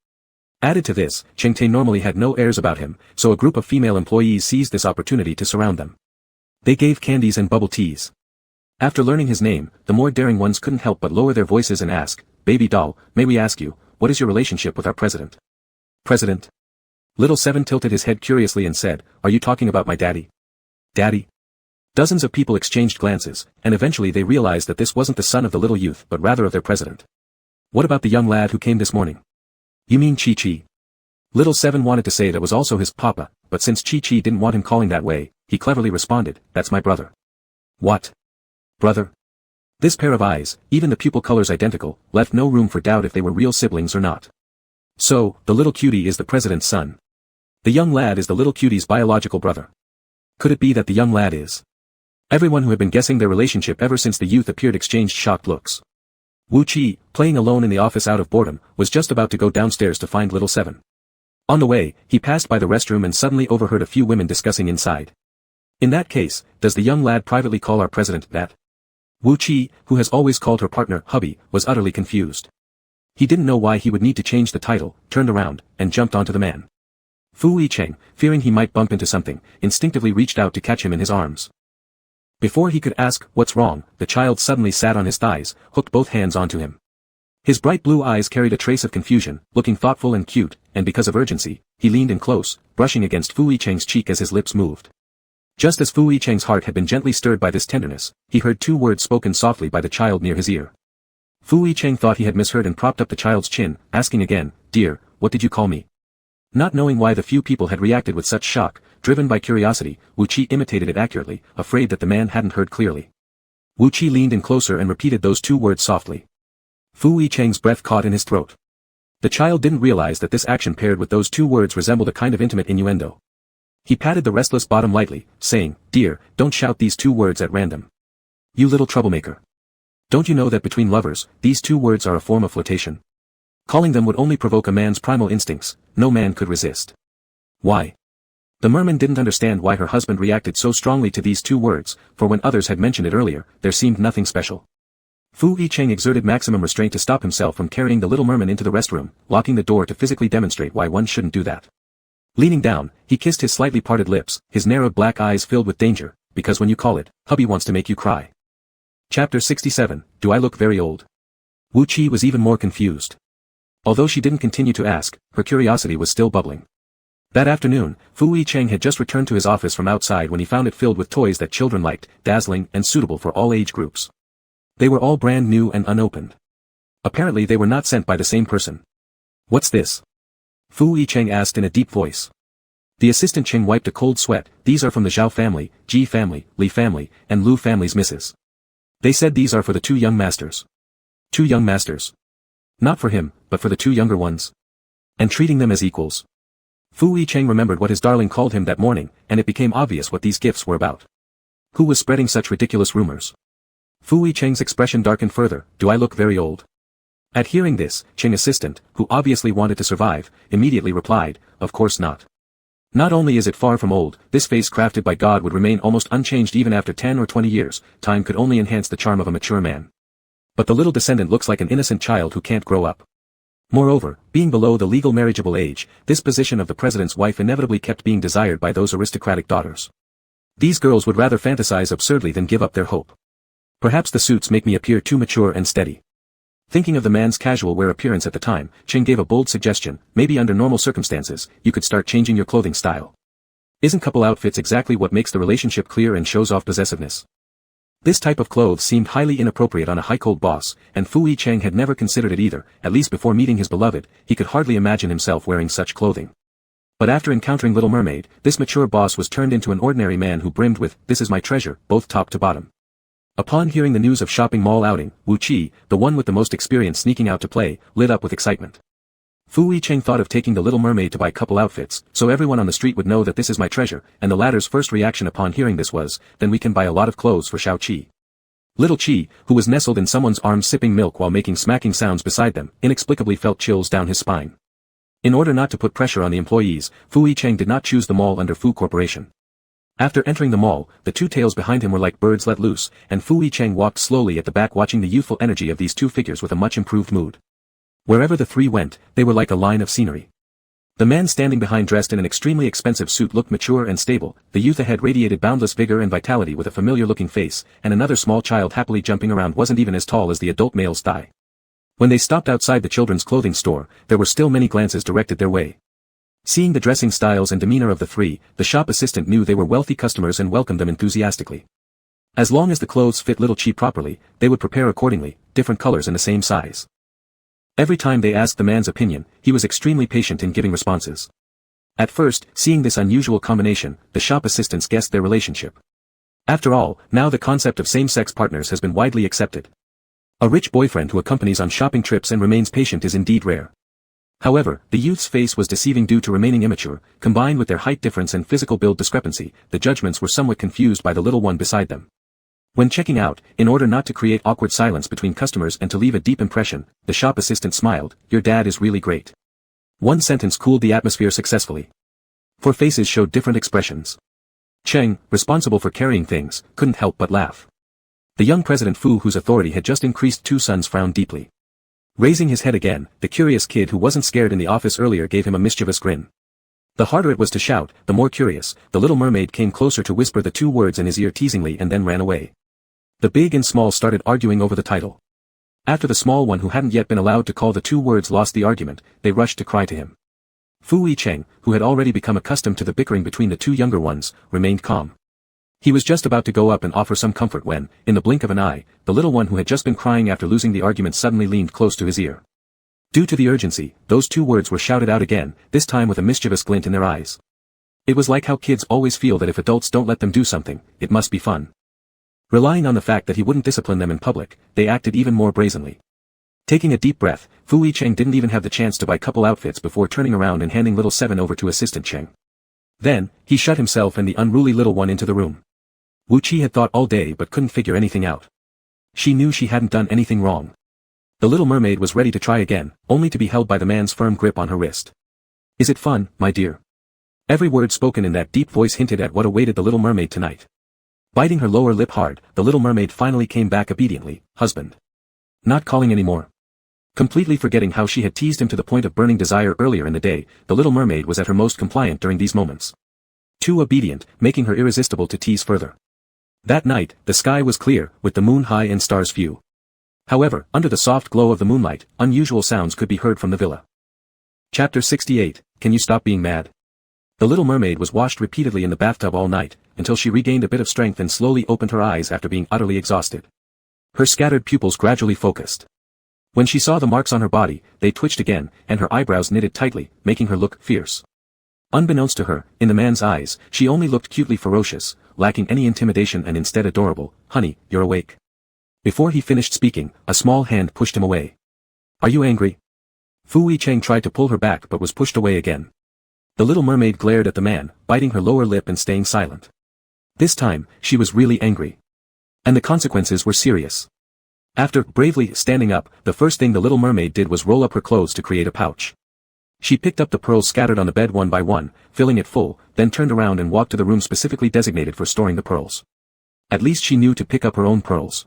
Added to this, Qingtai normally had no airs about him, so a group of female employees seized this opportunity to surround them. They gave candies and bubble teas. After learning his name, the more daring ones couldn't help but lower their voices and ask, "Baby doll, may we ask you, what is your relationship with our president?" "President?" Little Seven tilted his head curiously and said, "Are you talking about my daddy?" "Daddy?" Dozens of people exchanged glances, and eventually they realized that this wasn't the son of the little youth but rather of their president. "What about the young lad who came this morning?" "You mean Chi-Chi?" Little Seven wanted to say that was also his papa, but since Chi-Chi didn't want him calling that way, he cleverly responded, "That's my brother." "What? Brother?" This pair of eyes, even the pupil colors identical, left no room for doubt if they were real siblings or not. So, the little cutie is the president's son. The young lad is the little cutie's biological brother. Could it be that the young lad is? Everyone who had been guessing their relationship ever since the youth appeared exchanged shocked looks. Wu Qi, playing alone in the office out of boredom, was just about to go downstairs to find little Seven. On the way, he passed by the restroom and suddenly overheard a few women discussing inside. "In that case, does the young lad privately call our president that?" Wu Qi, who has always called her partner Hubby, was utterly confused. He didn't know why he would need to change the title, turned around, and jumped onto the man. Fu Yicheng, fearing he might bump into something, instinctively reached out to catch him in his arms. Before he could ask, "What's wrong?" the child suddenly sat on his thighs, hooked both hands onto him. His bright blue eyes carried a trace of confusion, looking thoughtful and cute, and because of urgency, he leaned in close, brushing against Fu Yicheng's cheek as his lips moved. Just as Fu Yicheng's heart had been gently stirred by this tenderness, he heard two words spoken softly by the child near his ear. Fu Yicheng thought he had misheard and propped up the child's chin, asking again, "Dear, what did you call me?" Not knowing why the few people had reacted with such shock, driven by curiosity, Wu Qi imitated it accurately, afraid that the man hadn't heard clearly. Wu Qi leaned in closer and repeated those two words softly. Fu Yicheng's breath caught in his throat. The child didn't realize that this action paired with those two words resembled a kind of intimate innuendo. He patted the restless bottom lightly, saying, "Dear, don't shout these two words at random. You little troublemaker. Don't you know that between lovers, these two words are a form of flirtation? Calling them would only provoke a man's primal instincts, no man could resist." Why? The merman didn't understand why her husband reacted so strongly to these two words, for when others had mentioned it earlier, there seemed nothing special. Fu Yicheng exerted maximum restraint to stop himself from carrying the little merman into the restroom, locking the door to physically demonstrate why one shouldn't do that. Leaning down, he kissed his slightly parted lips, his narrowed black eyes filled with danger, because when you call it, hubby wants to make you cry. Chapter 67, Do I Look Very Old? Wu Qi was even more confused. Although she didn't continue to ask, her curiosity was still bubbling. That afternoon, Fu Yicheng had just returned to his office from outside when he found it filled with toys that children liked, dazzling and suitable for all age groups. They were all brand new and unopened. Apparently they were not sent by the same person. "What's this?" Fu Yicheng asked in a deep voice. The assistant Cheng wiped a cold sweat. "These are from the Zhao family, Ji family, Li family, and Lu family's misses. They said these are for the two young masters." Two young masters? Not for him, but for the two younger ones. And treating them as equals. Fu Yicheng remembered what his darling called him that morning, and it became obvious what these gifts were about. Who was spreading such ridiculous rumors? Fu Yicheng's expression darkened further. "Do I look very old?" At hearing this, Cheng assistant, who obviously wanted to survive, immediately replied, "Of course not. Not only is it far from old, this face crafted by God would remain almost unchanged even after 10 or 20 years, time could only enhance the charm of a mature man. But the little descendant looks like an innocent child who can't grow up. Moreover, being below the legal marriageable age, this position of the president's wife inevitably kept being desired by those aristocratic daughters. These girls would rather fantasize absurdly than give up their hope. Perhaps the suits make me appear too mature and steady." Thinking of the man's casual wear appearance at the time, Cheng gave a bold suggestion. "Maybe under normal circumstances, you could start changing your clothing style. Isn't couple outfits exactly what makes the relationship clear and shows off possessiveness?" This type of clothes seemed highly inappropriate on a high-cold boss, and Fu Yicheng had never considered it either. At least before meeting his beloved, he could hardly imagine himself wearing such clothing. But after encountering Little Mermaid, this mature boss was turned into an ordinary man who brimmed with, "This is my treasure," both top to bottom. Upon hearing the news of shopping mall outing, Wu Qi, the one with the most experience sneaking out to play, lit up with excitement. Fu Yicheng thought of taking the Little Mermaid to buy couple outfits, so everyone on the street would know that this is my treasure, and the latter's first reaction upon hearing this was, "Then we can buy a lot of clothes for Xiao Qi." Little Qi, who was nestled in someone's arms sipping milk while making smacking sounds beside them, inexplicably felt chills down his spine. In order not to put pressure on the employees, Fu Yicheng did not choose the mall under Fu Corporation. After entering the mall, the two tails behind him were like birds let loose, and Fu Yicheng walked slowly at the back watching the youthful energy of these two figures with a much improved mood. Wherever the three went, they were like a line of scenery. The man standing behind dressed in an extremely expensive suit looked mature and stable, the youth ahead radiated boundless vigor and vitality with a familiar-looking face, and another small child happily jumping around wasn't even as tall as the adult male's thigh. When they stopped outside the children's clothing store, there were still many glances directed their way. Seeing the dressing styles and demeanor of the three, the shop assistant knew they were wealthy customers and welcomed them enthusiastically. As long as the clothes fit Little Qi properly, they would prepare accordingly, different colors and the same size. Every time they asked the man's opinion, he was extremely patient in giving responses. At first, seeing this unusual combination, the shop assistants guessed their relationship. After all, now the concept of same-sex partners has been widely accepted. A rich boyfriend who accompanies on shopping trips and remains patient is indeed rare. However, the youth's face was deceiving due to remaining immature, combined with their height difference and physical build discrepancy, the judgments were somewhat confused by the little one beside them. When checking out, in order not to create awkward silence between customers and to leave a deep impression, the shop assistant smiled, "Your dad is really great." One sentence cooled the atmosphere successfully. Four faces showed different expressions. Cheng, responsible for carrying things, couldn't help but laugh. The young President Fu, whose authority had just increased 2 sons, frowned deeply. Raising his head again, the curious kid who wasn't scared in the office earlier gave him a mischievous grin. The harder it was to shout, the more curious, the little mermaid came closer to whisper the 2 words in his ear teasingly and then ran away. The big and small started arguing over the title. After the small one, who hadn't yet been allowed to call the 2 words, lost the argument, they rushed to cry to him. Fu Yicheng, who had already become accustomed to the bickering between the 2 younger ones, remained calm. He was just about to go up and offer some comfort when, in the blink of an eye, the little one who had just been crying after losing the argument suddenly leaned close to his ear. Due to the urgency, those 2 words were shouted out again, this time with a mischievous glint in their eyes. It was like how kids always feel that if adults don't let them do something, it must be fun. Relying on the fact that he wouldn't discipline them in public, they acted even more brazenly. Taking a deep breath, Fu Yicheng didn't even have the chance to buy couple outfits before turning around and handing little Seven over to assistant Cheng. Then, he shut himself and the unruly little one into the room. Wu Qi had thought all day but couldn't figure anything out. She knew she hadn't done anything wrong. The little mermaid was ready to try again, only to be held by the man's firm grip on her wrist. "Is it fun, my dear?" Every word spoken in that deep voice hinted at what awaited the little mermaid tonight. Biting her lower lip hard, the little mermaid finally came back obediently, "Husband." Not calling anymore. Completely forgetting how she had teased him to the point of burning desire earlier in the day, the little mermaid was at her most compliant during these moments. Too obedient, making her irresistible to tease further. That night, the sky was clear, with the moon high and stars few. However, under the soft glow of the moonlight, unusual sounds could be heard from the villa. Chapter 68, Can You Stop Being Mad? The little mermaid was washed repeatedly in the bathtub all night, until she regained a bit of strength and slowly opened her eyes after being utterly exhausted. Her scattered pupils gradually focused. When she saw the marks on her body, they twitched again, and her eyebrows knitted tightly, making her look fierce. Unbeknownst to her, in the man's eyes, she only looked cutely ferocious, lacking any intimidation and instead adorable. "Honey, you're awake." Before he finished speaking, a small hand pushed him away. "Are you angry?" Fu Yicheng tried to pull her back but was pushed away again. The little mermaid glared at the man, biting her lower lip and staying silent. This time, she was really angry. And the consequences were serious. After bravely standing up, the first thing the little mermaid did was roll up her clothes to create a pouch. She picked up the pearls scattered on the bed one by one, filling it full, then turned around and walked to the room specifically designated for storing the pearls. At least she knew to pick up her own pearls.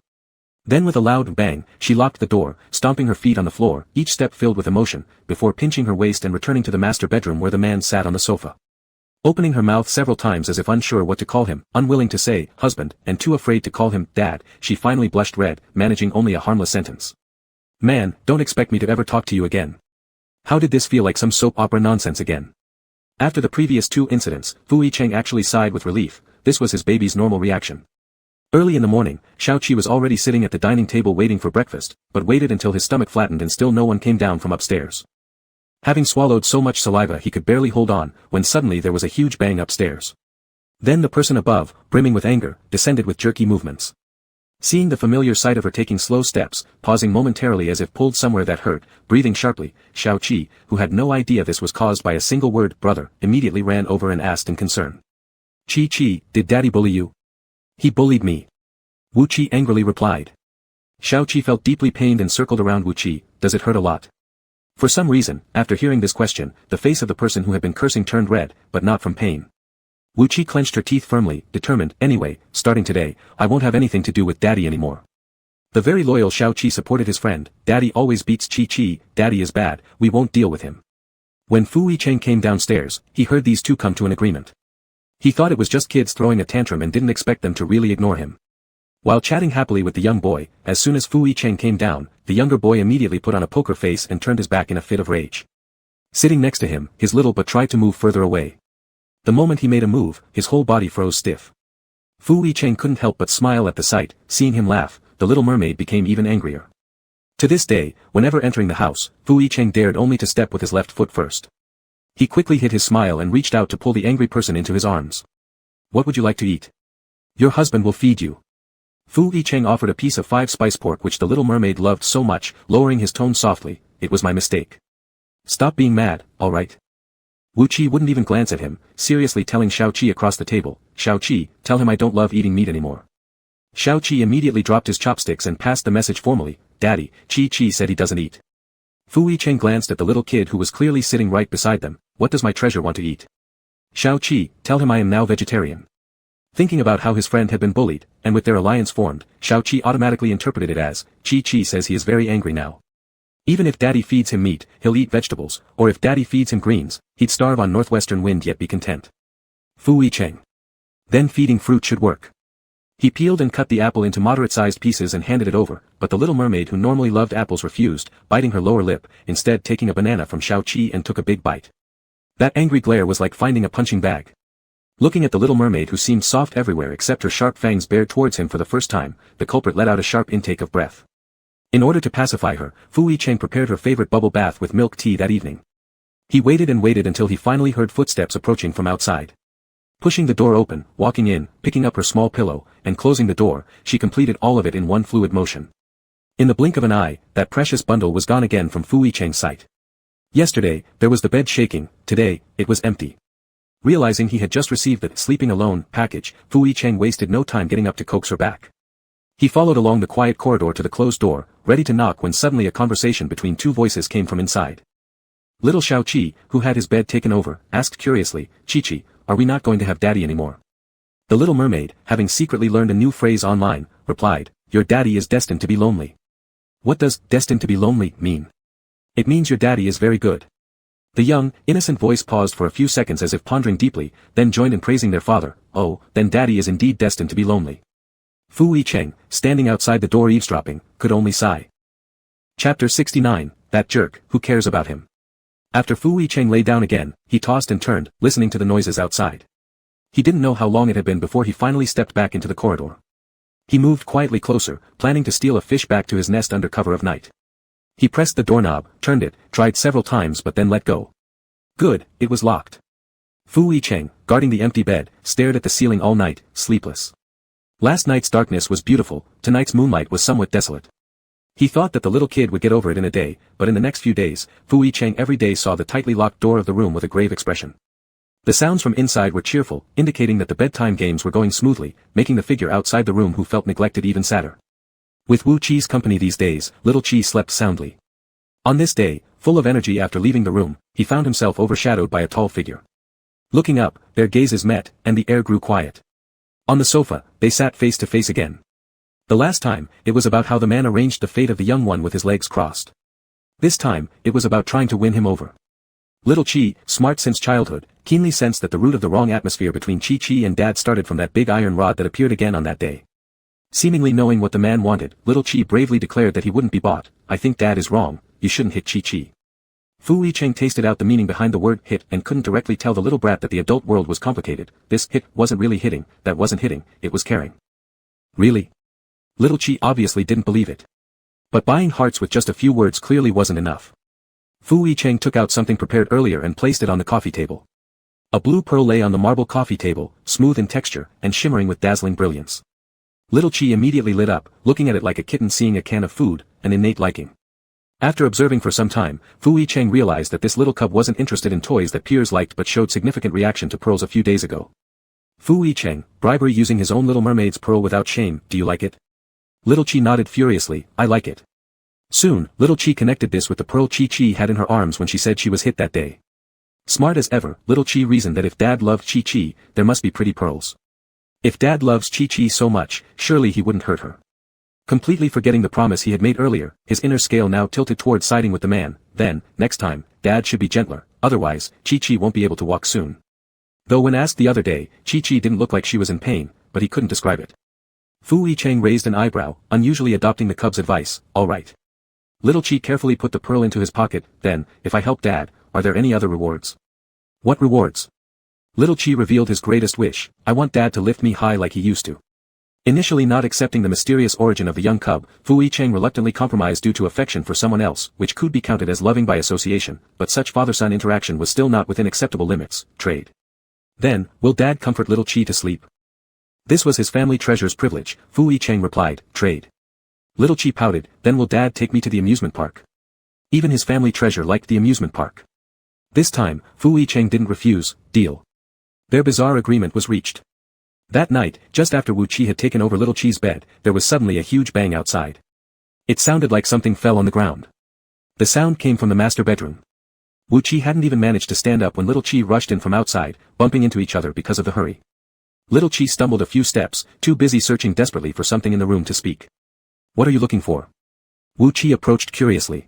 Then with a loud bang, she locked the door, stomping her feet on the floor, each step filled with emotion, before pinching her waist and returning to the master bedroom where the man sat on the sofa. Opening her mouth several times as if unsure what to call him, unwilling to say, "husband," and too afraid to call him, "dad," she finally blushed red, managing only a harmless sentence. "Man, don't expect me to ever talk to you again." How did this feel like some soap opera nonsense again? After the previous 2 incidents, Fu Yicheng actually sighed with relief. This was his baby's normal reaction. Early in the morning, Xiaoqi was already sitting at the dining table waiting for breakfast, but waited until his stomach flattened and still no one came down from upstairs. Having swallowed so much saliva he could barely hold on, when suddenly there was a huge bang upstairs. Then the person above, brimming with anger, descended with jerky movements. Seeing the familiar sight of her taking slow steps, pausing momentarily as if pulled somewhere that hurt, breathing sharply, Xiaoqi, who had no idea this was caused by a single word, "brother," immediately ran over and asked in concern. "Qi, did daddy bully you?" "He bullied me," Wu Qi angrily replied. Xiaoqi felt deeply pained and circled around Wu Qi. "Does it hurt a lot?" For some reason, after hearing this question, the face of the person who had been cursing turned red, but not from pain. Wu Qi clenched her teeth firmly, determined, "Anyway, starting today, I won't have anything to do with daddy anymore." The very loyal Xiaoqi supported his friend. "Daddy always beats Qi, daddy is bad, we won't deal with him." When Fu Yicheng came downstairs, he heard these 2 come to an agreement. He thought it was just kids throwing a tantrum and didn't expect them to really ignore him. While chatting happily with the young boy, as soon as Fu Yicheng came down, the younger boy immediately put on a poker face and turned his back in a fit of rage. Sitting next to him, his little but tried to move further away. The moment he made a move, his whole body froze stiff. Fu Yicheng couldn't help but smile at the sight. Seeing him laugh, the little mermaid became even angrier. To this day, whenever entering the house, Fu Yicheng dared only to step with his left foot first. He quickly hid his smile and reached out to pull the angry person into his arms. "What would you like to eat?" "Your husband will feed you." Fu Yicheng offered a piece of 5-spice pork which the little mermaid loved so much, lowering his tone softly. "It was my mistake. Stop being mad, alright?" Wu Qi wouldn't even glance at him, seriously telling Xiaoqi across the table, "Xiaoqi, tell him I don't love eating meat anymore." Xiaoqi immediately dropped his chopsticks and passed the message formally. "Daddy, Qi said he doesn't eat." Fu Yicheng glanced at the little kid who was clearly sitting right beside them. "What does my treasure want to eat?" "Xiaoqi, tell him I am now vegetarian." Thinking about how his friend had been bullied, and with their alliance formed, Xiao Qi automatically interpreted it as, Qi says he is very angry now. Even if daddy feeds him meat, he'll eat vegetables, or if daddy feeds him greens, he'd starve on northwestern wind yet be content. Fu Yicheng. Then feeding fruit should work. He peeled and cut the apple into moderate-sized pieces and handed it over, but the little mermaid who normally loved apples refused, biting her lower lip, instead taking a banana from Xiao Qi and took a big bite. That angry glare was like finding a punching bag. Looking at the little mermaid who seemed soft everywhere except her sharp fangs bared towards him for the first time, the culprit let out a sharp intake of breath. In order to pacify her, Fu Yicheng prepared her favorite bubble bath with milk tea that evening. He waited and waited until he finally heard footsteps approaching from outside. Pushing the door open, walking in, picking up her small pillow, and closing the door, she completed all of it in one fluid motion. In the blink of an eye, that precious bundle was gone again from Fu Yicheng's sight. Yesterday, there was the bed shaking, today, it was empty. Realizing he had just received the sleeping alone package, Fu Yicheng wasted no time getting up to coax her back. He followed along the quiet corridor to the closed door, ready to knock when suddenly a conversation between two voices came from inside. Little Xiao Qi, who had his bed taken over, asked curiously, Chi, are we not going to have daddy anymore? The little mermaid, having secretly learned a new phrase online, replied, your daddy is destined to be lonely. What does destined to be lonely mean? It means your daddy is very good. The young, innocent voice paused for a few seconds as if pondering deeply, then joined in praising their father. Oh, then daddy is indeed destined to be lonely. Fu Yicheng, standing outside the door eavesdropping, could only sigh. Chapter 69, That Jerk, Who Cares About Him? After Fu Yicheng lay down again, he tossed and turned, listening to the noises outside. He didn't know how long it had been before he finally stepped back into the corridor. He moved quietly closer, planning to steal a fish back to his nest under cover of night. He pressed the doorknob, turned it, tried several times but then let go. Good, it was locked. Fu Yicheng, guarding the empty bed, stared at the ceiling all night, sleepless. Last night's darkness was beautiful, tonight's moonlight was somewhat desolate. He thought that the little kid would get over it in a day, but in the next few days, Fu Yicheng every day saw the tightly locked door of the room with a grave expression. The sounds from inside were cheerful, indicating that the bedtime games were going smoothly, making the figure outside the room who felt neglected even sadder. With Wu Qi's company these days, little Qi slept soundly. On this day, full of energy after leaving the room, he found himself overshadowed by a tall figure. Looking up, their gazes met, and the air grew quiet. On the sofa, they sat face to face again. The last time, it was about how the man arranged the fate of the young one with his legs crossed. This time, it was about trying to win him over. Little Qi, smart since childhood, keenly sensed that the root of the wrong atmosphere between Qi and Dad started from that big iron rod that appeared again on that day. Seemingly knowing what the man wanted, little Qi bravely declared that he wouldn't be bought. I think Dad is wrong, you shouldn't hit Qi. Fu Yicheng tasted out the meaning behind the word hit and couldn't directly tell the little brat that the adult world was complicated. This hit wasn't really hitting, that wasn't hitting, it was caring. Really? Little Qi obviously didn't believe it. But buying hearts with just a few words clearly wasn't enough. Fu Yicheng took out something prepared earlier and placed it on the coffee table. A blue pearl lay on the marble coffee table, smooth in texture, and shimmering with dazzling brilliance. Little Qi immediately lit up, looking at it like a kitten seeing a can of food, an innate liking. After observing for some time, Fu Yicheng realized that this little cub wasn't interested in toys that peers liked but showed significant reaction to pearls a few days ago. Fu Yicheng, bribery using his own little mermaid's pearl without shame, do you like it? Little Qi nodded furiously, I like it. Soon, little Qi connected this with the pearl Qi had in her arms when she said she was hit that day. Smart as ever, little Qi reasoned that if Dad loved Qi, there must be pretty pearls. If Dad loves Qi so much, surely he wouldn't hurt her. Completely forgetting the promise he had made earlier, his inner scale now tilted toward siding with the man. Then, next time, Dad should be gentler, otherwise, Qi won't be able to walk soon. Though when asked the other day, Qi didn't look like she was in pain, but he couldn't describe it. Fu Yicheng raised an eyebrow, unusually adopting the cub's advice, all right. Little Qi carefully put the pearl into his pocket, then, if I help Dad, are there any other rewards? What rewards? Little Qi revealed his greatest wish, I want Dad to lift me high like he used to. Initially not accepting the mysterious origin of the young cub, Fu Yicheng reluctantly compromised due to affection for someone else, which could be counted as loving by association, but such father-son interaction was still not within acceptable limits, trade. Then, will Dad comfort little Qi to sleep? This was his family treasure's privilege, Fu Yicheng replied, trade. Little Qi pouted, then will Dad take me to the amusement park? Even his family treasure liked the amusement park. This time, Fu Yicheng didn't refuse, deal. Their bizarre agreement was reached. That night, just after Wu Qi had taken over little Qi's bed, there was suddenly a huge bang outside. It sounded like something fell on the ground. The sound came from the master bedroom. Wu Qi hadn't even managed to stand up when little Qi rushed in from outside, bumping into each other because of the hurry. Little Chi stumbled a few steps, too busy searching desperately for something in the room to speak. What are you looking for? Wu Chi approached curiously.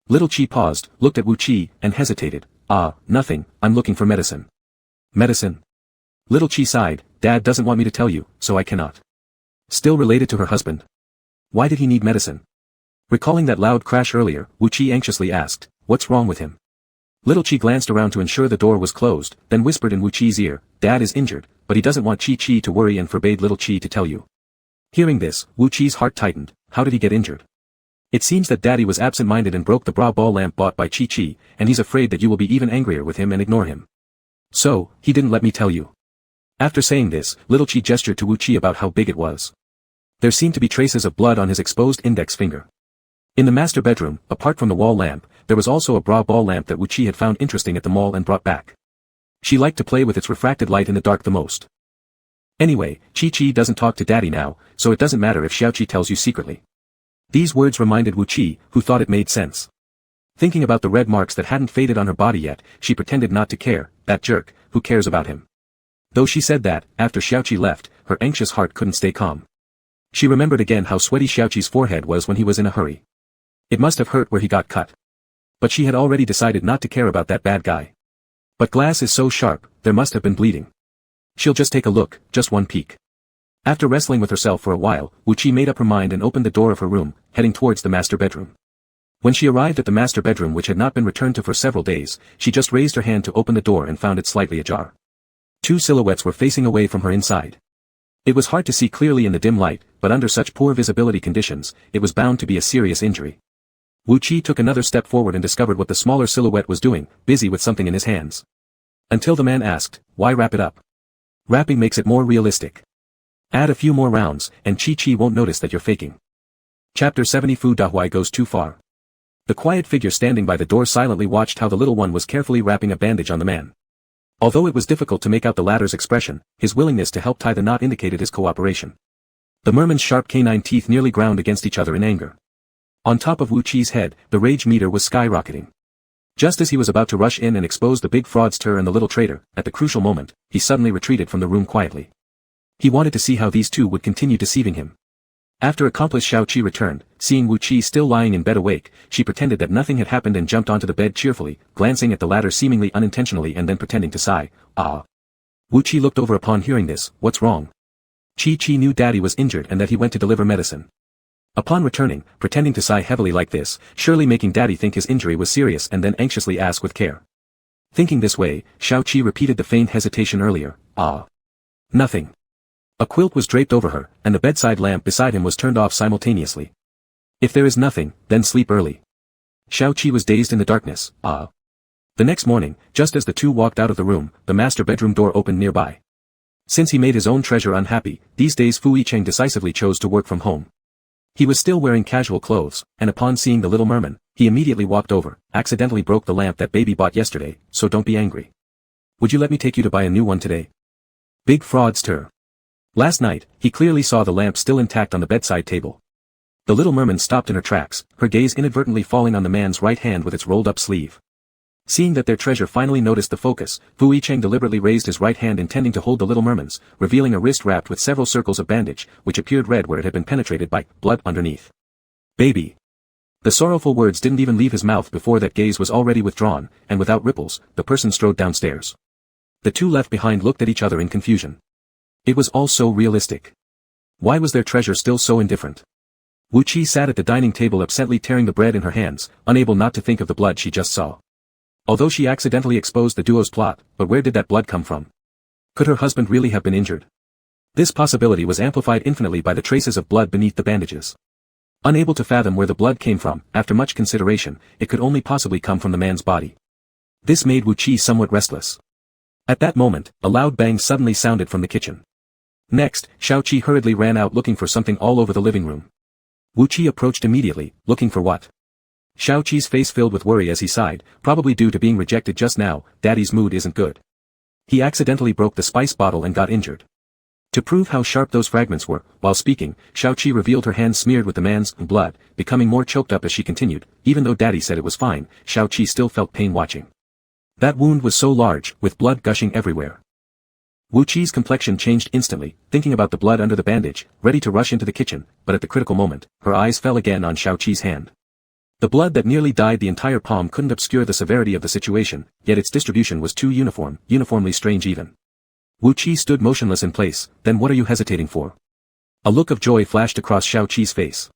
Little Chi paused, looked at Wu Chi, and hesitated. Nothing, I'm looking for medicine. Medicine? Little Chi sighed, Dad doesn't want me to tell you, so I cannot. Still related to her husband? Why did he need medicine? Recalling that loud crash earlier, Wu Chi anxiously asked, what's wrong with him? Little Chi glanced around to ensure the door was closed, then whispered in Wu Chi's ear, Dad is injured, but he doesn't want Chi to worry and forbade Little Chi to tell you. Hearing this, Wu Chi's heart tightened. How did he get injured? It seems that Daddy was absent-minded and broke the bra ball lamp bought by Chi, and he's afraid that you will be even angrier with him and ignore him. So, he didn't let me tell you. After saying this, Little Chi gestured to Wu Chi about how big it was. There seemed to be traces of blood on his exposed index finger. In the master bedroom, apart from the wall lamp, there was also a bra ball lamp that Wu Chi had found interesting at the mall and brought back. She liked to play with its refracted light in the dark the most. Anyway, Chi doesn't talk to Daddy now, so it doesn't matter if Xiaoqi tells you secretly. These words reminded Wu Chi, who thought it made sense. Thinking about the red marks that hadn't faded on her body yet, she pretended not to care. That jerk, who cares about him? Though she said that, after Xiaoqi left, her anxious heart couldn't stay calm. She remembered again how sweaty Xiaoqi's forehead was when he was in a hurry. It must have hurt where he got cut. But she had already decided not to care about that bad guy. But glass is so sharp, there must have been bleeding. She'll just take a look, just one peek. After wrestling with herself for a while, Wu Chi made up her mind and opened the door of her room, heading towards the master bedroom. When she arrived at the master bedroom which had not been returned to for several days, she just raised her hand to open the door and found it slightly ajar. Two silhouettes were facing away from her inside. It was hard to see clearly in the dim light, but under such poor visibility conditions, it was bound to be a serious injury. Wu Chi took another step forward and discovered what the smaller silhouette was doing, busy with something in his hands. Until the man asked, why wrap it up? Wrapping makes it more realistic. Add a few more rounds, and Chi won't notice that you're faking. Chapter 70 Fu Dahui goes too far. The quiet figure standing by the door silently watched how the little one was carefully wrapping a bandage on the man. Although it was difficult to make out the latter's expression, his willingness to help tie the knot indicated his cooperation. The merman's sharp canine teeth nearly ground against each other in anger. On top of Wu Chi's head, the rage meter was skyrocketing. Just as he was about to rush in and expose the big fraudster and the little traitor, at the crucial moment, he suddenly retreated from the room quietly. He wanted to see how these two would continue deceiving him. After accomplice Xiaoqi returned, seeing Wu Chi still lying in bed awake, she pretended that nothing had happened and jumped onto the bed cheerfully, glancing at the latter seemingly unintentionally and then pretending to sigh. Wu Chi looked over upon hearing this. What's wrong? Chi knew Daddy was injured and that he went to deliver medicine. Upon returning, pretending to sigh heavily like this, surely making Daddy think his injury was serious and then anxiously ask with care. Thinking this way, Xiaoqi repeated the feigned hesitation earlier. Nothing. A quilt was draped over her, and the bedside lamp beside him was turned off simultaneously. If there is nothing, then sleep early. Xiaoqi was dazed in the darkness. The next morning, just as the two walked out of the room, the master bedroom door opened nearby. Since he made his own treasure unhappy, these days Fu Yicheng decisively chose to work from home. He was still wearing casual clothes, and upon seeing the little merman, he immediately walked over, accidentally broke the lamp that baby bought yesterday, so don't be angry. Would you let me take you to buy a new one today? Big fraudster. Last night, he clearly saw the lamp still intact on the bedside table. The little merman stopped in her tracks, her gaze inadvertently falling on the man's right hand with its rolled-up sleeve. Seeing that their treasure finally noticed the focus, Fu Yicheng deliberately raised his right hand intending to hold the little merman's, revealing a wrist wrapped with several circles of bandage, which appeared red where it had been penetrated by blood underneath. Baby. The sorrowful words didn't even leave his mouth before that gaze was already withdrawn, and without ripples, the person strode downstairs. The two left behind looked at each other in confusion. It was all so realistic. Why was their treasure still so indifferent? Wu Chi sat at the dining table absently tearing the bread in her hands, unable not to think of the blood she just saw. Although she accidentally exposed the duo's plot, but where did that blood come from? Could her husband really have been injured? This possibility was amplified infinitely by the traces of blood beneath the bandages. Unable to fathom where the blood came from, after much consideration, it could only possibly come from the man's body. This made Wu Chi somewhat restless. At that moment, a loud bang suddenly sounded from the kitchen. Next, Xiaoqi hurriedly ran out looking for something all over the living room. Wu Chi approached immediately, looking for what? Xiaoqi's face filled with worry as he sighed, probably due to being rejected just now. Daddy's mood isn't good. He accidentally broke the spice bottle and got injured. To prove how sharp those fragments were, while speaking, Xiaoqi revealed her hand smeared with the man's blood, becoming more choked up as she continued. Even though Daddy said it was fine, Xiaoqi still felt pain watching. That wound was so large, with blood gushing everywhere. Wu Qi's complexion changed instantly, thinking about the blood under the bandage, ready to rush into the kitchen, but at the critical moment, her eyes fell again on Xiao Qi's hand. The blood that nearly dyed the entire palm couldn't obscure the severity of the situation, yet its distribution was too uniformly strange even. Wu Qi stood motionless in place. Then what are you hesitating for? A look of joy flashed across Xiao Qi's face.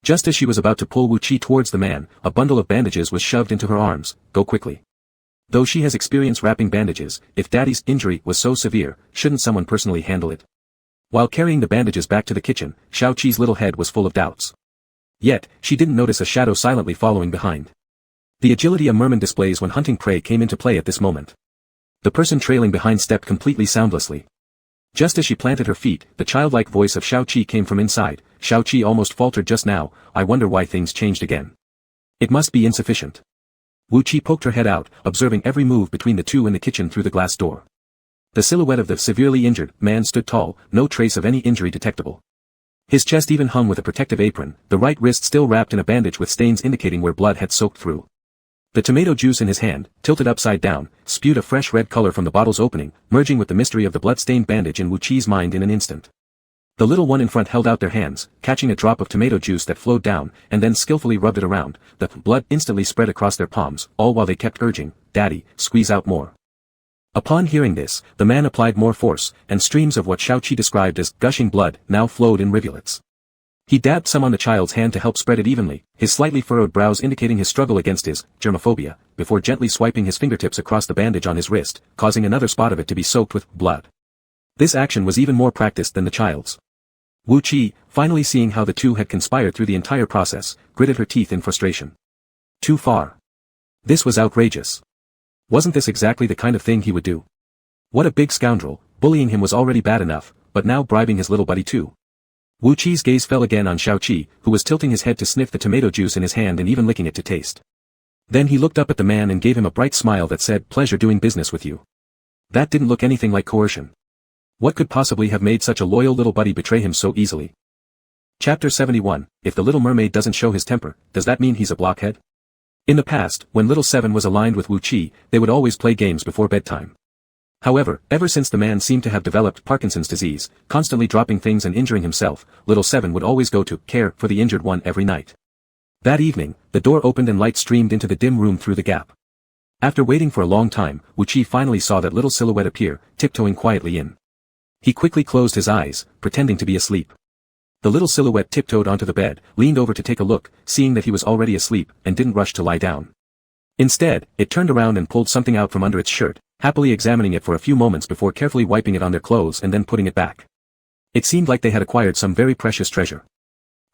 Just as she was about to pull Wu Qi towards the man, a bundle of bandages was shoved into her arms. Go quickly. Though she has experience wrapping bandages, if Daddy's injury was so severe, shouldn't someone personally handle it? While carrying the bandages back to the kitchen, Xiao Qi's little head was full of doubts. Yet, she didn't notice a shadow silently following behind. The agility a merman displays when hunting prey came into play at this moment. The person trailing behind stepped completely soundlessly. Just as she planted her feet, the childlike voice of Xiao Qi came from inside. Xiao Qi almost faltered just now. I wonder why things changed again. It must be insufficient. Wu Qi poked her head out, observing every move between the two in the kitchen through the glass door. The silhouette of the severely injured man stood tall, no trace of any injury detectable. His chest even hung with a protective apron, the right wrist still wrapped in a bandage with stains indicating where blood had soaked through. The tomato juice in his hand, tilted upside down, spewed a fresh red color from the bottle's opening, merging with the mystery of the blood-stained bandage in Wu Qi's mind in an instant. The little one in front held out their hands, catching a drop of tomato juice that flowed down, and then skillfully rubbed it around. The blood instantly spread across their palms, all while they kept urging, Daddy, squeeze out more. Upon hearing this, the man applied more force, and streams of what Xiao Qi described as gushing blood now flowed in rivulets. He dabbed some on the child's hand to help spread it evenly, his slightly furrowed brows indicating his struggle against his germophobia, before gently swiping his fingertips across the bandage on his wrist, causing another spot of it to be soaked with blood. This action was even more practiced than the child's. Wu Qi, finally seeing how the two had conspired through the entire process, gritted her teeth in frustration. Too far. This was outrageous. Wasn't this exactly the kind of thing he would do? What a big scoundrel, bullying him was already bad enough, but now bribing his little buddy too. Wu Qi's gaze fell again on Xiao Qi, who was tilting his head to sniff the tomato juice in his hand and even licking it to taste. Then he looked up at the man and gave him a bright smile that said, pleasure doing business with you. That didn't look anything like coercion. What could possibly have made such a loyal little buddy betray him so easily? Chapter 71, If the Little Mermaid doesn't show his temper, does that mean he's a blockhead? In the past, when Little Seven was aligned with Wu Qi, they would always play games before bedtime. However, ever since the man seemed to have developed Parkinson's disease, constantly dropping things and injuring himself, Little Seven would always go to care for the injured one every night. That evening, the door opened and light streamed into the dim room through the gap. After waiting for a long time, Wu Qi finally saw that little silhouette appear, tiptoeing quietly in. He quickly closed his eyes, pretending to be asleep. The little silhouette tiptoed onto the bed, leaned over to take a look, seeing that he was already asleep, and didn't rush to lie down. Instead, it turned around and pulled something out from under its shirt, happily examining it for a few moments before carefully wiping it on their clothes and then putting it back. It seemed like they had acquired some very precious treasure.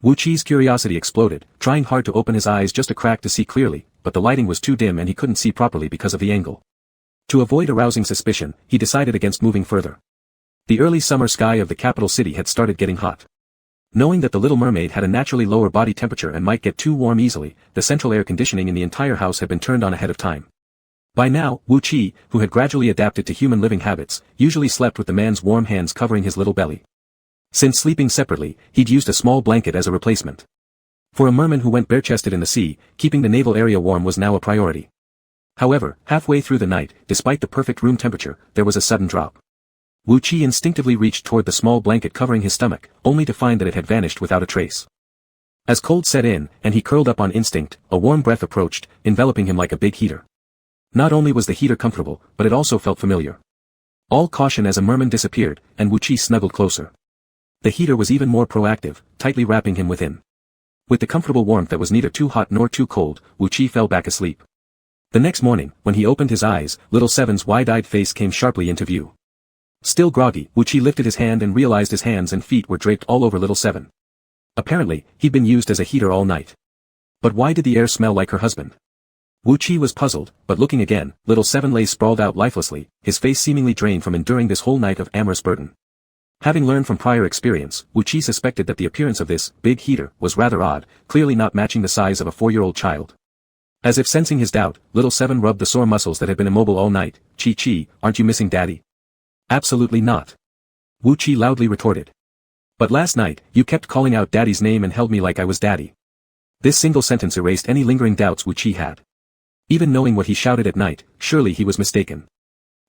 Wu Qi's curiosity exploded, trying hard to open his eyes just a crack to see clearly, but the lighting was too dim and he couldn't see properly because of the angle. To avoid arousing suspicion, he decided against moving further. The early summer sky of the capital city had started getting hot. Knowing that the Little Mermaid had a naturally lower body temperature and might get too warm easily, the central air conditioning in the entire house had been turned on ahead of time. By now, Wu Qi, who had gradually adapted to human living habits, usually slept with the man's warm hands covering his little belly. Since sleeping separately, he'd used a small blanket as a replacement. For a merman who went bare-chested in the sea, keeping the navel area warm was now a priority. However, halfway through the night, despite the perfect room temperature, there was a sudden drop. Wu Qi instinctively reached toward the small blanket covering his stomach, only to find that it had vanished without a trace. As cold set in, and he curled up on instinct, a warm breath approached, enveloping him like a big heater. Not only was the heater comfortable, but it also felt familiar. All caution as a merman disappeared, and Wu Qi snuggled closer. The heater was even more proactive, tightly wrapping him within. With the comfortable warmth that was neither too hot nor too cold, Wu Qi fell back asleep. The next morning, when he opened his eyes, Little Seven's wide-eyed face came sharply into view. Still groggy, Wu Qi lifted his hand and realized his hands and feet were draped all over Little Seven. Apparently, he'd been used as a heater all night. But why did the air smell like her husband? Wu Qi was puzzled, but looking again, Little Seven lay sprawled out lifelessly, his face seemingly drained from enduring this whole night of amorous burden. Having learned from prior experience, Wu Qi suspected that the appearance of this big heater was rather odd, clearly not matching the size of a 4-year-old child. As if sensing his doubt, Little Seven rubbed the sore muscles that had been immobile all night. Chi, aren't you missing Daddy? Absolutely not. Wu Qi loudly retorted. But last night, you kept calling out Daddy's name and held me like I was Daddy. This single sentence erased any lingering doubts Wu Qi had. Even knowing what he shouted at night, surely he was mistaken.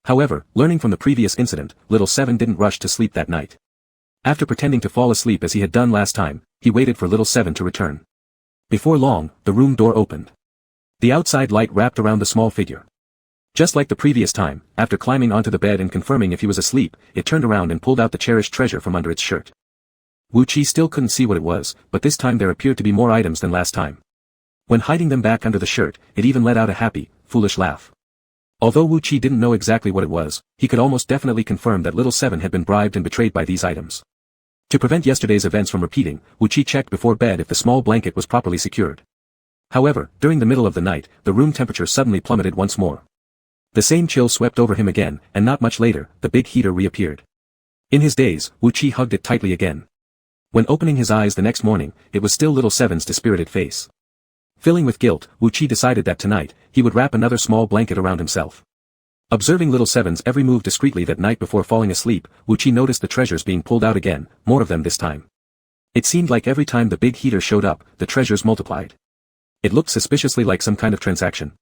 However, learning from the previous incident, little 7 didn't rush to sleep that night. After pretending to fall asleep as he had done last time, he waited for little 7 to return. Before long, the room door opened. The outside light wrapped around the small figure. Just like the previous time, after climbing onto the bed and confirming if he was asleep, it turned around and pulled out the cherished treasure from under its shirt. Wu Qi still couldn't see what it was, but this time there appeared to be more items than last time. When hiding them back under the shirt, it even let out a happy, foolish laugh. Although Wu Qi didn't know exactly what it was, he could almost definitely confirm that little 7 had been bribed and betrayed by these items. To prevent yesterday's events from repeating, Wu Qi checked before bed if the small blanket was properly secured. However, during the middle of the night, the room temperature suddenly plummeted once more. The same chill swept over him again, and not much later, the big heater reappeared. In his daze, Wu Qi hugged it tightly again. When opening his eyes the next morning, it was still little 7's dispirited face. Filling with guilt, Wu Qi decided that tonight, he would wrap another small blanket around himself. Observing little 7's every move discreetly that night before falling asleep, Wu Qi noticed the treasures being pulled out again, more of them this time. It seemed like every time the big heater showed up, the treasures multiplied. It looked suspiciously like some kind of transaction.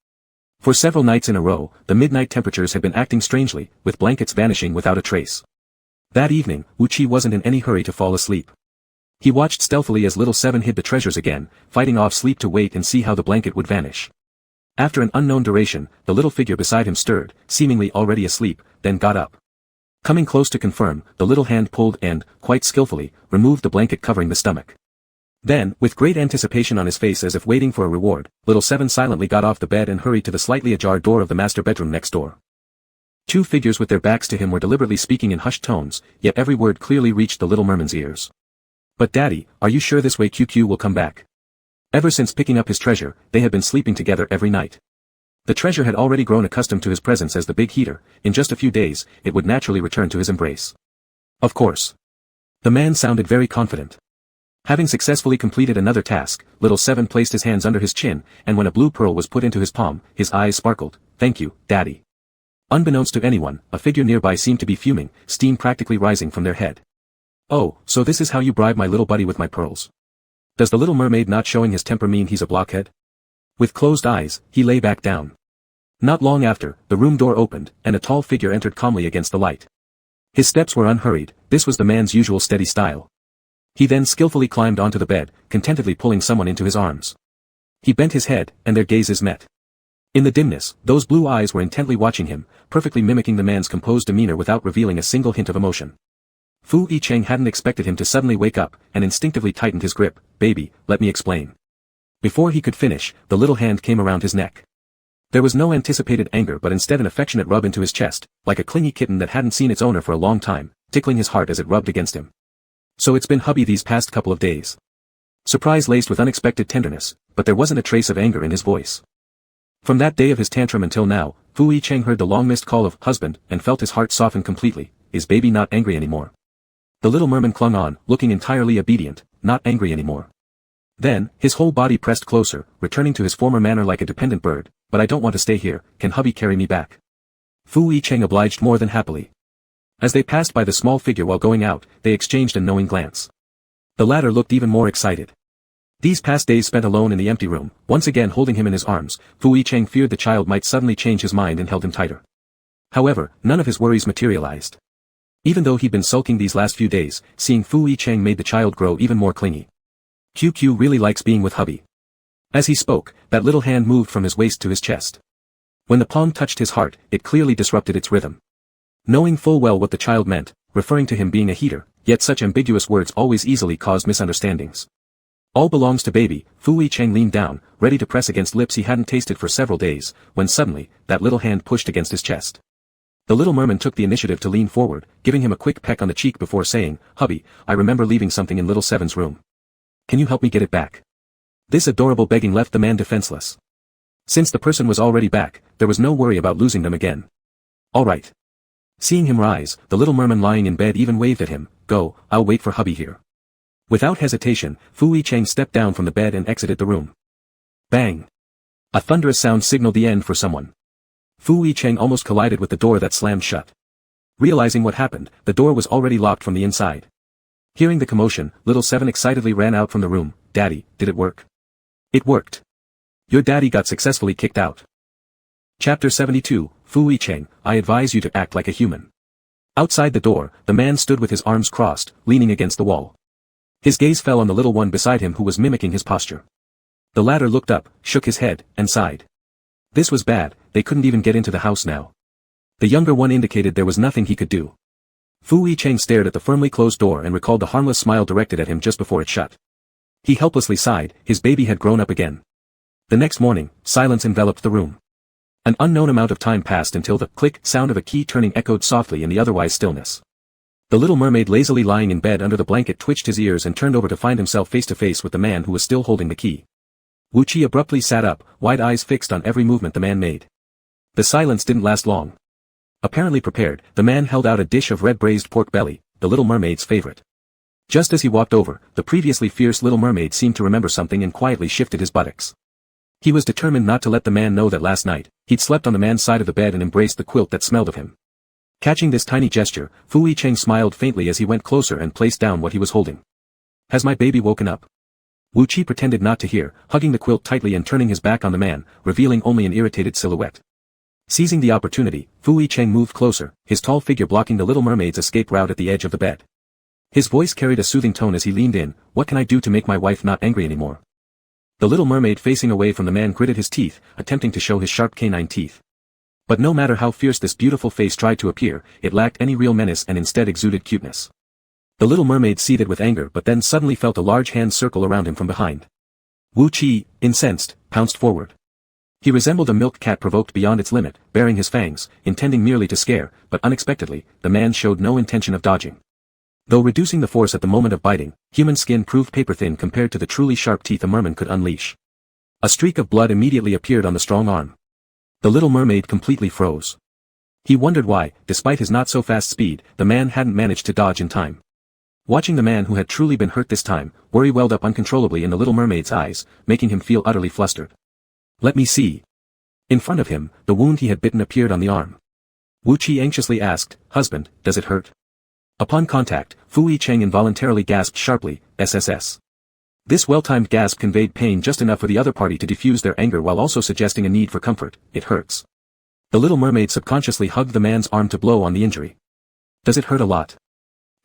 For several nights in a row, the midnight temperatures had been acting strangely, with blankets vanishing without a trace. That evening, Wu Qi wasn't in any hurry to fall asleep. He watched stealthily as little 7 hid the treasures again, fighting off sleep to wait and see how the blanket would vanish. After an unknown duration, the little figure beside him stirred, seemingly already asleep, then got up. Coming close to confirm, the little hand pulled and, quite skillfully, removed the blanket covering the stomach. Then, with great anticipation on his face as if waiting for a reward, little 7 silently got off the bed and hurried to the slightly ajar door of the master bedroom next door. Two figures with their backs to him were deliberately speaking in hushed tones, yet every word clearly reached the little merman's ears. "But Daddy, are you sure this way QQ will come back?" Ever since picking up his treasure, they had been sleeping together every night. The treasure had already grown accustomed to his presence as the big heater. In just a few days, it would naturally return to his embrace. Of course. The man sounded very confident. Having successfully completed another task, little 7 placed his hands under his chin, and when a blue pearl was put into his palm, his eyes sparkled. "Thank you, Daddy." Unbeknownst to anyone, a figure nearby seemed to be fuming, steam practically rising from their head. "Oh, so this is how you bribe my little buddy with my pearls. Does the little mermaid not showing his temper mean he's a blockhead?" With closed eyes, he lay back down. Not long after, the room door opened, and a tall figure entered calmly against the light. His steps were unhurried, this was the man's usual steady style. He then skillfully climbed onto the bed, contentedly pulling someone into his arms. He bent his head, and their gazes met. In the dimness, those blue eyes were intently watching him, perfectly mimicking the man's composed demeanor without revealing a single hint of emotion. Fu Yicheng hadn't expected him to suddenly wake up, and instinctively tightened his grip. "Baby, let me explain." Before he could finish, the little hand came around his neck. There was no anticipated anger but instead an affectionate rub into his chest, like a clingy kitten that hadn't seen its owner for a long time, tickling his heart as it rubbed against him. "So it's been Hubby these past couple of days." Surprise laced with unexpected tenderness, but there wasn't a trace of anger in his voice. From that day of his tantrum until now, Fu Yicheng heard the long-missed call of husband and felt his heart soften completely. Is baby not angry anymore? The little merman clung on, looking entirely obedient, not angry anymore. Then, his whole body pressed closer, returning to his former manner like a dependent bird. "But I don't want to stay here, can Hubby carry me back?" Fu Yicheng obliged more than happily. As they passed by the small figure while going out, they exchanged a knowing glance. The latter looked even more excited. These past days spent alone in the empty room, once again holding him in his arms, Fu Yicheng feared the child might suddenly change his mind and held him tighter. However, none of his worries materialized. Even though he'd been sulking these last few days, seeing Fu Yicheng made the child grow even more clingy. "QQ really likes being with Hubby." As he spoke, that little hand moved from his waist to his chest. When the palm touched his heart, it clearly disrupted its rhythm. Knowing full well what the child meant, referring to him being a heater, yet such ambiguous words always easily caused misunderstandings. "All belongs to baby." Fu Yicheng leaned down, ready to press against lips he hadn't tasted for several days, when suddenly, that little hand pushed against his chest. The little merman took the initiative to lean forward, giving him a quick peck on the cheek before saying, "Hubby, I remember leaving something in little 7's room. Can you help me get it back?" This adorable begging left the man defenseless. Since the person was already back, there was no worry about losing them again. "All right." Seeing him rise, the little merman lying in bed even waved at him. "Go, I'll wait for Hubby here." Without hesitation, Fu Yicheng stepped down from the bed and exited the room. Bang! A thunderous sound signaled the end for someone. Fu Yicheng almost collided with the door that slammed shut. Realizing what happened, the door was already locked from the inside. Hearing the commotion, little 7 excitedly ran out from the room. "Daddy, did it work?" "It worked. Your daddy got successfully kicked out." Chapter 72, Fu Yicheng, I advise you to act like a human. Outside the door, the man stood with his arms crossed, leaning against the wall. His gaze fell on the little one beside him who was mimicking his posture. The latter looked up, shook his head, and sighed. This was bad, they couldn't even get into the house now. The younger one indicated there was nothing he could do. Fu Yicheng stared at the firmly closed door and recalled the harmless smile directed at him just before it shut. He helplessly sighed, his baby had grown up again. The next morning, silence enveloped the room. An unknown amount of time passed until the click sound of a key turning echoed softly in the otherwise stillness. The little mermaid lazily lying in bed under the blanket twitched his ears and turned over to find himself face to face with the man who was still holding the key. Wu Qi abruptly sat up, wide eyes fixed on every movement the man made. The silence didn't last long. Apparently prepared, the man held out a dish of red braised pork belly, the little mermaid's favorite. Just as he walked over, the previously fierce little mermaid seemed to remember something and quietly shifted his buttocks. He was determined not to let the man know that last night, he'd slept on the man's side of the bed and embraced the quilt that smelled of him. Catching this tiny gesture, Fu Yicheng smiled faintly as he went closer and placed down what he was holding. Has my baby woken up? Wu Qi pretended not to hear, hugging the quilt tightly and turning his back on the man, revealing only an irritated silhouette. Seizing the opportunity, Fu Yicheng moved closer, his tall figure blocking the little mermaid's escape route at the edge of the bed. His voice carried a soothing tone as he leaned in, what can I do to make my wife not angry anymore? The little mermaid facing away from the man gritted his teeth, attempting to show his sharp canine teeth. But no matter how fierce this beautiful face tried to appear, it lacked any real menace and instead exuded cuteness. The little mermaid seethed with anger but then suddenly felt a large hand circle around him from behind. Wu Qi, incensed, pounced forward. He resembled a milk cat provoked beyond its limit, baring his fangs, intending merely to scare, but unexpectedly, the man showed no intention of dodging. Though reducing the force at the moment of biting, human skin proved paper-thin compared to the truly sharp teeth a merman could unleash. A streak of blood immediately appeared on the strong arm. The little mermaid completely froze. He wondered why, despite his not-so-fast speed, the man hadn't managed to dodge in time. Watching the man who had truly been hurt this time, worry welled up uncontrollably in the little mermaid's eyes, making him feel utterly flustered. Let me see. In front of him, the wound he had bitten appeared on the arm. Wu Qi anxiously asked, husband, does it hurt? Upon contact, Fu Yicheng involuntarily gasped sharply, SSS. This well-timed gasp conveyed pain just enough for the other party to diffuse their anger while also suggesting a need for comfort, it hurts. The little mermaid subconsciously hugged the man's arm to blow on the injury. Does it hurt a lot?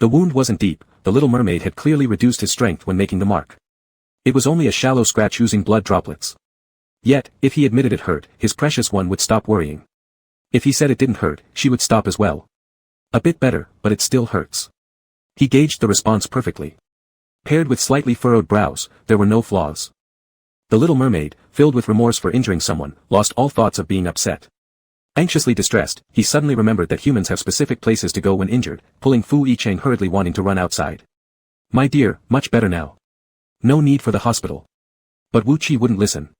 The wound wasn't deep, the little mermaid had clearly reduced his strength when making the mark. It was only a shallow scratch oozing blood droplets. Yet, if he admitted it hurt, his precious one would stop worrying. If he said it didn't hurt, she would stop as well. A bit better, but it still hurts. He gauged the response perfectly. Paired with slightly furrowed brows, there were no flaws. The little mermaid, filled with remorse for injuring someone, lost all thoughts of being upset. Anxiously distressed, he suddenly remembered that humans have specific places to go when injured, pulling Fu Yicheng hurriedly wanting to run outside. My dear, much better now. No need for the hospital. But Wu Qi wouldn't listen.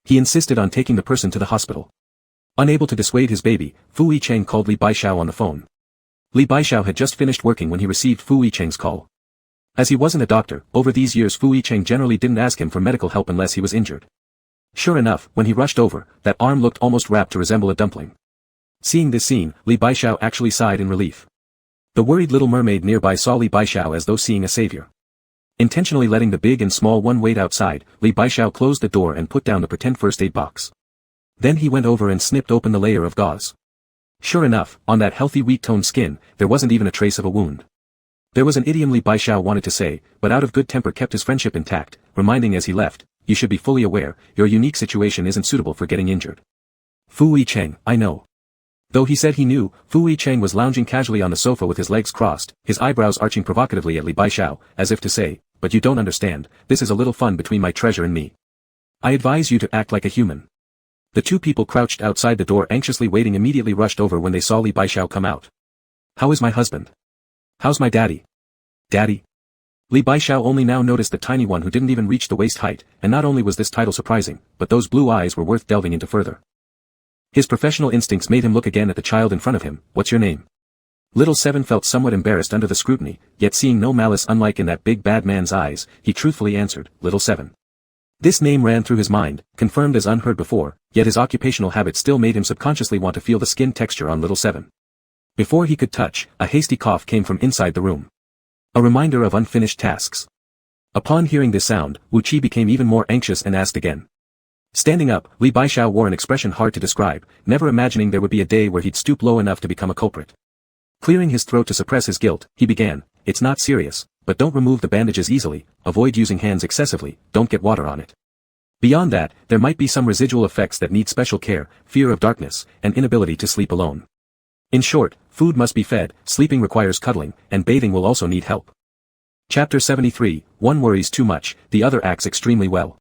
He insisted on taking the person to the hospital. Unable to dissuade his baby, Fu Yicheng called Li Baishao on the phone. Li Baishao had just finished working when he received Fu Yicheng's call. As he wasn't a doctor, over these years Fu Yicheng generally didn't ask him for medical help unless he was injured. Sure enough, when he rushed over, that arm looked almost wrapped to resemble a dumpling. Seeing this scene, Li Baishao actually sighed in relief. The worried little mermaid nearby saw Li Baishao as though seeing a savior. Intentionally letting the big and small one wait outside, Li Baishao closed the door and put down the pretend first aid box. Then he went over and snipped open the layer of gauze. Sure enough, on that healthy wheat-toned skin, there wasn't even a trace of a wound. There was an idiom Li Baishao wanted to say, but out of good temper kept his friendship intact, reminding as he left, you should be fully aware, your unique situation isn't suitable for getting injured. Fu Yicheng, I know. Though he said he knew, Fu Yicheng was lounging casually on the sofa with his legs crossed, his eyebrows arching provocatively at Li Baishao, as if to say, but you don't understand, this is a little fun between my treasure and me. I advise you to act like a human. The two people crouched outside the door anxiously waiting immediately rushed over when they saw Li Baishao come out. How is my husband? How's my daddy? Daddy? Li Baishao only now noticed the tiny one who didn't even reach the waist height, and not only was this title surprising, but those blue eyes were worth delving into further. His professional instincts made him look again at the child in front of him, what's your name? Little Seven felt somewhat embarrassed under the scrutiny, yet seeing no malice unlike in that big bad man's eyes, he truthfully answered, Little Seven. This name ran through his mind, confirmed as unheard before, yet his occupational habit still made him subconsciously want to feel the skin texture on Little Seven. Before he could touch, a hasty cough came from inside the room. A reminder of unfinished tasks. Upon hearing this sound, Wu Qi became even more anxious and asked again. Standing up, Li Baishao wore an expression hard to describe, never imagining there would be a day where he'd stoop low enough to become a culprit. Clearing his throat to suppress his guilt, he began, "It's not serious, but don't remove the bandages easily, avoid using hands excessively, don't get water on it. Beyond that, there might be some residual effects that need special care, fear of darkness, and inability to sleep alone. In short, food must be fed, sleeping requires cuddling, and bathing will also need help." Chapter 73, One worries too much, the other acts extremely well.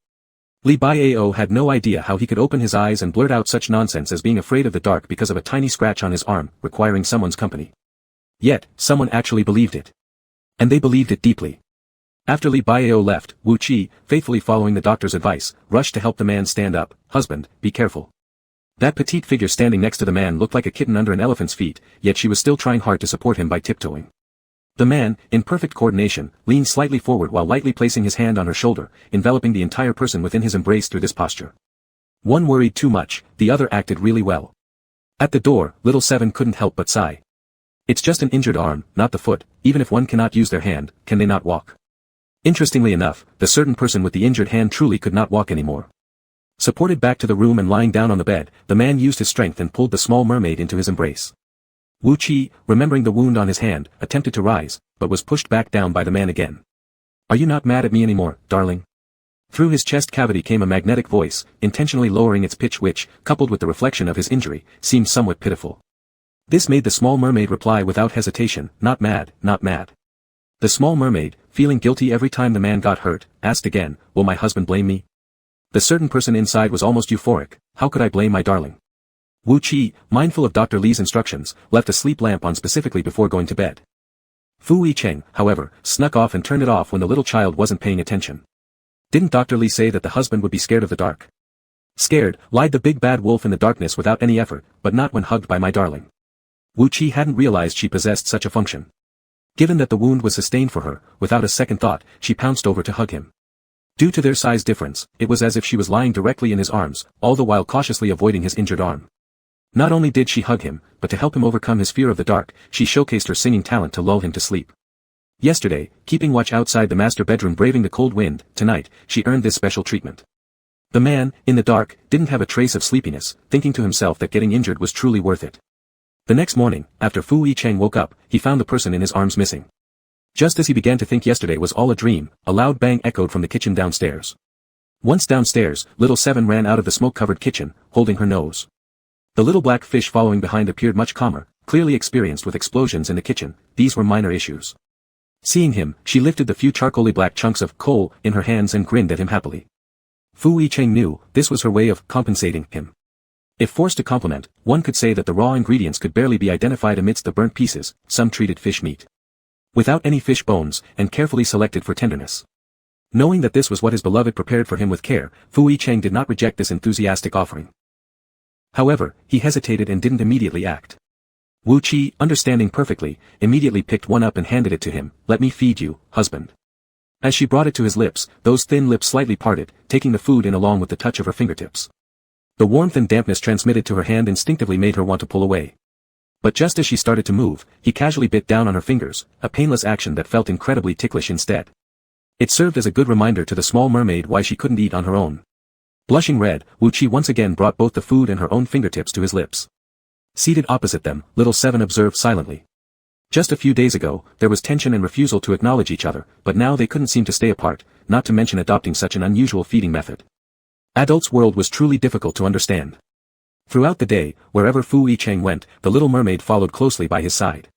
Li Baiyao had no idea how he could open his eyes and blurt out such nonsense as being afraid of the dark because of a tiny scratch on his arm, requiring someone's company. Yet, someone actually believed it. And they believed it deeply. After Li Baiyao left, Wu Qi, faithfully following the doctor's advice, rushed to help the man stand up. "Husband, be careful." That petite figure standing next to the man looked like a kitten under an elephant's feet, yet she was still trying hard to support him by tiptoeing. The man, in perfect coordination, leaned slightly forward while lightly placing his hand on her shoulder, enveloping the entire person within his embrace through this posture. One worried too much, the other acted really well. At the door, little Seven couldn't help but sigh. It's just an injured arm, not the foot. Even if one cannot use their hand, can they not walk? Interestingly enough, the certain person with the injured hand truly could not walk anymore. Supported back to the room and lying down on the bed, the man used his strength and pulled the small mermaid into his embrace. Wu Qi, remembering the wound on his hand, attempted to rise, but was pushed back down by the man again. "Are you not mad at me anymore, darling?" Through his chest cavity came a magnetic voice, intentionally lowering its pitch which, coupled with the reflection of his injury, seemed somewhat pitiful. This made the small mermaid reply without hesitation, "Not mad, not mad." The small mermaid, feeling guilty every time the man got hurt, asked again, "Will my husband blame me?" The certain person inside was almost euphoric, "How could I blame my darling?" Wu Qi, mindful of Dr. Li's instructions, left a sleep lamp on specifically before going to bed. Fu Yicheng, however, snuck off and turned it off when the little child wasn't paying attention. Didn't Dr. Li say that the husband would be scared of the dark? Scared, lied the big bad wolf in the darkness without any effort, but not when hugged by my darling. Wu Qi hadn't realized she possessed such a function. Given that the wound was sustained for her, without a second thought, she pounced over to hug him. Due to their size difference, it was as if she was lying directly in his arms, all the while cautiously avoiding his injured arm. Not only did she hug him, but to help him overcome his fear of the dark, she showcased her singing talent to lull him to sleep. Yesterday, keeping watch outside the master bedroom braving the cold wind, tonight, she earned this special treatment. The man, in the dark, didn't have a trace of sleepiness, thinking to himself that getting injured was truly worth it. The next morning, after Fu Yicheng woke up, he found the person in his arms missing. Just as he began to think yesterday was all a dream, a loud bang echoed from the kitchen downstairs. Once downstairs, little Seven ran out of the smoke-covered kitchen, holding her nose. The little black fish following behind appeared much calmer, clearly experienced with explosions in the kitchen. These were minor issues. Seeing him, she lifted the few charcoaly black chunks of coal in her hands and grinned at him happily. Fu Yicheng knew this was her way of compensating him. If forced to compliment, one could say that the raw ingredients could barely be identified amidst the burnt pieces, some treated fish meat. Without any fish bones, and carefully selected for tenderness. Knowing that this was what his beloved prepared for him with care, Fu Yicheng did not reject this enthusiastic offering. However, he hesitated and didn't immediately act. Wu Qi, understanding perfectly, immediately picked one up and handed it to him. "Let me feed you, husband." As she brought it to his lips, those thin lips slightly parted, taking the food in along with the touch of her fingertips. The warmth and dampness transmitted to her hand instinctively made her want to pull away. But just as she started to move, he casually bit down on her fingers, a painless action that felt incredibly ticklish instead. It served as a good reminder to the small mermaid why she couldn't eat on her own. Blushing red, Wu Qi once again brought both the food and her own fingertips to his lips. Seated opposite them, little Seven observed silently. Just a few days ago, there was tension and refusal to acknowledge each other, but now they couldn't seem to stay apart, not to mention adopting such an unusual feeding method. Adults' world was truly difficult to understand. Throughout the day, wherever Fu Yicheng went, the little mermaid followed closely by his side.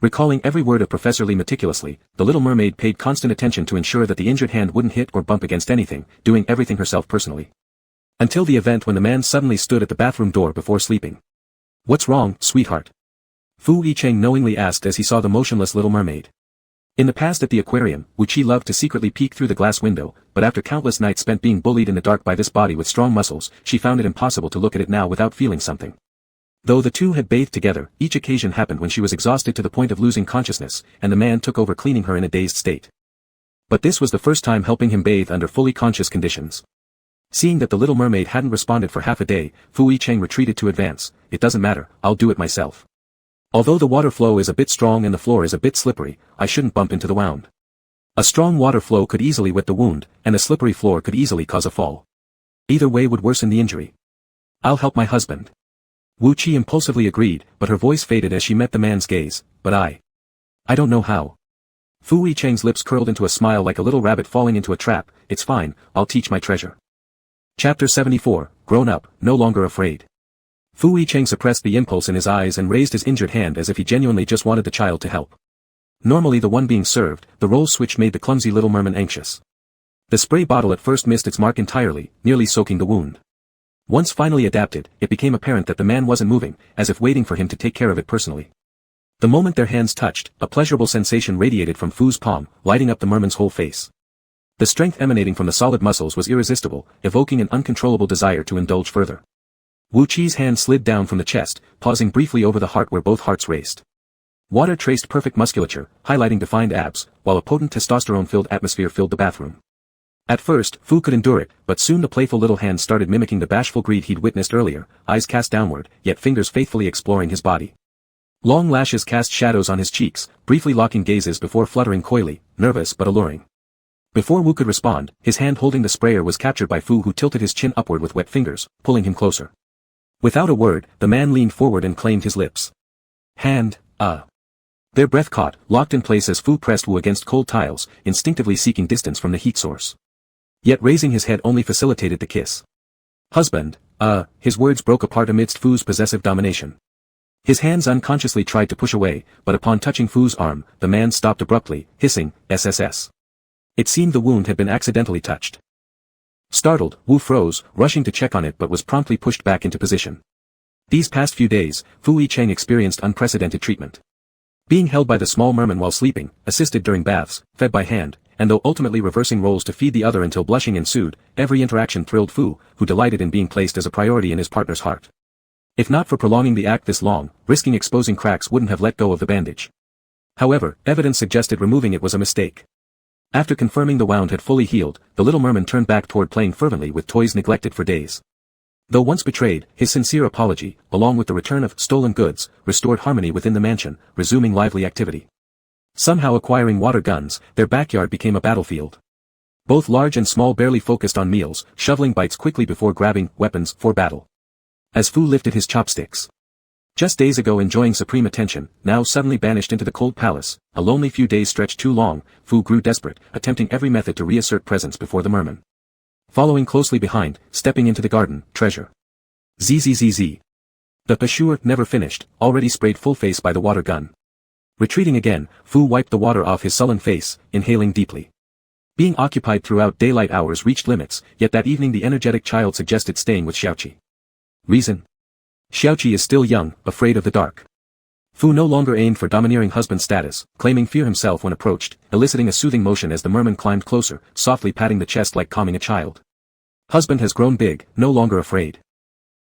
Recalling every word of Professor Li meticulously, the little mermaid paid constant attention to ensure that the injured hand wouldn't hit or bump against anything, doing everything herself personally. Until the event when the man suddenly stood at the bathroom door before sleeping. "What's wrong, sweetheart?" Fu Yicheng knowingly asked as he saw the motionless little mermaid. In the past at the aquarium, Wu Qi loved to secretly peek through the glass window, but after countless nights spent being bullied in the dark by this body with strong muscles, she found it impossible to look at it now without feeling something. Though the two had bathed together, each occasion happened when she was exhausted to the point of losing consciousness, and the man took over cleaning her in a dazed state. But this was the first time helping him bathe under fully conscious conditions. Seeing that the little mermaid hadn't responded for half a day, Fu Yicheng retreated to advance. "It doesn't matter, I'll do it myself. Although the water flow is a bit strong and the floor is a bit slippery, I shouldn't bump into the wound. A strong water flow could easily wet the wound, and a slippery floor could easily cause a fall. Either way would worsen the injury. I'll help my husband. Wu Qi impulsively agreed, but her voice faded as she met the man's gaze. But I don't know how. Fu Yicheng's lips curled into a smile like a little rabbit falling into a trap. It's fine, I'll teach my treasure. Chapter 74, Grown Up, No Longer Afraid. Fu Yicheng suppressed the impulse in his eyes and raised his injured hand as if he genuinely just wanted the child to help. Normally the one being served, the role switch made the clumsy little merman anxious. The spray bottle at first missed its mark entirely, nearly soaking the wound. Once finally adapted, it became apparent that the man wasn't moving, as if waiting for him to take care of it personally. The moment their hands touched, a pleasurable sensation radiated from Fu's palm, lighting up the merman's whole face. The strength emanating from the solid muscles was irresistible, evoking an uncontrollable desire to indulge further. Wu Qi's hand slid down from the chest, pausing briefly over the heart where both hearts raced. Water traced perfect musculature, highlighting defined abs, while a potent testosterone-filled atmosphere filled the bathroom. At first, Fu could endure it, but soon the playful little hand started mimicking the bashful greed he'd witnessed earlier, eyes cast downward, yet fingers faithfully exploring his body. Long lashes cast shadows on his cheeks, briefly locking gazes before fluttering coyly, nervous but alluring. Before Wu could respond, his hand holding the sprayer was captured by Fu, who tilted his chin upward with wet fingers, pulling him closer. Without a word, the man leaned forward and claimed his lips. Hand, Their breath caught, locked in place as Fu pressed Wu against cold tiles, instinctively seeking distance from the heat source. Yet raising his head only facilitated the kiss. Husband, his words broke apart amidst Fu's possessive domination. His hands unconsciously tried to push away, but upon touching Fu's arm, the man stopped abruptly, hissing, SSS. It seemed the wound had been accidentally touched. Startled, Wu froze, rushing to check on it but was promptly pushed back into position. These past few days, Fu Yicheng experienced unprecedented treatment. Being held by the small merman while sleeping, assisted during baths, fed by hand, and though ultimately reversing roles to feed the other until blushing ensued, every interaction thrilled Fu, who delighted in being placed as a priority in his partner's heart. If not for prolonging the act this long, risking exposing cracks wouldn't have let go of the bandage. However, evidence suggested removing it was a mistake. After confirming the wound had fully healed, the little merman turned back toward playing fervently with toys neglected for days. Though once betrayed, his sincere apology, along with the return of stolen goods, restored harmony within the mansion, resuming lively activity. Somehow acquiring water guns, their backyard became a battlefield. Both large and small barely focused on meals, shoveling bites quickly before grabbing weapons for battle. As Fu lifted his chopsticks. Just days ago enjoying supreme attention, now suddenly banished into the cold palace, a lonely few days stretched too long, Fu grew desperate, attempting every method to reassert presence before the merman. Following closely behind, stepping into the garden, treasure. Zzz. The peshur never finished, already sprayed full face by the water gun. Retreating again, Fu wiped the water off his sullen face, inhaling deeply. Being occupied throughout daylight hours reached limits, yet that evening the energetic child suggested staying with Xiaoqi. Reason? Xiaoqi is still young, afraid of the dark. Fu no longer aimed for domineering husband status, claiming fear himself when approached, eliciting a soothing motion as the merman climbed closer, softly patting the chest like calming a child. Husband has grown big, no longer afraid.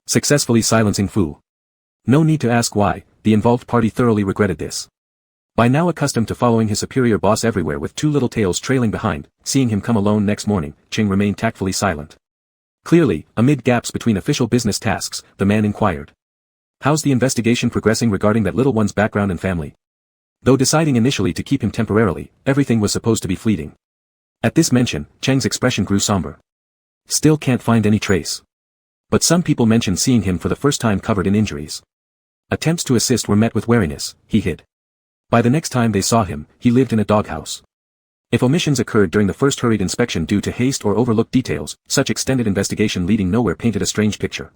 Successfully silencing Fu. No need to ask why, the involved party thoroughly regretted this. By now accustomed to following his superior boss everywhere with two little tails trailing behind, seeing him come alone next morning, Qing remained tactfully silent. Clearly, amid gaps between official business tasks, the man inquired. How's the investigation progressing regarding that little one's background and family? Though deciding initially to keep him temporarily, everything was supposed to be fleeting. At this mention, Cheng's expression grew somber. Still can't find any trace. But some people mentioned seeing him for the first time covered in injuries. Attempts to assist were met with wariness, he hid. By the next time they saw him, he lived in a doghouse. If omissions occurred during the first hurried inspection due to haste or overlooked details, such extended investigation leading nowhere painted a strange picture.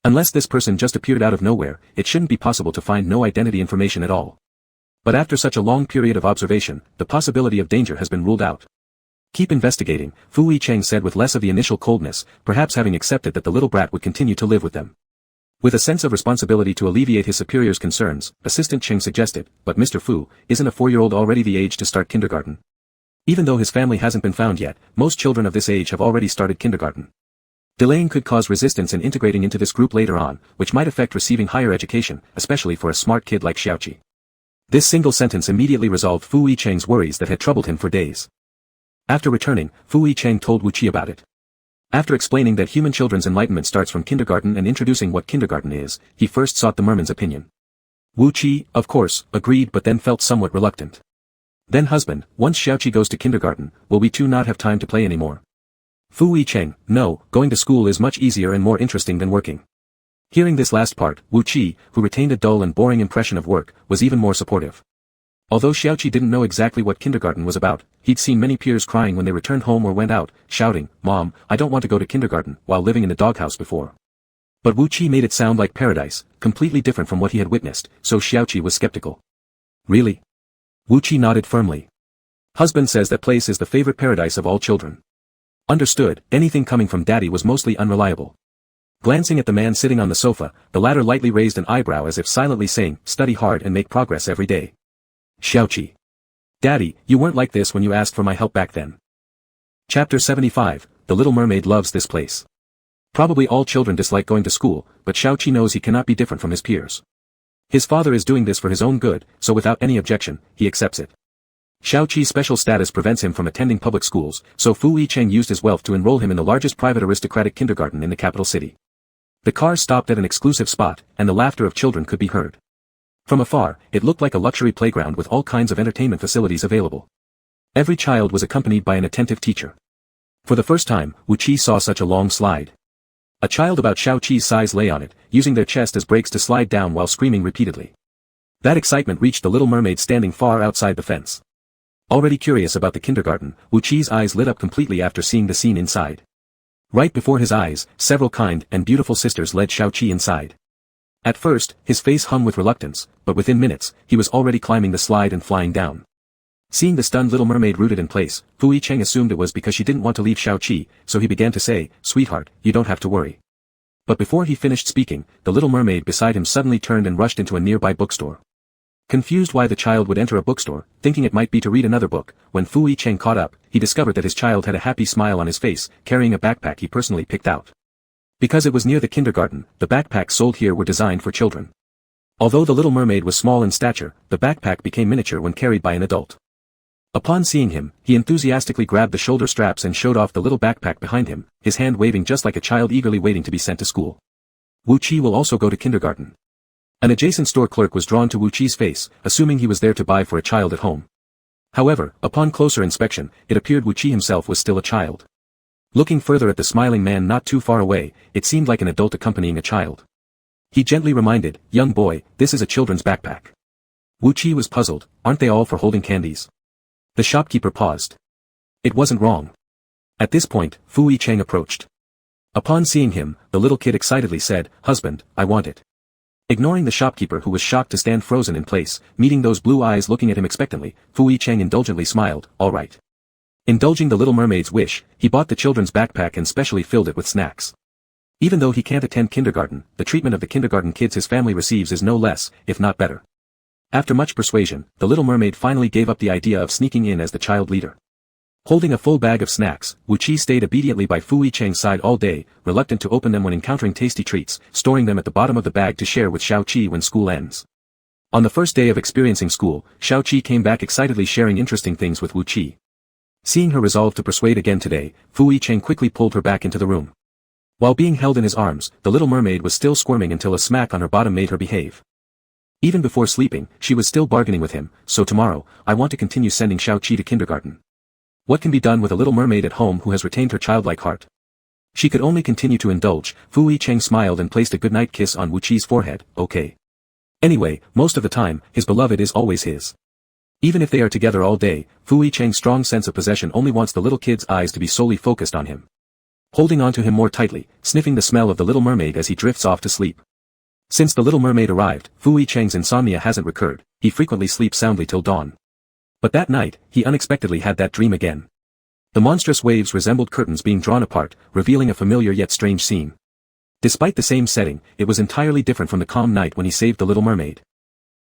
Unless this person just appeared out of nowhere, it shouldn't be possible to find no identity information at all. But after such a long period of observation, the possibility of danger has been ruled out. Keep investigating, Fu Yicheng said with less of the initial coldness, perhaps having accepted that the little brat would continue to live with them. With a sense of responsibility to alleviate his superior's concerns, Assistant Cheng suggested, but Mr. Fu, isn't a 4-year-old already the age to start kindergarten? Even though his family hasn't been found yet, most children of this age have already started kindergarten. Delaying could cause resistance in integrating into this group later on, which might affect receiving higher education, especially for a smart kid like Xiaoqi. This single sentence immediately resolved Fu Yicheng's worries that had troubled him for days. After returning, Fu Yicheng told Wu Qi about it. After explaining that human children's enlightenment starts from kindergarten and introducing what kindergarten is, he first sought the merman's opinion. Wu Qi, of course, agreed but then felt somewhat reluctant. Then husband, once Xiaoqi goes to kindergarten, will we two not have time to play anymore? Fu Yicheng, no, going to school is much easier and more interesting than working. Hearing this last part, Wu Qi, who retained a dull and boring impression of work, was even more supportive. Although Xiaoqi didn't know exactly what kindergarten was about, he'd seen many peers crying when they returned home or went out, shouting, "Mom, I don't want to go to kindergarten," while living in a doghouse before. But Wu Qi made it sound like paradise, completely different from what he had witnessed, so Xiaoqi was skeptical. Really? Wu Qi nodded firmly. Husband says that place is the favorite paradise of all children. Understood, anything coming from daddy was mostly unreliable. Glancing at the man sitting on the sofa, the latter lightly raised an eyebrow as if silently saying, "Study hard and make progress every day." Xiaoqi. Daddy, you weren't like this when you asked for my help back then. Chapter 75, The Little Mermaid Loves This Place. Probably all children dislike going to school, but Xiaoqi knows he cannot be different from his peers. His father is doing this for his own good, so without any objection, he accepts it. Xiaoqi's special status prevents him from attending public schools, so Fu Yicheng used his wealth to enroll him in the largest private aristocratic kindergarten in the capital city. The car stopped at an exclusive spot, and the laughter of children could be heard. From afar, it looked like a luxury playground with all kinds of entertainment facilities available. Every child was accompanied by an attentive teacher. For the first time, Wu Qi saw such a long slide. A child about Xiaoqi's size lay on it, using their chest as brakes to slide down while screaming repeatedly. That excitement reached the little mermaid standing far outside the fence. Already curious about the kindergarten, Wu Qi's eyes lit up completely after seeing the scene inside. Right before his eyes, several kind and beautiful sisters led Xiaoqi inside. At first, his face hung with reluctance, but within minutes, he was already climbing the slide and flying down. Seeing the stunned little mermaid rooted in place, Fu Yicheng assumed it was because she didn't want to leave Xiaoqi, so he began to say, "Sweetheart, you don't have to worry." But before he finished speaking, the little mermaid beside him suddenly turned and rushed into a nearby bookstore. Confused why the child would enter a bookstore, thinking it might be to read another book, when Fu Yicheng caught up, he discovered that his child had a happy smile on his face, carrying a backpack he personally picked out. Because it was near the kindergarten, the backpacks sold here were designed for children. Although the little mermaid was small in stature, the backpack became miniature when carried by an adult. Upon seeing him, he enthusiastically grabbed the shoulder straps and showed off the little backpack behind him, his hand waving just like a child eagerly waiting to be sent to school. Wu Qi will also go to kindergarten. An adjacent store clerk was drawn to Wu Qi's face, assuming he was there to buy for a child at home. However, upon closer inspection, it appeared Wu Qi himself was still a child. Looking further at the smiling man not too far away, it seemed like an adult accompanying a child. He gently reminded, "Young boy, this is a children's backpack." Wu Qi was puzzled, aren't they all for holding candies? The shopkeeper paused. It wasn't wrong. At this point, Fu Yicheng approached. Upon seeing him, the little kid excitedly said, "Husband, I want it." Ignoring the shopkeeper who was shocked to stand frozen in place, meeting those blue eyes looking at him expectantly, Fu Yicheng indulgently smiled, "All right." Indulging the little mermaid's wish, he bought the children's backpack and specially filled it with snacks. Even though he can't attend kindergarten, the treatment of the kindergarten kids his family receives is no less, if not better. After much persuasion, the little mermaid finally gave up the idea of sneaking in as the child leader. Holding a full bag of snacks, Wu Qi stayed obediently by Fu Yicheng's side all day, reluctant to open them when encountering tasty treats, storing them at the bottom of the bag to share with Xiaoqi when school ends. On the first day of experiencing school, Xiaoqi came back excitedly sharing interesting things with Wu Qi. Seeing her resolve to persuade again today, Fu Yicheng quickly pulled her back into the room. While being held in his arms, the little mermaid was still squirming until a smack on her bottom made her behave. Even before sleeping, she was still bargaining with him, "So tomorrow, I want to continue sending Xiaoqi to kindergarten." What can be done with a little mermaid at home who has retained her childlike heart? She could only continue to indulge. Fu Yicheng smiled and placed a goodnight kiss on Wu Qi's forehead, "Okay." Anyway, most of the time, his beloved is always his. Even if they are together all day, Fu Yicheng's strong sense of possession only wants the little kid's eyes to be solely focused on him. Holding on to him more tightly, sniffing the smell of the little mermaid as he drifts off to sleep. Since the little mermaid arrived, Fu Yicheng's insomnia hasn't recurred, he frequently sleeps soundly till dawn. But that night, he unexpectedly had that dream again. The monstrous waves resembled curtains being drawn apart, revealing a familiar yet strange scene. Despite the same setting, it was entirely different from the calm night when he saved the little mermaid.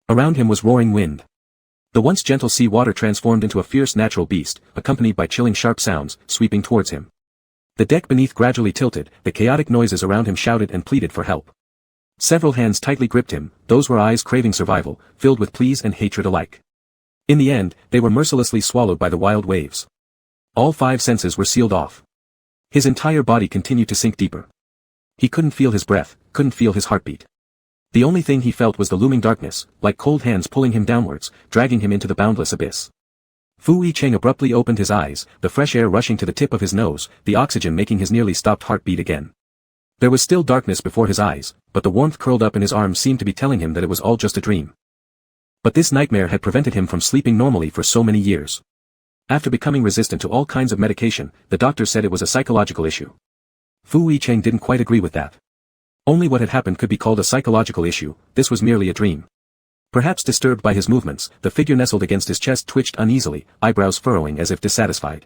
Around him was roaring wind. The once gentle sea water transformed into a fierce natural beast, accompanied by chilling sharp sounds, sweeping towards him. The deck beneath gradually tilted, the chaotic noises around him shouted and pleaded for help. Several hands tightly gripped him, those were eyes craving survival, filled with pleas and hatred alike. In the end, they were mercilessly swallowed by the wild waves. All 5 senses were sealed off. His entire body continued to sink deeper. He couldn't feel his breath, couldn't feel his heartbeat. The only thing he felt was the looming darkness, like cold hands pulling him downwards, dragging him into the boundless abyss. Fu Yicheng abruptly opened his eyes, the fresh air rushing to the tip of his nose, the oxygen making his nearly stopped heartbeat again. There was still darkness before his eyes, but the warmth curled up in his arms seemed to be telling him that it was all just a dream. But this nightmare had prevented him from sleeping normally for so many years. After becoming resistant to all kinds of medication, the doctor said it was a psychological issue. Fu Yicheng didn't quite agree with that. Only what had happened could be called a psychological issue, this was merely a dream. Perhaps disturbed by his movements, the figure nestled against his chest twitched uneasily, eyebrows furrowing as if dissatisfied.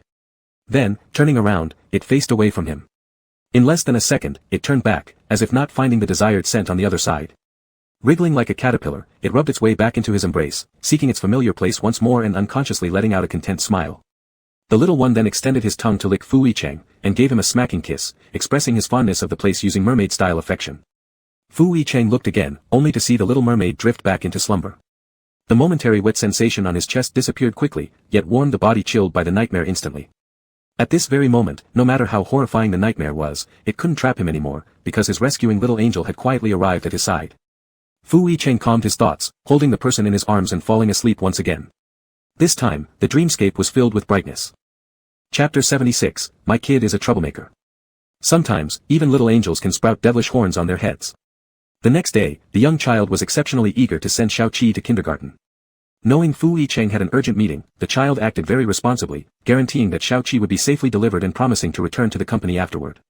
Then, turning around, it faced away from him. In less than a second, it turned back, as if not finding the desired scent on the other side. Wriggling like a caterpillar, it rubbed its way back into his embrace, seeking its familiar place once more and unconsciously letting out a content smile. The little one then extended his tongue to lick Fu Yicheng, and gave him a smacking kiss, expressing his fondness of the place using mermaid-style affection. Fu Yicheng looked again, only to see the little mermaid drift back into slumber. The momentary wet sensation on his chest disappeared quickly, yet warmed the body chilled by the nightmare instantly. At this very moment, no matter how horrifying the nightmare was, it couldn't trap him anymore, because his rescuing little angel had quietly arrived at his side. Fu Yicheng calmed his thoughts, holding the person in his arms and falling asleep once again. This time, the dreamscape was filled with brightness. Chapter 76, My Kid is a Troublemaker. Sometimes, even little angels can sprout devilish horns on their heads. The next day, the young child was exceptionally eager to send Xiaoqi to kindergarten. Knowing Fu Yicheng had an urgent meeting, the child acted very responsibly, guaranteeing that Xiaoqi would be safely delivered and promising to return to the company afterward.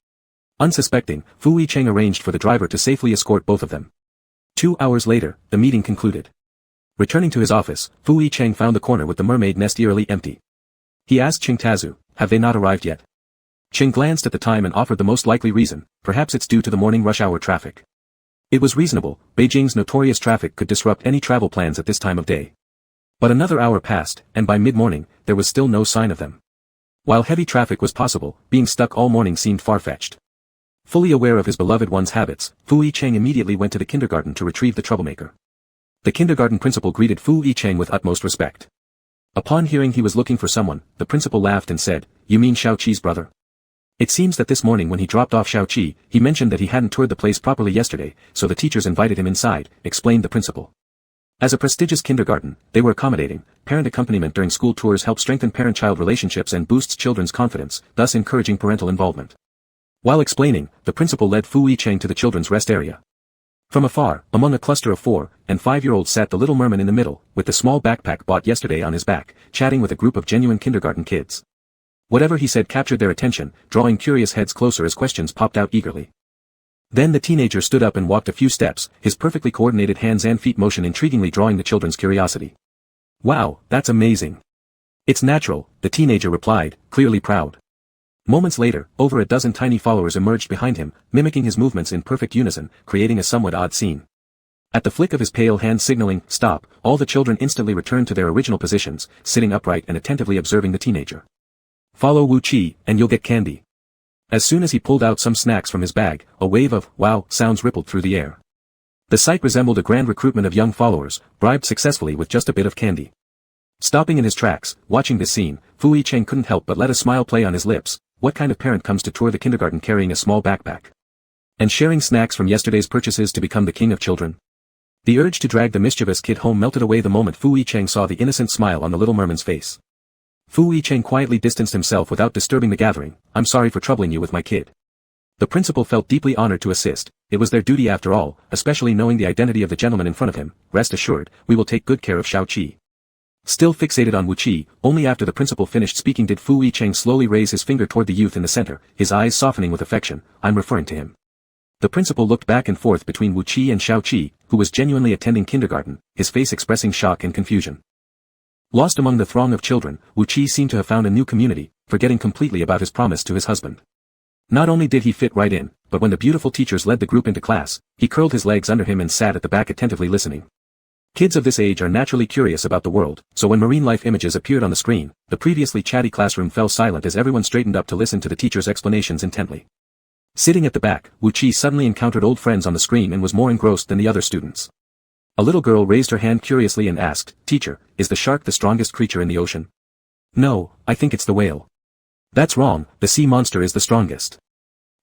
Unsuspecting, Fu Yicheng arranged for the driver to safely escort both of them. 2 hours later, the meeting concluded. Returning to his office, Fu Yicheng found the corner with the mermaid nest eerily empty. He asked Qingtazu, "Have they not arrived yet?" Qing glanced at the time and offered the most likely reason, perhaps it's due to the morning rush hour traffic. It was reasonable, Beijing's notorious traffic could disrupt any travel plans at this time of day. But another hour passed, and by mid-morning, there was still no sign of them. While heavy traffic was possible, being stuck all morning seemed far-fetched. Fully aware of his beloved one's habits, Fu Yicheng immediately went to the kindergarten to retrieve the troublemaker. The kindergarten principal greeted Fu Yicheng with utmost respect. Upon hearing he was looking for someone, the principal laughed and said, "You mean Xiaoqi's brother?" It seems that this morning when he dropped off Xiaoqi, he mentioned that he hadn't toured the place properly yesterday, so the teachers invited him inside, explained the principal. As a prestigious kindergarten, they were accommodating. Parent accompaniment during school tours helps strengthen parent-child relationships and boosts children's confidence, thus encouraging parental involvement. While explaining, the principal led Fu Yicheng to the children's rest area. From afar, among a cluster of 4- and 5-year-olds sat the little merman in the middle, with the small backpack bought yesterday on his back, chatting with a group of genuine kindergarten kids. Whatever he said captured their attention, drawing curious heads closer as questions popped out eagerly. Then the teenager stood up and walked a few steps, his perfectly coordinated hands and feet motion intriguingly drawing the children's curiosity. "Wow, that's amazing." "It's natural," the teenager replied, clearly proud. Moments later, over a dozen tiny followers emerged behind him, mimicking his movements in perfect unison, creating a somewhat odd scene. At the flick of his pale hand signaling, "Stop," all the children instantly returned to their original positions, sitting upright and attentively observing the teenager. "Follow Wu Qi, and you'll get candy." As soon as he pulled out some snacks from his bag, a wave of "wow" sounds rippled through the air. The sight resembled a grand recruitment of young followers, bribed successfully with just a bit of candy. Stopping in his tracks, watching this scene, Fu Yicheng couldn't help but let a smile play on his lips. What kind of parent comes to tour the kindergarten carrying a small backpack? And sharing snacks from yesterday's purchases to become the king of children? The urge to drag the mischievous kid home melted away the moment Fu Yicheng saw the innocent smile on the little merman's face. Fu Yicheng quietly distanced himself without disturbing the gathering. "I'm sorry for troubling you with my kid." The principal felt deeply honored to assist. It was their duty after all, especially knowing the identity of the gentleman in front of him. "Rest assured, we will take good care of Xiaoqi." Still fixated on Wu Qi, only after the principal finished speaking did Fu Yicheng slowly raise his finger toward the youth in the center, his eyes softening with affection. "I'm referring to him." The principal looked back and forth between Wu Qi and Xiaoqi, who was genuinely attending kindergarten, his face expressing shock and confusion. Lost among the throng of children, Wu Qi seemed to have found a new community, forgetting completely about his promise to his husband. Not only did he fit right in, but when the beautiful teachers led the group into class, he curled his legs under him and sat at the back attentively listening. Kids of this age are naturally curious about the world, so when marine life images appeared on the screen, the previously chatty classroom fell silent as everyone straightened up to listen to the teacher's explanations intently. Sitting at the back, Wu Qi suddenly encountered old friends on the screen and was more engrossed than the other students. A little girl raised her hand curiously and asked, "Teacher, is the shark the strongest creature in the ocean?" "No, I think it's the whale." "That's wrong, the sea monster is the strongest."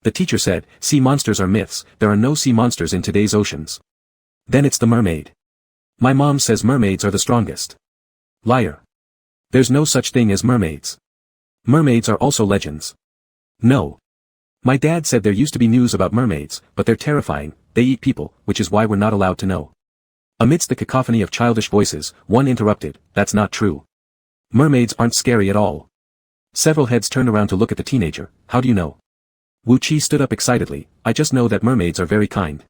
The teacher said, "Sea monsters are myths, there are no sea monsters in today's oceans." "Then it's the mermaid." "My mom says mermaids are the strongest." "Liar." There's no such thing as mermaids. Mermaids are also legends. No. My dad said there used to be news about mermaids, but they're terrifying, they eat people, which is why we're not allowed to know. Amidst the cacophony of childish voices, one interrupted, that's not true. Mermaids aren't scary at all. Several heads turned around to look at the teenager. How do you know? Wu Chi stood up excitedly. I just know that mermaids are very kind.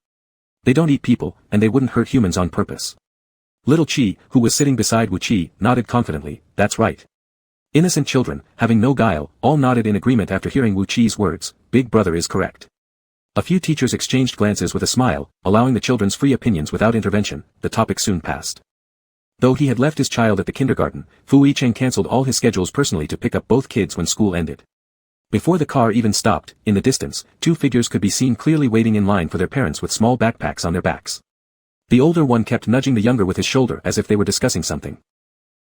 They don't eat people, and they wouldn't hurt humans on purpose. Little Chi, who was sitting beside Wu Chi, nodded confidently. That's right. Innocent children, having no guile, all nodded in agreement after hearing Wu Chi's words. Big brother is correct. A few teachers exchanged glances with a smile, allowing the children's free opinions without intervention. The topic soon passed. Though he had left his child at the kindergarten, Fu Yicheng cancelled all his schedules personally to pick up both kids when school ended. Before the car even stopped, in the distance, two figures could be seen clearly waiting in line for their parents with small backpacks on their backs. The older one kept nudging the younger with his shoulder as if they were discussing something.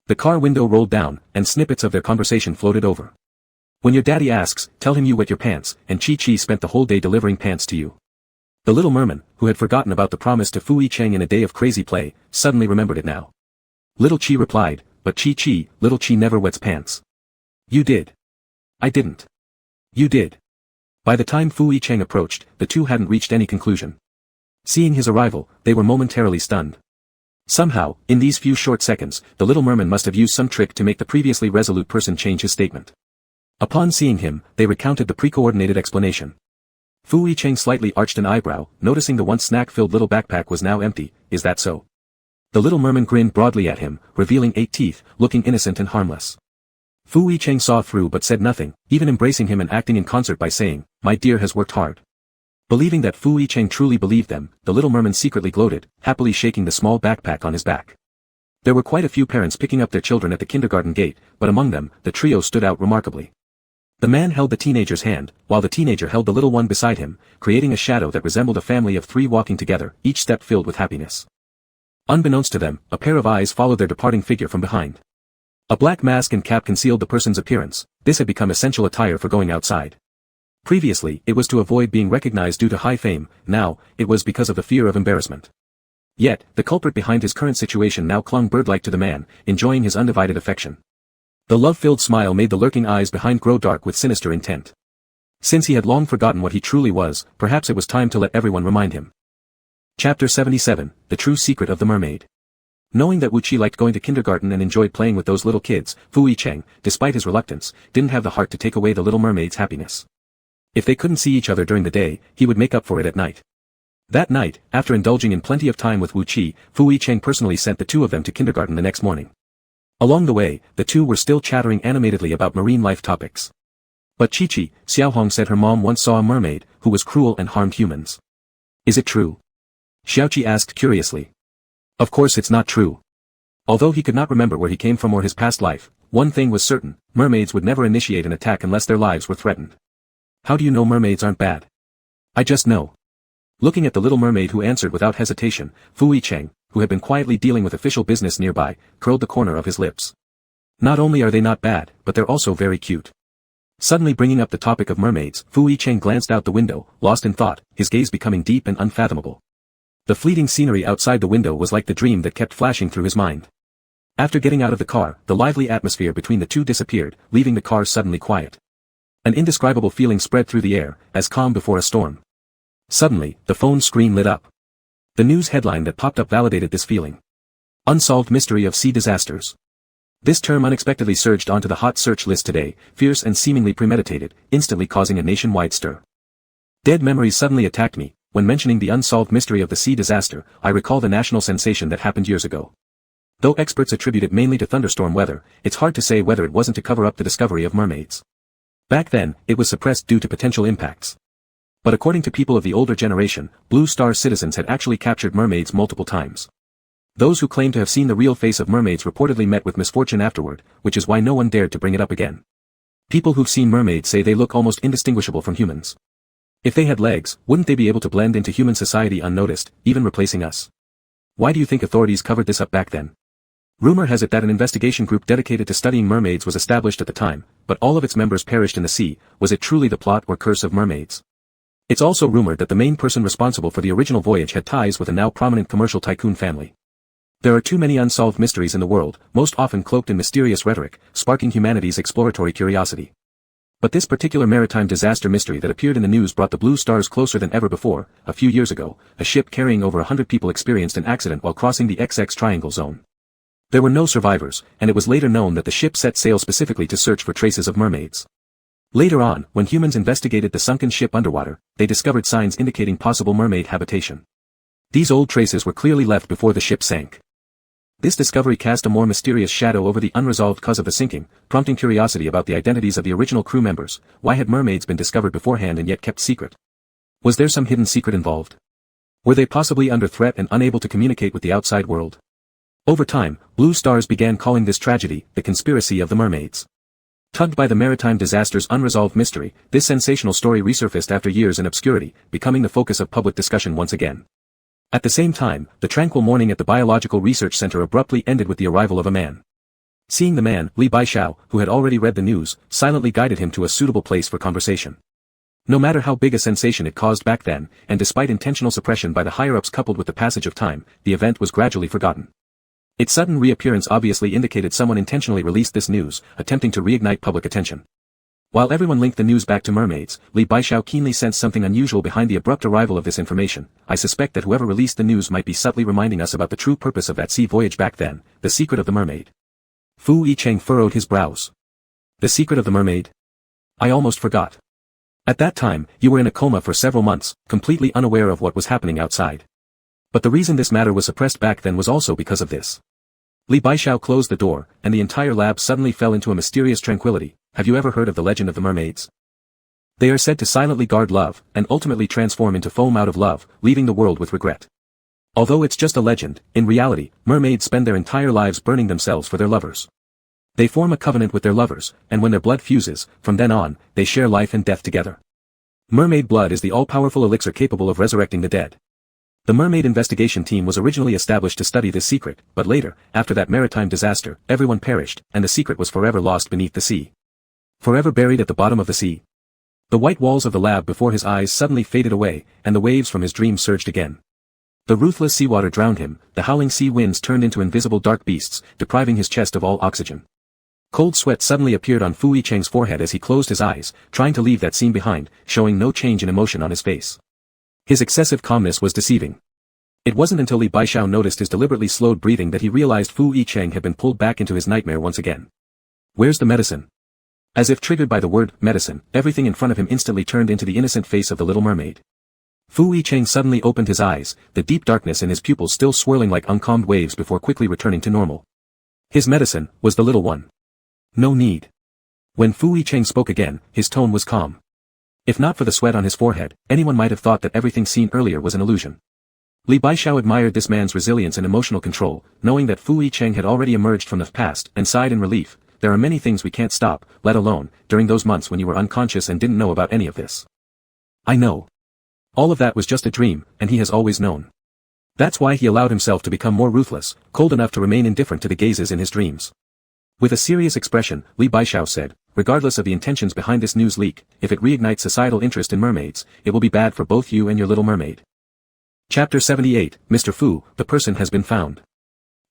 The car window rolled down, and snippets of their conversation floated over. When your daddy asks, tell him you wet your pants, and Chi-Chi spent the whole day delivering pants to you. The little merman, who had forgotten about the promise to Fu Yicheng in a day of crazy play, suddenly remembered it now. Little Chi replied, but Chi-Chi, little Chi never wets pants. You did. I didn't. You did. By the time Fu Yicheng approached, the two hadn't reached any conclusion. Seeing his arrival, they were momentarily stunned. Somehow, in these few short seconds, the little merman must have used some trick to make the previously resolute person change his statement. Upon seeing him, they recounted the pre-coordinated explanation. Fu Yicheng slightly arched an eyebrow, noticing the once snack-filled little backpack was now empty. Is that so? The little merman grinned broadly at him, revealing 8 teeth, looking innocent and harmless. Fu Yicheng saw through but said nothing, even embracing him and acting in concert by saying, my dear has worked hard. Believing that Fu Yicheng truly believed them, the little merman secretly gloated, happily shaking the small backpack on his back. There were quite a few parents picking up their children at the kindergarten gate, but among them, the trio stood out remarkably. The man held the teenager's hand, while the teenager held the little one beside him, creating a shadow that resembled a family of 3 walking together, each step filled with happiness. Unbeknownst to them, a pair of eyes followed their departing figure from behind. A black mask and cap concealed the person's appearance. This had become essential attire for going outside. Previously, it was to avoid being recognized due to high fame, now, it was because of the fear of embarrassment. Yet, the culprit behind his current situation now clung bird-like to the man, enjoying his undivided affection. The love-filled smile made the lurking eyes behind grow dark with sinister intent. Since he had long forgotten what he truly was, perhaps it was time to let everyone remind him. Chapter 77, The True Secret of the Mermaid. Knowing that Wu Chi liked going to kindergarten and enjoyed playing with those little kids, Fu Yicheng, despite his reluctance, didn't have the heart to take away the little mermaid's happiness. If they couldn't see each other during the day, he would make up for it at night. That night, after indulging in plenty of time with Wu Chi, Fu Yicheng personally sent the two of them to kindergarten the next morning. Along the way, the two were still chattering animatedly about marine life topics. But Chi-Chi, Xiaohong said her mom once saw a mermaid, who was cruel and harmed humans. Is it true? Xiaoqi asked curiously. Of course it's not true. Although he could not remember where he came from or his past life, one thing was certain, mermaids would never initiate an attack unless their lives were threatened. How do you know mermaids aren't bad? I just know. Looking at the little mermaid who answered without hesitation, Fu Yicheng, who had been quietly dealing with official business nearby, curled the corner of his lips. Not only are they not bad, but they're also very cute. Suddenly bringing up the topic of mermaids, Fu Yicheng glanced out the window, lost in thought, his gaze becoming deep and unfathomable. The fleeting scenery outside the window was like the dream that kept flashing through his mind. After getting out of the car, the lively atmosphere between the two disappeared, leaving the car suddenly quiet. An indescribable feeling spread through the air, as calm before a storm. Suddenly, the phone screen lit up. The news headline that popped up validated this feeling. Unsolved mystery of sea disasters. This term unexpectedly surged onto the hot search list today, fierce and seemingly premeditated, instantly causing a nationwide stir. Dead memories suddenly attacked me. When mentioning the unsolved mystery of the sea disaster, I recall the national sensation that happened years ago. Though experts attribute it mainly to thunderstorm weather, it's hard to say whether it wasn't to cover up the discovery of mermaids. Back then, it was suppressed due to potential impacts. But according to people of the older generation, Blue Star citizens had actually captured mermaids multiple times. Those who claimed to have seen the real face of mermaids reportedly met with misfortune afterward, which is why no one dared to bring it up again. People who've seen mermaids say they look almost indistinguishable from humans. If they had legs, wouldn't they be able to blend into human society unnoticed, even replacing us? Why do you think authorities covered this up back then? Rumor has it that an investigation group dedicated to studying mermaids was established at the time, but all of its members perished in the sea. Was it truly the plot or curse of mermaids? It's also rumored that the main person responsible for the original voyage had ties with a now prominent commercial tycoon family. There are too many unsolved mysteries in the world, most often cloaked in mysterious rhetoric, sparking humanity's exploratory curiosity. But this particular maritime disaster mystery that appeared in the news brought the blue stars closer than ever before. A few years ago, a ship carrying over 100 people experienced an accident while crossing the XX Triangle Zone. There were no survivors, and it was later known that the ship set sail specifically to search for traces of mermaids. Later on, when humans investigated the sunken ship underwater, they discovered signs indicating possible mermaid habitation. These old traces were clearly left before the ship sank. This discovery cast a more mysterious shadow over the unresolved cause of the sinking, prompting curiosity about the identities of the original crew members. Why had mermaids been discovered beforehand and yet kept secret? Was there some hidden secret involved? Were they possibly under threat and unable to communicate with the outside world? Over time, blue stars began calling this tragedy the conspiracy of the mermaids. Tugged by the maritime disaster's unresolved mystery, this sensational story resurfaced after years in obscurity, becoming the focus of public discussion once again. At the same time, the tranquil morning at the Biological Research Center abruptly ended with the arrival of a man. Seeing the man, Li Baishao, who had already read the news, silently guided him to a suitable place for conversation. No matter how big a sensation it caused back then, and despite intentional suppression by the higher-ups coupled with the passage of time, the event was gradually forgotten. Its sudden reappearance obviously indicated someone intentionally released this news, attempting to reignite public attention. While everyone linked the news back to mermaids, Li Baishao keenly sensed something unusual behind the abrupt arrival of this information. I suspect that whoever released the news might be subtly reminding us about the true purpose of that sea voyage back then, the secret of the mermaid. Fu Yicheng furrowed his brows. The secret of the mermaid? I almost forgot. At that time, you were in a coma for several months, completely unaware of what was happening outside. But the reason this matter was suppressed back then was also because of this. Li Baishao closed the door, and the entire lab suddenly fell into a mysterious tranquility. Have you ever heard of the legend of the mermaids? They are said to silently guard love, and ultimately transform into foam out of love, leaving the world with regret. Although it's just a legend, in reality, mermaids spend their entire lives burning themselves for their lovers. They form a covenant with their lovers, and when their blood fuses, from then on, they share life and death together. Mermaid blood is the all-powerful elixir capable of resurrecting the dead. The mermaid investigation team was originally established to study this secret, but later, after that maritime disaster, everyone perished, and the secret was forever lost beneath the sea. Forever buried at the bottom of the sea. The white walls of the lab before his eyes suddenly faded away, and the waves from his dream surged again. The ruthless seawater drowned him, the howling sea winds turned into invisible dark beasts, depriving his chest of all oxygen. Cold sweat suddenly appeared on Fu Yicheng's forehead as he closed his eyes, trying to leave that scene behind, showing no change in emotion on his face. His excessive calmness was deceiving. It wasn't until Li Baishao noticed his deliberately slowed breathing that he realized Fu Yicheng had been pulled back into his nightmare once again. Where's the medicine? As if triggered by the word, medicine, everything in front of him instantly turned into the innocent face of the little mermaid. Fu Yicheng suddenly opened his eyes, the deep darkness in his pupils still swirling like uncalmed waves before quickly returning to normal. His medicine was the little one. No need. When Fu Yicheng spoke again, his tone was calm. If not for the sweat on his forehead, anyone might have thought that everything seen earlier was an illusion. Li Baishao admired this man's resilience and emotional control, knowing that Fu Yicheng had already emerged from the past, and sighed in relief. There are many things we can't stop, let alone, during those months when you were unconscious and didn't know about any of this. I know. All of that was just a dream, and he has always known. That's why he allowed himself to become more ruthless, cold enough to remain indifferent to the gazes in his dreams. With a serious expression, Li Baishao said, regardless of the intentions behind this news leak, if it reignites societal interest in mermaids, it will be bad for both you and your little mermaid. Chapter 78, Mr. Fu, the person has been found.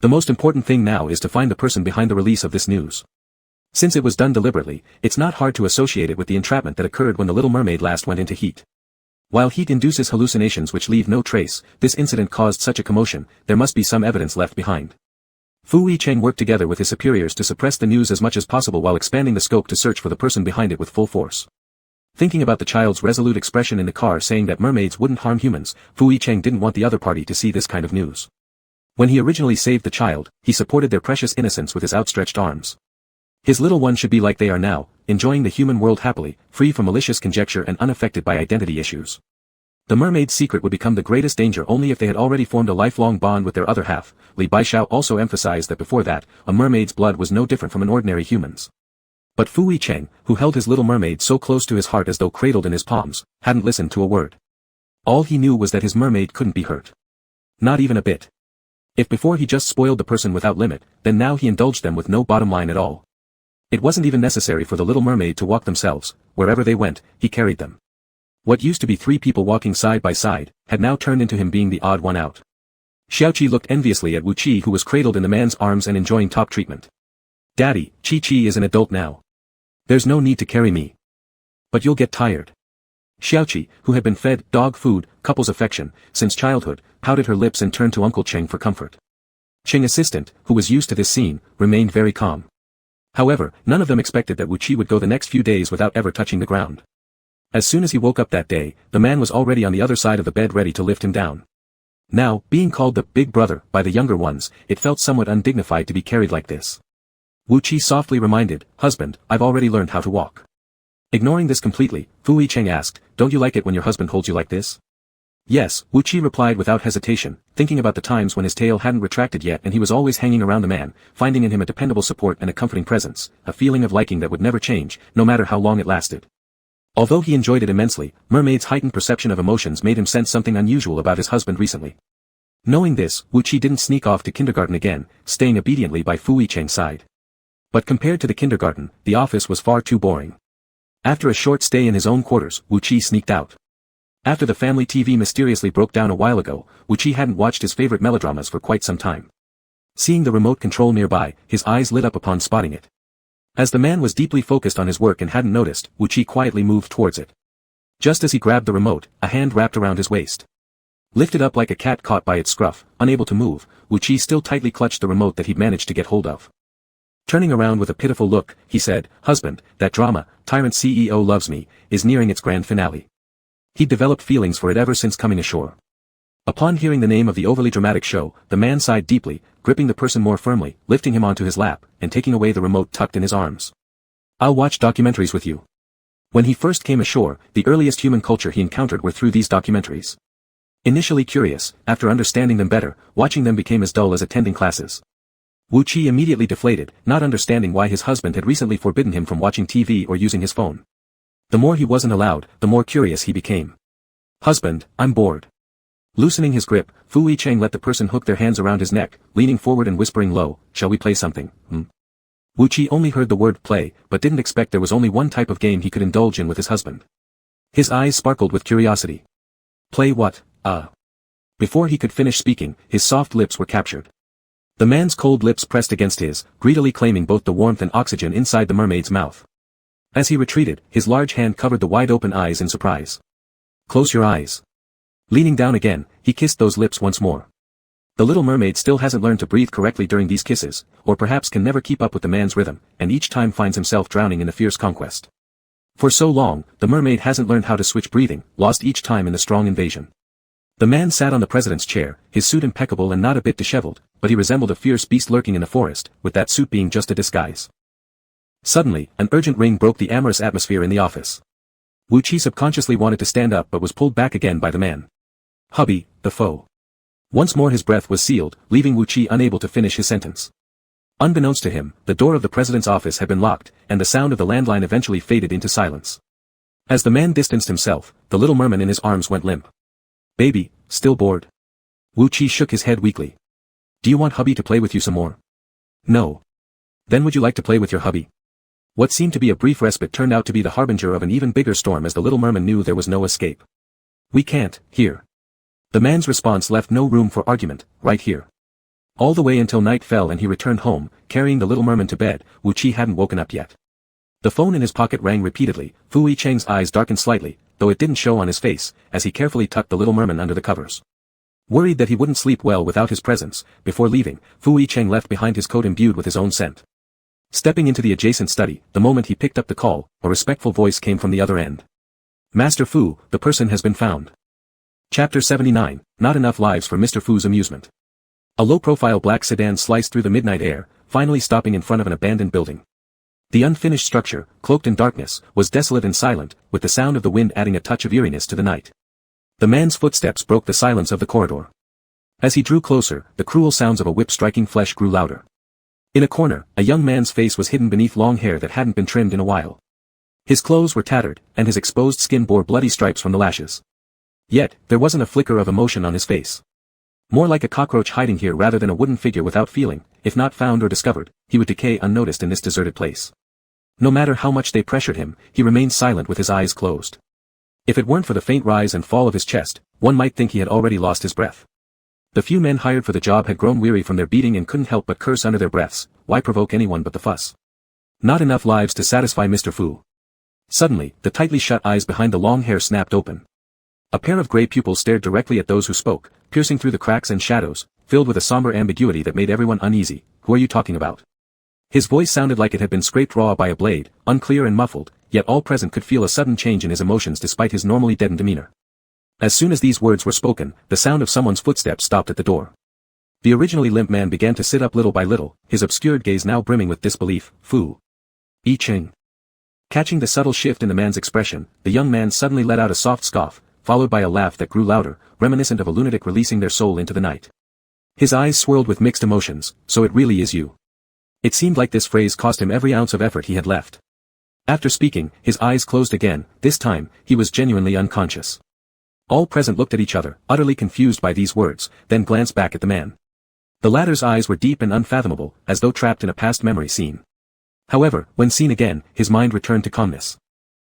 The most important thing now is to find the person behind the release of this news. Since it was done deliberately, it's not hard to associate it with the entrapment that occurred when the Little Mermaid last went into heat. While heat induces hallucinations which leave no trace, this incident caused such a commotion, there must be some evidence left behind. Fu Yicheng worked together with his superiors to suppress the news as much as possible while expanding the scope to search for the person behind it with full force. Thinking about the child's resolute expression in the car saying that mermaids wouldn't harm humans, Fu Yicheng didn't want the other party to see this kind of news. When he originally saved the child, he supported their precious innocence with his outstretched arms. His little one should be like they are now, enjoying the human world happily, free from malicious conjecture and unaffected by identity issues. The mermaid's secret would become the greatest danger only if they had already formed a lifelong bond with their other half. Li Baishao also emphasized that before that, a mermaid's blood was no different from an ordinary human's. But Fu Yicheng, who held his little mermaid so close to his heart as though cradled in his palms, hadn't listened to a word. All he knew was that his mermaid couldn't be hurt. Not even a bit. If before he just spoiled the person without limit, then now he indulged them with no bottom line at all. It wasn't even necessary for the little mermaid to walk themselves, wherever they went, he carried them. What used to be 3 people walking side by side, had now turned into him being the odd one out. Xiaoqi looked enviously at Wu Qi, who was cradled in the man's arms and enjoying top treatment. Daddy, Qi is an adult now. There's no need to carry me. But you'll get tired. Xiaoqi, who had been fed dog food, couple's affection, since childhood, pouted her lips and turned to Uncle Cheng for comfort. Cheng assistant, who was used to this scene, remained very calm. However, none of them expected that Wu Qi would go the next few days without ever touching the ground. As soon as he woke up that day, the man was already on the other side of the bed ready to lift him down. Now, being called the big brother by the younger ones, it felt somewhat undignified to be carried like this. Wu Qi softly reminded, husband, I've already learned how to walk. Ignoring this completely, Fu Cheng asked, don't you like it when your husband holds you like this? Yes, Wu Qi replied without hesitation, thinking about the times when his tail hadn't retracted yet and he was always hanging around the man, finding in him a dependable support and a comforting presence, a feeling of liking that would never change, no matter how long it lasted. Although he enjoyed it immensely, Mermaid's heightened perception of emotions made him sense something unusual about his husband recently. Knowing this, Wu Qi didn't sneak off to kindergarten again, staying obediently by Fu Cheng's side. But compared to the kindergarten, the office was far too boring. After a short stay in his own quarters, Wu Qi sneaked out. After the family TV mysteriously broke down a while ago, Wu Qi hadn't watched his favorite melodramas for quite some time. Seeing the remote control nearby, his eyes lit up upon spotting it. As the man was deeply focused on his work and hadn't noticed, Wu Qi quietly moved towards it. Just as he grabbed the remote, a hand wrapped around his waist. Lifted up like a cat caught by its scruff, unable to move, Wu Qi still tightly clutched the remote that he'd managed to get hold of. Turning around with a pitiful look, he said, husband, that drama, Tyrant CEO Loves Me, is nearing its grand finale. He'd developed feelings for it ever since coming ashore. Upon hearing the name of the overly dramatic show, the man sighed deeply, gripping the person more firmly, lifting him onto his lap, and taking away the remote tucked in his arms. I'll watch documentaries with you. When he first came ashore, the earliest human culture he encountered were through these documentaries. Initially curious, after understanding them better, watching them became as dull as attending classes. Wu Qi immediately deflated, not understanding why his husband had recently forbidden him from watching TV or using his phone. The more he wasn't allowed, the more curious he became. Husband, I'm bored. Loosening his grip, Fu Cheng let the person hook their hands around his neck, leaning forward and whispering low, shall we play something, Wu Qi only heard the word play, but didn't expect there was only one type of game he could indulge in with his husband. His eyes sparkled with curiosity. Play what, Before he could finish speaking, his soft lips were captured. The man's cold lips pressed against his, greedily claiming both the warmth and oxygen inside the mermaid's mouth. As he retreated, his large hand covered the wide-open eyes in surprise. Close your eyes. Leaning down again, he kissed those lips once more. The little mermaid still hasn't learned to breathe correctly during these kisses, or perhaps can never keep up with the man's rhythm, and each time finds himself drowning in the fierce conquest. For so long, the mermaid hasn't learned how to switch breathing, lost each time in the strong invasion. The man sat on the president's chair, his suit impeccable and not a bit disheveled, but he resembled a fierce beast lurking in the forest, with that suit being just a disguise. Suddenly, an urgent ring broke the amorous atmosphere in the office. Wu Qi subconsciously wanted to stand up but was pulled back again by the man. Hubby, the foe. Once more his breath was sealed, leaving Wu Qi unable to finish his sentence. Unbeknownst to him, the door of the president's office had been locked, and the sound of the landline eventually faded into silence. As the man distanced himself, the little merman in his arms went limp. Baby, still bored? Wu Qi shook his head weakly. Do you want hubby to play with you some more? No. Then would you like to play with your hubby? What seemed to be a brief respite turned out to be the harbinger of an even bigger storm as the little merman knew there was no escape. We can't, here. The man's response left no room for argument, right here. All the way until night fell and he returned home, carrying the little merman to bed, Wu Qi hadn't woken up yet. The phone in his pocket rang repeatedly, Fu Cheng's eyes darkened slightly, though it didn't show on his face, as he carefully tucked the little merman under the covers. Worried that he wouldn't sleep well without his presence, before leaving, Fu Cheng left behind his coat imbued with his own scent. Stepping into the adjacent study, the moment he picked up the call, a respectful voice came from the other end. Master Fu, the person has been found. Chapter 79, Not Enough Lives for Mr. Fu's Amusement. A low-profile black sedan sliced through the midnight air, finally stopping in front of an abandoned building. The unfinished structure, cloaked in darkness, was desolate and silent, with the sound of the wind adding a touch of eeriness to the night. The man's footsteps broke the silence of the corridor. As he drew closer, the cruel sounds of a whip striking flesh grew louder. In a corner, a young man's face was hidden beneath long hair that hadn't been trimmed in a while. His clothes were tattered, and his exposed skin bore bloody stripes from the lashes. Yet, there wasn't a flicker of emotion on his face. More like a cockroach hiding here rather than a wooden figure without feeling, if not found or discovered, he would decay unnoticed in this deserted place. No matter how much they pressured him, he remained silent with his eyes closed. If it weren't for the faint rise and fall of his chest, one might think he had already lost his breath. The few men hired for the job had grown weary from their beating and couldn't help but curse under their breaths. Why provoke anyone but the fuss? Not enough lives to satisfy Mr. Fu. Suddenly, the tightly shut eyes behind the long hair snapped open. A pair of gray pupils stared directly at those who spoke, piercing through the cracks and shadows, filled with a somber ambiguity that made everyone uneasy. Who are you talking about? His voice sounded like it had been scraped raw by a blade, unclear and muffled, yet all present could feel a sudden change in his emotions despite his normally deadened demeanor. As soon as these words were spoken, the sound of someone's footsteps stopped at the door. The originally limp man began to sit up little by little, his obscured gaze now brimming with disbelief. Fu Yicheng. Catching the subtle shift in the man's expression, the young man suddenly let out a soft scoff, followed by a laugh that grew louder, reminiscent of a lunatic releasing their soul into the night. His eyes swirled with mixed emotions. So it really is you. It seemed like this phrase cost him every ounce of effort he had left. After speaking, his eyes closed again. This time, he was genuinely unconscious. All present looked at each other, utterly confused by these words, then glanced back at the man. The latter's eyes were deep and unfathomable, as though trapped in a past memory scene. However, when seen again, his mind returned to calmness.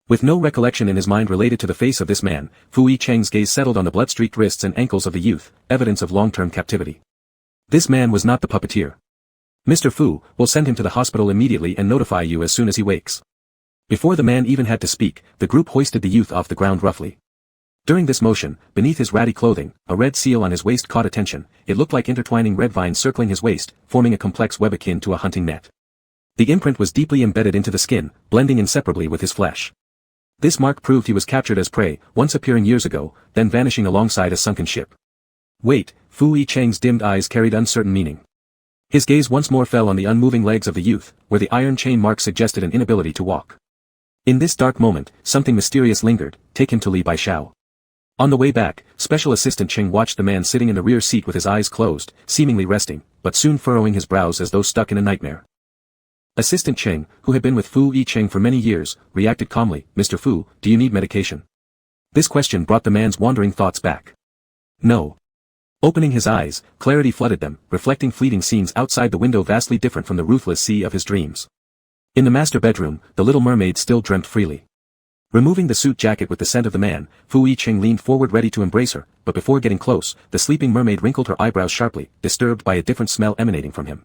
With no recollection in his mind related to the face of this man, Fu Yicheng's gaze settled on the blood-streaked wrists and ankles of the youth, evidence of long-term captivity. This man was not the puppeteer. Mr. Fu, will send him to the hospital immediately and notify you as soon as he wakes. Before the man even had to speak, the group hoisted the youth off the ground roughly. During this motion, beneath his ratty clothing, a red seal on his waist caught attention. It looked like intertwining red vines circling his waist, forming a complex web akin to a hunting net. The imprint was deeply embedded into the skin, blending inseparably with his flesh. This mark proved he was captured as prey, once appearing years ago, then vanishing alongside a sunken ship. Wait, Fu Yicheng's dimmed eyes carried uncertain meaning. His gaze once more fell on the unmoving legs of the youth, where the iron chain mark suggested an inability to walk. In this dark moment, something mysterious lingered. Take him to Li Baishao. On the way back, Special Assistant Cheng watched the man sitting in the rear seat with his eyes closed, seemingly resting, but soon furrowing his brows as though stuck in a nightmare. Assistant Cheng, who had been with Fu Yicheng for many years, reacted calmly. Mr. Fu, do you need medication? This question brought the man's wandering thoughts back. No. Opening his eyes, clarity flooded them, reflecting fleeting scenes outside the window vastly different from the ruthless sea of his dreams. In the master bedroom, the little mermaid still dreamt freely. Removing the suit jacket with the scent of the man, Fu Yicheng leaned forward ready to embrace her, but before getting close, the sleeping mermaid wrinkled her eyebrows sharply, disturbed by a different smell emanating from him.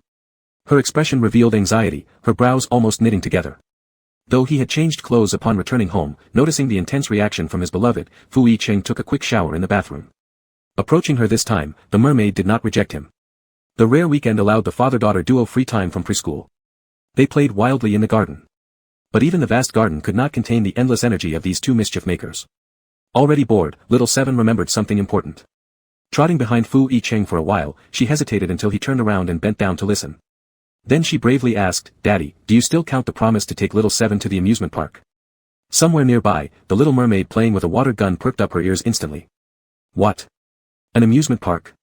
Her expression revealed anxiety, her brows almost knitting together. Though he had changed clothes upon returning home, noticing the intense reaction from his beloved, Fu Yicheng took a quick shower in the bathroom. Approaching her this time, the mermaid did not reject him. The rare weekend allowed the father-daughter duo free time from preschool. They played wildly in the garden. But even the vast garden could not contain the endless energy of these two mischief makers. Already bored, little Seven remembered something important. Trotting behind Fu Yicheng for a while, she hesitated until he turned around and bent down to listen. Then she bravely asked, Daddy, do you still count the promise to take little Seven to the amusement park? Somewhere nearby, the little mermaid playing with a water gun perked up her ears instantly. What? An amusement park?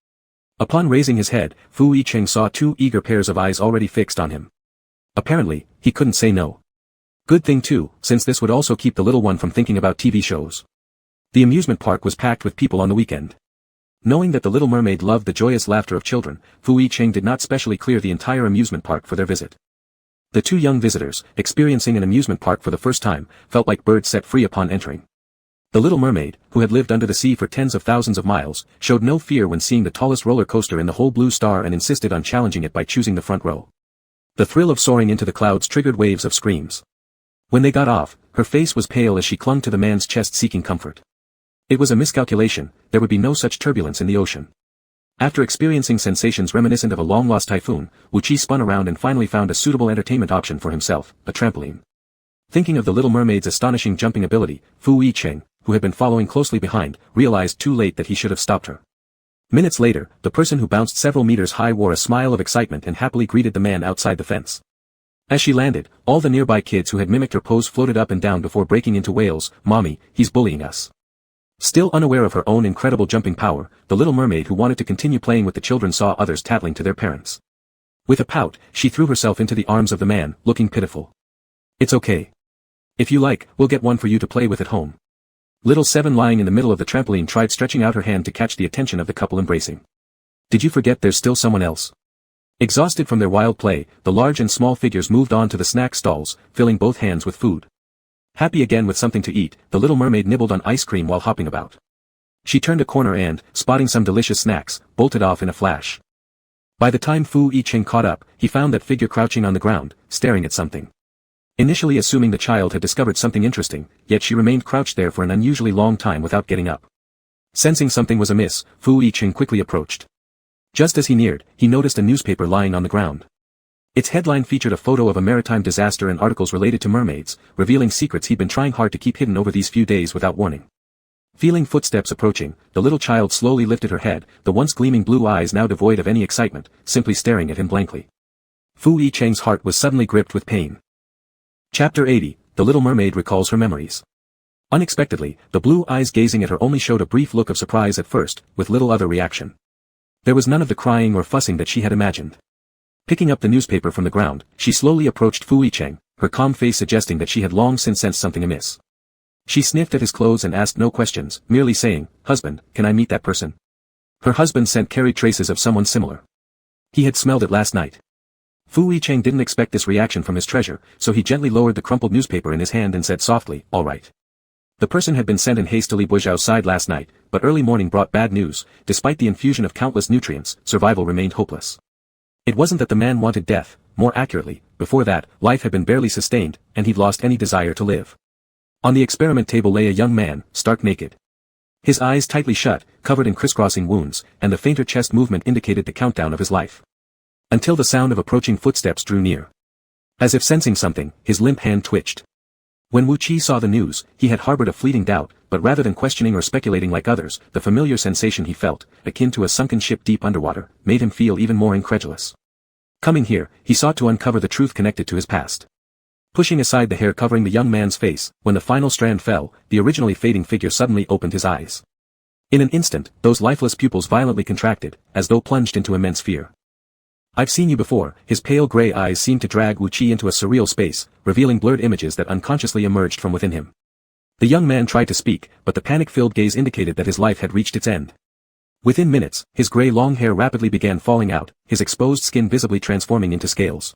Upon raising his head, Fu Yicheng saw two eager pairs of eyes already fixed on him. Apparently, he couldn't say no. Good thing too, since this would also keep the little one from thinking about TV shows. The amusement park was packed with people on the weekend. Knowing that the little mermaid loved the joyous laughter of children, Fu Yicheng did not specially clear the entire amusement park for their visit. The two young visitors, experiencing an amusement park for the first time, felt like birds set free upon entering. The little mermaid, who had lived under the sea for tens of thousands of miles, showed no fear when seeing the tallest roller coaster in the whole Blue Star and insisted on challenging it by choosing the front row. The thrill of soaring into the clouds triggered waves of screams. When they got off, her face was pale as she clung to the man's chest seeking comfort. It was a miscalculation, there would be no such turbulence in the ocean. After experiencing sensations reminiscent of a long-lost typhoon, Wu Qi spun around and finally found a suitable entertainment option for himself, a trampoline. Thinking of the little mermaid's astonishing jumping ability, Fu Yicheng, who had been following closely behind, realized too late that he should have stopped her. Minutes later, the person who bounced several meters high wore a smile of excitement and happily greeted the man outside the fence. As she landed, all the nearby kids who had mimicked her pose floated up and down before breaking into wails. Mommy, he's bullying us. Still unaware of her own incredible jumping power, the little mermaid who wanted to continue playing with the children saw others tattling to their parents. With a pout, she threw herself into the arms of the man, looking pitiful. It's okay. If you like, we'll get one for you to play with at home. Little Seven lying in the middle of the trampoline tried stretching out her hand to catch the attention of the couple embracing. Did you forget there's still someone else? Exhausted from their wild play, the large and small figures moved on to the snack stalls, filling both hands with food. Happy again with something to eat, the little mermaid nibbled on ice cream while hopping about. She turned a corner and, spotting some delicious snacks, bolted off in a flash. By the time Fu Yiqing caught up, he found that figure crouching on the ground, staring at something. Initially assuming the child had discovered something interesting, yet she remained crouched there for an unusually long time without getting up. Sensing something was amiss, Fu Yiqing quickly approached. Just as he neared, he noticed a newspaper lying on the ground. Its headline featured a photo of a maritime disaster and articles related to mermaids, revealing secrets he'd been trying hard to keep hidden over these few days without warning. Feeling footsteps approaching, the little child slowly lifted her head, the once gleaming blue eyes now devoid of any excitement, simply staring at him blankly. Fu Yicheng's heart was suddenly gripped with pain. Chapter 80, The Little Mermaid Recalls Her Memories. Unexpectedly, the blue eyes gazing at her only showed a brief look of surprise at first, with little other reaction. There was none of the crying or fussing that she had imagined. Picking up the newspaper from the ground, she slowly approached Fu Yicheng, her calm face suggesting that she had long since sensed something amiss. She sniffed at his clothes and asked no questions, merely saying, "Husband, can I meet that person?" Her husband scent carried traces of someone similar. He had smelled it last night. Fu Yicheng didn't expect this reaction from his treasure, so he gently lowered the crumpled newspaper in his hand and said softly, "All right." The person had been sent in hastily outside last night, but early morning brought bad news. Despite the infusion of countless nutrients, survival remained hopeless. It wasn't that the man wanted death, more accurately, before that, life had been barely sustained, and he'd lost any desire to live. On the experiment table lay a young man, stark naked. His eyes tightly shut, covered in crisscrossing wounds, and the fainter chest movement indicated the countdown of his life. Until the sound of approaching footsteps drew near. As if sensing something, his limp hand twitched. When Wu Qi saw the news, he had harbored a fleeting doubt, but rather than questioning or speculating like others, the familiar sensation he felt, akin to a sunken ship deep underwater, made him feel even more incredulous. Coming here, he sought to uncover the truth connected to his past. Pushing aside the hair covering the young man's face, when the final strand fell, the originally fading figure suddenly opened his eyes. In an instant, those lifeless pupils violently contracted, as though plunged into immense fear. "I've seen you before." His pale gray eyes seemed to drag Wu Qi into a surreal space, revealing blurred images that unconsciously emerged from within him. The young man tried to speak, but the panic-filled gaze indicated that his life had reached its end. Within minutes, his gray long hair rapidly began falling out, his exposed skin visibly transforming into scales.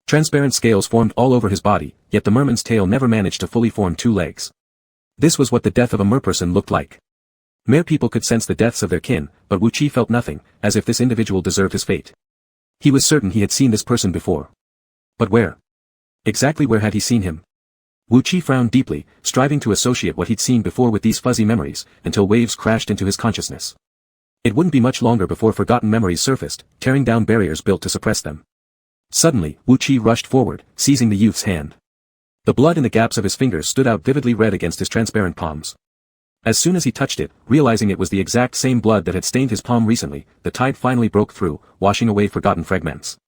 Transparent scales formed all over his body, yet the merman's tail never managed to fully form 2 legs. This was what the death of a merperson looked like. Mere people could sense the deaths of their kin, but Wu Qi felt nothing, as if this individual deserved his fate. He was certain he had seen this person before. But where? Exactly where had he seen him? Wu Qi frowned deeply, striving to associate what he'd seen before with these fuzzy memories, until waves crashed into his consciousness. It wouldn't be much longer before forgotten memories surfaced, tearing down barriers built to suppress them. Suddenly, Wu Qi rushed forward, seizing the youth's hand. The blood in the gaps of his fingers stood out vividly red against his transparent palms. As soon as he touched it, realizing it was the exact same blood that had stained his palm recently, the tide finally broke through, washing away forgotten fragments.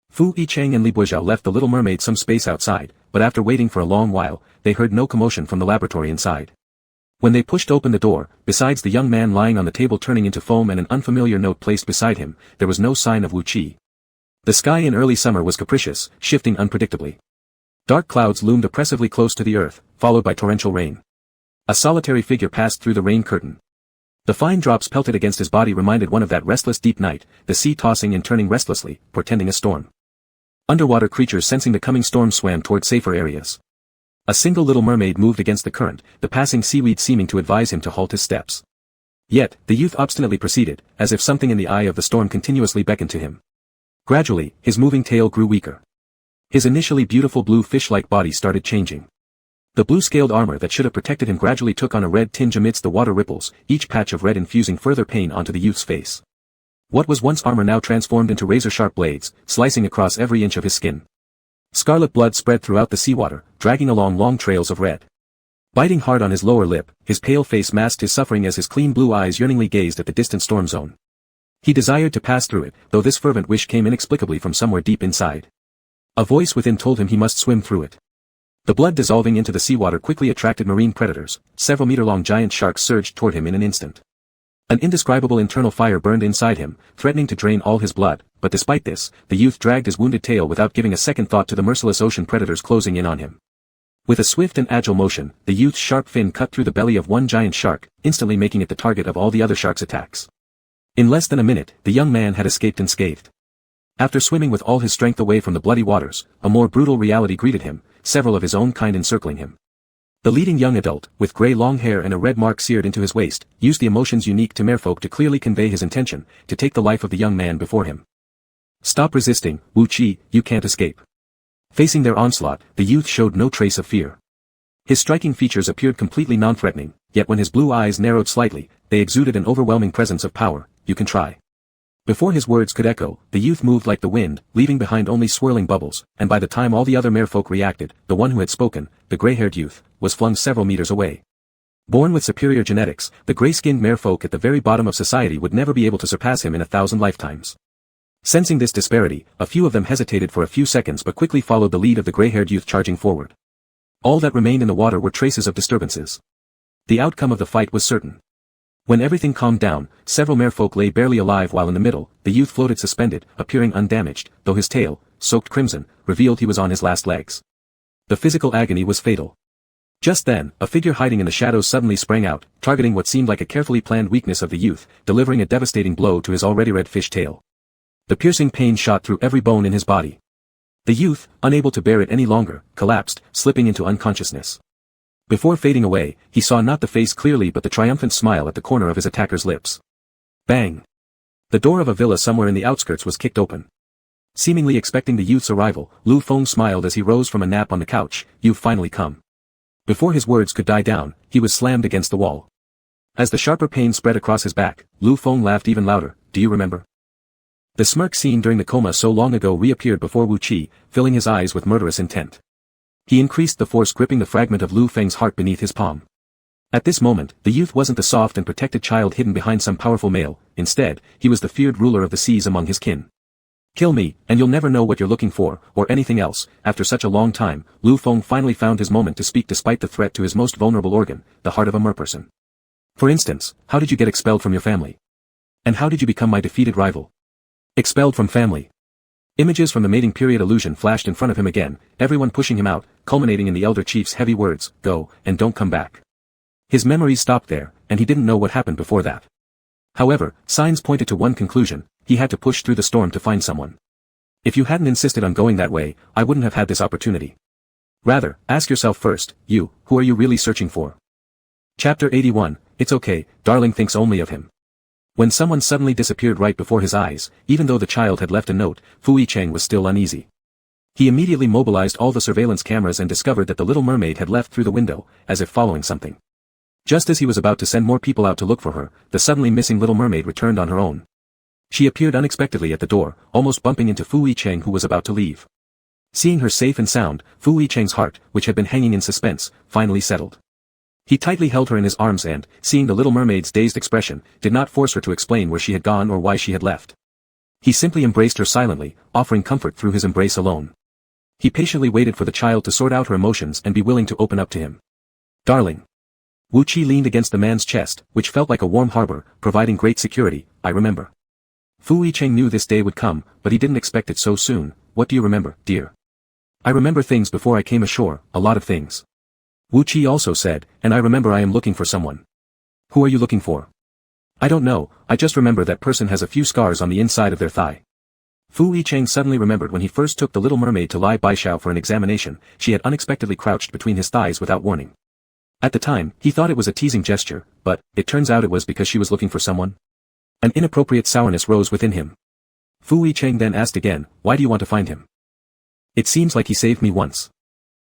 Fu Yicheng and Li Buizhao left the little mermaid some space outside, but after waiting for a long while, they heard no commotion from the laboratory inside. When they pushed open the door, besides the young man lying on the table turning into foam and an unfamiliar note placed beside him, there was no sign of Wu Qi. The sky in early summer was capricious, shifting unpredictably. Dark clouds loomed oppressively close to the earth, followed by torrential rain. A solitary figure passed through the rain curtain. The fine drops pelted against his body reminded one of that restless deep night, the sea tossing and turning restlessly, portending a storm. Underwater creatures sensing the coming storm swam toward safer areas. A single little mermaid moved against the current, the passing seaweed seeming to advise him to halt his steps. Yet, the youth obstinately proceeded, as if something in the eye of the storm continuously beckoned to him. Gradually, his moving tail grew weaker. His initially beautiful blue fish-like body started changing. The blue-scaled armor that should have protected him gradually took on a red tinge amidst the water ripples, each patch of red infusing further pain onto the youth's face. What was once armor now transformed into razor-sharp blades, slicing across every inch of his skin. Scarlet blood spread throughout the seawater, dragging along long trails of red. Biting hard on his lower lip, his pale face masked his suffering as his clean blue eyes yearningly gazed at the distant storm zone. He desired to pass through it, though this fervent wish came inexplicably from somewhere deep inside. A voice within told him he must swim through it. The blood dissolving into the seawater quickly attracted marine predators. Several meter-long giant sharks surged toward him in an instant. An indescribable internal fire burned inside him, threatening to drain all his blood, but despite this, the youth dragged his wounded tail without giving a second thought to the merciless ocean predators closing in on him. With a swift and agile motion, the youth's sharp fin cut through the belly of one giant shark, instantly making it the target of all the other sharks' attacks. In less than a minute, the young man had escaped unscathed. After swimming with all his strength away from the bloody waters, a more brutal reality greeted him, several of his own kind encircling him. The leading young adult, with grey long hair and a red mark seared into his waist, used the emotions unique to merfolk to clearly convey his intention, to take the life of the young man before him. Stop resisting, Wu Qi, you can't escape. Facing their onslaught, the youth showed no trace of fear. His striking features appeared completely non-threatening, yet when his blue eyes narrowed slightly, they exuded an overwhelming presence of power. You can try. Before his words could echo, the youth moved like the wind, leaving behind only swirling bubbles, and by the time all the other merfolk reacted, the one who had spoken, the grey-haired youth, was flung several meters away. Born with superior genetics, the grey-skinned merfolk at the very bottom of society would never be able to surpass him in 1,000 lifetimes. Sensing this disparity, a few of them hesitated for a few seconds but quickly followed the lead of the grey-haired youth charging forward. All that remained in the water were traces of disturbances. The outcome of the fight was certain. When everything calmed down, several merfolk lay barely alive while in the middle, the youth floated suspended, appearing undamaged, though his tail, soaked crimson, revealed he was on his last legs. The physical agony was fatal. Just then, a figure hiding in the shadows suddenly sprang out, targeting what seemed like a carefully planned weakness of the youth, delivering a devastating blow to his already red fish tail. The piercing pain shot through every bone in his body. The youth, unable to bear it any longer, collapsed, slipping into unconsciousness. Before fading away, he saw not the face clearly but the triumphant smile at the corner of his attacker's lips. Bang! The door of a villa somewhere in the outskirts was kicked open. Seemingly expecting the youth's arrival, Lu Feng smiled as he rose from a nap on the couch. You've finally come. Before his words could die down, he was slammed against the wall. As the sharper pain spread across his back, Lu Feng laughed even louder. Do you remember? The smirk seen during the coma so long ago reappeared before Wu Qi, filling his eyes with murderous intent. He increased the force gripping the fragment of Lu Feng's heart beneath his palm. At this moment, the youth wasn't the soft and protected child hidden behind some powerful male, instead, he was the feared ruler of the seas among his kin. Kill me, and you'll never know what you're looking for, or anything else. After such a long time, Lu Feng finally found his moment to speak despite the threat to his most vulnerable organ, the heart of a merperson. For instance, how did you get expelled from your family? And how did you become my defeated rival? Expelled from family. Images from the mating period illusion flashed in front of him again, everyone pushing him out, culminating in the elder chief's heavy words, go, and don't come back. His memories stopped there, and he didn't know what happened before that. However, signs pointed to one conclusion, he had to push through the storm to find someone. If you hadn't insisted on going that way, I wouldn't have had this opportunity. Rather, ask yourself first, who are you really searching for? Chapter 81, It's okay, Darling thinks only of him. When someone suddenly disappeared right before his eyes, even though the child had left a note, Fu Yicheng was still uneasy. He immediately mobilized all the surveillance cameras and discovered that the little mermaid had left through the window, as if following something. Just as he was about to send more people out to look for her, the suddenly missing little mermaid returned on her own. She appeared unexpectedly at the door, almost bumping into Fu Yicheng who was about to leave. Seeing her safe and sound, Fu Yicheng's heart, which had been hanging in suspense, finally settled. He tightly held her in his arms and, seeing the little mermaid's dazed expression, did not force her to explain where she had gone or why she had left. He simply embraced her silently, offering comfort through his embrace alone. He patiently waited for the child to sort out her emotions and be willing to open up to him. Darling. Wu Qi leaned against the man's chest, which felt like a warm harbor, providing great security. I remember. Fu Yicheng knew this day would come, but he didn't expect it so soon. What do you remember, dear? I remember things before I came ashore, a lot of things. Wu Qi also said, and I remember I am looking for someone. Who are you looking for? I don't know, I just remember that person has a few scars on the inside of their thigh. Fu Yicheng suddenly remembered when he first took the little mermaid to Lai Baishao for an examination, she had unexpectedly crouched between his thighs without warning. At the time, he thought it was a teasing gesture, but, it turns out it was because she was looking for someone. An inappropriate sourness rose within him. Fu Yicheng then asked again, why do you want to find him? It seems like he saved me once.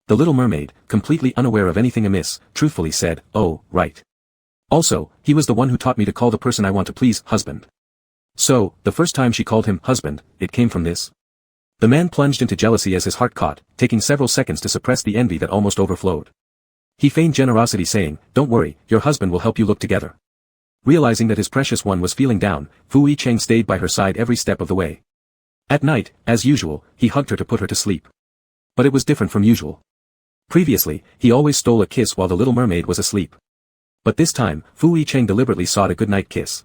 The little mermaid, completely unaware of anything amiss, truthfully said, oh, right. Also, he was the one who taught me to call the person I want to please, husband. So, the first time she called him husband, it came from this. The man plunged into jealousy as his heart caught, taking several seconds to suppress the envy that almost overflowed. He feigned generosity saying, don't worry, your husband will help you look together. Realizing that his precious one was feeling down, Fu Yicheng stayed by her side every step of the way. At night, as usual, he hugged her to put her to sleep. But it was different from usual. Previously, he always stole a kiss while the little mermaid was asleep. But this time, Fu Yicheng deliberately sought a goodnight kiss.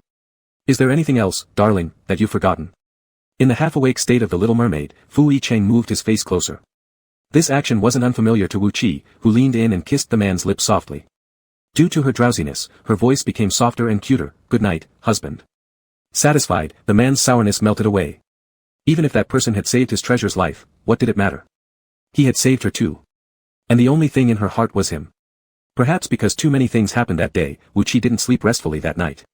Is there anything else, darling, that you've forgotten? In the half-awake state of the little mermaid, Fu Yicheng moved his face closer. This action wasn't unfamiliar to Wu Qi, who leaned in and kissed the man's lips softly. Due to her drowsiness, her voice became softer and cuter. Good night, husband. Satisfied, the man's sourness melted away. Even if that person had saved his treasure's life, what did it matter? He had saved her too. And the only thing in her heart was him. Perhaps because too many things happened that day, Wu Qi didn't sleep restfully that night.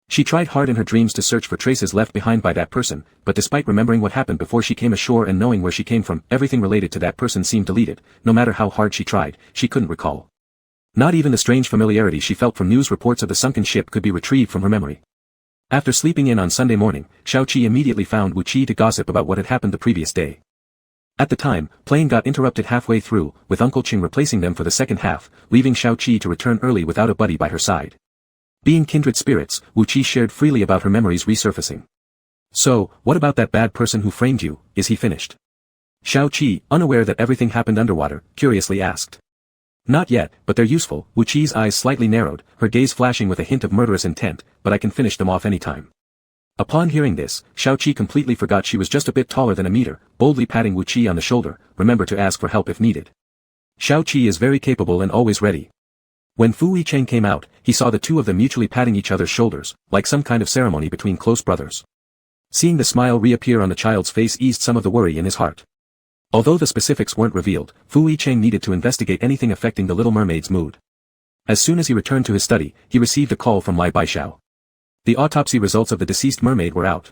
She tried hard in her dreams to search for traces left behind by that person, but despite remembering what happened before she came ashore and knowing where she came from, everything related to that person seemed deleted. No matter how hard she tried, she couldn't recall. Not even the strange familiarity she felt from news reports of the sunken ship could be retrieved from her memory. After sleeping in on Sunday morning, Xiao Qi immediately found Wu Qi to gossip about what had happened the previous day. At the time, playing got interrupted halfway through, with Uncle Qing replacing them for the second half, leaving Xiao Qi to return early without a buddy by her side. Being kindred spirits, Wu Qi shared freely about her memories resurfacing. So, what about that bad person who framed you, is he finished? Xiao Qi, unaware that everything happened underwater, curiously asked. Not yet, but they're useful. Wu Qi's eyes slightly narrowed, her gaze flashing with a hint of murderous intent, but I can finish them off anytime. Upon hearing this, Xiao Qi completely forgot she was just a bit taller than a meter, boldly patting Wu Qi on the shoulder. Remember to ask for help if needed. Xiao Qi is very capable and always ready. When Fu Yicheng came out, he saw the two of them mutually patting each other's shoulders, like some kind of ceremony between close brothers. Seeing the smile reappear on the child's face eased some of the worry in his heart. Although the specifics weren't revealed, Fu Yicheng needed to investigate anything affecting the little mermaid's mood. As soon as he returned to his study, he received a call from Lai Baishao. The autopsy results of the deceased mermaid were out.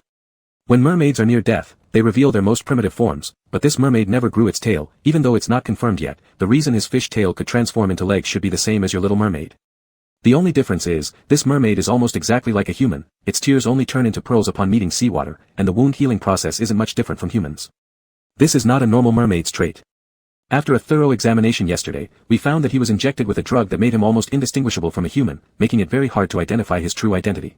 When mermaids are near death, they reveal their most primitive forms, but this mermaid never grew its tail. Even though it's not confirmed yet, the reason his fish tail could transform into legs should be the same as your little mermaid. The only difference is, this mermaid is almost exactly like a human, its tears only turn into pearls upon meeting seawater, and the wound healing process isn't much different from humans. This is not a normal mermaid's trait. After a thorough examination yesterday, we found that he was injected with a drug that made him almost indistinguishable from a human, making it very hard to identify his true identity.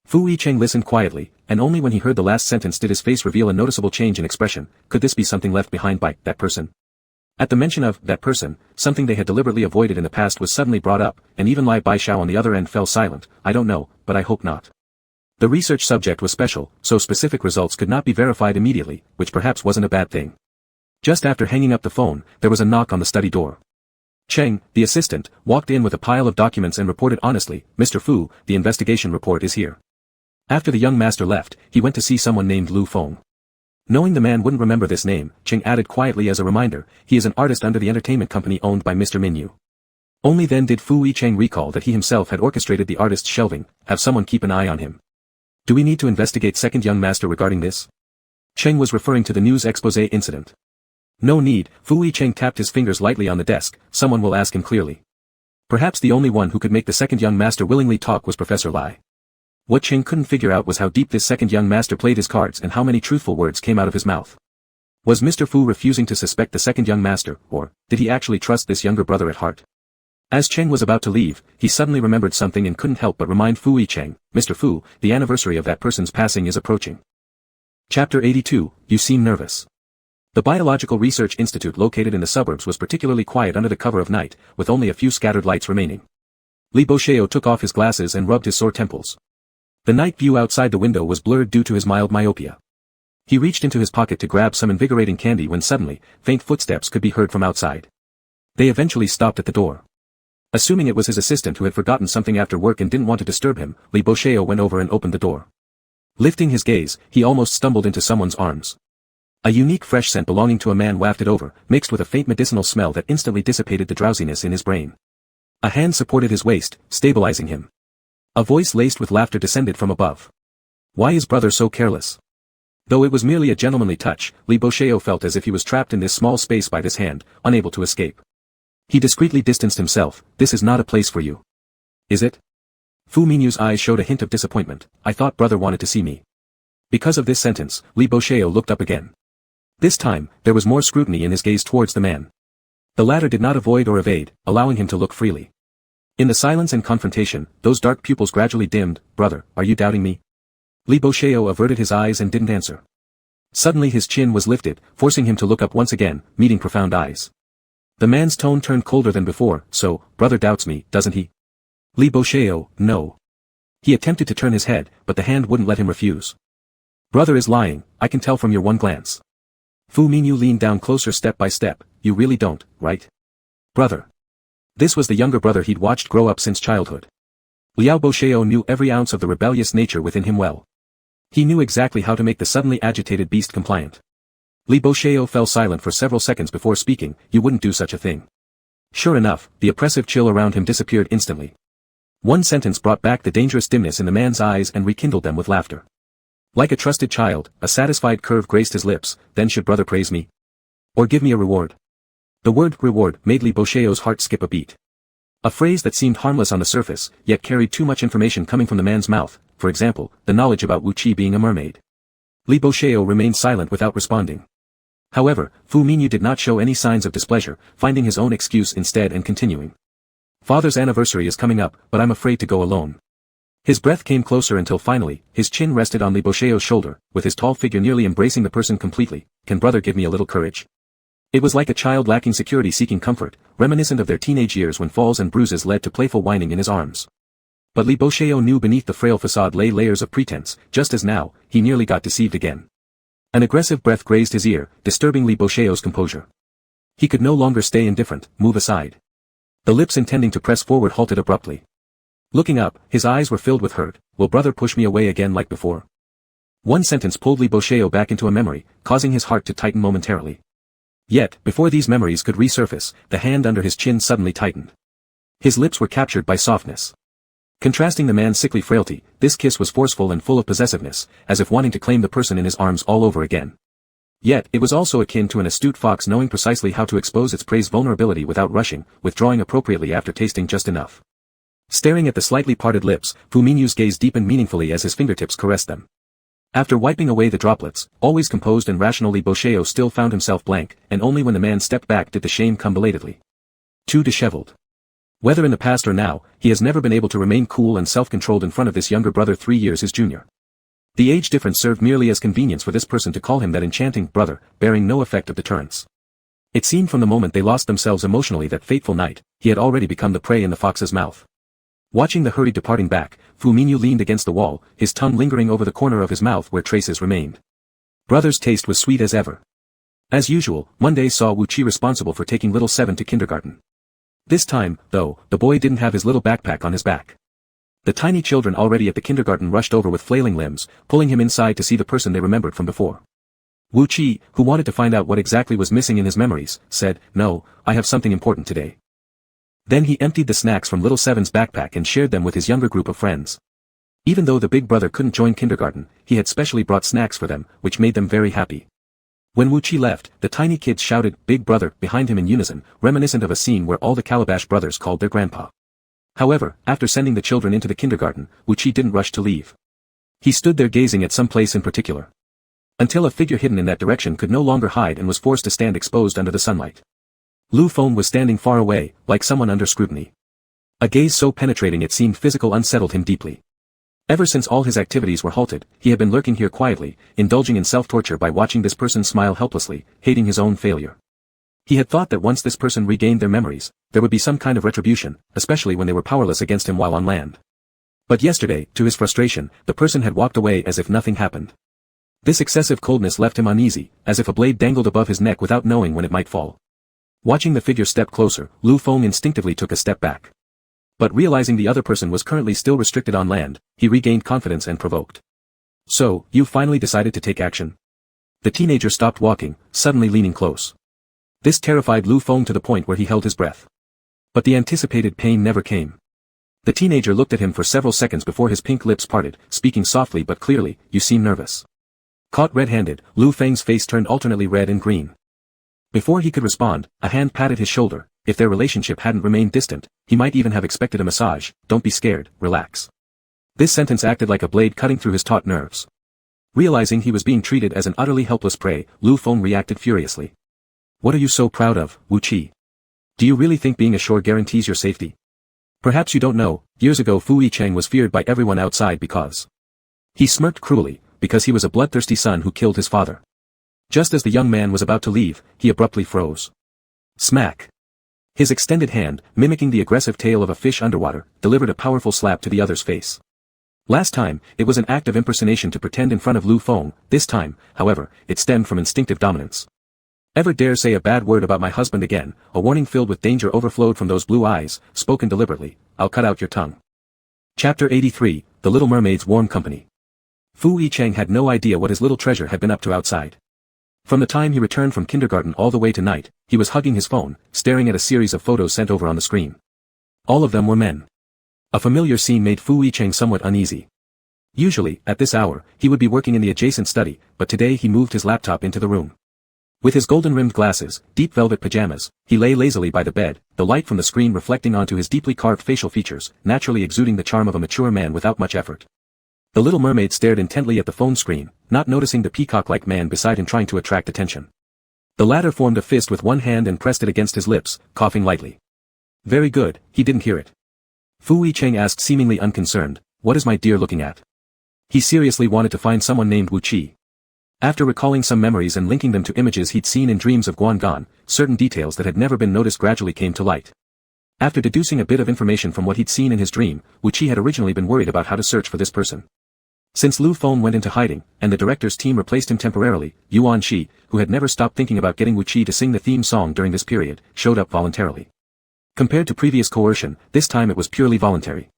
Fu Yicheng listened quietly, and only when he heard the last sentence did his face reveal a noticeable change in expression. Could this be something left behind by that person? At the mention of that person, something they had deliberately avoided in the past was suddenly brought up, and even Lai Baishao on the other end fell silent. I don't know, but I hope not. The research subject was special, so specific results could not be verified immediately, which perhaps wasn't a bad thing. Just after hanging up the phone, there was a knock on the study door. Cheng, the assistant, walked in with a pile of documents and reported honestly, "Mr. Fu, the investigation report is here." After the young master left, he went to see someone named Lu Feng. Knowing the man wouldn't remember this name, Cheng added quietly as a reminder, he is an artist under the entertainment company owned by Mr. Minyu. Only then did Fu Yicheng recall that he himself had orchestrated the artist's shelving. Have someone keep an eye on him. Do we need to investigate second young master regarding this? Cheng was referring to the news expose incident. No need, Fu Yicheng tapped his fingers lightly on the desk, someone will ask him clearly. Perhaps the only one who could make the second young master willingly talk was Professor Lai. What Cheng couldn't figure out was how deep this second young master played his cards and how many truthful words came out of his mouth. Was Mr. Fu refusing to suspect the second young master, or did he actually trust this younger brother at heart? As Cheng was about to leave, he suddenly remembered something and couldn't help but remind Fu Yicheng, "Mr. Fu, the anniversary of that person's passing is approaching." Chapter 82, You Seem Nervous. The Biological Research Institute located in the suburbs was particularly quiet under the cover of night, with only a few scattered lights remaining. Li Bosheo took off his glasses and rubbed his sore temples. The night view outside the window was blurred due to his mild myopia. He reached into his pocket to grab some invigorating candy when suddenly, faint footsteps could be heard from outside. They eventually stopped at the door. Assuming it was his assistant who had forgotten something after work and didn't want to disturb him, Li Bosheo went over and opened the door. Lifting his gaze, he almost stumbled into someone's arms. A unique fresh scent belonging to a man wafted over, mixed with a faint medicinal smell that instantly dissipated the drowsiness in his brain. A hand supported his waist, stabilizing him. A voice laced with laughter descended from above. Why is brother so careless? Though it was merely a gentlemanly touch, Li Bosheo felt as if he was trapped in this small space by this hand, unable to escape. He discreetly distanced himself. This is not a place for you. Is it? Fu Minyu's eyes showed a hint of disappointment. I thought brother wanted to see me. Because of this sentence, Li Bosheo looked up again. This time, there was more scrutiny in his gaze towards the man. The latter did not avoid or evade, allowing him to look freely. In the silence and confrontation, those dark pupils gradually dimmed. Brother, are you doubting me? Li Bosheo averted his eyes and didn't answer. Suddenly his chin was lifted, forcing him to look up once again, meeting profound eyes. The man's tone turned colder than before. So, brother doubts me, doesn't he? Li Bosheo, no. He attempted to turn his head, but the hand wouldn't let him refuse. Brother is lying, I can tell from your one glance. Fu Minyu leaned down closer step by step. You really don't, right? Brother. This was the younger brother he'd watched grow up since childhood. Liao Bosheo knew every ounce of the rebellious nature within him well. He knew exactly how to make the suddenly agitated beast compliant. Li Bosheo fell silent for several seconds before speaking. You wouldn't do such a thing. Sure enough, the oppressive chill around him disappeared instantly. One sentence brought back the dangerous dimness in the man's eyes and rekindled them with laughter. Like a trusted child, a satisfied curve graced his lips. Then should brother praise me? Or give me a reward? The word reward made Li Bocheo's heart skip a beat. A phrase that seemed harmless on the surface, yet carried too much information coming from the man's mouth, for example, the knowledge about Wu Qi being a mermaid. Li Bocheo remained silent without responding. However, Fu Minyu did not show any signs of displeasure, finding his own excuse instead and continuing. Father's anniversary is coming up, but I'm afraid to go alone. His breath came closer until finally, his chin rested on Li Bocheo's shoulder, with his tall figure nearly embracing the person completely. Can brother give me a little courage? It was like a child lacking security seeking comfort, reminiscent of their teenage years when falls and bruises led to playful whining in his arms. But Li Bocheo knew beneath the frail facade lay layers of pretense, just as now, he nearly got deceived again. An aggressive breath grazed his ear, disturbing Li Bocheo's composure. He could no longer stay indifferent, move aside. The lips intending to press forward halted abruptly. Looking up, his eyes were filled with hurt. Will brother push me away again like before? One sentence pulled Li Bocheo back into a memory, causing his heart to tighten momentarily. Yet, before these memories could resurface, the hand under his chin suddenly tightened. His lips were captured by softness. Contrasting the man's sickly frailty, this kiss was forceful and full of possessiveness, as if wanting to claim the person in his arms all over again. Yet, it was also akin to an astute fox knowing precisely how to expose its prey's vulnerability without rushing, withdrawing appropriately after tasting just enough. Staring at the slightly parted lips, Fu Minyu's gaze deepened meaningfully as his fingertips caressed them. After wiping away the droplets, always composed and rational Li Bocheo still found himself blank, and only when the man stepped back did the shame come belatedly. Too disheveled. Whether in the past or now, he has never been able to remain cool and self-controlled in front of this younger brother 3 years his junior. The age difference served merely as convenience for this person to call him that enchanting brother, bearing no effect of deterrence. It seemed from the moment they lost themselves emotionally that fateful night, he had already become the prey in the fox's mouth. Watching the hurried departing back, Fu Minyu leaned against the wall, his tongue lingering over the corner of his mouth where traces remained. Brother's taste was sweet as ever. As usual, Monday saw Wu Qi responsible for taking little Seven to kindergarten. This time, though, the boy didn't have his little backpack on his back. The tiny children already at the kindergarten rushed over with flailing limbs, pulling him inside to see the person they remembered from before. Wu Qi, who wanted to find out what exactly was missing in his memories, said, "No, I have something important today." Then he emptied the snacks from little Seven's backpack and shared them with his younger group of friends. Even though the big brother couldn't join kindergarten, he had specially brought snacks for them, which made them very happy. When Wu Qi left, the tiny kids shouted, "Big brother," behind him in unison, reminiscent of a scene where all the Calabash brothers called their grandpa. However, after sending the children into the kindergarten, Wu Qi didn't rush to leave. He stood there gazing at some place in particular. Until a figure hidden in that direction could no longer hide and was forced to stand exposed under the sunlight. Lu Feng was standing far away, like someone under scrutiny. A gaze so penetrating it seemed physical unsettled him deeply. Ever since all his activities were halted, he had been lurking here quietly, indulging in self-torture by watching this person smile helplessly, hating his own failure. He had thought that once this person regained their memories, there would be some kind of retribution, especially when they were powerless against him while on land. But yesterday, to his frustration, the person had walked away as if nothing happened. This excessive coldness left him uneasy, as if a blade dangled above his neck without knowing when it might fall. Watching the figure step closer, Lu Feng instinctively took a step back. But realizing the other person was currently still restricted on land, he regained confidence and provoked. "So, you finally decided to take action?" The teenager stopped walking, suddenly leaning close. This terrified Lu Feng to the point where he held his breath. But the anticipated pain never came. The teenager looked at him for several seconds before his pink lips parted, speaking softly but clearly, "You seem nervous." Caught red-handed, Lu Feng's face turned alternately red and green. Before he could respond, a hand patted his shoulder. If their relationship hadn't remained distant, he might even have expected a massage. "Don't be scared, relax." This sentence acted like a blade cutting through his taut nerves. Realizing he was being treated as an utterly helpless prey, Lu Feng reacted furiously. "What are you so proud of, Wu Qi? Do you really think being ashore guarantees your safety? Perhaps you don't know, years ago Fu Yicheng was feared by everyone outside because..." He smirked cruelly, because he was a bloodthirsty son who killed his father. Just as the young man was about to leave, he abruptly froze. Smack. His extended hand, mimicking the aggressive tail of a fish underwater, delivered a powerful slap to the other's face. Last time, it was an act of impersonation to pretend in front of Lu Feng. This time, however, it stemmed from instinctive dominance. "Ever dare say a bad word about my husband again?" A warning filled with danger overflowed from those blue eyes, spoken deliberately. "I'll cut out your tongue." Chapter 83, The Little Mermaid's Warm Company. Fu Yicheng had no idea what his little treasure had been up to outside. From the time he returned from kindergarten all the way to night, he was hugging his phone, staring at a series of photos sent over on the screen. All of them were men. A familiar scene made Fu Yicheng somewhat uneasy. Usually, at this hour, he would be working in the adjacent study, but today he moved his laptop into the room. With his golden-rimmed glasses, deep velvet pajamas, he lay lazily by the bed, the light from the screen reflecting onto his deeply carved facial features, naturally exuding the charm of a mature man without much effort. The little mermaid stared intently at the phone screen, not noticing the peacock-like man beside him trying to attract attention. The latter formed a fist with one hand and pressed it against his lips, coughing lightly. Very good, he didn't hear it. Fu Yicheng asked seemingly unconcerned, "What is my dear looking at?" He seriously wanted to find someone named Wu Qi. After recalling some memories and linking them to images he'd seen in dreams of Guanggan, certain details that had never been noticed gradually came to light. After deducing a bit of information from what he'd seen in his dream, Wu Qi had originally been worried about how to search for this person. Since Lu Feng went into hiding, and the director's team replaced him temporarily, Yuan Shi, who had never stopped thinking about getting Wu Qi to sing the theme song during this period, showed up voluntarily. Compared to previous coercion, this time it was purely voluntary.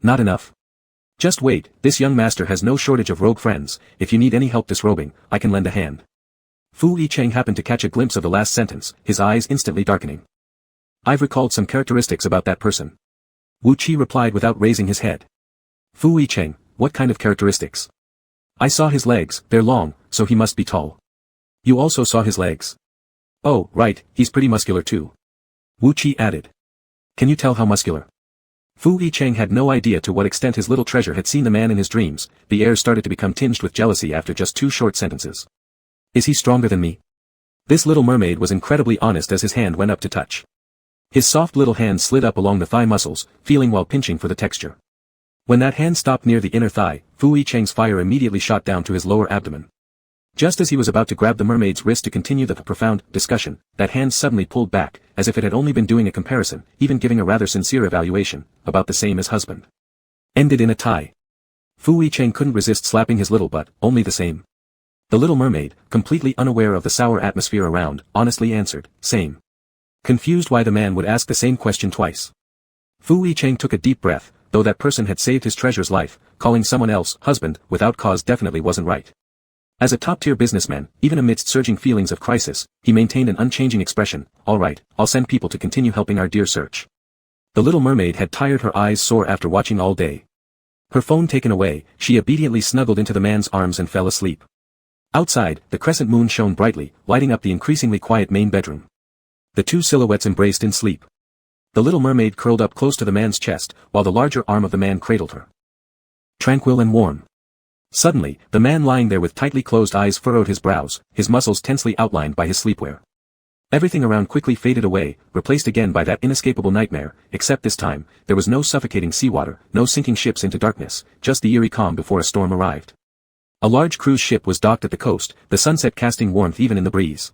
Not enough. Just wait, this young master has no shortage of rogue friends, if you need any help disrobing, I can lend a hand. Fu Yicheng happened to catch a glimpse of the last sentence, his eyes instantly darkening. I've recalled some characteristics about that person. Wu Qi replied without raising his head. Fu Yicheng, what kind of characteristics? I saw his legs, they're long, so he must be tall. You also saw his legs. Oh, right, he's pretty muscular too. Wu Qi added. Can you tell how muscular? Fu Yicheng had no idea to what extent his little treasure had seen the man in his dreams, the air started to become tinged with jealousy after just 2 short sentences. Is he stronger than me? This little mermaid was incredibly honest as his hand went up to touch. His soft little hand slid up along the thigh muscles, feeling while pinching for the texture. When that hand stopped near the inner thigh, Fu Yicheng's fire immediately shot down to his lower abdomen. Just as he was about to grab the mermaid's wrist to continue the profound discussion, that hand suddenly pulled back, as if it had only been doing a comparison, even giving a rather sincere evaluation, about the same as husband. Ended in a tie. Fu Yicheng couldn't resist slapping his little butt, only the same. The little mermaid, completely unaware of the sour atmosphere around, honestly answered, same. Confused why the man would ask the same question twice. Fu Yicheng took a deep breath, though that person had saved his treasure's life, calling someone else husband without cause definitely wasn't right. As a top-tier businessman, even amidst surging feelings of crisis, he maintained an unchanging expression, all right, I'll send people to continue helping our dear search. The little mermaid had tired her eyes sore after watching all day. Her phone taken away, she obediently snuggled into the man's arms and fell asleep. Outside, the crescent moon shone brightly, lighting up the increasingly quiet main bedroom. The two silhouettes embraced in sleep. The little mermaid curled up close to the man's chest, while the larger arm of the man cradled her. Tranquil and warm. Suddenly, the man lying there with tightly closed eyes furrowed his brows, his muscles tensely outlined by his sleepwear. Everything around quickly faded away, replaced again by that inescapable nightmare, except this time, there was no suffocating seawater, no sinking ships into darkness, just the eerie calm before a storm arrived. A large cruise ship was docked at the coast, the sunset casting warmth even in the breeze.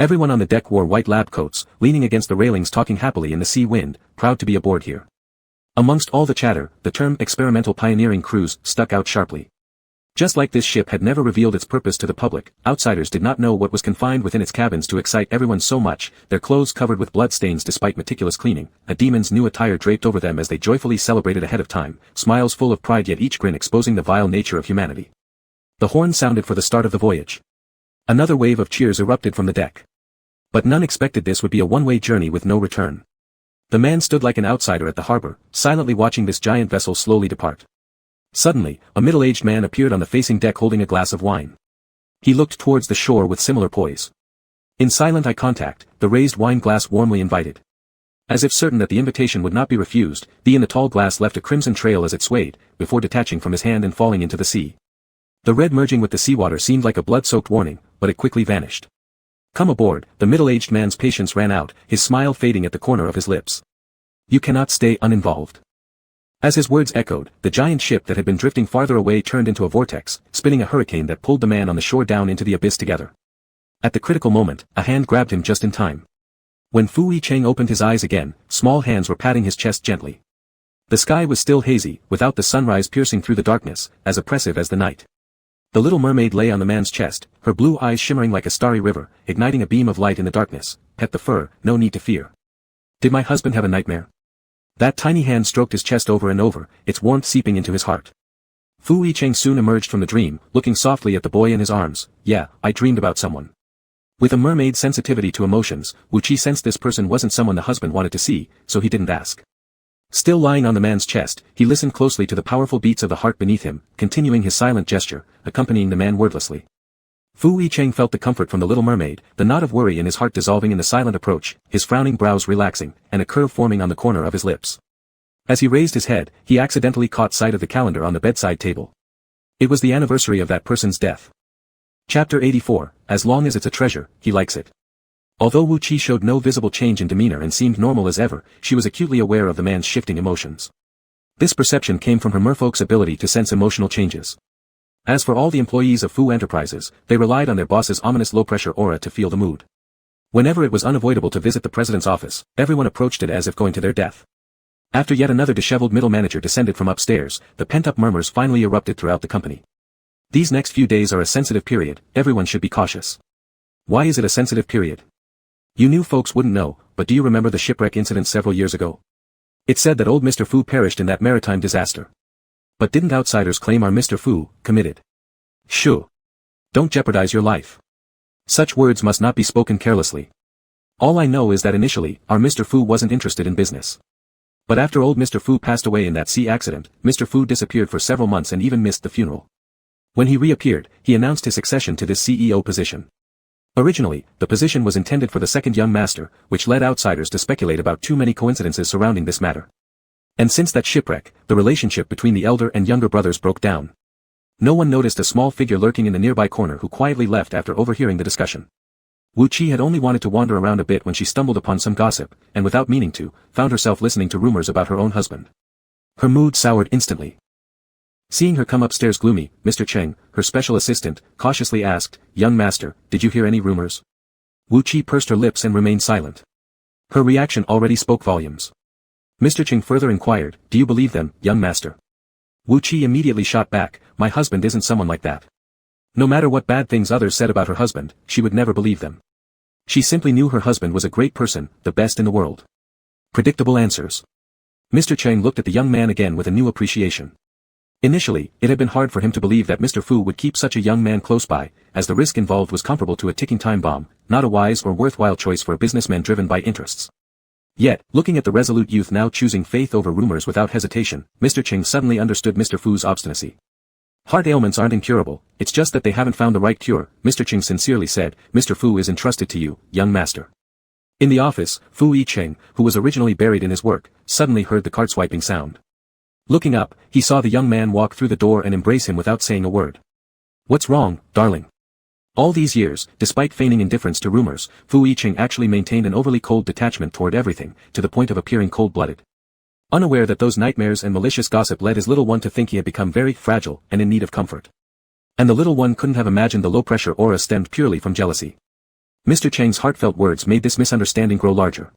Everyone on the deck wore white lab coats, leaning against the railings talking happily in the sea wind, proud to be aboard here. Amongst all the chatter, the term experimental pioneering cruise stuck out sharply. Just like this ship had never revealed its purpose to the public, outsiders did not know what was confined within its cabins to excite everyone so much, their clothes covered with blood stains despite meticulous cleaning, a demon's new attire draped over them as they joyfully celebrated ahead of time, smiles full of pride yet each grin exposing the vile nature of humanity. The horn sounded for the start of the voyage. Another wave of cheers erupted from the deck. But none expected this would be a one-way journey with no return. The man stood like an outsider at the harbor, silently watching this giant vessel slowly depart. Suddenly, a middle-aged man appeared on the facing deck holding a glass of wine. He looked towards the shore with similar poise. In silent eye contact, the raised wine glass warmly invited. As if certain that the invitation would not be refused, the in the tall glass left a crimson trail as it swayed, before detaching from his hand and falling into the sea. The red merging with the seawater seemed like a blood-soaked warning, but it quickly vanished. Come aboard, the middle-aged man's patience ran out, his smile fading at the corner of his lips. You cannot stay uninvolved. As his words echoed, the giant ship that had been drifting farther away turned into a vortex, spinning a hurricane that pulled the man on the shore down into the abyss together. At the critical moment, a hand grabbed him just in time. When Fu Yicheng opened his eyes again, small hands were patting his chest gently. The sky was still hazy, without the sunrise piercing through the darkness, as oppressive as the night. The little mermaid lay on the man's chest, her blue eyes shimmering like a starry river, igniting a beam of light in the darkness. Pet the fur, no need to fear. Did my husband have a nightmare? That tiny hand stroked his chest over and over, its warmth seeping into his heart. Fu Yicheng soon emerged from the dream, looking softly at the boy in his arms. Yeah, I dreamed about someone. With a mermaid's sensitivity to emotions, Wu Qi sensed this person wasn't someone the husband wanted to see, so he didn't ask. Still lying on the man's chest, he listened closely to the powerful beats of the heart beneath him, continuing his silent gesture, accompanying the man wordlessly. Fu Yicheng felt the comfort from the little mermaid, the knot of worry in his heart dissolving in the silent approach, his frowning brows relaxing, and a curve forming on the corner of his lips. As he raised his head, he accidentally caught sight of the calendar on the bedside table. It was the anniversary of that person's death. Chapter 84, As long as it's a treasure, he likes it. Although Wu Qi showed no visible change in demeanor and seemed normal as ever, she was acutely aware of the man's shifting emotions. This perception came from her merfolk's ability to sense emotional changes. As for all the employees of Fu Enterprises, they relied on their boss's ominous low-pressure aura to feel the mood. Whenever it was unavoidable to visit the president's office, everyone approached it as if going to their death. After yet another disheveled middle manager descended from upstairs, the pent-up murmurs finally erupted throughout the company. These next few days are a sensitive period, everyone should be cautious. Why is it a sensitive period? You new folks wouldn't know, but do you remember the shipwreck incident several years ago? It said that old Mr. Fu perished in that maritime disaster. But didn't outsiders claim our Mr. Fu committed? Shoo. Don't jeopardize your life. Such words must not be spoken carelessly. All I know is that initially, our Mr. Fu wasn't interested in business. But after old Mr. Fu passed away in that sea accident, Mr. Fu disappeared for several months and even missed the funeral. When he reappeared, he announced his succession to this CEO position. Originally, the position was intended for the second young master, which led outsiders to speculate about too many coincidences surrounding this matter. And since that shipwreck, the relationship between the elder and younger brothers broke down. No one noticed a small figure lurking in the nearby corner who quietly left after overhearing the discussion. Wu Qi had only wanted to wander around a bit when she stumbled upon some gossip, and without meaning to, found herself listening to rumors about her own husband. Her mood soured instantly. Seeing her come upstairs gloomy, Mr. Cheng, her special assistant, cautiously asked, "Young master, did you hear any rumors?" Wu Qi pursed her lips and remained silent. Her reaction already spoke volumes. Mr. Cheng further inquired, "Do you believe them, young master?" Wu Qi immediately shot back, "My husband isn't someone like that." No matter what bad things others said about her husband, she would never believe them. She simply knew her husband was a great person, the best in the world. Predictable answers. Mr. Cheng looked at the young man again with a new appreciation. Initially, it had been hard for him to believe that Mr. Fu would keep such a young man close by, as the risk involved was comparable to a ticking time bomb, not a wise or worthwhile choice for a businessman driven by interests. Yet, looking at the resolute youth now choosing faith over rumors without hesitation, Mr. Cheng suddenly understood Mr. Fu's obstinacy. Heart ailments aren't incurable, it's just that they haven't found the right cure, Mr. Cheng sincerely said. Mr. Fu is entrusted to you, young master. In the office, Fu Yicheng, who was originally buried in his work, suddenly heard the cart swiping sound. Looking up, he saw the young man walk through the door and embrace him without saying a word. "What's wrong, darling?" All these years, despite feigning indifference to rumors, Fu Yicheng actually maintained an overly cold detachment toward everything, to the point of appearing cold-blooded. Unaware that those nightmares and malicious gossip led his little one to think he had become very fragile and in need of comfort. And the little one couldn't have imagined the low-pressure aura stemmed purely from jealousy. Mr. Cheng's heartfelt words made this misunderstanding grow larger.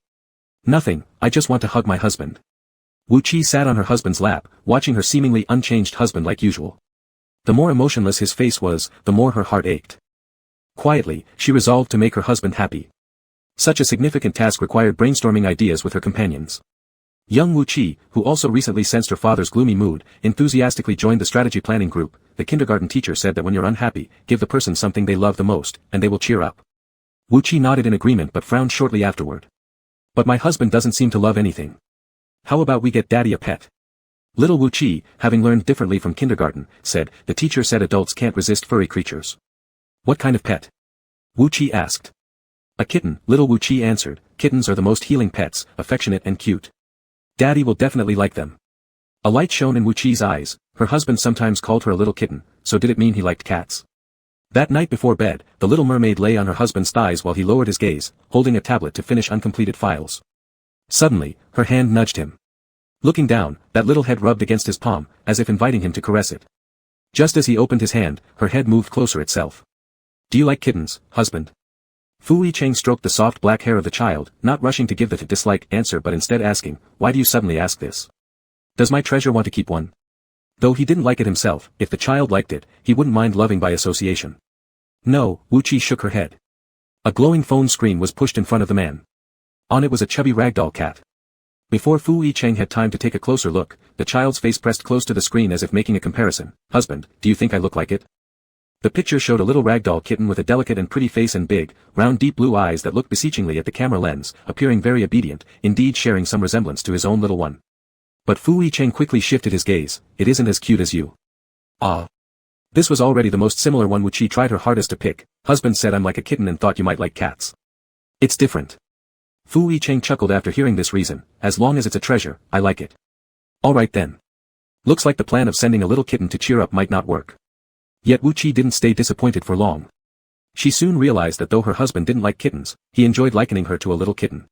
"Nothing, I just want to hug my husband." Wu Qi sat on her husband's lap, watching her seemingly unchanged husband like usual. The more emotionless his face was, the more her heart ached. Quietly, she resolved to make her husband happy. Such a significant task required brainstorming ideas with her companions. Young Wu Qi, who also recently sensed her father's gloomy mood, enthusiastically joined the strategy planning group. The kindergarten teacher said that when you're unhappy, give the person something they love the most, and they will cheer up. Wu Qi nodded in agreement but frowned shortly afterward. "But my husband doesn't seem to love anything. How about we get daddy a pet?" Little Wu Qi, having learned differently from kindergarten, said, "The teacher said adults can't resist furry creatures." "What kind of pet?" Wu Qi asked. "A kitten," little Wu Qi answered. "Kittens are the most healing pets, affectionate and cute. Daddy will definitely like them." A light shone in Wu Qi's eyes. Her husband sometimes called her a little kitten, so did it mean he liked cats? That night before bed, the little mermaid lay on her husband's thighs while he lowered his gaze, holding a tablet to finish uncompleted files. Suddenly, her hand nudged him. Looking down, that little head rubbed against his palm, as if inviting him to caress it. Just as he opened his hand, her head moved closer itself. "Do you like kittens, husband?" Fu Yicheng stroked the soft black hair of the child, not rushing to give the dislike answer but instead asking, "Why do you suddenly ask this? Does my treasure want to keep one?" Though he didn't like it himself, if the child liked it, he wouldn't mind loving by association. "No," Wu Qi shook her head. A glowing phone screen was pushed in front of the man. On it was a chubby ragdoll cat. Before Fu Yicheng had time to take a closer look, the child's face pressed close to the screen as if making a comparison. "Husband, do you think I look like it?" The picture showed a little ragdoll kitten with a delicate and pretty face and big, round deep blue eyes that looked beseechingly at the camera lens, appearing very obedient, indeed sharing some resemblance to his own little one. But Fu Yicheng quickly shifted his gaze. It isn't as cute as you. Ah. This was already the most similar one which she tried her hardest to pick. Husband said I'm like a kitten and thought you might like cats. It's different. Fu Yicheng chuckled after hearing this reason. As long as it's a treasure, I like it. Alright then. Looks like the plan of sending a little kitten to cheer up might not work. Yet Wu Qi didn't stay disappointed for long. She soon realized that though her husband didn't like kittens, he enjoyed likening her to a little kitten.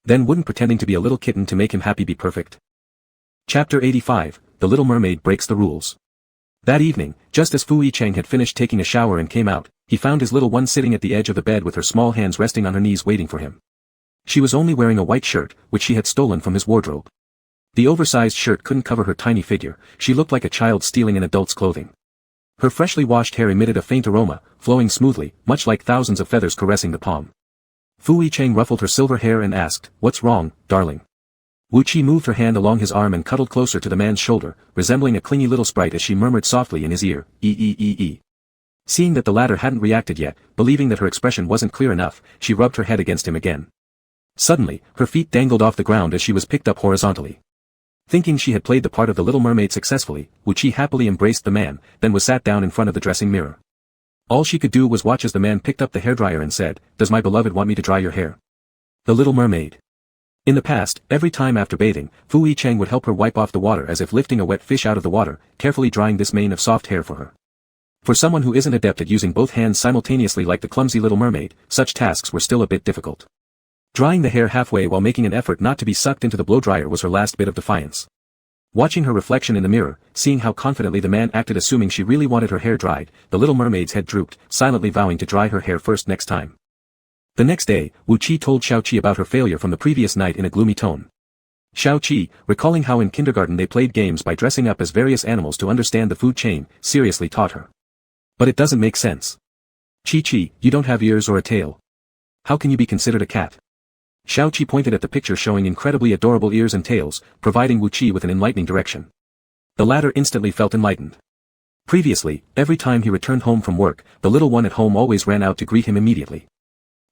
Then wouldn't pretending to be a little kitten to make him happy be perfect? Chapter 85, The Little Mermaid Breaks the Rules. That evening, just as Fu Yicheng had finished taking a shower and came out, he found his little one sitting at the edge of the bed with her small hands resting on her knees waiting for him. She was only wearing a white shirt, which she had stolen from his wardrobe. The oversized shirt couldn't cover her tiny figure. She looked like a child stealing an adult's clothing. Her freshly washed hair emitted a faint aroma, flowing smoothly, much like thousands of feathers caressing the palm. Fu Yicheng ruffled her silver hair and asked, "What's wrong, darling?" Wu Qi moved her hand along his arm and cuddled closer to the man's shoulder, resembling a clingy little sprite as she murmured softly in his ear, "ee." Seeing that the latter hadn't reacted yet, believing that her expression wasn't clear enough, she rubbed her head against him again. Suddenly, her feet dangled off the ground as she was picked up horizontally. Thinking she had played the part of the little mermaid successfully, Wu Qi happily embraced the man, then was sat down in front of the dressing mirror. All she could do was watch as the man picked up the hairdryer and said, "Does my beloved want me to dry your hair?" The little mermaid. In the past, every time after bathing, Fu Yicheng would help her wipe off the water as if lifting a wet fish out of the water, carefully drying this mane of soft hair for her. For someone who isn't adept at using both hands simultaneously like the clumsy little mermaid, such tasks were still a bit difficult. Drying the hair halfway while making an effort not to be sucked into the blow dryer was her last bit of defiance. Watching her reflection in the mirror, seeing how confidently the man acted assuming she really wanted her hair dried, the little mermaid's head drooped, silently vowing to dry her hair first next time. The next day, Wu Qi told Xiao Qi about her failure from the previous night in a gloomy tone. Xiao Qi, recalling how in kindergarten they played games by dressing up as various animals to understand the food chain, seriously taught her. But it doesn't make sense. Qi, you don't have ears or a tail. How can you be considered a cat? Xiao Qi pointed at the picture showing incredibly adorable ears and tails, providing Wu Qi with an enlightening direction. The latter instantly felt enlightened. Previously, every time he returned home from work, the little one at home always ran out to greet him immediately.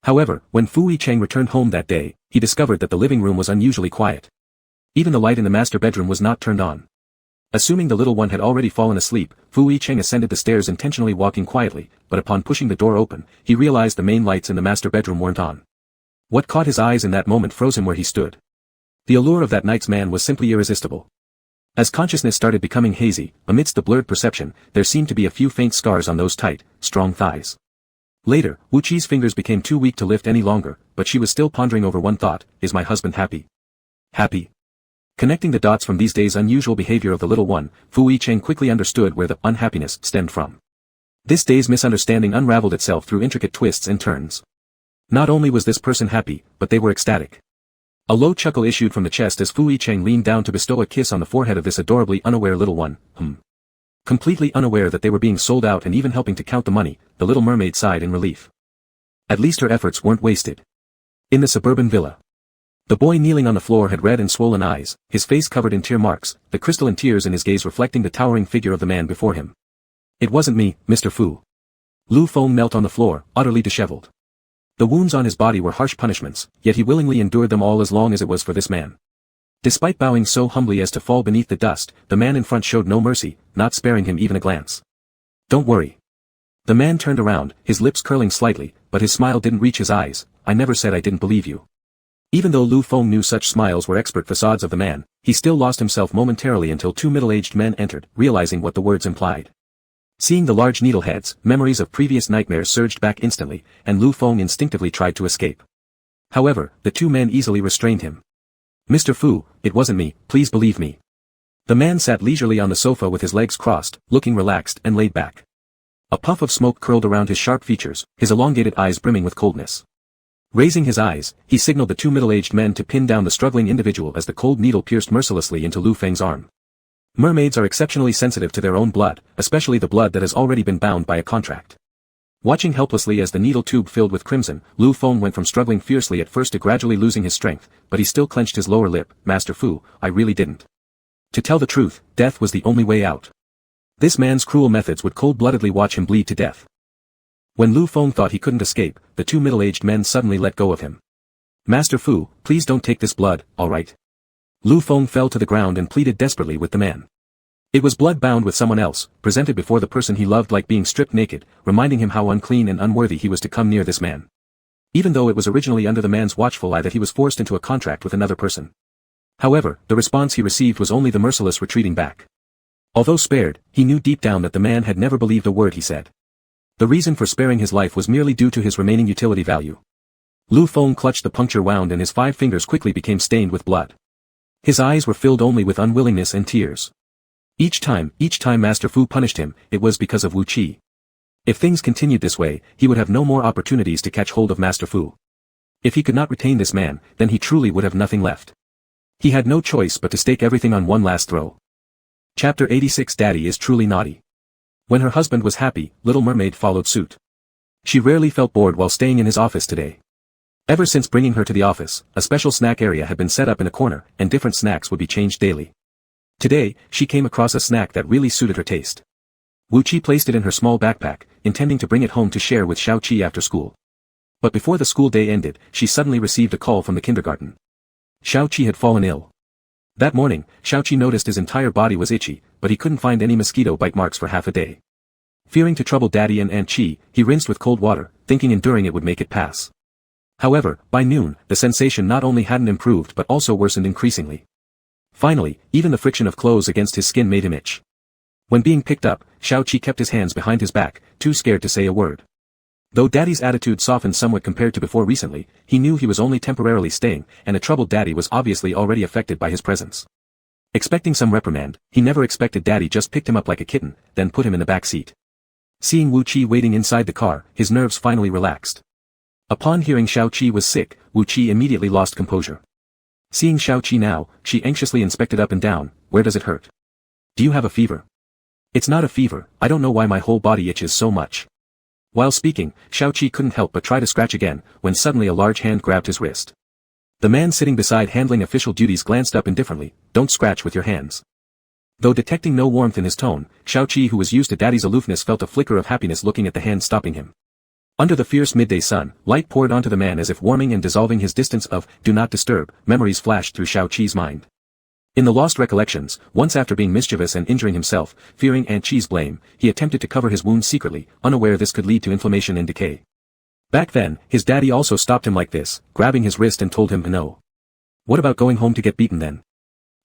However, when Fu Yicheng returned home that day, he discovered that the living room was unusually quiet. Even the light in the master bedroom was not turned on. Assuming the little one had already fallen asleep, Fu Yicheng ascended the stairs intentionally walking quietly, but upon pushing the door open, he realized the main lights in the master bedroom weren't on. What caught his eyes in that moment froze him where he stood. The allure of that night's man was simply irresistible. As consciousness started becoming hazy, amidst the blurred perception, there seemed to be a few faint scars on those tight, strong thighs. Later, Wu Qi's fingers became too weak to lift any longer, but she was still pondering over one thought, is my husband happy? Happy? Connecting the dots from these days' unusual behavior of the little one, Fu Yicheng quickly understood where the unhappiness stemmed from. This day's misunderstanding unraveled itself through intricate twists and turns. Not only was this person happy, but they were ecstatic. A low chuckle issued from the chest as Fu Yicheng leaned down to bestow a kiss on the forehead of this adorably unaware little one. Completely unaware that they were being sold out and even helping to count the money, the little mermaid sighed in relief. At least her efforts weren't wasted. In the suburban villa. The boy kneeling on the floor had red and swollen eyes, his face covered in tear marks, the crystalline tears in his gaze reflecting the towering figure of the man before him. It wasn't me, Mr. Fu. Lu Feng knelt on the floor, utterly disheveled. The wounds on his body were harsh punishments, yet he willingly endured them all as long as it was for this man. Despite bowing so humbly as to fall beneath the dust, the man in front showed no mercy, not sparing him even a glance. Don't worry. The man turned around, his lips curling slightly, but his smile didn't reach his eyes. I never said I didn't believe you. Even though Lu Feng knew such smiles were expert facades of the man, he still lost himself momentarily until two middle-aged men entered, realizing what the words implied. Seeing the large needleheads, memories of previous nightmares surged back instantly, and Lu Feng instinctively tried to escape. However, the two men easily restrained him. Mr. Fu, it wasn't me, please believe me. The man sat leisurely on the sofa with his legs crossed, looking relaxed and laid back. A puff of smoke curled around his sharp features, his elongated eyes brimming with coldness. Raising his eyes, he signaled the two middle-aged men to pin down the struggling individual as the cold needle pierced mercilessly into Lu Feng's arm. Mermaids are exceptionally sensitive to their own blood, especially the blood that has already been bound by a contract. Watching helplessly as the needle tube filled with crimson, Lu Feng went from struggling fiercely at first to gradually losing his strength, but he still clenched his lower lip. Master Fu, I really didn't. To tell the truth, death was the only way out. This man's cruel methods would cold-bloodedly watch him bleed to death. When Lu Feng thought he couldn't escape, the two middle-aged men suddenly let go of him. Master Fu, please don't take this blood, alright? Lu Feng fell to the ground and pleaded desperately with the man. It was blood bound with someone else, presented before the person he loved like being stripped naked, reminding him how unclean and unworthy he was to come near this man. Even though it was originally under the man's watchful eye that he was forced into a contract with another person. However, the response he received was only the merciless retreating back. Although spared, he knew deep down that the man had never believed a word he said. The reason for sparing his life was merely due to his remaining utility value. Lu Feng clutched the puncture wound and his 5 fingers quickly became stained with blood. His eyes were filled only with unwillingness and tears. Each time Master Fu punished him, it was because of Wu Qi. If things continued this way, he would have no more opportunities to catch hold of Master Fu. If he could not retain this man, then he truly would have nothing left. He had no choice but to stake everything on one last throw. Chapter 86 Daddy is truly naughty. When her husband was happy, Little Mermaid followed suit. She rarely felt bored while staying in his office today. Ever since bringing her to the office, a special snack area had been set up in a corner, and different snacks would be changed daily. Today, she came across a snack that really suited her taste. Wu Qi placed it in her small backpack, intending to bring it home to share with Xiao Qi after school. But before the school day ended, she suddenly received a call from the kindergarten. Xiao Qi had fallen ill. That morning, Xiao Qi noticed his entire body was itchy, but he couldn't find any mosquito bite marks for half a day. Fearing to trouble Daddy and Aunt Qi, he rinsed with cold water, thinking enduring it would make it pass. However, by noon, the sensation not only hadn't improved but also worsened increasingly. Finally, even the friction of clothes against his skin made him itch. When being picked up, Xiao Qi kept his hands behind his back, too scared to say a word. Though Daddy's attitude softened somewhat compared to before recently, he knew he was only temporarily staying, and a troubled Daddy was obviously already affected by his presence. Expecting some reprimand, he never expected Daddy just picked him up like a kitten, then put him in the back seat. Seeing Wu Qi waiting inside the car, his nerves finally relaxed. Upon hearing Xiao Qi was sick, Wu Qi immediately lost composure. Seeing Xiao Qi now, she anxiously inspected up and down. Where does it hurt? Do you have a fever? It's not a fever, I don't know why my whole body itches so much. While speaking, Xiao Qi couldn't help but try to scratch again, when suddenly a large hand grabbed his wrist. The man sitting beside handling official duties glanced up indifferently. Don't scratch with your hands. Though detecting no warmth in his tone, Xiao Qi, who was used to Daddy's aloofness, felt a flicker of happiness looking at the hand stopping him. Under the fierce midday sun, light poured onto the man as if warming and dissolving his distance of "do not disturb." Memories flashed through Xiao Qi's mind. In the lost recollections, once after being mischievous and injuring himself, fearing Aunt Qi's blame, he attempted to cover his wounds secretly, unaware this could lead to inflammation and decay. Back then, his daddy also stopped him like this, grabbing his wrist and told him no. What about going home to get beaten then?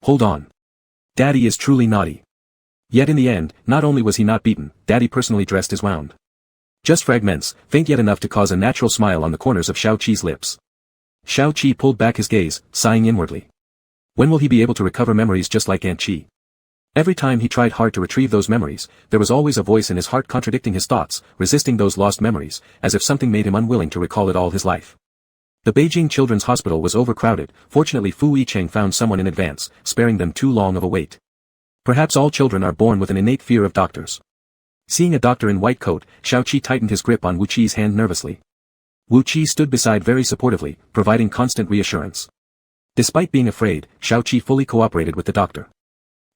Hold on. Daddy is truly naughty. Yet in the end, not only was he not beaten, Daddy personally dressed his wound. Just fragments, faint yet enough to cause a natural smile on the corners of Xiao Qi's lips. Xiao Qi pulled back his gaze, sighing inwardly. When will he be able to recover memories just like Aunt Qi? Every time he tried hard to retrieve those memories, there was always a voice in his heart contradicting his thoughts, resisting those lost memories, as if something made him unwilling to recall it all his life. The Beijing Children's Hospital was overcrowded. Fortunately Fu Yicheng found someone in advance, sparing them too long of a wait. Perhaps all children are born with an innate fear of doctors. Seeing a doctor in white coat, Xiao Qi tightened his grip on Wu Qi's hand nervously. Wu Qi stood beside very supportively, providing constant reassurance. Despite being afraid, Xiao Qi fully cooperated with the doctor.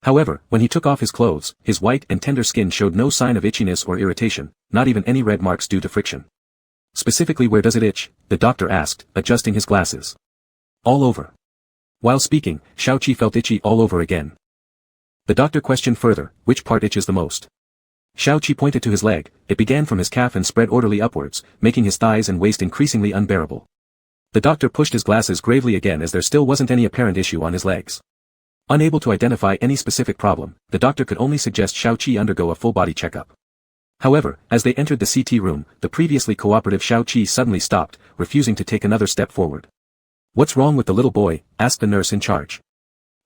However, when he took off his clothes, his white and tender skin showed no sign of itchiness or irritation, not even any red marks due to friction. Specifically, where does it itch? The doctor asked, adjusting his glasses. All over. While speaking, Xiao Qi felt itchy all over again. The doctor questioned further, which part itches the most? Xiao Qi pointed to his leg. It began from his calf and spread orderly upwards, making his thighs and waist increasingly unbearable. The doctor pushed his glasses gravely again as there still wasn't any apparent issue on his legs. Unable to identify any specific problem, the doctor could only suggest Xiao Qi undergo a full-body checkup. However, as they entered the CT room, the previously cooperative Xiao Qi suddenly stopped, refusing to take another step forward. What's wrong with the little boy? Asked the nurse in charge.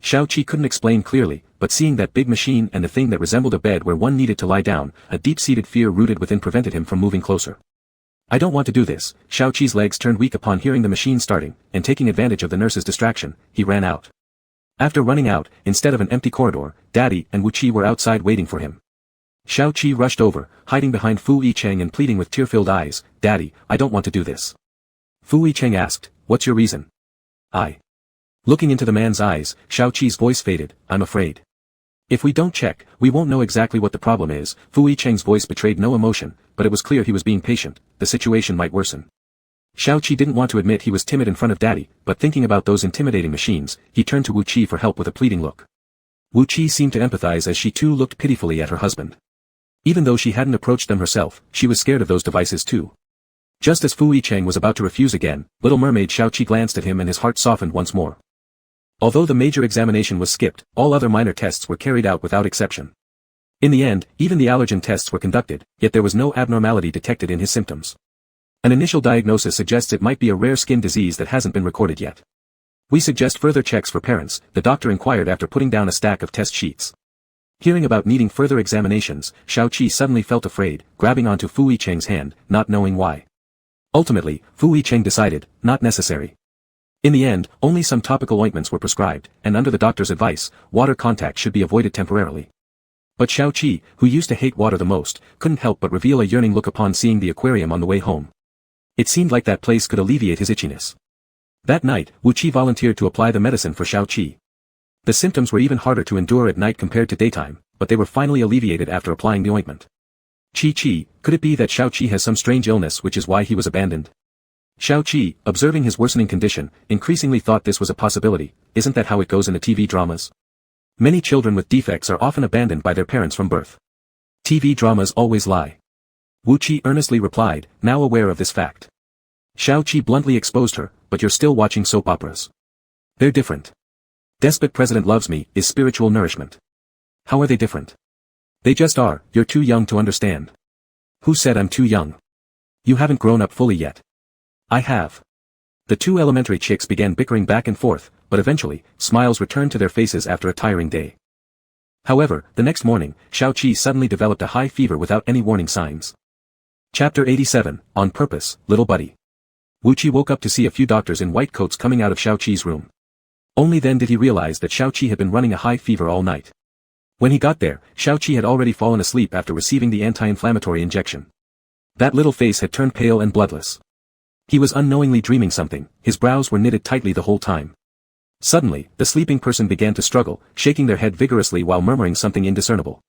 Xiao Qi couldn't explain clearly, but seeing that big machine and the thing that resembled a bed where one needed to lie down, a deep-seated fear rooted within prevented him from moving closer. I don't want to do this. Xiao Qi's legs turned weak upon hearing the machine starting, and taking advantage of the nurse's distraction, he ran out. After running out, instead of an empty corridor, Daddy and Wu Qi were outside waiting for him. Xiao Qi rushed over, hiding behind Fu Yicheng and pleading with tear-filled eyes, Daddy, I don't want to do this. Fu Yicheng asked, what's your reason? Looking into the man's eyes, Xiao Qi's voice faded, I'm afraid. If we don't check, we won't know exactly what the problem is. Fu Yicheng's voice betrayed no emotion, but it was clear he was being patient. The situation might worsen. Xiaoqi didn't want to admit he was timid in front of Daddy, but thinking about those intimidating machines, he turned to Wu Qi for help with a pleading look. Wu Qi seemed to empathize as she too looked pitifully at her husband. Even though she hadn't approached them herself, she was scared of those devices too. Just as Fu Yicheng was about to refuse again, Little Mermaid Xiaoqi glanced at him and his heart softened once more. Although the major examination was skipped, all other minor tests were carried out without exception. In the end, even the allergen tests were conducted, yet there was no abnormality detected in his symptoms. An initial diagnosis suggests it might be a rare skin disease that hasn't been recorded yet. We suggest further checks for parents, the doctor inquired after putting down a stack of test sheets. Hearing about needing further examinations, Xiaoqi suddenly felt afraid, grabbing onto Fu Yicheng's hand, not knowing why. Ultimately, Fu Yicheng decided, not necessary. In the end, only some topical ointments were prescribed, and under the doctor's advice, water contact should be avoided temporarily. But Xiaoqi, who used to hate water the most, couldn't help but reveal a yearning look upon seeing the aquarium on the way home. It seemed like that place could alleviate his itchiness. That night, Wu Qi volunteered to apply the medicine for Xiaoqi. The symptoms were even harder to endure at night compared to daytime, but they were finally alleviated after applying the ointment. Qi, could it be that Xiaoqi has some strange illness which is why he was abandoned? Xiaoqi, observing his worsening condition, increasingly thought this was a possibility. Isn't that how it goes in the TV dramas? Many children with defects are often abandoned by their parents from birth. TV dramas always lie. Wu Qi earnestly replied, now aware of this fact. Xiaoqi bluntly exposed her, but you're still watching soap operas. They're different. Despot President Loves Me is spiritual nourishment. How are they different? They just are. You're too young to understand. Who said I'm too young? You haven't grown up fully yet. I have. The two elementary chicks began bickering back and forth, but eventually, smiles returned to their faces after a tiring day. However, the next morning, Xiaoqi suddenly developed a high fever without any warning signs. Chapter 87, On Purpose, Little Buddy. Wu Qi woke up to see a few doctors in white coats coming out of Xiaoqi's room. Only then did he realize that Xiaoqi had been running a high fever all night. When he got there, Xiaoqi had already fallen asleep after receiving the anti-inflammatory injection. That little face had turned pale and bloodless. He was unknowingly dreaming something, his brows were knitted tightly the whole time. Suddenly, the sleeping person began to struggle, shaking their head vigorously while murmuring something indiscernible.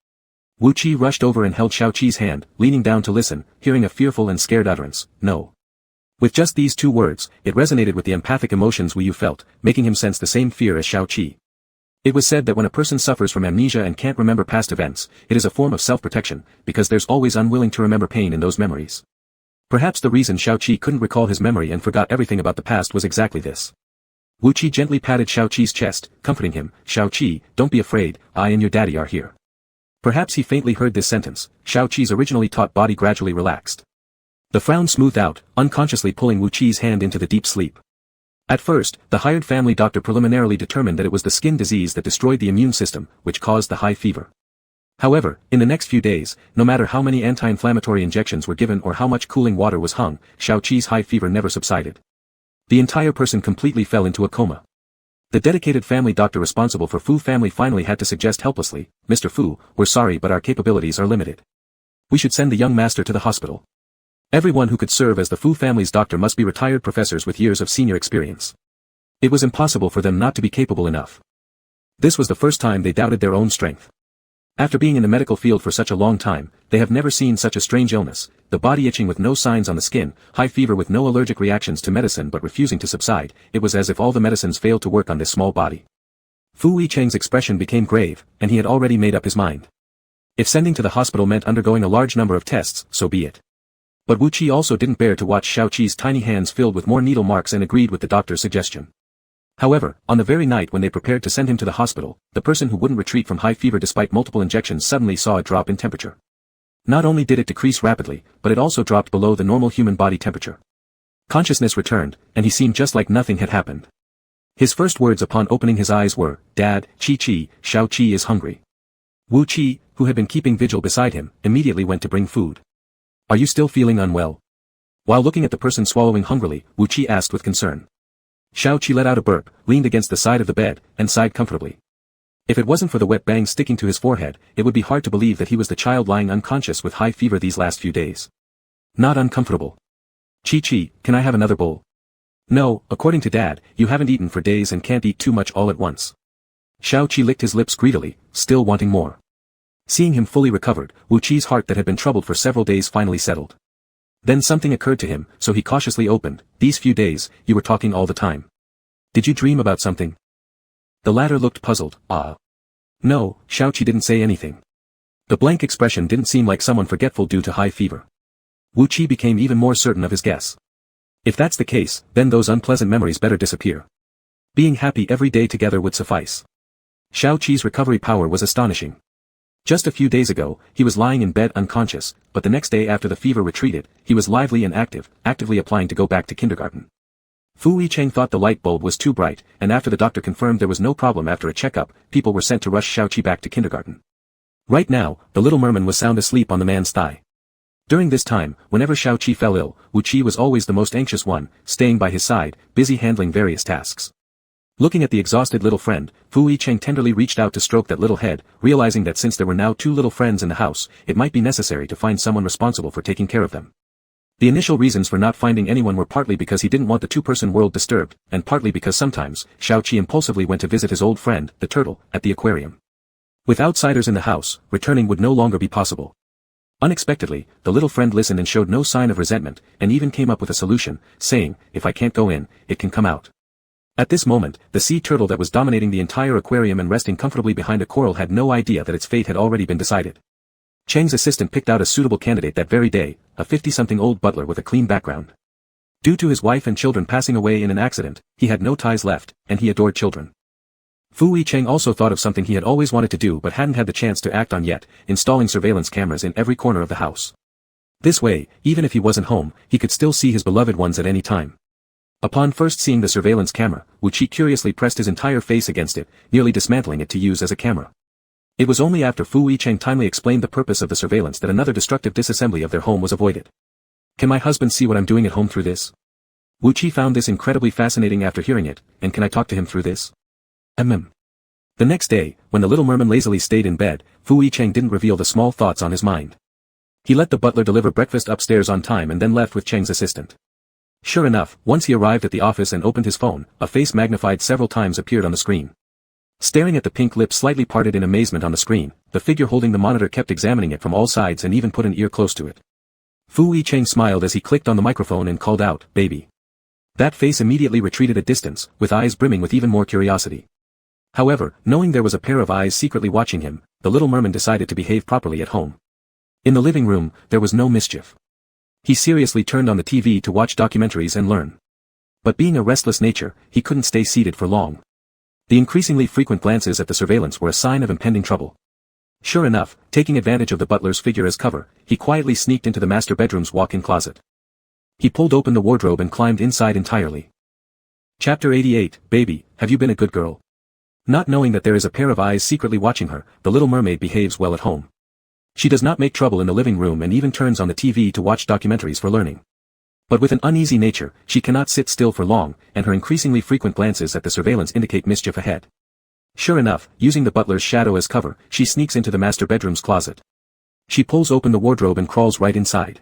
Wu Qi rushed over and held Xiaoqi's hand, leaning down to listen, hearing a fearful and scared utterance, no. With just these two words, it resonated with the empathic emotions Wu Yu felt, making him sense the same fear as Xiaoqi. It was said that when a person suffers from amnesia and can't remember past events, it is a form of self-protection, because there's always unwilling to remember pain in those memories. Perhaps the reason Xiaoqi couldn't recall his memory and forgot everything about the past was exactly this. Wu Qi gently patted Xiaoqi's chest, comforting him, Xiaoqi, don't be afraid, I and your daddy are here. Perhaps he faintly heard this sentence, Xiaoqi's originally taut body gradually relaxed. The frown smoothed out, unconsciously pulling Wu Qi's hand into the deep sleep. At first, the hired family doctor preliminarily determined that it was the skin disease that destroyed the immune system, which caused the high fever. However, in the next few days, no matter how many anti-inflammatory injections were given or how much cooling water was hung, Xiaoqi's high fever never subsided. The entire person completely fell into a coma. The dedicated family doctor responsible for Fu family finally had to suggest helplessly, Mr. Fu, we're sorry but our capabilities are limited. We should send the young master to the hospital. Everyone who could serve as the Fu family's doctor must be retired professors with years of senior experience. It was impossible for them not to be capable enough. This was the first time they doubted their own strength. After being in the medical field for such a long time, they have never seen such a strange illness, the body itching with no signs on the skin, high fever with no allergic reactions to medicine but refusing to subside. It was as if all the medicines failed to work on this small body. Fu Yicheng's expression became grave, and he had already made up his mind. If sending to the hospital meant undergoing a large number of tests, so be it. But Wu Qi also didn't bear to watch Xiaoqi's tiny hands filled with more needle marks and agreed with the doctor's suggestion. However, on the very night when they prepared to send him to the hospital, the person who wouldn't retreat from high fever despite multiple injections suddenly saw a drop in temperature. Not only did it decrease rapidly, but it also dropped below the normal human body temperature. Consciousness returned, and he seemed just like nothing had happened. His first words upon opening his eyes were, Dad, Xiao Qi is hungry. Wu Qi, who had been keeping vigil beside him, immediately went to bring food. Are you still feeling unwell? While looking at the person swallowing hungrily, Wu Qi asked with concern. Xiaoqi let out a burp, leaned against the side of the bed, and sighed comfortably. If it wasn't for the wet bangs sticking to his forehead, it would be hard to believe that he was the child lying unconscious with high fever these last few days. Not uncomfortable. Qi, can I have another bowl? No, according to Dad, you haven't eaten for days and can't eat too much all at once. Xiao Qi licked his lips greedily, still wanting more. Seeing him fully recovered, Wu Qi's heart that had been troubled for several days finally settled. Then something occurred to him, so he cautiously opened. These few days, you were talking all the time. Did you dream about something? The latter looked puzzled. No, Xiao Qi didn't say anything. The blank expression didn't seem like someone forgetful due to high fever. Wu Qi became even more certain of his guess. If that's the case, then those unpleasant memories better disappear. Being happy every day together would suffice. Xiao Qi's recovery power was astonishing. Just a few days ago, he was lying in bed unconscious, but the next day after the fever retreated, he was lively and active, actively applying to go back to kindergarten. Fu Yicheng thought the light bulb was too bright, and after the doctor confirmed there was no problem after a checkup, people were sent to rush Xiao Qi back to kindergarten. Right now, the little merman was sound asleep on the man's thigh. During this time, whenever Xiao Qi fell ill, Wu Qi was always the most anxious one, staying by his side, busy handling various tasks. Looking at the exhausted little friend, Fu Yicheng tenderly reached out to stroke that little head, realizing that since there were now two little friends in the house, it might be necessary to find someone responsible for taking care of them. The initial reasons for not finding anyone were partly because he didn't want the two-person world disturbed, and partly because sometimes, Xiao Qi impulsively went to visit his old friend, the turtle, at the aquarium. With outsiders in the house, returning would no longer be possible. Unexpectedly, the little friend listened and showed no sign of resentment, and even came up with a solution, saying, if I can't go in, it can come out. At this moment, the sea turtle that was dominating the entire aquarium and resting comfortably behind a coral had no idea that its fate had already been decided. Cheng's assistant picked out a suitable candidate that very day, a 50-something-old butler with a clean background. Due to his wife and children passing away in an accident, he had no ties left, and he adored children. Fu Yicheng also thought of something he had always wanted to do but hadn't had the chance to act on yet, installing surveillance cameras in every corner of the house. This way, even if he wasn't home, he could still see his beloved ones at any time. Upon first seeing the surveillance camera, Wu Qi curiously pressed his entire face against it, nearly dismantling it to use as a camera. It was only after Fu Yicheng timely explained the purpose of the surveillance that another destructive disassembly of their home was avoided. Can my husband see what I'm doing at home through this? Wu Qi found this incredibly fascinating after hearing it, and can I talk to him through this? The next day, when the little merman lazily stayed in bed, Fu Yicheng didn't reveal the small thoughts on his mind. He let the butler deliver breakfast upstairs on time and then left with Cheng's assistant. Sure enough, once he arrived at the office and opened his phone, a face magnified several times appeared on the screen. Staring at the pink lips slightly parted in amazement on the screen, the figure holding the monitor kept examining it from all sides and even put an ear close to it. Fu Yicheng smiled as he clicked on the microphone and called out, "Baby." That face immediately retreated a distance, with eyes brimming with even more curiosity. However, knowing there was a pair of eyes secretly watching him, the little merman decided to behave properly at home. In the living room, there was no mischief. He seriously turned on the TV to watch documentaries and learn. But being a restless nature, he couldn't stay seated for long. The increasingly frequent glances at the surveillance were a sign of impending trouble. Sure enough, taking advantage of the butler's figure as cover, he quietly sneaked into the master bedroom's walk-in closet. He pulled open the wardrobe and climbed inside entirely. Chapter 88, Baby, have you been a good girl? Not knowing that there is a pair of eyes secretly watching her, the little mermaid behaves well at home. She does not make trouble in the living room and even turns on the TV to watch documentaries for learning. But with an uneasy nature, she cannot sit still for long, and her increasingly frequent glances at the surveillance indicate mischief ahead. Sure enough, using the butler's shadow as cover, she sneaks into the master bedroom's closet. She pulls open the wardrobe and crawls right inside.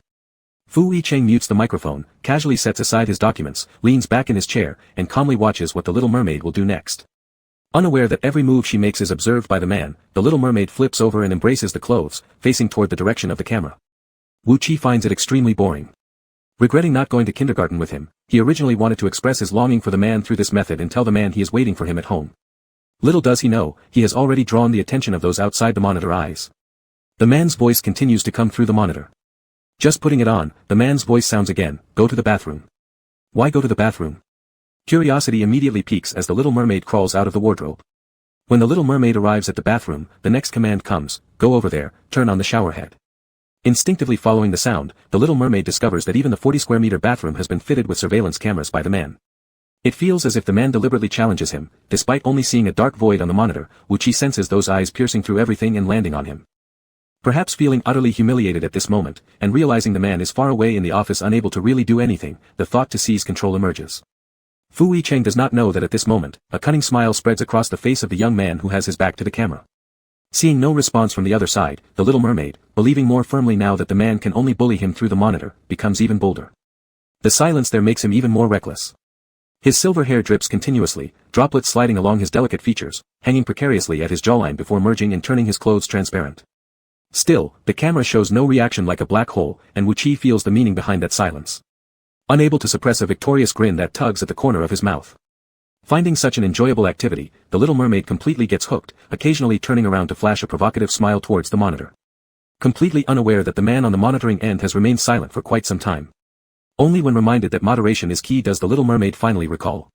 Fu Yicheng mutes the microphone, casually sets aside his documents, leans back in his chair, and calmly watches what the little mermaid will do next. Unaware that every move she makes is observed by the man, the little mermaid flips over and embraces the clothes, facing toward the direction of the camera. Wu Qi finds it extremely boring. Regretting not going to kindergarten with him, he originally wanted to express his longing for the man through this method and tell the man he is waiting for him at home. Little does he know, he has already drawn the attention of those outside the monitor eyes. The man's voice continues to come through the monitor. Just putting it on, the man's voice sounds again, "Go to the bathroom." Why go to the bathroom? Curiosity immediately peaks as the little mermaid crawls out of the wardrobe. When the little mermaid arrives at the bathroom, the next command comes, "Go over there, turn on the shower head." Instinctively following the sound, the little mermaid discovers that even the 40-square-meter bathroom has been fitted with surveillance cameras by the man. It feels as if the man deliberately challenges him. Despite only seeing a dark void on the monitor, Wu Qi senses those eyes piercing through everything and landing on him. Perhaps feeling utterly humiliated at this moment, and realizing the man is far away in the office unable to really do anything, the thought to seize control emerges. Fu Yicheng does not know that at this moment, a cunning smile spreads across the face of the young man who has his back to the camera. Seeing no response from the other side, the little mermaid, believing more firmly now that the man can only bully him through the monitor, becomes even bolder. The silence there makes him even more reckless. His silver hair drips continuously, droplets sliding along his delicate features, hanging precariously at his jawline before merging and turning his clothes transparent. Still, the camera shows no reaction like a black hole, and Wu Qi feels the meaning behind that silence. Unable to suppress a victorious grin that tugs at the corner of his mouth. Finding such an enjoyable activity, the little mermaid completely gets hooked, occasionally turning around to flash a provocative smile towards the monitor. Completely unaware that the man on the monitoring end has remained silent for quite some time. Only when reminded that moderation is key does the little mermaid finally recall.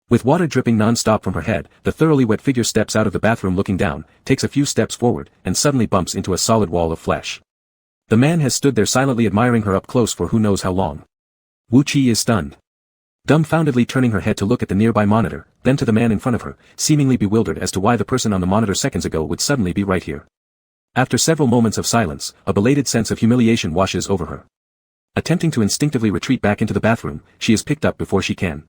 With water dripping non-stop from her head, the thoroughly wet figure steps out of the bathroom looking down, takes a few steps forward, and suddenly bumps into a solid wall of flesh. The man has stood there silently admiring her up close for who knows how long. Wu Qi is stunned. Dumbfoundedly turning her head to look at the nearby monitor, then to the man in front of her, seemingly bewildered as to why the person on the monitor seconds ago would suddenly be right here. After several moments of silence, a belated sense of humiliation washes over her. Attempting to instinctively retreat back into the bathroom, she is picked up before she can.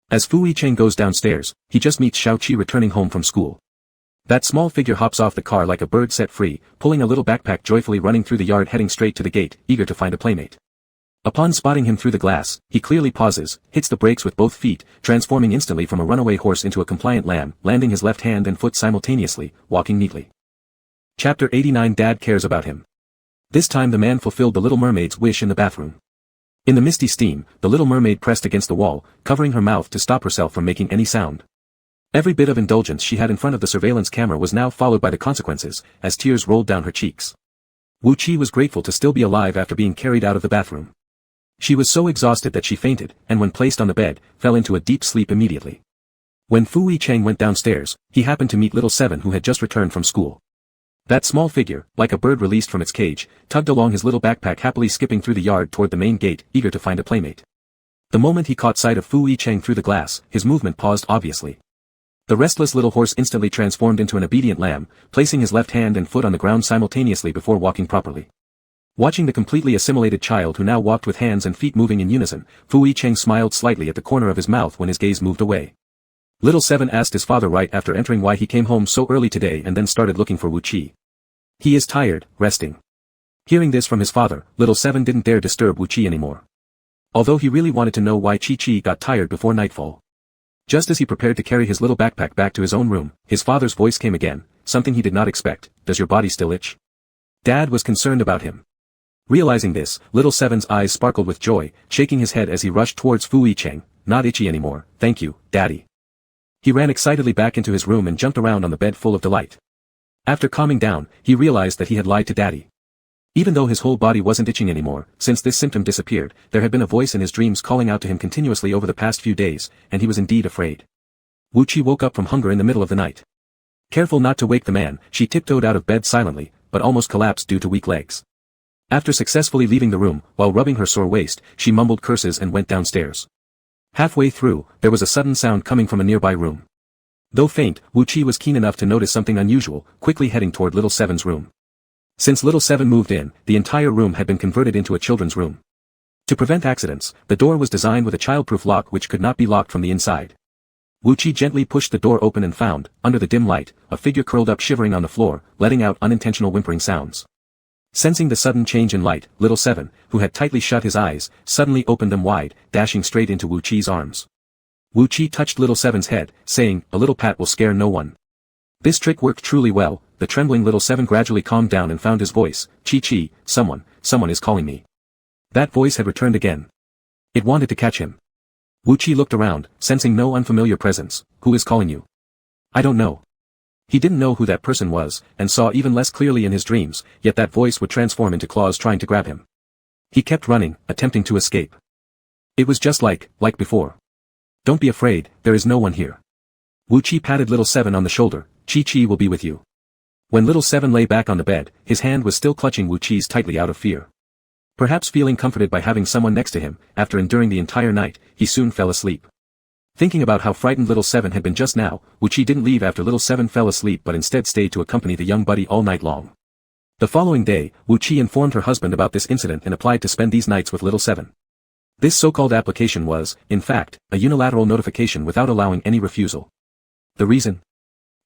As Fu Yicheng goes downstairs, he just meets Xiao Qi returning home from school. That small figure hops off the car like a bird set free, pulling a little backpack joyfully running through the yard heading straight to the gate, eager to find a playmate. Upon spotting him through the glass, he clearly pauses, hits the brakes with both feet, transforming instantly from a runaway horse into a compliant lamb, landing his left hand and foot simultaneously, walking neatly. Chapter 89 Dad cares about him. This time the man fulfilled the little mermaid's wish in the bathroom. In the misty steam, the little mermaid pressed against the wall, covering her mouth to stop herself from making any sound. Every bit of indulgence she had in front of the surveillance camera was now followed by the consequences, as tears rolled down her cheeks. Wu Qi was grateful to still be alive after being carried out of the bathroom. She was so exhausted that she fainted, and when placed on the bed, fell into a deep sleep immediately. When Fu Yicheng went downstairs, he happened to meet little Seven who had just returned from school. That small figure, like a bird released from its cage, tugged along his little backpack happily skipping through the yard toward the main gate, eager to find a playmate. The moment he caught sight of Fu Yicheng through the glass, his movement paused obviously. The restless little horse instantly transformed into an obedient lamb, placing his left hand and foot on the ground simultaneously before walking properly. Watching the completely assimilated child who now walked with hands and feet moving in unison, Fu Yicheng smiled slightly at the corner of his mouth when his gaze moved away. Little Seven asked his father right after entering why he came home so early today and then started looking for Wu Qi. He is tired, resting. Hearing this from his father, little Seven didn't dare disturb Wu Qi anymore. Although he really wanted to know why Qi got tired before nightfall. Just as he prepared to carry his little backpack back to his own room, his father's voice came again, something he did not expect. Does your body still itch? Dad was concerned about him. Realizing this, little Seven's eyes sparkled with joy, shaking his head as he rushed towards Fu Yicheng. Not itchy anymore, thank you, Daddy. He ran excitedly back into his room and jumped around on the bed full of delight. After calming down, he realized that he had lied to Daddy. Even though his whole body wasn't itching anymore, since this symptom disappeared, there had been a voice in his dreams calling out to him continuously over the past few days, and he was indeed afraid. Wu Qi woke up from hunger in the middle of the night. Careful not to wake the man, she tiptoed out of bed silently, but almost collapsed due to weak legs. After successfully leaving the room, while rubbing her sore waist, she mumbled curses and went downstairs. Halfway through, there was a sudden sound coming from a nearby room. Though faint, Wu Qi was keen enough to notice something unusual, quickly heading toward little Seven's room. Since little Seven moved in, the entire room had been converted into a children's room. To prevent accidents, the door was designed with a childproof lock which could not be locked from the inside. Wu Qi gently pushed the door open and found, under the dim light, a figure curled up shivering on the floor, letting out unintentional whimpering sounds. Sensing the sudden change in light, little Seven, who had tightly shut his eyes, suddenly opened them wide, dashing straight into Wu Qi's arms. Wu Qi touched little Seven's head, saying, a little pat will scare no one. This trick worked truly well. The trembling little Seven gradually calmed down and found his voice. Qi, someone is calling me. That voice had returned again. It wanted to catch him. Wu Qi looked around, sensing no unfamiliar presence. Who is calling you? I don't know. He didn't know who that person was, and saw even less clearly in his dreams, yet that voice would transform into claws trying to grab him. He kept running, attempting to escape. It was just like before. Don't be afraid, there is no one here. Wu Qi patted little Seven on the shoulder. Qi will be with you. When little Seven lay back on the bed, his hand was still clutching Wu Qi's tightly out of fear. Perhaps feeling comforted by having someone next to him, after enduring the entire night, he soon fell asleep. Thinking about how frightened little Seven had been just now, Wu Qi didn't leave after little Seven fell asleep but instead stayed to accompany the young buddy all night long. The following day, Wu Qi informed her husband about this incident and applied to spend these nights with little Seven. This so-called application was, in fact, a unilateral notification without allowing any refusal. The reason?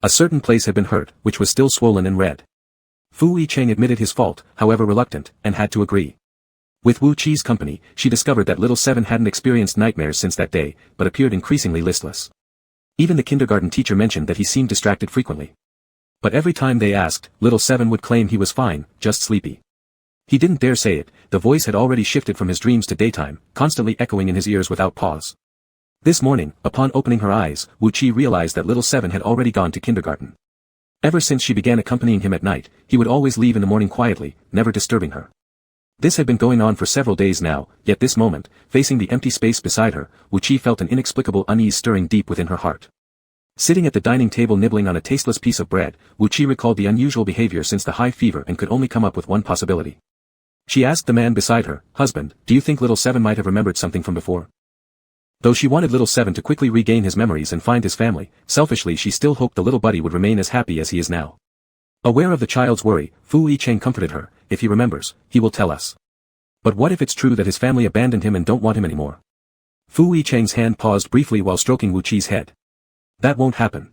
A certain place had been hurt, which was still swollen and red. Fu Yicheng admitted his fault, however reluctant, and had to agree. With Wu Qi's company, she discovered that little Seven hadn't experienced nightmares since that day, but appeared increasingly listless. Even the kindergarten teacher mentioned that he seemed distracted frequently. But every time they asked, little Seven would claim he was fine, just sleepy. He didn't dare say it, the voice had already shifted from his dreams to daytime, constantly echoing in his ears without pause. This morning, upon opening her eyes, Wu Qi realized that little Seven had already gone to kindergarten. Ever since she began accompanying him at night, he would always leave in the morning quietly, never disturbing her. This had been going on for several days now, yet this moment, facing the empty space beside her, Wu Qi felt an inexplicable unease stirring deep within her heart. Sitting at the dining table nibbling on a tasteless piece of bread, Wu Qi recalled the unusual behavior since the high fever and could only come up with one possibility. She asked the man beside her, "Husband, do you think little Seven might have remembered something from before?" Though she wanted little Seven to quickly regain his memories and find his family, selfishly she still hoped the little buddy would remain as happy as he is now. Aware of the child's worry, Fu Yicheng comforted her, "If he remembers, he will tell us. But what if it's true that his family abandoned him and don't want him anymore?" Fu Yicheng's hand paused briefly while stroking Wu Qi's head. "That won't happen."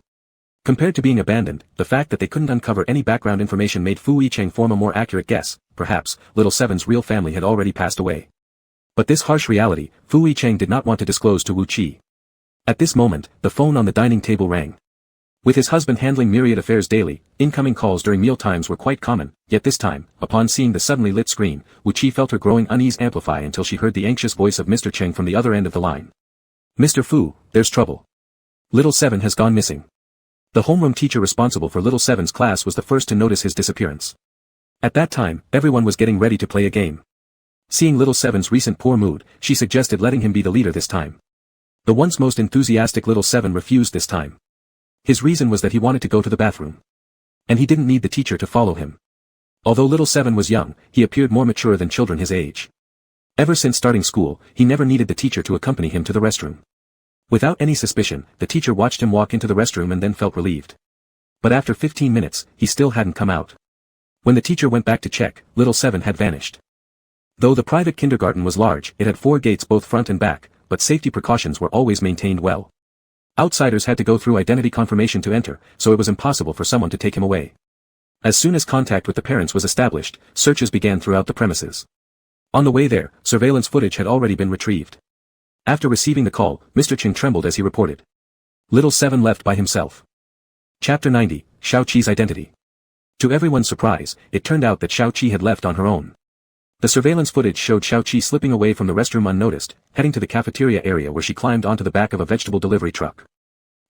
Compared to being abandoned, the fact that they couldn't uncover any background information made Fu Yicheng form a more accurate guess. Perhaps, little Seven's real family had already passed away. But this harsh reality, Fu Yicheng did not want to disclose to Wu Qi. At this moment, the phone on the dining table rang. With his husband handling myriad affairs daily, incoming calls during meal times were quite common, yet this time, upon seeing the suddenly lit screen, Wu Qi felt her growing unease amplify until she heard the anxious voice of Mr. Cheng from the other end of the line. "Mr. Fu, there's trouble. Little Seven has gone missing." The homeroom teacher responsible for little Seven's class was the first to notice his disappearance. At that time, everyone was getting ready to play a game. Seeing little Seven's recent poor mood, she suggested letting him be the leader this time. The once most enthusiastic little Seven refused this time. His reason was that he wanted to go to the bathroom. And he didn't need the teacher to follow him. Although little Seven was young, he appeared more mature than children his age. Ever since starting school, he never needed the teacher to accompany him to the restroom. Without any suspicion, the teacher watched him walk into the restroom and then felt relieved. But after 15 minutes, he still hadn't come out. When the teacher went back to check, little Seven had vanished. Though the private kindergarten was large, it had 4 gates both front and back, but safety precautions were always maintained well. Outsiders had to go through identity confirmation to enter, so it was impossible for someone to take him away. As soon as contact with the parents was established, searches began throughout the premises. On the way there, surveillance footage had already been retrieved. After receiving the call, Mr. Cheng trembled as he reported. Little Seven left by himself. Chapter 90, Xiao Qi's Identity. To everyone's surprise, it turned out that Xiao Qi had left on her own. The surveillance footage showed Xiao Qi slipping away from the restroom unnoticed, heading to the cafeteria area where she climbed onto the back of a vegetable delivery truck.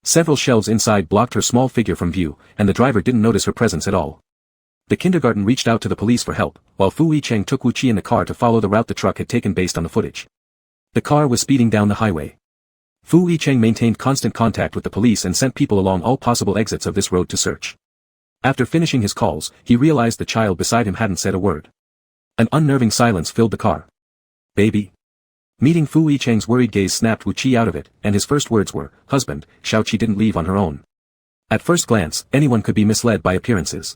Several shelves inside blocked her small figure from view, and the driver didn't notice her presence at all. The kindergarten reached out to the police for help, while Fu Yicheng took Wu Qi in the car to follow the route the truck had taken based on the footage. The car was speeding down the highway. Fu Yicheng maintained constant contact with the police and sent people along all possible exits of this road to search. After finishing his calls, he realized the child beside him hadn't said a word. An unnerving silence filled the car. "Baby?" Meeting Fu Yicheng's worried gaze snapped Wu Qi out of it, and his first words were, "Husband, Xiao Qi didn't leave on her own." At first glance, anyone could be misled by appearances.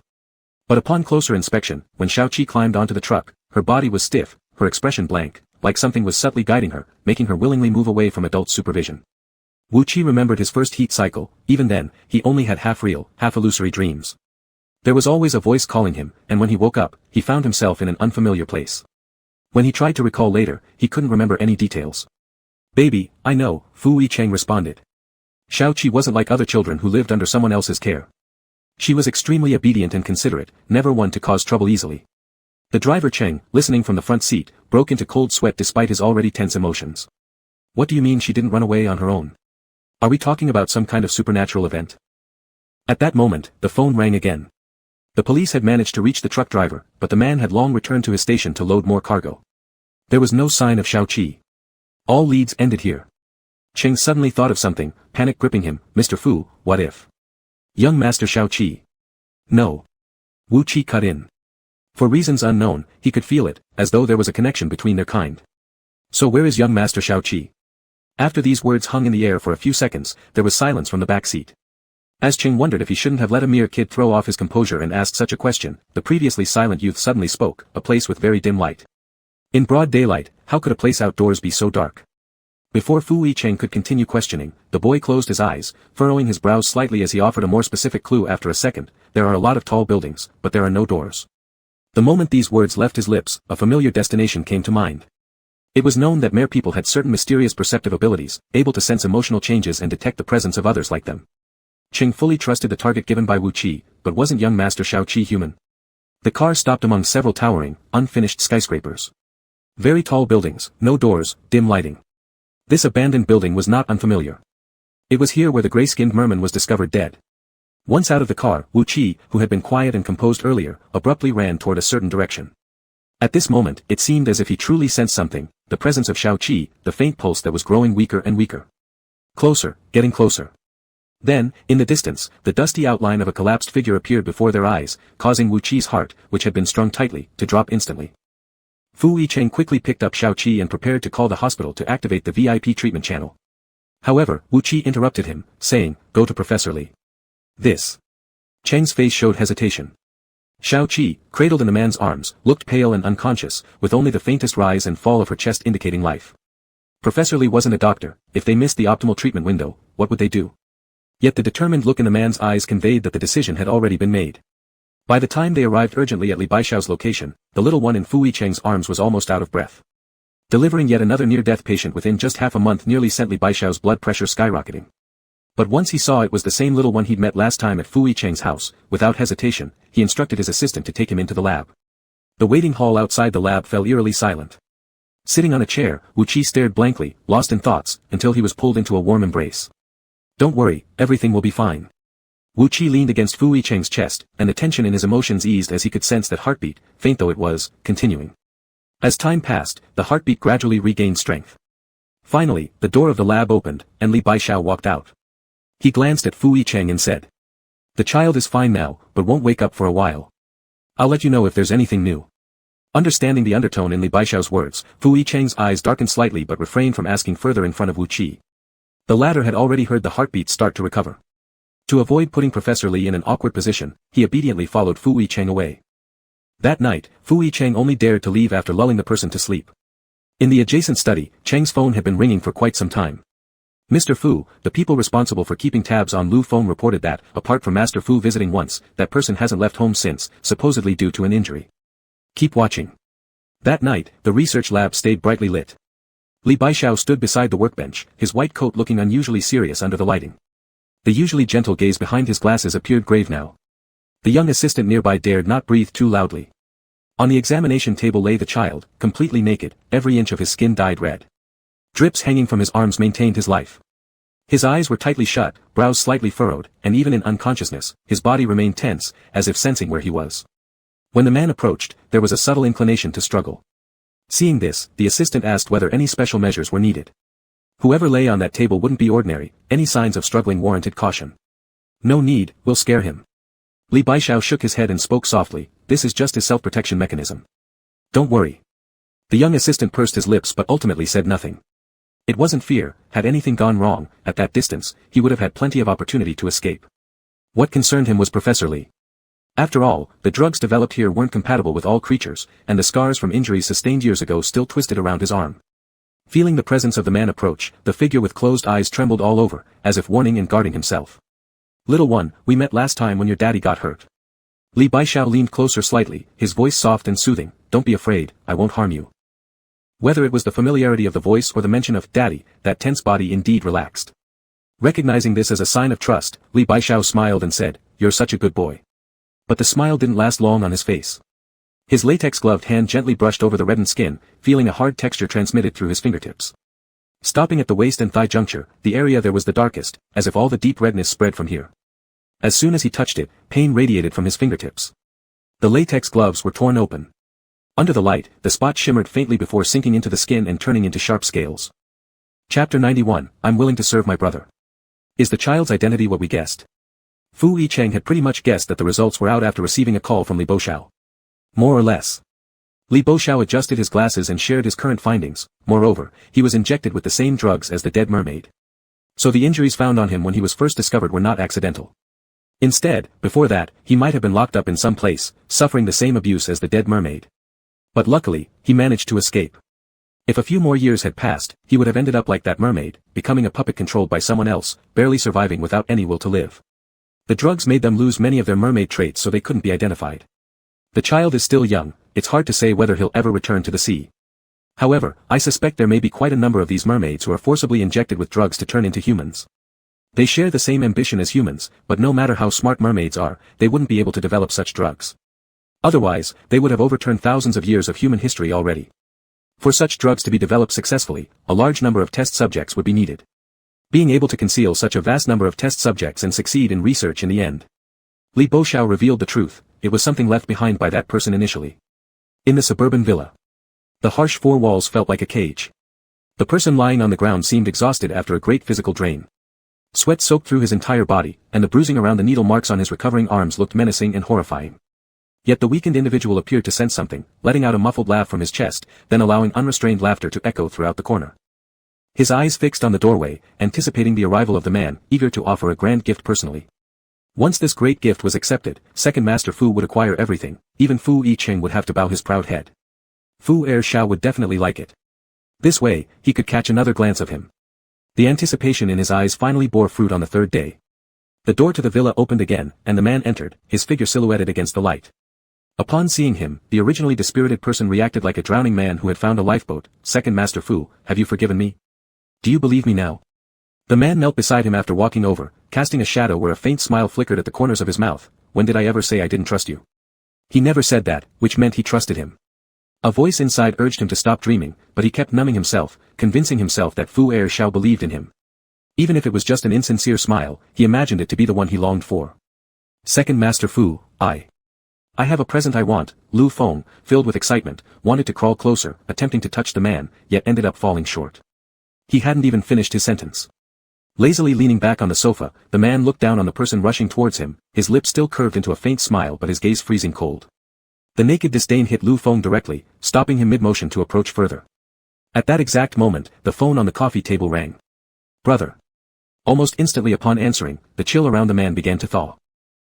But upon closer inspection, when Xiao Qi climbed onto the truck, her body was stiff, her expression blank, like something was subtly guiding her, making her willingly move away from adult supervision. Wu Qi remembered his first heat cycle. Even then, he only had half-real, half-illusory dreams. There was always a voice calling him, and when he woke up, he found himself in an unfamiliar place. When he tried to recall later, he couldn't remember any details. "Baby, I know," Fu Yicheng responded. Xiao Qi wasn't like other children who lived under someone else's care. She was extremely obedient and considerate, never one to cause trouble easily. The driver Cheng, listening from the front seat, broke into cold sweat despite his already tense emotions. "What do you mean she didn't run away on her own? Are we talking about some kind of supernatural event?" At that moment, the phone rang again. The police had managed to reach the truck driver, but the man had long returned to his station to load more cargo. There was no sign of Xiao Qi. All leads ended here. Cheng suddenly thought of something, panic gripping him. "Mr. Fu, what if young Master Xiao Qi?" "No." Wu Qi cut in. For reasons unknown, he could feel it, as though there was a connection between their kind. "So where is young Master Xiao Qi?" After these words hung in the air for a few seconds, there was silence from the back seat. As Cheng wondered if he shouldn't have let a mere kid throw off his composure and ask such a question, the previously silent youth suddenly spoke. "A place with very dim light." In broad daylight, how could a place outdoors be so dark? Before Fu Yicheng could continue questioning, the boy closed his eyes, furrowing his brows slightly as he offered a more specific clue after a second. "There are a lot of tall buildings, but there are no doors." The moment these words left his lips, a familiar destination came to mind. It was known that mer people had certain mysterious perceptive abilities, able to sense emotional changes and detect the presence of others like them. Cheng fully trusted the target given by Wu Qi, but wasn't young Master Shao Qi human? The car stopped among several towering, unfinished skyscrapers. Very tall buildings, no doors, dim lighting. This abandoned building was not unfamiliar. It was here where the gray-skinned merman was discovered dead. Once out of the car, Wu Qi, who had been quiet and composed earlier, abruptly ran toward a certain direction. At this moment, it seemed as if he truly sensed something, the presence of Shao Qi, the faint pulse that was growing weaker and weaker. Closer, getting closer. Then, in the distance, the dusty outline of a collapsed figure appeared before their eyes, causing Wu Qi's heart, which had been strung tightly, to drop instantly. Fu Yicheng quickly picked up Shao Qi and prepared to call the hospital to activate the VIP treatment channel. However, Wu Qi interrupted him, saying, "Go to Professor Li." This. Cheng's face showed hesitation. Shao Qi, cradled in the man's arms, looked pale and unconscious, with only the faintest rise and fall of her chest indicating life. Professor Li wasn't a doctor. If they missed the optimal treatment window, what would they do? Yet the determined look in the man's eyes conveyed that the decision had already been made. By the time they arrived urgently at Li Baishao's location, the little one in Fu Yicheng's arms was almost out of breath. Delivering yet another near-death patient within just half a month nearly sent Li Baishao's blood pressure skyrocketing. But once he saw it was the same little one he'd met last time at Fu Yicheng's house, without hesitation, he instructed his assistant to take him into the lab. The waiting hall outside the lab fell eerily silent. Sitting on a chair, Wu Qi stared blankly, lost in thoughts, until he was pulled into a warm embrace. "Don't worry, everything will be fine." Wu Qi leaned against Fu Yicheng's chest, and the tension in his emotions eased as he could sense that heartbeat, faint though it was, continuing. As time passed, the heartbeat gradually regained strength. Finally, the door of the lab opened, and Li Baishao walked out. He glanced at Fu Yicheng and said, "The child is fine now, but won't wake up for a while. I'll let you know if there's anything new." Understanding the undertone in Li Baishao's words, Fu Yicheng's eyes darkened slightly but refrained from asking further in front of Wu Qi. The latter had already heard the heartbeat start to recover. To avoid putting Professor Li in an awkward position, he obediently followed Fu Yicheng away. That night, Fu Yicheng only dared to leave after lulling the person to sleep. In the adjacent study, Cheng's phone had been ringing for quite some time. Mr. Fu, the people responsible for keeping tabs on Lu phone reported that, apart from Master Fu visiting once, that person hasn't left home since, supposedly due to an injury. Keep watching. That night, the research lab stayed brightly lit. Li Baishao stood beside the workbench, his white coat looking unusually serious under the lighting. The usually gentle gaze behind his glasses appeared grave now. The young assistant nearby dared not breathe too loudly. On the examination table lay the child, completely naked, every inch of his skin dyed red. Drips hanging from his arms maintained his life. His eyes were tightly shut, brows slightly furrowed, and even in unconsciousness, his body remained tense, as if sensing where he was. When the man approached, there was a subtle inclination to struggle. Seeing this, the assistant asked whether any special measures were needed. Whoever lay on that table wouldn't be ordinary, any signs of struggling warranted caution. "No need, we'll scare him." Li Baishao shook his head and spoke softly, "This is just his self-protection mechanism. Don't worry." The young assistant pursed his lips but ultimately said nothing. It wasn't fear. Had anything gone wrong, at that distance, he would have had plenty of opportunity to escape. What concerned him was Professor Li. After all, the drugs developed here weren't compatible with all creatures, and the scars from injuries sustained years ago still twisted around his arm. Feeling the presence of the man approach, the figure with closed eyes trembled all over, as if warning and guarding himself. "Little one, we met last time when your daddy got hurt." Li Baishao leaned closer slightly, his voice soft and soothing, "Don't be afraid, I won't harm you." Whether it was the familiarity of the voice or the mention of "daddy," that tense body indeed relaxed. Recognizing this as a sign of trust, Li Baishao smiled and said, "You're such a good boy." But the smile didn't last long on his face. His latex-gloved hand gently brushed over the reddened skin, feeling a hard texture transmitted through his fingertips. Stopping at the waist and thigh juncture, the area there was the darkest, as if all the deep redness spread from here. As soon as he touched it, pain radiated from his fingertips. The latex gloves were torn open. Under the light, the spot shimmered faintly before sinking into the skin and turning into sharp scales. Chapter 91, I'm willing to serve my brother. Is the child's identity what we guessed? Fu Yicheng had pretty much guessed that the results were out after receiving a call from Li Baishao. More or less. Li Baishao adjusted his glasses and shared his current findings. Moreover, he was injected with the same drugs as the dead mermaid. So the injuries found on him when he was first discovered were not accidental. Instead, before that, he might have been locked up in some place, suffering the same abuse as the dead mermaid. But luckily, he managed to escape. If a few more years had passed, he would have ended up like that mermaid, becoming a puppet controlled by someone else, barely surviving without any will to live. The drugs made them lose many of their mermaid traits so they couldn't be identified. The child is still young, it's hard to say whether he'll ever return to the sea. However, I suspect there may be quite a number of these mermaids who are forcibly injected with drugs to turn into humans. They share the same ambition as humans, but no matter how smart mermaids are, they wouldn't be able to develop such drugs. Otherwise, they would have overturned thousands of years of human history already. For such drugs to be developed successfully, a large number of test subjects would be needed. Being able to conceal such a vast number of test subjects and succeed in research in the end. Li Boxiao revealed the truth, it was something left behind by that person initially. In the suburban villa. The harsh four walls felt like a cage. The person lying on the ground seemed exhausted after a great physical drain. Sweat soaked through his entire body, and the bruising around the needle marks on his recovering arms looked menacing and horrifying. Yet the weakened individual appeared to sense something, letting out a muffled laugh from his chest, then allowing unrestrained laughter to echo throughout the corner. His eyes fixed on the doorway, anticipating the arrival of the man, eager to offer a grand gift personally. Once this great gift was accepted, Second Master Fu would acquire everything, even Fu Yicheng would have to bow his proud head. Fu Ershao would definitely like it. This way, he could catch another glance of him. The anticipation in his eyes finally bore fruit on the third day. The door to the villa opened again, and the man entered, his figure silhouetted against the light. Upon seeing him, the originally dispirited person reacted like a drowning man who had found a lifeboat. Second Master Fu, have you forgiven me? Do you believe me now? The man knelt beside him after walking over, casting a shadow where a faint smile flickered at the corners of his mouth. When did I ever say I didn't trust you? He never said that, which meant he trusted him. A voice inside urged him to stop dreaming, but he kept numbing himself, convincing himself that Fu Ershao believed in him. Even if it was just an insincere smile, he imagined it to be the one he longed for. Second Master Fu, I have a present I want. Lu Feng, filled with excitement, wanted to crawl closer, attempting to touch the man, yet ended up falling short. He hadn't even finished his sentence. Lazily leaning back on the sofa, the man looked down on the person rushing towards him, his lips still curved into a faint smile but his gaze freezing cold. The naked disdain hit Lu Feng directly, stopping him mid-motion to approach further. At that exact moment, the phone on the coffee table rang. Brother. Almost instantly upon answering, the chill around the man began to thaw.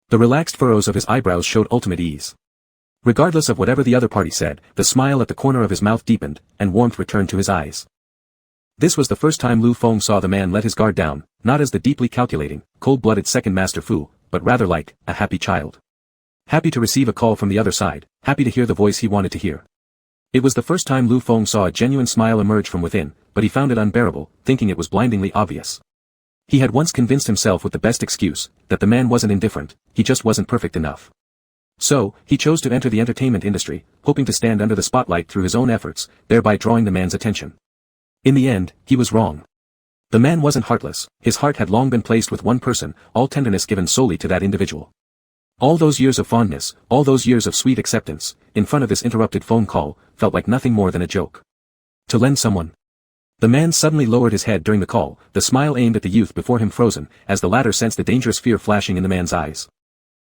The relaxed furrows of his eyebrows showed ultimate ease. Regardless of whatever the other party said, the smile at the corner of his mouth deepened, and warmth returned to his eyes. This was the first time Lu Feng saw the man let his guard down, not as the deeply calculating, cold-blooded Second Master Fu, but rather like a happy child. Happy to receive a call from the other side, happy to hear the voice he wanted to hear. It was the first time Lu Feng saw a genuine smile emerge from within, but he found it unbearable, thinking it was blindingly obvious. He had once convinced himself with the best excuse, that the man wasn't indifferent, he just wasn't perfect enough. So, he chose to enter the entertainment industry, hoping to stand under the spotlight through his own efforts, thereby drawing the man's attention. In the end, he was wrong. The man wasn't heartless, his heart had long been placed with one person, all tenderness given solely to that individual. All those years of fondness, all those years of sweet acceptance, in front of this interrupted phone call, felt like nothing more than a joke. To lend someone. The man suddenly lowered his head during the call, the smile aimed at the youth before him frozen, as the latter sensed the dangerous fear flashing in the man's eyes.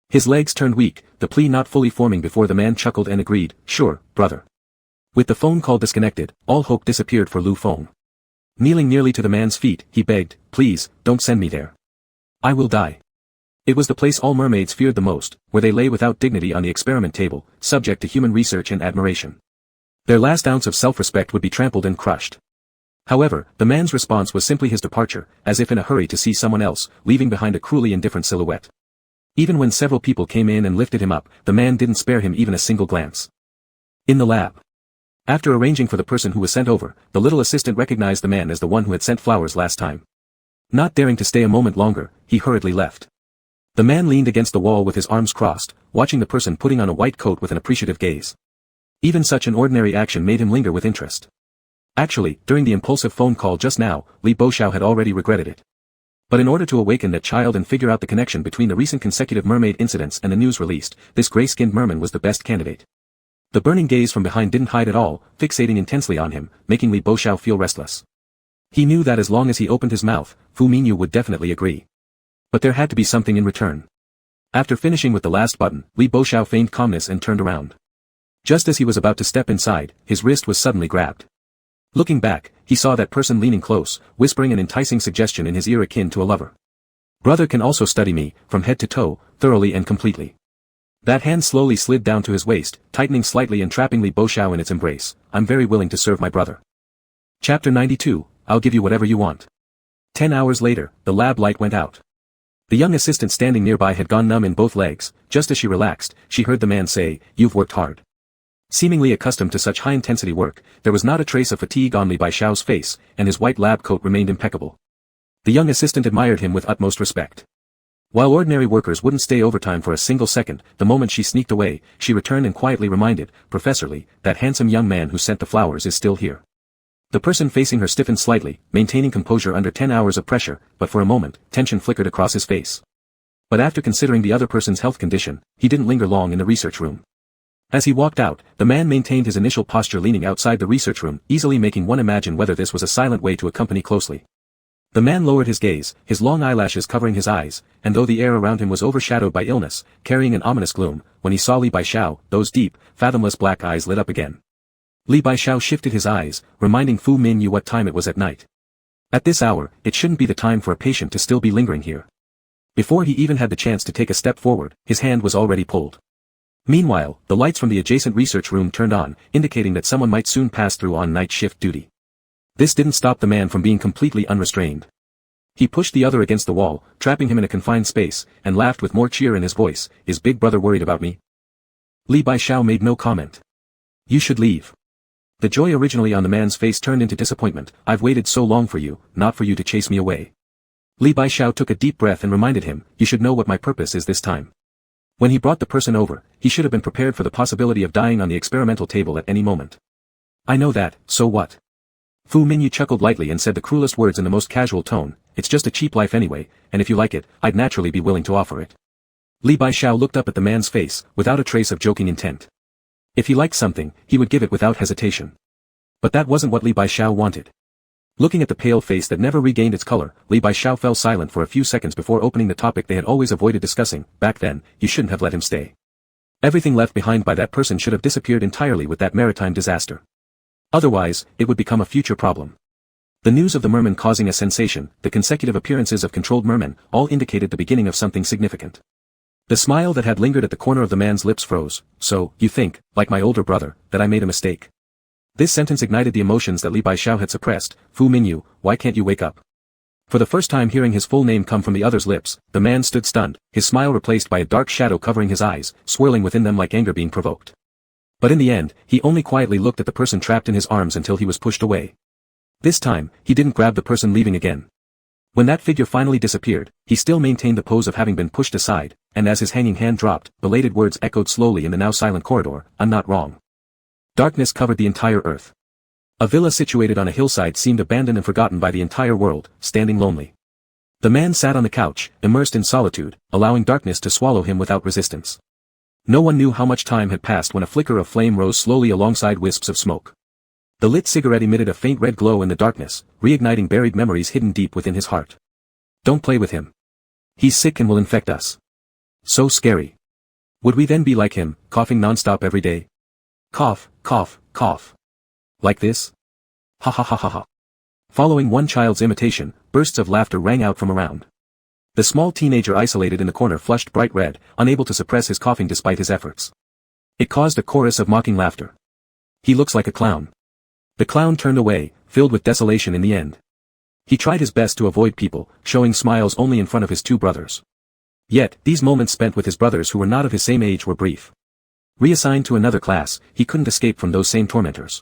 His legs turned weak, the plea not fully forming before the man chuckled and agreed, sure, brother. With the phone call disconnected, all hope disappeared for Lu Feng. Kneeling nearly to the man's feet, he begged, please, don't send me there. I will die. It was the place all mermaids feared the most, where they lay without dignity on the experiment table, subject to human research and admiration. Their last ounce of self-respect would be trampled and crushed. However, the man's response was simply his departure, as if in a hurry to see someone else, leaving behind a cruelly indifferent silhouette. Even when several people came in and lifted him up, the man didn't spare him even a single glance. In the lab. After arranging for the person who was sent over, the little assistant recognized the man as the one who had sent flowers last time. Not daring to stay a moment longer, he hurriedly left. The man leaned against the wall with his arms crossed, watching the person putting on a white coat with an appreciative gaze. Even such an ordinary action made him linger with interest. Actually, during the impulsive phone call just now, Li Boxiao had already regretted it. But in order to awaken that child and figure out the connection between the recent consecutive mermaid incidents and the news released, this gray-skinned merman was the best candidate. The burning gaze from behind didn't hide at all, fixating intensely on him, making Li Boxiao feel restless. He knew that as long as he opened his mouth, Fu Mingyu would definitely agree. But there had to be something in return. After finishing with the last button, Li Boxiao feigned calmness and turned around. Just as he was about to step inside, his wrist was suddenly grabbed. Looking back, he saw that person leaning close, whispering an enticing suggestion in his ear akin to a lover. Brother can also study me, from head to toe, thoroughly and completely. That hand slowly slid down to his waist, tightening slightly and trapping Li Boxiao in its embrace. I'm very willing to serve my brother. Chapter 92, I'll give you whatever you want. 10 hours later, the lab light went out. The young assistant standing nearby had gone numb in both legs. Just as she relaxed, she heard the man say, "You've worked hard." Seemingly accustomed to such high-intensity work, there was not a trace of fatigue on Li Baixiao's face, and his white lab coat remained impeccable. The young assistant admired him with utmost respect. While ordinary workers wouldn't stay overtime for a single second, the moment she sneaked away, she returned and quietly reminded, "Professor Li, that handsome young man who sent the flowers is still here." The person facing her stiffened slightly, maintaining composure under 10 hours of pressure, but for a moment, tension flickered across his face. But after considering the other person's health condition, he didn't linger long in the research room. As he walked out, the man maintained his initial posture leaning outside the research room, easily making one imagine whether this was a silent way to accompany closely. The man lowered his gaze, his long eyelashes covering his eyes, and though the air around him was overshadowed by illness, carrying an ominous gloom, when he saw Li Baixiao, those deep, fathomless black eyes lit up again. Li Baixiao shifted his eyes, reminding Fu Minyu what time it was at night. At this hour, it shouldn't be the time for a patient to still be lingering here. Before he even had the chance to take a step forward, his hand was already pulled. Meanwhile, the lights from the adjacent research room turned on, indicating that someone might soon pass through on night shift duty. This didn't stop the man from being completely unrestrained. He pushed the other against the wall, trapping him in a confined space, and laughed with more cheer in his voice. "Is Big Brother worried about me?" Li Baixiao made no comment. "You should leave." The joy originally on the man's face turned into disappointment. "I've waited so long for you, not for you to chase me away." Li Baixiao took a deep breath and reminded him, "You should know what my purpose is this time." When he brought the person over, he should have been prepared for the possibility of dying on the experimental table at any moment. "I know that, so what?" Fu Minyu chuckled lightly and said the cruelest words in the most casual tone, "It's just a cheap life anyway, and if you like it, I'd naturally be willing to offer it." Li Baixiao looked up at the man's face, without a trace of joking intent. If he liked something, he would give it without hesitation. But that wasn't what Li Baixiao wanted. Looking at the pale face that never regained its color, Li Baixiao fell silent for a few seconds before opening the topic they had always avoided discussing. "Back then, you shouldn't have let him stay. Everything left behind by that person should have disappeared entirely with that maritime disaster. Otherwise, it would become a future problem." The news of the merman causing a sensation, the consecutive appearances of controlled mermen, all indicated the beginning of something significant. The smile that had lingered at the corner of the man's lips froze. "So, you think, like my older brother, that I made a mistake?" This sentence ignited the emotions that Li Baixiao had suppressed. "Fu Minyu, why can't you wake up?" For the first time hearing his full name come from the other's lips, the man stood stunned, his smile replaced by a dark shadow covering his eyes, swirling within them like anger being provoked. But in the end, he only quietly looked at the person trapped in his arms until he was pushed away. This time, he didn't grab the person leaving again. When that figure finally disappeared, he still maintained the pose of having been pushed aside, and as his hanging hand dropped, belated words echoed slowly in the now silent corridor, "I'm not wrong." Darkness covered the entire earth. A villa situated on a hillside seemed abandoned and forgotten by the entire world, standing lonely. The man sat on the couch, immersed in solitude, allowing darkness to swallow him without resistance. No one knew how much time had passed when a flicker of flame rose slowly alongside wisps of smoke. The lit cigarette emitted a faint red glow in the darkness, reigniting buried memories hidden deep within his heart. "Don't play with him. He's sick and will infect us. So scary. Would we then be like him, coughing nonstop every day? Cough, cough, cough. Like this? Ha ha ha ha ha." Following one child's imitation, bursts of laughter rang out from around. The small teenager isolated in the corner flushed bright red, unable to suppress his coughing despite his efforts. It caused a chorus of mocking laughter. "He looks like a clown." The clown turned away, filled with desolation in the end. He tried his best to avoid people, showing smiles only in front of his two brothers. Yet, these moments spent with his brothers who were not of his same age were brief. Reassigned to another class, he couldn't escape from those same tormentors.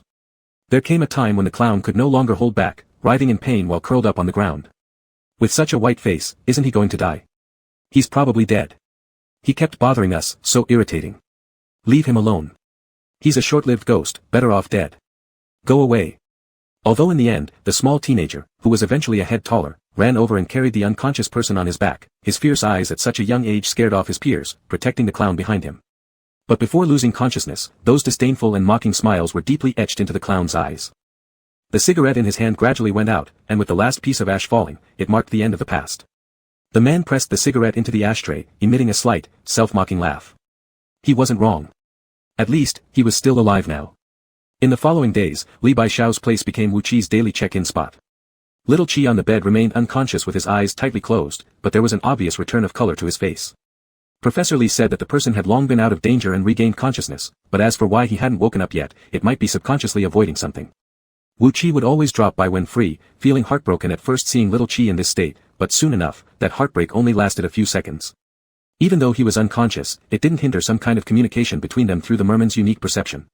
There came a time when the clown could no longer hold back, writhing in pain while curled up on the ground. "With such a white face, isn't he going to die? He's probably dead. He kept bothering us, so irritating. Leave him alone. He's a short-lived ghost, better off dead. Go away." Although in the end, the small teenager, who was eventually a head taller, ran over and carried the unconscious person on his back, his fierce eyes at such a young age scared off his peers, protecting the clown behind him. But before losing consciousness, those disdainful and mocking smiles were deeply etched into the clown's eyes. The cigarette in his hand gradually went out, and with the last piece of ash falling, it marked the end of the past. The man pressed the cigarette into the ashtray, emitting a slight, self-mocking laugh. He wasn't wrong. At least, he was still alive now. In the following days, Li Baixiao's place became Wu Qi's daily check-in spot. Little Qi on the bed remained unconscious with his eyes tightly closed, but there was an obvious return of color to his face. Professor Li said that the person had long been out of danger and regained consciousness, but as for why he hadn't woken up yet, it might be subconsciously avoiding something. Wu Qi would always drop by when free, feeling heartbroken at first seeing little Qi in this state, but soon enough, that heartbreak only lasted a few seconds. Even though he was unconscious, it didn't hinder some kind of communication between them through the merman's unique perception.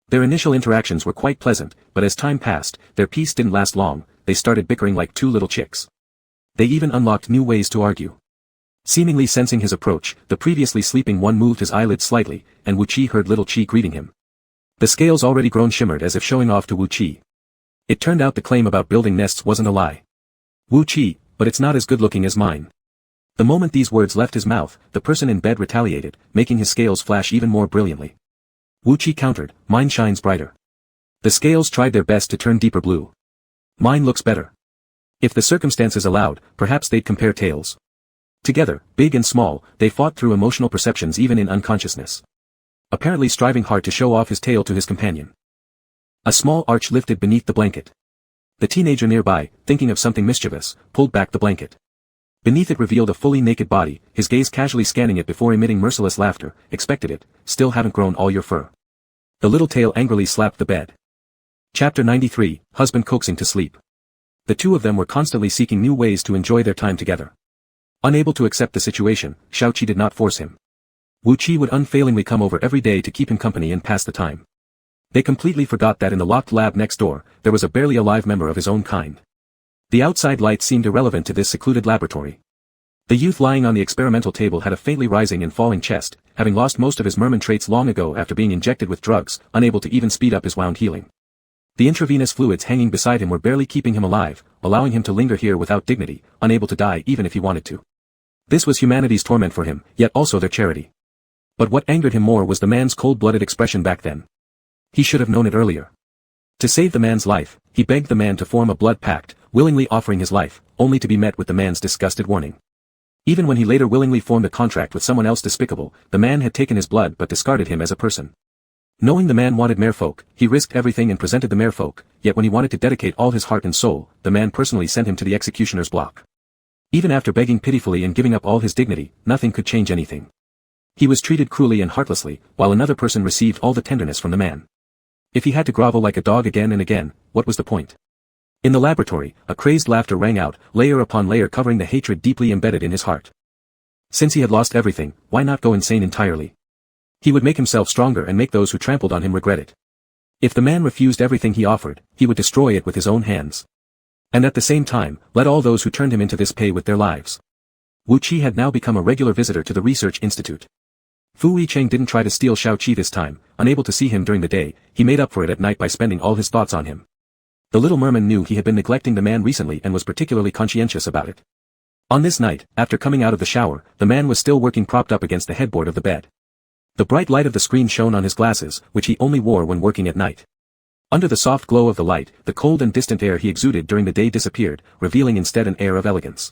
Their initial interactions were quite pleasant, but as time passed, their peace didn't last long. They started bickering like two little chicks. They even unlocked new ways to argue. Seemingly sensing his approach, the previously sleeping one moved his eyelids slightly, and Wu Qi heard little Qi greeting him. The scales already grown shimmered as if showing off to Wu Qi. It turned out the claim about building nests wasn't a lie. Wu Qi, but it's not as good looking as mine. The moment these words left his mouth, the person in bed retaliated, making his scales flash even more brilliantly. Wu Qi countered, mine shines brighter. The scales tried their best to turn deeper blue. Mine looks better. If the circumstances allowed, perhaps they'd compare tails. Together, big and small, they fought through emotional perceptions even in unconsciousness. Apparently striving hard to show off his tail to his companion. A small arch lifted beneath the blanket. The teenager nearby, thinking of something mischievous, pulled back the blanket. Beneath it revealed a fully naked body, his gaze casually scanning it before emitting merciless laughter. Expected it, still haven't grown all your fur. The little tail angrily slapped the bed. Chapter 93, Husband Coaxing to Sleep. The two of them were constantly seeking new ways to enjoy their time together. Unable to accept the situation, Xiaoqi did not force him. Wu Qi would unfailingly come over every day to keep him company and pass the time. They completely forgot that in the locked lab next door, there was a barely alive member of his own kind. The outside light seemed irrelevant to this secluded laboratory. The youth lying on the experimental table had a faintly rising and falling chest, having lost most of his merman traits long ago after being injected with drugs, unable to even speed up his wound healing. The intravenous fluids hanging beside him were barely keeping him alive, allowing him to linger here without dignity, unable to die even if he wanted to. This was humanity's torment for him, yet also their charity. But what angered him more was the man's cold-blooded expression back then. He should have known it earlier. To save the man's life, he begged the man to form a blood pact, willingly offering his life, only to be met with the man's disgusted warning. Even when he later willingly formed a contract with someone else despicable, the man had taken his blood but discarded him as a person. Knowing the man wanted merfolk, he risked everything and presented the merfolk, yet when he wanted to dedicate all his heart and soul, the man personally sent him to the executioner's block. Even after begging pitifully and giving up all his dignity, nothing could change anything. He was treated cruelly and heartlessly, while another person received all the tenderness from the man. If he had to grovel like a dog again and again, what was the point? In the laboratory, a crazed laughter rang out, layer upon layer covering the hatred deeply embedded in his heart. Since he had lost everything, why not go insane entirely? He would make himself stronger and make those who trampled on him regret it. If the man refused everything he offered, he would destroy it with his own hands. And at the same time, let all those who turned him into this pay with their lives. Wu Qi had now become a regular visitor to the research institute. Fu Yicheng didn't try to steal Xiaoqi this time, unable to see him during the day, he made up for it at night by spending all his thoughts on him. The little merman knew he had been neglecting the man recently and was particularly conscientious about it. On this night, after coming out of the shower, the man was still working propped up against the headboard of the bed. The bright light of the screen shone on his glasses, which he only wore when working at night. Under the soft glow of the light, the cold and distant air he exuded during the day disappeared, revealing instead an air of elegance.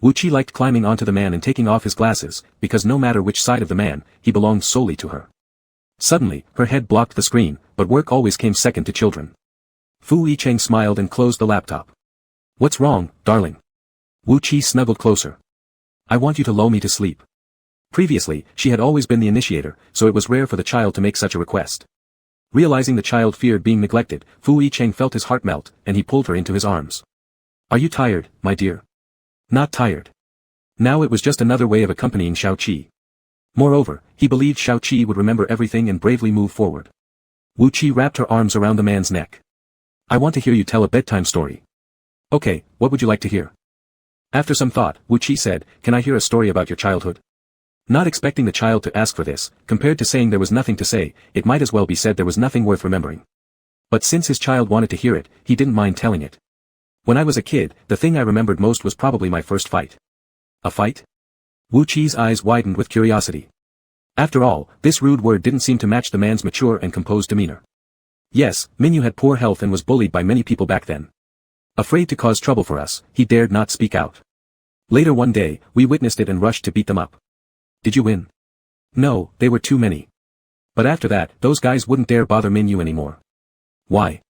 Wu Qi liked climbing onto the man and taking off his glasses, because no matter which side of the man, he belonged solely to her. Suddenly, her head blocked the screen, but work always came second to children. Fu Yicheng smiled and closed the laptop. What's wrong, darling? Wu Qi snuggled closer. I want you to lull me to sleep. Previously, she had always been the initiator, so it was rare for the child to make such a request. Realizing the child feared being neglected, Fu Yicheng felt his heart melt, and he pulled her into his arms. Are you tired, my dear? Not tired. Now it was just another way of accompanying Xiaoqi. Moreover, he believed Xiaoqi would remember everything and bravely move forward. Wu Qi wrapped her arms around the man's neck. I want to hear you tell a bedtime story. Okay, what would you like to hear? After some thought, Wu Qi said, can I hear a story about your childhood? Not expecting the child to ask for this, compared to saying there was nothing to say, it might as well be said there was nothing worth remembering. But since his child wanted to hear it, he didn't mind telling it. When I was a kid, the thing I remembered most was probably my first fight. A fight? Wu Qi's eyes widened with curiosity. After all, this rude word didn't seem to match the man's mature and composed demeanor. Yes, Minyu had poor health and was bullied by many people back then. Afraid to cause trouble for us, he dared not speak out. Later one day, we witnessed it and rushed to beat them up. Did you win? No, they were too many. But after that, those guys wouldn't dare bother Minyu anymore. Why?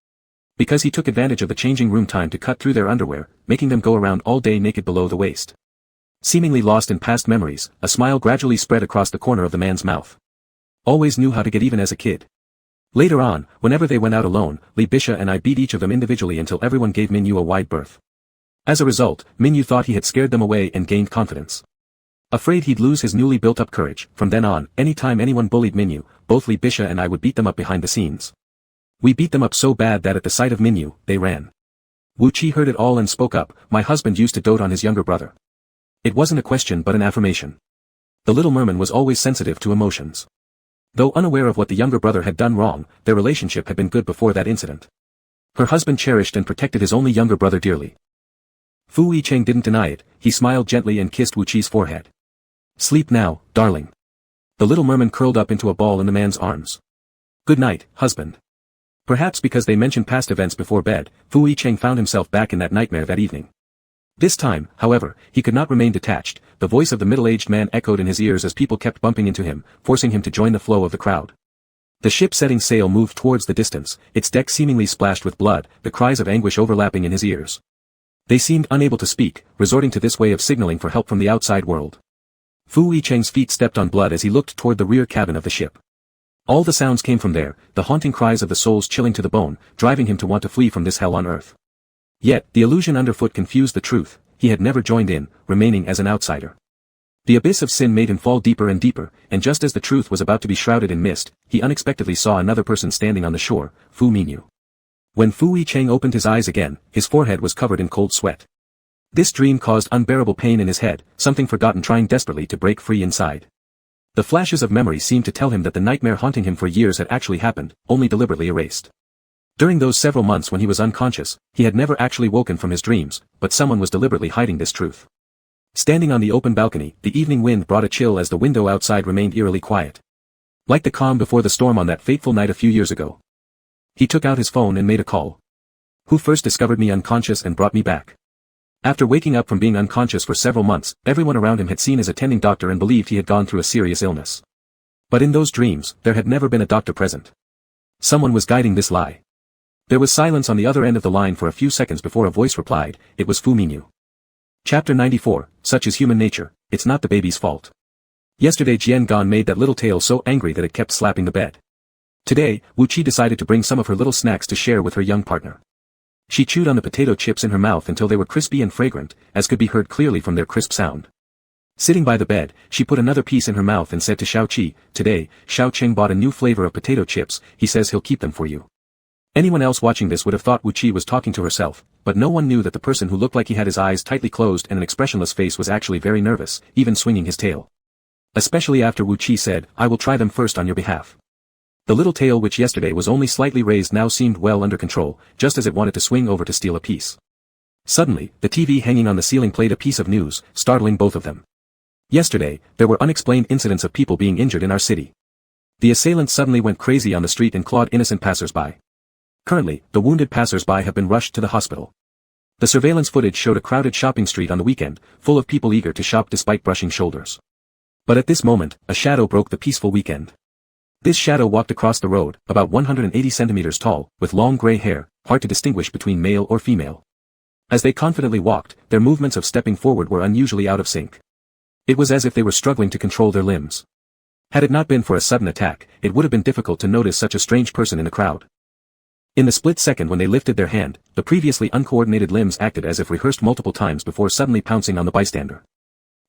Because he took advantage of the changing room time to cut through their underwear, making them go around all day naked below the waist. Seemingly lost in past memories, a smile gradually spread across the corner of the man's mouth. Always knew how to get even as a kid. Later on, whenever they went out alone, Li Bisha and I beat each of them individually until everyone gave Minyu a wide berth. As a result, Minyu thought he had scared them away and gained confidence. Afraid he'd lose his newly built-up courage, from then on, any time anyone bullied Minyu, both Li Bisha and I would beat them up behind the scenes. We beat them up so bad that at the sight of Minyu, they ran. Wu Qi heard it all and spoke up. My husband used to dote on his younger brother. It wasn't a question but an affirmation. The little merman was always sensitive to emotions. Though unaware of what the younger brother had done wrong, their relationship had been good before that incident. Her husband cherished and protected his only younger brother dearly. Fu Yicheng didn't deny it, he smiled gently and kissed Wu Qi's forehead. Sleep now, darling. The little merman curled up into a ball in the man's arms. Good night, husband. Perhaps because they mentioned past events before bed, Fu Yicheng found himself back in that nightmare that evening. This time, however, he could not remain detached. The voice of the middle-aged man echoed in his ears as people kept bumping into him, forcing him to join the flow of the crowd. The ship setting sail moved towards the distance, its deck seemingly splashed with blood, the cries of anguish overlapping in his ears. They seemed unable to speak, resorting to this way of signaling for help from the outside world. Fu Yicheng's feet stepped on blood as he looked toward the rear cabin of the ship. All the sounds came from there, the haunting cries of the souls chilling to the bone, driving him to want to flee from this hell on earth. Yet, the illusion underfoot confused the truth, he had never joined in, remaining as an outsider. The abyss of sin made him fall deeper and deeper, and just as the truth was about to be shrouded in mist, he unexpectedly saw another person standing on the shore, Fu Minyu. When Fu Yicheng opened his eyes again, his forehead was covered in cold sweat. This dream caused unbearable pain in his head, something forgotten trying desperately to break free inside. The flashes of memory seemed to tell him that the nightmare haunting him for years had actually happened, only deliberately erased. During those several months when he was unconscious, he had never actually woken from his dreams, but someone was deliberately hiding this truth. Standing on the open balcony, the evening wind brought a chill as the window outside remained eerily quiet. Like the calm before the storm on that fateful night a few years ago. He took out his phone and made a call. Who first discovered me unconscious and brought me back? After waking up from being unconscious for several months, everyone around him had seen his attending doctor and believed he had gone through a serious illness. But in those dreams, there had never been a doctor present. Someone was guiding this lie. There was silence on the other end of the line for a few seconds before a voice replied, it was Fu Minyu. Chapter 94, Such is Human Nature, It's Not the Baby's Fault. Yesterday Jian Gan made that little tail so angry that it kept slapping the bed. Today, Wu Qi decided to bring some of her little snacks to share with her young partner. She chewed on the potato chips in her mouth until they were crispy and fragrant, as could be heard clearly from their crisp sound. Sitting by the bed, she put another piece in her mouth and said to Xiao Qi, today, Xiao Cheng bought a new flavor of potato chips, he says he'll keep them for you. Anyone else watching this would have thought Wu Qi was talking to herself, but no one knew that the person who looked like he had his eyes tightly closed and an expressionless face was actually very nervous, even swinging his tail. Especially after Wu Qi said, I will try them first on your behalf. The little tail which yesterday was only slightly raised now seemed well under control, just as it wanted to swing over to steal a piece. Suddenly, the TV hanging on the ceiling played a piece of news, startling both of them. Yesterday, there were unexplained incidents of people being injured in our city. The assailants suddenly went crazy on the street and clawed innocent passers-by. Currently, the wounded passers-by have been rushed to the hospital. The surveillance footage showed a crowded shopping street on the weekend, full of people eager to shop despite brushing shoulders. But at this moment, a shadow broke the peaceful weekend. This shadow walked across the road, about 180 centimeters tall, with long gray hair, hard to distinguish between male or female. As they confidently walked, their movements of stepping forward were unusually out of sync. It was as if they were struggling to control their limbs. Had it not been for a sudden attack, it would have been difficult to notice such a strange person in the crowd. In the split second when they lifted their hand, the previously uncoordinated limbs acted as if rehearsed multiple times before suddenly pouncing on the bystander.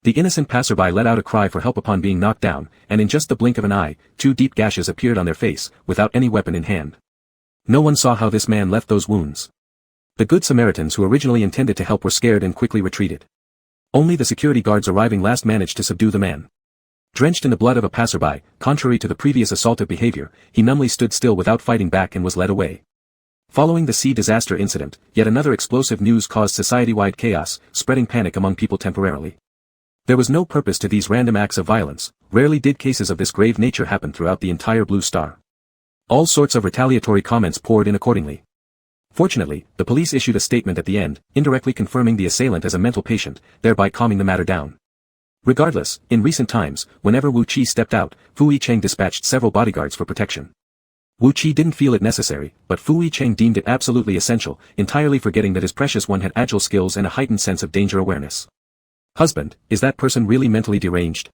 The innocent passerby let out a cry for help upon being knocked down, and in just the blink of an eye, 2 deep gashes appeared on their face, without any weapon in hand. No one saw how this man left those wounds. The good Samaritans who originally intended to help were scared and quickly retreated. Only the security guards arriving last managed to subdue the man. Drenched in the blood of a passerby, contrary to the previous assaultive behavior, he numbly stood still without fighting back and was led away. Following the sea disaster incident, yet another explosive news caused society-wide chaos, spreading panic among people temporarily. There was no purpose to these random acts of violence, rarely did cases of this grave nature happen throughout the entire Blue Star. All sorts of retaliatory comments poured in accordingly. Fortunately, the police issued a statement at the end, indirectly confirming the assailant as a mental patient, thereby calming the matter down. Regardless, in recent times, whenever Wu Qi stepped out, Fu Yicheng dispatched several bodyguards for protection. Wu Qi didn't feel it necessary, but Fu Yicheng deemed it absolutely essential, entirely forgetting that his precious one had agile skills and a heightened sense of danger awareness. Husband, is that person really mentally deranged?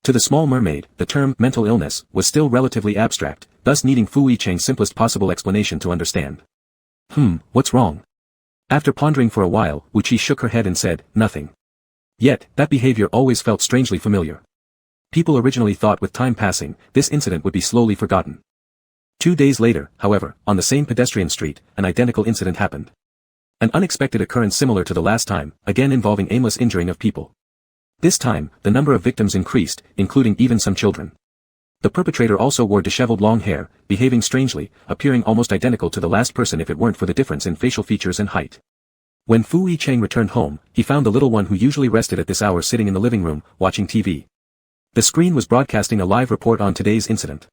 To the small mermaid, the term mental illness was still relatively abstract, thus needing Fu Yicheng's simplest possible explanation to understand. What's wrong? After pondering for a while, Wuchi shook her head and said, nothing. Yet, that behavior always felt strangely familiar. People originally thought with time passing, this incident would be slowly forgotten. 2 days later, however, on the same pedestrian street, an identical incident happened. An unexpected occurrence similar to the last time, again involving aimless injuring of people. This time, the number of victims increased, including even some children. The perpetrator also wore disheveled long hair, behaving strangely, appearing almost identical to the last person if it weren't for the difference in facial features and height. When Fu Yicheng returned home, he found the little one who usually rested at this hour sitting in the living room, watching TV. The screen was broadcasting a live report on today's incident.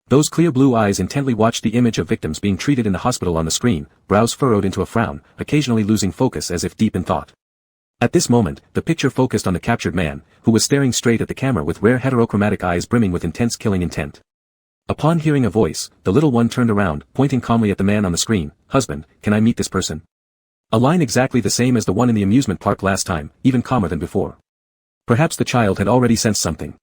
Those clear blue eyes intently watched the image of victims being treated in the hospital on the screen, brows furrowed into a frown, occasionally losing focus as if deep in thought. At this moment, the picture focused on the captured man, who was staring straight at the camera with rare heterochromatic eyes brimming with intense killing intent. Upon hearing a voice, the little one turned around, pointing calmly at the man on the screen. "Husband, can I meet this person?" A line exactly the same as the one in the amusement park last time, even calmer than before. Perhaps the child had already sensed something.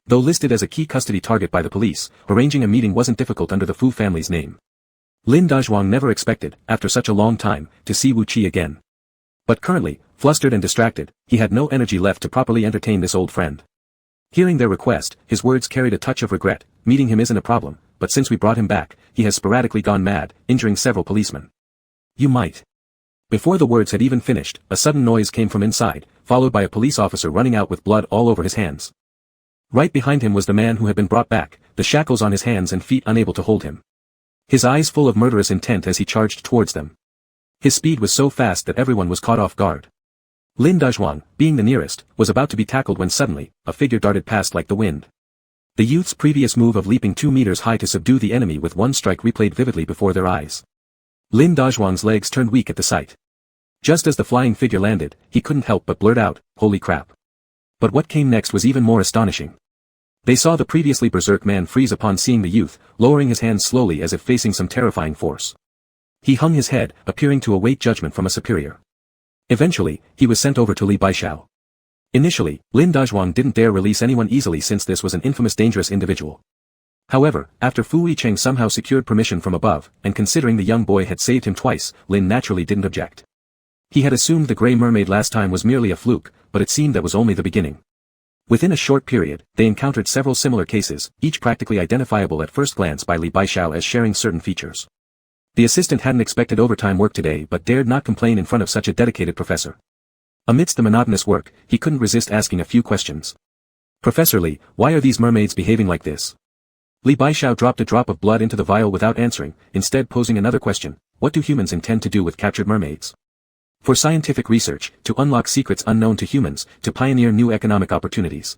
Though listed as a key custody target by the police, arranging a meeting wasn't difficult under the Fu family's name. Lin Dazhuang never expected, after such a long time, to see Wu Qi again. But currently, flustered and distracted, he had no energy left to properly entertain this old friend. Hearing their request, his words carried a touch of regret. Meeting him isn't a problem, but since we brought him back, he has sporadically gone mad, injuring several policemen. You might. Before the words had even finished, a sudden noise came from inside, followed by a police officer running out with blood all over his hands. Right behind him was the man who had been brought back, the shackles on his hands and feet unable to hold him. His eyes full of murderous intent as he charged towards them. His speed was so fast that everyone was caught off guard. Lin Dazhuang, being the nearest, was about to be tackled when suddenly, a figure darted past like the wind. The youth's previous move of leaping 2 meters high to subdue the enemy with one strike replayed vividly before their eyes. Lin Dazhuang's legs turned weak at the sight. Just as the flying figure landed, he couldn't help but blurt out, "Holy crap." But what came next was even more astonishing. They saw the previously berserk man freeze upon seeing the youth, lowering his hands slowly as if facing some terrifying force. He hung his head, appearing to await judgment from a superior. Eventually, he was sent over to Li Baishao. Initially, Lin Dazhuang didn't dare release anyone easily since this was an infamous dangerous individual. However, after Fu Yicheng somehow secured permission from above, and considering the young boy had saved him twice, Lin naturally didn't object. He had assumed the Grey Mermaid last time was merely a fluke, but it seemed that was only the beginning. Within a short period, they encountered several similar cases, each practically identifiable at first glance by Li Baishao as sharing certain features. The assistant hadn't expected overtime work today but dared not complain in front of such a dedicated professor. Amidst the monotonous work, he couldn't resist asking a few questions. "Professor Li, why are these mermaids behaving like this?" Li Baishao dropped a drop of blood into the vial without answering, instead posing another question: what do humans intend to do with captured mermaids? For scientific research, to unlock secrets unknown to humans, to pioneer new economic opportunities.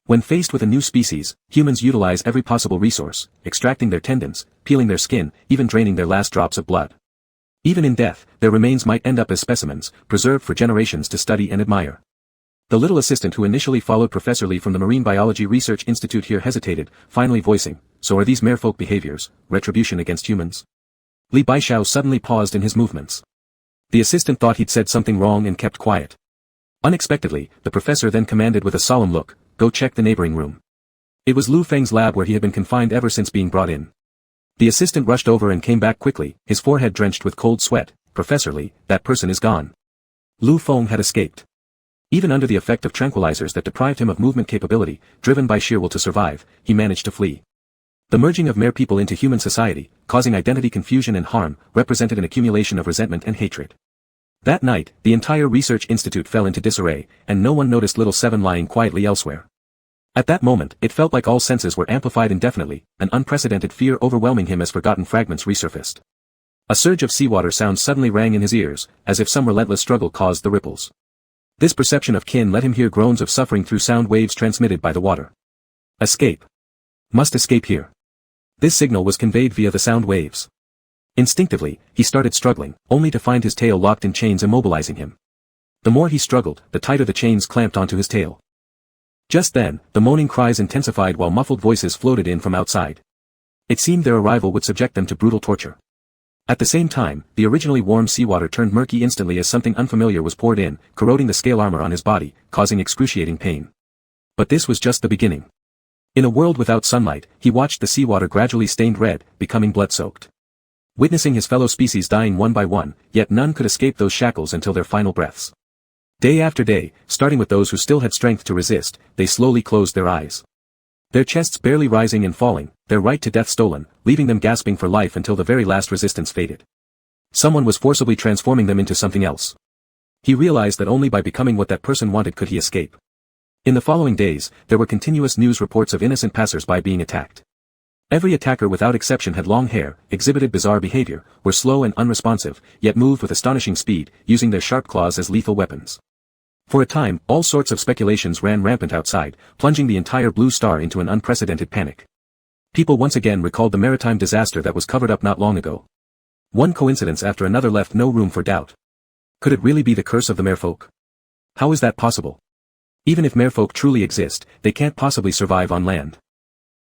When faced with a new species, humans utilize every possible resource, extracting their tendons, peeling their skin, even draining their last drops of blood. Even in death, their remains might end up as specimens, preserved for generations to study and admire. The little assistant who initially followed Professor Li from the Marine Biology Research Institute here hesitated, finally voicing, "So are these merfolk behaviors, retribution against humans?" Li Baishao suddenly paused in his movements. The assistant thought he'd said something wrong and kept quiet. Unexpectedly, the professor then commanded with a solemn look, "Go check the neighboring room." It was Lu Feng's lab where he had been confined ever since being brought in. The assistant rushed over and came back quickly, his forehead drenched with cold sweat. "Professor Li, that person is gone." Lu Feng had escaped. Even under the effect of tranquilizers that deprived him of movement capability, driven by sheer will to survive, he managed to flee. The merging of mere people into human society, causing identity confusion and harm, represented an accumulation of resentment and hatred. That night, the entire research institute fell into disarray, and no one noticed little Seven lying quietly elsewhere. At that moment, it felt like all senses were amplified indefinitely, an unprecedented fear overwhelming him as forgotten fragments resurfaced. A surge of seawater sound suddenly rang in his ears, as if some relentless struggle caused the ripples. This perception of kin let him hear groans of suffering through sound waves transmitted by the water. Escape. Must escape here. This signal was conveyed via the sound waves. Instinctively, he started struggling, only to find his tail locked in chains immobilizing him. The more he struggled, the tighter the chains clamped onto his tail. Just then, the moaning cries intensified while muffled voices floated in from outside. It seemed their arrival would subject them to brutal torture. At the same time, the originally warm seawater turned murky instantly as something unfamiliar was poured in, corroding the scale armor on his body, causing excruciating pain. But this was just the beginning. In a world without sunlight, he watched the seawater gradually stained red, becoming blood-soaked. witnessing his fellow species dying one by one, yet none could escape those shackles until their final breaths. Day after day, starting with those who still had strength to resist, they slowly closed their eyes. Their chests barely rising and falling, their right to death stolen, leaving them gasping for life until the very last resistance faded. Someone was forcibly transforming them into something else. He realized that only by becoming what that person wanted could he escape. In the following days, there were continuous news reports of innocent passers-by being attacked. Every attacker without exception had long hair, exhibited bizarre behavior, were slow and unresponsive, yet moved with astonishing speed, using their sharp claws as lethal weapons. For a time, all sorts of speculations ran rampant outside, plunging the entire Blue Star into an unprecedented panic. People once again recalled the maritime disaster that was covered up not long ago. One coincidence after another left no room for doubt. Could it really be the curse of the merfolk? How is that possible? Even if merfolk truly exist, they can't possibly survive on land.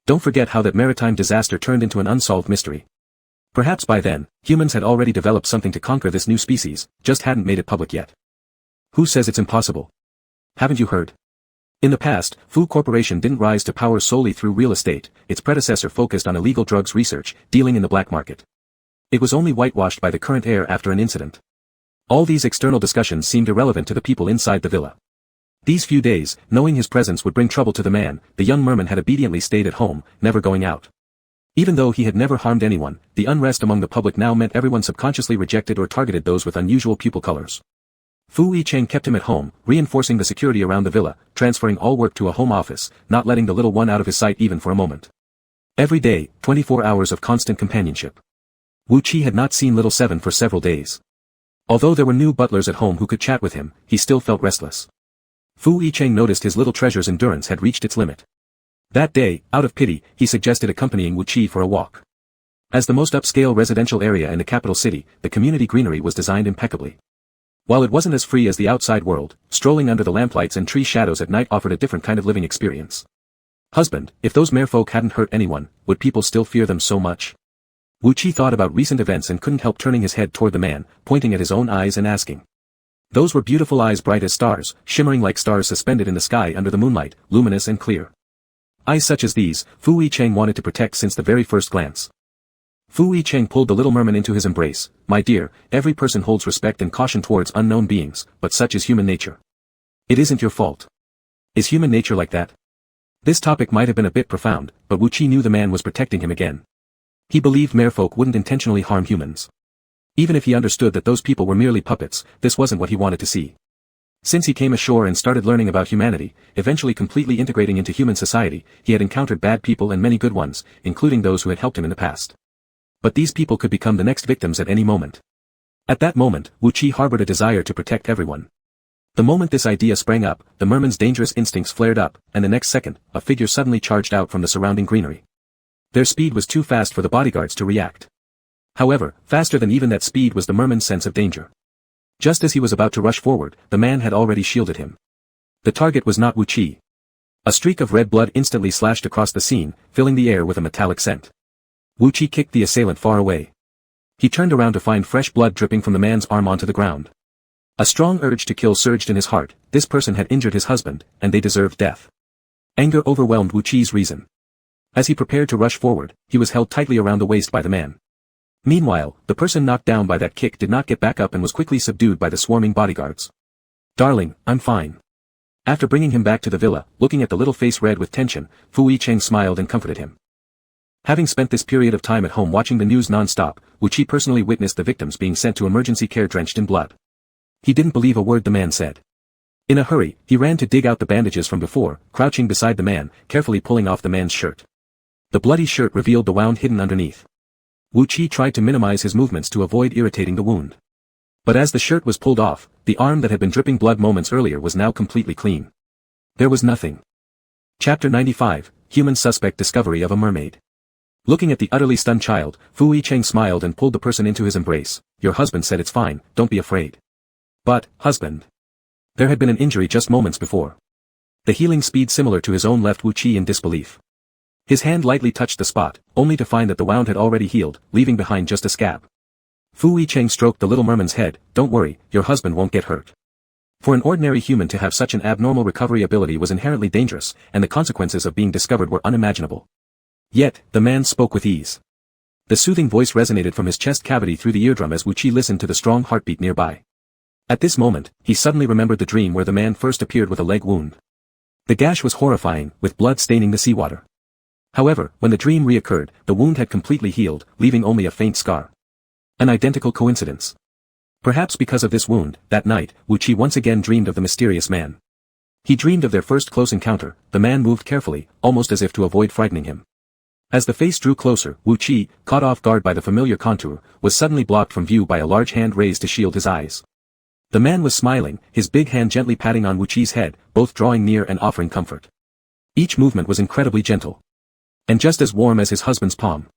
Don't forget how that maritime disaster turned into an unsolved mystery. Perhaps by then, humans had already developed something to conquer this new species, just hadn't made it public yet. Who says it's impossible? Haven't you heard? In the past, Fu Corporation didn't rise to power solely through real estate, its predecessor focused on illegal drugs research, dealing in the black market. It was only whitewashed by the current heir after an incident. All these external discussions seemed irrelevant to the people inside the villa. These few days, knowing his presence would bring trouble to the man, the young merman had obediently stayed at home, never going out. Even though he had never harmed anyone, the unrest among the public now meant everyone subconsciously rejected or targeted those with unusual pupil colors. Fu Yicheng kept him at home, reinforcing the security around the villa, transferring all work to a home office, not letting the little one out of his sight even for a moment. Every day, 24 hours of constant companionship. Wu Qi had not seen little Seven for several days. Although there were new butlers at home who could chat with him, he still felt restless. Fu Yicheng noticed his little treasure's endurance had reached its limit. That day, out of pity, he suggested accompanying Wu Qi for a walk. As the most upscale residential area in the capital city, the community greenery was designed impeccably. While it wasn't as free as the outside world, strolling under the lamplights and tree shadows at night offered a different kind of living experience. Husband, if those merfolk hadn't hurt anyone, would people still fear them so much? Wu Qi thought about recent events and couldn't help turning his head toward the man, pointing at his own eyes and asking. Those were beautiful eyes, bright as stars, shimmering like stars suspended in the sky under the moonlight, luminous and clear. Eyes such as these, Fu Yicheng wanted to protect since the very first glance. Fu Yicheng pulled the little merman into his embrace. My dear, every person holds respect and caution towards unknown beings, but such is human nature. It isn't your fault. Is human nature like that? This topic might have been a bit profound, but Wu Qi knew the man was protecting him again. He believed merfolk wouldn't intentionally harm humans. Even if he understood that those people were merely puppets, this wasn't what he wanted to see. Since he came ashore and started learning about humanity, eventually completely integrating into human society, he had encountered bad people and many good ones, including those who had helped him in the past. But these people could become the next victims at any moment. At that moment, Wu Qi harbored a desire to protect everyone. The moment this idea sprang up, the merman's dangerous instincts flared up, and the next second, a figure suddenly charged out from the surrounding greenery. Their speed was too fast for the bodyguards to react. However, faster than even that speed was the merman's sense of danger. Just as he was about to rush forward, the man had already shielded him. The target was not Wu Qi. A streak of red blood instantly slashed across the scene, filling the air with a metallic scent. Wu Qi kicked the assailant far away. He turned around to find fresh blood dripping from the man's arm onto the ground. A strong urge to kill surged in his heart. This person had injured his husband, and they deserved death. Anger overwhelmed Wu Qi's reason. As he prepared to rush forward, he was held tightly around the waist by the man. Meanwhile, the person knocked down by that kick did not get back up and was quickly subdued by the swarming bodyguards. Darling, I'm fine. After bringing him back to the villa, looking at the little face red with tension, Fu Yicheng smiled and comforted him. Having spent this period of time at home watching the news non-stop, Wu Qi personally witnessed the victims being sent to emergency care drenched in blood. He didn't believe a word the man said. In a hurry, he ran to dig out the bandages from before, crouching beside the man, carefully pulling off the man's shirt. The bloody shirt revealed the wound hidden underneath. Wu Qi tried to minimize his movements to avoid irritating the wound. But as the shirt was pulled off, the arm that had been dripping blood moments earlier was now completely clean. There was nothing. Chapter 95, Human Suspect Discovery of a Mermaid. Looking at the utterly stunned child, Fu Yicheng smiled and pulled the person into his embrace. Your husband said it's fine, don't be afraid. But, husband. There had been an injury just moments before. The healing speed similar to his own left Wu Qi in disbelief. His hand lightly touched the spot, only to find that the wound had already healed, leaving behind just a scab. Fu Yicheng stroked the little merman's head. Don't worry, your husband won't get hurt. For an ordinary human to have such an abnormal recovery ability was inherently dangerous, and the consequences of being discovered were unimaginable. Yet, the man spoke with ease. The soothing voice resonated from his chest cavity through the eardrum as Wu Qi listened to the strong heartbeat nearby. At this moment, he suddenly remembered the dream where the man first appeared with a leg wound. The gash was horrifying, with blood staining the seawater. However, when the dream reoccurred, the wound had completely healed, leaving only a faint scar. An identical coincidence. Perhaps because of this wound, that night, Wu Qi once again dreamed of the mysterious man. He dreamed of their first close encounter. The man moved carefully, almost as if to avoid frightening him. As the face drew closer, Wu Qi, caught off guard by the familiar contour, was suddenly blocked from view by a large hand raised to shield his eyes. The man was smiling, his big hand gently patting on Wu Qi's head, both drawing near and offering comfort. Each movement was incredibly gentle. And just as warm as his husband's palm.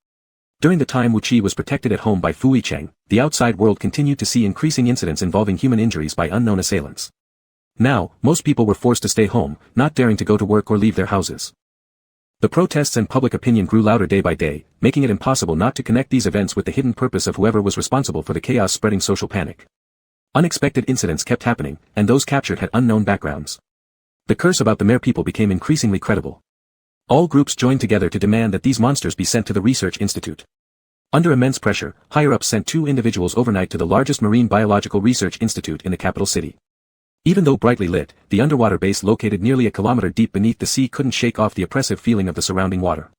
During the time Wu Qi was protected at home by Fu Yicheng, the outside world continued to see increasing incidents involving human injuries by unknown assailants. Now, most people were forced to stay home, not daring to go to work or leave their houses. The protests and public opinion grew louder day by day, making it impossible not to connect these events with the hidden purpose of whoever was responsible for the chaos-spreading social panic. Unexpected incidents kept happening, and those captured had unknown backgrounds. The curse about the mere people became increasingly credible. All groups joined together to demand that these monsters be sent to the research institute. Under immense pressure, higher-ups sent 2 individuals overnight to the largest marine biological research institute in the capital city. Even though brightly lit, the underwater base located nearly a kilometer deep beneath the sea couldn't shake off the oppressive feeling of the surrounding water.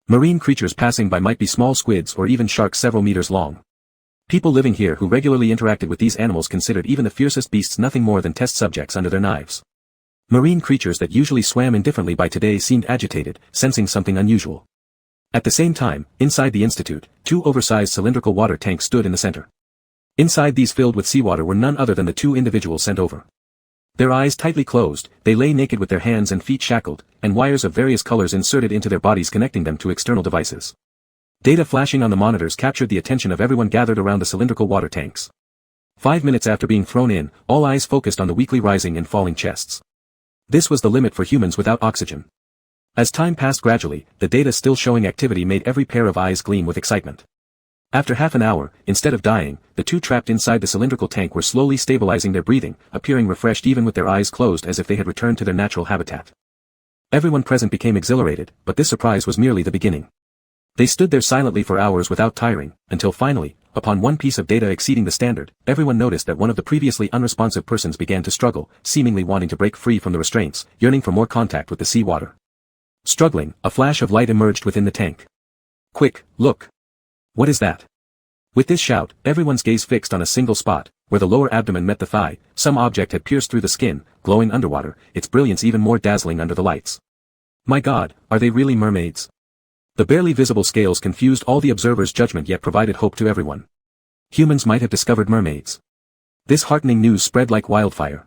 Marine creatures passing by might be small squids or even sharks several meters long. People living here who regularly interacted with these animals considered even the fiercest beasts nothing more than test subjects under their knives. Marine creatures that usually swam indifferently by today seemed agitated, sensing something unusual. At the same time, inside the institute, 2 oversized cylindrical water tanks stood in the center. Inside these filled with seawater were none other than the 2 individuals sent over. Their eyes tightly closed, they lay naked with their hands and feet shackled, and wires of various colors inserted into their bodies connecting them to external devices. Data flashing on the monitors captured the attention of everyone gathered around the cylindrical water tanks. 5 minutes after being thrown in, all eyes focused on the weakly rising and falling chests. This was the limit for humans without oxygen. As time passed gradually, the data still showing activity made every pair of eyes gleam with excitement. After half an hour, instead of dying, the 2 trapped inside the cylindrical tank were slowly stabilizing their breathing, appearing refreshed even with their eyes closed as if they had returned to their natural habitat. Everyone present became exhilarated, but this surprise was merely the beginning. They stood there silently for hours without tiring, until finally, upon one piece of data exceeding the standard, everyone noticed that one of the previously unresponsive persons began to struggle, seemingly wanting to break free from the restraints, yearning for more contact with the sea water. Struggling, a flash of light emerged within the tank. "Quick, look! What is that?" With this shout, everyone's gaze fixed on a single spot, where the lower abdomen met the thigh. Some object had pierced through the skin, glowing underwater, its brilliance even more dazzling under the lights. My God, are they really mermaids? The barely visible scales confused all the observers' judgment yet provided hope to everyone. Humans might have discovered mermaids. This heartening news spread like wildfire.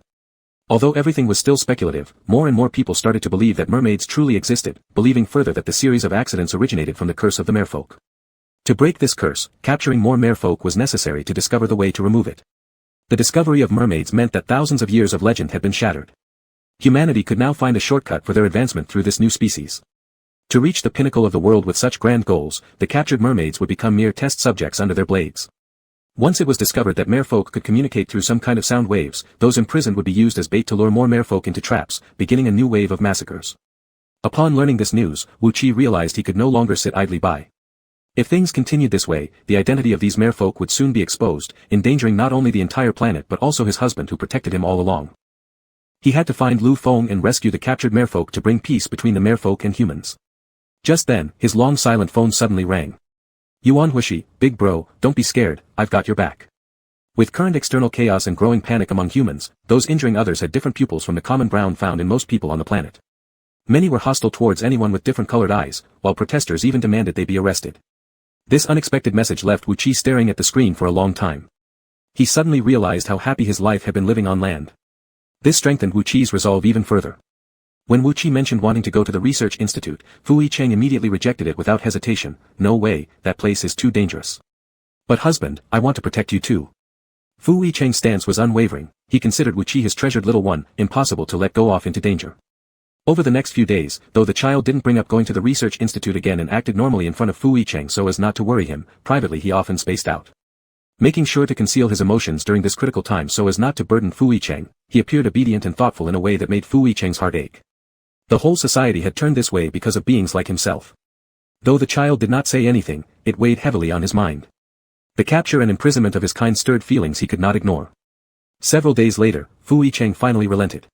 Although everything was still speculative, more and more people started to believe that mermaids truly existed, believing further that the series of accidents originated from the curse of the merfolk. To break this curse, capturing more merfolk was necessary to discover the way to remove it. The discovery of mermaids meant that thousands of years of legend had been shattered. Humanity could now find a shortcut for their advancement through this new species. To reach the pinnacle of the world with such grand goals, the captured mermaids would become mere test subjects under their blades. Once it was discovered that merfolk could communicate through some kind of sound waves, those imprisoned would be used as bait to lure more merfolk into traps, beginning a new wave of massacres. Upon learning this news, Wu Qi realized he could no longer sit idly by. If things continued this way, the identity of these merfolk would soon be exposed, endangering not only the entire planet but also his husband who protected him all along. He had to find Lu Feng and rescue the captured merfolk to bring peace between the merfolk and humans. Just then, his long silent phone suddenly rang. Yuan Huishi, big bro, don't be scared, I've got your back. With current external chaos and growing panic among humans, those injuring others had different pupils from the common brown found in most people on the planet. Many were hostile towards anyone with different colored eyes, while protesters even demanded they be arrested. This unexpected message left Wu Qi staring at the screen for a long time. He suddenly realized how happy his life had been living on land. This strengthened Wu Qi's resolve even further. When Wu Qi mentioned wanting to go to the research institute, Fu Yicheng immediately rejected it without hesitation. No way, that place is too dangerous. But husband, I want to protect you too. Fu Yicheng's stance was unwavering. He considered Wu Qi his treasured little one, impossible to let go off into danger. Over the next few days, though the child didn't bring up going to the research institute again and acted normally in front of Fu Yicheng so as not to worry him, privately he often spaced out. Making sure to conceal his emotions during this critical time so as not to burden Fu Yicheng, he appeared obedient and thoughtful in a way that made Fu Yicheng's heart ache. The whole society had turned this way because of beings like himself. Though the child did not say anything, it weighed heavily on his mind. The capture and imprisonment of his kind stirred feelings he could not ignore. Several days later, Fu Yicheng finally relented.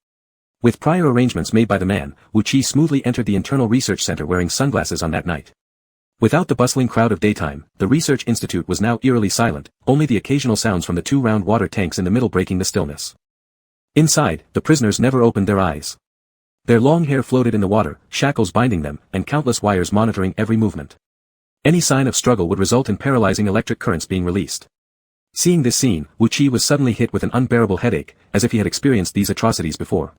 With prior arrangements made by the man, Wu Qi smoothly entered the internal research center wearing sunglasses on that night. Without the bustling crowd of daytime, the research institute was now eerily silent, only the occasional sounds from the two round water tanks in the middle breaking the stillness. Inside, the prisoners never opened their eyes. Their long hair floated in the water, shackles binding them, and countless wires monitoring every movement. Any sign of struggle would result in paralyzing electric currents being released. Seeing this scene, Wu Qi was suddenly hit with an unbearable headache, as if he had experienced these atrocities before.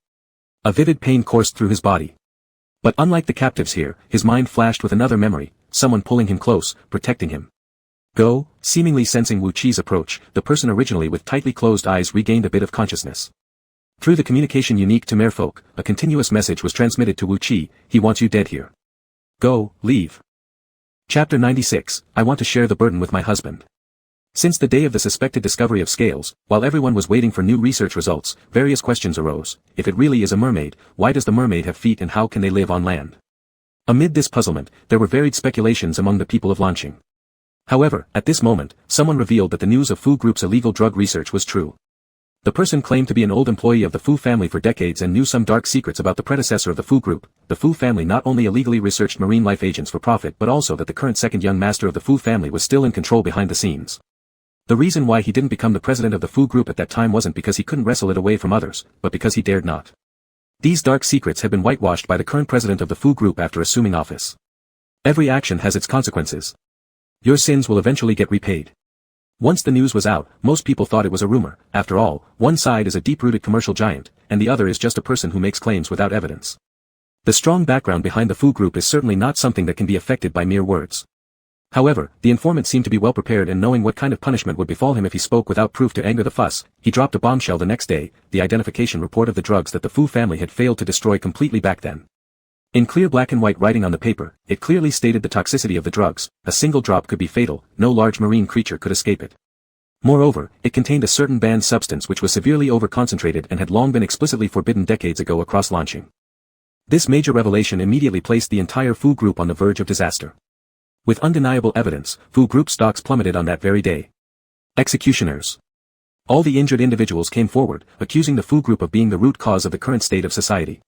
A vivid pain coursed through his body. But unlike the captives here, his mind flashed with another memory, someone pulling him close, protecting him. Go, seemingly sensing Wu Qi's approach, the person originally with tightly closed eyes regained a bit of consciousness. Through the communication unique to merfolk, a continuous message was transmitted to Wu Qi, he wants you dead here. Go, leave. Chapter 96, I want to share the burden with my husband. Since the day of the suspected discovery of scales, while everyone was waiting for new research results, various questions arose. If it really is a mermaid, why does the mermaid have feet and how can they live on land? Amid this puzzlement, there were varied speculations among the people of Lanqing. However, at this moment, someone revealed that the news of Fu Group's illegal drug research was true. The person claimed to be an old employee of the Fu family for decades and knew some dark secrets about the predecessor of the Fu Group. The Fu family not only illegally researched marine life agents for profit but also that the current second young master of the Fu family was still in control behind the scenes. The reason why he didn't become the president of the Fu Group at that time wasn't because he couldn't wrestle it away from others, but because he dared not. These dark secrets had been whitewashed by the current president of the Fu Group after assuming office. Every action has its consequences. Your sins will eventually get repaid. Once the news was out, most people thought it was a rumor. After all, one side is a deep-rooted commercial giant, and the other is just a person who makes claims without evidence. The strong background behind the Fu Group is certainly not something that can be affected by mere words. However, the informant seemed to be well prepared and knowing what kind of punishment would befall him if he spoke without proof to anger the fuss, he dropped a bombshell the next day, the identification report of the drugs that the Fu family had failed to destroy completely back then. In clear black and white writing on the paper, it clearly stated the toxicity of the drugs, a single drop could be fatal, no large marine creature could escape it. Moreover, it contained a certain banned substance which was severely over-concentrated and had long been explicitly forbidden decades ago across Lanqing. This major revelation immediately placed the entire Fu Group on the verge of disaster. With undeniable evidence, Fu Group stocks plummeted on that very day. Executioners. All the injured individuals came forward, accusing the Fu Group of being the root cause of the current state of society.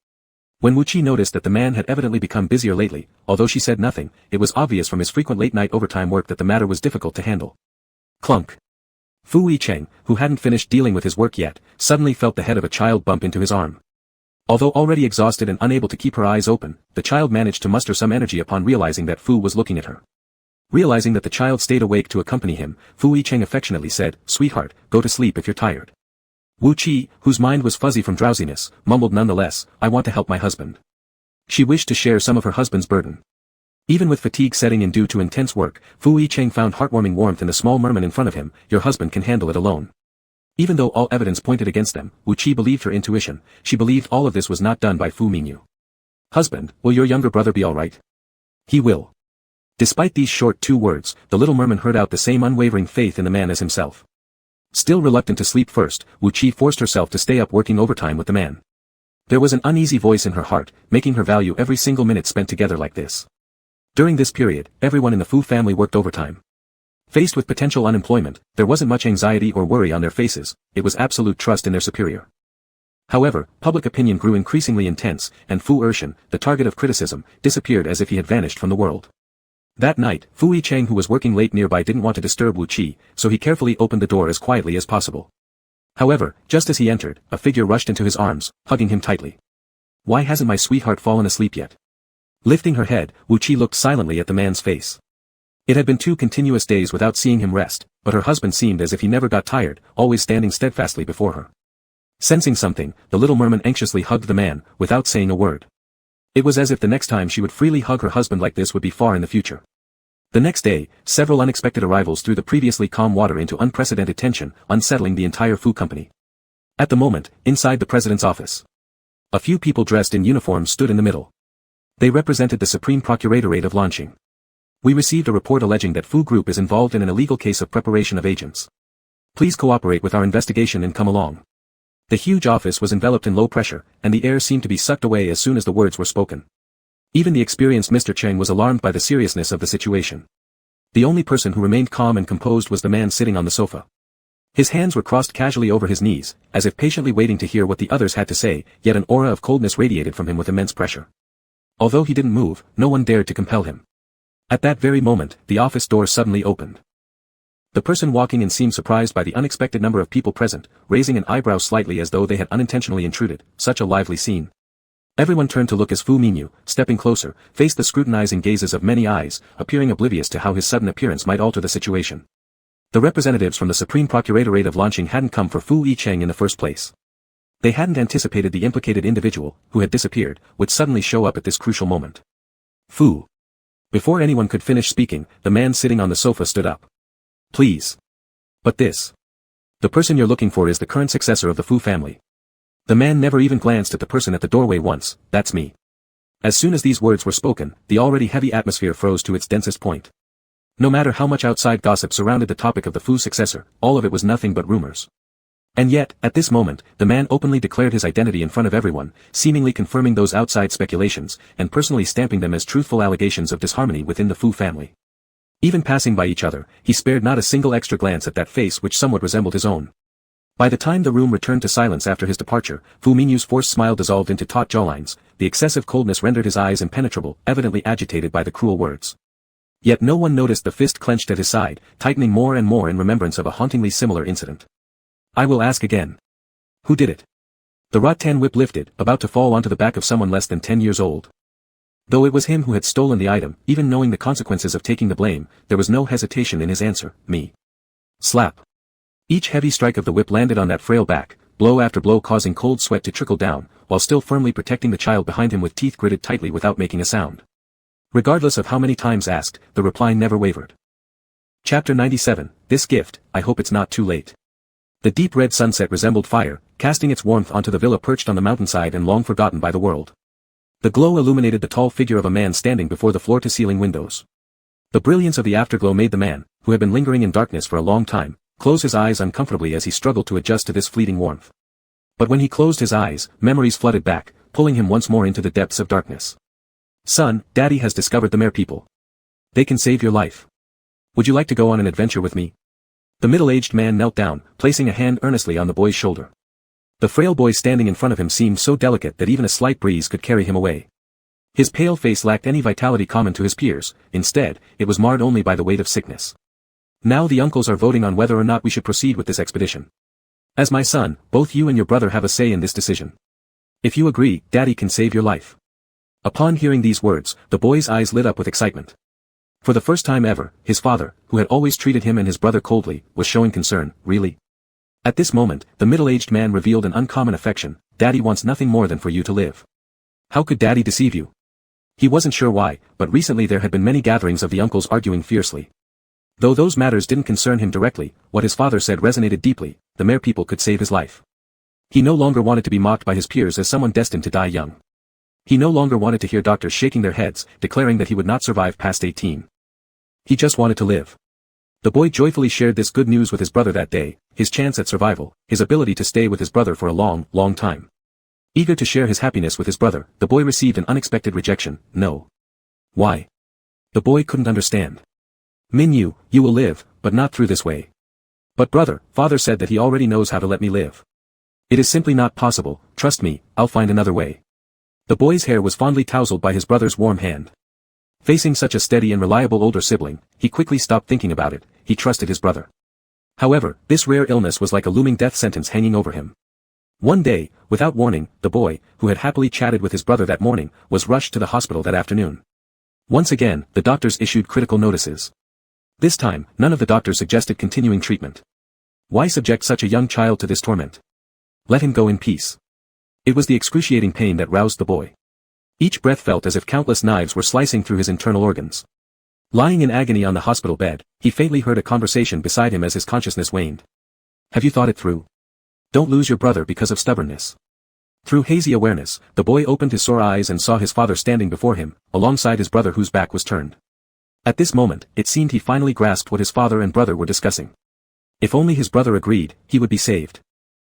When Wu Qi noticed that the man had evidently become busier lately, although she said nothing, it was obvious from his frequent late-night overtime work that the matter was difficult to handle. Clunk. Fu Yicheng, who hadn't finished dealing with his work yet, suddenly felt the head of a child bump into his arm. Although already exhausted and unable to keep her eyes open, the child managed to muster some energy upon realizing that Fu was looking at her. Realizing that the child stayed awake to accompany him, Fu Yicheng affectionately said, "Sweetheart, go to sleep if you're tired." Wu Qi, whose mind was fuzzy from drowsiness, mumbled nonetheless, "I want to help my husband." She wished to share some of her husband's burden. Even with fatigue setting in due to intense work, Fu Yicheng found heartwarming warmth in the small merman in front of him. "Your husband can handle it alone." Even though all evidence pointed against them, Wu Qi believed her intuition. She believed all of this was not done by Fu Mingyu. "Husband, will your younger brother be all right?" "He will." Despite these short 2 words, the little merman heard out the same unwavering faith in the man as himself. Still reluctant to sleep first, Wu Qi forced herself to stay up working overtime with the man. There was an uneasy voice in her heart, making her value every single minute spent together like this. During this period, everyone in the Fu family worked overtime. Faced with potential unemployment, there wasn't much anxiety or worry on their faces, it was absolute trust in their superior. However, public opinion grew increasingly intense, and Fu Ershan, the target of criticism, disappeared as if he had vanished from the world. That night, Fu Yicheng who was working late nearby didn't want to disturb Wu Qi, so he carefully opened the door as quietly as possible. However, just as he entered, a figure rushed into his arms, hugging him tightly. "Why hasn't my sweetheart fallen asleep yet?" Lifting her head, Wu Qi looked silently at the man's face. It had been 2 continuous days without seeing him rest, but her husband seemed as if he never got tired, always standing steadfastly before her. Sensing something, the little merman anxiously hugged the man, without saying a word. It was as if the next time she would freely hug her husband like this would be far in the future. The next day, several unexpected arrivals threw the previously calm water into unprecedented tension, unsettling the entire Fu company. At the moment, inside the president's office, a few people dressed in uniforms stood in the middle. They represented the Supreme Procuratorate of Lanqing. "We received a report alleging that Fu Group is involved in an illegal case of preparation of agents. Please cooperate with our investigation and come along." The huge office was enveloped in low pressure, and the air seemed to be sucked away as soon as the words were spoken. Even the experienced Mr. Cheng was alarmed by the seriousness of the situation. The only person who remained calm and composed was the man sitting on the sofa. His hands were crossed casually over his knees, as if patiently waiting to hear what the others had to say, yet an aura of coldness radiated from him with immense pressure. Although he didn't move, no one dared to compel him. At that very moment, the office door suddenly opened. The person walking in seemed surprised by the unexpected number of people present, raising an eyebrow slightly as though they had unintentionally intruded. Such a lively scene. Everyone turned to look as Fu Minyu, stepping closer, faced the scrutinizing gazes of many eyes, appearing oblivious to how his sudden appearance might alter the situation. The representatives from the Supreme Procuratorate of Launching hadn't come for Fu Yicheng in the first place. They hadn't anticipated the implicated individual, who had disappeared, would suddenly show up at this crucial moment. Fu. Before anyone could finish speaking, the man sitting on the sofa stood up. Please. But this. The person you're looking for is the current successor of the Fu family. The man never even glanced at the person at the doorway once. That's me. As soon as these words were spoken, the already heavy atmosphere froze to its densest point. No matter how much outside gossip surrounded the topic of the Fu successor, all of it was nothing but rumors. And yet, at this moment, the man openly declared his identity in front of everyone, seemingly confirming those outside speculations, and personally stamping them as truthful allegations of disharmony within the Fu family. Even passing by each other, he spared not a single extra glance at that face which somewhat resembled his own. By the time the room returned to silence after his departure, Fu Minyu's forced smile dissolved into taut jawlines, the excessive coldness rendered his eyes impenetrable, evidently agitated by the cruel words. Yet no one noticed the fist clenched at his side, tightening more and more in remembrance of a hauntingly similar incident. I will ask again. Who did it? The rattan whip lifted, about to fall onto the back of someone less than 10 years old. Though it was him who had stolen the item, even knowing the consequences of taking the blame, there was no hesitation in his answer, me. Slap. Each heavy strike of the whip landed on that frail back, blow after blow causing cold sweat to trickle down, while still firmly protecting the child behind him with teeth gritted tightly without making a sound. Regardless of how many times asked, the reply never wavered. Chapter 97, This Gift, I Hope It's Not Too Late. The deep red sunset resembled fire, casting its warmth onto the villa perched on the mountainside and long forgotten by the world. The glow illuminated the tall figure of a man standing before the floor-to-ceiling windows. The brilliance of the afterglow made the man, who had been lingering in darkness for a long time, close his eyes uncomfortably as he struggled to adjust to this fleeting warmth. But when he closed his eyes, memories flooded back, pulling him once more into the depths of darkness. Son, Daddy has discovered the mere people. They can save your life. Would you like to go on an adventure with me? The middle-aged man knelt down, placing a hand earnestly on the boy's shoulder. The frail boy standing in front of him seemed so delicate that even a slight breeze could carry him away. His pale face lacked any vitality common to his peers, instead, it was marred only by the weight of sickness. Now the uncles are voting on whether or not we should proceed with this expedition. As my son, both you and your brother have a say in this decision. If you agree, Daddy can save your life. Upon hearing these words, the boy's eyes lit up with excitement. For the first time ever, his father, who had always treated him and his brother coldly, was showing concern. Really? At this moment, the middle-aged man revealed an uncommon affection. Daddy wants nothing more than for you to live. How could Daddy deceive you? He wasn't sure why, but recently there had been many gatherings of the uncles arguing fiercely. Though those matters didn't concern him directly, what his father said resonated deeply. The mere people could save his life. He no longer wanted to be mocked by his peers as someone destined to die young. He no longer wanted to hear doctors shaking their heads, declaring that he would not survive past 18. He just wanted to live. The boy joyfully shared this good news with his brother that day, his chance at survival, his ability to stay with his brother for a long, long time. Eager to share his happiness with his brother, the boy received an unexpected rejection. No. Why? The boy couldn't understand. Minyu, you will live, but not through this way. But brother, father said that he already knows how to let me live. It is simply not possible, trust me, I'll find another way. The boy's hair was fondly tousled by his brother's warm hand. Facing such a steady and reliable older sibling, he quickly stopped thinking about it, he trusted his brother. However, this rare illness was like a looming death sentence hanging over him. One day, without warning, the boy, who had happily chatted with his brother that morning, was rushed to the hospital that afternoon. Once again, the doctors issued critical notices. This time, none of the doctors suggested continuing treatment. Why subject such a young child to this torment? Let him go in peace. It was the excruciating pain that roused the boy. Each breath felt as if countless knives were slicing through his internal organs. Lying in agony on the hospital bed, he faintly heard a conversation beside him as his consciousness waned. Have you thought it through? Don't lose your brother because of stubbornness. Through hazy awareness, the boy opened his sore eyes and saw his father standing before him, alongside his brother whose back was turned. At this moment, it seemed he finally grasped what his father and brother were discussing. If only his brother agreed, he would be saved.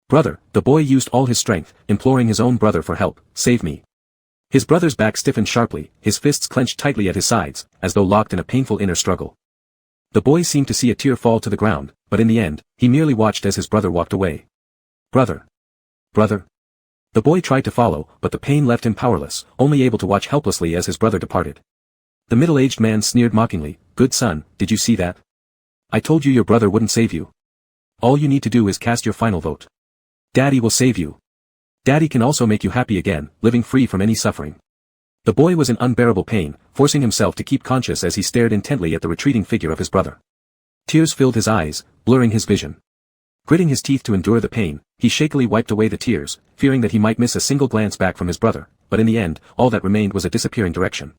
Brother, the boy used all his strength, imploring his own brother for help, save me. His brother's back stiffened sharply, his fists clenched tightly at his sides, as though locked in a painful inner struggle. The boy seemed to see a tear fall to the ground, but in the end, he merely watched as his brother walked away. Brother. Brother. The boy tried to follow, but the pain left him powerless, only able to watch helplessly as his brother departed. The middle-aged man sneered mockingly, "Good son, did you see that? I told you your brother wouldn't save you. All you need to do is cast your final vote. Daddy will save you. Daddy can also make you happy again, living free from any suffering." The boy was in unbearable pain, forcing himself to keep conscious as he stared intently at the retreating figure of his brother. Tears filled his eyes, blurring his vision. Gritting his teeth to endure the pain, he shakily wiped away the tears, fearing that he might miss a single glance back from his brother, but in the end, all that remained was a disappearing direction.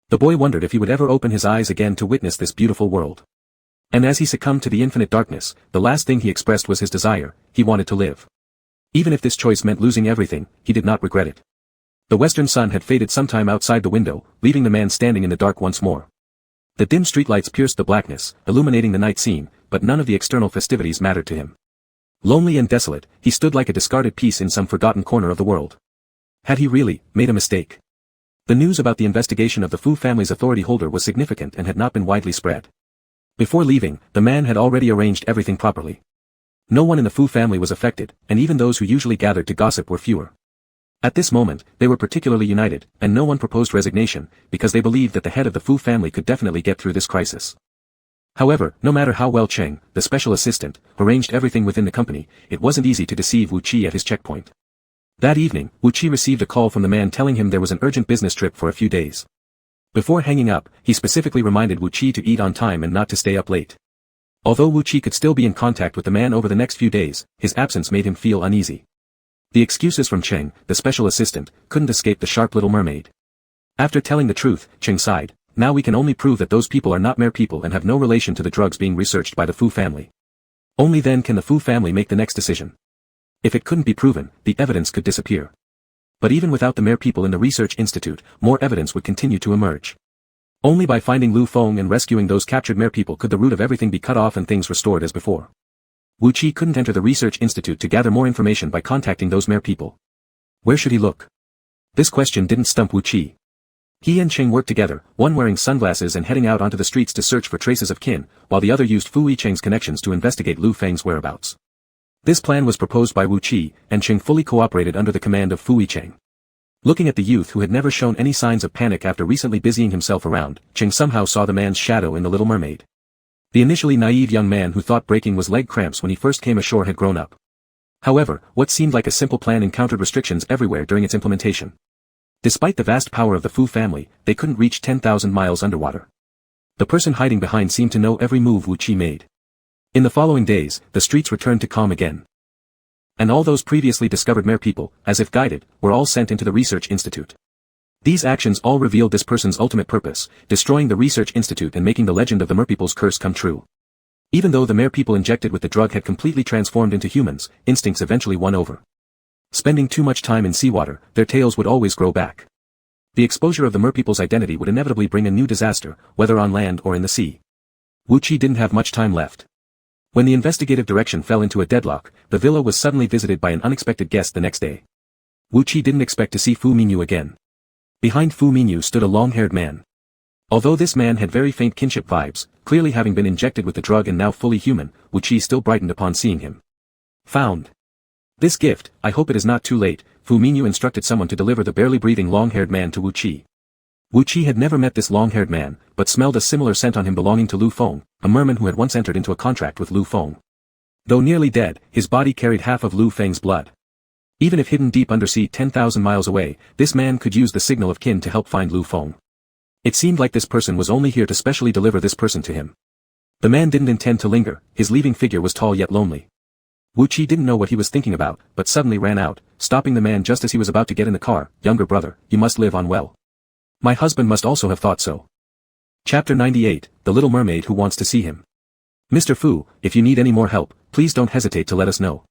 The boy wondered if he would ever open his eyes again to witness this beautiful world. And as he succumbed to the infinite darkness, the last thing he expressed was his desire: he wanted to live. Even if this choice meant losing everything, he did not regret it. The western sun had faded sometime outside the window, leaving the man standing in the dark once more. The dim streetlights pierced the blackness, illuminating the night scene, but none of the external festivities mattered to him. Lonely and desolate, he stood like a discarded piece in some forgotten corner of the world. Had he really made a mistake? The news about the investigation of the Fu family's authority holder was significant and had not been widely spread. Before leaving, the man had already arranged everything properly. No one in the Fu family was affected, and even those who usually gathered to gossip were fewer. At this moment, they were particularly united, and no one proposed resignation, because they believed that the head of the Fu family could definitely get through this crisis. However, no matter how well Cheng, the special assistant, arranged everything within the company, it wasn't easy to deceive Wu Qi at his checkpoint. That evening, Wu Qi received a call from the man telling him there was an urgent business trip for a few days. Before hanging up, he specifically reminded Wu Qi to eat on time and not to stay up late. Although Wu Qi could still be in contact with the man over the next few days, his absence made him feel uneasy. The excuses from Cheng, the special assistant, couldn't escape the sharp little mermaid. After telling the truth, Cheng sighed, "Now we can only prove that those people are not mere people and have no relation to the drugs being researched by the Fu family. Only then can the Fu family make the next decision. If it couldn't be proven, the evidence could disappear. But even without the mere people in the research institute, more evidence would continue to emerge. Only by finding Lu Feng and rescuing those captured mere people could the root of everything be cut off and things restored as before." Wu Qi couldn't enter the research institute to gather more information by contacting those mere people. Where should he look? This question didn't stump Wu Qi. He and Cheng worked together, one wearing sunglasses and heading out onto the streets to search for traces of kin, while the other used Fu Yicheng's connections to investigate Lu Feng's whereabouts. This plan was proposed by Wu Qi, and Cheng fully cooperated under the command of Fu Yicheng. Looking at the youth who had never shown any signs of panic after recently busying himself around, Cheng somehow saw the man's shadow in the little mermaid. The initially naive young man who thought breaking was leg cramps when he first came ashore had grown up. However, what seemed like a simple plan encountered restrictions everywhere during its implementation. Despite the vast power of the Fu family, they couldn't reach 10,000 miles underwater. The person hiding behind seemed to know every move Wu Qi made. In the following days, the streets returned to calm again. And all those previously discovered mere people, as if guided, were all sent into the research institute. These actions all revealed this person's ultimate purpose, destroying the research institute and making the legend of the merpeople's curse come true. Even though the mere people injected with the drug had completely transformed into humans, instincts eventually won over. Spending too much time in seawater, their tails would always grow back. The exposure of the merpeople's identity would inevitably bring a new disaster, whether on land or in the sea. Wu Qi didn't have much time left. When the investigative direction fell into a deadlock, the villa was suddenly visited by an unexpected guest the next day. Wu Qi didn't expect to see Fu Minyu again. Behind Fu Minyu stood a long-haired man. Although this man had very faint kinship vibes, clearly having been injected with the drug and now fully human, Wu Qi still brightened upon seeing him. "Found this gift, I hope it is not too late," Fu Minyu instructed someone to deliver the barely breathing long-haired man to Wu Qi. Wu Qi had never met this long-haired man, but smelled a similar scent on him belonging to Lu Feng, a merman who had once entered into a contract with Lu Feng. Though nearly dead, his body carried half of Lu Feng's blood. Even if hidden deep undersea 10,000 miles away, this man could use the signal of kin to help find Lu Feng. It seemed like this person was only here to specially deliver this person to him. The man didn't intend to linger, his leaving figure was tall yet lonely. Wu Qi didn't know what he was thinking about, but suddenly ran out, stopping the man just as he was about to get in the car. "Younger brother, you must live on well. My husband must also have thought so." Chapter 98, The Little Mermaid Who Wants to See Him. "Mr. Fu, if you need any more help, please don't hesitate to let us know."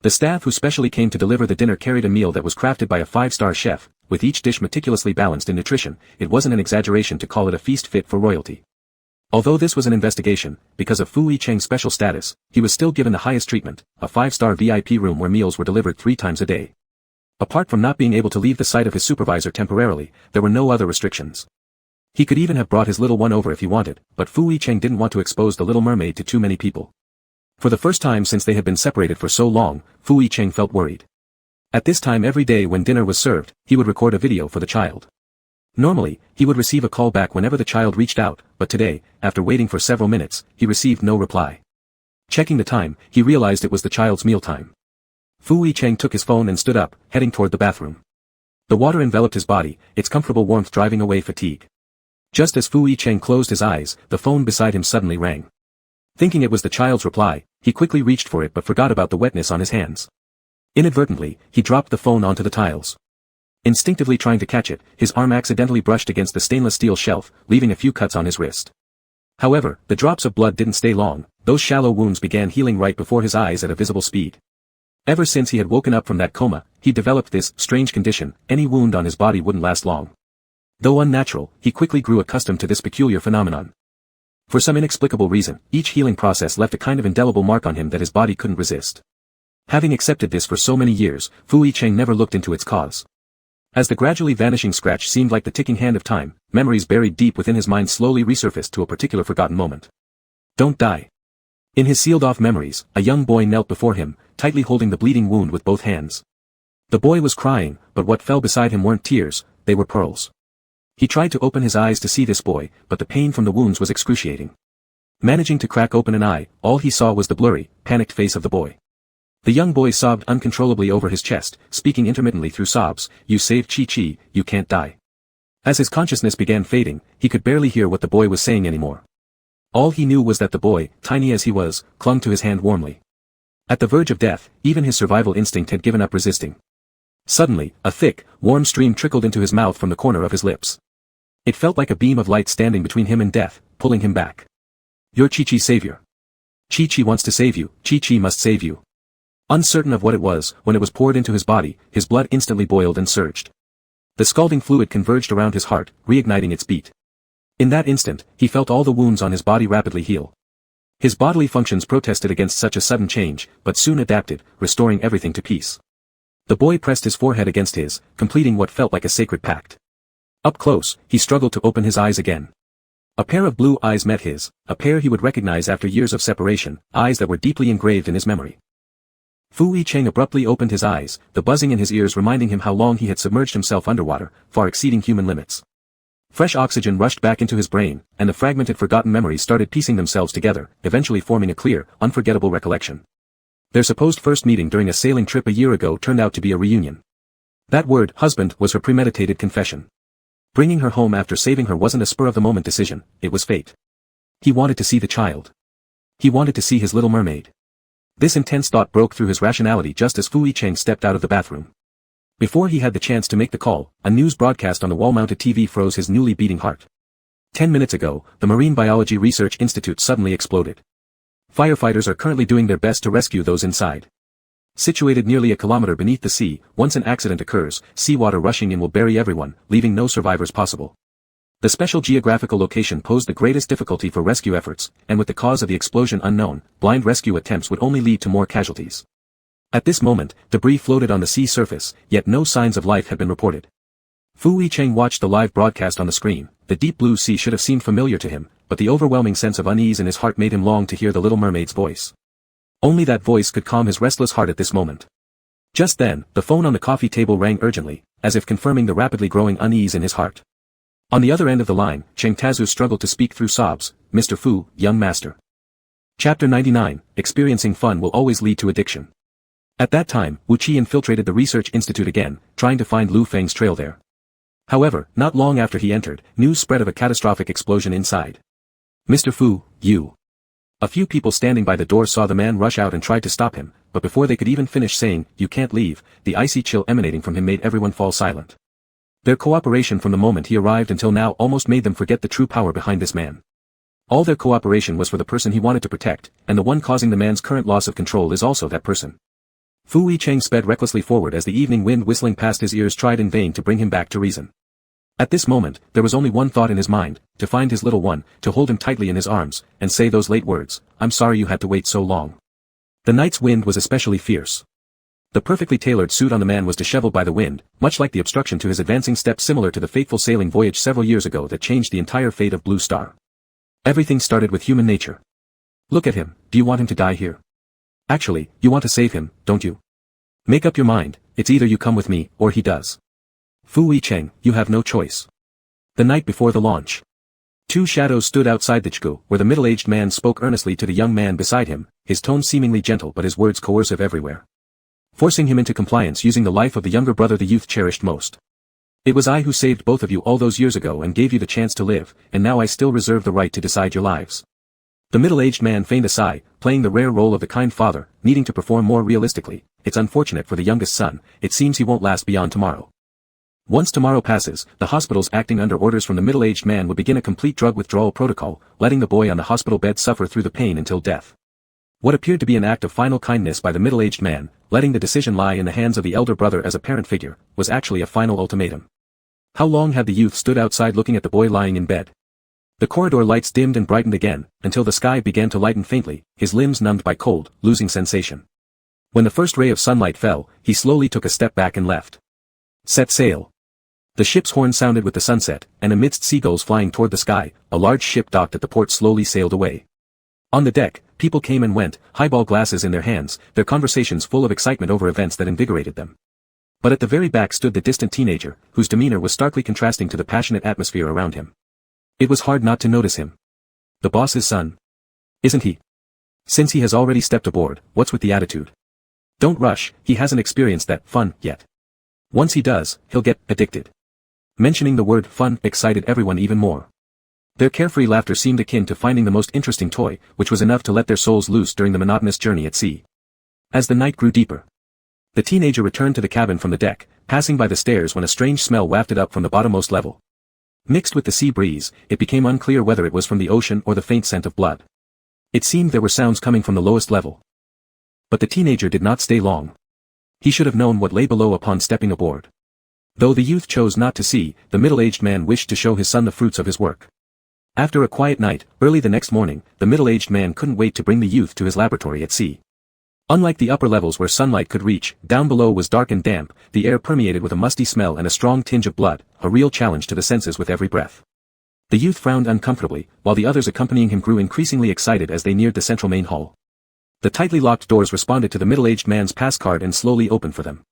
The staff who specially came to deliver the dinner carried a meal that was crafted by a 5-star chef, with each dish meticulously balanced in nutrition. It wasn't an exaggeration to call it a feast fit for royalty. Although this was an investigation, because of Fu Yicheng's special status, he was still given the highest treatment, a 5-star VIP room where meals were delivered 3 times a day. Apart from not being able to leave the sight of his supervisor temporarily, there were no other restrictions. He could even have brought his little one over if he wanted, but Fu Yicheng didn't want to expose the little mermaid to too many people. For the first time since they had been separated for so long, Fu Yicheng felt worried. At this time every day when dinner was served, he would record a video for the child. Normally, he would receive a call back whenever the child reached out, but today, after waiting for several minutes, he received no reply. Checking the time, he realized it was the child's mealtime. Fu Yicheng took his phone and stood up, heading toward the bathroom. The water enveloped his body, its comfortable warmth driving away fatigue. Just as Fu Yicheng closed his eyes, the phone beside him suddenly rang. Thinking it was the child's reply, he quickly reached for it but forgot about the wetness on his hands. Inadvertently, he dropped the phone onto the tiles. Instinctively trying to catch it, his arm accidentally brushed against the stainless steel shelf, leaving a few cuts on his wrist. However, the drops of blood didn't stay long, those shallow wounds began healing right before his eyes at a visible speed. Ever since he had woken up from that coma, he developed this strange condition, any wound on his body wouldn't last long. Though unnatural, he quickly grew accustomed to this peculiar phenomenon. For some inexplicable reason, each healing process left a kind of indelible mark on him that his body couldn't resist. Having accepted this for so many years, Fu Yicheng never looked into its cause. As the gradually vanishing scratch seemed like the ticking hand of time, memories buried deep within his mind slowly resurfaced to a particular forgotten moment. Don't die. In his sealed-off memories, a young boy knelt before him, tightly holding the bleeding wound with both hands. The boy was crying, but what fell beside him weren't tears, they were pearls. He tried to open his eyes to see this boy, but the pain from the wounds was excruciating. Managing to crack open an eye, all he saw was the blurry, panicked face of the boy. The young boy sobbed uncontrollably over his chest, speaking intermittently through sobs, "You saved Chi-Chi, you can't die." As his consciousness began fading, he could barely hear what the boy was saying anymore. All he knew was that the boy, tiny as he was, clung to his hand warmly. At the verge of death, even his survival instinct had given up resisting. Suddenly, a thick, warm stream trickled into his mouth from the corner of his lips. It felt like a beam of light standing between him and death, pulling him back. "You're Chi-Chi's savior. Chi-Chi wants to save you, Chi-Chi must save you." Uncertain of what it was, when it was poured into his body, his blood instantly boiled and surged. The scalding fluid converged around his heart, reigniting its beat. In that instant, he felt all the wounds on his body rapidly heal. His bodily functions protested against such a sudden change, but soon adapted, restoring everything to peace. The boy pressed his forehead against his, completing what felt like a sacred pact. Up close, he struggled to open his eyes again. A pair of blue eyes met his, a pair he would recognize after years of separation, eyes that were deeply engraved in his memory. Fu Yicheng abruptly opened his eyes, the buzzing in his ears reminding him how long he had submerged himself underwater, far exceeding human limits. Fresh oxygen rushed back into his brain, and the fragmented forgotten memories started piecing themselves together, eventually forming a clear, unforgettable recollection. Their supposed first meeting during a sailing trip a year ago turned out to be a reunion. That word, husband, was her premeditated confession. Bringing her home after saving her wasn't a spur-of-the-moment decision, it was fate. He wanted to see the child. He wanted to see his little mermaid. This intense thought broke through his rationality just as Fu Yicheng stepped out of the bathroom. Before he had the chance to make the call, a news broadcast on the wall-mounted TV froze his newly beating heart. 10 minutes ago, the Marine Biology Research Institute suddenly exploded. Firefighters are currently doing their best to rescue those inside. Situated nearly a kilometer beneath the sea, once an accident occurs, seawater rushing in will bury everyone, leaving no survivors possible. The special geographical location posed the greatest difficulty for rescue efforts, and with the cause of the explosion unknown, blind rescue attempts would only lead to more casualties. At this moment, debris floated on the sea surface, yet no signs of life had been reported. Fu Yicheng watched the live broadcast on the screen. The deep blue sea should have seemed familiar to him, but the overwhelming sense of unease in his heart made him long to hear the little mermaid's voice. Only that voice could calm his restless heart at this moment. Just then, the phone on the coffee table rang urgently, as if confirming the rapidly growing unease in his heart. On the other end of the line, Cheng Tazu struggled to speak through sobs. "Mr. Fu, young master." Chapter 99, Experiencing fun will always lead to addiction. At that time, Wu Qi infiltrated the research institute again, trying to find Lu Feng's trail there. However, not long after he entered, news spread of a catastrophic explosion inside. "Mr. Fu, you." A few people standing by the door saw the man rush out and tried to stop him, but before they could even finish saying, "You can't leave," the icy chill emanating from him made everyone fall silent. Their cooperation from the moment he arrived until now almost made them forget the true power behind this man. All their cooperation was for the person he wanted to protect, and the one causing the man's current loss of control is also that person. Fu Yicheng sped recklessly forward as the evening wind whistling past his ears tried in vain to bring him back to reason. At this moment, there was only one thought in his mind, to find his little one, to hold him tightly in his arms, and say those late words, "I'm sorry you had to wait so long." The night's wind was especially fierce. The perfectly tailored suit on the man was disheveled by the wind, much like the obstruction to his advancing steps, similar to the fateful sailing voyage several years ago that changed the entire fate of Blue Star. Everything started with human nature. Look at him, do you want him to die here? Actually, you want to save him, don't you? Make up your mind, it's either you come with me, or he does. Fu Yicheng, you have no choice. The night before the launch. Two shadows stood outside the chgu, where the middle-aged man spoke earnestly to the young man beside him, his tone seemingly gentle but his words coercive everywhere. Forcing him into compliance using the life of the younger brother the youth cherished most. It was I who saved both of you all those years ago and gave you the chance to live, and now I still reserve the right to decide your lives. The middle-aged man feigned a sigh, playing the rare role of the kind father, needing to perform more realistically. It's unfortunate for the youngest son, it seems he won't last beyond tomorrow. Once tomorrow passes, the hospitals acting under orders from the middle-aged man would begin a complete drug withdrawal protocol, letting the boy on the hospital bed suffer through the pain until death. What appeared to be an act of final kindness by the middle-aged man, letting the decision lie in the hands of the elder brother as a parent figure, was actually a final ultimatum. How long had the youth stood outside looking at the boy lying in bed? The corridor lights dimmed and brightened again, until the sky began to lighten faintly, his limbs numbed by cold, losing sensation. When the first ray of sunlight fell, he slowly took a step back and left. Set sail. The ship's horn sounded with the sunset, and amidst seagulls flying toward the sky, a large ship docked at the port slowly sailed away. On the deck, people came and went, highball glasses in their hands, their conversations full of excitement over events that invigorated them. But at the very back stood the distant teenager, whose demeanor was starkly contrasting to the passionate atmosphere around him. It was hard not to notice him. The boss's son. Isn't he? Since he has already stepped aboard, what's with the attitude? Don't rush, he hasn't experienced that fun yet. Once he does, he'll get addicted. Mentioning the word fun excited everyone even more. Their carefree laughter seemed akin to finding the most interesting toy, which was enough to let their souls loose during the monotonous journey at sea. As the night grew deeper, the teenager returned to the cabin from the deck, passing by the stairs when a strange smell wafted up from the bottommost level. Mixed with the sea breeze, it became unclear whether it was from the ocean or the faint scent of blood. It seemed there were sounds coming from the lowest level. But the teenager did not stay long. He should have known what lay below upon stepping aboard. Though the youth chose not to see, the middle-aged man wished to show his son the fruits of his work. After a quiet night, early the next morning, the middle-aged man couldn't wait to bring the youth to his laboratory at sea. Unlike the upper levels where sunlight could reach, down below was dark and damp, the air permeated with a musty smell and a strong tinge of blood, a real challenge to the senses with every breath. The youth frowned uncomfortably, while the others accompanying him grew increasingly excited as they neared the central main hall. The tightly locked doors responded to the middle-aged man's pass card and slowly opened for them.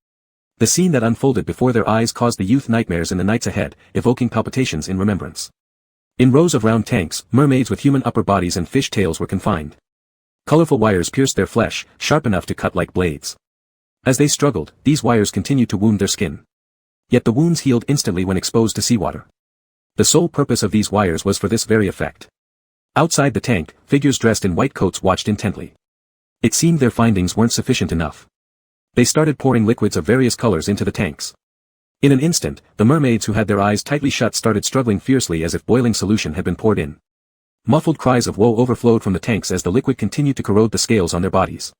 The scene that unfolded before their eyes caused the youth nightmares in the nights ahead, evoking palpitations in remembrance. In rows of round tanks, mermaids with human upper bodies and fish tails were confined. Colorful wires pierced their flesh, sharp enough to cut like blades. As they struggled, these wires continued to wound their skin. Yet the wounds healed instantly when exposed to seawater. The sole purpose of these wires was for this very effect. Outside the tank, figures dressed in white coats watched intently. It seemed their findings weren't sufficient enough. They started pouring liquids of various colors into the tanks. In an instant, the mermaids who had their eyes tightly shut started struggling fiercely as if boiling solution had been poured in. Muffled cries of woe overflowed from the tanks as the liquid continued to corrode the scales on their bodies.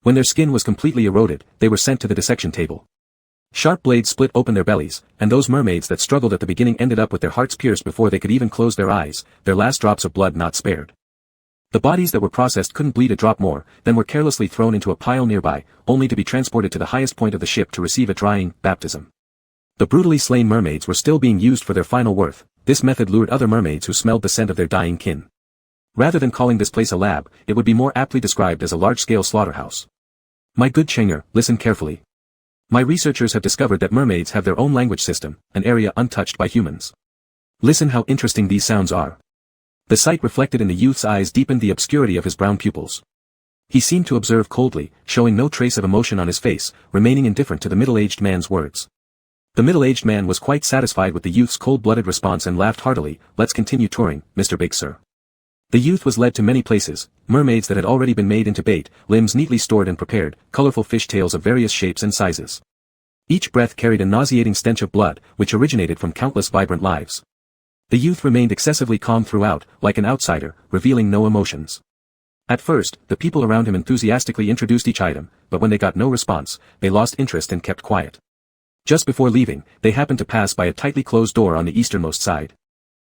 When their skin was completely eroded, they were sent to the dissection table. Sharp blades split open their bellies, and those mermaids that struggled at the beginning ended up with their hearts pierced before they could even close their eyes, their last drops of blood not spared. The bodies that were processed couldn't bleed a drop more, then were carelessly thrown into a pile nearby, only to be transported to the highest point of the ship to receive a drying baptism. The brutally slain mermaids were still being used for their final worth. This method lured other mermaids who smelled the scent of their dying kin. Rather than calling this place a lab, it would be more aptly described as a large-scale slaughterhouse. My good Chenger, listen carefully. My researchers have discovered that mermaids have their own language system, an area untouched by humans. Listen how interesting these sounds are. The sight reflected in the youth's eyes deepened the obscurity of his brown pupils. He seemed to observe coldly, showing no trace of emotion on his face, remaining indifferent to the middle-aged man's words. The middle-aged man was quite satisfied with the youth's cold-blooded response and laughed heartily. Let's continue touring, Mr. Big Sir. The youth was led to many places, mermaids that had already been made into bait, limbs neatly stored and prepared, colorful fish tails of various shapes and sizes. Each breath carried a nauseating stench of blood, which originated from countless vibrant lives. The youth remained excessively calm throughout, like an outsider, revealing no emotions. At first, the people around him enthusiastically introduced each item, but when they got no response, they lost interest and kept quiet. Just before leaving, they happened to pass by a tightly closed door on the easternmost side.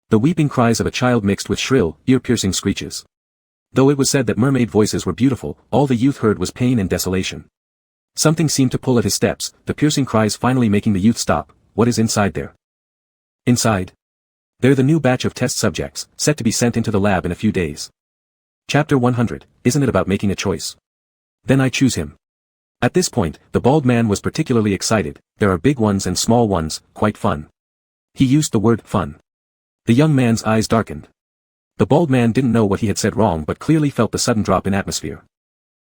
The weeping cries of a child mixed with shrill, ear-piercing screeches. Though it was said that mermaid voices were beautiful, all the youth heard was pain and desolation. Something seemed to pull at his steps, the piercing cries finally making the youth stop. What is inside there? Inside? They're the new batch of test subjects, set to be sent into the lab in a few days. Chapter 100, isn't it about making a choice? Then I choose him. At this point, the bald man was particularly excited. There are big ones and small ones, quite fun. He used the word fun. The young man's eyes darkened. The bald man didn't know what he had said wrong but clearly felt the sudden drop in atmosphere.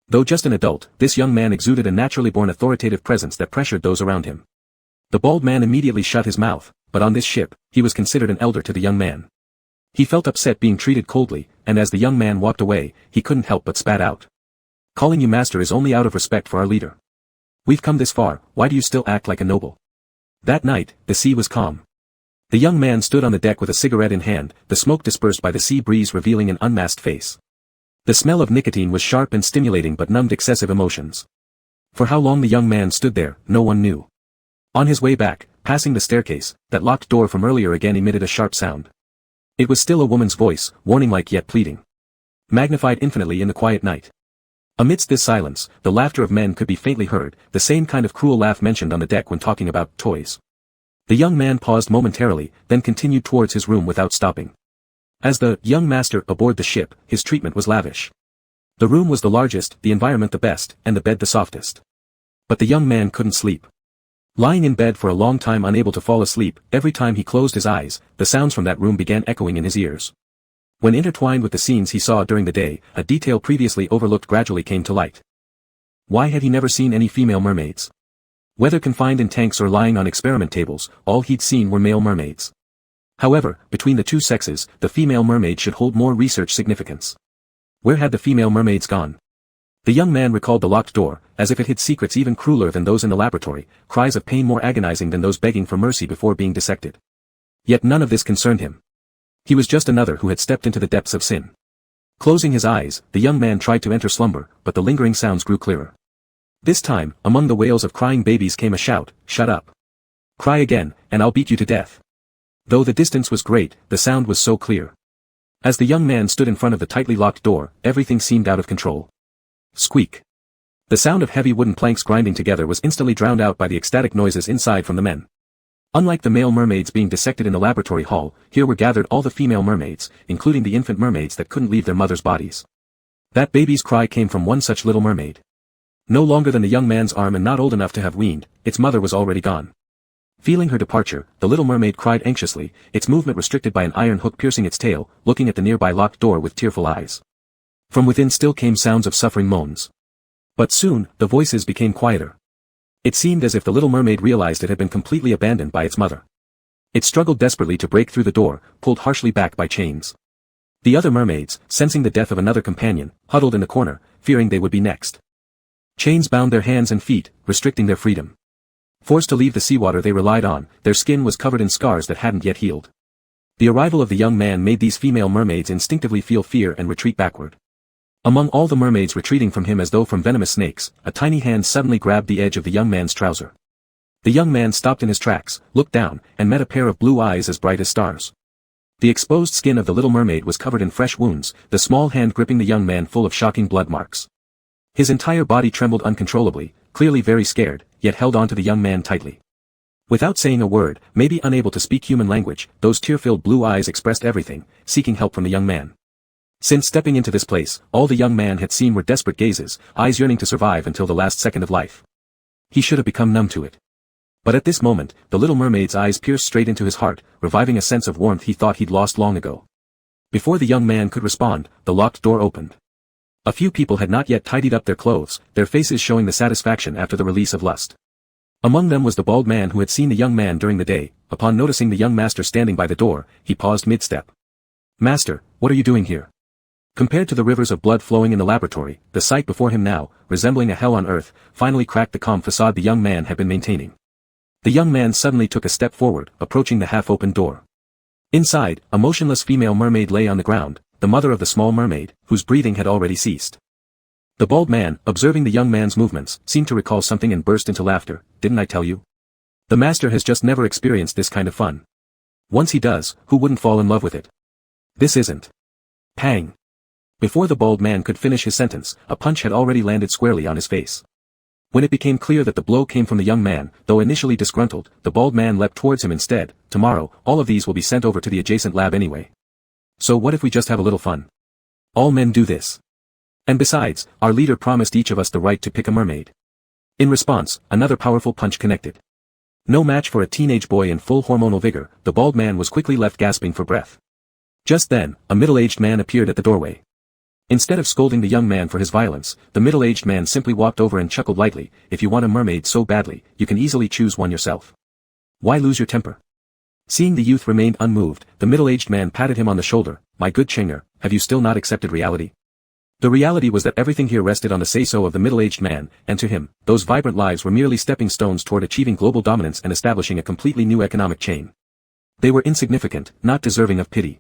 Though just an adult, this young man exuded a naturally born authoritative presence that pressured those around him. The bald man immediately shut his mouth, but on this ship, he was considered an elder to the young man. He felt upset being treated coldly, and as the young man walked away, he couldn't help but spat out. Calling you master is only out of respect for our leader. We've come this far, why do you still act like a noble? That night, the sea was calm. The young man stood on the deck with a cigarette in hand, the smoke dispersed by the sea breeze revealing an unmasked face. The smell of nicotine was sharp and stimulating but numbed excessive emotions. For how long the young man stood there, no one knew. On his way back, passing the staircase, that locked door from earlier again emitted a sharp sound. It was still a woman's voice, warning-like yet pleading. Magnified infinitely in the quiet night. Amidst this silence, the laughter of men could be faintly heard, the same kind of cruel laugh mentioned on the deck when talking about toys. The young man paused momentarily, then continued towards his room without stopping. As the young master aboard the ship, his treatment was lavish. The room was the largest, the environment the best, and the bed the softest. But the young man couldn't sleep. Lying in bed for a long time unable to fall asleep, every time he closed his eyes, the sounds from that room began echoing in his ears. When intertwined with the scenes he saw during the day, a detail previously overlooked gradually came to light. Why had he never seen any female mermaids? Whether confined in tanks or lying on experiment tables, all he'd seen were male mermaids. However, between the two sexes, the female mermaid should hold more research significance. Where had the female mermaids gone? The young man recalled the locked door, as if it hid secrets even crueler than those in the laboratory, cries of pain more agonizing than those begging for mercy before being dissected. Yet none of this concerned him. He was just another who had stepped into the depths of sin. Closing his eyes, the young man tried to enter slumber, but the lingering sounds grew clearer. This time, among the wails of crying babies came a shout, "Shut up! Cry again, and I'll beat you to death." Though the distance was great, the sound was so clear. As the young man stood in front of the tightly locked door, everything seemed out of control. Squeak. The sound of heavy wooden planks grinding together was instantly drowned out by the ecstatic noises inside from the men. Unlike the male mermaids being dissected in the laboratory hall, here were gathered all the female mermaids, including the infant mermaids that couldn't leave their mothers' bodies. That baby's cry came from one such little mermaid. No longer than the young man's arm and not old enough to have weaned, its mother was already gone. Feeling her departure, the little mermaid cried anxiously, its movement restricted by an iron hook piercing its tail, looking at the nearby locked door with tearful eyes. From within still came sounds of suffering moans. But soon, the voices became quieter. It seemed as if the little mermaid realized it had been completely abandoned by its mother. It struggled desperately to break through the door, pulled harshly back by chains. The other mermaids, sensing the death of another companion, huddled in the corner, fearing they would be next. Chains bound their hands and feet, restricting their freedom. Forced to leave the seawater they relied on, their skin was covered in scars that hadn't yet healed. The arrival of the young man made these female mermaids instinctively feel fear and retreat backward. Among all the mermaids retreating from him as though from venomous snakes, a tiny hand suddenly grabbed the edge of the young man's trouser. The young man stopped in his tracks, looked down, and met a pair of blue eyes as bright as stars. The exposed skin of the little mermaid was covered in fresh wounds, the small hand gripping the young man full of shocking blood marks. His entire body trembled uncontrollably, clearly very scared, yet held on to the young man tightly. Without saying a word, maybe unable to speak human language, those tear-filled blue eyes expressed everything, seeking help from the young man. Since stepping into this place, all the young man had seen were desperate gazes, eyes yearning to survive until the last second of life. He should have become numb to it. But at this moment, the little mermaid's eyes pierced straight into his heart, reviving a sense of warmth he thought he'd lost long ago. Before the young man could respond, the locked door opened. A few people had not yet tidied up their clothes, their faces showing the satisfaction after the release of lust. Among them was the bald man who had seen the young man during the day. Upon noticing the young master standing by the door, he paused mid-step. "Master, what are you doing here?" Compared to the rivers of blood flowing in the laboratory, the sight before him now, resembling a hell on earth, finally cracked the calm facade the young man had been maintaining. The young man suddenly took a step forward, approaching the half-open door. Inside, a motionless female mermaid lay on the ground, the mother of the small mermaid, whose breathing had already ceased. The bald man, observing the young man's movements, seemed to recall something and burst into laughter. "Didn't I tell you? The master has just never experienced this kind of fun. Once he does, who wouldn't fall in love with it? This isn't." Pang! Before the bald man could finish his sentence, a punch had already landed squarely on his face. When it became clear that the blow came from the young man, though initially disgruntled, the bald man leapt towards him instead. Tomorrow, all of these will be sent over to the adjacent lab anyway. So what if we just have a little fun? All men do this. And besides, our leader promised each of us the right to pick a mermaid. In response, another powerful punch connected. No match for a teenage boy in full hormonal vigor, the bald man was quickly left gasping for breath. Just then, a middle-aged man appeared at the doorway. Instead of scolding the young man for his violence, the middle-aged man simply walked over and chuckled lightly. If you want a mermaid so badly, you can easily choose one yourself. Why lose your temper? Seeing the youth remained unmoved, the middle-aged man patted him on the shoulder. My good Chinger, have you still not accepted reality? The reality was that everything here rested on the say-so of the middle-aged man, and to him, those vibrant lives were merely stepping stones toward achieving global dominance and establishing a completely new economic chain. They were insignificant, not deserving of pity.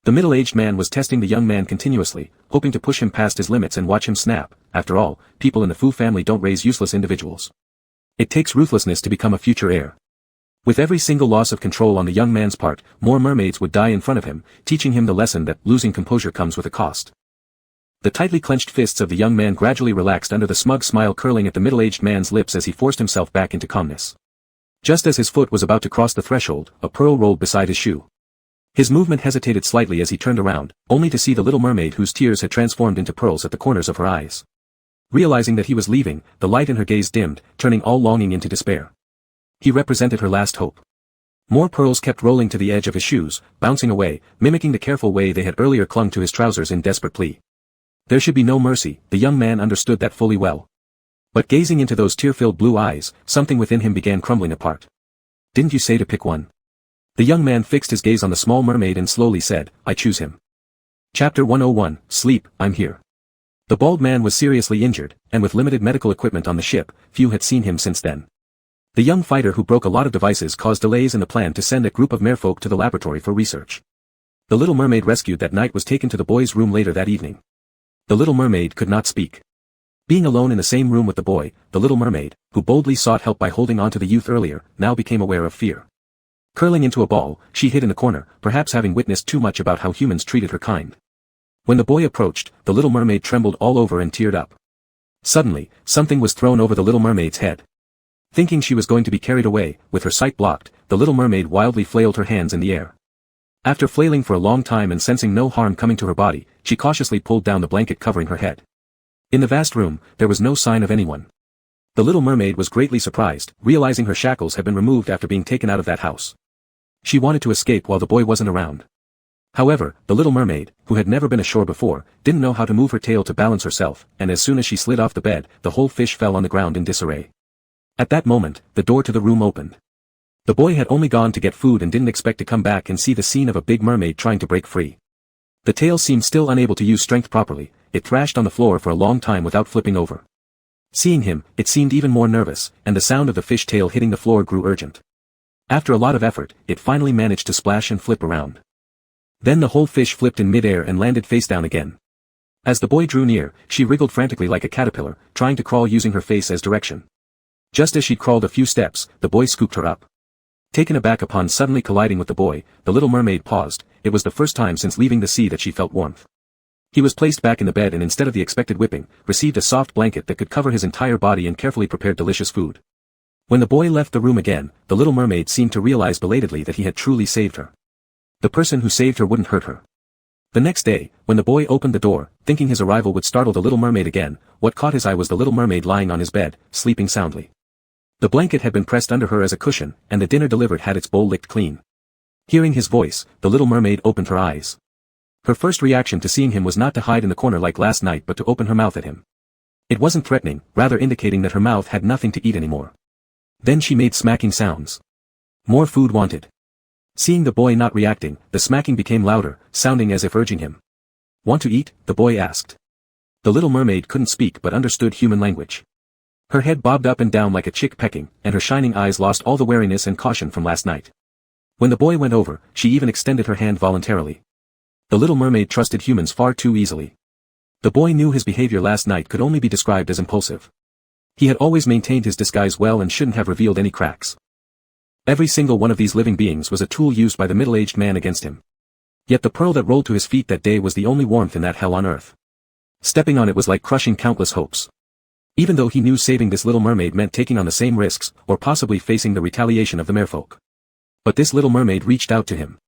The middle-aged man was testing the young man continuously, hoping to push him past his limits and watch him snap. After all, people in the Fu family don't raise useless individuals. It takes ruthlessness to become a future heir. With every single loss of control on the young man's part, more mermaids would die in front of him, teaching him the lesson that losing composure comes with a cost. The tightly clenched fists of the young man gradually relaxed under the smug smile curling at the middle-aged man's lips as he forced himself back into calmness. Just as his foot was about to cross the threshold, a pearl rolled beside his shoe. His movement hesitated slightly as he turned around, only to see the little mermaid whose tears had transformed into pearls at the corners of her eyes. Realizing that he was leaving, the light in her gaze dimmed, turning all longing into despair. He represented her last hope. More pearls kept rolling to the edge of his shoes, bouncing away, mimicking the careful way they had earlier clung to his trousers in desperate plea. There should be no mercy, the young man understood that fully well. But gazing into those tear-filled blue eyes, something within him began crumbling apart. Didn't you say to pick one? The young man fixed his gaze on the small mermaid and slowly said, I choose him. Chapter 101, Sleep, I'm here. The bald man was seriously injured, and with limited medical equipment on the ship, few had seen him since then. The young fighter who broke a lot of devices caused delays in the plan to send a group of merfolk to the laboratory for research. The little mermaid rescued that night was taken to the boy's room later that evening. The little mermaid could not speak. Being alone in the same room with the boy, the little mermaid, who boldly sought help by holding on to the youth earlier, now became aware of fear. Curling into a ball, she hid in the corner, perhaps having witnessed too much about how humans treated her kind. When the boy approached, the little mermaid trembled all over and teared up. Suddenly, something was thrown over the little mermaid's head. Thinking she was going to be carried away, with her sight blocked, the little mermaid wildly flailed her hands in the air. After flailing for a long time and sensing no harm coming to her body, she cautiously pulled down the blanket covering her head. In the vast room, there was no sign of anyone. The little mermaid was greatly surprised, realizing her shackles had been removed after being taken out of that house. She wanted to escape while the boy wasn't around. However, the little mermaid, who had never been ashore before, didn't know how to move her tail to balance herself, and as soon as she slid off the bed, the whole fish fell on the ground in disarray. At that moment, the door to the room opened. The boy had only gone to get food and didn't expect to come back and see the scene of a big mermaid trying to break free. The tail seemed still unable to use strength properly, it thrashed on the floor for a long time without flipping over. Seeing him, it seemed even more nervous, and the sound of the fish tail hitting the floor grew urgent. After a lot of effort, it finally managed to splash and flip around. Then the whole fish flipped in midair and landed face down again. As the boy drew near, she wriggled frantically like a caterpillar, trying to crawl using her face as direction. Just as she'd crawled a few steps, the boy scooped her up. Taken aback upon suddenly colliding with the boy, the little mermaid paused. It was the first time since leaving the sea that she felt warmth. He was placed back in the bed and instead of the expected whipping, received a soft blanket that could cover his entire body and carefully prepared delicious food. When the boy left the room again, the little mermaid seemed to realize belatedly that he had truly saved her. The person who saved her wouldn't hurt her. The next day, when the boy opened the door, thinking his arrival would startle the little mermaid again, what caught his eye was the little mermaid lying on his bed, sleeping soundly. The blanket had been pressed under her as a cushion, and the dinner delivered had its bowl licked clean. Hearing his voice, the little mermaid opened her eyes. Her first reaction to seeing him was not to hide in the corner like last night but to open her mouth at him. It wasn't threatening, rather indicating that her mouth had nothing to eat anymore. Then she made smacking sounds. More food wanted. Seeing the boy not reacting, the smacking became louder, sounding as if urging him. Want to eat? The boy asked. The little mermaid couldn't speak but understood human language. Her head bobbed up and down like a chick pecking, and her shining eyes lost all the wariness and caution from last night. When the boy went over, she even extended her hand voluntarily. The little mermaid trusted humans far too easily. The boy knew his behavior last night could only be described as impulsive. He had always maintained his disguise well and shouldn't have revealed any cracks. Every single one of these living beings was a tool used by the middle-aged man against him. Yet the pearl that rolled to his feet that day was the only warmth in that hell on earth. Stepping on it was like crushing countless hopes. Even though he knew saving this little mermaid meant taking on the same risks, or possibly facing the retaliation of the merfolk. But this little mermaid reached out to him.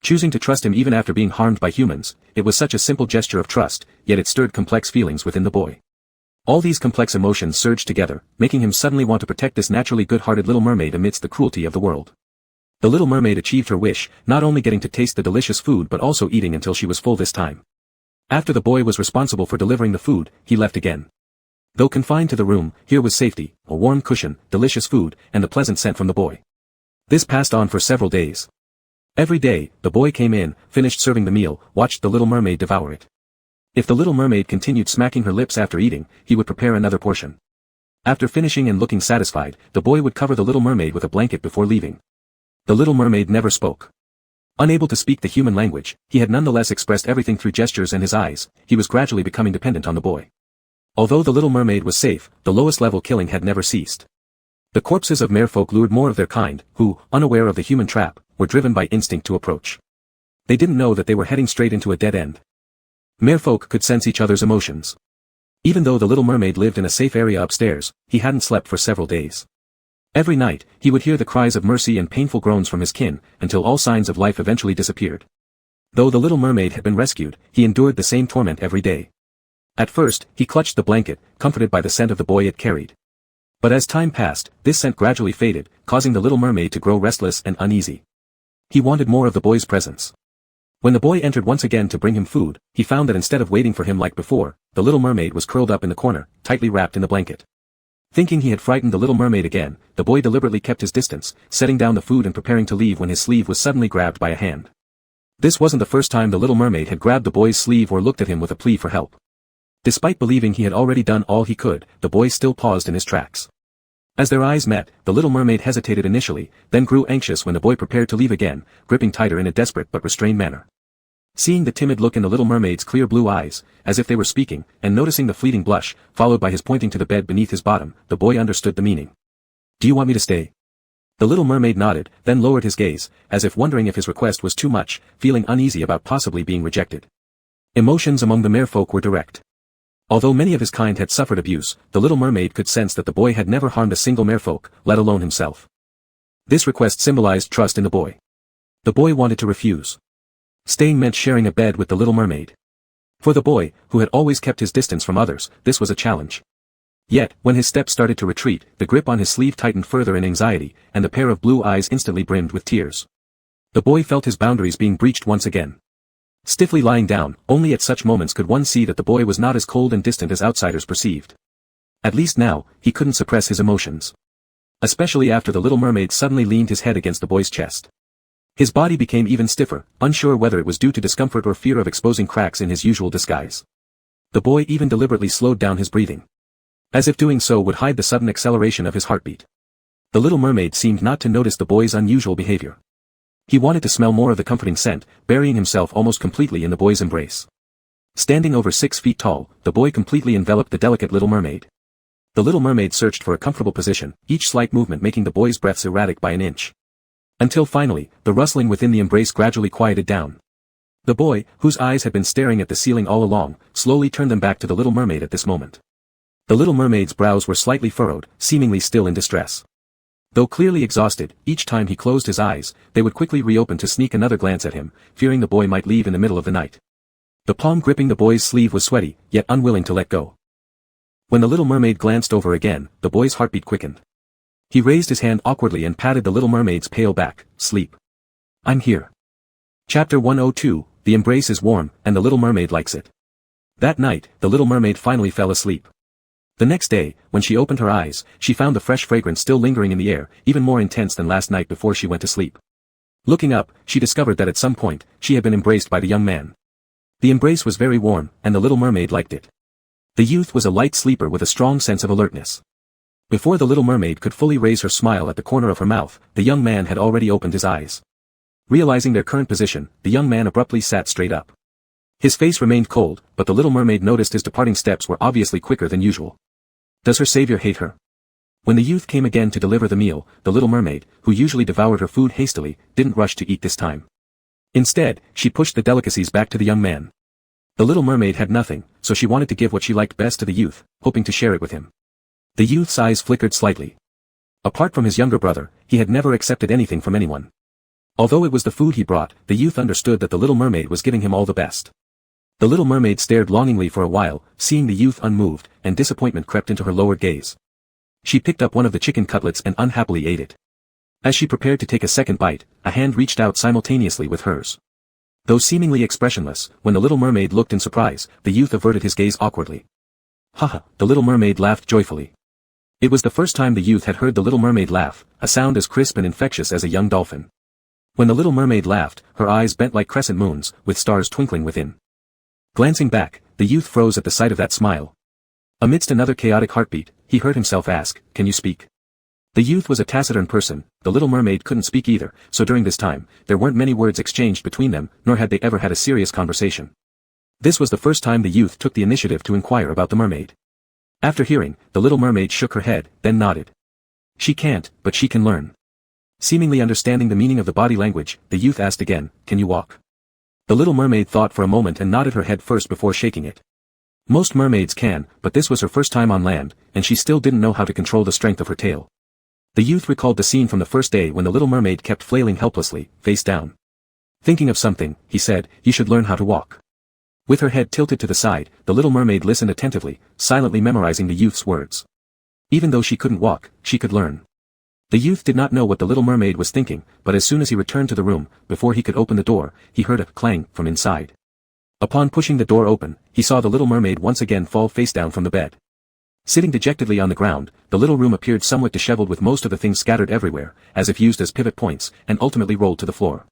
Choosing to trust him even after being harmed by humans, it was such a simple gesture of trust, yet it stirred complex feelings within the boy. All these complex emotions surged together, making him suddenly want to protect this naturally good-hearted little mermaid amidst the cruelty of the world. The little mermaid achieved her wish, not only getting to taste the delicious food but also eating until she was full this time. After the boy was responsible for delivering the food, he left again. Though confined to the room, here was safety, a warm cushion, delicious food, and the pleasant scent from the boy. This passed on for several days. Every day, the boy came in, finished serving the meal, watched the little mermaid devour it. If the little mermaid continued smacking her lips after eating, he would prepare another portion. After finishing and looking satisfied, the boy would cover the little mermaid with a blanket before leaving. The little mermaid never spoke. Unable to speak the human language, he had nonetheless expressed everything through gestures and his eyes. He was gradually becoming dependent on the boy. Although the little mermaid was safe, the lowest level killing had never ceased. The corpses of merfolk lured more of their kind, who, unaware of the human trap, were driven by instinct to approach. They didn't know that they were heading straight into a dead end. Merfolk could sense each other's emotions. Even though the little mermaid lived in a safe area upstairs, he hadn't slept for several days. Every night, he would hear the cries of mercy and painful groans from his kin, until all signs of life eventually disappeared. Though the little mermaid had been rescued, he endured the same torment every day. At first, he clutched the blanket, comforted by the scent of the boy it carried. But as time passed, this scent gradually faded, causing the little mermaid to grow restless and uneasy. He wanted more of the boy's presence. When the boy entered once again to bring him food, he found that instead of waiting for him like before, the little mermaid was curled up in the corner, tightly wrapped in the blanket. Thinking he had frightened the little mermaid again, the boy deliberately kept his distance, setting down the food and preparing to leave when his sleeve was suddenly grabbed by a hand. This wasn't the first time the little mermaid had grabbed the boy's sleeve or looked at him with a plea for help. Despite believing he had already done all he could, the boy still paused in his tracks. As their eyes met, the little mermaid hesitated initially, then grew anxious when the boy prepared to leave again, gripping tighter in a desperate but restrained manner. Seeing the timid look in the little mermaid's clear blue eyes, as if they were speaking, and noticing the fleeting blush, followed by his pointing to the bed beneath his bottom, the boy understood the meaning. "Do you want me to stay?" The little mermaid nodded, then lowered his gaze, as if wondering if his request was too much, feeling uneasy about possibly being rejected. Emotions among the merfolk were direct. Although many of his kind had suffered abuse, the little mermaid could sense that the boy had never harmed a single merfolk, let alone himself. This request symbolized trust in the boy. The boy wanted to refuse. Staying meant sharing a bed with the little mermaid. For the boy, who had always kept his distance from others, this was a challenge. Yet, when his steps started to retreat, the grip on his sleeve tightened further in anxiety, and the pair of blue eyes instantly brimmed with tears. The boy felt his boundaries being breached once again. Stiffly lying down, only at such moments could one see that the boy was not as cold and distant as outsiders perceived. At least now, he couldn't suppress his emotions. Especially after the little mermaid suddenly leaned his head against the boy's chest. His body became even stiffer, unsure whether it was due to discomfort or fear of exposing cracks in his usual disguise. The boy even deliberately slowed down his breathing. As if doing so would hide the sudden acceleration of his heartbeat. The little mermaid seemed not to notice the boy's unusual behavior. He wanted to smell more of the comforting scent, burying himself almost completely in the boy's embrace. Standing over 6 feet tall, the boy completely enveloped the delicate little mermaid. The little mermaid searched for a comfortable position, each slight movement making the boy's breaths erratic by an inch. Until finally, the rustling within the embrace gradually quieted down. The boy, whose eyes had been staring at the ceiling all along, slowly turned them back to the little mermaid at this moment. The little mermaid's brows were slightly furrowed, seemingly still in distress. Though clearly exhausted, each time he closed his eyes, they would quickly reopen to sneak another glance at him, fearing the boy might leave in the middle of the night. The palm gripping the boy's sleeve was sweaty, yet unwilling to let go. When the little mermaid glanced over again, the boy's heartbeat quickened. He raised his hand awkwardly and patted the little mermaid's pale back. "Sleep. I'm here." Chapter 102, The embrace is warm, and the little mermaid likes it. That night, the little mermaid finally fell asleep. The next day, when she opened her eyes, she found the fresh fragrance still lingering in the air, even more intense than last night before she went to sleep. Looking up, she discovered that at some point, she had been embraced by the young man. The embrace was very warm, and the little mermaid liked it. The youth was a light sleeper with a strong sense of alertness. Before the little mermaid could fully raise her smile at the corner of her mouth, the young man had already opened his eyes. Realizing their current position, the young man abruptly sat straight up. His face remained cold, but the little mermaid noticed his departing steps were obviously quicker than usual. Does her savior hate her? When the youth came again to deliver the meal, the little mermaid, who usually devoured her food hastily, didn't rush to eat this time. Instead, she pushed the delicacies back to the young man. The little mermaid had nothing, so she wanted to give what she liked best to the youth, hoping to share it with him. The youth's eyes flickered slightly. Apart from his younger brother, he had never accepted anything from anyone. Although it was the food he brought, the youth understood that the little mermaid was giving him all the best. The little mermaid stared longingly for a while, seeing the youth unmoved, and disappointment crept into her lowered gaze. She picked up one of the chicken cutlets and unhappily ate it. As she prepared to take a second bite, a hand reached out simultaneously with hers. Though seemingly expressionless, when the little mermaid looked in surprise, the youth averted his gaze awkwardly. Haha, the little mermaid laughed joyfully. It was the first time the youth had heard the little mermaid laugh, a sound as crisp and infectious as a young dolphin. When the little mermaid laughed, her eyes bent like crescent moons, with stars twinkling within. Glancing back, the youth froze at the sight of that smile. Amidst another chaotic heartbeat, he heard himself ask, "Can you speak?" The youth was a taciturn person, the little mermaid couldn't speak either, so during this time, there weren't many words exchanged between them, nor had they ever had a serious conversation. This was the first time the youth took the initiative to inquire about the mermaid. After hearing, the little mermaid shook her head, then nodded. She can't, but she can learn. Seemingly understanding the meaning of the body language, the youth asked again, "Can you walk?" The little mermaid thought for a moment and nodded her head first before shaking it. Most mermaids can, but this was her first time on land, and she still didn't know how to control the strength of her tail. The youth recalled the scene from the first day when the little mermaid kept flailing helplessly, face down. Thinking of something, he said, "You should learn how to walk." With her head tilted to the side, the little mermaid listened attentively, silently memorizing the youth's words. Even though she couldn't walk, she could learn. The youth did not know what the little mermaid was thinking, but as soon as he returned to the room, before he could open the door, he heard a clang from inside. Upon pushing the door open, he saw the little mermaid once again fall face down from the bed. Sitting dejectedly on the ground, the little room appeared somewhat disheveled with most of the things scattered everywhere, as if used as pivot points, and ultimately rolled to the floor.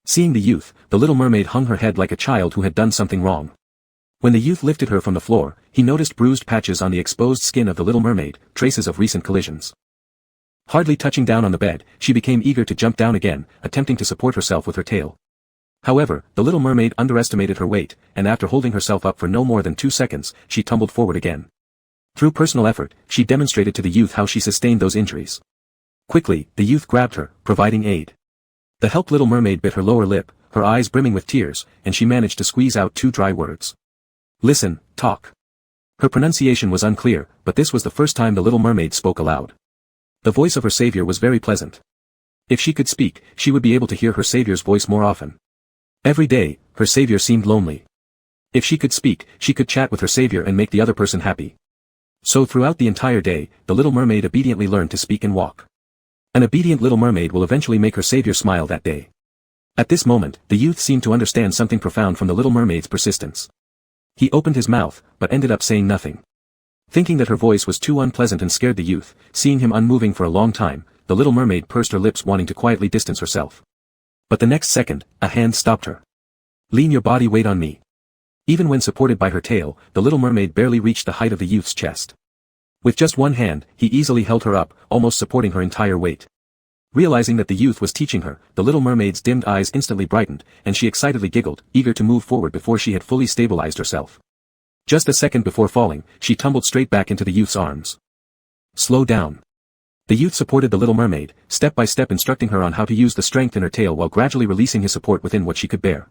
Seeing the youth, the little mermaid hung her head like a child who had done something wrong. When the youth lifted her from the floor, he noticed bruised patches on the exposed skin of the little mermaid, traces of recent collisions. Hardly touching down on the bed, she became eager to jump down again, attempting to support herself with her tail. However, the little mermaid underestimated her weight, and after holding herself up for no more than 2 seconds, she tumbled forward again. Through personal effort, she demonstrated to the youth how she sustained those injuries. Quickly, the youth grabbed her, providing aid. The helpless little mermaid bit her lower lip, her eyes brimming with tears, and she managed to squeeze out 2 dry words. "Listen, talk." Her pronunciation was unclear, but this was the first time the little mermaid spoke aloud. The voice of her savior was very pleasant. If she could speak, she would be able to hear her savior's voice more often. Every day, her savior seemed lonely. If she could speak, she could chat with her savior and make the other person happy. So throughout the entire day, the little mermaid obediently learned to speak and walk. An obedient little mermaid will eventually make her savior smile that day. At this moment, the youth seemed to understand something profound from the little mermaid's persistence. He opened his mouth, but ended up saying nothing. Thinking that her voice was too unpleasant and scared the youth, seeing him unmoving for a long time, the little mermaid pursed her lips wanting to quietly distance herself. But the next second, a hand stopped her. "Lean your body weight on me." Even when supported by her tail, the little mermaid barely reached the height of the youth's chest. With just one hand, he easily held her up, almost supporting her entire weight. Realizing that the youth was teaching her, the little mermaid's dimmed eyes instantly brightened, and she excitedly giggled, eager to move forward before she had fully stabilized herself. Just a second before falling, she tumbled straight back into the youth's arms. "Slow down." The youth supported the little mermaid, step by step instructing her on how to use the strength in her tail while gradually releasing his support within what she could bear.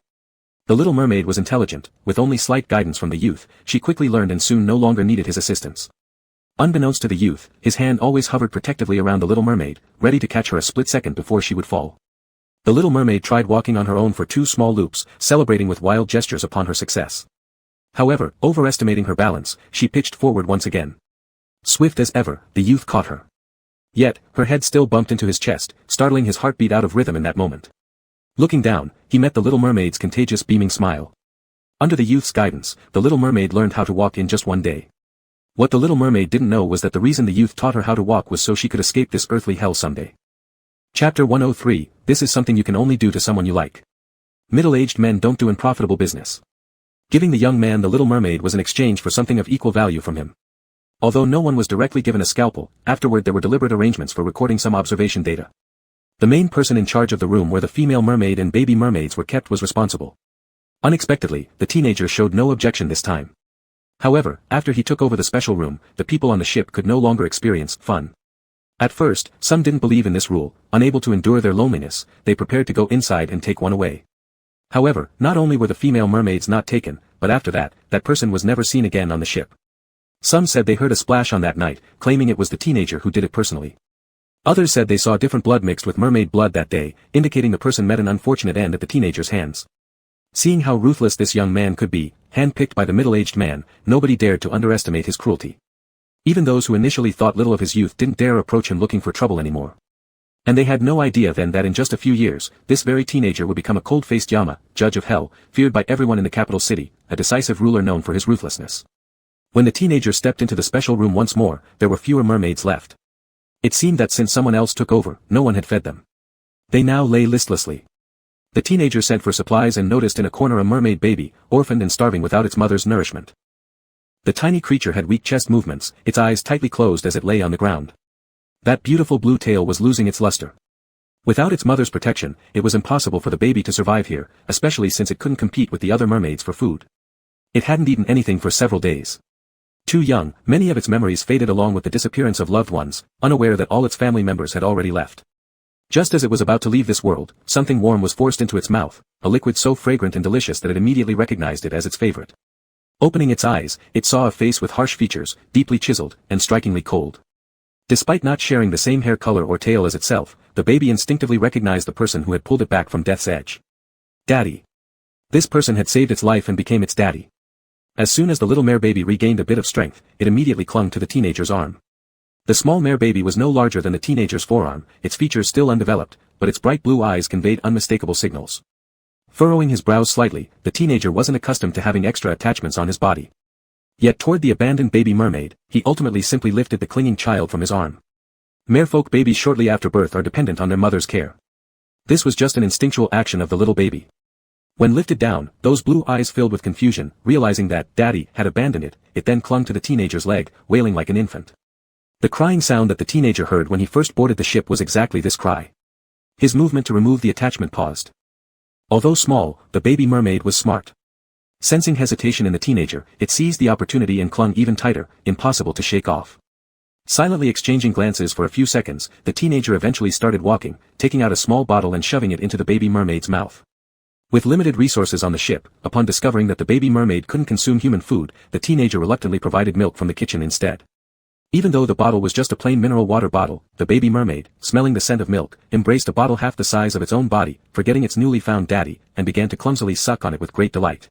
The little mermaid was intelligent, with only slight guidance from the youth, she quickly learned and soon no longer needed his assistance. Unbeknownst to the youth, his hand always hovered protectively around the little mermaid, ready to catch her a split second before she would fall. The little mermaid tried walking on her own for 2 small loops, celebrating with wild gestures upon her success. However, overestimating her balance, she pitched forward once again. Swift as ever, the youth caught her. Yet, her head still bumped into his chest, startling his heartbeat out of rhythm in that moment. Looking down, he met the little mermaid's contagious beaming smile. Under the youth's guidance, the little mermaid learned how to walk in just 1 day. What the little mermaid didn't know was that the reason the youth taught her how to walk was so she could escape this earthly hell someday. Chapter 103, This is something you can only do to someone you like. Middle-aged men don't do unprofitable business. Giving the young man the little mermaid was an exchange for something of equal value from him. Although no one was directly given a scalpel, afterward there were deliberate arrangements for recording some observation data. The main person in charge of the room where the female mermaid and baby mermaids were kept was responsible. Unexpectedly, the teenager showed no objection this time. However, after he took over the special room, the people on the ship could no longer experience fun. At first, some didn't believe in this rule, unable to endure their loneliness, they prepared to go inside and take one away. However, not only were the female mermaids not taken, but after that, that person was never seen again on the ship. Some said they heard a splash on that night, claiming it was the teenager who did it personally. Others said they saw different blood mixed with mermaid blood that day, indicating the person met an unfortunate end at the teenager's hands. Seeing how ruthless this young man could be, handpicked by the middle-aged man, nobody dared to underestimate his cruelty. Even those who initially thought little of his youth didn't dare approach him looking for trouble anymore. And they had no idea then that in just a few years, this very teenager would become a cold-faced Yama, judge of hell, feared by everyone in the capital city, a decisive ruler known for his ruthlessness. When the teenager stepped into the special room once more, there were fewer mermaids left. It seemed that since someone else took over, no one had fed them. They now lay listlessly. The teenager sent for supplies and noticed in a corner a mermaid baby, orphaned and starving without its mother's nourishment. The tiny creature had weak chest movements, its eyes tightly closed as it lay on the ground. That beautiful blue tail was losing its luster. Without its mother's protection, it was impossible for the baby to survive here, especially since it couldn't compete with the other mermaids for food. It hadn't eaten anything for several days. Too young, many of its memories faded along with the disappearance of loved ones, unaware that all its family members had already left. Just as it was about to leave this world, something warm was forced into its mouth, a liquid so fragrant and delicious that it immediately recognized it as its favorite. Opening its eyes, it saw a face with harsh features, deeply chiseled, and strikingly cold. Despite not sharing the same hair color or tail as itself, the baby instinctively recognized the person who had pulled it back from death's edge. Daddy. This person had saved its life and became its daddy. As soon as the little mare baby regained a bit of strength, it immediately clung to the teenager's arm. The small mare baby was no larger than the teenager's forearm, its features still undeveloped, but its bright blue eyes conveyed unmistakable signals. Furrowing his brows slightly, the teenager wasn't accustomed to having extra attachments on his body. Yet toward the abandoned baby mermaid, he ultimately simply lifted the clinging child from his arm. Merfolk babies shortly after birth are dependent on their mother's care. This was just an instinctual action of the little baby. When lifted down, those blue eyes filled with confusion, realizing that Daddy had abandoned it, it then clung to the teenager's leg, wailing like an infant. The crying sound that the teenager heard when he first boarded the ship was exactly this cry. His movement to remove the attachment paused. Although small, the baby mermaid was smart. Sensing hesitation in the teenager, it seized the opportunity and clung even tighter, impossible to shake off. Silently exchanging glances for a few seconds, the teenager eventually started walking, taking out a small bottle and shoving it into the baby mermaid's mouth. With limited resources on the ship, upon discovering that the baby mermaid couldn't consume human food, the teenager reluctantly provided milk from the kitchen instead. Even though the bottle was just a plain mineral water bottle, the baby mermaid, smelling the scent of milk, embraced a bottle half the size of its own body, forgetting its newly found daddy, and began to clumsily suck on it with great delight.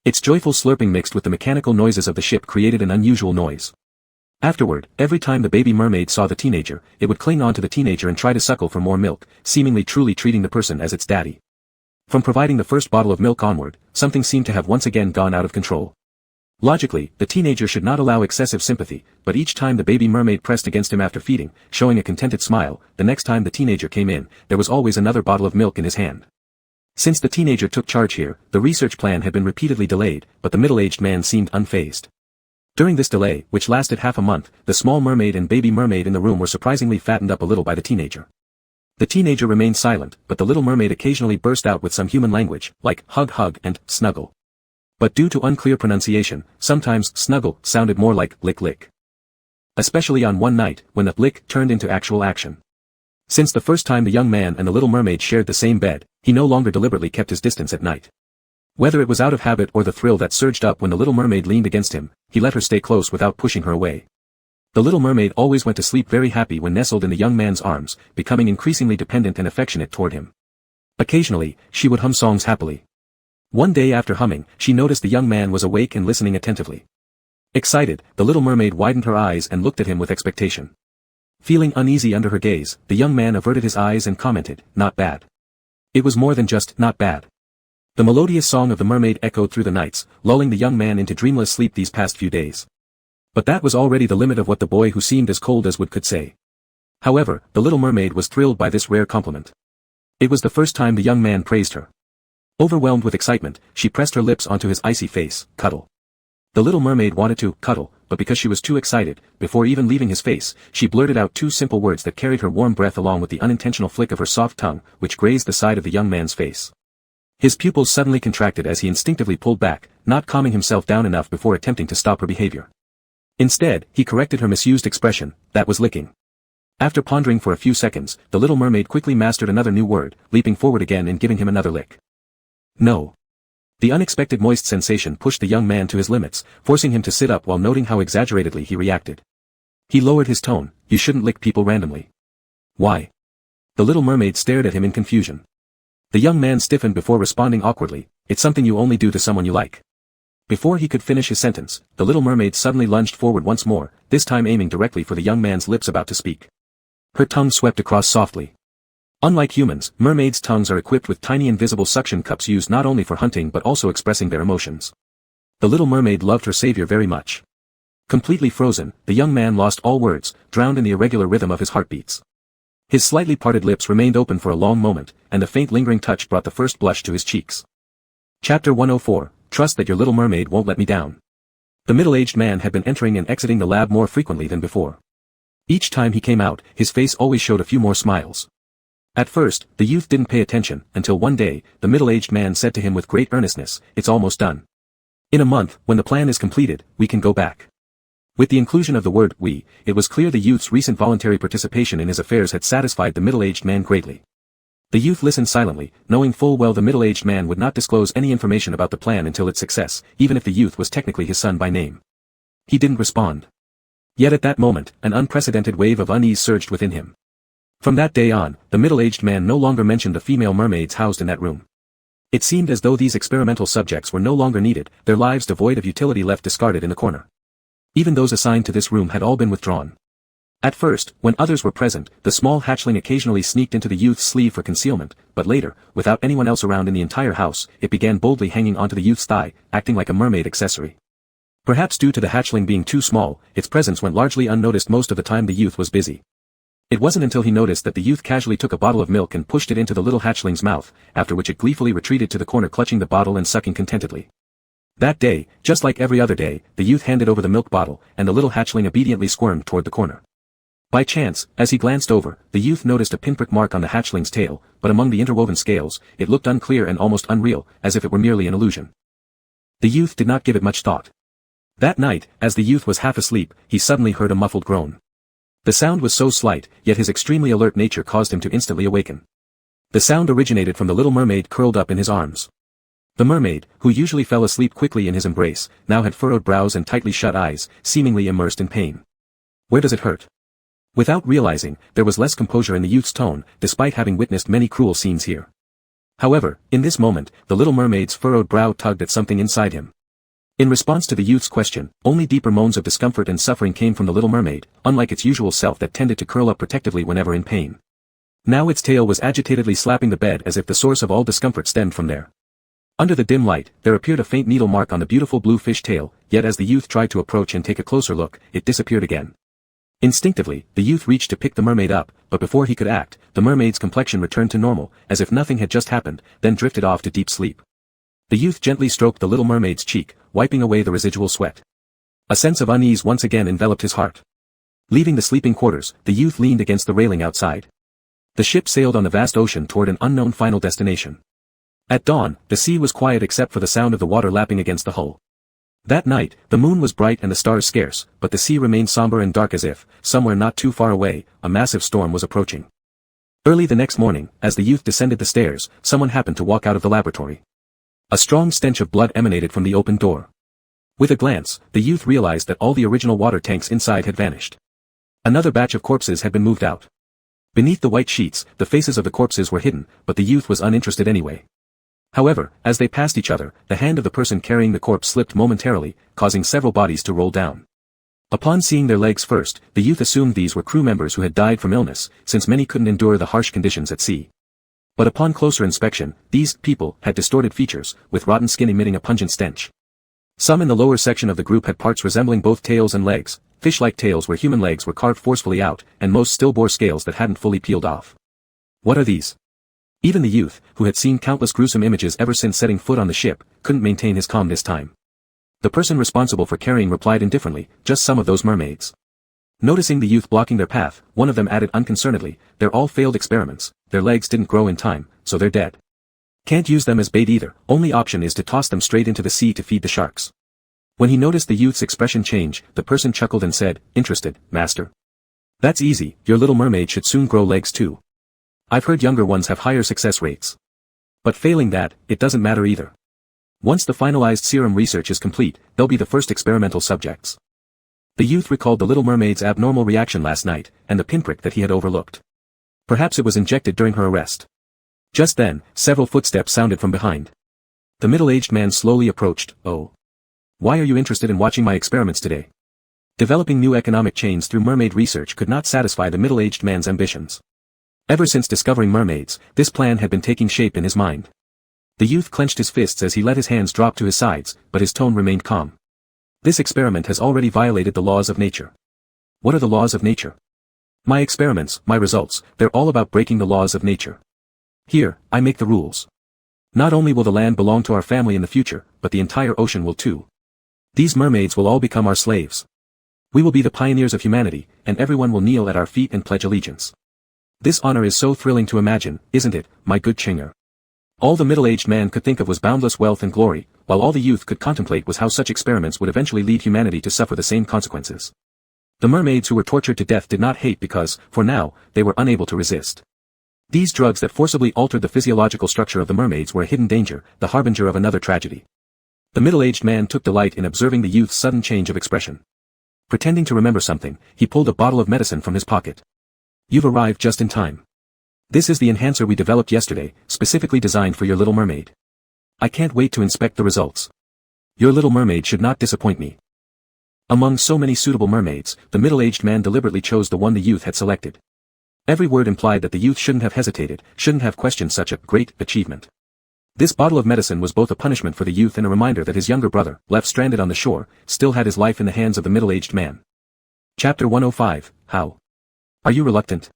Its joyful slurping mixed with the mechanical noises of the ship created an unusual noise. Afterward, every time the baby mermaid saw the teenager, it would cling on to the teenager and try to suckle for more milk, seemingly truly treating the person as its daddy. From providing the first bottle of milk onward, something seemed to have once again gone out of control. Logically, the teenager should not allow excessive sympathy, but each time the baby mermaid pressed against him after feeding, showing a contented smile, the next time the teenager came in, there was always another bottle of milk in his hand. Since the teenager took charge here, the research plan had been repeatedly delayed, but the middle-aged man seemed unfazed. During this delay, which lasted half a month, the small mermaid and baby mermaid in the room were surprisingly fattened up a little by the teenager. The teenager remained silent, but the little mermaid occasionally burst out with some human language, like hug hug and snuggle. But due to unclear pronunciation, sometimes snuggle sounded more like lick lick. Especially on one night, when the lick turned into actual action. Since the first time the young man and the little mermaid shared the same bed, he no longer deliberately kept his distance at night. Whether it was out of habit or the thrill that surged up when the little mermaid leaned against him, he let her stay close without pushing her away. The little mermaid always went to sleep very happy when nestled in the young man's arms, becoming increasingly dependent and affectionate toward him. Occasionally, she would hum songs happily. One day after humming, she noticed the young man was awake and listening attentively. Excited, the little mermaid widened her eyes and looked at him with expectation. Feeling uneasy under her gaze, the young man averted his eyes and commented, "Not bad." It was more than just not bad. The melodious song of the mermaid echoed through the nights, lulling the young man into dreamless sleep these past few days. But that was already the limit of what the boy who seemed as cold as wood could say. However, the little mermaid was thrilled by this rare compliment. It was the first time the young man praised her. Overwhelmed with excitement, she pressed her lips onto his icy face, cuddle. The little mermaid wanted to cuddle, but because she was too excited, before even leaving his face, she blurted out two simple words that carried her warm breath along with the unintentional flick of her soft tongue, which grazed the side of the young man's face. His pupils suddenly contracted as he instinctively pulled back, not calming himself down enough before attempting to stop her behavior. Instead, he corrected her misused expression, that was licking. After pondering for a few seconds, the little mermaid quickly mastered another new word, leaping forward again and giving him another lick. No. The unexpected moist sensation pushed the young man to his limits, forcing him to sit up while noting how exaggeratedly he reacted. He lowered his tone, "You shouldn't lick people randomly." "Why?" The little mermaid stared at him in confusion. The young man stiffened before responding awkwardly, "It's something you only do to someone you like." Before he could finish his sentence, the little mermaid suddenly lunged forward once more, this time aiming directly for the young man's lips about to speak. Her tongue swept across softly. Unlike humans, mermaids' tongues are equipped with tiny invisible suction cups used not only for hunting but also expressing their emotions. The little mermaid loved her savior very much. Completely frozen, the young man lost all words, drowned in the irregular rhythm of his heartbeats. His slightly parted lips remained open for a long moment, and the faint lingering touch brought the first blush to his cheeks. Chapter 104, Trust that your little mermaid won't let me down. The middle-aged man had been entering and exiting the lab more frequently than before. Each time he came out, his face always showed a few more smiles. At first, the youth didn't pay attention, until one day, the middle-aged man said to him with great earnestness, "It's almost done. In a month, when the plan is completed, we can go back." With the inclusion of the word "we," it was clear the youth's recent voluntary participation in his affairs had satisfied the middle-aged man greatly. The youth listened silently, knowing full well the middle-aged man would not disclose any information about the plan until its success, even if the youth was technically his son by name. He didn't respond. Yet at that moment, an unprecedented wave of unease surged within him. From that day on, the middle-aged man no longer mentioned the female mermaids housed in that room. It seemed as though these experimental subjects were no longer needed, their lives devoid of utility left discarded in the corner. Even those assigned to this room had all been withdrawn. At first, when others were present, the small hatchling occasionally sneaked into the youth's sleeve for concealment, but later, without anyone else around in the entire house, it began boldly hanging onto the youth's thigh, acting like a mermaid accessory. Perhaps due to the hatchling being too small, its presence went largely unnoticed most of the time the youth was busy. It wasn't until he noticed that the youth casually took a bottle of milk and pushed it into the little hatchling's mouth, after which it gleefully retreated to the corner clutching the bottle and sucking contentedly. That day, just like every other day, the youth handed over the milk bottle, and the little hatchling obediently squirmed toward the corner. By chance, as he glanced over, the youth noticed a pinprick mark on the hatchling's tail, but among the interwoven scales, it looked unclear and almost unreal, as if it were merely an illusion. The youth did not give it much thought. That night, as the youth was half asleep, he suddenly heard a muffled groan. The sound was so slight, yet his extremely alert nature caused him to instantly awaken. The sound originated from the little mermaid curled up in his arms. The mermaid, who usually fell asleep quickly in his embrace, now had furrowed brows and tightly shut eyes, seemingly immersed in pain. "Where does it hurt?" Without realizing, there was less composure in the youth's tone, despite having witnessed many cruel scenes here. However, in this moment, the little mermaid's furrowed brow tugged at something inside him. In response to the youth's question, only deeper moans of discomfort and suffering came from the little mermaid, unlike its usual self that tended to curl up protectively whenever in pain. Now its tail was agitatedly slapping the bed as if the source of all discomfort stemmed from there. Under the dim light, there appeared a faint needle mark on the beautiful blue fish tail, yet as the youth tried to approach and take a closer look, it disappeared again. Instinctively, the youth reached to pick the mermaid up, but before he could act, the mermaid's complexion returned to normal, as if nothing had just happened, then drifted off to deep sleep. The youth gently stroked the little mermaid's cheek, wiping away the residual sweat. A sense of unease once again enveloped his heart. Leaving the sleeping quarters, the youth leaned against the railing outside. The ship sailed on the vast ocean toward an unknown final destination. At dawn, the sea was quiet except for the sound of the water lapping against the hull. That night, the moon was bright and the stars scarce, but the sea remained somber and dark as if, somewhere not too far away, a massive storm was approaching. Early the next morning, as the youth descended the stairs, someone happened to walk out of the laboratory. A strong stench of blood emanated from the open door. With a glance, the youth realized that all the original water tanks inside had vanished. Another batch of corpses had been moved out. Beneath the white sheets, the faces of the corpses were hidden, but the youth was uninterested anyway. However, as they passed each other, the hand of the person carrying the corpse slipped momentarily, causing several bodies to roll down. Upon seeing their legs first, the youth assumed these were crew members who had died from illness, since many couldn't endure the harsh conditions at sea. But upon closer inspection, these people had distorted features, with rotten skin emitting a pungent stench. Some in the lower section of the group had parts resembling both tails and legs, fish-like tails where human legs were carved forcefully out, and most still bore scales that hadn't fully peeled off. What are these? Even the youth, who had seen countless gruesome images ever since setting foot on the ship, couldn't maintain his calm this time. The person responsible for carrying replied indifferently, "Just some of those mermaids." Noticing the youth blocking their path, one of them added unconcernedly, "They're all failed experiments, their legs didn't grow in time, so they're dead. Can't use them as bait either, only option is to toss them straight into the sea to feed the sharks." When he noticed the youth's expression change, the person chuckled and said, "Interested, master? That's easy, your little mermaid should soon grow legs too. I've heard younger ones have higher success rates. But failing that, it doesn't matter either. Once the finalized serum research is complete, they'll be the first experimental subjects. The youth recalled the little mermaid's abnormal reaction last night, and the pinprick that he had overlooked. Perhaps it was injected during her arrest. Just then, several footsteps sounded from behind. The middle-aged man slowly approached. "Oh. Why are you interested in watching my experiments today?" Developing new economic chains through mermaid research could not satisfy the middle-aged man's ambitions. Ever since discovering mermaids, this plan had been taking shape in his mind. The youth clenched his fists as he let his hands drop to his sides, but his tone remained calm. "This experiment has already violated the laws of nature." "What are the laws of nature?" "My experiments, my results, they're all about breaking the laws of nature. Here, I make the rules. Not only will the land belong to our family in the future, but the entire ocean will too. These mermaids will all become our slaves. We will be the pioneers of humanity, and everyone will kneel at our feet and pledge allegiance. This honor is so thrilling to imagine, isn't it, my good Chinger?" All the middle-aged man could think of was boundless wealth and glory, while all the youth could contemplate was how such experiments would eventually lead humanity to suffer the same consequences. The mermaids who were tortured to death did not hate because, for now, they were unable to resist. These drugs that forcibly altered the physiological structure of the mermaids were a hidden danger, the harbinger of another tragedy. The middle-aged man took delight in observing the youth's sudden change of expression. Pretending to remember something, he pulled a bottle of medicine from his pocket. "You've arrived just in time. This is the enhancer we developed yesterday, specifically designed for your little mermaid. I can't wait to inspect the results. Your little mermaid should not disappoint me." Among so many suitable mermaids, the middle-aged man deliberately chose the one the youth had selected. Every word implied that the youth shouldn't have hesitated, shouldn't have questioned such a great achievement. This bottle of medicine was both a punishment for the youth and a reminder that his younger brother, left stranded on the shore, still had his life in the hands of the middle-aged man. Chapter 105, How? Are you reluctant?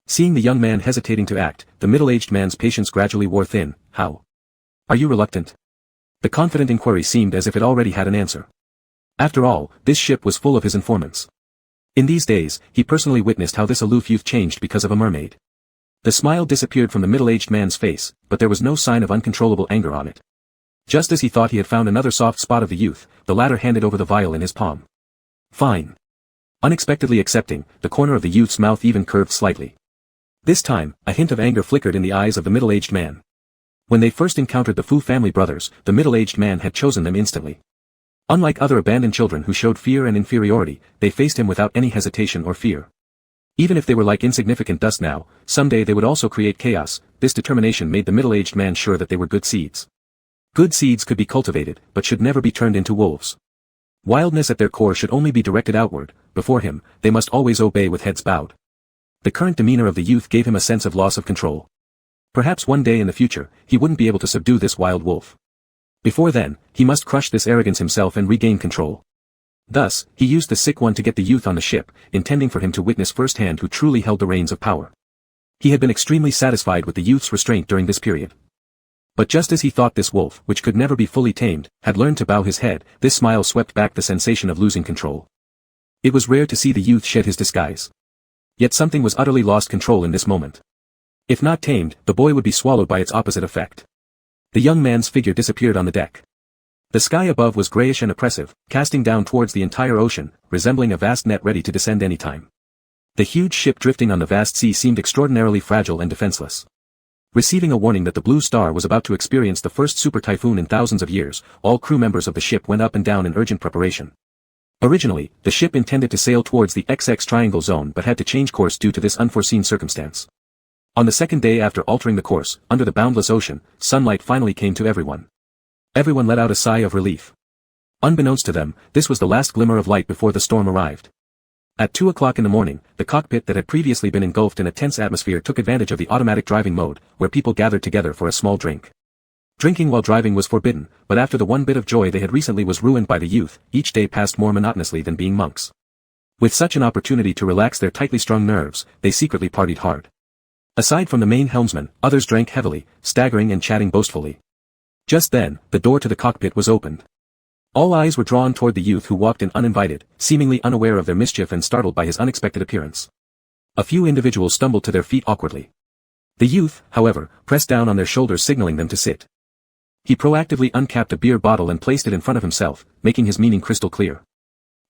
Seeing the young man hesitating to act, the middle-aged man's patience gradually wore thin. "How? Are you reluctant?" The confident inquiry seemed as if it already had an answer. After all, this ship was full of his informants. In these days, he personally witnessed how this aloof youth changed because of a mermaid. The smile disappeared from the middle-aged man's face, but there was no sign of uncontrollable anger on it. Just as he thought he had found another soft spot of the youth, the latter handed over the vial in his palm. "Fine." Unexpectedly accepting, the corner of the youth's mouth even curved slightly. This time, a hint of anger flickered in the eyes of the middle-aged man. When they first encountered the Fu family brothers, the middle-aged man had chosen them instantly. Unlike other abandoned children who showed fear and inferiority, they faced him without any hesitation or fear. Even if they were like insignificant dust now, someday they would also create chaos. This determination made the middle-aged man sure that they were good seeds. Good seeds could be cultivated, but should never be turned into wolves. Wildness at their core should only be directed outward. Before him, they must always obey with heads bowed. The current demeanor of the youth gave him a sense of loss of control. Perhaps one day in the future, he wouldn't be able to subdue this wild wolf. Before then, he must crush this arrogance himself and regain control. Thus, he used the sick one to get the youth on the ship, intending for him to witness firsthand who truly held the reins of power. He had been extremely satisfied with the youth's restraint during this period. But just as he thought this wolf, which could never be fully tamed, had learned to bow his head, this smile swept back the sensation of losing control. It was rare to see the youth shed his disguise. Yet something was utterly lost control in this moment. If not tamed, the boy would be swallowed by its opposite effect. The young man's figure disappeared on the deck. The sky above was grayish and oppressive, casting down towards the entire ocean, resembling a vast net ready to descend any time. The huge ship drifting on the vast sea seemed extraordinarily fragile and defenseless. Receiving a warning that the Blue Star was about to experience the first super typhoon in thousands of years, all crew members of the ship went up and down in urgent preparation. Originally, the ship intended to sail towards the XX Triangle Zone but had to change course due to this unforeseen circumstance. On the second day after altering the course, under the boundless ocean, sunlight finally came to everyone. Everyone let out a sigh of relief. Unbeknownst to them, this was the last glimmer of light before the storm arrived. At 2 o'clock in the morning, the cockpit that had previously been engulfed in a tense atmosphere took advantage of the automatic driving mode, where people gathered together for a small drink. Drinking while driving was forbidden, but after the one bit of joy they had recently was ruined by the youth, each day passed more monotonously than being monks. With such an opportunity to relax their tightly strung nerves, they secretly partied hard. Aside from the main helmsman, others drank heavily, staggering and chatting boastfully. Just then, the door to the cockpit was opened. All eyes were drawn toward the youth who walked in uninvited, seemingly unaware of their mischief and startled by his unexpected appearance. A few individuals stumbled to their feet awkwardly. The youth, however, pressed down on their shoulders signaling them to sit. He proactively uncapped a beer bottle and placed it in front of himself, making his meaning crystal clear.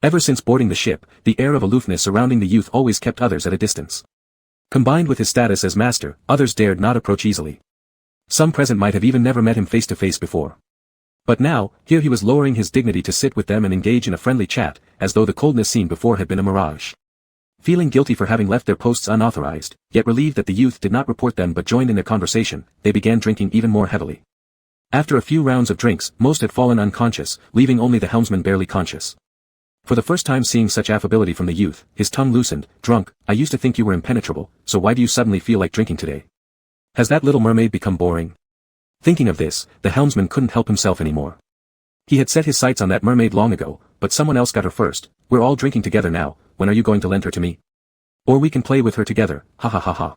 Ever since boarding the ship, the air of aloofness surrounding the youth always kept others at a distance. Combined with his status as master, others dared not approach easily. Some present might have even never met him face to face before. But now, here he was lowering his dignity to sit with them and engage in a friendly chat, as though the coldness seen before had been a mirage. Feeling guilty for having left their posts unauthorized, yet relieved that the youth did not report them but joined in their conversation, they began drinking even more heavily. After a few rounds of drinks, most had fallen unconscious, leaving only the helmsman barely conscious. For the first time seeing such affability from the youth, his tongue loosened. "Drunk, I used to think you were impenetrable, so why do you suddenly feel like drinking today? Has that little mermaid become boring?" Thinking of this, the helmsman couldn't help himself anymore. He had set his sights on that mermaid long ago, but someone else got her first. "We're all drinking together now, when are you going to lend her to me? Or we can play with her together, ha ha ha ha."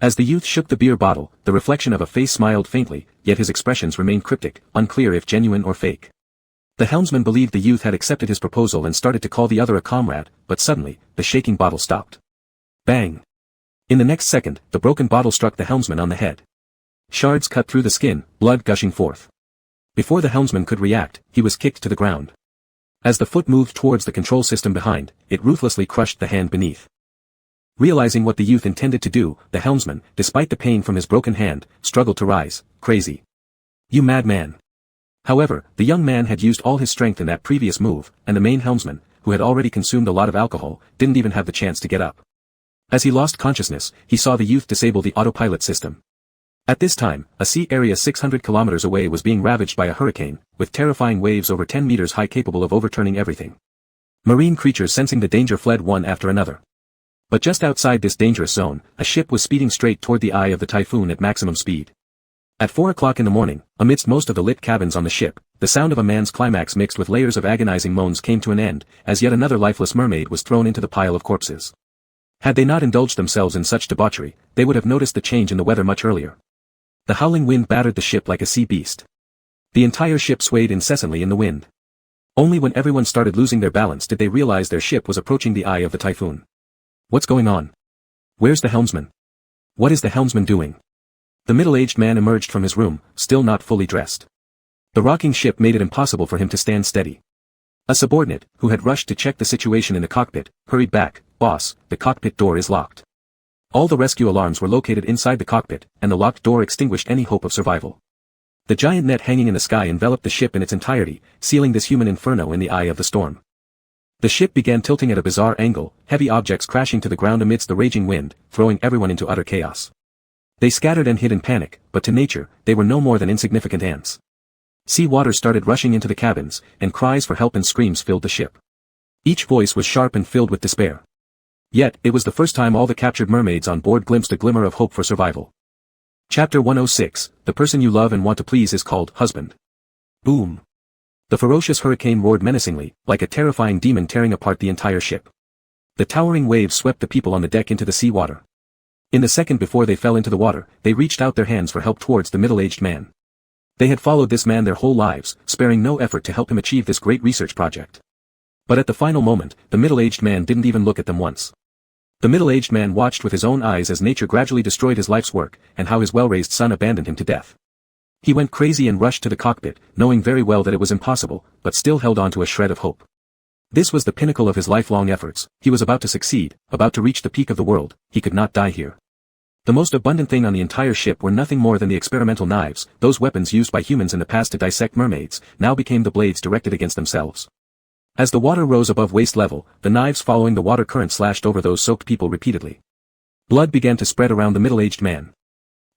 As the youth shook the beer bottle, the reflection of a face smiled faintly, yet his expressions remained cryptic, unclear if genuine or fake. The helmsman believed the youth had accepted his proposal and started to call the other a comrade, but suddenly, the shaking bottle stopped. Bang! In the next second, the broken bottle struck the helmsman on the head. Shards cut through the skin, blood gushing forth. Before the helmsman could react, he was kicked to the ground. As the foot moved towards the control system behind, it ruthlessly crushed the hand beneath. Realizing what the youth intended to do, the helmsman, despite the pain from his broken hand, struggled to rise. "Crazy. You madman." However, the young man had used all his strength in that previous move, and the main helmsman, who had already consumed a lot of alcohol, didn't even have the chance to get up. As he lost consciousness, he saw the youth disable the autopilot system. At this time, a sea area 600 kilometers away was being ravaged by a hurricane, with terrifying waves over 10 meters high capable of overturning everything. Marine creatures sensing the danger fled one after another. But just outside this dangerous zone, a ship was speeding straight toward the eye of the typhoon at maximum speed. At 4 o'clock in the morning, amidst most of the lit cabins on the ship, the sound of a man's climax mixed with layers of agonizing moans came to an end, as yet another lifeless mermaid was thrown into the pile of corpses. Had they not indulged themselves in such debauchery, they would have noticed the change in the weather much earlier. The howling wind battered the ship like a sea beast. The entire ship swayed incessantly in the wind. Only when everyone started losing their balance did they realize their ship was approaching the eye of the typhoon. What's going on? Where's the helmsman? What is the helmsman doing? The middle-aged man emerged from his room, still not fully dressed. The rocking ship made it impossible for him to stand steady. A subordinate, who had rushed to check the situation in the cockpit, hurried back. "Boss, the cockpit door is locked." All the rescue alarms were located inside the cockpit, and the locked door extinguished any hope of survival. The giant net hanging in the sky enveloped the ship in its entirety, sealing this human inferno in the eye of the storm. The ship began tilting at a bizarre angle, heavy objects crashing to the ground amidst the raging wind, throwing everyone into utter chaos. They scattered and hid in panic, but to nature, they were no more than insignificant ants. Sea water started rushing into the cabins, and cries for help and screams filled the ship. Each voice was sharp and filled with despair. Yet, it was the first time all the captured mermaids on board glimpsed a glimmer of hope for survival. Chapter 106, The person you love and want to please is called husband. Boom. The ferocious hurricane roared menacingly, like a terrifying demon tearing apart the entire ship. The towering waves swept the people on the deck into the sea water. In the second before they fell into the water, they reached out their hands for help towards the middle-aged man. They had followed this man their whole lives, sparing no effort to help him achieve this great research project. But at the final moment, the middle-aged man didn't even look at them once. The middle-aged man watched with his own eyes as nature gradually destroyed his life's work, and how his well-raised son abandoned him to death. He went crazy and rushed to the cockpit, knowing very well that it was impossible, but still held on to a shred of hope. This was the pinnacle of his lifelong efforts. He was about to succeed, about to reach the peak of the world. He could not die here. The most abundant thing on the entire ship were nothing more than the experimental knives. Those weapons used by humans in the past to dissect mermaids, now became the blades directed against themselves. As the water rose above waist level, the knives following the water current slashed over those soaked people repeatedly. Blood began to spread around the middle-aged man.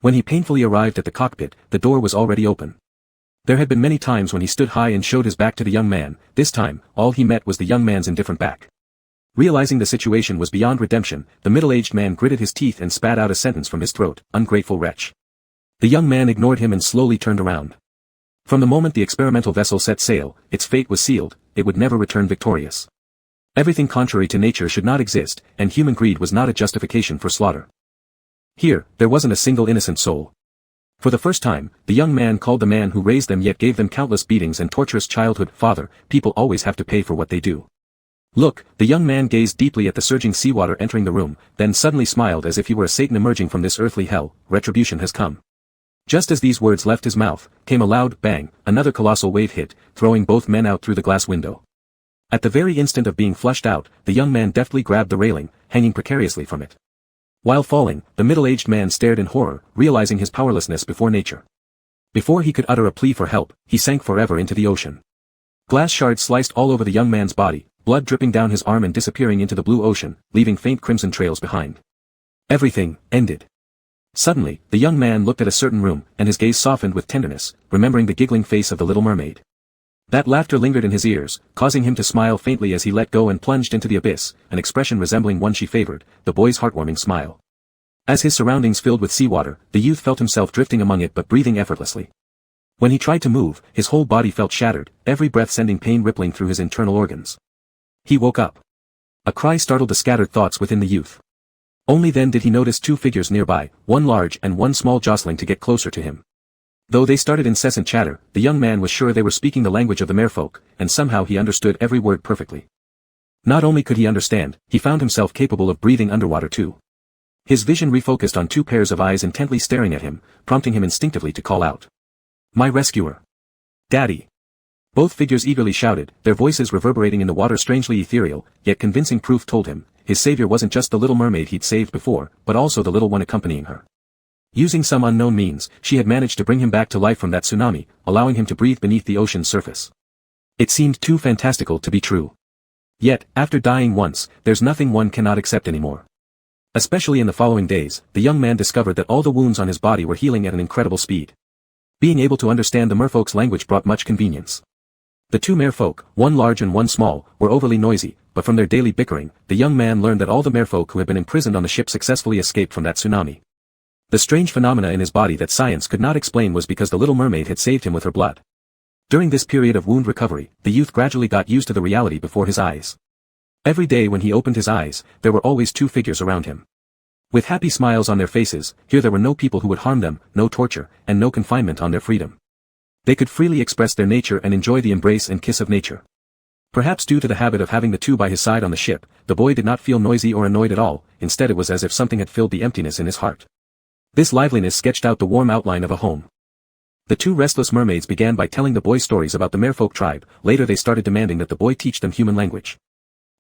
When he painfully arrived at the cockpit, the door was already open. There had been many times when he stood high and showed his back to the young man. This time, all he met was the young man's indifferent back. Realizing the situation was beyond redemption, the middle-aged man gritted his teeth and spat out a sentence from his throat, "Ungrateful wretch." The young man ignored him and slowly turned around. From the moment the experimental vessel set sail, its fate was sealed. It would never return victorious. Everything contrary to nature should not exist, and human greed was not a justification for slaughter. Here, there wasn't a single innocent soul. For the first time, the young man called the man who raised them yet gave them countless beatings and torturous childhood, "Father." People always have to pay for what they do. Look, the young man gazed deeply at the surging seawater entering the room, then suddenly smiled as if he were a Satan emerging from this earthly hell. Retribution has come. Just as these words left his mouth, came a loud bang. Another colossal wave hit, throwing both men out through the glass window. At the very instant of being flushed out, the young man deftly grabbed the railing, hanging precariously from it. While falling, the middle-aged man stared in horror, realizing his powerlessness before nature. Before he could utter a plea for help, he sank forever into the ocean. Glass shards sliced all over the young man's body, blood dripping down his arm and disappearing into the blue ocean, leaving faint crimson trails behind. Everything ended. Suddenly, the young man looked at a certain room, and his gaze softened with tenderness, remembering the giggling face of the little mermaid. That laughter lingered in his ears, causing him to smile faintly as he let go and plunged into the abyss, an expression resembling one she favored, the boy's heartwarming smile. As his surroundings filled with seawater, the youth felt himself drifting among it but breathing effortlessly. When he tried to move, his whole body felt shattered, every breath sending pain rippling through his internal organs. He woke up. A cry startled the scattered thoughts within the youth. Only then did he notice two figures nearby, one large and one small jostling to get closer to him. Though they started incessant chatter, the young man was sure they were speaking the language of the merfolk, and somehow he understood every word perfectly. Not only could he understand, he found himself capable of breathing underwater too. His vision refocused on two pairs of eyes intently staring at him, prompting him instinctively to call out. "My rescuer! Daddy!" Both figures eagerly shouted, their voices reverberating in the water strangely ethereal, yet convincing proof told him, his savior wasn't just the little mermaid he'd saved before, but also the little one accompanying her. Using some unknown means, she had managed to bring him back to life from that tsunami, allowing him to breathe beneath the ocean's surface. It seemed too fantastical to be true. Yet, after dying once, there's nothing one cannot accept anymore. Especially in the following days, the young man discovered that all the wounds on his body were healing at an incredible speed. Being able to understand the merfolk's language brought much convenience. The two merfolk, one large and one small, were overly noisy, but from their daily bickering, the young man learned that all the merfolk who had been imprisoned on the ship successfully escaped from that tsunami. The strange phenomena in his body that science could not explain was because the little mermaid had saved him with her blood. During this period of wound recovery, the youth gradually got used to the reality before his eyes. Every day when he opened his eyes, there were always two figures around him. With happy smiles on their faces, here there were no people who would harm them, no torture, and no confinement on their freedom. They could freely express their nature and enjoy the embrace and kiss of nature. Perhaps due to the habit of having the two by his side on the ship, the boy did not feel noisy or annoyed at all, instead it was as if something had filled the emptiness in his heart. This liveliness sketched out the warm outline of a home. The two restless mermaids began by telling the boy stories about the merfolk tribe, later they started demanding that the boy teach them human language.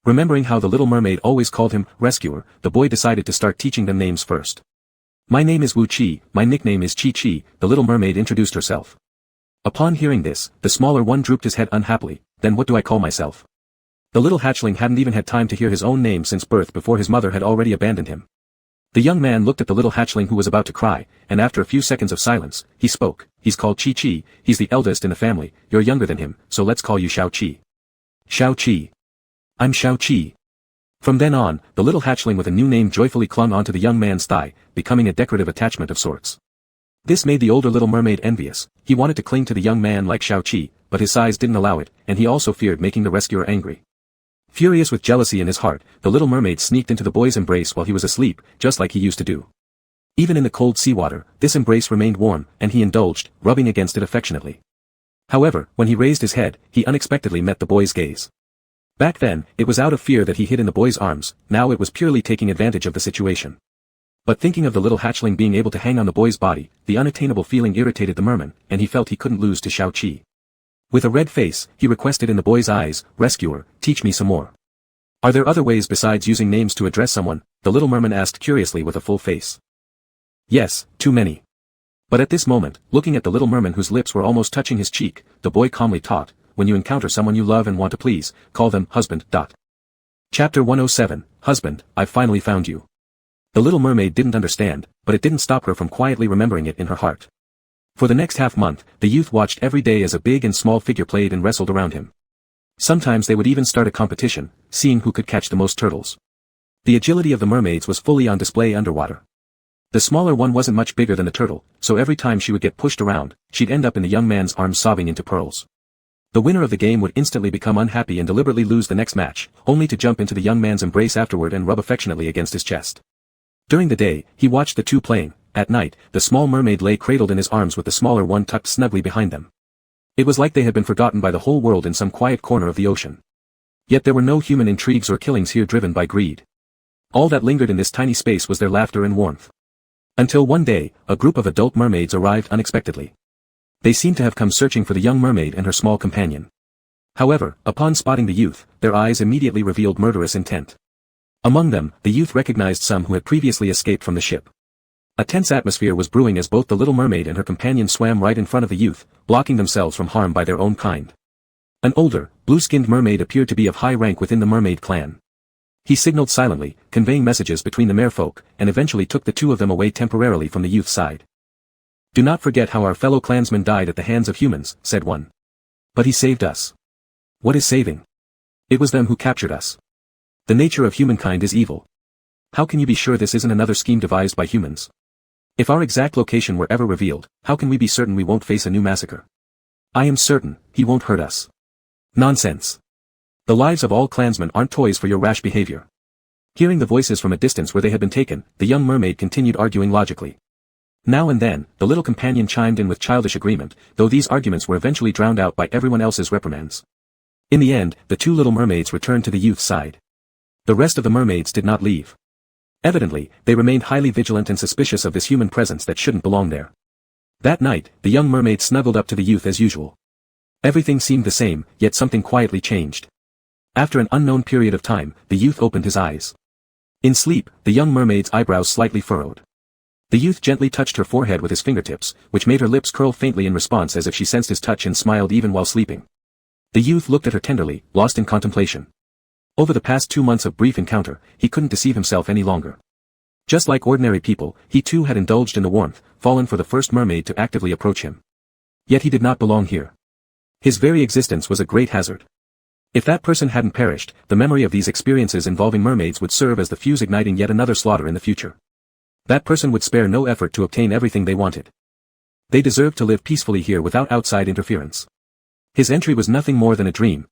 Remembering how the little mermaid always called him, rescuer, the boy decided to start teaching them names first. "My name is Wu Chi, my nickname is Chi Chi," the little mermaid introduced herself. Upon hearing this, the smaller one drooped his head unhappily. "Then what do I call myself?" The little hatchling hadn't even had time to hear his own name since birth before his mother had already abandoned him. The young man looked at the little hatchling who was about to cry, and after a few seconds of silence, he spoke. "He's called Chi Chi, he's the eldest in the family, you're younger than him, so let's call you Xiao Chi." "Xiao Chi. I'm Xiao Chi." From then on, the little hatchling with a new name joyfully clung onto the young man's thigh, becoming a decorative attachment of sorts. This made the older little mermaid envious. He wanted to cling to the young man like Xiao Chi, but his size didn't allow it, and he also feared making the rescuer angry. Furious with jealousy in his heart, the little mermaid sneaked into the boy's embrace while he was asleep, just like he used to do. Even in the cold seawater, this embrace remained warm, and he indulged, rubbing against it affectionately. However, when he raised his head, he unexpectedly met the boy's gaze. Back then, it was out of fear that he hid in the boy's arms, now it was purely taking advantage of the situation. But thinking of the little hatchling being able to hang on the boy's body, the unattainable feeling irritated the merman, and he felt he couldn't lose to Xiao Chi. With a red face, he requested in the boy's eyes, "Rescuer, teach me some more." "Are there other ways besides using names to address someone?" the little merman asked curiously with a full face. "Yes, too many." But at this moment, looking at the little merman whose lips were almost touching his cheek, the boy calmly taught, "When you encounter someone you love and want to please, call them husband. Chapter 107, Husband, I've finally found you. The little mermaid didn't understand, but it didn't stop her from quietly remembering it in her heart. For the next half-month, the youth watched every day as a big and small figure played and wrestled around him. Sometimes they would even start a competition, seeing who could catch the most turtles. The agility of the mermaids was fully on display underwater. The smaller one wasn't much bigger than the turtle, so every time she would get pushed around, she'd end up in the young man's arms sobbing into pearls. The winner of the game would instantly become unhappy and deliberately lose the next match, only to jump into the young man's embrace afterward and rub affectionately against his chest. During the day, he watched the two playing. At night, the small mermaid lay cradled in his arms with the smaller one tucked snugly behind them. It was like they had been forgotten by the whole world in some quiet corner of the ocean. Yet there were no human intrigues or killings here driven by greed. All that lingered in this tiny space was their laughter and warmth. Until one day, a group of adult mermaids arrived unexpectedly. They seemed to have come searching for the young mermaid and her small companion. However, upon spotting the youth, their eyes immediately revealed murderous intent. Among them, the youth recognized some who had previously escaped from the ship. A tense atmosphere was brewing as both the little mermaid and her companion swam right in front of the youth, blocking themselves from harm by their own kind. An older, blue-skinned mermaid appeared to be of high rank within the mermaid clan. He signaled silently, conveying messages between the merfolk, and eventually took the two of them away temporarily from the youth's side. "Do not forget how our fellow clansmen died at the hands of humans," said one. "But he saved us." "What is saving?" "It was them who captured us. The nature of humankind is evil. How can you be sure this isn't another scheme devised by humans? If our exact location were ever revealed, how can we be certain we won't face a new massacre?" "I am certain, he won't hurt us." "Nonsense. The lives of all clansmen aren't toys for your rash behavior." Hearing the voices from a distance where they had been taken, the young mermaid continued arguing logically. Now and then, the little companion chimed in with childish agreement, though these arguments were eventually drowned out by everyone else's reprimands. In the end, the two little mermaids returned to the youth's side. The rest of the mermaids did not leave. Evidently, they remained highly vigilant and suspicious of this human presence that shouldn't belong there. That night, the young mermaid snuggled up to the youth as usual. Everything seemed the same, yet something quietly changed. After an unknown period of time, the youth opened his eyes. In sleep, the young mermaid's eyebrows slightly furrowed. The youth gently touched her forehead with his fingertips, which made her lips curl faintly in response as if she sensed his touch and smiled even while sleeping. The youth looked at her tenderly, lost in contemplation. Over the past 2 months of brief encounter, he couldn't deceive himself any longer. Just like ordinary people, he too had indulged in the warmth, fallen for the first mermaid to actively approach him. Yet he did not belong here. His very existence was a great hazard. If that person hadn't perished, the memory of these experiences involving mermaids would serve as the fuse igniting yet another slaughter in the future. That person would spare no effort to obtain everything they wanted. They deserved to live peacefully here without outside interference. His entry was nothing more than a dream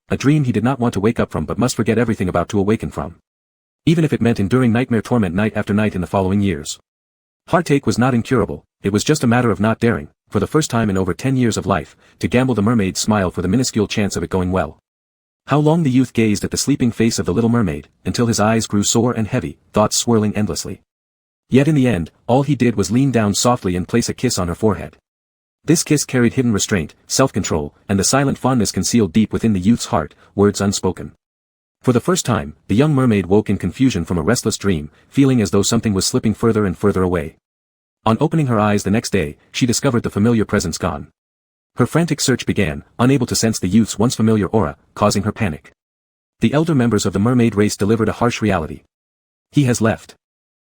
he did not want to wake up from but must forget everything about to awaken from. Even if it meant enduring nightmare torment night after night in the following years. Heartache was not incurable, it was just a matter of not daring, for the first time in over 10 years of life, to gamble the mermaid's smile for the minuscule chance of it going well. How long the youth gazed at the sleeping face of the little mermaid, until his eyes grew sore and heavy, thoughts swirling endlessly. Yet in the end, all he did was lean down softly and place a kiss on her forehead. This kiss carried hidden restraint, self-control, and the silent fondness concealed deep within the youth's heart, words unspoken. For the first time, the young mermaid woke in confusion from a restless dream, feeling as though something was slipping further and further away. On opening her eyes the next day, she discovered the familiar presence gone. Her frantic search began, unable to sense the youth's once familiar aura, causing her panic. The elder members of the mermaid race delivered a harsh reality. He has left.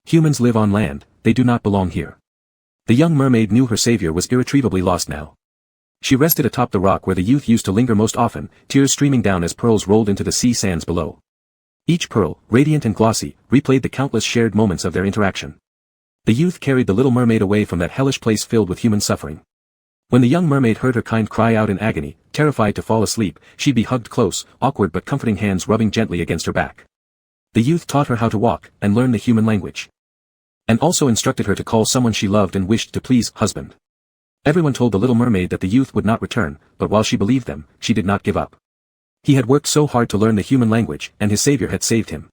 Humans live on land, they do not belong here. The young mermaid knew her savior was irretrievably lost now. She rested atop the rock where the youth used to linger most often, tears streaming down as pearls rolled into the sea sands below. Each pearl, radiant and glossy, replayed the countless shared moments of their interaction. The youth carried the little mermaid away from that hellish place filled with human suffering. When the young mermaid heard her kind cry out in agony, terrified to fall asleep, she'd be hugged close, awkward but comforting hands rubbing gently against her back. The youth taught her how to walk, and learn the human language. And also instructed her to call someone she loved and wished to please, husband. Everyone told the little mermaid that the youth would not return, but while she believed them, she did not give up. He had worked so hard to learn the human language, and his savior had saved him.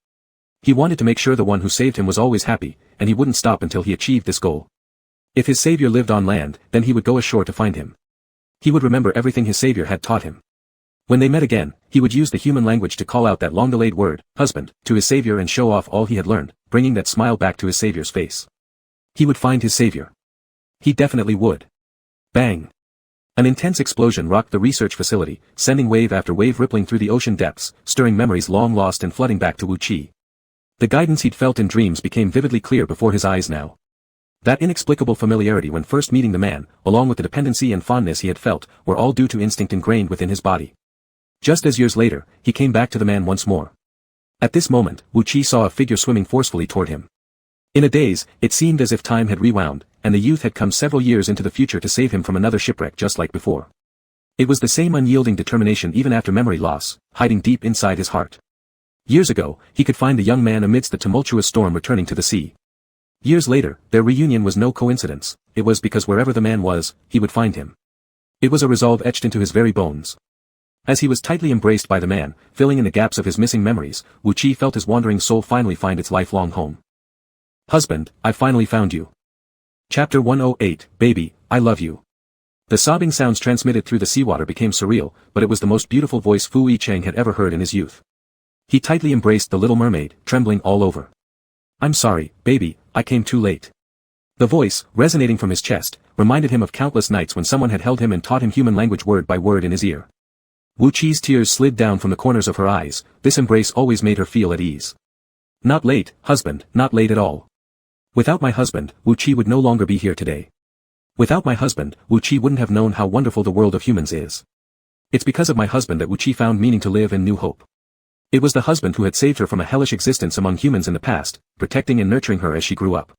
He wanted to make sure the one who saved him was always happy, and he wouldn't stop until he achieved this goal. If his savior lived on land, then he would go ashore to find him. He would remember everything his savior had taught him. When they met again, he would use the human language to call out that long-delayed word, husband, to his savior and show off all he had learned, bringing that smile back to his savior's face. He would find his savior. He definitely would. Bang! An intense explosion rocked the research facility, sending wave after wave rippling through the ocean depths, stirring memories long lost and flooding back to Wu Qi. The guidance he'd felt in dreams became vividly clear before his eyes now. That inexplicable familiarity when first meeting the man, along with the dependency and fondness he had felt, were all due to instinct ingrained within his body. Just as years later, he came back to the man once more. At this moment, Wu Qi saw a figure swimming forcefully toward him. In a daze, it seemed as if time had rewound, and the youth had come several years into the future to save him from another shipwreck just like before. It was the same unyielding determination even after memory loss, hiding deep inside his heart. Years ago, he could find the young man amidst the tumultuous storm returning to the sea. Years later, their reunion was no coincidence, it was because wherever the man was, he would find him. It was a resolve etched into his very bones. As he was tightly embraced by the man, filling in the gaps of his missing memories, Wu Qi felt his wandering soul finally find its lifelong home. Husband, I finally found you. Chapter 108, Baby, I love you. The sobbing sounds transmitted through the seawater became surreal, but it was the most beautiful voice Fu Yicheng had ever heard in his youth. He tightly embraced the little mermaid, trembling all over. I'm sorry, baby, I came too late. The voice, resonating from his chest, reminded him of countless nights when someone had held him and taught him human language word by word in his ear. Wu Qi's tears slid down from the corners of her eyes, this embrace always made her feel at ease. Not late, husband, not late at all. Without my husband, Wu Qi would no longer be here today. Without my husband, Wu Qi wouldn't have known how wonderful the world of humans is. It's because of my husband that Wu Qi found meaning to live and new hope. It was the husband who had saved her from a hellish existence among humans in the past, protecting and nurturing her as she grew up.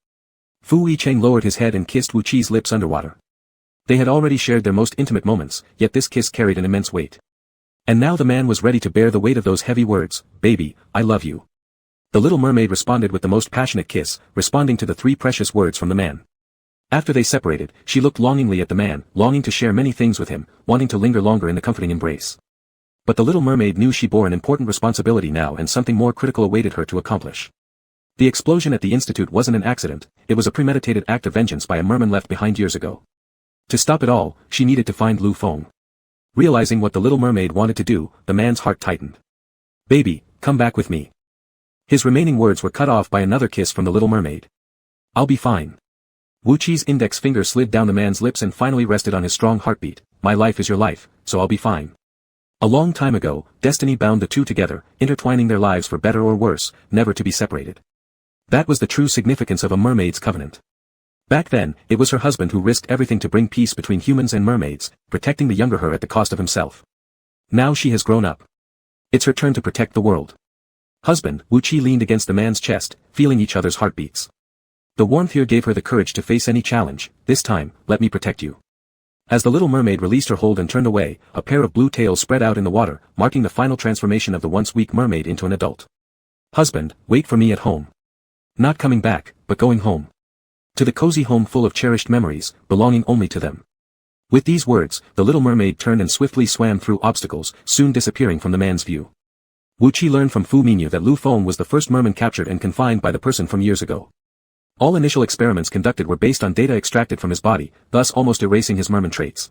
Fu Yicheng lowered his head and kissed Wu Qi's lips underwater. They had already shared their most intimate moments, yet this kiss carried an immense weight. And now the man was ready to bear the weight of those heavy words, "Baby, I love you." The little mermaid responded with the most passionate kiss, responding to the 3 precious words from the man. After they separated, she looked longingly at the man, longing to share many things with him, wanting to linger longer in the comforting embrace. But the little mermaid knew she bore an important responsibility now and something more critical awaited her to accomplish. The explosion at the institute wasn't an accident, it was a premeditated act of vengeance by a merman left behind years ago. To stop it all, she needed to find Lu Feng. Realizing what the little mermaid wanted to do, the man's heart tightened. "Baby, come back with me." His remaining words were cut off by another kiss from the little mermaid. "I'll be fine." Wu Qi's index finger slid down the man's lips and finally rested on his strong heartbeat. "My life is your life, so I'll be fine." A long time ago, destiny bound the two together, intertwining their lives for better or worse, never to be separated. That was the true significance of a mermaid's covenant. Back then, it was her husband who risked everything to bring peace between humans and mermaids, protecting the younger her at the cost of himself. Now she has grown up. It's her turn to protect the world. "Husband," Wu Qi leaned against the man's chest, feeling each other's heartbeats. The warmth here gave her the courage to face any challenge. "This time, let me protect you." As the little mermaid released her hold and turned away, a pair of blue tails spread out in the water, marking the final transformation of the once weak mermaid into an adult. "Husband, wait for me at home. Not coming back, but going home. To the cozy home full of cherished memories, belonging only to them." With these words, the little mermaid turned and swiftly swam through obstacles, soon disappearing from the man's view. Wu Qi learned from Fu Minyu that Lu Feng was the first merman captured and confined by the person from years ago. All initial experiments conducted were based on data extracted from his body, thus almost erasing his merman traits.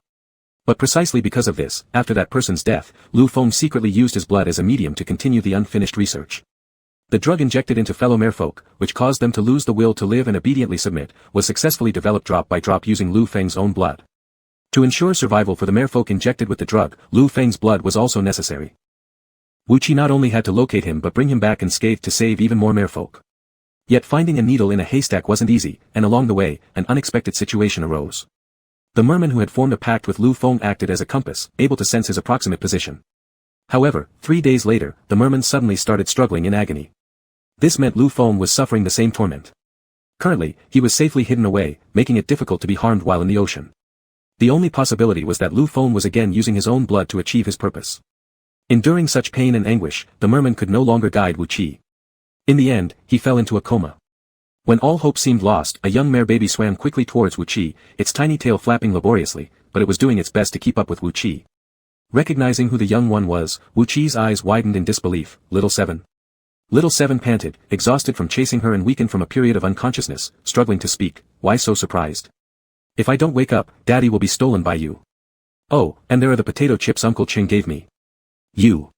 But precisely because of this, after that person's death, Lu Feng secretly used his blood as a medium to continue the unfinished research. The drug injected into fellow merfolk, which caused them to lose the will to live and obediently submit, was successfully developed drop by drop using Lu Feng's own blood. To ensure survival for the merfolk injected with the drug, Lu Feng's blood was also necessary. Wu Qi not only had to locate him but bring him back unscathed to save even more merfolk. Yet finding a needle in a haystack wasn't easy, and along the way, an unexpected situation arose. The merman who had formed a pact with Lu Feng acted as a compass, able to sense his approximate position. However, 3 days later, the merman suddenly started struggling in agony. This meant Lu Feng was suffering the same torment. Currently, he was safely hidden away, making it difficult to be harmed while in the ocean. The only possibility was that Lu Feng was again using his own blood to achieve his purpose. Enduring such pain and anguish, the merman could no longer guide Wu Qi. In the end, he fell into a coma. When all hope seemed lost, a young mare baby swam quickly towards Wu Qi, its tiny tail flapping laboriously, but it was doing its best to keep up with Wu Qi. Recognizing who the young one was, Wu Qi's eyes widened in disbelief. "Little Seven." Little Seven panted, exhausted from chasing her and weakened from a period of unconsciousness, struggling to speak. "Why so surprised? If I don't wake up, Daddy will be stolen by you. Oh, and there are the potato chips Uncle Ching gave me. You."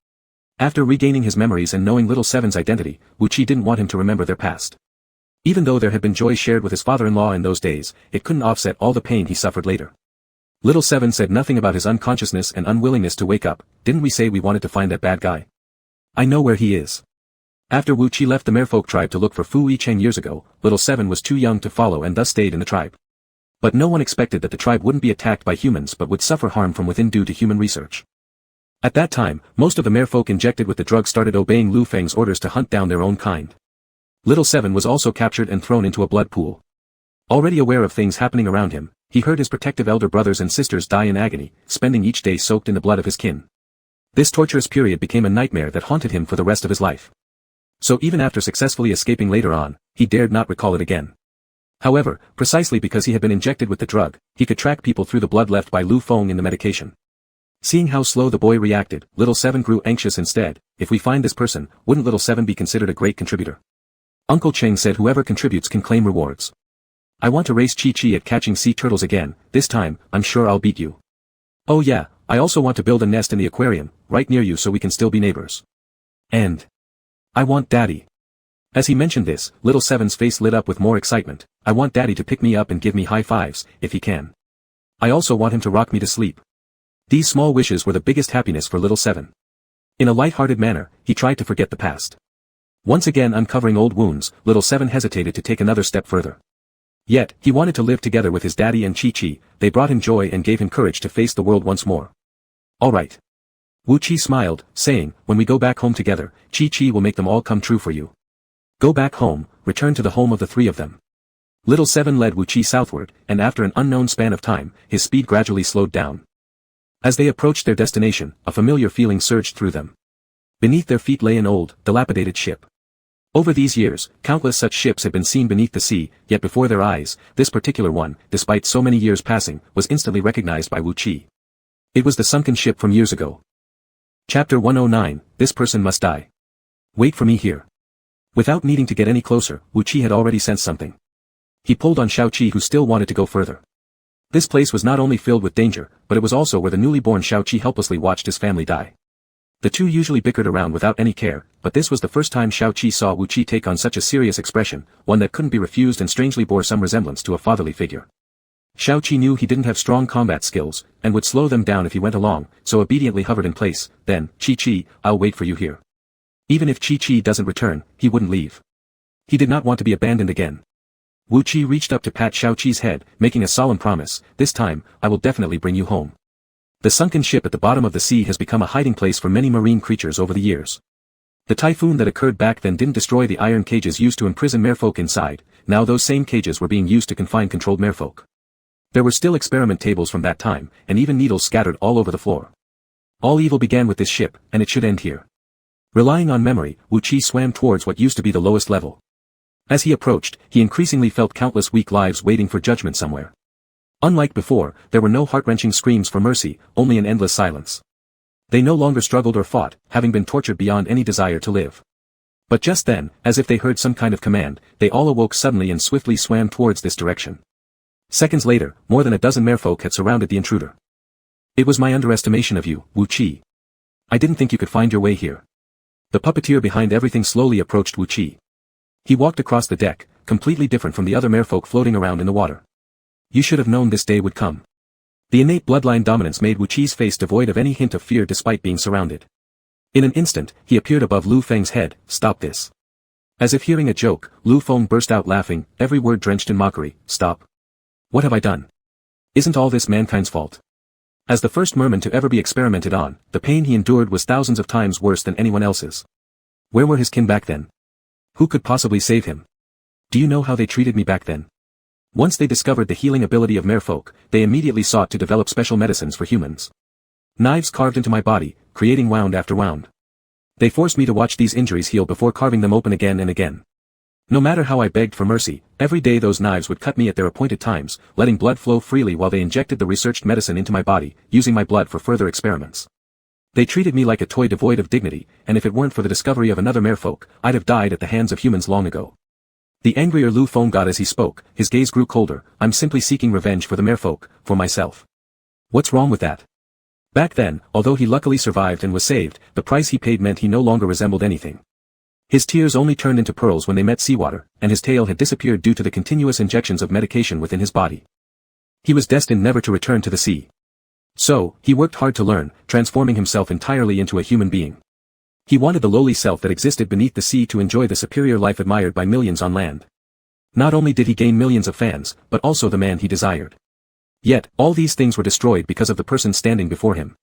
After regaining his memories and knowing Little Seven's identity, Wu Qi didn't want him to remember their past. Even though there had been joy shared with his father-in-law in those days, it couldn't offset all the pain he suffered later. Little Seven said nothing about his unconsciousness and unwillingness to wake up. "Didn't we say we wanted to find that bad guy? I know where he is." After Wu Qi left the merfolk tribe to look for Fu Yicheng years ago, Little Seven was too young to follow and thus stayed in the tribe. But no one expected that the tribe wouldn't be attacked by humans but would suffer harm from within due to human research. At that time, most of the merfolk injected with the drug started obeying Lu Feng's orders to hunt down their own kind. Little Seven was also captured and thrown into a blood pool. Already aware of things happening around him, he heard his protective elder brothers and sisters die in agony, spending each day soaked in the blood of his kin. This torturous period became a nightmare that haunted him for the rest of his life. So even after successfully escaping later on, he dared not recall it again. However, precisely because he had been injected with the drug, he could track people through the blood left by Lu Feng in the medication. Seeing how slow the boy reacted, Little Seven grew anxious instead. "If we find this person, wouldn't Little Seven be considered a great contributor? Uncle Cheng said whoever contributes can claim rewards. I want to race Chi Chi at catching sea turtles again. This time, I'm sure I'll beat you. Oh yeah, I also want to build a nest in the aquarium, right near you so we can still be neighbors. And I want Daddy." As he mentioned this, little Seven's face lit up with more excitement. I want Daddy to pick me up and give me high fives, if he can. I also want him to rock me to sleep. These small wishes were the biggest happiness for little Seven. In a light-hearted manner, he tried to forget the past. Once again uncovering old wounds, little Seven hesitated to take another step further. Yet, he wanted to live together with his daddy and Chi-Chi. They brought him joy and gave him courage to face the world once more. Alright. Wu-Chi smiled, saying, when we go back home together, Chi-Chi will make them all come true for you. Go back home, return to the home of the three of them. Little Seven led Wu-Chi southward, and after an unknown span of time, his speed gradually slowed down. As they approached their destination, a familiar feeling surged through them. Beneath their feet lay an old, dilapidated ship. Over these years, countless such ships had been seen beneath the sea, yet before their eyes, this particular one, despite so many years passing, was instantly recognized by Wu-Chi. It was the sunken ship from years ago. Chapter 109, This Person Must Die. Wait for me here. Without needing to get any closer, Wu-Chi had already sensed something. He pulled on Shao-Chi, who still wanted to go further. This place was not only filled with danger, but it was also where the newly born Shao-Chi helplessly watched his family die. The two usually bickered around without any care, but this was the first time Shao-Chi saw Wu-Chi take on such a serious expression, one that couldn't be refused and strangely bore some resemblance to a fatherly figure. Shao-Chi knew he didn't have strong combat skills, and would slow them down if he went along, so obediently hovered in place. Then, Chi-Chi, I'll wait for you here. Even if Chi-Chi doesn't return, he wouldn't leave. He did not want to be abandoned again. Wu-Chi reached up to pat Shao-Chi's head, making a solemn promise, this time, I will definitely bring you home. The sunken ship at the bottom of the sea has become a hiding place for many marine creatures over the years. The typhoon that occurred back then didn't destroy the iron cages used to imprison merfolk inside, now those same cages were being used to confine controlled merfolk. There were still experiment tables from that time, and even needles scattered all over the floor. All evil began with this ship, and it should end here. Relying on memory, Wu-Chi swam towards what used to be the lowest level. As he approached, he increasingly felt countless weak lives waiting for judgment somewhere. Unlike before, there were no heart-wrenching screams for mercy, only an endless silence. They no longer struggled or fought, having been tortured beyond any desire to live. But just then, as if they heard some kind of command, they all awoke suddenly and swiftly swam towards this direction. Seconds later, more than a dozen merfolk had surrounded the intruder. It was my underestimation of you, Wu-Chi. I didn't think you could find your way here. The puppeteer behind everything slowly approached Wu-Chi. He walked across the deck, completely different from the other merfolk floating around in the water. You should have known this day would come. The innate bloodline dominance made Wu-Chi's face devoid of any hint of fear despite being surrounded. In an instant, he appeared above Lu Feng's head. Stop this. As if hearing a joke, Lu Feng burst out laughing, every word drenched in mockery. Stop. What have I done? Isn't all this mankind's fault? As the first merman to ever be experimented on, the pain he endured was thousands of times worse than anyone else's. Where were his kin back then? Who could possibly save him? Do you know how they treated me back then? Once they discovered the healing ability of merfolk, they immediately sought to develop special medicines for humans. Knives carved into my body, creating wound after wound. They forced me to watch these injuries heal before carving them open again and again. No matter how I begged for mercy, every day those knives would cut me at their appointed times, letting blood flow freely while they injected the researched medicine into my body, using my blood for further experiments. They treated me like a toy devoid of dignity, and if it weren't for the discovery of another merfolk, I'd have died at the hands of humans long ago. The angrier Lu Feng got as he spoke, his gaze grew colder. I'm simply seeking revenge for the merfolk, for myself. What's wrong with that? Back then, although he luckily survived and was saved, the price he paid meant he no longer resembled anything. His tears only turned into pearls when they met seawater, and his tail had disappeared due to the continuous injections of medication within his body. He was destined never to return to the sea. So, he worked hard to learn, transforming himself entirely into a human being. He wanted the lowly self that existed beneath the sea to enjoy the superior life admired by millions on land. Not only did he gain millions of fans, but also the man he desired. Yet, all these things were destroyed because of the person standing before him.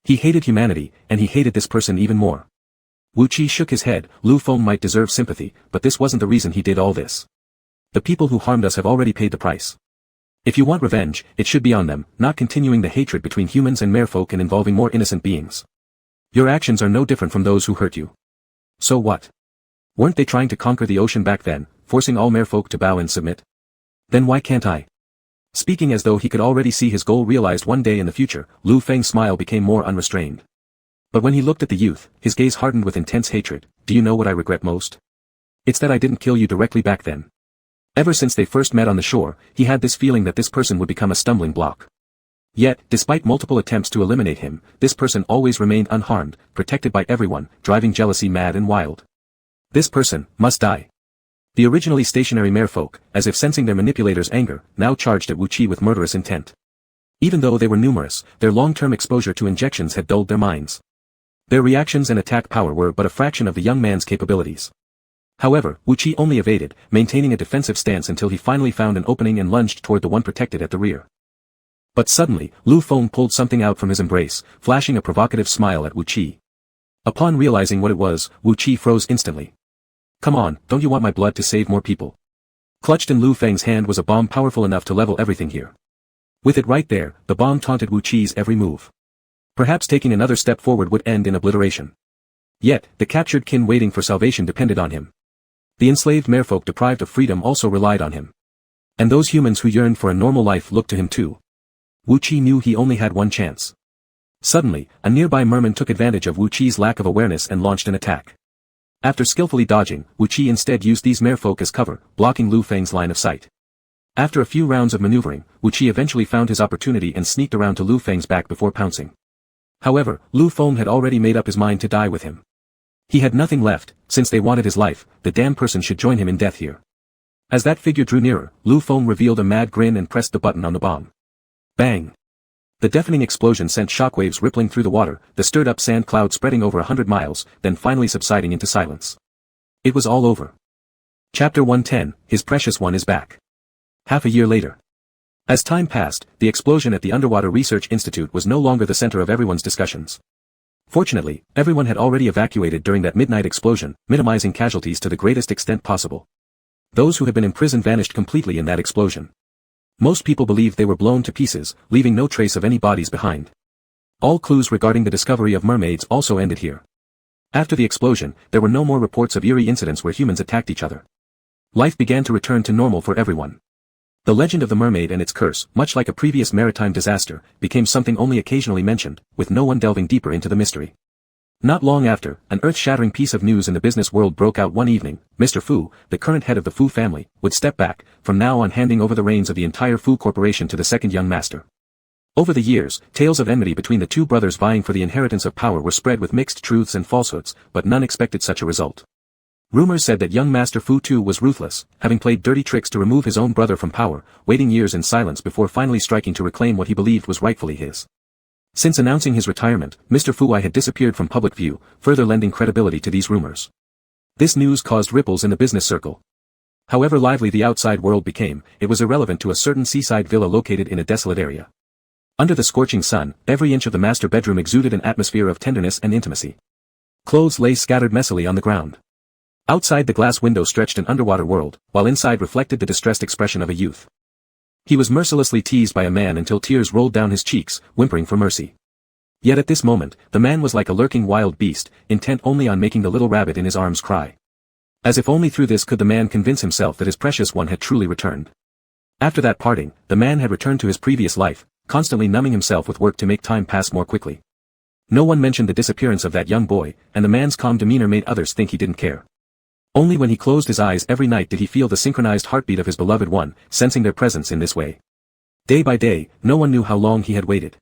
He hated humanity, and he hated this person even more. Wu-Chi shook his head. Lu Feng might deserve sympathy, but this wasn't the reason he did all this. The people who harmed us have already paid the price. If you want revenge, it should be on them, not continuing the hatred between humans and merfolk and involving more innocent beings. Your actions are no different from those who hurt you. So what? Weren't they trying to conquer the ocean back then, forcing all merfolk to bow and submit? Then why can't I? Speaking as though he could already see his goal realized one day in the future, Lu Feng's smile became more unrestrained. But when he looked at the youth, his gaze hardened with intense hatred. Do you know what I regret most? It's that I didn't kill you directly back then. Ever since they first met on the shore, he had this feeling that this person would become a stumbling block. Yet, despite multiple attempts to eliminate him, this person always remained unharmed, protected by everyone, driving jealousy mad and wild. This person must die. The originally stationary merfolk, as if sensing their manipulator's anger, now charged at Wu Qi with murderous intent. Even though they were numerous, their long-term exposure to injections had dulled their minds. Their reactions and attack power were but a fraction of the young man's capabilities. However, Wu Qi only evaded, maintaining a defensive stance until he finally found an opening and lunged toward the one protected at the rear. But suddenly, Lu Feng pulled something out from his embrace, flashing a provocative smile at Wu Qi. Upon realizing what it was, Wu Qi froze instantly. Come on, don't you want my blood to save more people? Clutched in Lu Feng's hand was a bomb powerful enough to level everything here. With it right there, the bomb taunted Wu Qi's every move. Perhaps taking another step forward would end in obliteration. Yet, the captured kin waiting for salvation depended on him. The enslaved merfolk deprived of freedom also relied on him. And those humans who yearned for a normal life looked to him too. Wu Qi knew he only had one chance. Suddenly, a nearby merman took advantage of Wu Qi's lack of awareness and launched an attack. After skillfully dodging, Wu Qi instead used these merfolk as cover, blocking Lu Feng's line of sight. After a few rounds of maneuvering, Wu Qi eventually found his opportunity and sneaked around to Lu Feng's back before pouncing. However, Lu Feng had already made up his mind to die with him. He had nothing left, since they wanted his life, the damn person should join him in death here. As that figure drew nearer, Lu Feng revealed a mad grin and pressed the button on the bomb. Bang! The deafening explosion sent shockwaves rippling through the water, the stirred-up sand cloud spreading over 100 miles, then finally subsiding into silence. It was all over. Chapter 110, His Precious One is Back. Half a year later. As time passed, the explosion at the Underwater Research Institute was no longer the center of everyone's discussions. Fortunately, everyone had already evacuated during that midnight explosion, minimizing casualties to the greatest extent possible. Those who had been imprisoned vanished completely in that explosion. Most people believed they were blown to pieces, leaving no trace of any bodies behind. All clues regarding the discovery of mermaids also ended here. After the explosion, there were no more reports of eerie incidents where humans attacked each other. Life began to return to normal for everyone. The legend of the mermaid and its curse, much like a previous maritime disaster, became something only occasionally mentioned, with no one delving deeper into the mystery. Not long after, an earth-shattering piece of news in the business world broke out one evening. Mr. Fu, the current head of the Fu family, would step back, from now on handing over the reins of the entire Fu Corporation to the second young master. Over the years, tales of enmity between the two brothers vying for the inheritance of power were spread with mixed truths and falsehoods, but none expected such a result. Rumors said that young Master Fu too was ruthless, having played dirty tricks to remove his own brother from power, waiting years in silence before finally striking to reclaim what he believed was rightfully his. Since announcing his retirement, Mr. Fu had disappeared from public view, further lending credibility to these rumors. This news caused ripples in the business circle. However lively the outside world became, it was irrelevant to a certain seaside villa located in a desolate area. Under the scorching sun, every inch of the master bedroom exuded an atmosphere of tenderness and intimacy. Clothes lay scattered messily on the ground. Outside the glass window stretched an underwater world, while inside reflected the distressed expression of a youth. He was mercilessly teased by a man until tears rolled down his cheeks, whimpering for mercy. Yet at this moment, the man was like a lurking wild beast, intent only on making the little rabbit in his arms cry. As if only through this could the man convince himself that his precious one had truly returned. After that parting, the man had returned to his previous life, constantly numbing himself with work to make time pass more quickly. No one mentioned the disappearance of that young boy, and the man's calm demeanor made others think he didn't care. Only when he closed his eyes every night did he feel the synchronized heartbeat of his beloved one, sensing their presence in this way. Day by day, no one knew how long he had waited.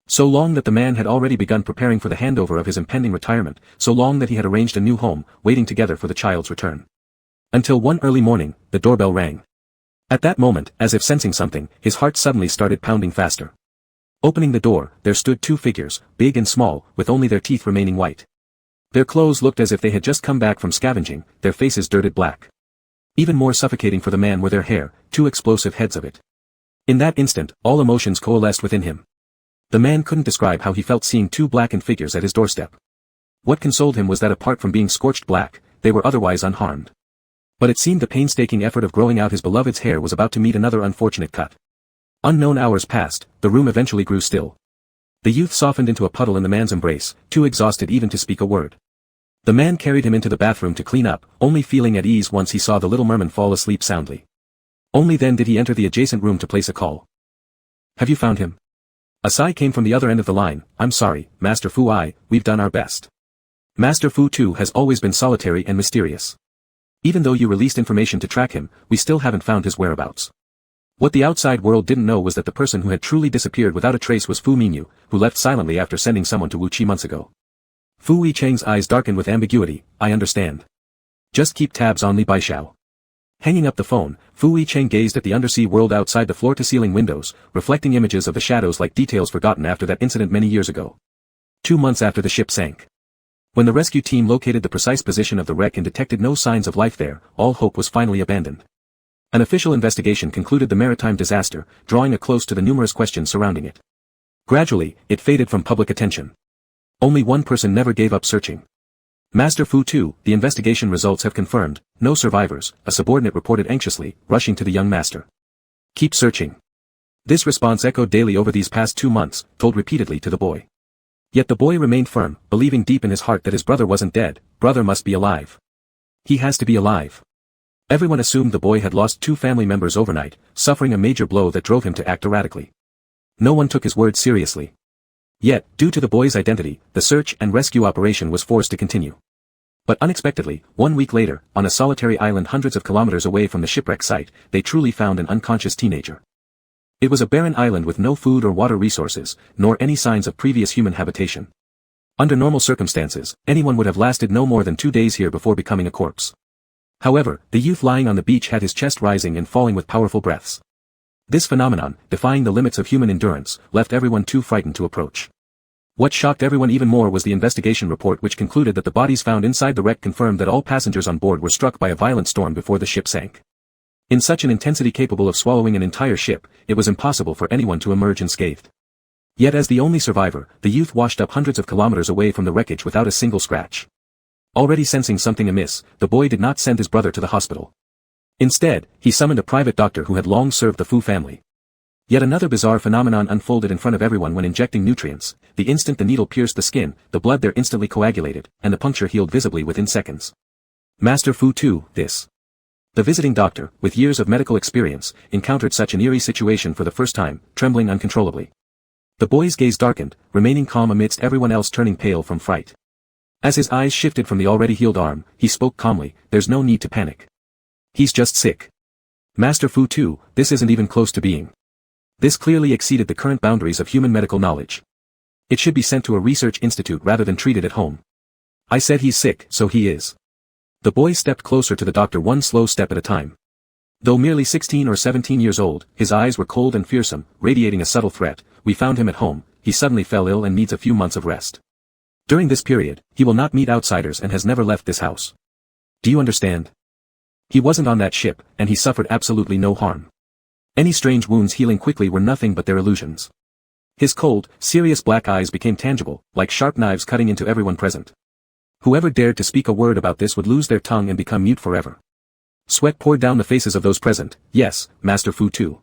So long that the man had already begun preparing for the handover of his impending retirement, so long that he had arranged a new home, waiting together for the child's return. Until one early morning, the doorbell rang. At that moment, as if sensing something, his heart suddenly started pounding faster. Opening the door, there stood two figures, big and small, with only their teeth remaining white. Their clothes looked as if they had just come back from scavenging, their faces dirted black. Even more suffocating for the man were their hair, two explosive heads of it. In that instant, all emotions coalesced within him. The man couldn't describe how he felt seeing two blackened figures at his doorstep. What consoled him was that apart from being scorched black, they were otherwise unharmed. But it seemed the painstaking effort of growing out his beloved's hair was about to meet another unfortunate cut. Unknown hours passed, the room eventually grew still. The youth softened into a puddle in the man's embrace, too exhausted even to speak a word. The man carried him into the bathroom to clean up, only feeling at ease once he saw the little merman fall asleep soundly. Only then did he enter the adjacent room to place a call. "Have you found him?" A sigh came from the other end of the line. "I'm sorry, Master Fu. We've done our best. Master Fu too has always been solitary and mysterious. Even though you released information to track him, we still haven't found his whereabouts." What the outside world didn't know was that the person who had truly disappeared without a trace was Fu Mingyu, who left silently after sending someone to Wu Qi months ago. Fu Yicheng's eyes darkened with ambiguity. "I understand. Just keep tabs on Li Baishao. Hanging up the phone, Fu Yicheng gazed at the undersea world outside the floor-to-ceiling windows, reflecting images of the shadows like details forgotten after that incident many years ago. 2 months after the ship sank. When the rescue team located the precise position of the wreck and detected no signs of life there, all hope was finally abandoned. An official investigation concluded the maritime disaster, drawing a close to the numerous questions surrounding it. Gradually, it faded from public attention. Only one person never gave up searching. Master Fu Tu, the investigation results have confirmed, no survivors, a subordinate reported anxiously, rushing to the young master. Keep searching. This response echoed daily over these past 2 months, told repeatedly to the boy. Yet the boy remained firm, believing deep in his heart that his brother wasn't dead, brother must be alive. He has to be alive. Everyone assumed the boy had lost 2 family members overnight, suffering a major blow that drove him to act erratically. No one took his words seriously. Yet, due to the boy's identity, the search and rescue operation was forced to continue. But unexpectedly, 1 week later, on a solitary island hundreds of kilometers away from the shipwreck site, they truly found an unconscious teenager. It was a barren island with no food or water resources, nor any signs of previous human habitation. Under normal circumstances, anyone would have lasted no more than 2 days here before becoming a corpse. However, the youth lying on the beach had his chest rising and falling with powerful breaths. This phenomenon, defying the limits of human endurance, left everyone too frightened to approach. What shocked everyone even more was the investigation report which concluded that the bodies found inside the wreck confirmed that all passengers on board were struck by a violent storm before the ship sank. In such an intensity capable of swallowing an entire ship, it was impossible for anyone to emerge unscathed. Yet as the only survivor, the youth washed up hundreds of kilometers away from the wreckage without a single scratch. Already sensing something amiss, the boy did not send his brother to the hospital. Instead, he summoned a private doctor who had long served the Fu family. Yet another bizarre phenomenon unfolded in front of everyone when injecting nutrients. The instant the needle pierced the skin, the blood there instantly coagulated, and the puncture healed visibly within seconds. Master Fu Tu, this. The visiting doctor, with years of medical experience, encountered such an eerie situation for the first time, trembling uncontrollably. The boy's gaze darkened, remaining calm amidst everyone else turning pale from fright. As his eyes shifted from the already healed arm, he spoke calmly, "There's no need to panic. He's just sick. Master Fu Tu, this isn't even close to being. This clearly exceeded the current boundaries of human medical knowledge. It should be sent to a research institute rather than treated at home. I said he's sick, so he is." The boy stepped closer to the doctor, one slow step at a time. Though merely 16 or 17 years old, his eyes were cold and fearsome, radiating a subtle threat. "We found him at home, he suddenly fell ill and needs a few months of rest. During this period, he will not meet outsiders and has never left this house. Do you understand? He wasn't on that ship, and he suffered absolutely no harm. Any strange wounds healing quickly were nothing but their illusions." His cold, serious black eyes became tangible, like sharp knives cutting into everyone present. Whoever dared to speak a word about this would lose their tongue and become mute forever. Sweat poured down the faces of those present. "Yes, Master Fu Tu."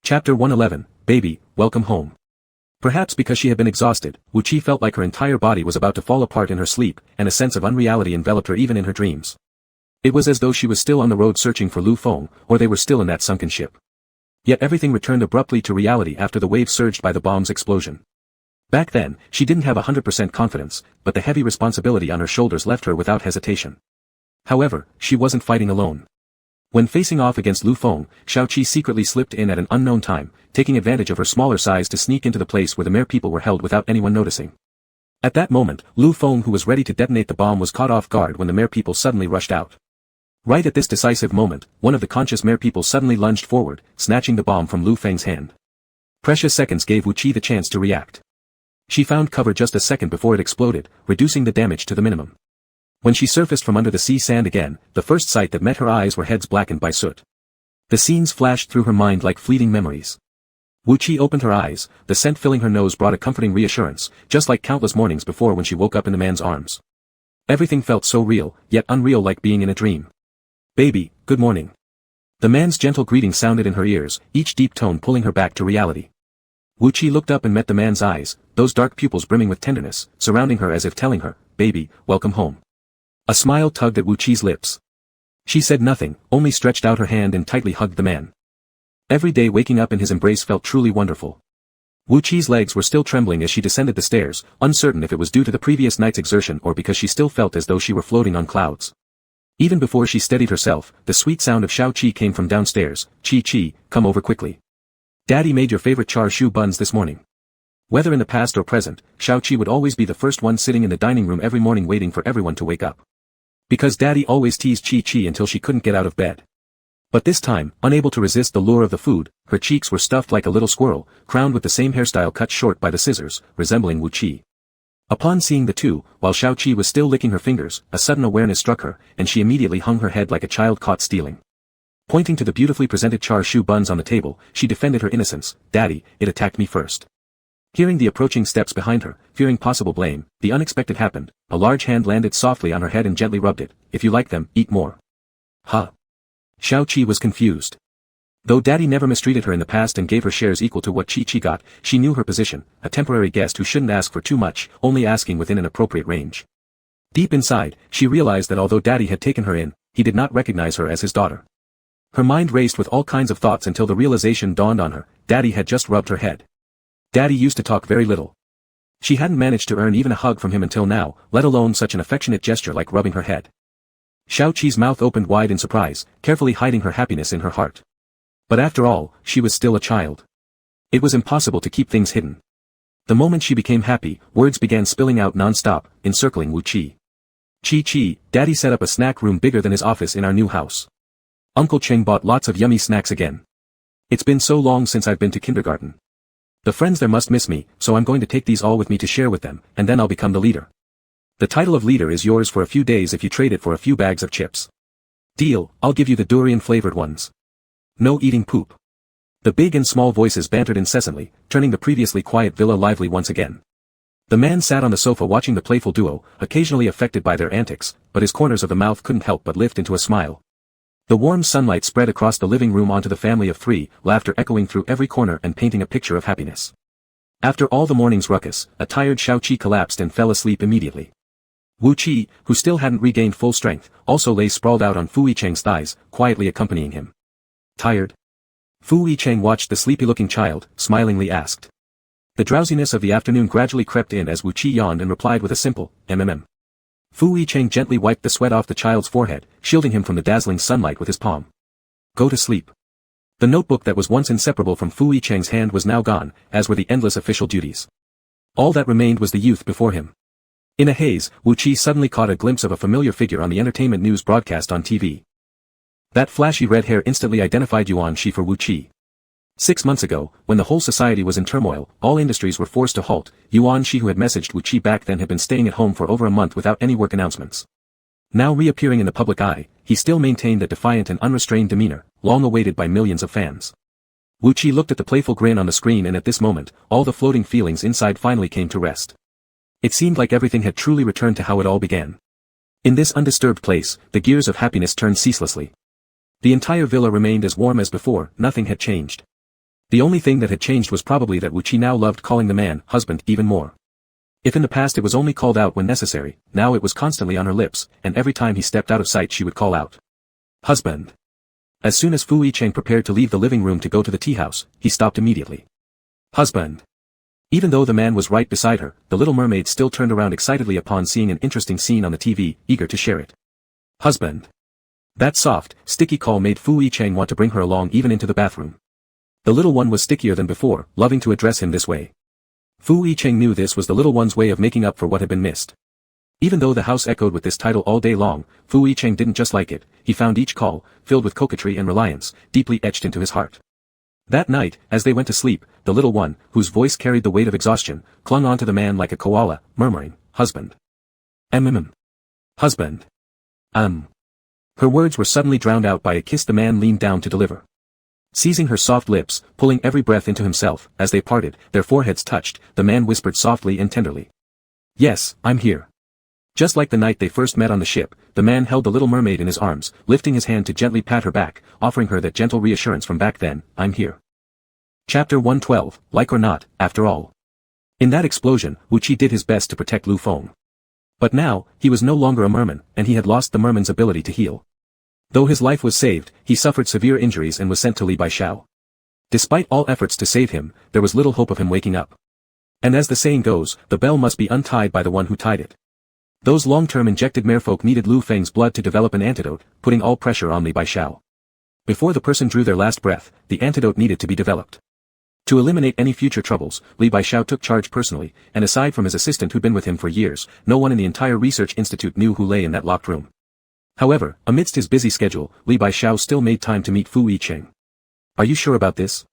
Chapter 111, Baby, Welcome Home. Perhaps because she had been exhausted, Wu Qi felt like her entire body was about to fall apart in her sleep, and a sense of unreality enveloped her even in her dreams. It was as though she was still on the road searching for Lu Feng, or they were still in that sunken ship. Yet everything returned abruptly to reality after the wave surged by the bomb's explosion. Back then, she didn't have 100% confidence, but the heavy responsibility on her shoulders left her without hesitation. However, she wasn't fighting alone. When facing off against Lu Feng, Xiaoqi secretly slipped in at an unknown time, taking advantage of her smaller size to sneak into the place where the mere people were held without anyone noticing. At that moment, Lu Feng, who was ready to detonate the bomb, was caught off guard when the mere people suddenly rushed out. Right at this decisive moment, one of the conscious mere people suddenly lunged forward, snatching the bomb from Lu Feng's hand. Precious seconds gave Wu Qi the chance to react. She found cover just a second before it exploded, reducing the damage to the minimum. When she surfaced from under the sea sand again, the first sight that met her eyes were heads blackened by soot. The scenes flashed through her mind like fleeting memories. Wu Qi opened her eyes, the scent filling her nose brought a comforting reassurance, just like countless mornings before when she woke up in the man's arms. Everything felt so real, yet unreal, like being in a dream. "Baby, good morning." The man's gentle greeting sounded in her ears, each deep tone pulling her back to reality. Wu Qi looked up and met the man's eyes, those dark pupils brimming with tenderness, surrounding her as if telling her, "Baby, welcome home." A smile tugged at Wu Qi's lips. She said nothing, only stretched out her hand and tightly hugged the man. Every day waking up in his embrace felt truly wonderful. Wu Qi's legs were still trembling as she descended the stairs, uncertain if it was due to the previous night's exertion or because she still felt as though she were floating on clouds. Even before she steadied herself, the sweet sound of Xiaoqi came from downstairs. "Qi, come over quickly. Daddy made your favorite char siu buns this morning." Whether in the past or present, Xiaoqi would always be the first one sitting in the dining room every morning waiting for everyone to wake up. Because Daddy always teased Chi until she couldn't get out of bed. But this time, unable to resist the lure of the food, her cheeks were stuffed like a little squirrel, crowned with the same hairstyle cut short by the scissors, resembling Wu Chi. Upon seeing the two, while Xiao Qi was still licking her fingers, a sudden awareness struck her, and she immediately hung her head like a child caught stealing. Pointing to the beautifully presented char siu buns on the table, she defended her innocence. Daddy, it attacked me first. Hearing the approaching steps behind her, fearing possible blame, the unexpected happened. A large hand landed softly on her head and gently rubbed it. If you like them, eat more. Huh? Xiao Qi was confused. Though Daddy never mistreated her in the past and gave her shares equal to what Chi got, she knew her position, a temporary guest who shouldn't ask for too much, only asking within an appropriate range. Deep inside, she realized that although Daddy had taken her in, he did not recognize her as his daughter. Her mind raced with all kinds of thoughts until the realization dawned on her. Daddy had just rubbed her head. Daddy used to talk very little. She hadn't managed to earn even a hug from him until now, let alone such an affectionate gesture like rubbing her head. Xiao Qi's mouth opened wide in surprise, carefully hiding her happiness in her heart. But after all, she was still a child. It was impossible to keep things hidden. The moment she became happy, words began spilling out non-stop, encircling Wu Chi. Chi, Daddy set up a snack room bigger than his office in our new house. Uncle Cheng bought lots of yummy snacks again. It's been so long since I've been to kindergarten. The friends there must miss me, so I'm going to take these all with me to share with them, and then I'll become the leader. The title of leader is yours for a few days if you trade it for a few bags of chips. Deal, I'll give you the durian-flavored ones. No eating poop. The big and small voices bantered incessantly, turning the previously quiet villa lively once again. The man sat on the sofa watching the playful duo, occasionally affected by their antics, but his corners of the mouth couldn't help but lift into a smile. The warm sunlight spread across the living room onto the family of three, laughter echoing through every corner and painting a picture of happiness. After all the morning's ruckus, a tired Xiao Qi collapsed and fell asleep immediately. Wu Chi, who still hadn't regained full strength, also lay sprawled out on Fu Yicheng's thighs, quietly accompanying him. Tired? Fu Yicheng watched the sleepy-looking child, smilingly asked. The drowsiness of the afternoon gradually crept in as Wu Chi yawned and replied with a simple, Fu Yicheng gently wiped the sweat off the child's forehead, shielding him from the dazzling sunlight with his palm. Go to sleep. The notebook that was once inseparable from Fu Yicheng's hand was now gone, as were the endless official duties. All that remained was the youth before him. In a haze, Wu Chi suddenly caught a glimpse of a familiar figure on the entertainment news broadcast on TV. That flashy red hair instantly identified Yuan Shi for Wu Chi. 6 months ago, when the whole society was in turmoil, all industries were forced to halt. Yuan Shi, who had messaged Wu Chi back then, had been staying at home for over a month without any work announcements. Now reappearing in the public eye, he still maintained a defiant and unrestrained demeanor, long awaited by millions of fans. Wu Chi looked at the playful grin on the screen, and at this moment, all the floating feelings inside finally came to rest. It seemed like everything had truly returned to how it all began. In this undisturbed place, the gears of happiness turned ceaselessly. The entire villa remained as warm as before, nothing had changed. The only thing that had changed was probably that Wu Chi now loved calling the man husband even more. If in the past it was only called out when necessary, now it was constantly on her lips, and every time he stepped out of sight she would call out, husband. As soon as Fu Yicheng prepared to leave the living room to go to the tea house, he stopped immediately. Husband. Even though the man was right beside her, the little mermaid still turned around excitedly upon seeing an interesting scene on the TV, eager to share it. Husband. That soft, sticky call made Fu Yicheng want to bring her along even into the bathroom. The little one was stickier than before, loving to address him this way. Fu Yicheng knew this was the little one's way of making up for what had been missed. Even though the house echoed with this title all day long, Fu Yicheng didn't just like it, he found each call, filled with coquetry and reliance, deeply etched into his heart. That night, as they went to sleep, the little one, whose voice carried the weight of exhaustion, clung onto the man like a koala, murmuring, husband. Husband. Her words were suddenly drowned out by a kiss the man leaned down to deliver. Seizing her soft lips, pulling every breath into himself, as they parted, their foreheads touched, the man whispered softly and tenderly. Yes, I'm here. Just like the night they first met on the ship, the man held the little mermaid in his arms, lifting his hand to gently pat her back, offering her that gentle reassurance from back then, I'm here. Chapter 112, Like or Not, After All. In that explosion, Wu Chi did his best to protect Lu Feng. But now, he was no longer a merman, and he had lost the merman's ability to heal. Though his life was saved, he suffered severe injuries and was sent to Li Baishao. Despite all efforts to save him, there was little hope of him waking up. And as the saying goes, the bell must be untied by the one who tied it. Those long-term injected merfolk needed Lu Feng's blood to develop an antidote, putting all pressure on Li Baishao. Before the person drew their last breath, the antidote needed to be developed. To eliminate any future troubles, Li Baishao took charge personally, and aside from his assistant who'd been with him for years, no one in the entire research institute knew who lay in that locked room. However, amidst his busy schedule, Li Baixiao still made time to meet Fu Yicheng. Are you sure about this?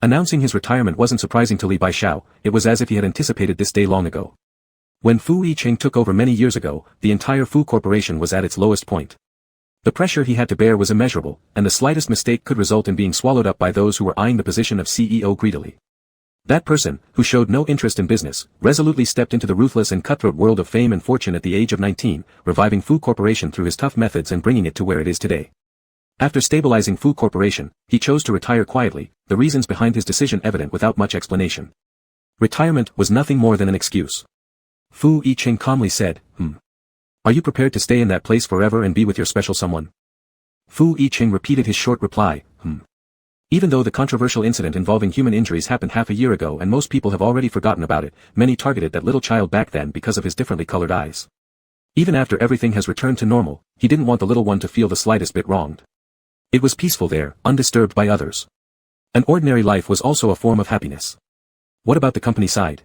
Announcing his retirement wasn't surprising to Li Baixiao, it was as if he had anticipated this day long ago. When Fu Yicheng took over many years ago, the entire Fu Corporation was at its lowest point. The pressure he had to bear was immeasurable, and the slightest mistake could result in being swallowed up by those who were eyeing the position of CEO greedily. That person, who showed no interest in business, resolutely stepped into the ruthless and cutthroat world of fame and fortune at the age of 19, reviving Fu Corporation through his tough methods and bringing it to where it is today. After stabilizing Fu Corporation, he chose to retire quietly, the reasons behind his decision evident without much explanation. Retirement was nothing more than an excuse. Fu Yicheng calmly said, Are you prepared to stay in that place forever and be with your special someone? Fu Yicheng repeated his short reply, Even though the controversial incident involving human injuries happened half a year ago and most people have already forgotten about it, many targeted that little child back then because of his differently colored eyes. Even after everything has returned to normal, he didn't want the little one to feel the slightest bit wronged. It was peaceful there, undisturbed by others. An ordinary life was also a form of happiness. What about the company side?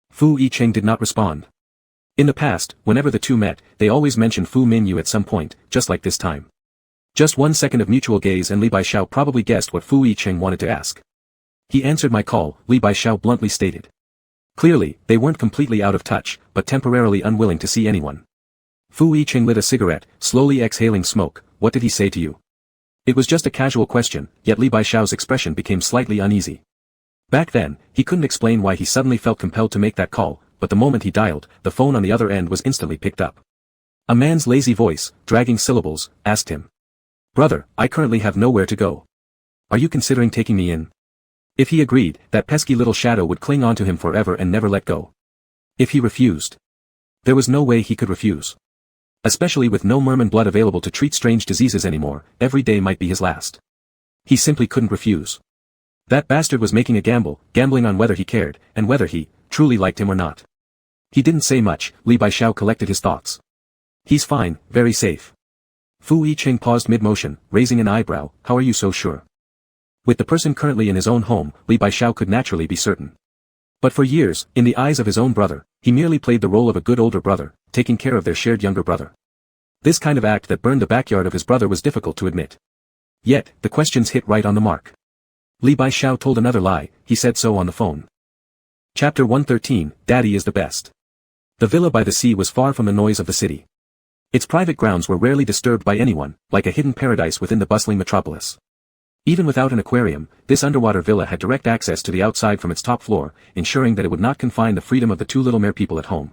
Fu Yicheng did not respond. In the past, whenever the two met, they always mentioned Fu Minyu at some point, just like this time. Just 1 second of mutual gaze and Li Baixiao probably guessed what Fu Yicheng wanted to ask. He answered my call, Li Baixiao bluntly stated. Clearly, they weren't completely out of touch, but temporarily unwilling to see anyone. Fu Yicheng lit a cigarette, slowly exhaling smoke. What did he say to you? It was just a casual question, yet Li Baixiao's expression became slightly uneasy. Back then, he couldn't explain why he suddenly felt compelled to make that call, but the moment he dialed, the phone on the other end was instantly picked up. A man's lazy voice, dragging syllables, asked him. Brother, I currently have nowhere to go. Are you considering taking me in? If he agreed, that pesky little shadow would cling on to him forever and never let go. If he refused. There was no way he could refuse. Especially with no merman blood available to treat strange diseases anymore, every day might be his last. He simply couldn't refuse. That bastard was making a gamble, gambling on whether he cared, and whether he truly liked him or not. He didn't say much. Li Baixiao collected his thoughts. He's fine, very safe. Fu Yicheng paused mid-motion, raising an eyebrow. How are you so sure? With the person currently in his own home, Li Baixiao could naturally be certain. But for years, in the eyes of his own brother, he merely played the role of a good older brother, taking care of their shared younger brother. This kind of act that burned the backyard of his brother was difficult to admit. Yet, the questions hit right on the mark. Li Baixiao told another lie, he said so on the phone. Chapter 113, Daddy is the best. The villa by the sea was far from the noise of the city. Its private grounds were rarely disturbed by anyone, like a hidden paradise within the bustling metropolis. Even without an aquarium, this underwater villa had direct access to the outside from its top floor, ensuring that it would not confine the freedom of the two little merpeople at home.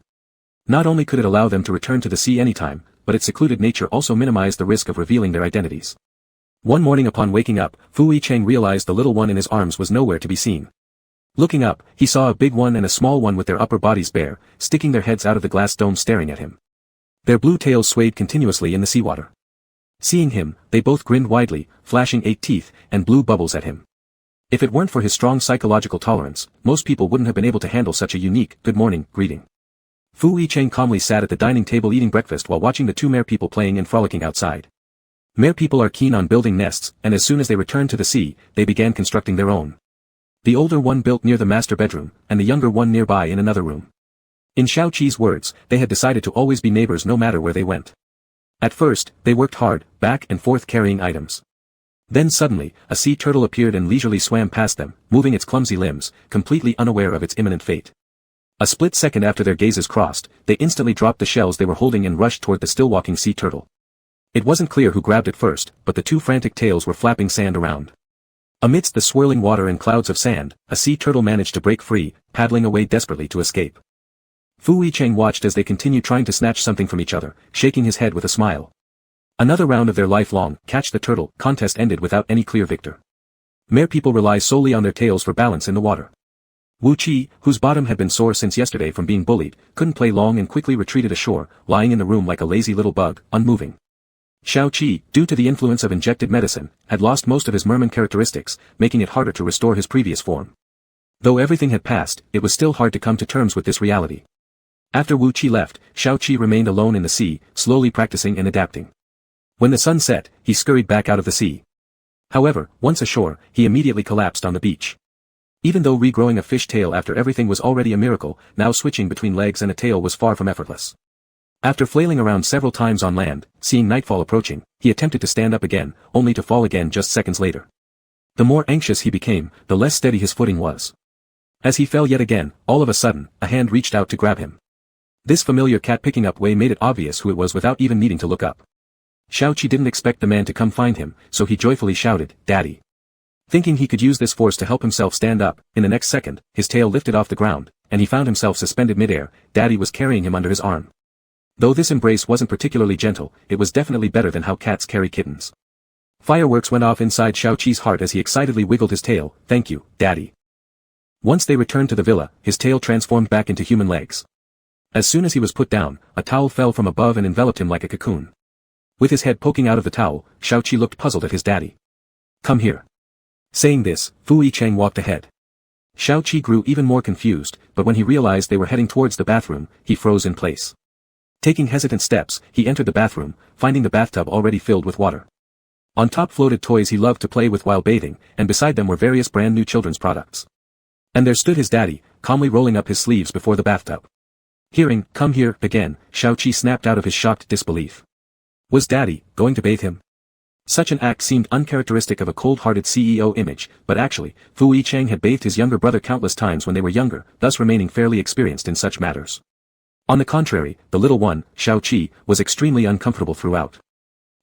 Not only could it allow them to return to the sea anytime, but its secluded nature also minimized the risk of revealing their identities. One morning upon waking up, Fu Yicheng realized the little one in his arms was nowhere to be seen. Looking up, he saw a big one and a small one with their upper bodies bare, sticking their heads out of the glass dome staring at him. Their blue tails swayed continuously in the seawater. Seeing him, they both grinned widely, flashing 8 teeth, and blew bubbles at him. If it weren't for his strong psychological tolerance, most people wouldn't have been able to handle such a unique, good morning, greeting. Fu Yicheng calmly sat at the dining table eating breakfast while watching the two merpeople playing and frolicking outside. Merpeople are keen on building nests, and as soon as they returned to the sea, they began constructing their own. The older one built near the master bedroom, and the younger one nearby in another room. In Xiao Qi's words, they had decided to always be neighbors no matter where they went. At first, they worked hard, back and forth carrying items. Then suddenly, a sea turtle appeared and leisurely swam past them, moving its clumsy limbs, completely unaware of its imminent fate. A split second after their gazes crossed, they instantly dropped the shells they were holding and rushed toward the still-walking sea turtle. It wasn't clear who grabbed it first, but the two frantic tails were flapping sand around. Amidst the swirling water and clouds of sand, a sea turtle managed to break free, paddling away desperately to escape. Fu Yicheng watched as they continued trying to snatch something from each other, shaking his head with a smile. Another round of their lifelong catch the turtle contest ended without any clear victor. Merpeople rely solely on their tails for balance in the water. Wu Qi, whose bottom had been sore since yesterday from being bullied, couldn't play long and quickly retreated ashore, lying in the room like a lazy little bug, unmoving. Xiao Qi, due to the influence of injected medicine, had lost most of his merman characteristics, making it harder to restore his previous form. Though everything had passed, it was still hard to come to terms with this reality. After Wu Qi left, Xiao Qi remained alone in the sea, slowly practicing and adapting. When the sun set, he scurried back out of the sea. However, once ashore, he immediately collapsed on the beach. Even though regrowing a fish tail after everything was already a miracle, now switching between legs and a tail was far from effortless. After flailing around several times on land, seeing nightfall approaching, he attempted to stand up again, only to fall again just seconds later. The more anxious he became, the less steady his footing was. As he fell yet again, all of a sudden, a hand reached out to grab him. This familiar cat-picking-up way made it obvious who it was without even needing to look up. Xiaoqi didn't expect the man to come find him, so he joyfully shouted, "Daddy." Thinking he could use this force to help himself stand up, in the next second, his tail lifted off the ground, and he found himself suspended midair. Daddy was carrying him under his arm. Though this embrace wasn't particularly gentle, it was definitely better than how cats carry kittens. Fireworks went off inside Xiaoqi's heart as he excitedly wiggled his tail. "Thank you, Daddy." Once they returned to the villa, his tail transformed back into human legs. As soon as he was put down, a towel fell from above and enveloped him like a cocoon. With his head poking out of the towel, Xiaoqi looked puzzled at his daddy. "Come here." Saying this, Fu Yicheng walked ahead. Xiaoqi grew even more confused, but when he realized they were heading towards the bathroom, he froze in place. Taking hesitant steps, he entered the bathroom, finding the bathtub already filled with water. On top floated toys he loved to play with while bathing, and beside them were various brand new children's products. And there stood his daddy, calmly rolling up his sleeves before the bathtub. Hearing, "Come here," again, Xiaoqi snapped out of his shocked disbelief. Was daddy going to bathe him? Such an act seemed uncharacteristic of a cold-hearted CEO image, but actually, Fu Yicheng had bathed his younger brother countless times when they were younger, thus remaining fairly experienced in such matters. On the contrary, the little one, Xiaoqi, was extremely uncomfortable throughout.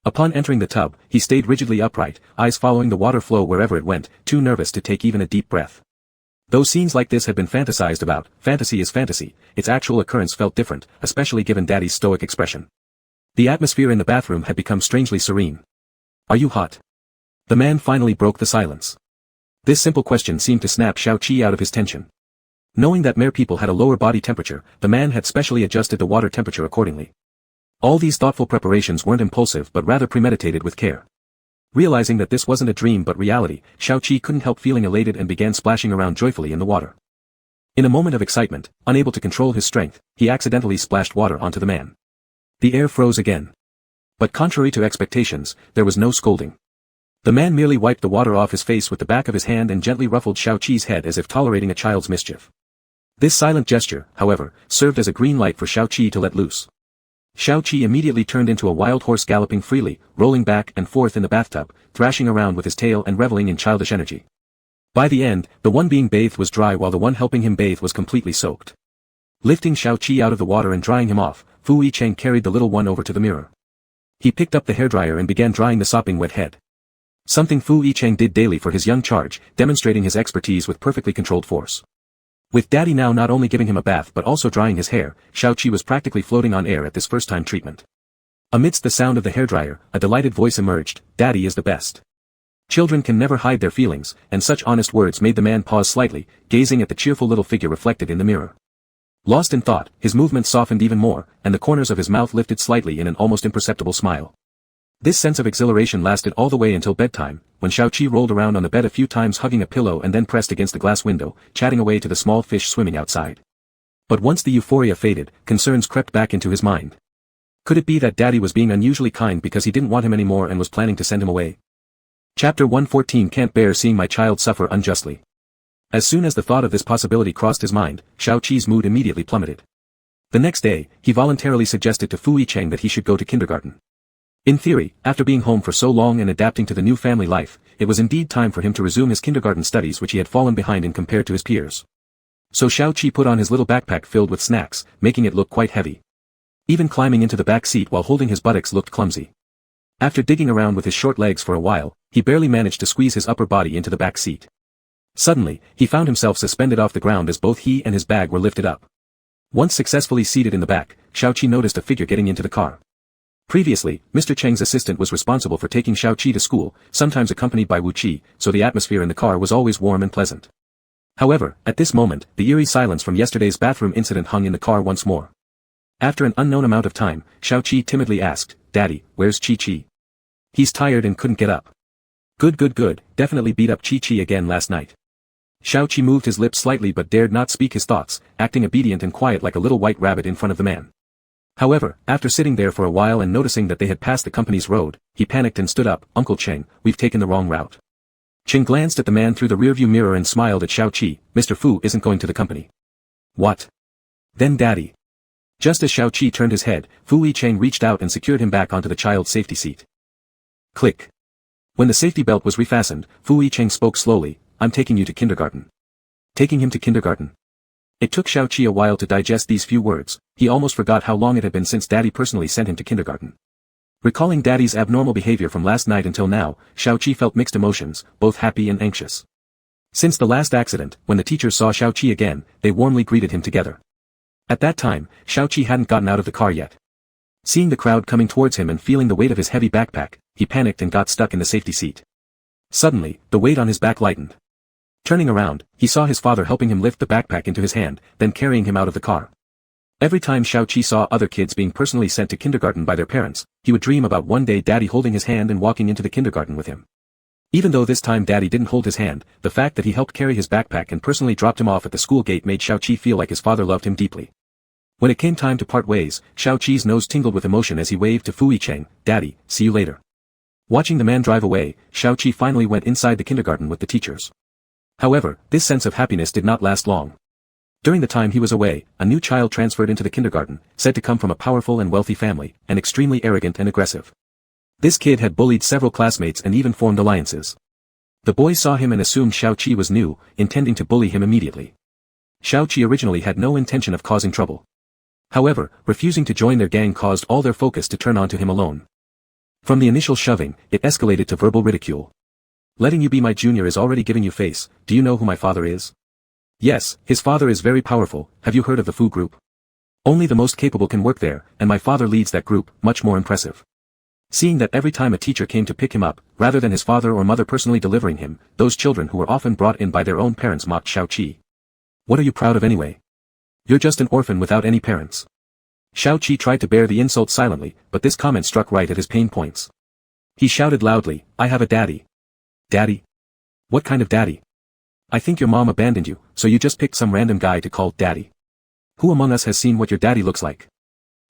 Upon entering the tub, he stayed rigidly upright, eyes following the water flow wherever it went, too nervous to take even a deep breath. Though scenes like this had been fantasized about, fantasy is fantasy, its actual occurrence felt different, especially given Daddy's stoic expression. The atmosphere in the bathroom had become strangely serene. "Are you hot?" The man finally broke the silence. This simple question seemed to snap Xiaoqi out of his tension. Knowing that mere people had a lower body temperature, the man had specially adjusted the water temperature accordingly. All these thoughtful preparations weren't impulsive but rather premeditated with care. Realizing that this wasn't a dream but reality, Xiaoqi couldn't help feeling elated and began splashing around joyfully in the water. In a moment of excitement, unable to control his strength, he accidentally splashed water onto the man. The air froze again. But contrary to expectations, there was no scolding. The man merely wiped the water off his face with the back of his hand and gently ruffled Xiaoqi's head as if tolerating a child's mischief. This silent gesture, however, served as a green light for Xiaoqi to let loose. Xiaoqi immediately turned into a wild horse galloping freely, rolling back and forth in the bathtub, thrashing around with his tail and reveling in childish energy. By the end, the one being bathed was dry while the one helping him bathe was completely soaked. Lifting Xiaoqi out of the water and drying him off, Fu Yicheng carried the little one over to the mirror. He picked up the hairdryer and began drying the sopping wet head. Something Fu Yicheng did daily for his young charge, demonstrating his expertise with perfectly controlled force. With Daddy now not only giving him a bath but also drying his hair, Xiaoqi was practically floating on air at this first-time treatment. Amidst the sound of the hairdryer, a delighted voice emerged, "Daddy is the best." Children can never hide their feelings, and such honest words made the man pause slightly, gazing at the cheerful little figure reflected in the mirror. Lost in thought, his movements softened even more, and the corners of his mouth lifted slightly in an almost imperceptible smile. This sense of exhilaration lasted all the way until bedtime, when Xiaoqi rolled around on the bed a few times hugging a pillow and then pressed against the glass window, chatting away to the small fish swimming outside. But once the euphoria faded, concerns crept back into his mind. Could it be that Daddy was being unusually kind because he didn't want him anymore and was planning to send him away? Chapter 114 Can't bear seeing my child suffer unjustly. As soon as the thought of this possibility crossed his mind, Xiaoqi's mood immediately plummeted. The next day, he voluntarily suggested to Fu Yicheng that he should go to kindergarten. In theory, after being home for so long and adapting to the new family life, it was indeed time for him to resume his kindergarten studies which he had fallen behind in compared to his peers. So Xiaoqi put on his little backpack filled with snacks, making it look quite heavy. Even climbing into the back seat while holding his buttocks looked clumsy. After digging around with his short legs for a while, he barely managed to squeeze his upper body into the back seat. Suddenly, he found himself suspended off the ground as both he and his bag were lifted up. Once successfully seated in the back, Xiaoqi noticed a figure getting into the car. Previously, Mr. Cheng's assistant was responsible for taking Xiaoqi to school, sometimes accompanied by Wu Qi, so the atmosphere in the car was always warm and pleasant. However, at this moment, the eerie silence from yesterday's bathroom incident hung in the car once more. After an unknown amount of time, Xiaoqi timidly asked, "Daddy, where's Chi-Chi? He's tired and couldn't get up." Good, definitely beat up Chi-Chi again last night." Xiaoqi moved his lips slightly but dared not speak his thoughts, acting obedient and quiet like a little white rabbit in front of the man. However, after sitting there for a while and noticing that they had passed the company's road, he panicked and stood up. "Uncle Cheng, we've taken the wrong route." Cheng glanced at the man through the rearview mirror and smiled at Xiaoqi. "Mr. Fu isn't going to the company." "What? Then Daddy?" Just as Xiao Qi turned his head, Fu Yicheng reached out and secured him back onto the child's safety seat. Click. When the safety belt was refastened, Fu Yicheng spoke slowly, "I'm taking you to kindergarten." Taking him to kindergarten. It took Xiao Qi a while to digest these few words. He almost forgot how long it had been since Daddy personally sent him to kindergarten. Recalling Daddy's abnormal behavior from last night until now, Xiao Qi felt mixed emotions, both happy and anxious. Since the last accident, when the teachers saw Xiao Qi again, they warmly greeted him together. At that time, Xiao Qi hadn't gotten out of the car yet. Seeing the crowd coming towards him and feeling the weight of his heavy backpack, he panicked and got stuck in the safety seat. Suddenly, the weight on his back lightened. Turning around, he saw his father helping him lift the backpack into his hand, then carrying him out of the car. Every time Xiao Qi saw other kids being personally sent to kindergarten by their parents, he would dream about one day Daddy holding his hand and walking into the kindergarten with him. Even though this time Daddy didn't hold his hand, the fact that he helped carry his backpack and personally dropped him off at the school gate made Xiao Qi feel like his father loved him deeply. When it came time to part ways, Xiao Qi's nose tingled with emotion as he waved to Fu Yicheng, "Daddy, see you later." Watching the man drive away, Xiao Qi finally went inside the kindergarten with the teachers. However, this sense of happiness did not last long. During the time he was away, a new child transferred into the kindergarten, said to come from a powerful and wealthy family, and extremely arrogant and aggressive. This kid had bullied several classmates and even formed alliances. The boys saw him and assumed Xiao Qi was new, intending to bully him immediately. Xiao Qi originally had no intention of causing trouble. However, refusing to join their gang caused all their focus to turn onto him alone. From the initial shoving, it escalated to verbal ridicule. "Letting you be my junior is already giving you face. Do you know who my father is?" "Yes, his father is very powerful. Have you heard of the Fu group? Only the most capable can work there, and my father leads that group, much more impressive." Seeing that every time a teacher came to pick him up, rather than his father or mother personally delivering him, those children who were often brought in by their own parents mocked Xiao Qi. "What are you proud of anyway? You're just an orphan without any parents." Xiao Qi tried to bear the insult silently, but this comment struck right at his pain points. He shouted loudly, "I have a daddy." "Daddy? What kind of daddy? I think your mom abandoned you, so you just picked some random guy to call daddy. Who among us has seen what your daddy looks like?"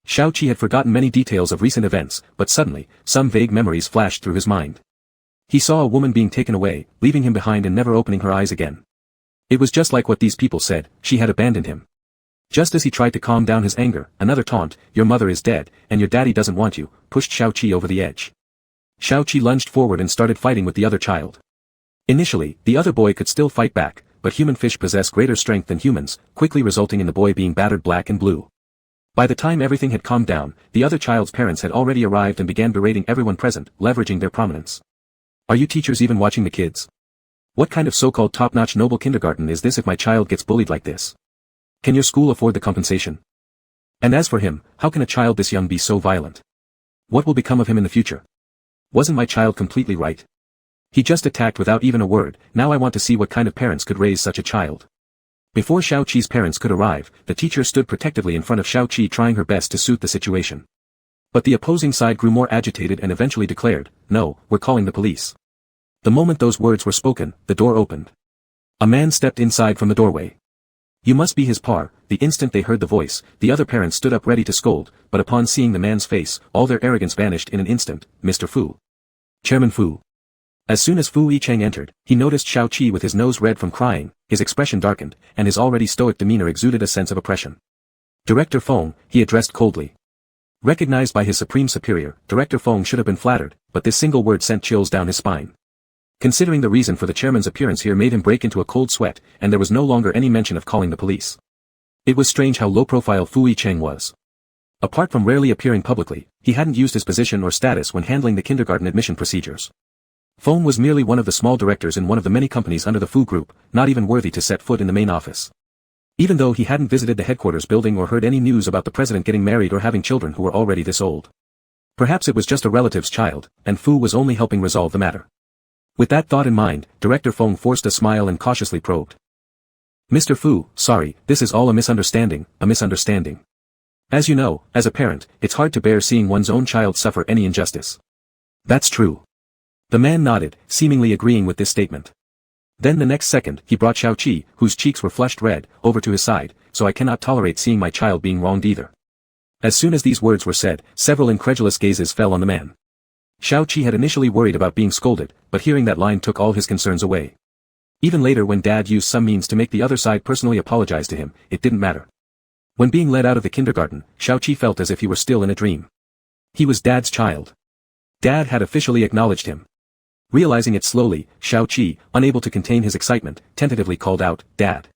Xiao Qi had forgotten many details of recent events, but suddenly, some vague memories flashed through his mind. He saw a woman being taken away, leaving him behind and never opening her eyes again. It was just like what these people said, she had abandoned him. Just as he tried to calm down his anger, another taunt, "Your mother is dead, and your daddy doesn't want you," pushed Xiao Qi over the edge. Xiao Qi lunged forward and started fighting with the other child. Initially, the other boy could still fight back, but human fish possess greater strength than humans, quickly resulting in the boy being battered black and blue. By the time everything had calmed down, the other child's parents had already arrived and began berating everyone present, leveraging their prominence. "Are you teachers even watching the kids? What kind of so-called top-notch noble kindergarten is this if my child gets bullied like this? Can your school afford the compensation? And as for him, how can a child this young be so violent? What will become of him in the future? Wasn't my child completely right? He just attacked without even a word, now I want to see what kind of parents could raise such a child." Before Xiao Qi's parents could arrive, the teacher stood protectively in front of Xiao Qi trying her best to suit the situation. But the opposing side grew more agitated and eventually declared, "No, we're calling the police." The moment those words were spoken, the door opened. A man stepped inside from the doorway. "You must be his par." The instant they heard the voice, the other parents stood up ready to scold, but upon seeing the man's face, all their arrogance vanished in an instant. "Mr. Fu. Chairman Fu." As soon as Fu Yicheng entered, he noticed Xiao Qi with his nose red from crying, his expression darkened, and his already stoic demeanor exuded a sense of oppression. "Director Feng," he addressed coldly. Recognized by his supreme superior, Director Feng should have been flattered, but this single word sent chills down his spine. Considering the reason for the chairman's appearance here made him break into a cold sweat, and there was no longer any mention of calling the police. It was strange how low-profile Fu Yicheng was. Apart from rarely appearing publicly, he hadn't used his position or status when handling the kindergarten admission procedures. Feng was merely one of the small directors in one of the many companies under the Fu Group, not even worthy to set foot in the main office. Even though he hadn't visited the headquarters building or heard any news about the president getting married or having children who were already this old. Perhaps it was just a relative's child, and Fu was only helping resolve the matter. With that thought in mind, Director Feng forced a smile and cautiously probed. "Mr. Fu, sorry, this is all a misunderstanding, a misunderstanding. As you know, as a parent, it's hard to bear seeing one's own child suffer any injustice." "That's true." The man nodded, seemingly agreeing with this statement. Then the next second, he brought Xiao Qi, whose cheeks were flushed red, over to his side, "So I cannot tolerate seeing my child being wronged either." As soon as these words were said, several incredulous gazes fell on the man. Xiao Qi had initially worried about being scolded, but hearing that line took all his concerns away. Even later when Dad used some means to make the other side personally apologize to him, it didn't matter. When being led out of the kindergarten, Xiaoqi felt as if he were still in a dream. He was Dad's child. Dad had officially acknowledged him. Realizing it slowly, Xiaoqi, unable to contain his excitement, tentatively called out, "Dad."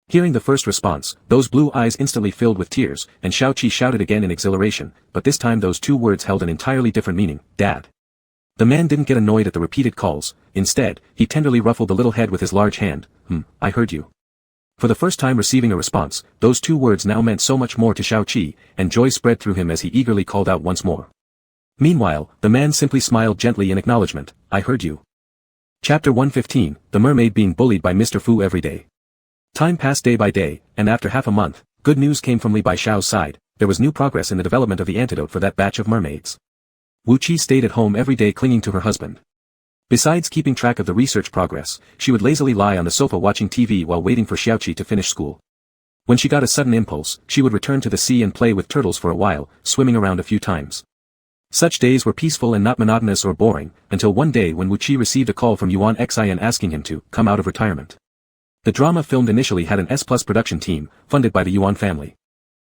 Hearing the first response, those blue eyes instantly filled with tears, and Xiaoqi shouted again in exhilaration, but this time those two words held an entirely different meaning, Dad. The man didn't get annoyed at the repeated calls, instead, he tenderly ruffled the little head with his large hand. I heard you." For the first time receiving a response, those two words now meant so much more to Xiaoqi, and joy spread through him as he eagerly called out once more. Meanwhile, the man simply smiled gently in acknowledgement, "I heard you." Chapter 115, The Mermaid Being Bullied by Mr. Fu Every Day. Time passed day by day, and after half a month, good news came from Li Baixiao's side. There was new progress in the development of the antidote for that batch of mermaids. Wu Qi stayed at home every day clinging to her husband. Besides keeping track of the research progress, she would lazily lie on the sofa watching TV while waiting for Xiaoqi to finish school. When she got a sudden impulse, she would return to the sea and play with turtles for a while, swimming around a few times. Such days were peaceful and not monotonous or boring, until one day when Wu Qi received a call from Yuan Xian asking him to come out of retirement. The drama filmed initially had an S-plus production team, funded by the Yuan family.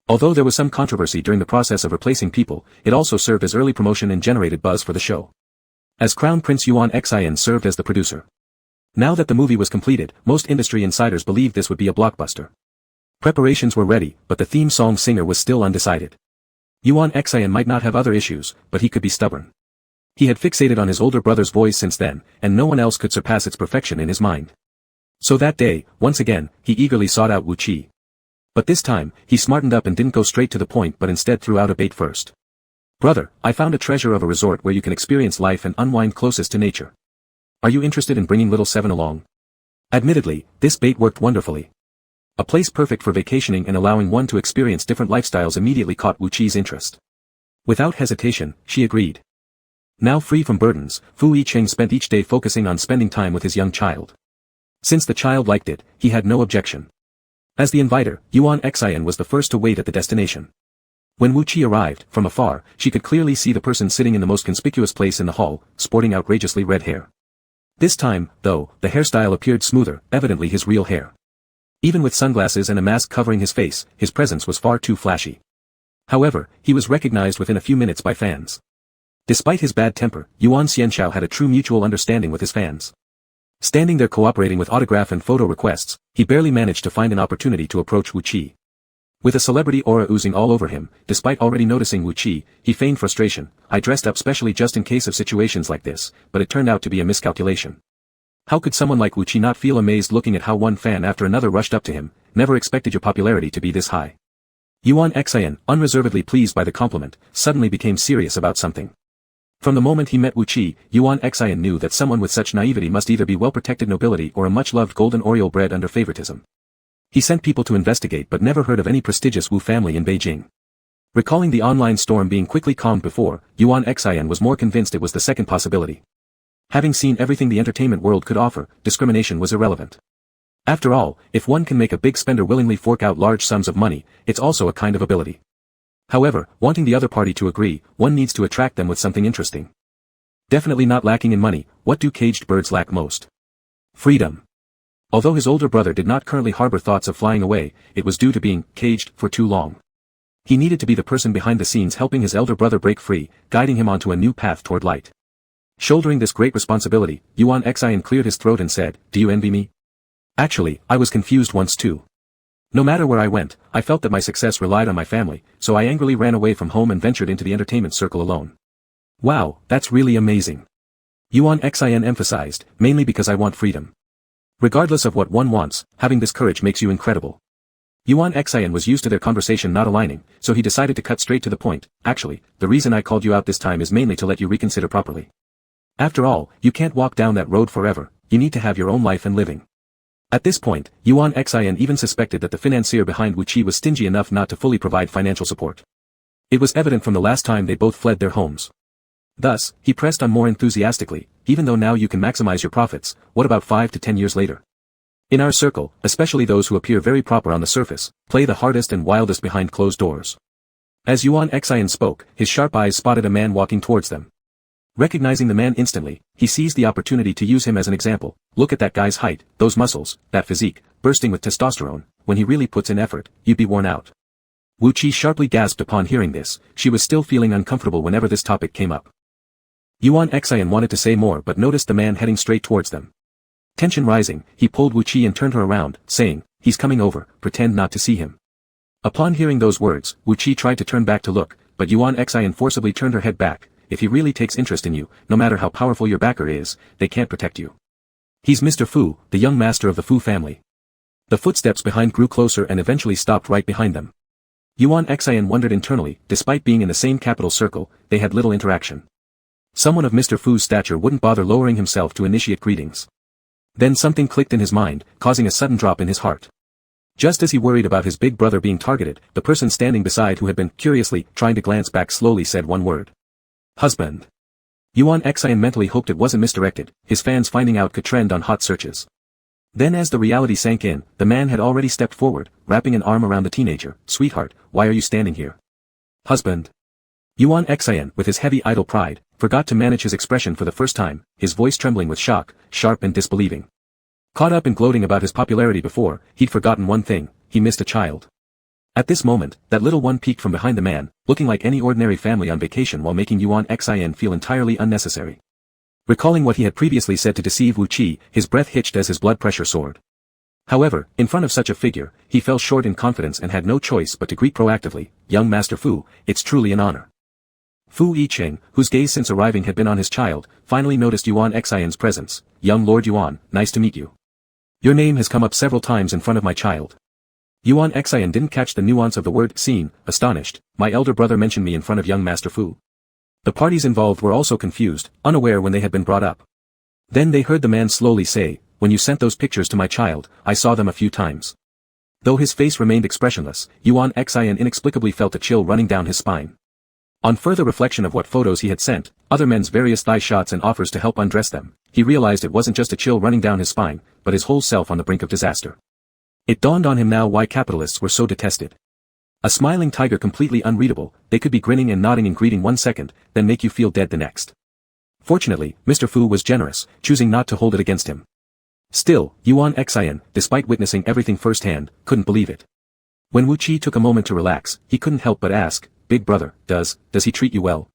Although there was some controversy during the process of replacing people, it also served as early promotion and generated buzz for the show. As Crown Prince Yuan Xian served as the producer. Now that the movie was completed, most industry insiders believed this would be a blockbuster. Preparations were ready, but the theme song singer was still undecided. Yuan Xian might not have other issues, but he could be stubborn. He had fixated on his older brother's voice since then, and no one else could surpass its perfection in his mind. So that day, once again, he eagerly sought out Wu Qi. But this time, he smartened up and didn't go straight to the point but instead threw out a bait first. "Brother, I found a treasure of a resort where you can experience life and unwind closest to nature. Are you interested in bringing little Seven along?" Admittedly, this bait worked wonderfully. A place perfect for vacationing and allowing one to experience different lifestyles immediately caught Wu Qi's interest. Without hesitation, she agreed. Now free from burdens, Fu Yicheng spent each day focusing on spending time with his young child. Since the child liked it, he had no objection. As the inviter, Yuan Xian was the first to wait at the destination. When Wu Qi arrived, from afar, she could clearly see the person sitting in the most conspicuous place in the hall, sporting outrageously red hair. This time, though, the hairstyle appeared smoother, evidently his real hair. Even with sunglasses and a mask covering his face, his presence was far too flashy. However, he was recognized within a few minutes by fans. Despite his bad temper, Yuan Xianxiao had a true mutual understanding with his fans. Standing there cooperating with autograph and photo requests, he barely managed to find an opportunity to approach Wu Qi. With a celebrity aura oozing all over him, despite already noticing Wu Qi, he feigned frustration. "I dressed up specially just in case of situations like this, but it turned out to be a miscalculation." How could someone like Wu Qi not feel amazed looking at how one fan after another rushed up to him? "Never expected your popularity to be this high." Yuan Xian, unreservedly pleased by the compliment, suddenly became serious about something. From the moment he met Wu Qi, Yuan Xian knew that someone with such naivety must either be well-protected nobility or a much-loved golden Oriole bred under favoritism. He sent people to investigate but never heard of any prestigious Wu family in Beijing. Recalling the online storm being quickly calmed before, Yuan Xian was more convinced it was the second possibility. Having seen everything the entertainment world could offer, discrimination was irrelevant. After all, if one can make a big spender willingly fork out large sums of money, it's also a kind of ability. However, wanting the other party to agree, one needs to attract them with something interesting. Definitely not lacking in money, what do caged birds lack most? Freedom. Although his older brother did not currently harbor thoughts of flying away, it was due to being caged for too long. He needed to be the person behind the scenes helping his elder brother break free, guiding him onto a new path toward light. Shouldering this great responsibility, Yuan Xian cleared his throat and said, "Do you envy me?" "Actually, I was confused once too. No matter where I went, I felt that my success relied on my family, so I angrily ran away from home and ventured into the entertainment circle alone." "Wow, that's really amazing." Yuan Xian emphasized, "Mainly because I want freedom. Regardless of what one wants, having this courage makes you incredible." Yuan Xian was used to their conversation not aligning, so he decided to cut straight to the point. "Actually, the reason I called you out this time is mainly to let you reconsider properly. After all, you can't walk down that road forever, you need to have your own life and living." At this point, Yuan Xian even suspected that the financier behind Wu Qi was stingy enough not to fully provide financial support. It was evident from the last time they both fled their homes. Thus, he pressed on more enthusiastically, "Even though now you can maximize your profits, what about 5 to 10 years later? In our circle, especially those who appear very proper on the surface, play the hardest and wildest behind closed doors." As Yuan Xian spoke, his sharp eyes spotted a man walking towards them. Recognizing the man instantly, he seized the opportunity to use him as an example. "Look at that guy's height, those muscles, that physique, bursting with testosterone. when he really puts in effort, you'd be worn out. Wu Qi sharply gasped upon hearing this. She was still feeling uncomfortable whenever this topic came up. Yuan Xian wanted to say more but noticed the man heading straight towards them. Tension rising, he pulled Wu Qi and turned her around, saying, "He's coming over, pretend not to see him." Upon hearing those words, Wu Qi tried to turn back to look, but Yuan Xian forcibly turned her head back. If he really takes interest in you, no matter how powerful your backer is, they can't protect you. He's Mr. Fu, the young master of the Fu family. The footsteps behind grew closer and eventually stopped right behind them. Yuan Xian wondered internally, despite being in the same capital circle, they had little interaction. Someone of Mr. Fu's stature wouldn't bother lowering himself to initiate greetings. Then something clicked in his mind, causing a sudden drop in his heart. Just as he worried about his big brother being targeted, the person standing beside who had been, curiously, trying to glance back slowly said one word. Husband. Yuan Xian mentally hoped it wasn't misdirected, his fans finding out could trend on hot searches. Then as the reality sank in, the man had already stepped forward, wrapping an arm around the teenager. "Sweetheart, why are you standing here?" "Husband." Yuan Xian, with his heavy idle pride, forgot to manage his expression for the first time, his voice trembling with shock, sharp and disbelieving. Caught up in gloating about his popularity before, he'd forgotten one thing: he missed a child. At this moment, that little one peeked from behind the man, looking like any ordinary family on vacation while making Yuan Xian feel entirely unnecessary. Recalling what he had previously said to deceive Wu Qi, his breath hitched as his blood pressure soared. However, in front of such a figure, he fell short in confidence and had no choice but to greet proactively, "Young Master Fu, it's truly an honor." Fu Yicheng, whose gaze since arriving had been on his child, finally noticed Yuan Xian's presence. "Young Lord Yuan, nice to meet you. Your name has come up several times in front of my child." Yuan Xian didn't catch the nuance of the word "seen," astonished. "My elder brother mentioned me in front of young Master Fu." The parties involved were also confused, unaware when they had been brought up. Then they heard the man slowly say, "When you sent those pictures to my child, I saw them a few times." Though his face remained expressionless, Yuan Xian inexplicably felt a chill running down his spine. On further reflection of what photos he had sent, other men's various thigh shots and offers to help undress them, he realized it wasn't just a chill running down his spine, but his whole self on the brink of disaster. It dawned on him now why capitalists were so detested. A smiling tiger completely unreadable, they could be grinning and nodding in greeting one second, then make you feel dead the next. Fortunately, Mr. Fu was generous, choosing not to hold it against him. Still, Yuan Xian, despite witnessing everything firsthand, couldn't believe it. When Wu Qi took a moment to relax, he couldn't help but ask, "Big brother, does he treat you well?"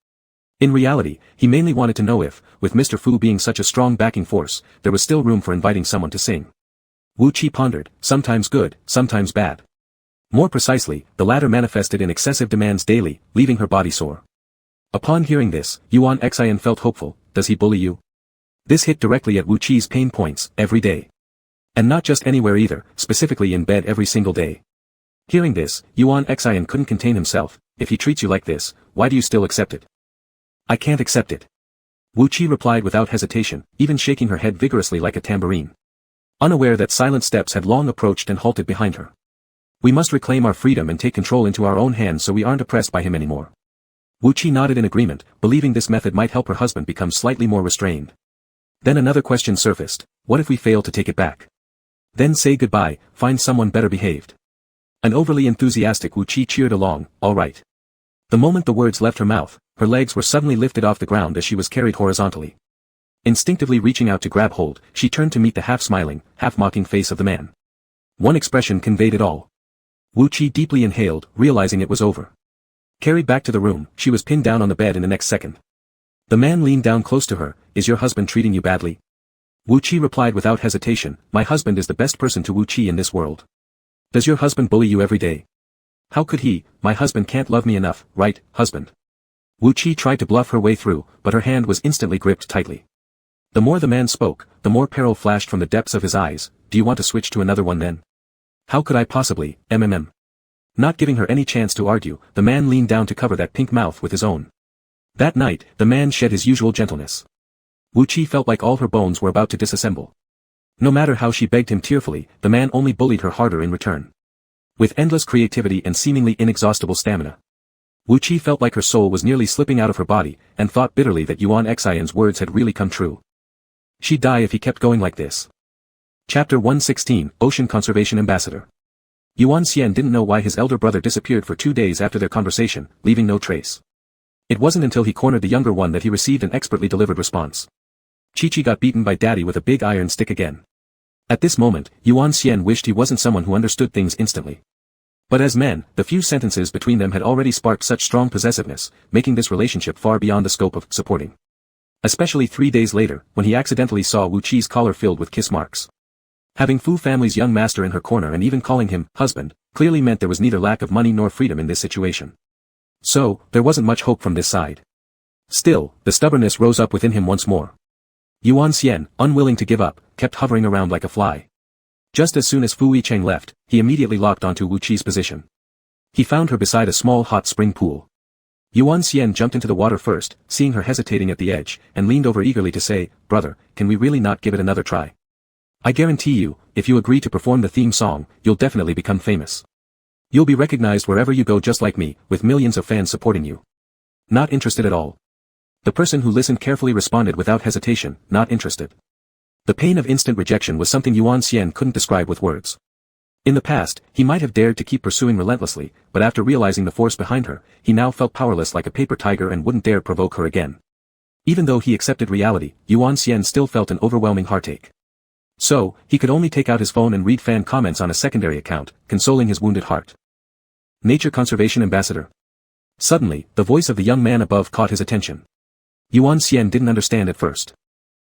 In reality, he mainly wanted to know if, with Mr. Fu being such a strong backing force, there was still room for inviting someone to sing. Wu Qi pondered, sometimes good, sometimes bad. More precisely, the latter manifested in excessive demands daily, leaving her body sore. Upon hearing this, Yuan Xian felt hopeful. "Does he bully you?" This hit directly at Wu Qi's pain points, every day. And not just anywhere either, specifically in bed every single day. Hearing this, Yuan Xian couldn't contain himself. "If he treats you like this, why do you still accept it?" "I can't accept it." Wu Qi replied without hesitation, even shaking her head vigorously like a tambourine. Unaware that silent steps had long approached and halted behind her. "We must reclaim our freedom and take control into our own hands so we aren't oppressed by him anymore." Wu Qi nodded in agreement, believing this method might help her husband become slightly more restrained. Then another question surfaced: what if we fail to take it back? Then say goodbye, find someone better behaved. An overly enthusiastic Wu Qi cheered along, "All right." The moment the words left her mouth, her legs were suddenly lifted off the ground as she was carried horizontally. Instinctively reaching out to grab hold, she turned to meet the half-smiling, half-mocking face of the man. One expression conveyed it all. Wu Qi deeply inhaled, realizing it was over. Carried back to the room, she was pinned down on the bed in the next second. The man leaned down close to her. "Is your husband treating you badly?" Wu Qi replied without hesitation, "My husband is the best person to Wu Qi in this world." "Does your husband bully you every day?" "How could he? My husband can't love me enough, right, husband?" Wu Qi tried to bluff her way through, but her hand was instantly gripped tightly. The more the man spoke, the more peril flashed from the depths of his eyes. "Do you want to switch to another one then?" "How could I possibly, Not giving her any chance to argue, the man leaned down to cover that pink mouth with his own. That night, the man shed his usual gentleness. Wu Qi felt like all her bones were about to disassemble. No matter how she begged him tearfully, the man only bullied her harder in return. With endless creativity and seemingly inexhaustible stamina. Wu Qi felt like her soul was nearly slipping out of her body, and thought bitterly that Yuan Xian's words had really come true. She'd die if he kept going like this. Chapter 116, Ocean Conservation Ambassador. Yuan Xian didn't know why his elder brother disappeared for 2 days after their conversation, leaving no trace. It wasn't until he cornered the younger one that he received an expertly delivered response. Chi-Chi got beaten by Daddy with a big iron stick again. At this moment, Yuan Xian wished he wasn't someone who understood things instantly. But as men, the few sentences between them had already sparked such strong possessiveness, making this relationship far beyond the scope of supporting. Especially 3 days later, when he accidentally saw Wu Qi's collar filled with kiss marks. Having Fu family's young master in her corner and even calling him husband, clearly meant there was neither lack of money nor freedom in this situation. So, there wasn't much hope from this side. Still, the stubbornness rose up within him once more. Yuan Xian, unwilling to give up, kept hovering around like a fly. Just as soon as Fu Yicheng left, he immediately locked onto Wu Qi's position. He found her beside a small hot spring pool. Yuan Xian jumped into the water first, seeing her hesitating at the edge, and leaned over eagerly to say, "Brother, can we really not give it another try? I guarantee you, if you agree to perform the theme song, you'll definitely become famous. You'll be recognized wherever you go just like me, with millions of fans supporting you." "Not interested at all." The person who listened carefully responded without hesitation, "Not interested." The pain of instant rejection was something Yuan Xian couldn't describe with words. In the past, he might have dared to keep pursuing relentlessly, but after realizing the force behind her, he now felt powerless like a paper tiger and wouldn't dare provoke her again. Even though he accepted reality, Yuan Xian still felt an overwhelming heartache. So, he could only take out his phone and read fan comments on a secondary account, consoling his wounded heart. Nature Conservation Ambassador. Suddenly, the voice of the young man above caught his attention. Yuan Xian didn't understand at first.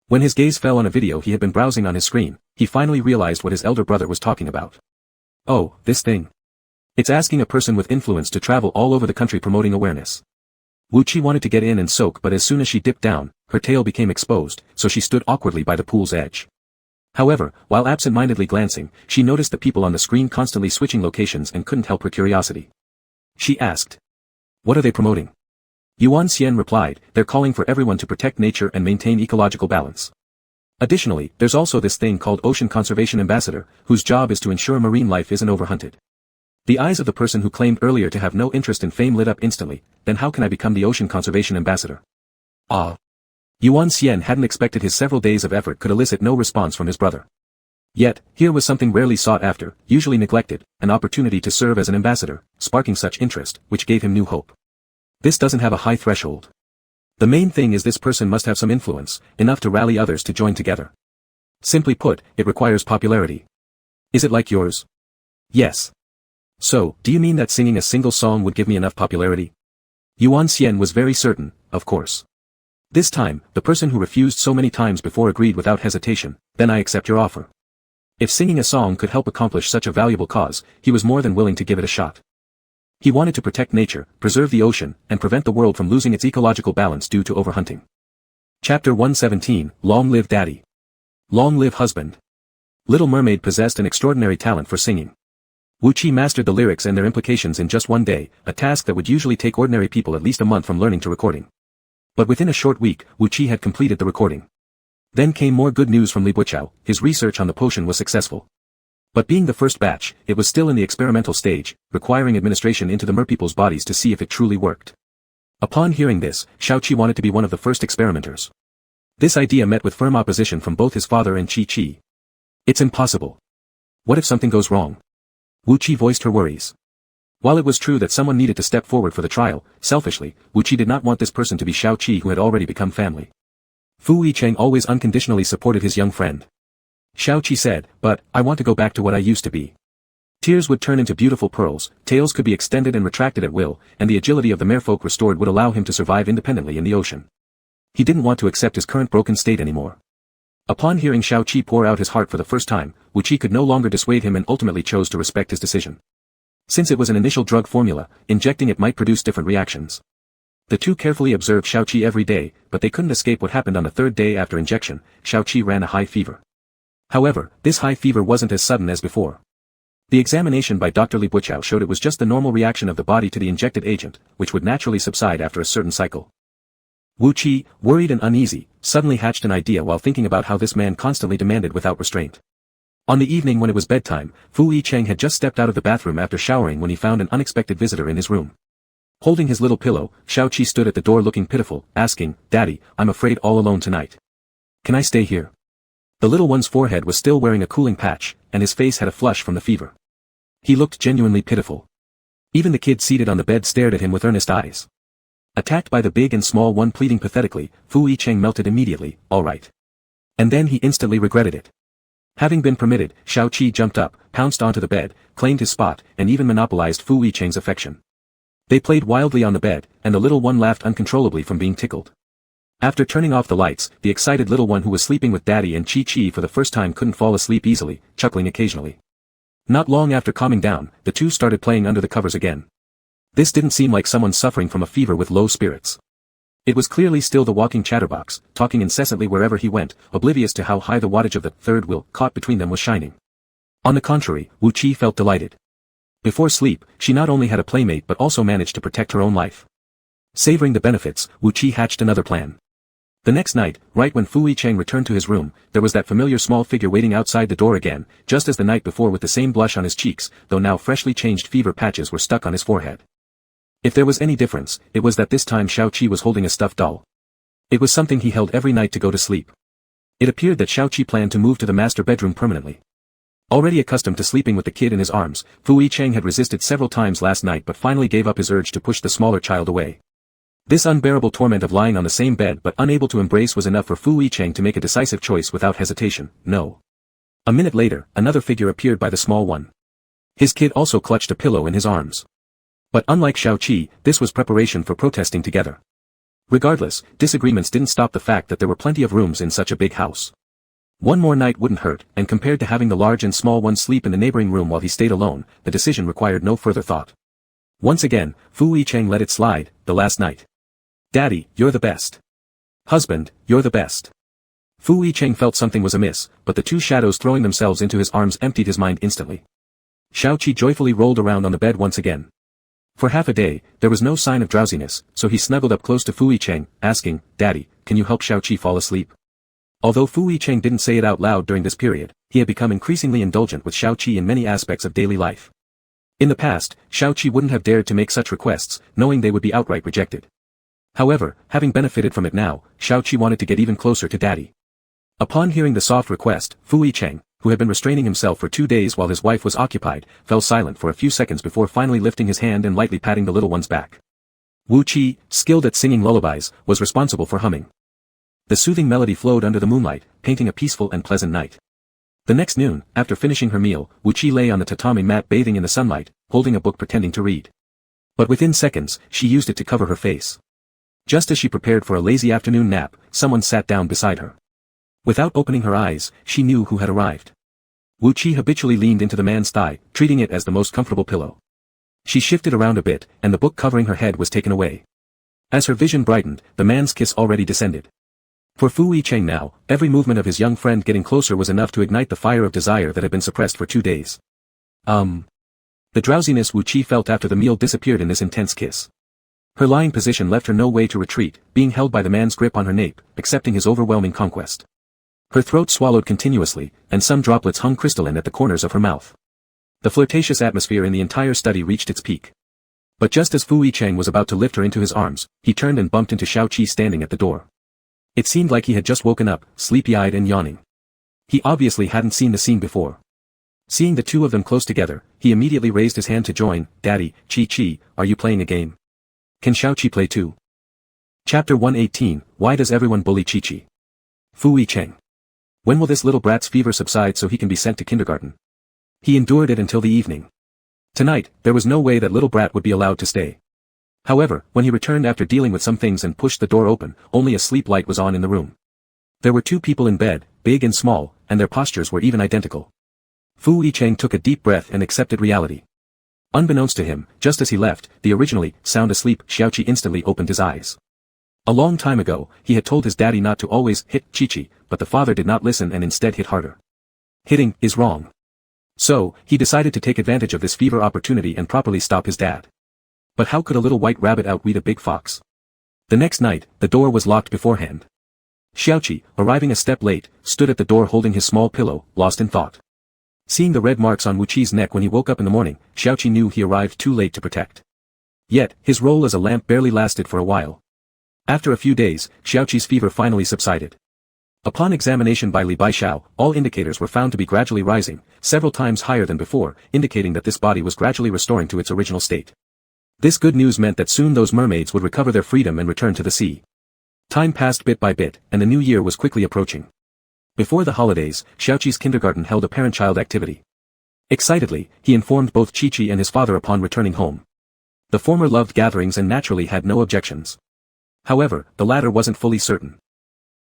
When his gaze fell on a video he had been browsing on his screen, he finally realized what his elder brother was talking about. Oh, this thing. It's asking a person with influence to travel all over the country promoting awareness. Wu Qi wanted to get in and soak, but as soon as she dipped down, her tail became exposed, so she stood awkwardly by the pool's edge. However, while absent-mindedly glancing, she noticed the people on the screen constantly switching locations and couldn't help her curiosity. She asked, "What are they promoting?" Yuan Xian replied, "They're calling for everyone to protect nature and maintain ecological balance. Additionally, there's also this thing called Ocean Conservation Ambassador, whose job is to ensure marine life isn't overhunted." The eyes of the person who claimed earlier to have no interest in fame lit up instantly. "Then how can I become the Ocean Conservation Ambassador?" Ah. Yuan Xian hadn't expected his several days of effort could elicit no response from his brother. Yet, here was something rarely sought after, usually neglected, an opportunity to serve as an ambassador, sparking such interest, which gave him new hope. This doesn't have a high threshold. The main thing is this person must have some influence, enough to rally others to join together. Simply put, it requires popularity. Is it like yours? Yes. So, do you mean that singing a single song would give me enough popularity? Yuan Xian was very certain, of course. This time, the person who refused so many times before agreed without hesitation, "Then I accept your offer." If singing a song could help accomplish such a valuable cause, he was more than willing to give it a shot. He wanted to protect nature, preserve the ocean, and prevent the world from losing its ecological balance due to overhunting. Chapter 117, Long Live Daddy. Long live husband. Little Mermaid possessed an extraordinary talent for singing. Wu Qi mastered the lyrics and their implications in just one day, a task that would usually take ordinary people at least a month from learning to recording. But within a short week, Wu Qi had completed the recording. Then came more good news from Li Buqiao. His research on the potion was successful. But being the first batch, it was still in the experimental stage, requiring administration into the merpeople's bodies to see if it truly worked. Upon hearing this, Xiaoqi wanted to be one of the first experimenters. This idea met with firm opposition from both his father and Qi. "It's impossible. What if something goes wrong?" Wu Qi voiced her worries. While it was true that someone needed to step forward for the trial, selfishly, Wu Qi did not want this person to be Xiaoqi, who had already become family. Fu Yicheng always unconditionally supported his young friend. Xiaoqi said, "But, I want to go back to what I used to be." Tears would turn into beautiful pearls, tails could be extended and retracted at will, and the agility of the merfolk restored would allow him to survive independently in the ocean. He didn't want to accept his current broken state anymore. Upon hearing Xiaoqi pour out his heart for the first time, Wu Qi could no longer dissuade him and ultimately chose to respect his decision. Since it was an initial drug formula, injecting it might produce different reactions. The two carefully observed Xiaoqi every day, but they couldn't escape what happened on the third day after injection. Xiaoqi ran a high fever. However, this high fever wasn't as sudden as before. The examination by Dr. Li Buqiao showed it was just the normal reaction of the body to the injected agent, which would naturally subside after a certain cycle. Wu Qi, worried and uneasy, suddenly hatched an idea while thinking about how this man constantly demanded without restraint. On the evening when it was bedtime, Fu Yicheng had just stepped out of the bathroom after showering when he found an unexpected visitor in his room. Holding his little pillow, Xiaoqi stood at the door looking pitiful, asking, "Daddy, I'm afraid all alone tonight. Can I stay here?" The little one's forehead was still wearing a cooling patch, and his face had a flush from the fever. He looked genuinely pitiful. Even the kid seated on the bed stared at him with earnest eyes. Attacked by the big and small one pleading pathetically, Fu Yicheng melted immediately, "All right." And then he instantly regretted it. Having been permitted, Xiao Qi jumped up, pounced onto the bed, claimed his spot, and even monopolized Fu Yicheng's affection. They played wildly on the bed, and the little one laughed uncontrollably from being tickled. After turning off the lights, the excited little one who was sleeping with Daddy and Chi for the first time couldn't fall asleep easily, chuckling occasionally. Not long after calming down, the two started playing under the covers again. This didn't seem like someone suffering from a fever with low spirits. It was clearly still the walking chatterbox, talking incessantly wherever he went, oblivious to how high the wattage of the third wheel caught between them was shining. On the contrary, Wu Qi felt delighted. Before sleep, she not only had a playmate but also managed to protect her own life. Savoring the benefits, Wu Qi hatched another plan. The next night, right when Fu Yicheng returned to his room, there was that familiar small figure waiting outside the door again, just as the night before with the same blush on his cheeks, though now freshly changed fever patches were stuck on his forehead. If there was any difference, it was that this time Xiao Qi was holding a stuffed doll. It was something he held every night to go to sleep. It appeared that Xiao Qi planned to move to the master bedroom permanently. Already accustomed to sleeping with the kid in his arms, Fu Yicheng had resisted several times last night but finally gave up his urge to push the smaller child away. This unbearable torment of lying on the same bed but unable to embrace was enough for Fu Yicheng to make a decisive choice without hesitation, no. A minute later, another figure appeared by the small one. His kid also clutched a pillow in his arms. But unlike Xiao Qi, this was preparation for protesting together. Regardless, disagreements didn't stop the fact that there were plenty of rooms in such a big house. One more night wouldn't hurt, and compared to having the large and small one sleep in the neighboring room while he stayed alone, the decision required no further thought. Once again, Fu Yicheng let it slide, the last night. Daddy, you're the best. Husband, you're the best. Fu Yicheng felt something was amiss, but the two shadows throwing themselves into his arms emptied his mind instantly. Xiao Qi joyfully rolled around on the bed once again. For half a day, there was no sign of drowsiness, so he snuggled up close to Fu Yicheng, asking, Daddy, can you help Xiao Qi fall asleep? Although Fu Yicheng didn't say it out loud during this period, he had become increasingly indulgent with Xiao Qi in many aspects of daily life. In the past, Xiao Qi wouldn't have dared to make such requests, knowing they would be outright rejected. However, having benefited from it now, Xiao Qi wanted to get even closer to Daddy. Upon hearing the soft request, Fu Yicheng, who had been restraining himself for 2 days while his wife was occupied, fell silent for a few seconds before finally lifting his hand and lightly patting the little one's back. Wu Qi, skilled at singing lullabies, was responsible for humming. The soothing melody flowed under the moonlight, painting a peaceful and pleasant night. The next noon, after finishing her meal, Wu Qi lay on the tatami mat bathing in the sunlight, holding a book pretending to read. But within seconds, she used it to cover her face. Just as she prepared for a lazy afternoon nap, someone sat down beside her. Without opening her eyes, she knew who had arrived. Wu Qi habitually leaned into the man's thigh, treating it as the most comfortable pillow. She shifted around a bit, and the book covering her head was taken away. As her vision brightened, the man's kiss already descended. For Fu Yicheng now, every movement of his young friend getting closer was enough to ignite the fire of desire that had been suppressed for 2 days. The drowsiness Wu Qi felt after the meal disappeared in this intense kiss. Her lying position left her no way to retreat, being held by the man's grip on her nape, accepting his overwhelming conquest. Her throat swallowed continuously, and some droplets hung crystalline at the corners of her mouth. The flirtatious atmosphere in the entire study reached its peak. But just as Fu Yicheng was about to lift her into his arms, he turned and bumped into Xiao Qi standing at the door. It seemed like he had just woken up, sleepy-eyed and yawning. He obviously hadn't seen the scene before. Seeing the two of them close together, he immediately raised his hand to join. Daddy, Chi, are you playing a game? Can Xiao Qi play too? Chapter 118, Why does everyone bully Chi? Fu Yicheng. When will this little brat's fever subside so he can be sent to kindergarten? He endured it until the evening. Tonight, there was no way that little brat would be allowed to stay. However, when he returned after dealing with some things and pushed the door open, only a sleep light was on in the room. There were 2 people in bed, big and small, and their postures were even identical. Fu Yicheng took a deep breath and accepted reality. Unbeknownst to him, just as he left, the originally sound asleep Xiao Qi instantly opened his eyes. A long time ago, he had told his daddy not to always hit Chi, but the father did not listen and instead hit harder. Hitting is wrong. So, he decided to take advantage of this fever opportunity and properly stop his dad. But how could a little white rabbit outwit a big fox? The next night, the door was locked beforehand. Xiao Qi, arriving a step late, stood at the door holding his small pillow, lost in thought. Seeing the red marks on Wu Qi's neck when he woke up in the morning, Xiao Qi knew he arrived too late to protect. Yet, his role as a lamp barely lasted for a while. After a few days, Xiao Qi's fever finally subsided. Upon examination by Li Baixao, all indicators were found to be gradually rising, several times higher than before, indicating that this body was gradually restoring to its original state. This good news meant that soon those mermaids would recover their freedom and return to the sea. Time passed bit by bit, and the new year was quickly approaching. Before the holidays, Xiaoqi's kindergarten held a parent-child activity. Excitedly, he informed both Qiqi and his father upon returning home. The former loved gatherings and naturally had no objections. However, the latter wasn't fully certain.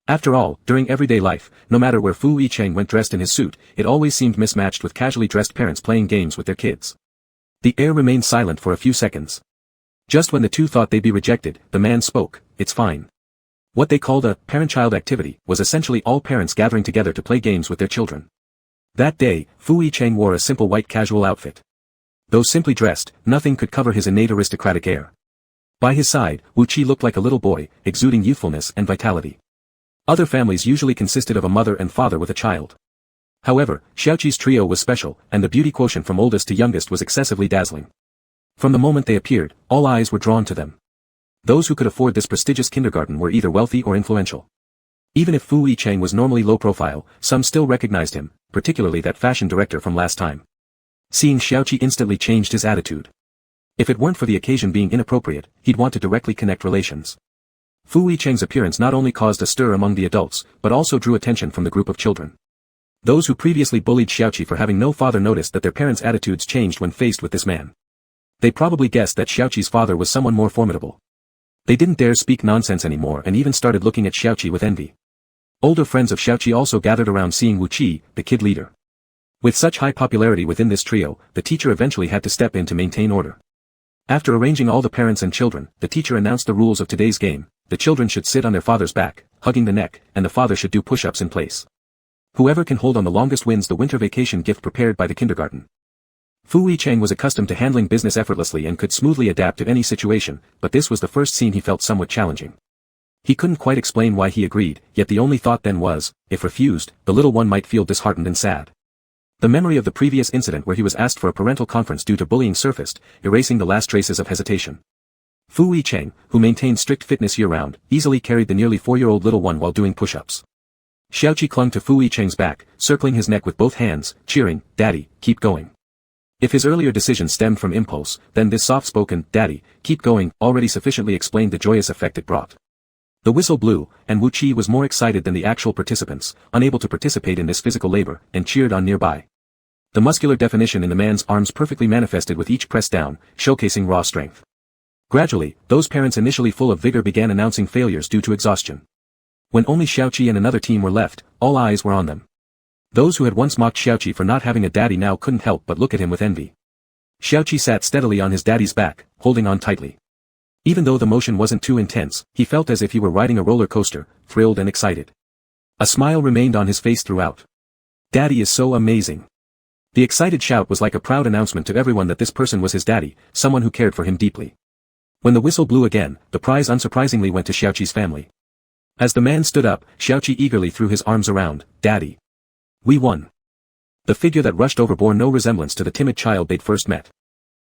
After all, during everyday life, no matter where Fu Yicheng went dressed in his suit, it always seemed mismatched with casually dressed parents playing games with their kids. The air remained silent for a few seconds. Just when the two thought they'd be rejected, the man spoke, "It's fine." What they called a parent-child activity was essentially all parents gathering together to play games with their children. That day, Fu Yicheng wore a simple white casual outfit. Though simply dressed, nothing could cover his innate aristocratic air. By his side, Wu Qi looked like a little boy, exuding youthfulness and vitality. Other families usually consisted of a mother and father with a child. However, Xiaoqi's trio was special, and the beauty quotient from oldest to youngest was excessively dazzling. From the moment they appeared, all eyes were drawn to them. Those who could afford this prestigious kindergarten were either wealthy or influential. Even if Fu Yicheng was normally low profile, some still recognized him, particularly that fashion director from last time. Seeing Xiaoqi instantly changed his attitude. If it weren't for the occasion being inappropriate, he'd want to directly connect relations. Fu Yicheng's appearance not only caused a stir among the adults, but also drew attention from the group of children. Those who previously bullied Xiaoqi for having no father noticed that their parents' attitudes changed when faced with this man. They probably guessed that Xiaoqi's father was someone more formidable. They didn't dare speak nonsense anymore and even started looking at Xiaoqi with envy. Older friends of Xiaoqi also gathered around seeing Wu Qi, the kid leader. With such high popularity within this trio, the teacher eventually had to step in to maintain order. After arranging all the parents and children, the teacher announced the rules of today's game. The children should sit on their father's back, hugging the neck, and the father should do push-ups in place. Whoever can hold on the longest wins the winter vacation gift prepared by the kindergarten. Fu Yicheng was accustomed to handling business effortlessly and could smoothly adapt to any situation, but this was the first scene he felt somewhat challenging. He couldn't quite explain why he agreed, yet the only thought then was, if refused, the little one might feel disheartened and sad. The memory of the previous incident where he was asked for a parental conference due to bullying surfaced, erasing the last traces of hesitation. Fu Yicheng, who maintained strict fitness year-round, easily carried the nearly 4-year-old little one while doing push-ups. Xiaoqi clung to Fu Yicheng's back, circling his neck with both hands, cheering, "Daddy, keep going." If his earlier decision stemmed from impulse, then this soft-spoken, "Daddy, keep going," already sufficiently explained the joyous effect it brought. The whistle blew, and Wu Qi was more excited than the actual participants, unable to participate in this physical labor, and cheered on nearby. The muscular definition in the man's arms perfectly manifested with each press down, showcasing raw strength. Gradually, those parents initially full of vigor began announcing failures due to exhaustion. When only Xiaoqi and another team were left, all eyes were on them. Those who had once mocked Xiaoqi for not having a daddy now couldn't help but look at him with envy. Xiaoqi sat steadily on his daddy's back, holding on tightly. Even though the motion wasn't too intense, he felt as if he were riding a roller coaster, thrilled and excited. A smile remained on his face throughout. "Daddy is so amazing." The excited shout was like a proud announcement to everyone that this person was his daddy, someone who cared for him deeply. When the whistle blew again, the prize unsurprisingly went to Xiaoqi's family. As the man stood up, Xiaoqi eagerly threw his arms around, "Daddy. We won." The figure that rushed over bore no resemblance to the timid child they'd first met.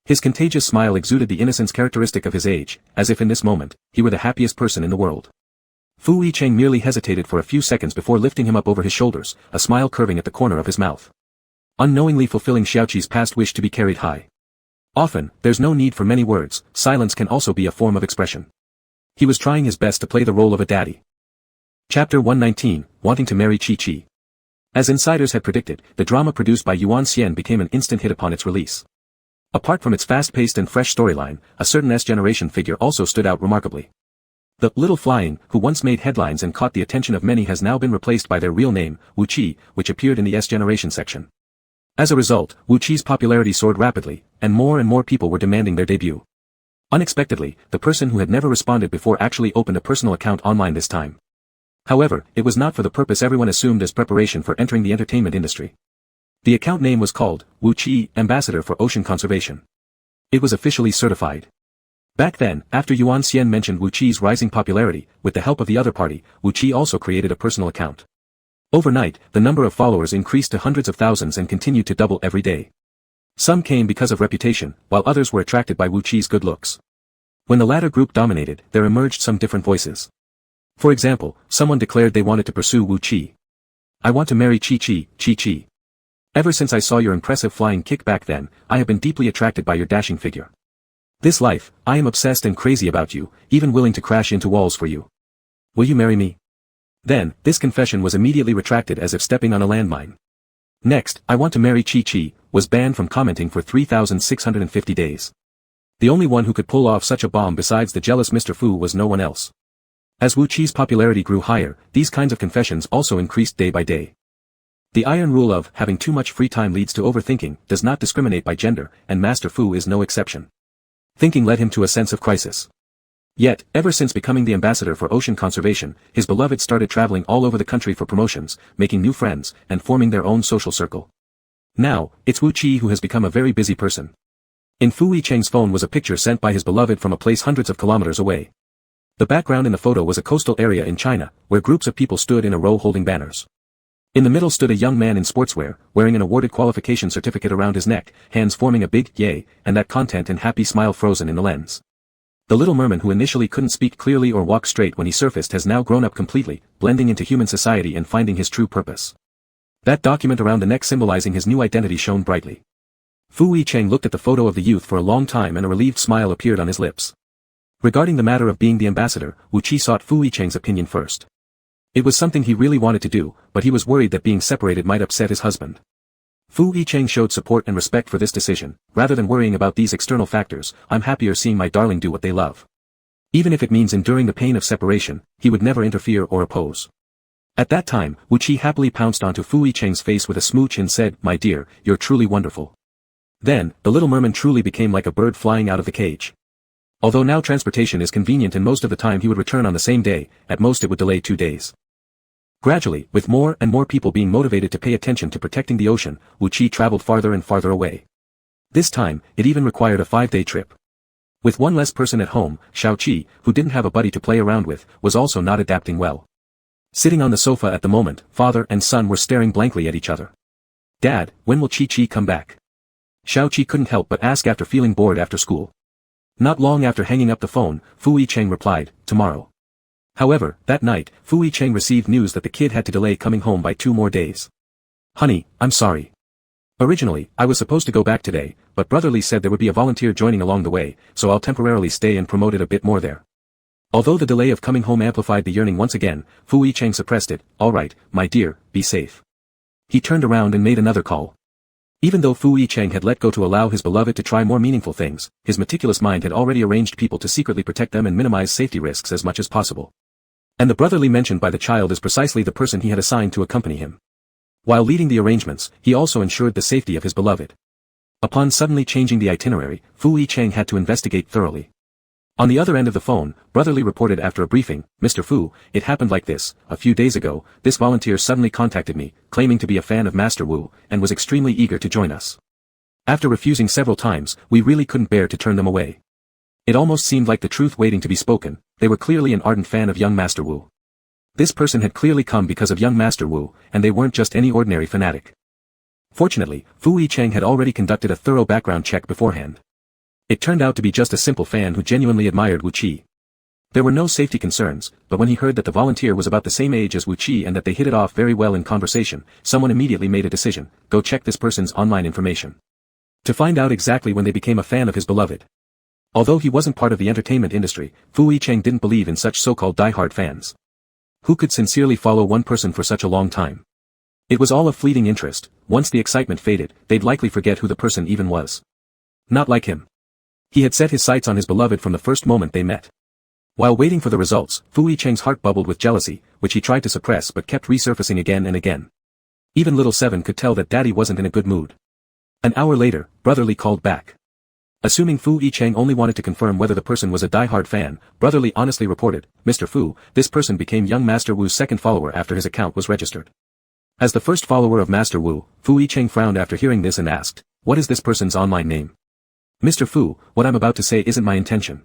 His contagious smile exuded the innocence characteristic of his age, as if in this moment, he were the happiest person in the world. Fu Yicheng merely hesitated for a few seconds before lifting him up over his shoulders, a smile curving at the corner of his mouth. Unknowingly fulfilling Xiaoqi's past wish to be carried high. Often, there's no need for many words, silence can also be a form of expression. He was trying his best to play the role of a daddy. Chapter 119, Wanting to Marry Qiqi. As insiders had predicted, the drama produced by Yuan Xian became an instant hit upon its release. Apart from its fast-paced and fresh storyline, a certain S-generation figure also stood out remarkably. The little flying, who once made headlines and caught the attention of many has now been replaced by their real name, Wu Qi, which appeared in the S-generation section. As a result, Wu Qi's popularity soared rapidly, and more people were demanding their debut. Unexpectedly, the person who had never responded before actually opened a personal account online this time. However, it was not for the purpose everyone assumed as preparation for entering the entertainment industry. The account name was called, Wu Qi, Ambassador for Ocean Conservation. It was officially certified. Back then, after Yuan Xian mentioned Wu Qi's rising popularity, with the help of the other party, Wu Qi also created a personal account. Overnight, the number of followers increased to hundreds of thousands and continued to double every day. Some came because of reputation, while others were attracted by Wu Qi's good looks. When the latter group dominated, there emerged some different voices. For example, someone declared they wanted to pursue Wu Qi. "I want to marry Qiqi. Ever since I saw your impressive flying kick back then, I have been deeply attracted by your dashing figure. This life, I am obsessed and crazy about you, even willing to crash into walls for you. Will you marry me?" Then, this confession was immediately retracted as if stepping on a landmine. Next, I want to marry Chi-Chi, was banned from commenting for 3,650 days. The only one who could pull off such a bomb besides the jealous Mr. Fu was no one else. As Wu Chi's popularity grew higher, these kinds of confessions also increased day by day. The iron rule of having too much free time leads to overthinking does not discriminate by gender, and Master Fu is no exception. Thinking led him to a sense of crisis. Yet, ever since becoming the ambassador for ocean conservation, his beloved started traveling all over the country for promotions, making new friends, and forming their own social circle. Now, it's Wu Chi who has become a very busy person. In Fu Yicheng's phone was a picture sent by his beloved from a place hundreds of kilometers away. The background in the photo was a coastal area in China, where groups of people stood in a row holding banners. In the middle stood a young man in sportswear, wearing an awarded qualification certificate around his neck, hands forming a big yay, and that content and happy smile frozen in the lens. The little merman who initially couldn't speak clearly or walk straight when he surfaced has now grown up completely, blending into human society and finding his true purpose. That document around the neck symbolizing his new identity shone brightly. Fu Yicheng looked at the photo of the youth for a long time and a relieved smile appeared on his lips. Regarding the matter of being the ambassador, Wu Chi sought Fu Yicheng's opinion first. It was something he really wanted to do, but he was worried that being separated might upset his husband. Fu Yicheng showed support and respect for this decision. Rather than worrying about these external factors, I'm happier seeing my darling do what they love. Even if it means enduring the pain of separation, he would never interfere or oppose. At that time, Wu Chi happily pounced onto Fu Yicheng's face with a smooch and said, "My dear, you're truly wonderful." Then, the little merman truly became like a bird flying out of the cage. Although now transportation is convenient and most of the time he would return on the same day, at most it would delay 2 days. Gradually, with more and more people being motivated to pay attention to protecting the ocean, Wu Chi traveled farther and farther away. This time, it even required a 5-day trip. With one less person at home, Xiao Qi, who didn't have a buddy to play around with, was also not adapting well. Sitting on the sofa at the moment, father and son were staring blankly at each other. "Dad, when will Chi-Chi come back?" Xiao Qi couldn't help but ask after feeling bored after school. Not long after hanging up the phone, Fu Yicheng replied, "Tomorrow." However, that night, Fu Yicheng received news that the kid had to delay coming home by 2 more days. "Honey, I'm sorry. Originally, I was supposed to go back today, but Brotherly said there would be a volunteer joining along the way, so I'll temporarily stay and promote it a bit more there." Although the delay of coming home amplified the yearning once again, Fu Yicheng suppressed it. "All right, my dear, be safe." He turned around and made another call. Even though Fu Yicheng had let go to allow his beloved to try more meaningful things, his meticulous mind had already arranged people to secretly protect them and minimize safety risks as much as possible. And the brotherly mentioned by the child is precisely the person he had assigned to accompany him. While leading the arrangements, he also ensured the safety of his beloved. Upon suddenly changing the itinerary, Fu Yicheng had to investigate thoroughly. On the other end of the phone, Brotherly reported after a briefing, "Mr. Fu, it happened like this. A few days ago, this volunteer suddenly contacted me, claiming to be a fan of Master Wu, and was extremely eager to join us. After refusing several times, we really couldn't bear to turn them away. It almost seemed like the truth waiting to be spoken. They were clearly an ardent fan of young Master Wu. This person had clearly come because of young Master Wu, and they weren't just any ordinary fanatic." Fortunately, Fu Yicheng had already conducted a thorough background check beforehand. It turned out to be just a simple fan who genuinely admired Wu Chi. There were no safety concerns, but when he heard that the volunteer was about the same age as Wu Chi and that they hit it off very well in conversation, someone immediately made a decision: go check this person's online information. To find out exactly when they became a fan of his beloved. Although he wasn't part of the entertainment industry, Fu Yicheng didn't believe in such so-called die-hard fans. Who could sincerely follow one person for such a long time? It was all a fleeting interest. Once the excitement faded, they'd likely forget who the person even was. Not like him. He had set his sights on his beloved from the first moment they met. While waiting for the results, Fu Yicheng's heart bubbled with jealousy, which he tried to suppress but kept resurfacing again and again. Even little Seven could tell that Daddy wasn't in a good mood. An hour later, Brotherly called back. Assuming Fu Yicheng only wanted to confirm whether the person was a die-hard fan, Brotherly honestly reported, "Mr. Fu, this person became young Master Wu's second follower after his account was registered." As the first follower of Master Wu, Fu Yicheng frowned after hearing this and asked, "What is this person's online name?" "Mr. Fu, what I'm about to say isn't my intention."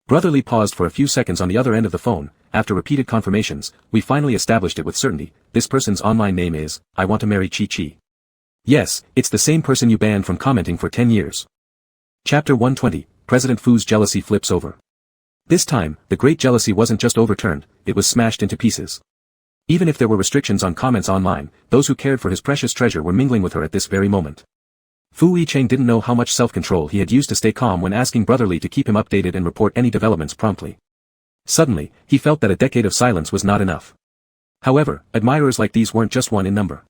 Brotherly paused for a few seconds on the other end of the phone. After repeated confirmations, we finally established it with certainty. "This person's online name is, I want to marry Chi-Chi." "Yes, it's the same person you banned from commenting for 10 years. Chapter 120, President Fu's jealousy flips over. This time, the great jealousy wasn't just overturned, it was smashed into pieces. Even if there were restrictions on comments online, those who cared for his precious treasure were mingling with her at this very moment. Fu Yicheng didn't know how much self-control he had used to stay calm when asking Brotherly to keep him updated and report any developments promptly. Suddenly, he felt that a decade of silence was not enough. However, admirers like these weren't just one in number.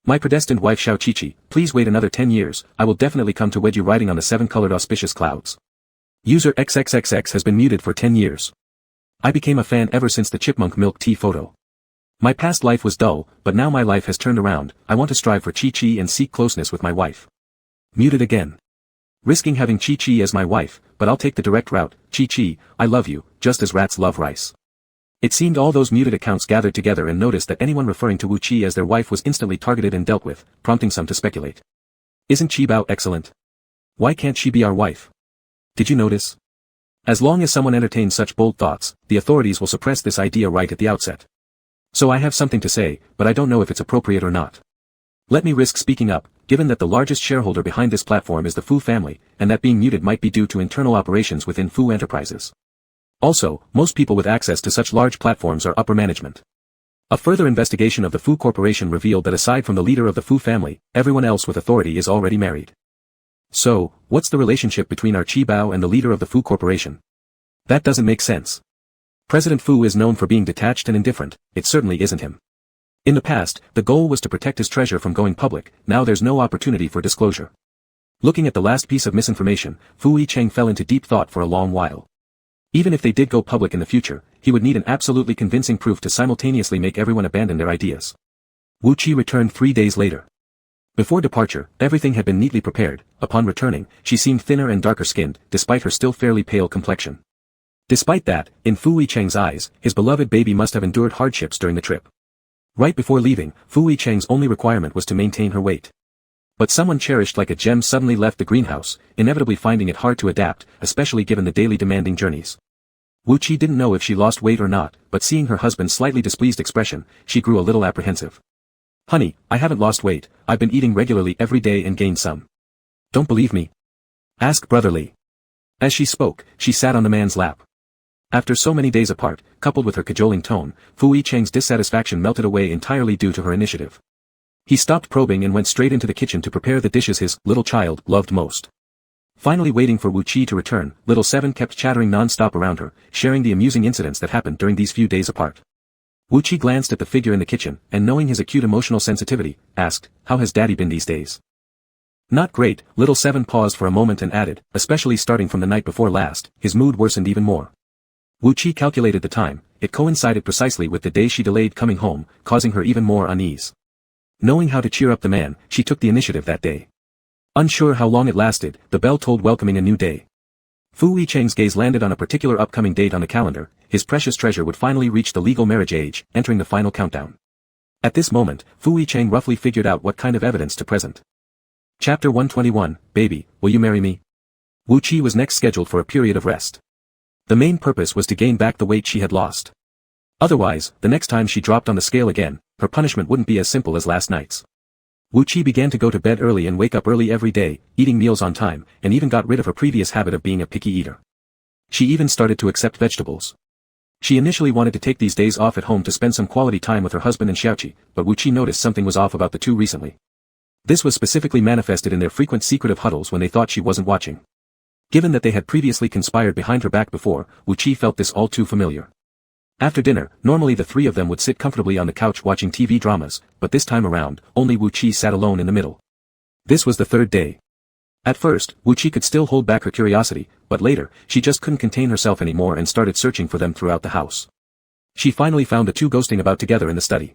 My predestined wife Xiao Qiqi, please wait another 10 years, I will definitely come to wed you riding on the 7-colored auspicious clouds. User XXXX has been muted for 10 years. I became a fan ever since the chipmunk milk tea photo. My past life was dull, but now my life has turned around, I want to strive for Qiqi and seek closeness with my wife. Muted again. Risking having Qiqi as my wife, but I'll take the direct route, Qiqi, I love you, just as rats love rice. It seemed all those muted accounts gathered together and noticed that anyone referring to Wu Qi as their wife was instantly targeted and dealt with, prompting some to speculate. Isn't Qi Bao excellent? Why can't she be our wife? Did you notice? As long as someone entertains such bold thoughts, the authorities will suppress this idea right at the outset. So I have something to say, but I don't know if it's appropriate or not. Let me risk speaking up, given that the largest shareholder behind this platform is the Fu family, and that being muted might be due to internal operations within Fu Enterprises. Also, most people with access to such large platforms are upper management. A further investigation of the Fu Corporation revealed that aside from the leader of the Fu family, everyone else with authority is already married. So, what's the relationship between our Qi Bao and the leader of the Fu Corporation? That doesn't make sense. President Fu is known for being detached and indifferent, it certainly isn't him. In the past, the goal was to protect his treasure from going public, now there's no opportunity for disclosure. Looking at the last piece of misinformation, Fu Yicheng fell into deep thought for a long while. Even if they did go public in the future, he would need an absolutely convincing proof to simultaneously make everyone abandon their ideas. Wu Qi returned 3 days later. Before departure, everything had been neatly prepared. Upon returning, she seemed thinner and darker skinned, despite her still fairly pale complexion. Despite that, in Fu Yicheng's eyes, his beloved baby must have endured hardships during the trip. Right before leaving, Fu Yicheng's only requirement was to maintain her weight. But someone cherished like a gem suddenly left the greenhouse, inevitably finding it hard to adapt, especially given the daily demanding journeys. Wu Qi didn't know if she lost weight or not, but seeing her husband's slightly displeased expression, she grew a little apprehensive. Honey, I haven't lost weight, I've been eating regularly every day and gained some. Don't believe me? Ask Brother Li. As she spoke, she sat on the man's lap. After so many days apart, coupled with her cajoling tone, Fu Yicheng's dissatisfaction melted away entirely due to her initiative. He stopped probing and went straight into the kitchen to prepare the dishes his little child loved most. Finally waiting for Wu Qi to return, little Seven kept chattering non-stop around her, sharing the amusing incidents that happened during these few days apart. Wu Qi glanced at the figure in the kitchen, and knowing his acute emotional sensitivity, asked, "How has Daddy been these days?" "Not great," little Seven paused for a moment and added, "especially starting from the night before last, his mood worsened even more." Wu Qi calculated the time, it coincided precisely with the day she delayed coming home, causing her even more unease. Knowing how to cheer up the man, she took the initiative that day. Unsure how long it lasted, the bell tolled welcoming a new day. Fu Yicheng's gaze landed on a particular upcoming date on the calendar, his precious treasure would finally reach the legal marriage age, entering the final countdown. At this moment, Fu Yicheng roughly figured out what kind of evidence to present. Chapter 121, Baby, will you marry me? Wu Qi was next scheduled for a period of rest. The main purpose was to gain back the weight she had lost. Otherwise, the next time she dropped on the scale again, her punishment wouldn't be as simple as last night's. Wu Qi began to go to bed early and wake up early every day, eating meals on time, and even got rid of her previous habit of being a picky eater. She even started to accept vegetables. She initially wanted to take these days off at home to spend some quality time with her husband and Xiaoqi, but Wu Qi noticed something was off about the two recently. This was specifically manifested in their frequent secretive huddles when they thought she wasn't watching. Given that they had previously conspired behind her back before, Wu Qi felt this all too familiar. After dinner, normally the three of them would sit comfortably on the couch watching TV dramas, but this time around, only Wu Qi sat alone in the middle. This was the third day. At first, Wu Qi could still hold back her curiosity, but later, she just couldn't contain herself anymore and started searching for them throughout the house. She finally found the two ghosting about together in the study.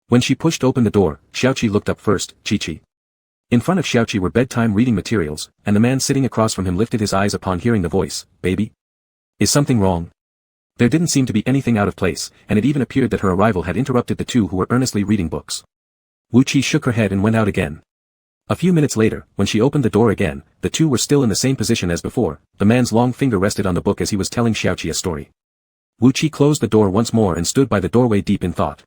When she pushed open the door, Xiaoqi looked up first, Qiqi. In front of Xiaoqi were bedtime reading materials, and the man sitting across from him lifted his eyes upon hearing the voice, "Baby? Is something wrong?" There didn't seem to be anything out of place, and it even appeared that her arrival had interrupted the two who were earnestly reading books. Wu Qi shook her head and went out again. A few minutes later, when she opened the door again, the two were still in the same position as before, the man's long finger rested on the book as he was telling Xiaoqi a story. Wu Qi closed the door once more and stood by the doorway deep in thought.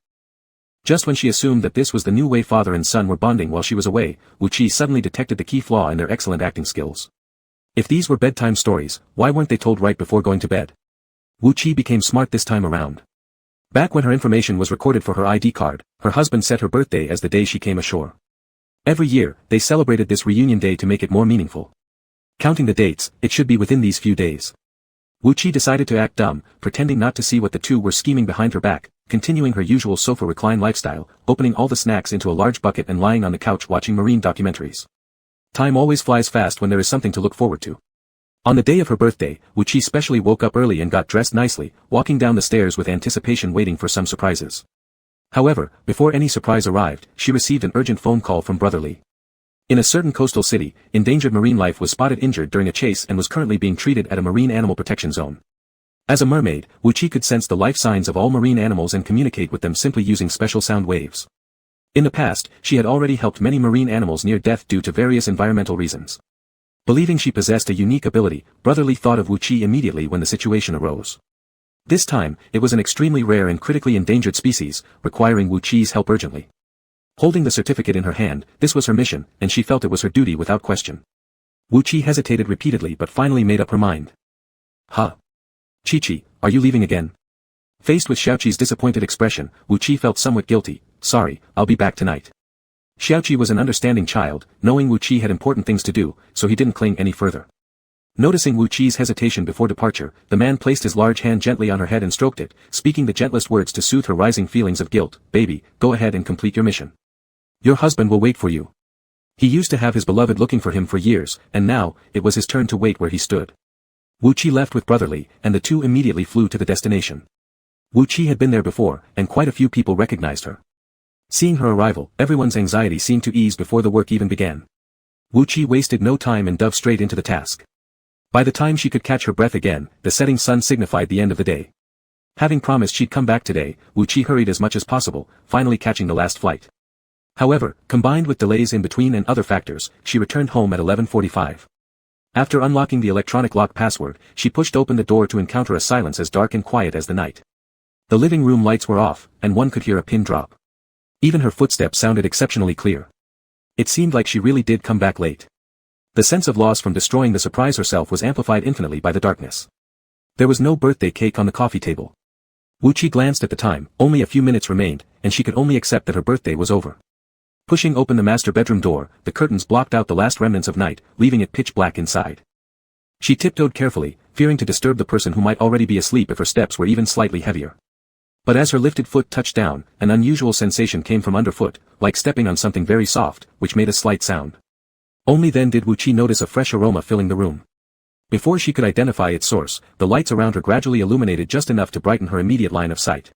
Just when she assumed that this was the new way father and son were bonding while she was away, Wu Qi suddenly detected the key flaw in their excellent acting skills. If these were bedtime stories, why weren't they told right before going to bed? Wu Qi became smart this time around. Back when her information was recorded for her ID card, her husband set her birthday as the day she came ashore. Every year, they celebrated this reunion day to make it more meaningful. Counting the dates, it should be within these few days. Wu Qi decided to act dumb, pretending not to see what the two were scheming behind her back, continuing her usual sofa recline lifestyle, opening all the snacks into a large bucket and lying on the couch watching marine documentaries. Time always flies fast when there is something to look forward to. On the day of her birthday, Wu Qi specially woke up early and got dressed nicely, walking down the stairs with anticipation waiting for some surprises. However, before any surprise arrived, she received an urgent phone call from Brother Li. In a certain coastal city, endangered marine life was spotted injured during a chase and was currently being treated at a marine animal protection zone. As a mermaid, Wu Qi could sense the life signs of all marine animals and communicate with them simply using special sound waves. In the past, she had already helped many marine animals near death due to various environmental reasons. Believing she possessed a unique ability, Brother Li thought of Wu Qi immediately when the situation arose. This time, it was an extremely rare and critically endangered species, requiring Wu Qi's help urgently. Holding the certificate in her hand, this was her mission, and she felt it was her duty without question. Wu Qi hesitated repeatedly but finally made up her mind. Huh? Chi-Chi, are you leaving again? Faced with Xiaoqi's disappointed expression, Wu Qi felt somewhat guilty. Sorry, I'll be back tonight. Xiaoqi was an understanding child, knowing Wu Qi had important things to do, so he didn't cling any further. Noticing Wu Qi's hesitation before departure, the man placed his large hand gently on her head and stroked it, speaking the gentlest words to soothe her rising feelings of guilt. Baby, go ahead and complete your mission. Your husband will wait for you. He used to have his beloved looking for him for years, and now, it was his turn to wait where he stood. Wu Qi left with Brother Li, and the two immediately flew to the destination. Wu Qi had been there before, and quite a few people recognized her. Seeing her arrival, everyone's anxiety seemed to ease before the work even began. Wu Qi wasted no time and dove straight into the task. By the time she could catch her breath again, the setting sun signified the end of the day. Having promised she'd come back today, Wu Qi hurried as much as possible, finally catching the last flight. However, combined with delays in between and other factors, she returned home at 11:45. After unlocking the electronic lock password, she pushed open the door to encounter a silence as dark and quiet as the night. The living room lights were off, and one could hear a pin drop. Even her footsteps sounded exceptionally clear. It seemed like she really did come back late. The sense of loss from destroying the surprise herself was amplified infinitely by the darkness. There was no birthday cake on the coffee table. Wu Qi glanced at the time, only a few minutes remained, and she could only accept that her birthday was over. Pushing open the master bedroom door, the curtains blocked out the last remnants of night, leaving it pitch black inside. She tiptoed carefully, fearing to disturb the person who might already be asleep if her steps were even slightly heavier. But as her lifted foot touched down, an unusual sensation came from underfoot, like stepping on something very soft, which made a slight sound. Only then did Wu Qi notice a fresh aroma filling the room. Before she could identify its source, the lights around her gradually illuminated just enough to brighten her immediate line of sight.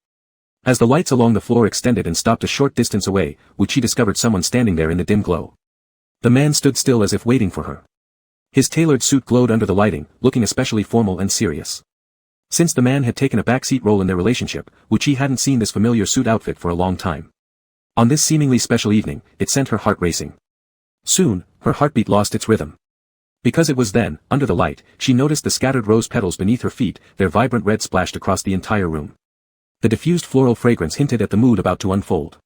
As the lights along the floor extended and stopped a short distance away, Wu Qi discovered someone standing there in the dim glow. The man stood still as if waiting for her. His tailored suit glowed under the lighting, looking especially formal and serious. Since the man had taken a backseat role in their relationship, Wu Qi hadn't seen this familiar suit outfit for a long time. On this seemingly special evening, it sent her heart racing. Soon, her heartbeat lost its rhythm. Because it was then, under the light, she noticed the scattered rose petals beneath her feet, their vibrant red splashed across the entire room. The diffused floral fragrance hinted at the mood about to unfold.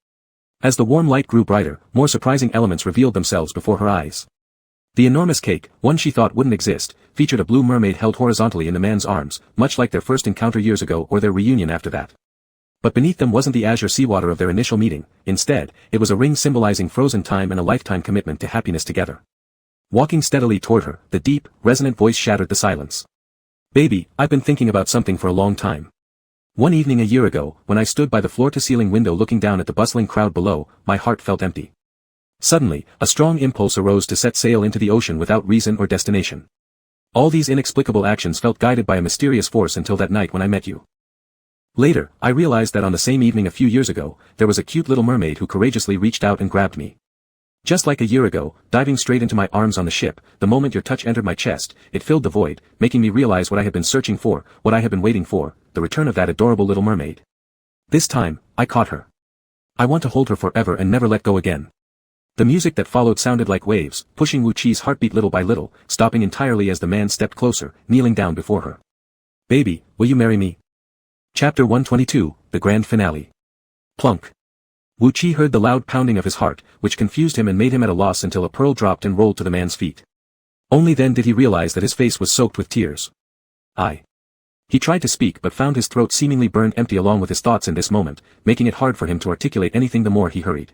As the warm light grew brighter, more surprising elements revealed themselves before her eyes. The enormous cake, one she thought wouldn't exist, featured a blue mermaid held horizontally in the man's arms, much like their first encounter years ago or their reunion after that. But beneath them wasn't the azure seawater of their initial meeting, instead, it was a ring symbolizing frozen time and a lifetime commitment to happiness together. Walking steadily toward her, the deep, resonant voice shattered the silence. Baby, I've been thinking about something for a long time. One evening a year ago, when I stood by the floor-to-ceiling window looking down at the bustling crowd below, my heart felt empty. Suddenly, a strong impulse arose to set sail into the ocean without reason or destination. All these inexplicable actions felt guided by a mysterious force until that night when I met you. Later, I realized that on the same evening a few years ago, there was a cute little mermaid who courageously reached out and grabbed me. Just like a year ago, diving straight into my arms on the ship, the moment your touch entered my chest, it filled the void, making me realize what I had been searching for, what I had been waiting for, the return of that adorable little mermaid. This time, I caught her. I want to hold her forever and never let go again. The music that followed sounded like waves, pushing Wu Qi's heartbeat little by little, stopping entirely as the man stepped closer, kneeling down before her. Baby, will you marry me? Chapter 122, The Grand Finale. Plunk. Wu Qi heard the loud pounding of his heart, which confused him and made him at a loss until a pearl dropped and rolled to the man's feet. Only then did he realize that his face was soaked with tears. He tried to speak but found his throat seemingly burned empty along with his thoughts in this moment, making it hard for him to articulate anything the more he hurried.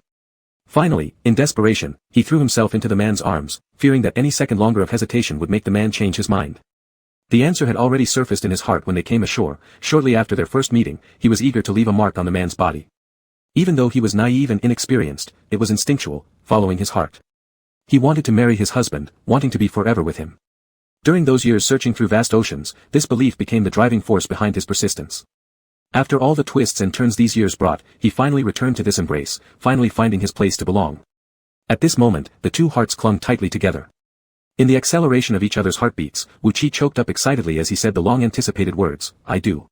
Finally, in desperation, he threw himself into the man's arms, fearing that any second longer of hesitation would make the man change his mind. The answer had already surfaced in his heart when they came ashore. Shortly after their first meeting, he was eager to leave a mark on the man's body. Even though he was naive and inexperienced, it was instinctual, following his heart. He wanted to marry his husband, wanting to be forever with him. During those years searching through vast oceans, this belief became the driving force behind his persistence. After all the twists and turns these years brought, he finally returned to this embrace, finally finding his place to belong. At this moment, the two hearts clung tightly together. In the acceleration of each other's heartbeats, Wuqi choked up excitedly as he said the long-anticipated words, "I do."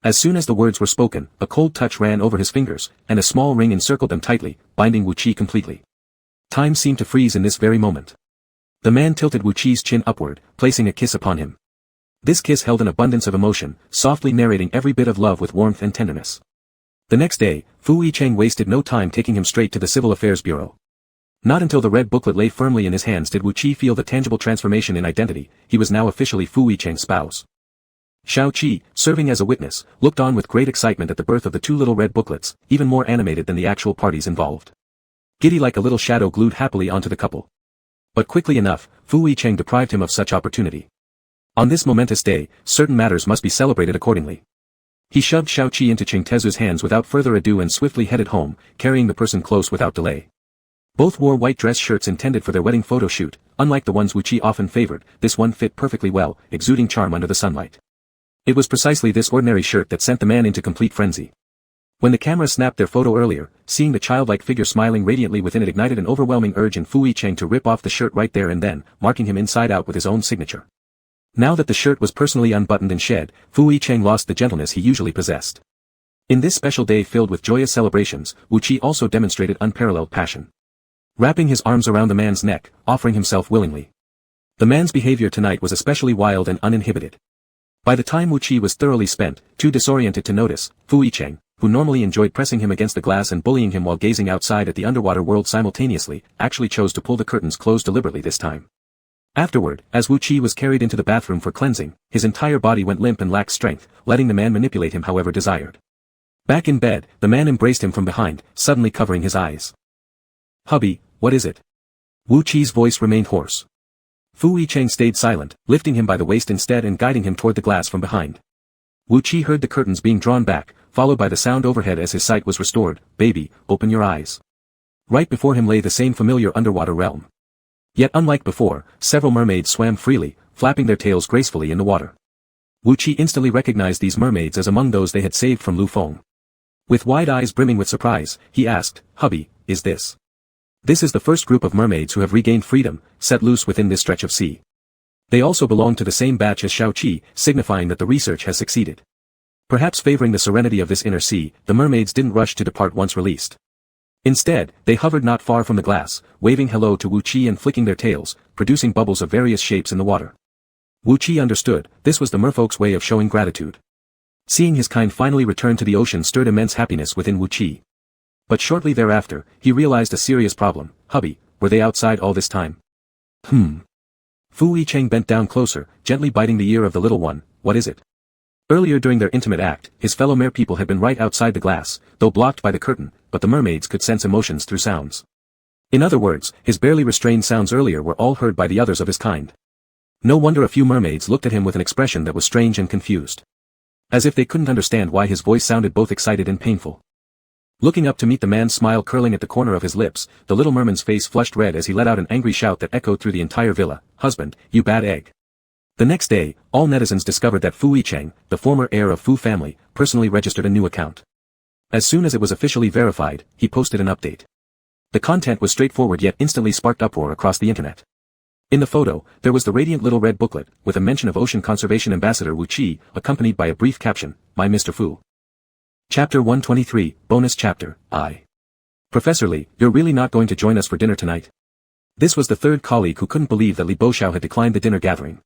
As soon as the words were spoken, a cold touch ran over his fingers, and a small ring encircled them tightly, binding Wuqi completely. Time seemed to freeze in this very moment. The man tilted Wuqi's chin upward, placing a kiss upon him. This kiss held an abundance of emotion, softly narrating every bit of love with warmth and tenderness. The next day, Fu Yicheng wasted no time taking him straight to the Civil Affairs Bureau. Not until the red booklet lay firmly in his hands did Wuqi feel the tangible transformation in identity. He was now officially Fu Yicheng's spouse. Xiao Qi, serving as a witness, looked on with great excitement at the birth of the two little red booklets, even more animated than the actual parties involved. Giddy like a little shadow glued happily onto the couple. But quickly enough, Fu Yicheng deprived him of such opportunity. On this momentous day, certain matters must be celebrated accordingly. He shoved Xiao Qi into Ching Tezu's hands without further ado and swiftly headed home, carrying the person close without delay. Both wore white dress shirts intended for their wedding photo shoot. Unlike the ones Wuqi often favored, this one fit perfectly well, exuding charm under the sunlight. It was precisely this ordinary shirt that sent the man into complete frenzy. When the camera snapped their photo earlier, seeing the childlike figure smiling radiantly within it ignited an overwhelming urge in Fu Yicheng to rip off the shirt right there and then, marking him inside out with his own signature. Now that the shirt was personally unbuttoned and shed, Fu Yicheng lost the gentleness he usually possessed. In this special day filled with joyous celebrations, Wuqi also demonstrated unparalleled passion. Wrapping his arms around the man's neck, offering himself willingly. The man's behavior tonight was especially wild and uninhibited. By the time Wuqi was thoroughly spent, too disoriented to notice, Fu Yicheng, who normally enjoyed pressing him against the glass and bullying him while gazing outside at the underwater world simultaneously, actually chose to pull the curtains closed deliberately this time. Afterward, as Wuqi was carried into the bathroom for cleansing, his entire body went limp and lacked strength, letting the man manipulate him however desired. Back in bed, the man embraced him from behind, suddenly covering his eyes. "Hubby, what is it?" Wuqi's voice remained hoarse. Fu Yicheng stayed silent, lifting him by the waist instead and guiding him toward the glass from behind. Wuqi heard the curtains being drawn back, followed by the sound overhead as his sight was restored. "Baby, open your eyes." Right before him lay the same familiar underwater realm. Yet unlike before, several mermaids swam freely, flapping their tails gracefully in the water. Wuqi instantly recognized these mermaids as among those they had saved from Lu Feng. With wide eyes brimming with surprise, he asked, "Hubby, is this?" This is the first group of mermaids who have regained freedom, set loose within this stretch of sea. They also belong to the same batch as Xiao Qi, signifying that the research has succeeded. Perhaps favoring the serenity of this inner sea, the mermaids didn't rush to depart once released. Instead, they hovered not far from the glass, waving hello to Wuqi and flicking their tails, producing bubbles of various shapes in the water. Wuqi understood, this was the merfolk's way of showing gratitude. Seeing his kind finally return to the ocean stirred immense happiness within Wuqi. But shortly thereafter, he realized a serious problem. "Hubby, were they outside all this time?" Fu Yicheng bent down closer, gently biting the ear of the little one. "What is it?" Earlier during their intimate act, his fellow merpeople had been right outside the glass, though blocked by the curtain, but the mermaids could sense emotions through sounds. In other words, his barely restrained sounds earlier were all heard by the others of his kind. No wonder a few mermaids looked at him with an expression that was strange and confused. As if they couldn't understand why his voice sounded both excited and painful. Looking up to meet the man's smile curling at the corner of his lips, the little merman's face flushed red as he let out an angry shout that echoed through the entire villa. "Husband, you bad egg." The next day, all netizens discovered that Fu Yicheng, the former heir of Fu family, personally registered a new account. As soon as it was officially verified, he posted an update. The content was straightforward yet instantly sparked uproar across the internet. In the photo, there was the radiant little red booklet, with a mention of Ocean Conservation Ambassador Wuqi, accompanied by a brief caption, "My Mr. Fu." Chapter 123, Bonus Chapter, I. "Professor Li, you're really not going to join us for dinner tonight?" This was the third colleague who couldn't believe that Li Boxiao had declined the dinner gathering.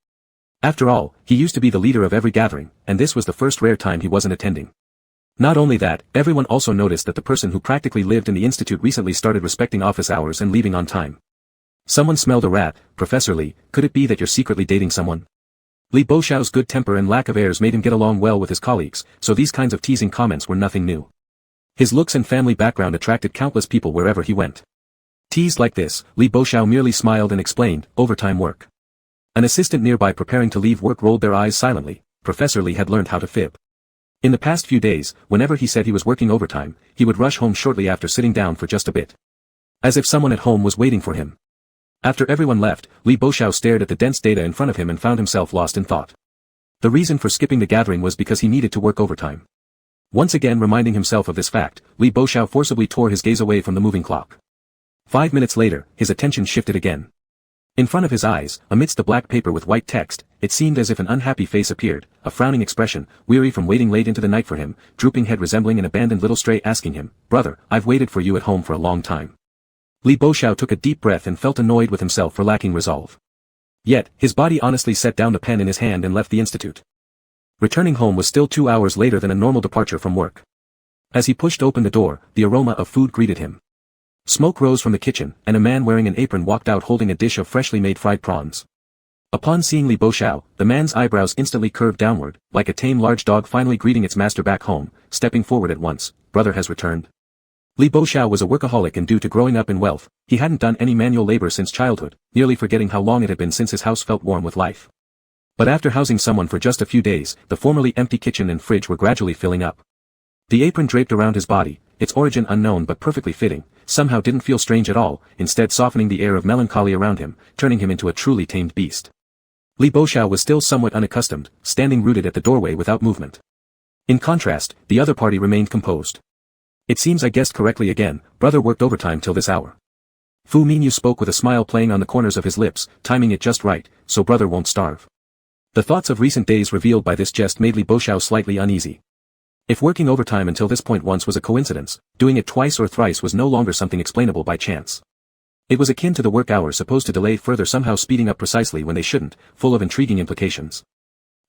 After all, he used to be the leader of every gathering, and this was the first rare time he wasn't attending. Not only that, everyone also noticed that the person who practically lived in the institute recently started respecting office hours and leaving on time. Someone smelled a rat. "Professor Li, could it be that you're secretly dating someone?" Li Boxiao's good temper and lack of airs made him get along well with his colleagues, so these kinds of teasing comments were nothing new. His looks and family background attracted countless people wherever he went. Teased like this, Li Boxiao merely smiled and explained, "Overtime work." An assistant nearby preparing to leave work rolled their eyes silently. Professor Lee had learned how to fib. In the past few days, whenever he said he was working overtime, he would rush home shortly after sitting down for just a bit. As if someone at home was waiting for him. After everyone left, Li Boxiao stared at the dense data in front of him and found himself lost in thought. The reason for skipping the gathering was because he needed to work overtime. Once again reminding himself of this fact, Li Boxiao forcibly tore his gaze away from the moving clock. 5 minutes later, his attention shifted again. In front of his eyes, amidst the black paper with white text, it seemed as if an unhappy face appeared, a frowning expression, weary from waiting late into the night for him, drooping head resembling an abandoned little stray asking him, "Brother, I've waited for you at home for a long time." Li Boxiao took a deep breath and felt annoyed with himself for lacking resolve. Yet, his body honestly set down the pen in his hand and left the institute. Returning home was still 2 hours later than a normal departure from work. As he pushed open the door, the aroma of food greeted him. Smoke rose from the kitchen, and a man wearing an apron walked out holding a dish of freshly made fried prawns. Upon seeing Li Boxiao, the man's eyebrows instantly curved downward, like a tame large dog finally greeting its master back home, stepping forward at once. "Brother has returned." Li Boxiao was a workaholic, and due to growing up in wealth, he hadn't done any manual labor since childhood, nearly forgetting how long it had been since his house felt warm with life. But after housing someone for just a few days, the formerly empty kitchen and fridge were gradually filling up. The apron draped around his body, its origin unknown but perfectly fitting, somehow didn't feel strange at all, instead softening the air of melancholy around him, turning him into a truly tamed beast. Li Boxiao was still somewhat unaccustomed, standing rooted at the doorway without movement. In contrast, the other party remained composed. "It seems I guessed correctly again, brother worked overtime till this hour." Fu Minyu spoke with a smile playing on the corners of his lips, timing it just right, so brother won't starve. The thoughts of recent days revealed by this jest made Li Boxiao slightly uneasy. If working overtime until this point once was a coincidence, doing it twice or thrice was no longer something explainable by chance. It was akin to the work hours supposed to delay further somehow speeding up precisely when they shouldn't, full of intriguing implications.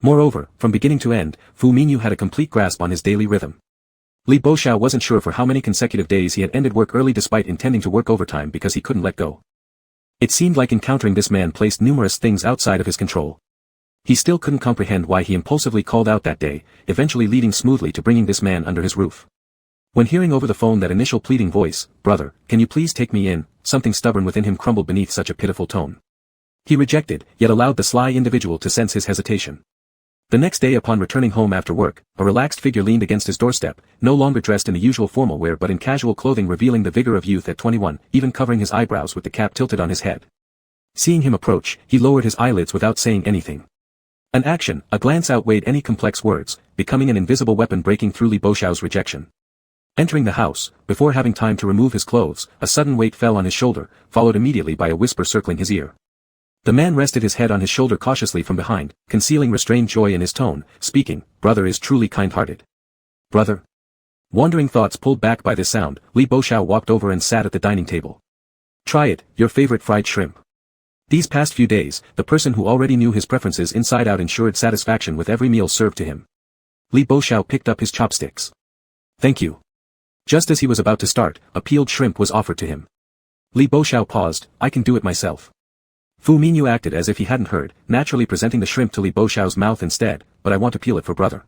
Moreover, from beginning to end, Fu Minyu had a complete grasp on his daily rhythm. Li Boxiao wasn't sure for how many consecutive days he had ended work early despite intending to work overtime because he couldn't let go. It seemed like encountering this man placed numerous things outside of his control. He still couldn't comprehend why he impulsively called out that day, eventually leading smoothly to bringing this man under his roof. When hearing over the phone that initial pleading voice, "Brother, can you please take me in," something stubborn within him crumbled beneath such a pitiful tone. He rejected, yet allowed the sly individual to sense his hesitation. The next day upon returning home after work, a relaxed figure leaned against his doorstep, no longer dressed in the usual formal wear but in casual clothing revealing the vigor of youth at 21, even covering his eyebrows with the cap tilted on his head. Seeing him approach, he lowered his eyelids without saying anything. An action, a glance outweighed any complex words, becoming an invisible weapon breaking through Li Boxiao's rejection. Entering the house, before having time to remove his clothes, a sudden weight fell on his shoulder, followed immediately by a whisper circling his ear. The man rested his head on his shoulder cautiously from behind, concealing restrained joy in his tone, speaking, "Brother is truly kind-hearted." "Brother?" Wandering thoughts pulled back by this sound, Li Boxiao walked over and sat at the dining table. "Try it, your favorite fried shrimp." These past few days, the person who already knew his preferences inside out ensured satisfaction with every meal served to him. Li Boxiao picked up his chopsticks. "Thank you." Just as he was about to start, a peeled shrimp was offered to him. Li Boxiao paused, "I can do it myself." Fu Minyu acted as if he hadn't heard, naturally presenting the shrimp to Li Boxiao's mouth instead, "But I want to peel it for brother."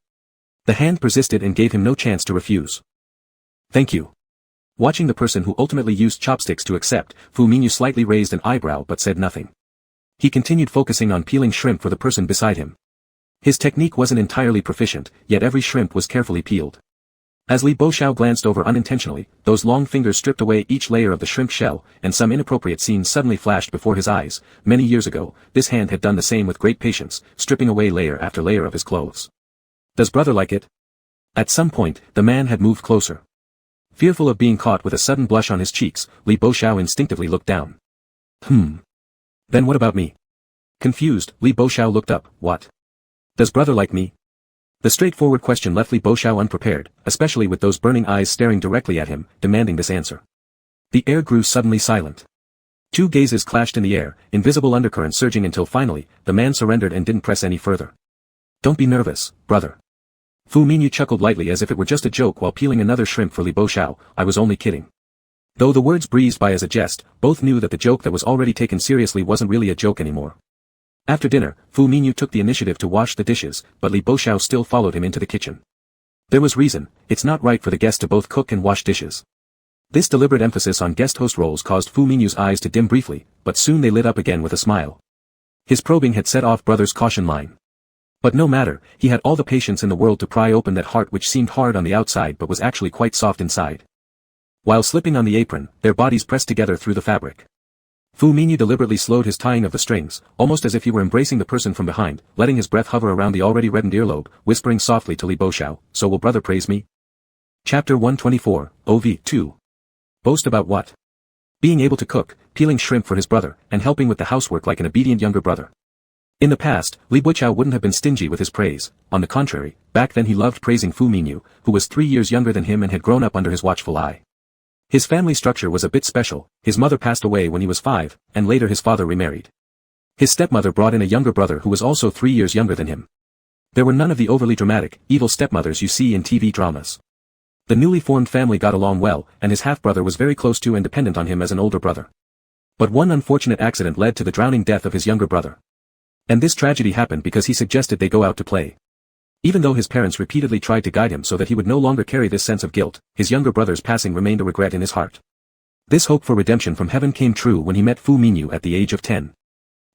The hand persisted and gave him no chance to refuse. "Thank you." Watching the person who ultimately used chopsticks to accept, Fu Minyu slightly raised an eyebrow but said nothing. He continued focusing on peeling shrimp for the person beside him. His technique wasn't entirely proficient, yet every shrimp was carefully peeled. As Li Boxiao glanced over unintentionally, those long fingers stripped away each layer of the shrimp shell, and some inappropriate scene suddenly flashed before his eyes. Many years ago, this hand had done the same with great patience, stripping away layer after layer of his clothes. "Does brother like it?" At some point, the man had moved closer. Fearful of being caught with a sudden blush on his cheeks, Li Boxiao instinctively looked down. Then what about me?" Confused, Li Boxiao looked up. "What? Does brother like me?" The straightforward question left Li Boxiao unprepared, especially with those burning eyes staring directly at him, demanding this answer. The air grew suddenly silent. Two gazes clashed in the air, invisible undercurrents surging until finally, the man surrendered and didn't press any further. "Don't be nervous, brother." Fu Minyu chuckled lightly as if it were just a joke while peeling another shrimp for Li Boxiao. "I was only kidding." Though the words breezed by as a jest, both knew that the joke that was already taken seriously wasn't really a joke anymore. After dinner, Fu Minyu took the initiative to wash the dishes, but Li Boxiao still followed him into the kitchen. There was reason. It's not right for the guest to both cook and wash dishes. This deliberate emphasis on guest host roles caused Fu Minyu's eyes to dim briefly, but soon they lit up again with a smile. His probing had set off brother's caution line. But no matter, he had all the patience in the world to pry open that heart which seemed hard on the outside but was actually quite soft inside. While slipping on the apron, their bodies pressed together through the fabric. Fu Minyu deliberately slowed his tying of the strings, almost as if he were embracing the person from behind, letting his breath hover around the already reddened earlobe, whispering softly to Li Boxiao, "So will brother praise me?" Chapter 124, OV 2. Boast about what? Being able to cook, peeling shrimp for his brother, and helping with the housework like an obedient younger brother. In the past, Li Boxiao wouldn't have been stingy with his praise. On the contrary, back then he loved praising Fu Minyu, who was 3 years younger than him and had grown up under his watchful eye. His family structure was a bit special. His mother passed away when he was 5, and later his father remarried. His stepmother brought in a younger brother who was also 3 years younger than him. There were none of the overly dramatic, evil stepmothers you see in TV dramas. The newly formed family got along well, and his half-brother was very close to and dependent on him as an older brother. But one unfortunate accident led to the drowning death of his younger brother. And this tragedy happened because he suggested they go out to play. Even though his parents repeatedly tried to guide him so that he would no longer carry this sense of guilt, his younger brother's passing remained a regret in his heart. This hope for redemption from heaven came true when he met Fu Minyu at the age of 10.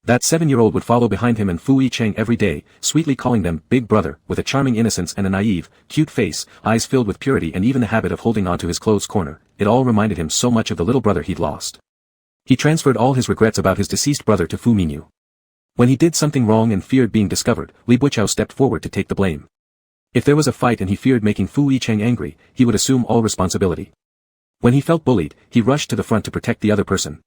That 7-year-old would follow behind him and Fu Yicheng every day, sweetly calling them "big brother," with a charming innocence and a naive, cute face, eyes filled with purity and even the habit of holding on to his clothes corner. It all reminded him so much of the little brother he'd lost. He transferred all his regrets about his deceased brother to Fu Minyu. When he did something wrong and feared being discovered, Li Boxiao stepped forward to take the blame. If there was a fight and he feared making Fu Yicheng angry, he would assume all responsibility. When he felt bullied, he rushed to the front to protect the other person.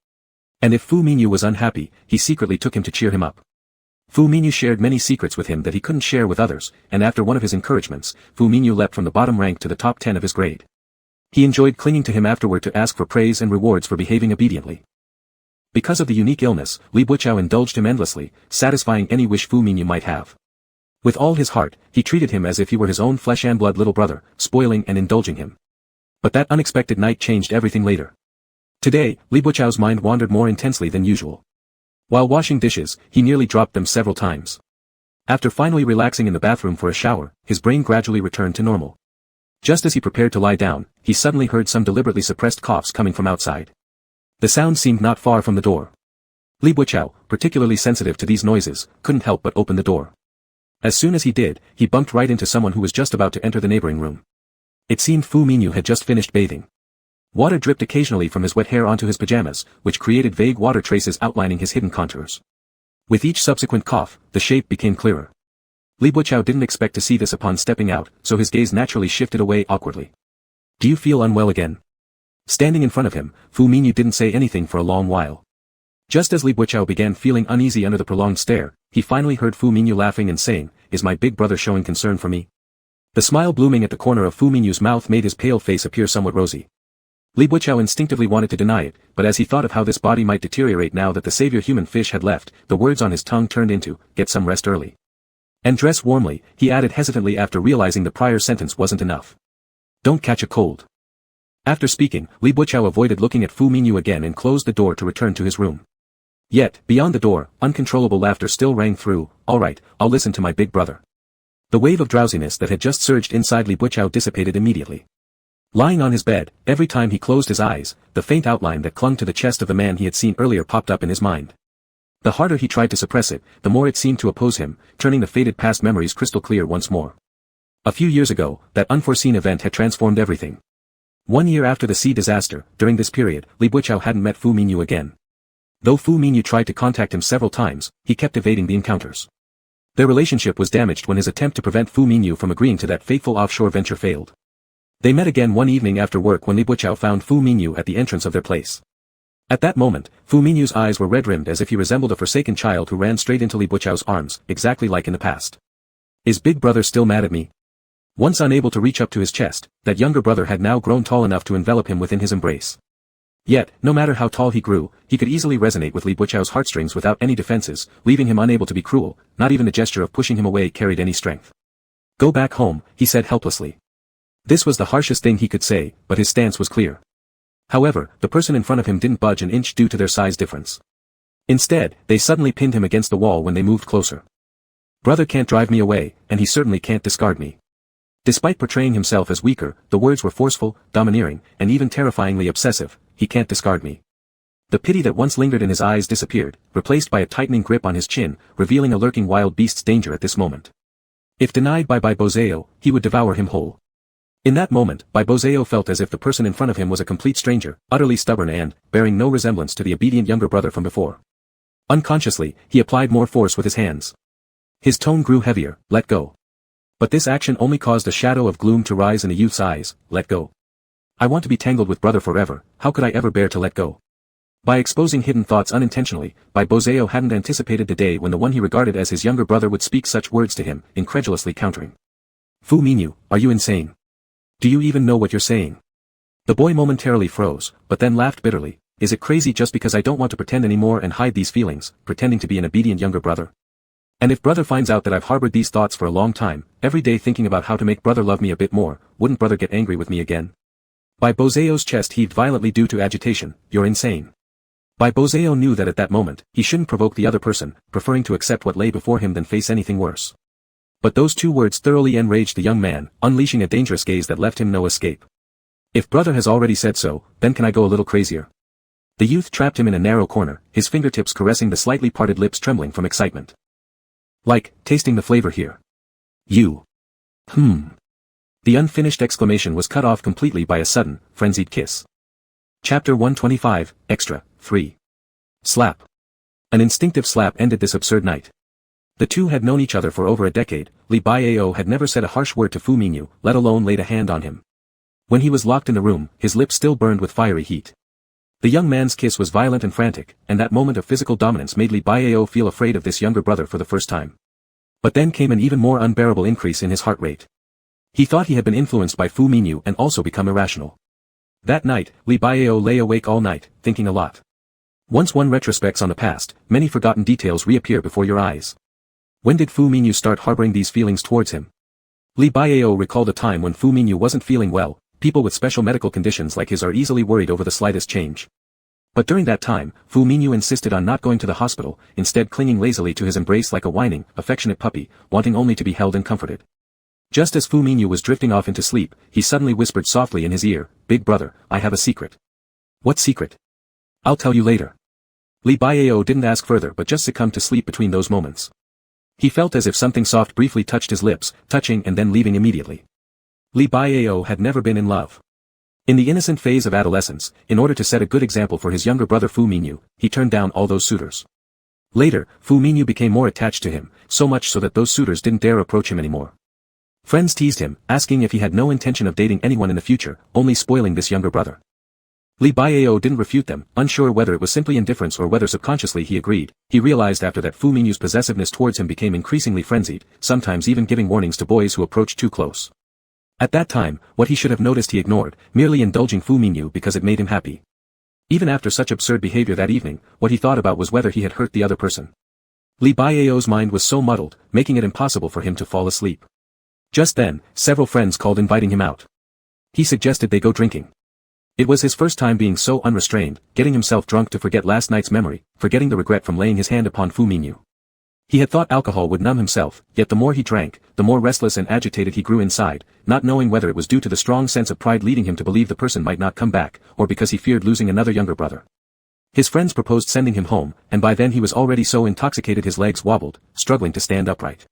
And if Fu Minyu was unhappy, he secretly took him to cheer him up. Fu Minyu shared many secrets with him that he couldn't share with others, and after one of his encouragements, Fu Minyu leapt from the bottom rank to the top 10 of his grade. He enjoyed clinging to him afterward to ask for praise and rewards for behaving obediently. Because of the unique illness, Li Boxiao indulged him endlessly, satisfying any wish Fu Minyu might have. With all his heart, he treated him as if he were his own flesh and blood little brother, spoiling and indulging him. But that unexpected night changed everything later. Today, Li Boqiao's mind wandered more intensely than usual. While washing dishes, he nearly dropped them several times. After finally relaxing in the bathroom for a shower, his brain gradually returned to normal. Just as he prepared to lie down, he suddenly heard some deliberately suppressed coughs coming from outside. The sound seemed not far from the door. Li Boqiao, particularly sensitive to these noises, couldn't help but open the door. As soon as he did, he bumped right into someone who was just about to enter the neighboring room. It seemed Fu Minyu had just finished bathing. Water dripped occasionally from his wet hair onto his pajamas, which created vague water traces outlining his hidden contours. With each subsequent cough, the shape became clearer. Li Boqiao didn't expect to see this upon stepping out, so his gaze naturally shifted away awkwardly. "Do you feel unwell again?" Standing in front of him, Fu Minyu didn't say anything for a long while. Just as Li Boqiao began feeling uneasy under the prolonged stare, he finally heard Fu Minyu laughing and saying, "Is my big brother showing concern for me?" The smile blooming at the corner of Fu Minyu's mouth made his pale face appear somewhat rosy. Li Boqiao instinctively wanted to deny it, but as he thought of how this body might deteriorate now that the savior human fish had left, the words on his tongue turned into, "Get some rest early." "And dress warmly," he added hesitantly after realizing the prior sentence wasn't enough. "Don't catch a cold." After speaking, Li Boqiao avoided looking at Fu Minyu again and closed the door to return to his room. Yet, beyond the door, uncontrollable laughter still rang through. "All right, I'll listen to my big brother." The wave of drowsiness that had just surged inside Li Boqiao dissipated immediately. Lying on his bed, every time he closed his eyes, the faint outline that clung to the chest of the man he had seen earlier popped up in his mind. The harder he tried to suppress it, the more it seemed to oppose him, turning the faded past memories crystal clear once more. A few years ago, that unforeseen event had transformed everything. 1 year after the sea disaster, during this period, Li Boqiao hadn't met Fu Minyu again. Though Fu Minyu tried to contact him several times, he kept evading the encounters. Their relationship was damaged when his attempt to prevent Fu Minyu from agreeing to that fateful offshore venture failed. They met again one evening after work when Li Boqiao found Fu Minyu at the entrance of their place. At that moment, Fu Minyu's eyes were red-rimmed as if he resembled a forsaken child who ran straight into Li Boqiao's arms, exactly like in the past. "Is big brother still mad at me?" Once unable to reach up to his chest, that younger brother had now grown tall enough to envelop him within his embrace. Yet, no matter how tall he grew, he could easily resonate with Li Boqiao's heartstrings without any defenses, leaving him unable to be cruel. Not even the gesture of pushing him away carried any strength. "Go back home," he said helplessly. This was the harshest thing he could say, but his stance was clear. However, the person in front of him didn't budge an inch due to their size difference. Instead, they suddenly pinned him against the wall when they moved closer. "Brother can't drive me away, and he certainly can't discard me." Despite portraying himself as weaker, the words were forceful, domineering, and even terrifyingly obsessive. "He can't discard me." The pity that once lingered in his eyes disappeared, replaced by a tightening grip on his chin, revealing a lurking wild beast's danger at this moment. If denied by Bozeo, he would devour him whole. In that moment, Bozeo felt as if the person in front of him was a complete stranger, utterly stubborn and, bearing no resemblance to the obedient younger brother from before. Unconsciously, he applied more force with his hands. His tone grew heavier, let go. But this action only caused a shadow of gloom to rise in the youth's eyes, let go. I want to be tangled with brother forever, how could I ever bear to let go? By exposing hidden thoughts unintentionally, Bozeo hadn't anticipated the day when the one he regarded as his younger brother would speak such words to him, incredulously countering. Fu Minyu, are you insane? Do you even know what you're saying? The boy momentarily froze, but then laughed bitterly. Is it crazy just because I don't want to pretend anymore and hide these feelings, pretending to be an obedient younger brother? And if brother finds out that I've harbored these thoughts for a long time, every day thinking about how to make brother love me a bit more, wouldn't brother get angry with me again? Bozeo's chest heaved violently due to agitation. You're insane. Bozeo knew that at that moment, he shouldn't provoke the other person, preferring to accept what lay before him than face anything worse. But those two words thoroughly enraged the young man, unleashing a dangerous gaze that left him no escape. If brother has already said so, then can I go a little crazier? The youth trapped him in a narrow corner, his fingertips caressing the slightly parted lips trembling from excitement. Like, tasting the flavor here. You. The unfinished exclamation was cut off completely by a sudden, frenzied kiss. Chapter 125, Extra, 3. Slap. An instinctive slap ended this absurd night. The two had known each other for over a decade. Bozeo had never said a harsh word to Fu Minyu, let alone laid a hand on him. When he was locked in the room, his lips still burned with fiery heat. The young man's kiss was violent and frantic, and that moment of physical dominance made Bozeo feel afraid of this younger brother for the first time. But then came an even more unbearable increase in his heart rate. He thought he had been influenced by Fu Minyu and also become irrational. That night, Bozeo lay awake all night, thinking a lot. Once one retrospects on the past, many forgotten details reappear before your eyes. When did Fu Minyu start harboring these feelings towards him? Bozeo recalled a time when Fu Minyu wasn't feeling well. People with special medical conditions like his are easily worried over the slightest change. But during that time, Fu Minyu insisted on not going to the hospital, instead clinging lazily to his embrace like a whining, affectionate puppy, wanting only to be held and comforted. Just as Fu Minyu was drifting off into sleep, he suddenly whispered softly in his ear, "Big brother, I have a secret." "What secret?" "I'll tell you later." Bozeo didn't ask further but just succumbed to sleep between those moments. He felt as if something soft briefly touched his lips, touching and then leaving immediately. Bozeo had never been in love. In the innocent phase of adolescence, in order to set a good example for his younger brother Fu Minyu, he turned down all those suitors. Later, Fu Minyu became more attached to him, so much so that those suitors didn't dare approach him anymore. Friends teased him, asking if he had no intention of dating anyone in the future, only spoiling this younger brother. Bozeo didn't refute them, unsure whether it was simply indifference or whether subconsciously he agreed. He realized after that Fu Minyu's possessiveness towards him became increasingly frenzied, sometimes even giving warnings to boys who approached too close. At that time, what he should have noticed he ignored, merely indulging Fu Minyu because it made him happy. Even after such absurd behavior that evening, what he thought about was whether he had hurt the other person. Bozeo's mind was so muddled, making it impossible for him to fall asleep. Just then, several friends called inviting him out. He suggested they go drinking. It was his first time being so unrestrained, getting himself drunk to forget last night's memory, forgetting the regret from laying his hand upon Fu Minyu. He had thought alcohol would numb himself, yet the more he drank, the more restless and agitated he grew inside, not knowing whether it was due to the strong sense of pride leading him to believe the person might not come back, or because he feared losing another younger brother. His friends proposed sending him home, and by then he was already so intoxicated his legs wobbled, struggling to stand upright.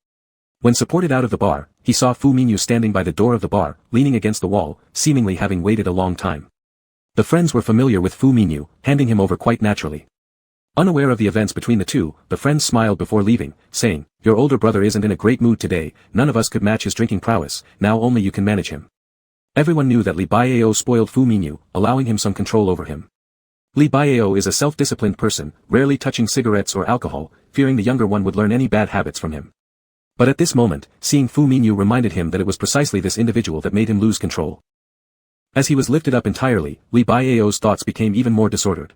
When supported out of the bar, he saw Fu Minyu standing by the door of the bar, leaning against the wall, seemingly having waited a long time. The friends were familiar with Fu Minyu, handing him over quite naturally. Unaware of the events between the two, the friends smiled before leaving, saying, "Your older brother isn't in a great mood today, none of us could match his drinking prowess, now only you can manage him." Everyone knew that Bozeo spoiled Fu Minyu, allowing him some control over him. Bozeo is a self-disciplined person, rarely touching cigarettes or alcohol, fearing the younger one would learn any bad habits from him. But at this moment, seeing Fu Minyu reminded him that it was precisely this individual that made him lose control. As he was lifted up entirely, Bozeo's thoughts became even more disordered.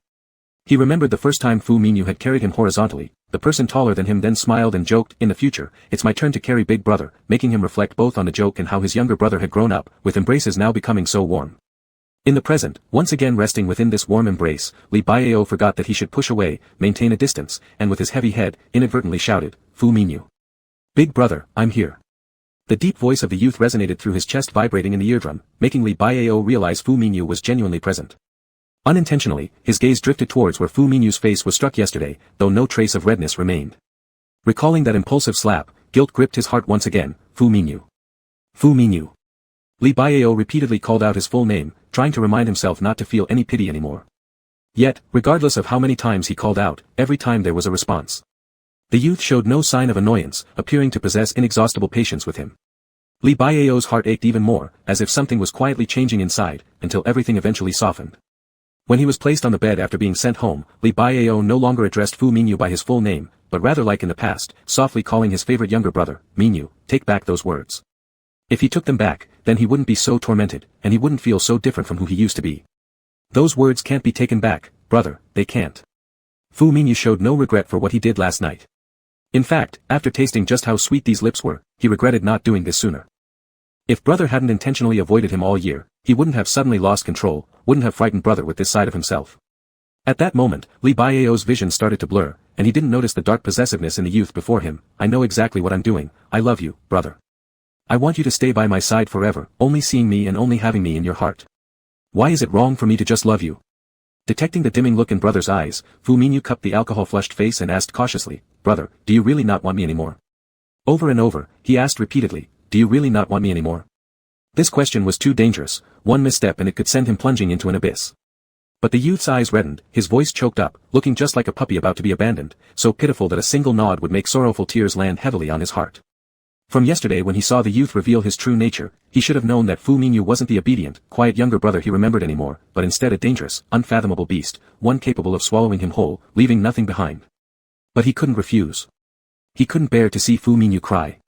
He remembered the first time Fu Minyu had carried him horizontally. The person taller than him then smiled and joked, "In the future, it's my turn to carry big brother," making him reflect both on the joke and how his younger brother had grown up, with embraces now becoming so warm. In the present, once again resting within this warm embrace, Bozeo forgot that he should push away, maintain a distance, and with his heavy head, inadvertently shouted, "Fu Minyu. Big brother, I'm here." The deep voice of the youth resonated through his chest, vibrating in the eardrum, making Bozeo realize Fu Minyu was genuinely present. Unintentionally, his gaze drifted towards where Fu Mingyu's face was struck yesterday, though no trace of redness remained. Recalling that impulsive slap, guilt gripped his heart once again. Fu Mingyu. Fu Mingyu. Li Baiao repeatedly called out his full name, trying to remind himself not to feel any pity anymore. Yet, regardless of how many times he called out, every time there was a response. The youth showed no sign of annoyance, appearing to possess inexhaustible patience with him. Li Baiao's heart ached even more, as if something was quietly changing inside, until everything eventually softened. When he was placed on the bed after being sent home, Li Baiao no longer addressed Fu Mingyu by his full name, but rather like in the past, softly calling his favorite younger brother, Mingyu, take back those words. If he took them back, then he wouldn't be so tormented, and he wouldn't feel so different from who he used to be. Those words can't be taken back, brother, they can't. Fu Mingyu showed no regret for what he did last night. In fact, after tasting just how sweet these lips were, he regretted not doing this sooner. If brother hadn't intentionally avoided him all year, he wouldn't have suddenly lost control, wouldn't have frightened brother with this side of himself. At that moment, Li Baiao's vision started to blur, and he didn't notice the dark possessiveness in the youth before him. I know exactly what I'm doing, I love you, brother. I want you to stay by my side forever, only seeing me and only having me in your heart. Why is it wrong for me to just love you? Detecting the dimming look in brother's eyes, Fu Mingyu cupped the alcohol-flushed face and asked cautiously, brother, do you really not want me anymore? Over and over, he asked repeatedly, do you really not want me anymore? This question was too dangerous, one misstep and it could send him plunging into an abyss. But the youth's eyes reddened, his voice choked up, looking just like a puppy about to be abandoned, so pitiful that a single nod would make sorrowful tears land heavily on his heart. From yesterday when he saw the youth reveal his true nature, he should have known that Fu Mingyu wasn't the obedient, quiet younger brother he remembered anymore, but instead a dangerous, unfathomable beast, one capable of swallowing him whole, leaving nothing behind. But he couldn't refuse. He couldn't bear to see Fu Mingyu cry.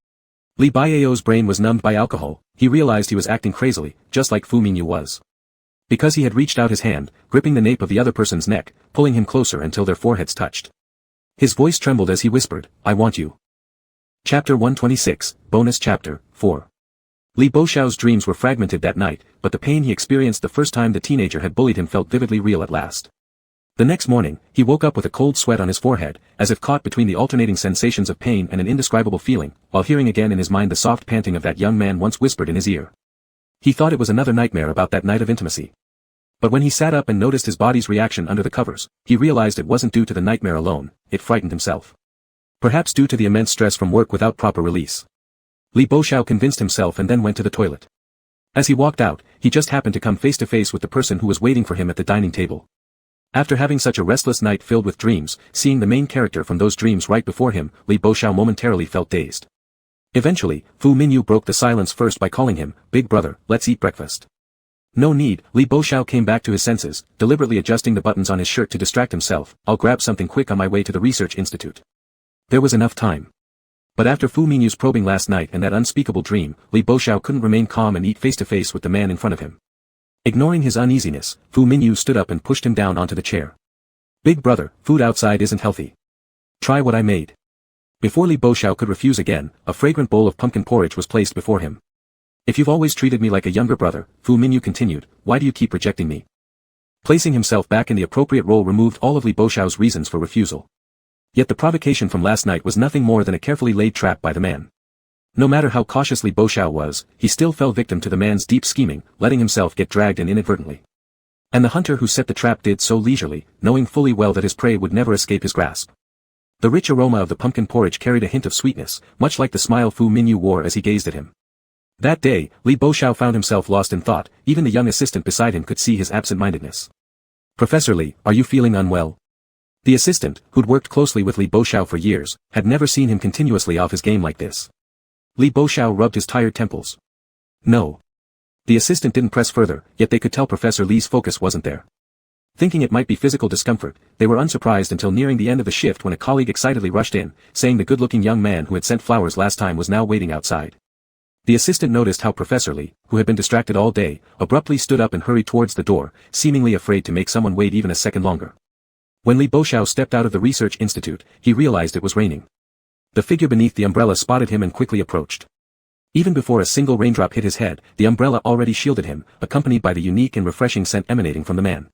Li Baiao's brain was numbed by alcohol, he realized he was acting crazily, just like Fu Mingyu was. Because he had reached out his hand, gripping the nape of the other person's neck, pulling him closer until their foreheads touched. His voice trembled as he whispered, I want you. Chapter 126, Bonus Chapter, 4. Li Boxiao's dreams were fragmented that night, but the pain he experienced the first time the teenager had bullied him felt vividly real at last. The next morning, he woke up with a cold sweat on his forehead, as if caught between the alternating sensations of pain and an indescribable feeling, while hearing again in his mind the soft panting of that young man once whispered in his ear. He thought it was another nightmare about that night of intimacy. But when he sat up and noticed his body's reaction under the covers, he realized it wasn't due to the nightmare alone, it frightened himself. Perhaps due to the immense stress from work without proper release. Li Boxiao convinced himself and then went to the toilet. As he walked out, he just happened to come face to face with the person who was waiting for him at the dining table. After having such a restless night filled with dreams, seeing the main character from those dreams right before him, Li Boxiao momentarily felt dazed. Eventually, Fu Mingyu broke the silence first by calling him, Big brother, let's eat breakfast. No need, Li Boxiao came back to his senses, deliberately adjusting the buttons on his shirt to distract himself. I'll grab something quick on my way to the research institute. There was enough time. But after Fu Mingyu's probing last night and that unspeakable dream, Li Boxiao couldn't remain calm and eat face to face with the man in front of him. Ignoring his uneasiness, Fu Mingyu stood up and pushed him down onto the chair. Big brother, food outside isn't healthy. Try what I made. Before Li Boxiao could refuse again, a fragrant bowl of pumpkin porridge was placed before him. If you've always treated me like a younger brother, Fu Mingyu continued, why do you keep rejecting me? Placing himself back in the appropriate role removed all of Li Boxiao's reasons for refusal. Yet the provocation from last night was nothing more than a carefully laid trap by the man. No matter how cautious Li Boxiao was, he still fell victim to the man's deep scheming, letting himself get dragged in inadvertently. And the hunter who set the trap did so leisurely, knowing fully well that his prey would never escape his grasp. The rich aroma of the pumpkin porridge carried a hint of sweetness, much like the smile Fu Mingyu wore as he gazed at him. That day, Li Boxiao found himself lost in thought, even the young assistant beside him could see his absent-mindedness. Professor Li, are you feeling unwell? The assistant, who'd worked closely with Li Boxiao for years, had never seen him continuously off his game like this. Li Boxiao rubbed his tired temples. No. The assistant didn't press further, yet they could tell Professor Li's focus wasn't there. Thinking it might be physical discomfort, they were unsurprised until nearing the end of the shift when a colleague excitedly rushed in, saying the good-looking young man who had sent flowers last time was now waiting outside. The assistant noticed how Professor Li, who had been distracted all day, abruptly stood up and hurried towards the door, seemingly afraid to make someone wait even a second longer. When Li Boxiao stepped out of the research institute, he realized it was raining. The figure beneath the umbrella spotted him and quickly approached. Even before a single raindrop hit his head, the umbrella already shielded him, accompanied by the unique and refreshing scent emanating from the man.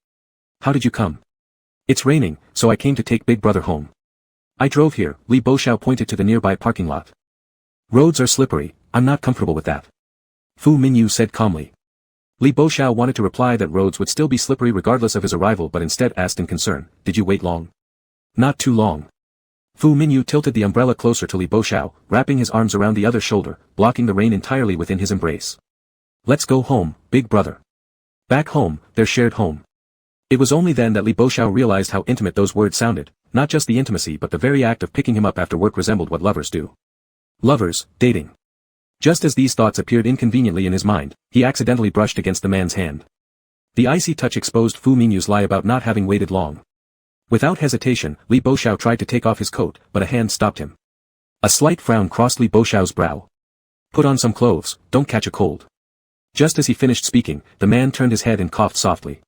How did you come? It's raining, so I came to take Big Brother home. I drove here, Li Boxiao pointed to the nearby parking lot. Roads are slippery, I'm not comfortable with that. Fu Mingyu said calmly. Li Boxiao wanted to reply that roads would still be slippery regardless of his arrival but instead asked in concern, did you wait long? Not too long. Fu Minyu tilted the umbrella closer to Li Boxiao, wrapping his arms around the other shoulder, blocking the rain entirely within his embrace. Let's go home, big brother. Back home, their shared home. It was only then that Li Boxiao realized how intimate those words sounded, not just the intimacy but the very act of picking him up after work resembled what lovers do. Lovers, dating. Just as these thoughts appeared inconveniently in his mind, he accidentally brushed against the man's hand. The icy touch exposed Fu Minyu's lie about not having waited long. Without hesitation, Li Boxiao tried to take off his coat, but a hand stopped him. A slight frown crossed Li Boxiao's brow. Put on some clothes, don't catch a cold. Just as he finished speaking, the man turned his head and coughed softly.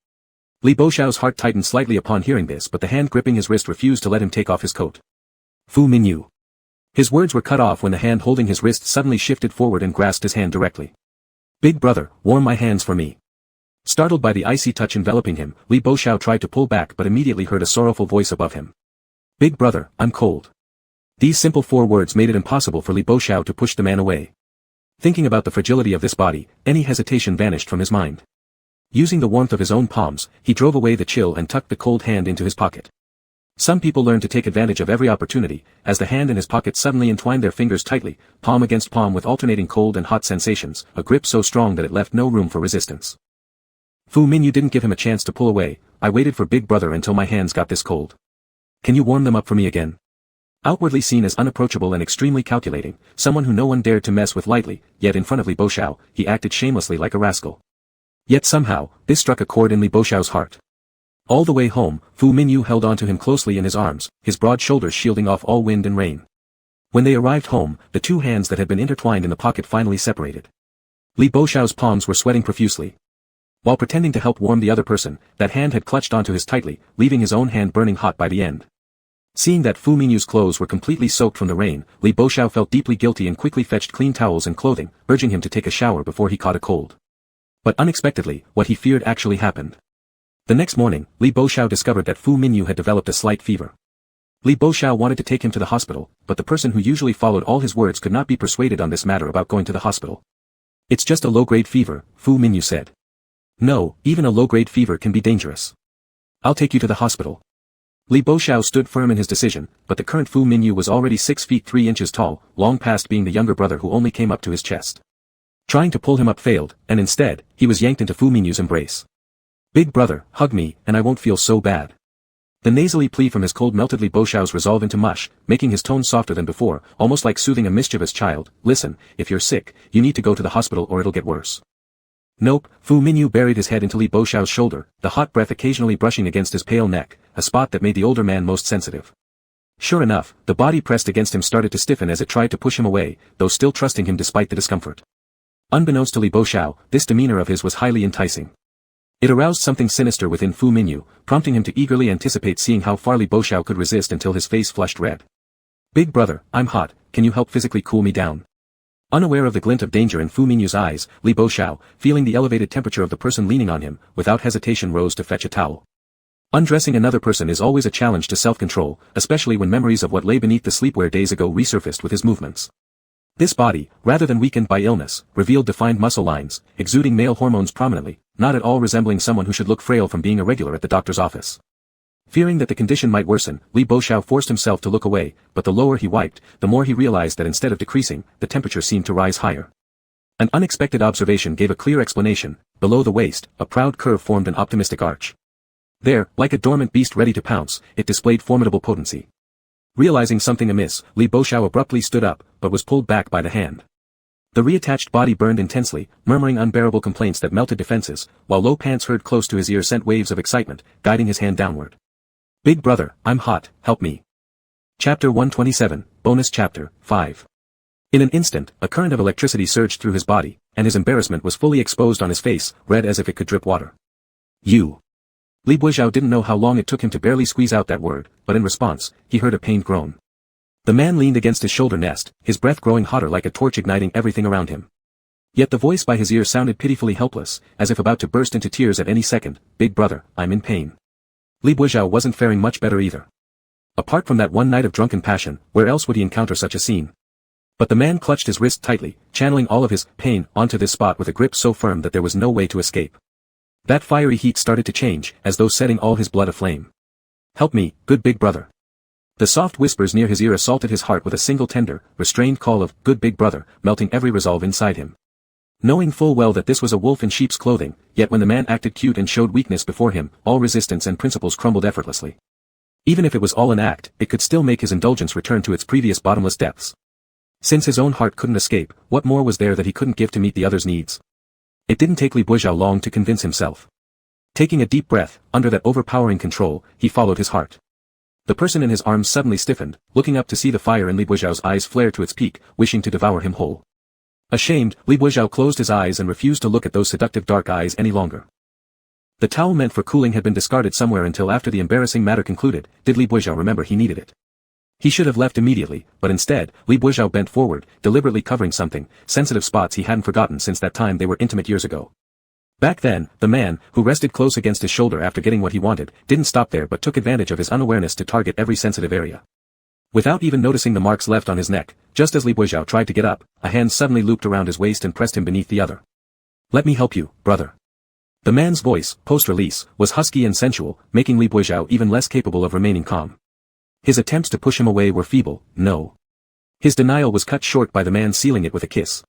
Li Boxiao's heart tightened slightly upon hearing this but the hand gripping his wrist refused to let him take off his coat. Fu Minyu. His words were cut off when the hand holding his wrist suddenly shifted forward and grasped his hand directly. Big brother, warm my hands for me. Startled by the icy touch enveloping him, Li Boxiao tried to pull back but immediately heard a sorrowful voice above him. Big brother, I'm cold. These simple 4 words made it impossible for Li Boxiao to push the man away. Thinking about the fragility of this body, any hesitation vanished from his mind. Using the warmth of his own palms, he drove away the chill and tucked the cold hand into his pocket. Some people learn to take advantage of every opportunity, as the hand in his pocket suddenly entwined their fingers tightly, palm against palm with alternating cold and hot sensations, a grip so strong that it left no room for resistance. Fu Minyu didn't give him a chance to pull away. I waited for big brother until my hands got this cold. Can you warm them up for me again? Outwardly seen as unapproachable and extremely calculating, someone who no one dared to mess with lightly, yet in front of Li Boxiao, he acted shamelessly like a rascal. Yet somehow, this struck a chord in Li Boxiao's heart. All the way home, Fu Minyu held onto him closely in his arms, his broad shoulders shielding off all wind and rain. When they arrived home, the 2 hands that had been intertwined in the pocket finally separated. Li Boxiao's palms were sweating profusely. While pretending to help warm the other person, that hand had clutched onto his tightly, leaving his own hand burning hot by the end. Seeing that Fu Minyu's clothes were completely soaked from the rain, Li Boxiao felt deeply guilty and quickly fetched clean towels and clothing, urging him to take a shower before he caught a cold. But unexpectedly, what he feared actually happened. The next morning, Li Boxiao discovered that Fu Minyu had developed a slight fever. Li Boxiao wanted to take him to the hospital, but the person who usually followed all his words could not be persuaded on this matter about going to the hospital. It's just a low-grade fever, Fu Minyu said. No, even a low-grade fever can be dangerous. I'll take you to the hospital. Li Boxiao stood firm in his decision, but the current Fu Minyu was already 6 feet 3 inches tall, long past being the younger brother who only came up to his chest. Trying to pull him up failed, and instead, he was yanked into Fu Minyu's embrace. Big brother, hug me, and I won't feel so bad. The nasally plea from his cold melted Li Boxiao's resolve into mush, making his tone softer than before, almost like soothing a mischievous child. Listen, if you're sick, you need to go to the hospital or it'll get worse. Nope, Fu Minyu buried his head into Li Boxiao's shoulder, the hot breath occasionally brushing against his pale neck, a spot that made the older man most sensitive. Sure enough, the body pressed against him started to stiffen as it tried to push him away, though still trusting him despite the discomfort. Unbeknownst to Li Boxiao, this demeanor of his was highly enticing. It aroused something sinister within Fu Minyu, prompting him to eagerly anticipate seeing how far Li Boxiao could resist until his face flushed red. Big brother, I'm hot, can you help physically cool me down? Unaware of the glint of danger in Fu Minyu's eyes, Li Boxiao, feeling the elevated temperature of the person leaning on him, without hesitation rose to fetch a towel. Undressing another person is always a challenge to self-control, especially when memories of what lay beneath the sleepwear days ago resurfaced with his movements. This body, rather than weakened by illness, revealed defined muscle lines, exuding male hormones prominently, not at all resembling someone who should look frail from being a regular at the doctor's office. Fearing that the condition might worsen, Li Boxiao forced himself to look away, but the lower he wiped, the more he realized that instead of decreasing, the temperature seemed to rise higher. An unexpected observation gave a clear explanation. Below the waist, a proud curve formed an optimistic arch. There, like a dormant beast ready to pounce, it displayed formidable potency. Realizing something amiss, Li Boxiao abruptly stood up, but was pulled back by the hand. The reattached body burned intensely, murmuring unbearable complaints that melted defenses, while low pants heard close to his ear sent waves of excitement, guiding his hand downward. Big brother, I'm hot, help me. Chapter 127, Bonus Chapter, 5. In an instant, a current of electricity surged through his body, and his embarrassment was fully exposed on his face, red as if it could drip water. You. Li Boxiao didn't know how long it took him to barely squeeze out that word, but in response, he heard a pained groan. The man leaned against his shoulder nest, his breath growing hotter like a torch igniting everything around him. Yet the voice by his ear sounded pitifully helpless, as if about to burst into tears at any second. Big brother, I'm in pain. Li Boxiao wasn't faring much better either. Apart from that one night of drunken passion, where else would he encounter such a scene? But the man clutched his wrist tightly, channeling all of his pain onto this spot with a grip so firm that there was no way to escape. That fiery heat started to change, as though setting all his blood aflame. "Help me, good big brother." The soft whispers near his ear assaulted his heart with a single tender, restrained call of "good big brother," melting every resolve inside him. Knowing full well that this was a wolf in sheep's clothing, yet when the man acted cute and showed weakness before him, all resistance and principles crumbled effortlessly. Even if it was all an act, it could still make his indulgence return to its previous bottomless depths. Since his own heart couldn't escape, what more was there that he couldn't give to meet the other's needs? It didn't take Li Buizhao long to convince himself. Taking a deep breath, under that overpowering control, he followed his heart. The person in his arms suddenly stiffened, looking up to see the fire in Li Buizhao's eyes flare to its peak, wishing to devour him whole. Ashamed, Li Buizhao closed his eyes and refused to look at those seductive dark eyes any longer. The towel meant for cooling had been discarded somewhere until after the embarrassing matter concluded. Did Li Buizhao remember he needed it? He should have left immediately, but instead, Li Buizhao bent forward, deliberately covering something, sensitive spots he hadn't forgotten since that time they were intimate years ago. Back then, the man, who rested close against his shoulder after getting what he wanted, didn't stop there but took advantage of his unawareness to target every sensitive area. Without even noticing the marks left on his neck, just as Li Buizhao tried to get up, a hand suddenly looped around his waist and pressed him beneath the other. "Let me help you, brother." The man's voice, post-release, was husky and sensual, making Li Buizhao even less capable of remaining calm. His attempts to push him away were feeble, no. His denial was cut short by the man sealing it with a kiss.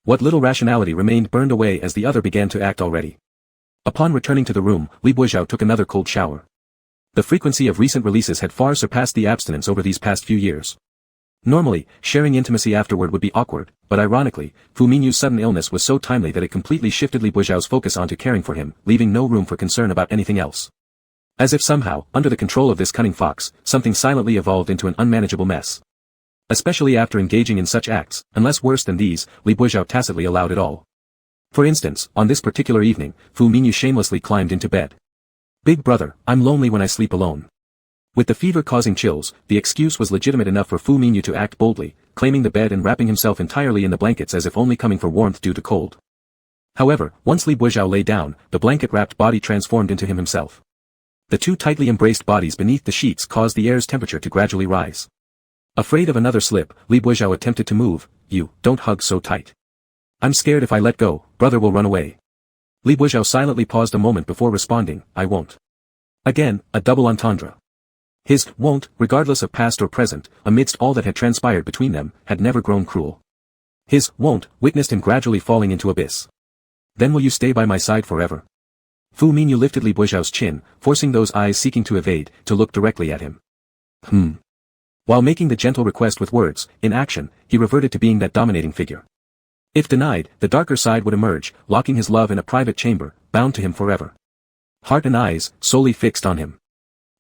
What little rationality remained burned away as the other began to act already. Upon returning to the room, Li Buizhao took another cold shower. The frequency of recent releases had far surpassed the abstinence over these past few years. Normally, sharing intimacy afterward would be awkward, but ironically, Fu Mingyu's sudden illness was so timely that it completely shifted Li Buizhao's focus onto caring for him, leaving no room for concern about anything else. As if somehow, under the control of this cunning fox, something silently evolved into an unmanageable mess. Especially after engaging in such acts, unless worse than these, Li Buizhao tacitly allowed it all. For instance, on this particular evening, Fu Mingyu shamelessly climbed into bed. "Big brother, I'm lonely when I sleep alone." With the fever causing chills, the excuse was legitimate enough for Fu Mingyu to act boldly, claiming the bed and wrapping himself entirely in the blankets as if only coming for warmth due to cold. However, once Li Buizhao lay down, the blanket-wrapped body transformed into him himself. The two tightly embraced bodies beneath the sheets caused the air's temperature to gradually rise. Afraid of another slip, Li Buizhao attempted to move. "You, don't hug so tight. I'm scared if I let go, brother will run away." Li Buizhao silently paused a moment before responding, "I won't." Again, a double entendre. His won't, regardless of past or present, amidst all that had transpired between them, had never grown cruel. His won't witnessed him gradually falling into abyss. "Then will you stay by my side forever?" Fu Mingyu lifted Li Buizhao's chin, forcing those eyes seeking to evade, to look directly at him. While making the gentle request with words, in action, he reverted to being that dominating figure. If denied, the darker side would emerge, locking his love in a private chamber, bound to him forever. Heart and eyes, solely fixed on him.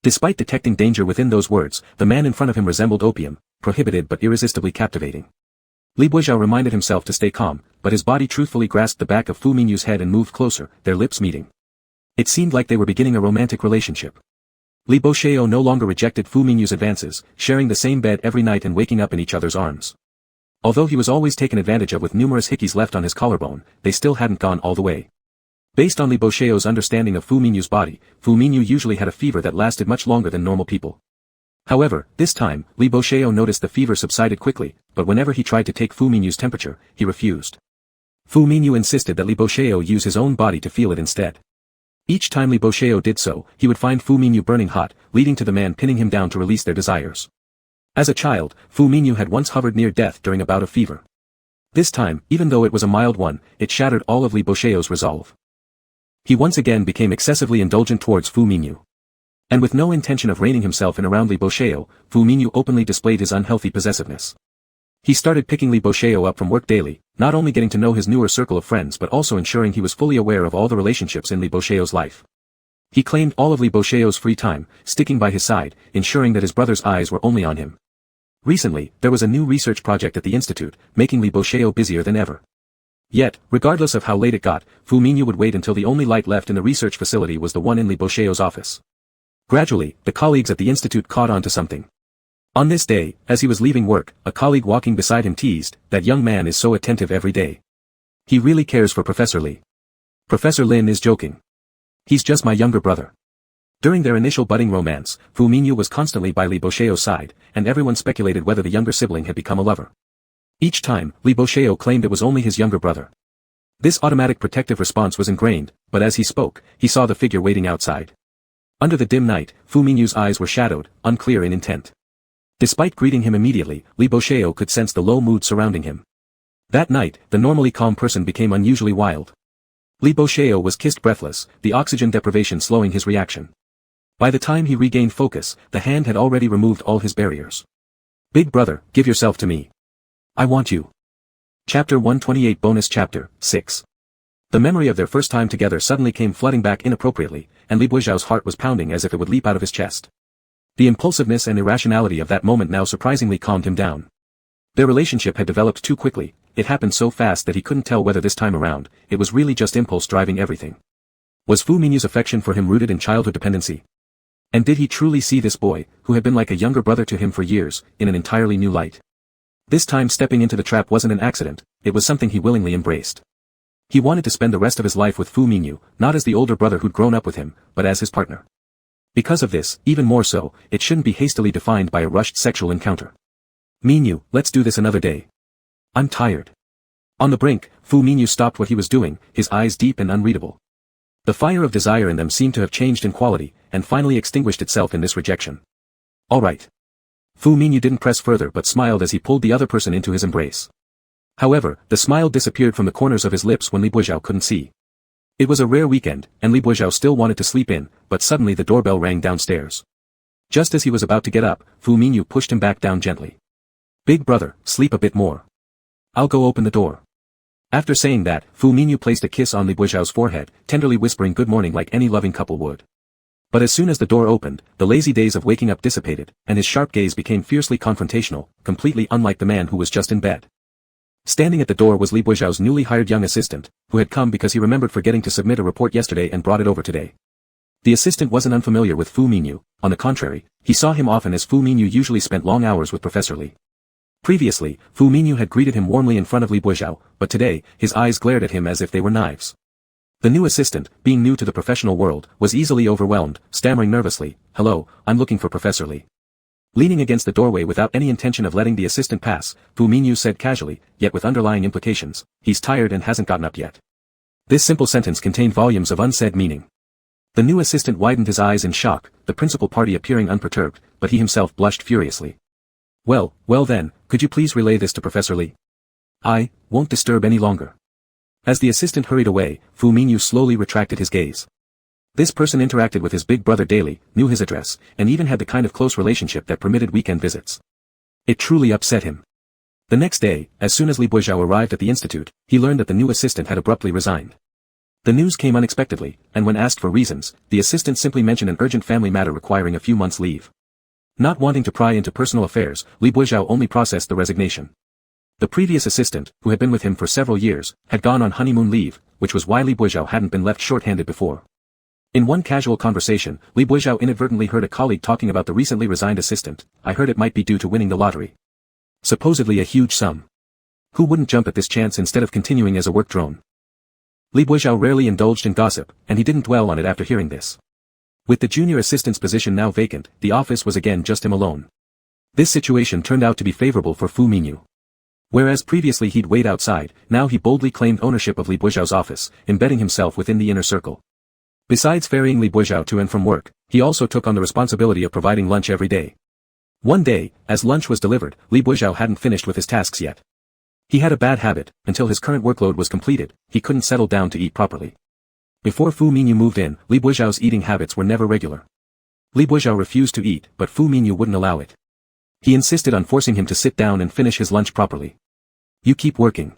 Despite detecting danger within those words, the man in front of him resembled opium, prohibited but irresistibly captivating. Li Buizhao reminded himself to stay calm, but his body truthfully grasped the back of Fu Mingyu's head and moved closer, their lips meeting. It seemed like they were beginning a romantic relationship. Li Buizhao no longer rejected Fu Mingyu's advances, sharing the same bed every night and waking up in each other's arms. Although he was always taken advantage of with numerous hickeys left on his collarbone, they still hadn't gone all the way. Based on Li Buizhao's understanding of Fu Mingyu's body, Fu Mingyu usually had a fever that lasted much longer than normal people. However, this time, Li Buizhao noticed the fever subsided quickly, but whenever he tried to take Fu Mingyu's temperature, he refused. Fu Mingyu insisted that Li Buizhao use his own body to feel it instead. Each time Li Buizhao did so, he would find Fu Mingyu burning hot, leading to the man pinning him down to release their desires. As a child, Fu Mingyu had once hovered near death during a bout of fever. This time, even though it was a mild one, it shattered all of Li Buizhao's resolve. He once again became excessively indulgent towards Fu Mingyu. And with no intention of reining himself in around Li Buizhao, Fu Mingyu openly displayed his unhealthy possessiveness. He started picking Li Buizhao up from work daily, not only getting to know his newer circle of friends but also ensuring he was fully aware of all the relationships in Li Buizhao's life. He claimed all of Li Buizhao's free time, sticking by his side, ensuring that his brother's eyes were only on him. Recently, there was a new research project at the institute, making Li Buizhao busier than ever. Yet, regardless of how late it got, Fu Mingyu would wait until the only light left in the research facility was the one in Li Buizhao's office. Gradually, the colleagues at the institute caught on to something. On this day, as he was leaving work, a colleague walking beside him teased, "That young man is so attentive every day. He really cares for Professor Li. Professor Lin is joking. He's just my younger brother." During their initial budding romance, Fu Mingyu was constantly by Li Buizhao's side, and everyone speculated whether the younger sibling had become a lover. Each time, Li Bosheo claimed it was only his younger brother. This automatic protective response was ingrained, but as he spoke, he saw the figure waiting outside. Under the dim night, Fu Mingyu's eyes were shadowed, unclear in intent. Despite greeting him immediately, Li Bosheo could sense the low mood surrounding him. That night, the normally calm person became unusually wild. Li Bosheo was kissed breathless, the oxygen deprivation slowing his reaction. By the time he regained focus, the hand had already removed all his barriers. Big brother, give yourself to me. I want you. Chapter 128 Bonus Chapter 6. The memory of their first time together suddenly came flooding back inappropriately, and Li Buizhao's heart was pounding as if it would leap out of his chest. The impulsiveness and irrationality of that moment now surprisingly calmed him down. Their relationship had developed too quickly, it happened so fast that he couldn't tell whether this time around, it was really just impulse driving everything. Was Fu Mingyu's affection for him rooted in childhood dependency? And did he truly see this boy, who had been like a younger brother to him for years, in an entirely new light? This time stepping into the trap wasn't an accident, it was something he willingly embraced. He wanted to spend the rest of his life with Fu Mingyu, not as the older brother who'd grown up with him, but as his partner. Because of this, even more so, it shouldn't be hastily defined by a rushed sexual encounter. Mingyu, let's do this another day. I'm tired. On the brink, Fu Mingyu stopped what he was doing, his eyes deep and unreadable. The fire of desire in them seemed to have changed in quality, and finally extinguished itself in this rejection. All right. Fu Mingyu didn't press further but smiled as he pulled the other person into his embrace. However, the smile disappeared from the corners of his lips when Li Buizhao couldn't see. It was a rare weekend, and Li Buizhao still wanted to sleep in, but suddenly the doorbell rang downstairs. Just as he was about to get up, Fu Mingyu pushed him back down gently. Big brother, sleep a bit more. I'll go open the door. After saying that, Fu Mingyu placed a kiss on Li Buizhao's forehead, tenderly whispering good morning like any loving couple would. But as soon as the door opened, the lazy days of waking up dissipated, and his sharp gaze became fiercely confrontational, completely unlike the man who was just in bed. Standing at the door was Li Buizhao's newly hired young assistant, who had come because he remembered forgetting to submit a report yesterday and brought it over today. The assistant wasn't unfamiliar with Fu Mingyu, on the contrary, he saw him often as Fu Mingyu usually spent long hours with Professor Li. Previously, Fu Mingyu had greeted him warmly in front of Li Buizhao, but today, his eyes glared at him as if they were knives. The new assistant, being new to the professional world, was easily overwhelmed, stammering nervously, "Hello, I'm looking for Professor Li." Leaning against the doorway without any intention of letting the assistant pass, Fu Mingyu said casually, yet with underlying implications, "He's tired and hasn't gotten up yet." This simple sentence contained volumes of unsaid meaning. The new assistant widened his eyes in shock, the principal party appearing unperturbed, but he himself blushed furiously. Well then, could you please relay this to Professor Li? I won't disturb any longer." As the assistant hurried away, Fu Mingyu slowly retracted his gaze. This person interacted with his big brother daily, knew his address, and even had the kind of close relationship that permitted weekend visits. It truly upset him. The next day, as soon as Li Buizhao arrived at the institute, he learned that the new assistant had abruptly resigned. The news came unexpectedly, and when asked for reasons, the assistant simply mentioned an urgent family matter requiring a few months' leave. Not wanting to pry into personal affairs, Li Buizhao only processed the resignation. The previous assistant, who had been with him for several years, had gone on honeymoon leave, which was why Li Buizhao hadn't been left short-handed before. In one casual conversation, Li Buizhao inadvertently heard a colleague talking about the recently resigned assistant. "I heard it might be due to winning the lottery. Supposedly a huge sum. Who wouldn't jump at this chance instead of continuing as a work drone?" Li Buizhao rarely indulged in gossip, and he didn't dwell on it after hearing this. With the junior assistant's position now vacant, the office was again just him alone. This situation turned out to be favorable for Fu Mingyu. Whereas previously he'd wait outside, now he boldly claimed ownership of Li Buizhao's office, embedding himself within the inner circle. Besides ferrying Li Buizhao to and from work, he also took on the responsibility of providing lunch every day. One day, as lunch was delivered, Li Buizhao hadn't finished with his tasks yet. He had a bad habit, until his current workload was completed, he couldn't settle down to eat properly. Before Fu Mingyu moved in, Li Buizhao's eating habits were never regular. Li Buizhao refused to eat, but Fu Mingyu wouldn't allow it. He insisted on forcing him to sit down and finish his lunch properly. "You keep working.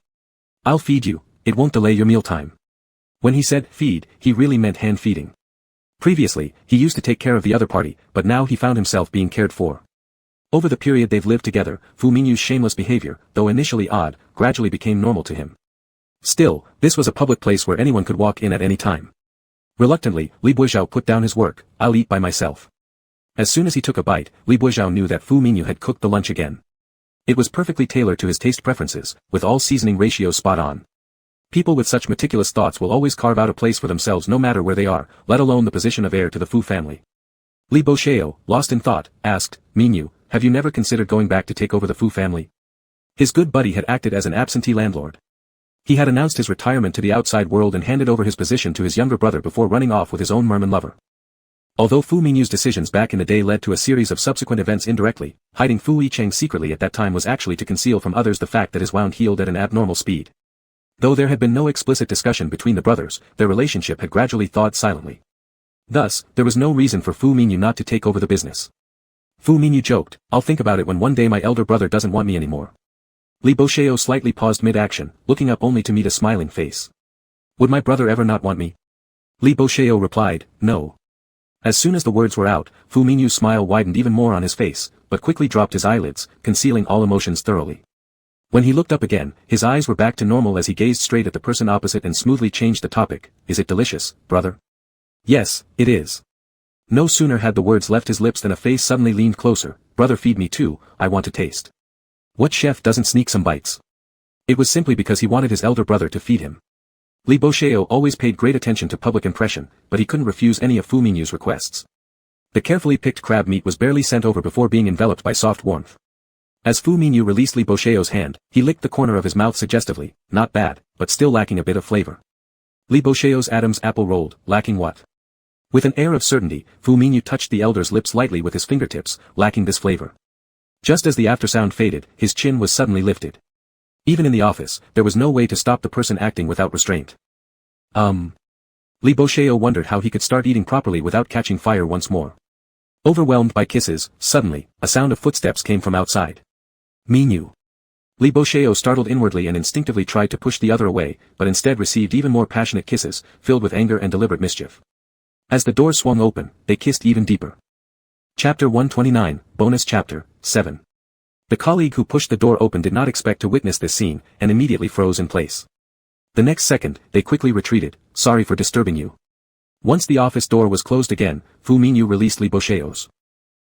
I'll feed you, it won't delay your mealtime." When he said feed, he really meant hand feeding. Previously, he used to take care of the other party, but now he found himself being cared for. Over the period they've lived together, Fu Mingyu's shameless behavior, though initially odd, gradually became normal to him. Still, this was a public place where anyone could walk in at any time. Reluctantly, Li Buizhao put down his work. "I'll eat by myself." As soon as he took a bite, Li Buizhao knew that Fu Mingyu had cooked the lunch again. It was perfectly tailored to his taste preferences, with all seasoning ratios spot on. People with such meticulous thoughts will always carve out a place for themselves no matter where they are, let alone the position of heir to the Fu family. Li Buizhao, lost in thought, asked, "Mingyu, have you never considered going back to take over the Fu family?" His good buddy had acted as an absentee landlord. He had announced his retirement to the outside world and handed over his position to his younger brother before running off with his own merman lover. Although Fu Mingyu's decisions back in the day led to a series of subsequent events indirectly, hiding Fu Yicheng secretly at that time was actually to conceal from others the fact that his wound healed at an abnormal speed. Though there had been no explicit discussion between the brothers, their relationship had gradually thawed silently. Thus, there was no reason for Fu Mingyu not to take over the business. Fu Mingyu joked, "I'll think about it when one day my elder brother doesn't want me anymore." Li Bosheo slightly paused mid-action, looking up only to meet a smiling face. "Would my brother ever not want me?" Li Bosheo replied, "No." As soon as the words were out, Fu Mingyu's smile widened even more on his face, but quickly dropped his eyelids, concealing all emotions thoroughly. When he looked up again, his eyes were back to normal as he gazed straight at the person opposite and smoothly changed the topic. "Is it delicious, brother?" "Yes, it is." No sooner had the words left his lips than a face suddenly leaned closer. "Brother, feed me too, I want to taste." What chef doesn't sneak some bites? It was simply because he wanted his elder brother to feed him. Li Bosheo always paid great attention to public impression, but he couldn't refuse any of Fu Mingyu's requests. The carefully picked crab meat was barely sent over before being enveloped by soft warmth. As Fu Mingyu released Li Bosheo's hand, he licked the corner of his mouth suggestively. Not bad, but still lacking a bit of flavor. Li Bosheo's Adam's apple rolled, lacking what? With an air of certainty, Fu Mingyu touched the elder's lips lightly with his fingertips, lacking this flavor. Just as the aftersound faded, his chin was suddenly lifted. Even in the office, there was no way to stop the person acting without restraint. Li Bosheo wondered how he could start eating properly without catching fire once more. Overwhelmed by kisses, suddenly, a sound of footsteps came from outside. Mingyu. Li Bosheo startled inwardly and instinctively tried to push the other away, but instead received even more passionate kisses, filled with anger and deliberate mischief. As the door swung open, they kissed even deeper. Chapter 129, Bonus Chapter, 7. The colleague who pushed the door open did not expect to witness this scene, and immediately froze in place. The next second, they quickly retreated. "Sorry for disturbing you." Once the office door was closed again, Fu Mingyu released Li Bosheo's.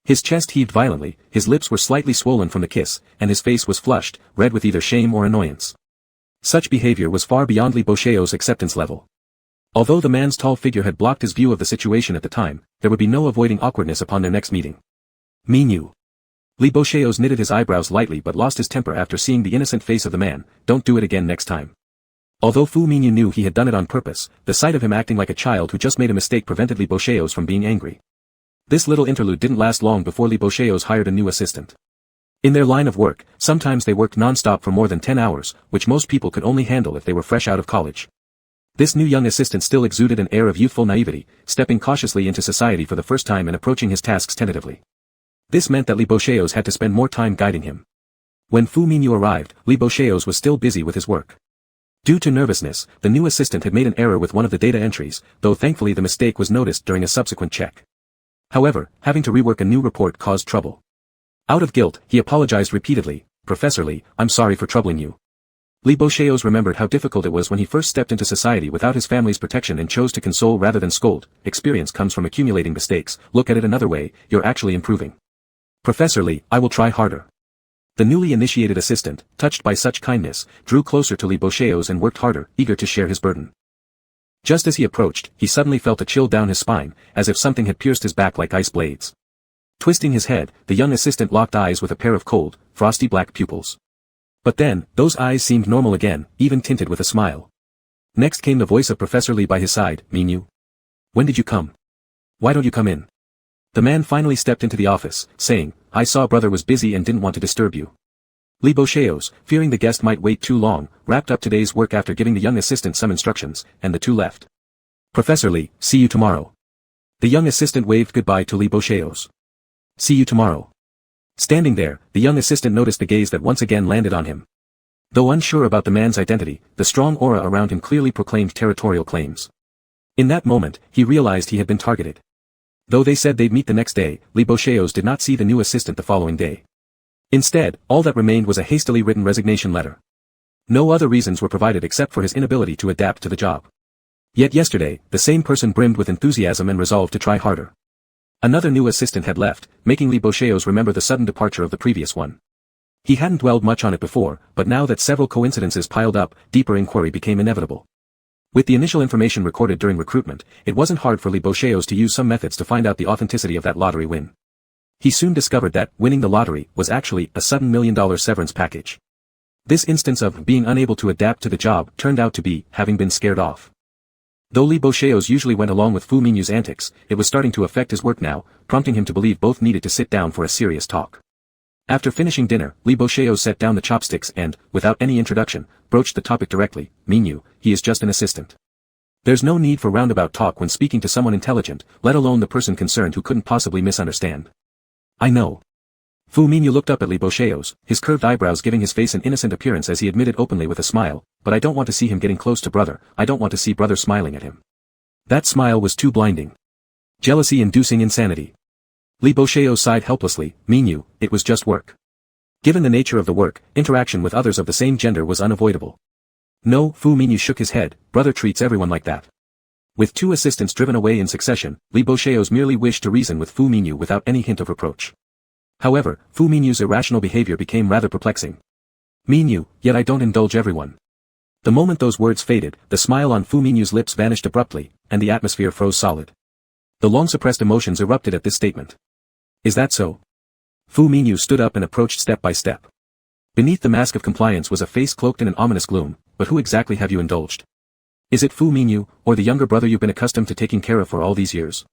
His chest heaved violently, his lips were slightly swollen from the kiss, and his face was flushed, red with either shame or annoyance. Such behavior was far beyond Li Bosheo's acceptance level. Although the man's tall figure had blocked his view of the situation at the time, there would be no avoiding awkwardness upon their next meeting. Mingyu. Li Bosheo's knitted his eyebrows lightly but lost his temper after seeing the innocent face of the man. "Don't do it again next time." Although Fu Mingyu knew he had done it on purpose, the sight of him acting like a child who just made a mistake prevented Li Bosheo's from being angry. This little interlude didn't last long before Li Bosheo's hired a new assistant. In their line of work, sometimes they worked non-stop for more than 10 hours, which most people could only handle if they were fresh out of college. This new young assistant still exuded an air of youthful naivety, stepping cautiously into society for the first time and approaching his tasks tentatively. This meant that Li Bosheo's had to spend more time guiding him. When Fu Mingyu arrived, Li Bosheo's was still busy with his work. Due to nervousness, the new assistant had made an error with one of the data entries, though thankfully the mistake was noticed during a subsequent check. However, having to rework a new report caused trouble. Out of guilt, he apologized repeatedly. "Professor Li, I'm sorry for troubling you." Li Bosheo's remembered how difficult it was when he first stepped into society without his family's protection and chose to console rather than scold. "Experience comes from accumulating mistakes. Look at it another way, you're actually improving." "Professor Li, I will try harder." The newly initiated assistant, touched by such kindness, drew closer to Li Bosheo's and worked harder, eager to share his burden. Just as he approached, he suddenly felt a chill down his spine, as if something had pierced his back like ice blades. Twisting his head, the young assistant locked eyes with a pair of cold, frosty black pupils. But then, those eyes seemed normal again, even tinted with a smile. Next came the voice of Professor Li by his side. "Mingyu? When did you come? Why don't you come in?" The man finally stepped into the office, saying, "I saw brother was busy and didn't want to disturb you." Li Bosheo's, fearing the guest might wait too long, wrapped up today's work after giving the young assistant some instructions, and the two left. "Professor Li, see you tomorrow." The young assistant waved goodbye to Li Bosheo's. "See you tomorrow." Standing there, the young assistant noticed the gaze that once again landed on him. Though unsure about the man's identity, the strong aura around him clearly proclaimed territorial claims. In that moment, he realized he had been targeted. Though they said they'd meet the next day, Li Bosheo's did not see the new assistant the following day. Instead, all that remained was a hastily written resignation letter. No other reasons were provided except for his inability to adapt to the job. Yet yesterday, the same person brimmed with enthusiasm and resolve to try harder. Another new assistant had left, making Li Bosheo's remember the sudden departure of the previous one. He hadn't dwelled much on it before, but now that several coincidences piled up, deeper inquiry became inevitable. With the initial information recorded during recruitment, it wasn't hard for Li Bosheo's to use some methods to find out the authenticity of that lottery win. He soon discovered that winning the lottery was actually a sudden $1 million severance package. This instance of being unable to adapt to the job turned out to be having been scared off. Though Li Bocheos usually went along with Fu Mingyu's antics, it was starting to affect his work now, prompting him to believe both needed to sit down for a serious talk. After finishing dinner, Li Bocheos set down the chopsticks and, without any introduction, broached the topic directly. Mingyu, he is just an assistant. There's no need for roundabout talk when speaking to someone intelligent, let alone the person concerned who couldn't possibly misunderstand. I know. Fu Mingyu looked up at Li Bocheos, his curved eyebrows giving his face an innocent appearance as he admitted openly with a smile, but I don't want to see him getting close to brother, I don't want to see brother smiling at him. That smile was too blinding. Jealousy-inducing insanity. Li Bocheos sighed helplessly. Mingyu, it was just work. Given the nature of the work, interaction with others of the same gender was unavoidable. No, Fu Mingyu shook his head, brother treats everyone like that. With two assistants driven away in succession, Li Bocheos merely wished to reason with Fu Mingyu without any hint of reproach. However, Fu Mingyu's irrational behavior became rather perplexing. Mingyu, yet I don't indulge everyone. The moment those words faded, the smile on Fu Mingyu's lips vanished abruptly, and the atmosphere froze solid. The long-suppressed emotions erupted at this statement. Is that so? Fu Mingyu stood up and approached step by step. Beneath the mask of compliance was a face cloaked in an ominous gloom, but who exactly have you indulged? Is it Fu Mingyu, or the younger brother you've been accustomed to taking care of for all these years?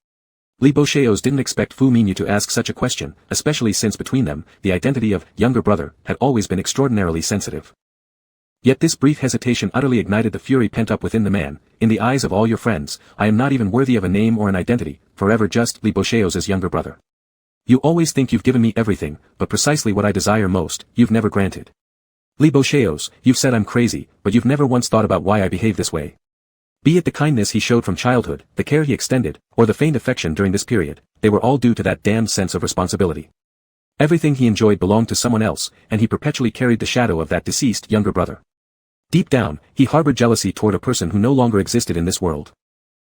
Li Bocheos didn't expect Fu Mingyu to ask such a question, especially since between them, the identity of younger brother had always been extraordinarily sensitive. Yet this brief hesitation utterly ignited the fury pent up within the man. In the eyes of all your friends, I am not even worthy of a name or an identity, forever just Li Bocheos' younger brother. You always think you've given me everything, but precisely what I desire most, you've never granted. Li Bocheos, you've said I'm crazy, but you've never once thought about why I behave this way. Be it the kindness he showed from childhood, the care he extended, or the feigned affection during this period, they were all due to that damned sense of responsibility. Everything he enjoyed belonged to someone else, and he perpetually carried the shadow of that deceased younger brother. Deep down, he harbored jealousy toward a person who no longer existed in this world.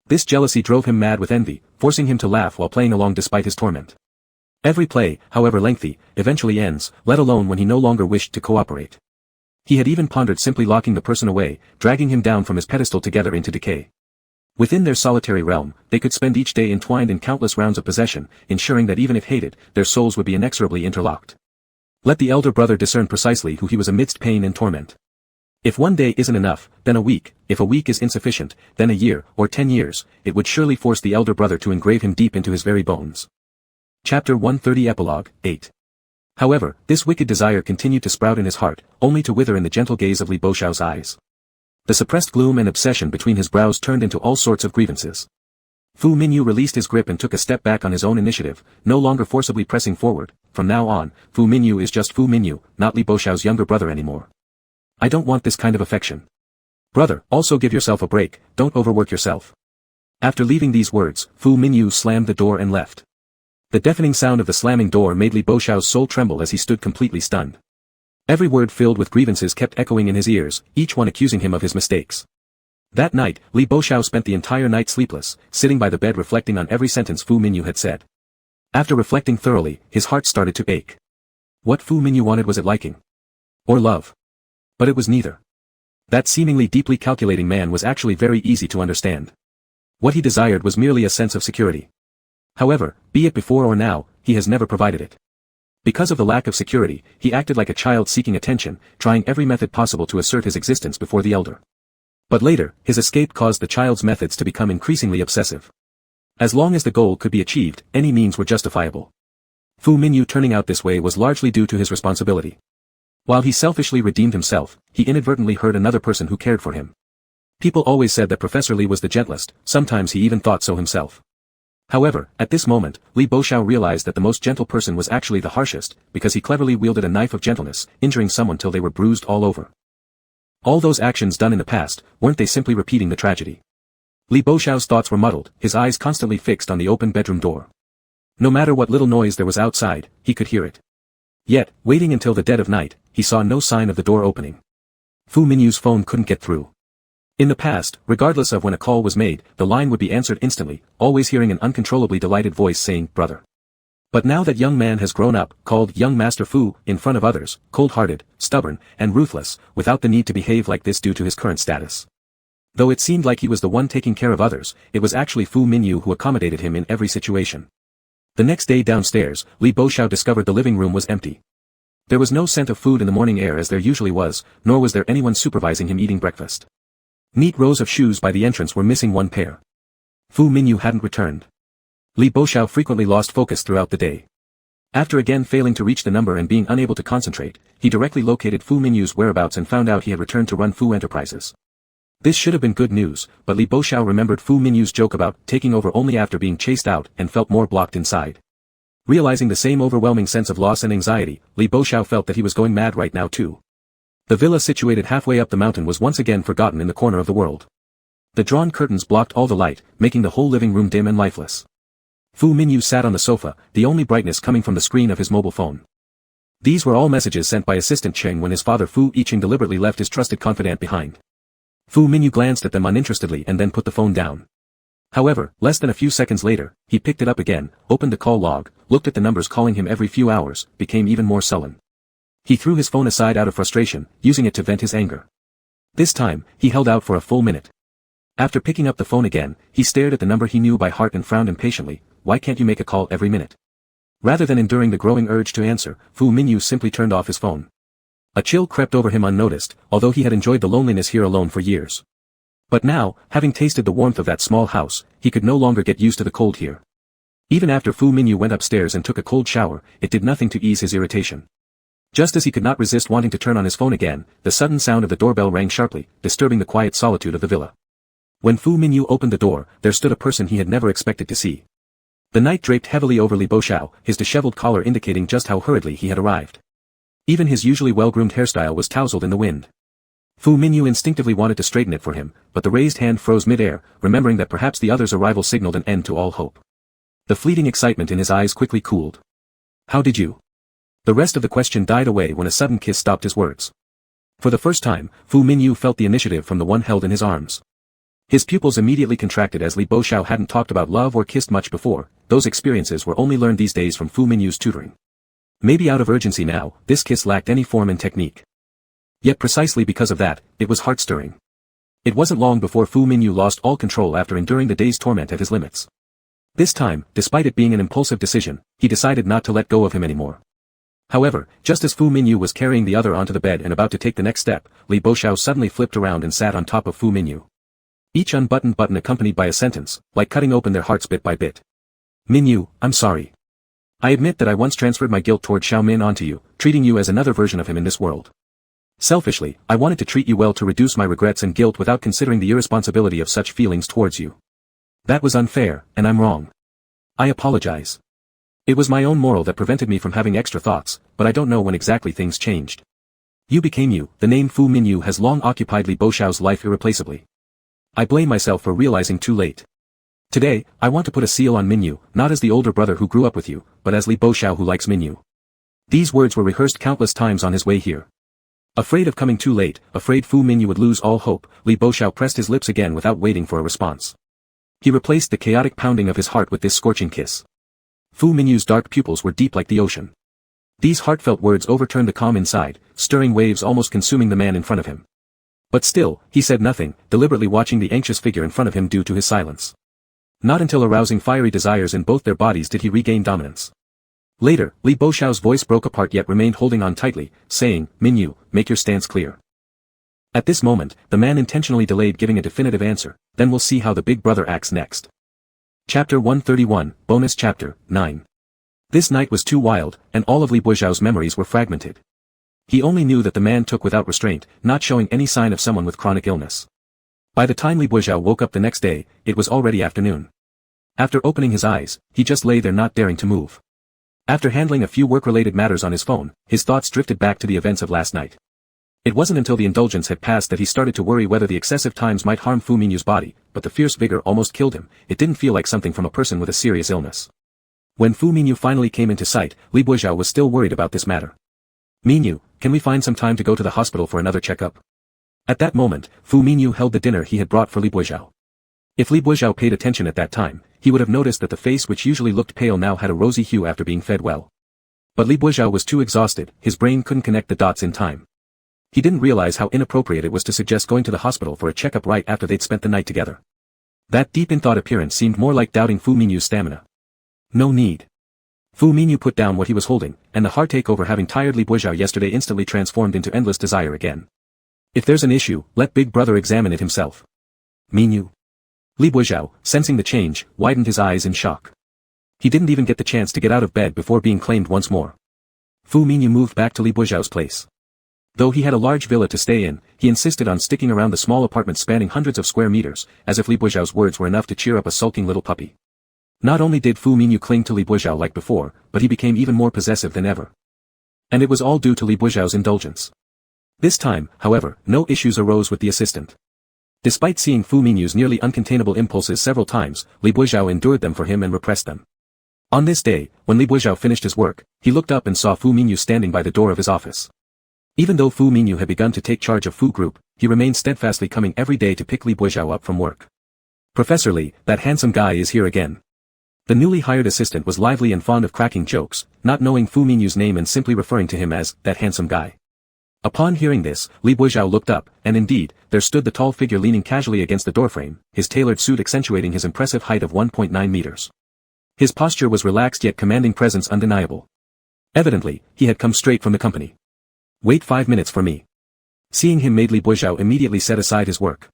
This jealousy drove him mad with envy, forcing him to laugh while playing along despite his torment. Every play, however lengthy, eventually ends, let alone when he no longer wished to cooperate. He had even pondered simply locking the person away, dragging him down from his pedestal together into decay. Within their solitary realm, they could spend each day entwined in countless rounds of possession, ensuring that even if hated, their souls would be inexorably interlocked. Let the elder brother discern precisely who he was amidst pain and torment. If one day isn't enough, then a week; if a week is insufficient, then a year, or 10 years, it would surely force the elder brother to engrave him deep into his very bones. Chapter 130 Epilogue, 8. However, this wicked desire continued to sprout in his heart, only to wither in the gentle gaze of Li Bocheos' eyes. The suppressed gloom and obsession between his brows turned into all sorts of grievances. Fu Mingyu released his grip and took a step back on his own initiative, no longer forcibly pressing forward. From now on, Fu Mingyu is just Fu Mingyu, not Li Bocheos' younger brother anymore. I don't want this kind of affection. Brother, also give yourself a break, don't overwork yourself. After leaving these words, Fu Mingyu slammed the door and left. The deafening sound of the slamming door made Li Bocheos' soul tremble as he stood completely stunned. Every word filled with grievances kept echoing in his ears, each one accusing him of his mistakes. That night, Li Bocheos spent the entire night sleepless, sitting by the bed reflecting on every sentence Fu Mingyu had said. After reflecting thoroughly, his heart started to ache. What Fu Mingyu wanted, was it liking? Or love? But it was neither. That seemingly deeply calculating man was actually very easy to understand. What he desired was merely a sense of security. However, be it before or now, he has never provided it. Because of the lack of security, he acted like a child seeking attention, trying every method possible to assert his existence before the elder. But later, his escape caused the child's methods to become increasingly obsessive. As long as the goal could be achieved, any means were justifiable. Fu Mingyu turning out this way was largely due to his responsibility. While he selfishly redeemed himself, he inadvertently hurt another person who cared for him. People always said that Professor Li was the gentlest, sometimes he even thought so himself. However, at this moment, Li Bocheos realized that the most gentle person was actually the harshest, because he cleverly wielded a knife of gentleness, injuring someone till they were bruised all over. All those actions done in the past, weren't they simply repeating the tragedy? Li Bocheos' thoughts were muddled, his eyes constantly fixed on the open bedroom door. No matter what little noise there was outside, he could hear it. Yet, waiting until the dead of night, he saw no sign of the door opening. Fu Mingyu's phone couldn't get through. In the past, regardless of when a call was made, the line would be answered instantly, always hearing an uncontrollably delighted voice saying, "Brother." But now that young man has grown up, called young Master Fu, in front of others, cold-hearted, stubborn, and ruthless, without the need to behave like this due to his current status. Though it seemed like he was the one taking care of others, it was actually Fu Mingyu who accommodated him in every situation. The next day downstairs, Li Bocheos discovered the living room was empty. There was no scent of food in the morning air as there usually was, nor was there anyone supervising him eating breakfast. Neat rows of shoes by the entrance were missing one pair. Fu Minyu hadn't returned. Li Boxiao frequently lost focus throughout the day. After again failing to reach the number and being unable to concentrate, he directly located Fu Minyu's whereabouts and found out he had returned to run Fu Enterprises. This should have been good news, but Li Boxiao remembered Fu Minyu's joke about taking over only after being chased out and felt more blocked inside. Realizing the same overwhelming sense of loss and anxiety, Li Boxiao felt that he was going mad right now too. The villa situated halfway up the mountain was once again forgotten in the corner of the world. The drawn curtains blocked all the light, making the whole living room dim and lifeless. Fu Minyu sat on the sofa, the only brightness coming from the screen of his mobile phone. These were all messages sent by Assistant Cheng when his father Fu Yiqing deliberately left his trusted confidant behind. Fu Minyu glanced at them uninterestedly and then put the phone down. However, less than a few seconds later, he picked it up again, opened the call log, looked at the numbers calling him every few hours, became even more sullen. He threw his phone aside out of frustration, using it to vent his anger. This time, he held out for a full minute. After picking up the phone again, he stared at the number he knew by heart and frowned impatiently. Why can't you make a call every minute? Rather than enduring the growing urge to answer, Fu Minyu simply turned off his phone. A chill crept over him unnoticed, although he had enjoyed the loneliness here alone for years. But now, having tasted the warmth of that small house, he could no longer get used to the cold here. Even after Fu Minyu went upstairs and took a cold shower, it did nothing to ease his irritation. Just as he could not resist wanting to turn on his phone again, the sudden sound of the doorbell rang sharply, disturbing the quiet solitude of the villa. When Fu Minyu opened the door, there stood a person he had never expected to see. The night draped heavily over Li Boxiao, his disheveled collar indicating just how hurriedly he had arrived. Even his usually well-groomed hairstyle was tousled in the wind. Fu Minyu instinctively wanted to straighten it for him, but the raised hand froze mid-air, remembering that perhaps the other's arrival signaled an end to all hope. The fleeting excitement in his eyes quickly cooled. How did you? The rest of the question died away when a sudden kiss stopped his words. For the first time, Fu Minyu felt the initiative from the one held in his arms. His pupils immediately contracted as Li Boxiao hadn't talked about love or kissed much before. Those experiences were only learned these days from Fu Minyu's tutoring. Maybe out of urgency now, this kiss lacked any form and technique. Yet precisely because of that, it was heart-stirring. It wasn't long before Fu Minyu lost all control after enduring the day's torment at his limits. This time, despite it being an impulsive decision, he decided not to let go of him anymore. However, just as Fu Minyu was carrying the other onto the bed and about to take the next step, Li Boxiao suddenly flipped around and sat on top of Fu Minyu. Each unbuttoned button accompanied by a sentence, like cutting open their hearts bit by bit. Minyu, I'm sorry. I admit that I once transferred my guilt toward Xiaomin onto you, treating you as another version of him in this world. Selfishly, I wanted to treat you well to reduce my regrets and guilt without considering the irresponsibility of such feelings towards you. That was unfair, and I'm wrong. I apologize. It was my own moral that prevented me from having extra thoughts, but I don't know when exactly things changed. You became you. The name Fu Minyu has long occupied Li Boxiao's life irreplaceably. I blame myself for realizing too late. Today, I want to put a seal on Minyu, not as the older brother who grew up with you, but as Li Boxiao who likes Minyu. These words were rehearsed countless times on his way here. Afraid of coming too late, afraid Fu Minyu would lose all hope, Li Boxiao pressed his lips again without waiting for a response. He replaced the chaotic pounding of his heart with this scorching kiss. Fu Minyu's dark pupils were deep like the ocean. These heartfelt words overturned the calm inside, stirring waves almost consuming the man in front of him. But still, he said nothing, deliberately watching the anxious figure in front of him due to his silence. Not until arousing fiery desires in both their bodies did he regain dominance. Later, Li Boxiao's voice broke apart yet remained holding on tightly, saying, Minyu, make your stance clear. At this moment, the man intentionally delayed giving a definitive answer, then we'll see how the big brother acts next. Chapter 131, Bonus Chapter, 9. This night was too wild, and all of Li Boxiao's memories were fragmented. He only knew that the man took without restraint, not showing any sign of someone with chronic illness. By the time Li Boxiao woke up the next day, it was already afternoon. After opening his eyes, he just lay there not daring to move. After handling a few work-related matters on his phone, his thoughts drifted back to the events of last night. It wasn't until the indulgence had passed that he started to worry whether the excessive times might harm Fu Minyu's body, but the fierce vigor almost killed him. It didn't feel like something from a person with a serious illness. When Fu Minyu finally came into sight, Li Boxiao was still worried about this matter. Minyu, can we find some time to go to the hospital for another checkup? At that moment, Fu Minyu held the dinner he had brought for Li Boxiao. If Li Boxiao paid attention at that time, he would have noticed that the face which usually looked pale now had a rosy hue after being fed well. But Li Boxiao was too exhausted, his brain couldn't connect the dots in time. He didn't realize how inappropriate it was to suggest going to the hospital for a checkup right after they'd spent the night together. That deep-in-thought appearance seemed more like doubting Fu Minyu's stamina. No need. Fu Minyu put down what he was holding, and the heartache over having tired Li Buizhao yesterday instantly transformed into endless desire again. If there's an issue, let Big Brother examine it himself. Minyu. Li Buizhao, sensing the change, widened his eyes in shock. He didn't even get the chance to get out of bed before being claimed once more. Fu Minyu moved back to Li Buizhao's place. Though he had a large villa to stay in, he insisted on sticking around the small apartment spanning hundreds of square meters, as if Li Buizhao's words were enough to cheer up a sulking little puppy. Not only did Fu Minyu cling to Li Buizhao like before, but he became even more possessive than ever. And it was all due to Li Buizhao's indulgence. This time, however, no issues arose with the assistant. Despite seeing Fu Minyu's nearly uncontainable impulses several times, Li Buizhao endured them for him and repressed them. On this day, when Li Buizhao finished his work, he looked up and saw Fu Minyu standing by the door of his office. Even though Fu Minyu had begun to take charge of Fu Group, he remained steadfastly coming every day to pick Li Buizhao up from work. Professor Li, that handsome guy is here again. The newly hired assistant was lively and fond of cracking jokes, not knowing Fu Minyu's name and simply referring to him as that handsome guy. Upon hearing this, Li Buizhao looked up, and indeed, there stood the tall figure leaning casually against the doorframe, his tailored suit accentuating his impressive height of 1.9 meters. His posture was relaxed yet commanding presence undeniable. Evidently, he had come straight from the company. Wait 5 minutes for me. Seeing him made Li Buizhao immediately set aside his work.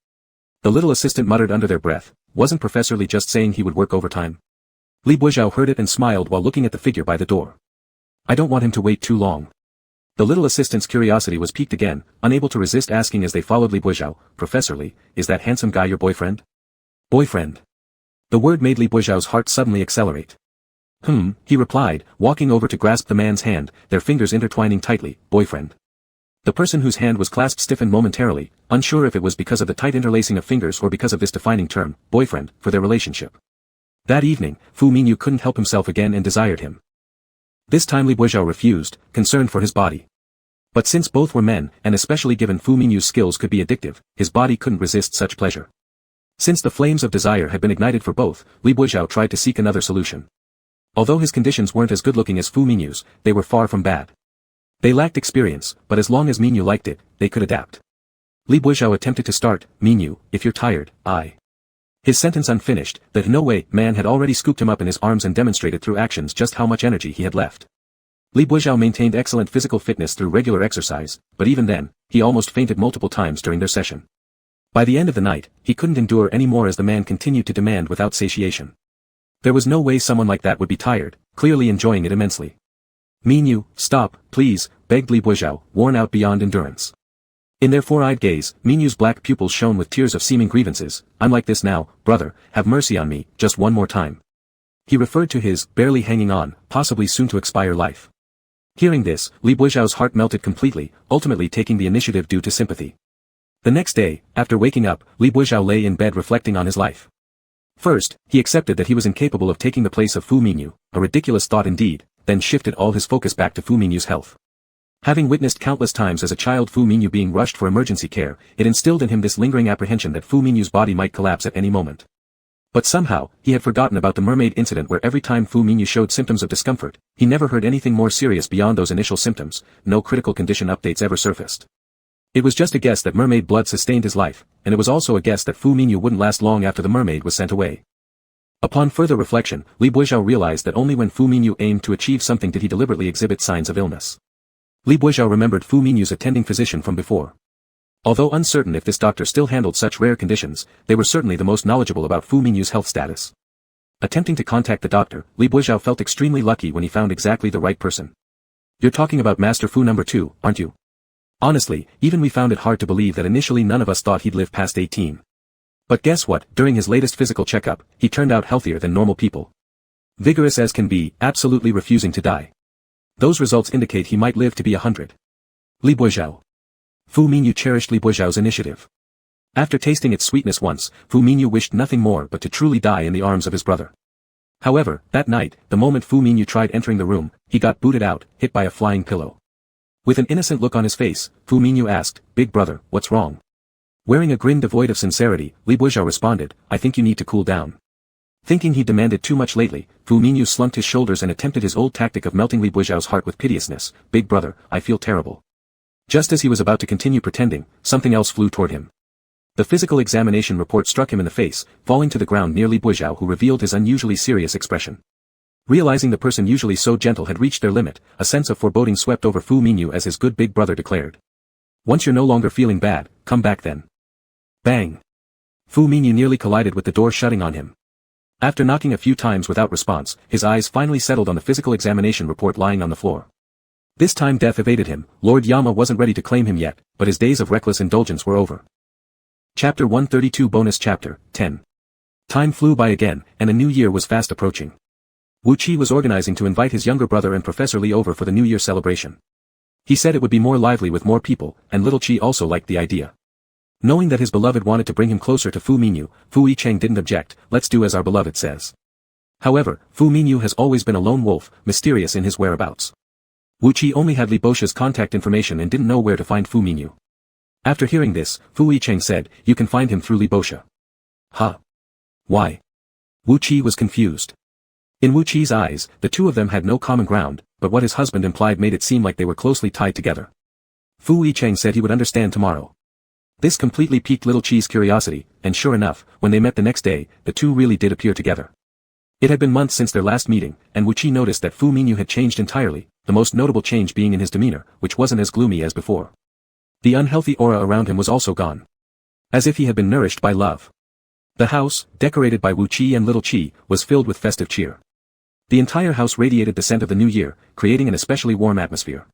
The little assistant muttered under their breath, wasn't Professor Li just saying he would work overtime? Li Buizhao heard it and smiled while looking at the figure by the door. I don't want him to wait too long. The little assistant's curiosity was piqued again, unable to resist asking as they followed Li Buizhao, Professor Li, is that handsome guy your boyfriend? Boyfriend. The word made Li Buizhao's heart suddenly accelerate. He replied, walking over to grasp the man's hand, their fingers intertwining tightly, boyfriend. The person whose hand was clasped stiffened momentarily, unsure if it was because of the tight interlacing of fingers or because of this defining term, boyfriend, for their relationship. That evening, Fu Minyu couldn't help himself again and desired him. This time Li Buizhao refused, concerned for his body. But since both were men, and especially given Fu Minyu's skills could be addictive, his body couldn't resist such pleasure. Since the flames of desire had been ignited for both, Li Buizhao tried to seek another solution. Although his conditions weren't as good-looking as Fu Minyu's, they were far from bad. They lacked experience, but as long as Minyu liked it, they could adapt. Li Buizhao attempted to start, Minyu, if you're tired, His sentence unfinished, the no way man had already scooped him up in his arms and demonstrated through actions just how much energy he had left. Li Buizhao maintained excellent physical fitness through regular exercise, but even then, he almost fainted multiple times during their session. By the end of the night, he couldn't endure any more as the man continued to demand without satiation. There was no way someone like that would be tired, clearly enjoying it immensely. Minyu, stop, please, begged Li Buizhao, worn out beyond endurance. In their four-eyed gaze, Minyu's black pupils shone with tears of seeming grievances. I'm like this now, brother, have mercy on me, just one more time. He referred to his, barely hanging on, possibly soon to expire life. Hearing this, Li Buizhao's heart melted completely, ultimately taking the initiative due to sympathy. The next day, after waking up, Li Buizhao lay in bed reflecting on his life. First, he accepted that he was incapable of taking the place of Fu Minyu, a ridiculous thought indeed, then shifted all his focus back to Fu Minyu's health. Having witnessed countless times as a child Fu Minyu being rushed for emergency care, it instilled in him this lingering apprehension that Fu Minyu's body might collapse at any moment. But somehow, he had forgotten about the mermaid incident where every time Fu Minyu showed symptoms of discomfort, he never heard anything more serious beyond those initial symptoms, no critical condition updates ever surfaced. It was just a guess that mermaid blood sustained his life, and it was also a guess that Fu Minyu wouldn't last long after the mermaid was sent away. Upon further reflection, Li Buizhao realized that only when Fu Minyu aimed to achieve something did he deliberately exhibit signs of illness. Li Buizhao remembered Fu Minyu's attending physician from before. Although uncertain if this doctor still handled such rare conditions, they were certainly the most knowledgeable about Fu Minyu's health status. Attempting to contact the doctor, Li Buizhao felt extremely lucky when he found exactly the right person. You're talking about Master Fu number 2, aren't you? Honestly, even we found it hard to believe that initially none of us thought he'd live past 18. But guess what, during his latest physical checkup, he turned out healthier than normal people. Vigorous as can be, absolutely refusing to die. Those results indicate he might live to be 100. Li Buizhao. Fu Minyu cherished Li Buizhao's initiative. After tasting its sweetness once, Fu Minyu wished nothing more but to truly die in the arms of his brother. However, that night, the moment Fu Minyu tried entering the room, he got booted out, hit by a flying pillow. With an innocent look on his face, Fu Minyu asked, Big brother, what's wrong? Wearing a grin devoid of sincerity, Li Buizhao responded, I think you need to cool down. Thinking he demanded too much lately, Fu Minyu slumped his shoulders and attempted his old tactic of melting Li Buizhao's heart with piteousness, Big brother, I feel terrible. Just as he was about to continue pretending, something else flew toward him. The physical examination report struck him in the face, falling to the ground near Li Buizhao who revealed his unusually serious expression. Realizing the person usually so gentle had reached their limit, a sense of foreboding swept over Fu Minyu as his good big brother declared. Once you're no longer feeling bad, come back then. Bang! Fu Minyu nearly collided with the door shutting on him. After knocking a few times without response, his eyes finally settled on the physical examination report lying on the floor. This time death evaded him. Lord Yama wasn't ready to claim him yet, but his days of reckless indulgence were over. Chapter 132 Bonus Chapter 10. Time flew by again, and a new year was fast approaching. Wu Qi was organizing to invite his younger brother and Professor Li over for the New Year celebration. He said it would be more lively with more people, and little Qi also liked the idea. Knowing that his beloved wanted to bring him closer to Fu Minyu, Fu Yicheng didn't object. Let's do as our beloved says. However, Fu Minyu has always been a lone wolf, mysterious in his whereabouts. Wu Qi only had Li Boxia's contact information and didn't know where to find Fu Minyu. After hearing this, Fu Yicheng said, you can find him through Li Boxia. Huh? Why? Wu Qi was confused. In Wu Qi's eyes, the two of them had no common ground, but what his husband implied made it seem like they were closely tied together. Fu Yicheng said he would understand tomorrow. This completely piqued little Qi's curiosity, and sure enough, when they met the next day, the two really did appear together. It had been months since their last meeting, and Wu Qi noticed that Fu Minyu had changed entirely, the most notable change being in his demeanor, which wasn't as gloomy as before. The unhealthy aura around him was also gone. As if he had been nourished by love. The house, decorated by Wu Qi and little Qi, was filled with festive cheer. The entire house radiated the scent of the new year, creating an especially warm atmosphere.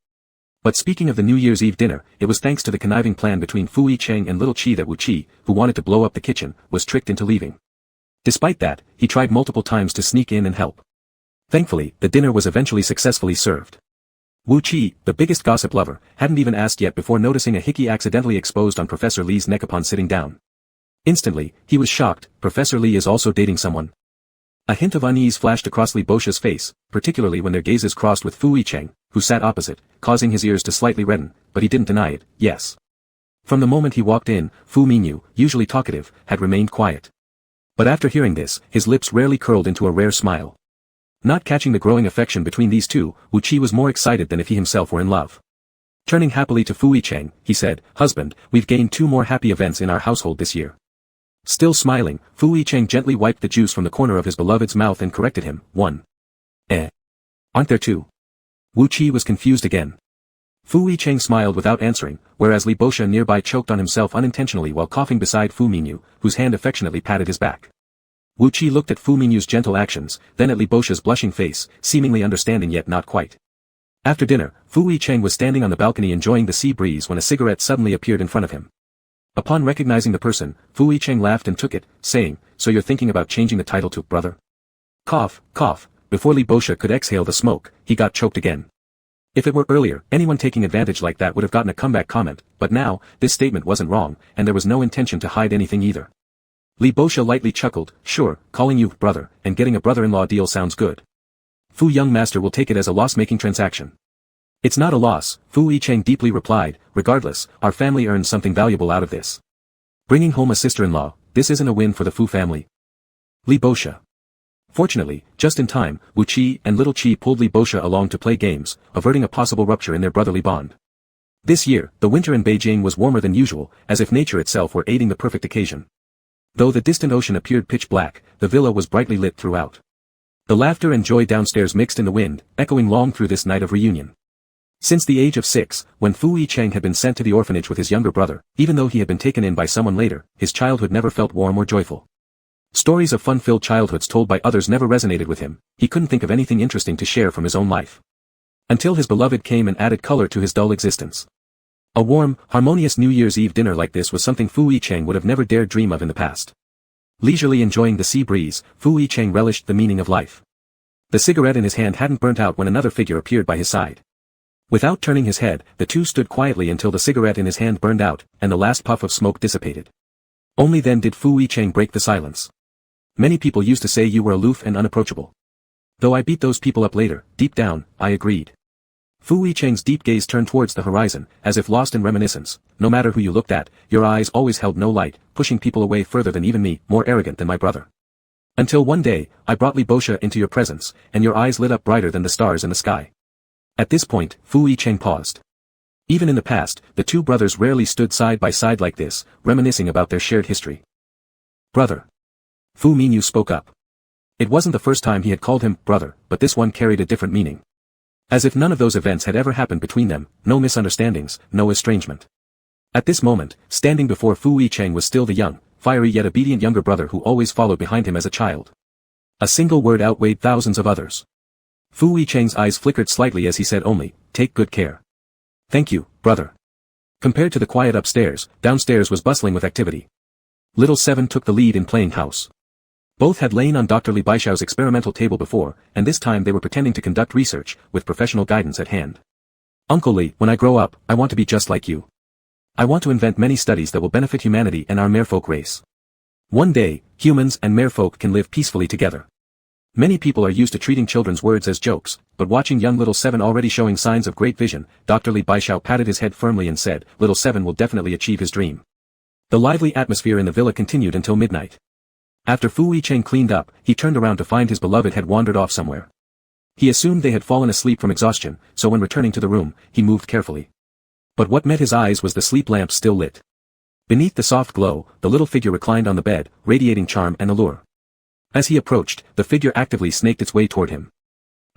But speaking of the New Year's Eve dinner, it was thanks to the conniving plan between Fu Yicheng and little Qi that Wu Qi, who wanted to blow up the kitchen, was tricked into leaving. Despite that, he tried multiple times to sneak in and help. Thankfully, the dinner was eventually successfully served. Wu Qi, the biggest gossip lover, hadn't even asked yet before noticing a hickey accidentally exposed on Professor Li's neck upon sitting down. Instantly, he was shocked. Professor Li is also dating someone. A hint of unease flashed across Li Boxia's face, particularly when their gazes crossed with Fu Yicheng, who sat opposite, causing his ears to slightly redden, but he didn't deny it. Yes. From the moment he walked in, Fu Minyu, usually talkative, had remained quiet. But after hearing this, his lips rarely curled into a rare smile. Not catching the growing affection between these two, Wu Qi was more excited than if he himself were in love. Turning happily to Fu Yicheng, he said, "Husband, we've gained 2 more happy events in our household this year." Still smiling, Fu Yicheng gently wiped the juice from the corner of his beloved's mouth and corrected him. 1. Aren't there 2? Wu Qi was confused again. Fu Yicheng smiled without answering, whereas Li Boxia nearby choked on himself unintentionally while coughing beside Fu Minyu, whose hand affectionately patted his back. Wu Qi looked at Fu Minyu's gentle actions, then at Li Boxia's blushing face, seemingly understanding yet not quite. After dinner, Fu Yicheng was standing on the balcony enjoying the sea breeze when a cigarette suddenly appeared in front of him. Upon recognizing the person, Fu Yicheng laughed and took it, saying, "So you're thinking about changing the title to brother?" Cough, cough. Before Li Boxia could exhale the smoke, he got choked again. If it were earlier, anyone taking advantage like that would have gotten a comeback comment, but now, this statement wasn't wrong, and there was no intention to hide anything either. Li Boxia lightly chuckled, "Sure, calling you brother, and getting a brother-in-law deal sounds good. Fu young master will take it as a loss-making transaction." "It's not a loss," Fu Yicheng deeply replied, "regardless, our family earns something valuable out of this. Bringing home a sister-in-law, this isn't a win for the Fu family." Li Boxia. Fortunately, just in time, Wu Qi and little Qi pulled Li Boxia along to play games, averting a possible rupture in their brotherly bond. This year, the winter in Beijing was warmer than usual, as if nature itself were aiding the perfect occasion. Though the distant ocean appeared pitch black, the villa was brightly lit throughout. The laughter and joy downstairs mixed in the wind, echoing long through this night of reunion. Since the age of 6, when Fu Yicheng had been sent to the orphanage with his younger brother, even though he had been taken in by someone later, his childhood never felt warm or joyful. Stories of fun-filled childhoods told by others never resonated with him. He couldn't think of anything interesting to share from his own life. Until his beloved came and added color to his dull existence. A warm, harmonious New Year's Eve dinner like this was something Fu Yicheng would have never dared dream of in the past. Leisurely enjoying the sea breeze, Fu Yicheng relished the meaning of life. The cigarette in his hand hadn't burnt out when another figure appeared by his side. Without turning his head, the two stood quietly until the cigarette in his hand burned out, and the last puff of smoke dissipated. Only then did Fu Yicheng break the silence. "Many people used to say you were aloof and unapproachable. Though I beat those people up later, deep down, I agreed." Fu Yicheng's deep gaze turned towards the horizon, as if lost in reminiscence. "No matter who you looked at, your eyes always held no light, pushing people away further than even me, more arrogant than my brother. Until one day, I brought Li Boxia into your presence, and your eyes lit up brighter than the stars in the sky." At this point, Fu Yicheng paused. Even in the past, the two brothers rarely stood side by side like this, reminiscing about their shared history. "Brother." Fu Minyu spoke up. It wasn't the first time he had called him brother, but this one carried a different meaning. As if none of those events had ever happened between them, no misunderstandings, no estrangement. At this moment, standing before Fu Yicheng was still the young, fiery yet obedient younger brother who always followed behind him as a child. A single word outweighed thousands of others. Fu Yicheng's eyes flickered slightly as he said only, "Take good care." "Thank you, brother." Compared to the quiet upstairs, downstairs was bustling with activity. Little Seven took the lead in playing house. Both had lain on Dr. Li Baishao's experimental table before, and this time they were pretending to conduct research, with professional guidance at hand. "Uncle Li, when I grow up, I want to be just like you. I want to invent many studies that will benefit humanity and our merfolk race. One day, humans and merfolk can live peacefully together." Many people are used to treating children's words as jokes, but watching young Little Seven already showing signs of great vision, Dr. Li Baishao patted his head firmly and said, "Little Seven will definitely achieve his dream." The lively atmosphere in the villa continued until midnight. After Fu Yicheng cleaned up, he turned around to find his beloved had wandered off somewhere. He assumed they had fallen asleep from exhaustion, so when returning to the room, he moved carefully. But what met his eyes was the sleep lamp still lit. Beneath the soft glow, the little figure reclined on the bed, radiating charm and allure. As he approached, the figure actively snaked its way toward him.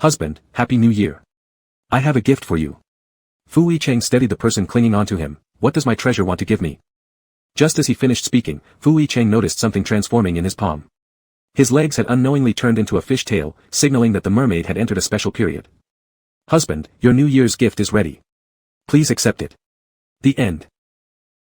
"Husband, Happy New Year. I have a gift for you." Fu Yicheng steadied the person clinging onto him. "What does my treasure want to give me?" Just as he finished speaking, Fu Yicheng noticed something transforming in his palm. His legs had unknowingly turned into a fish tail, signaling that the mermaid had entered a special period. "Husband, your New Year's gift is ready. Please accept it." The end.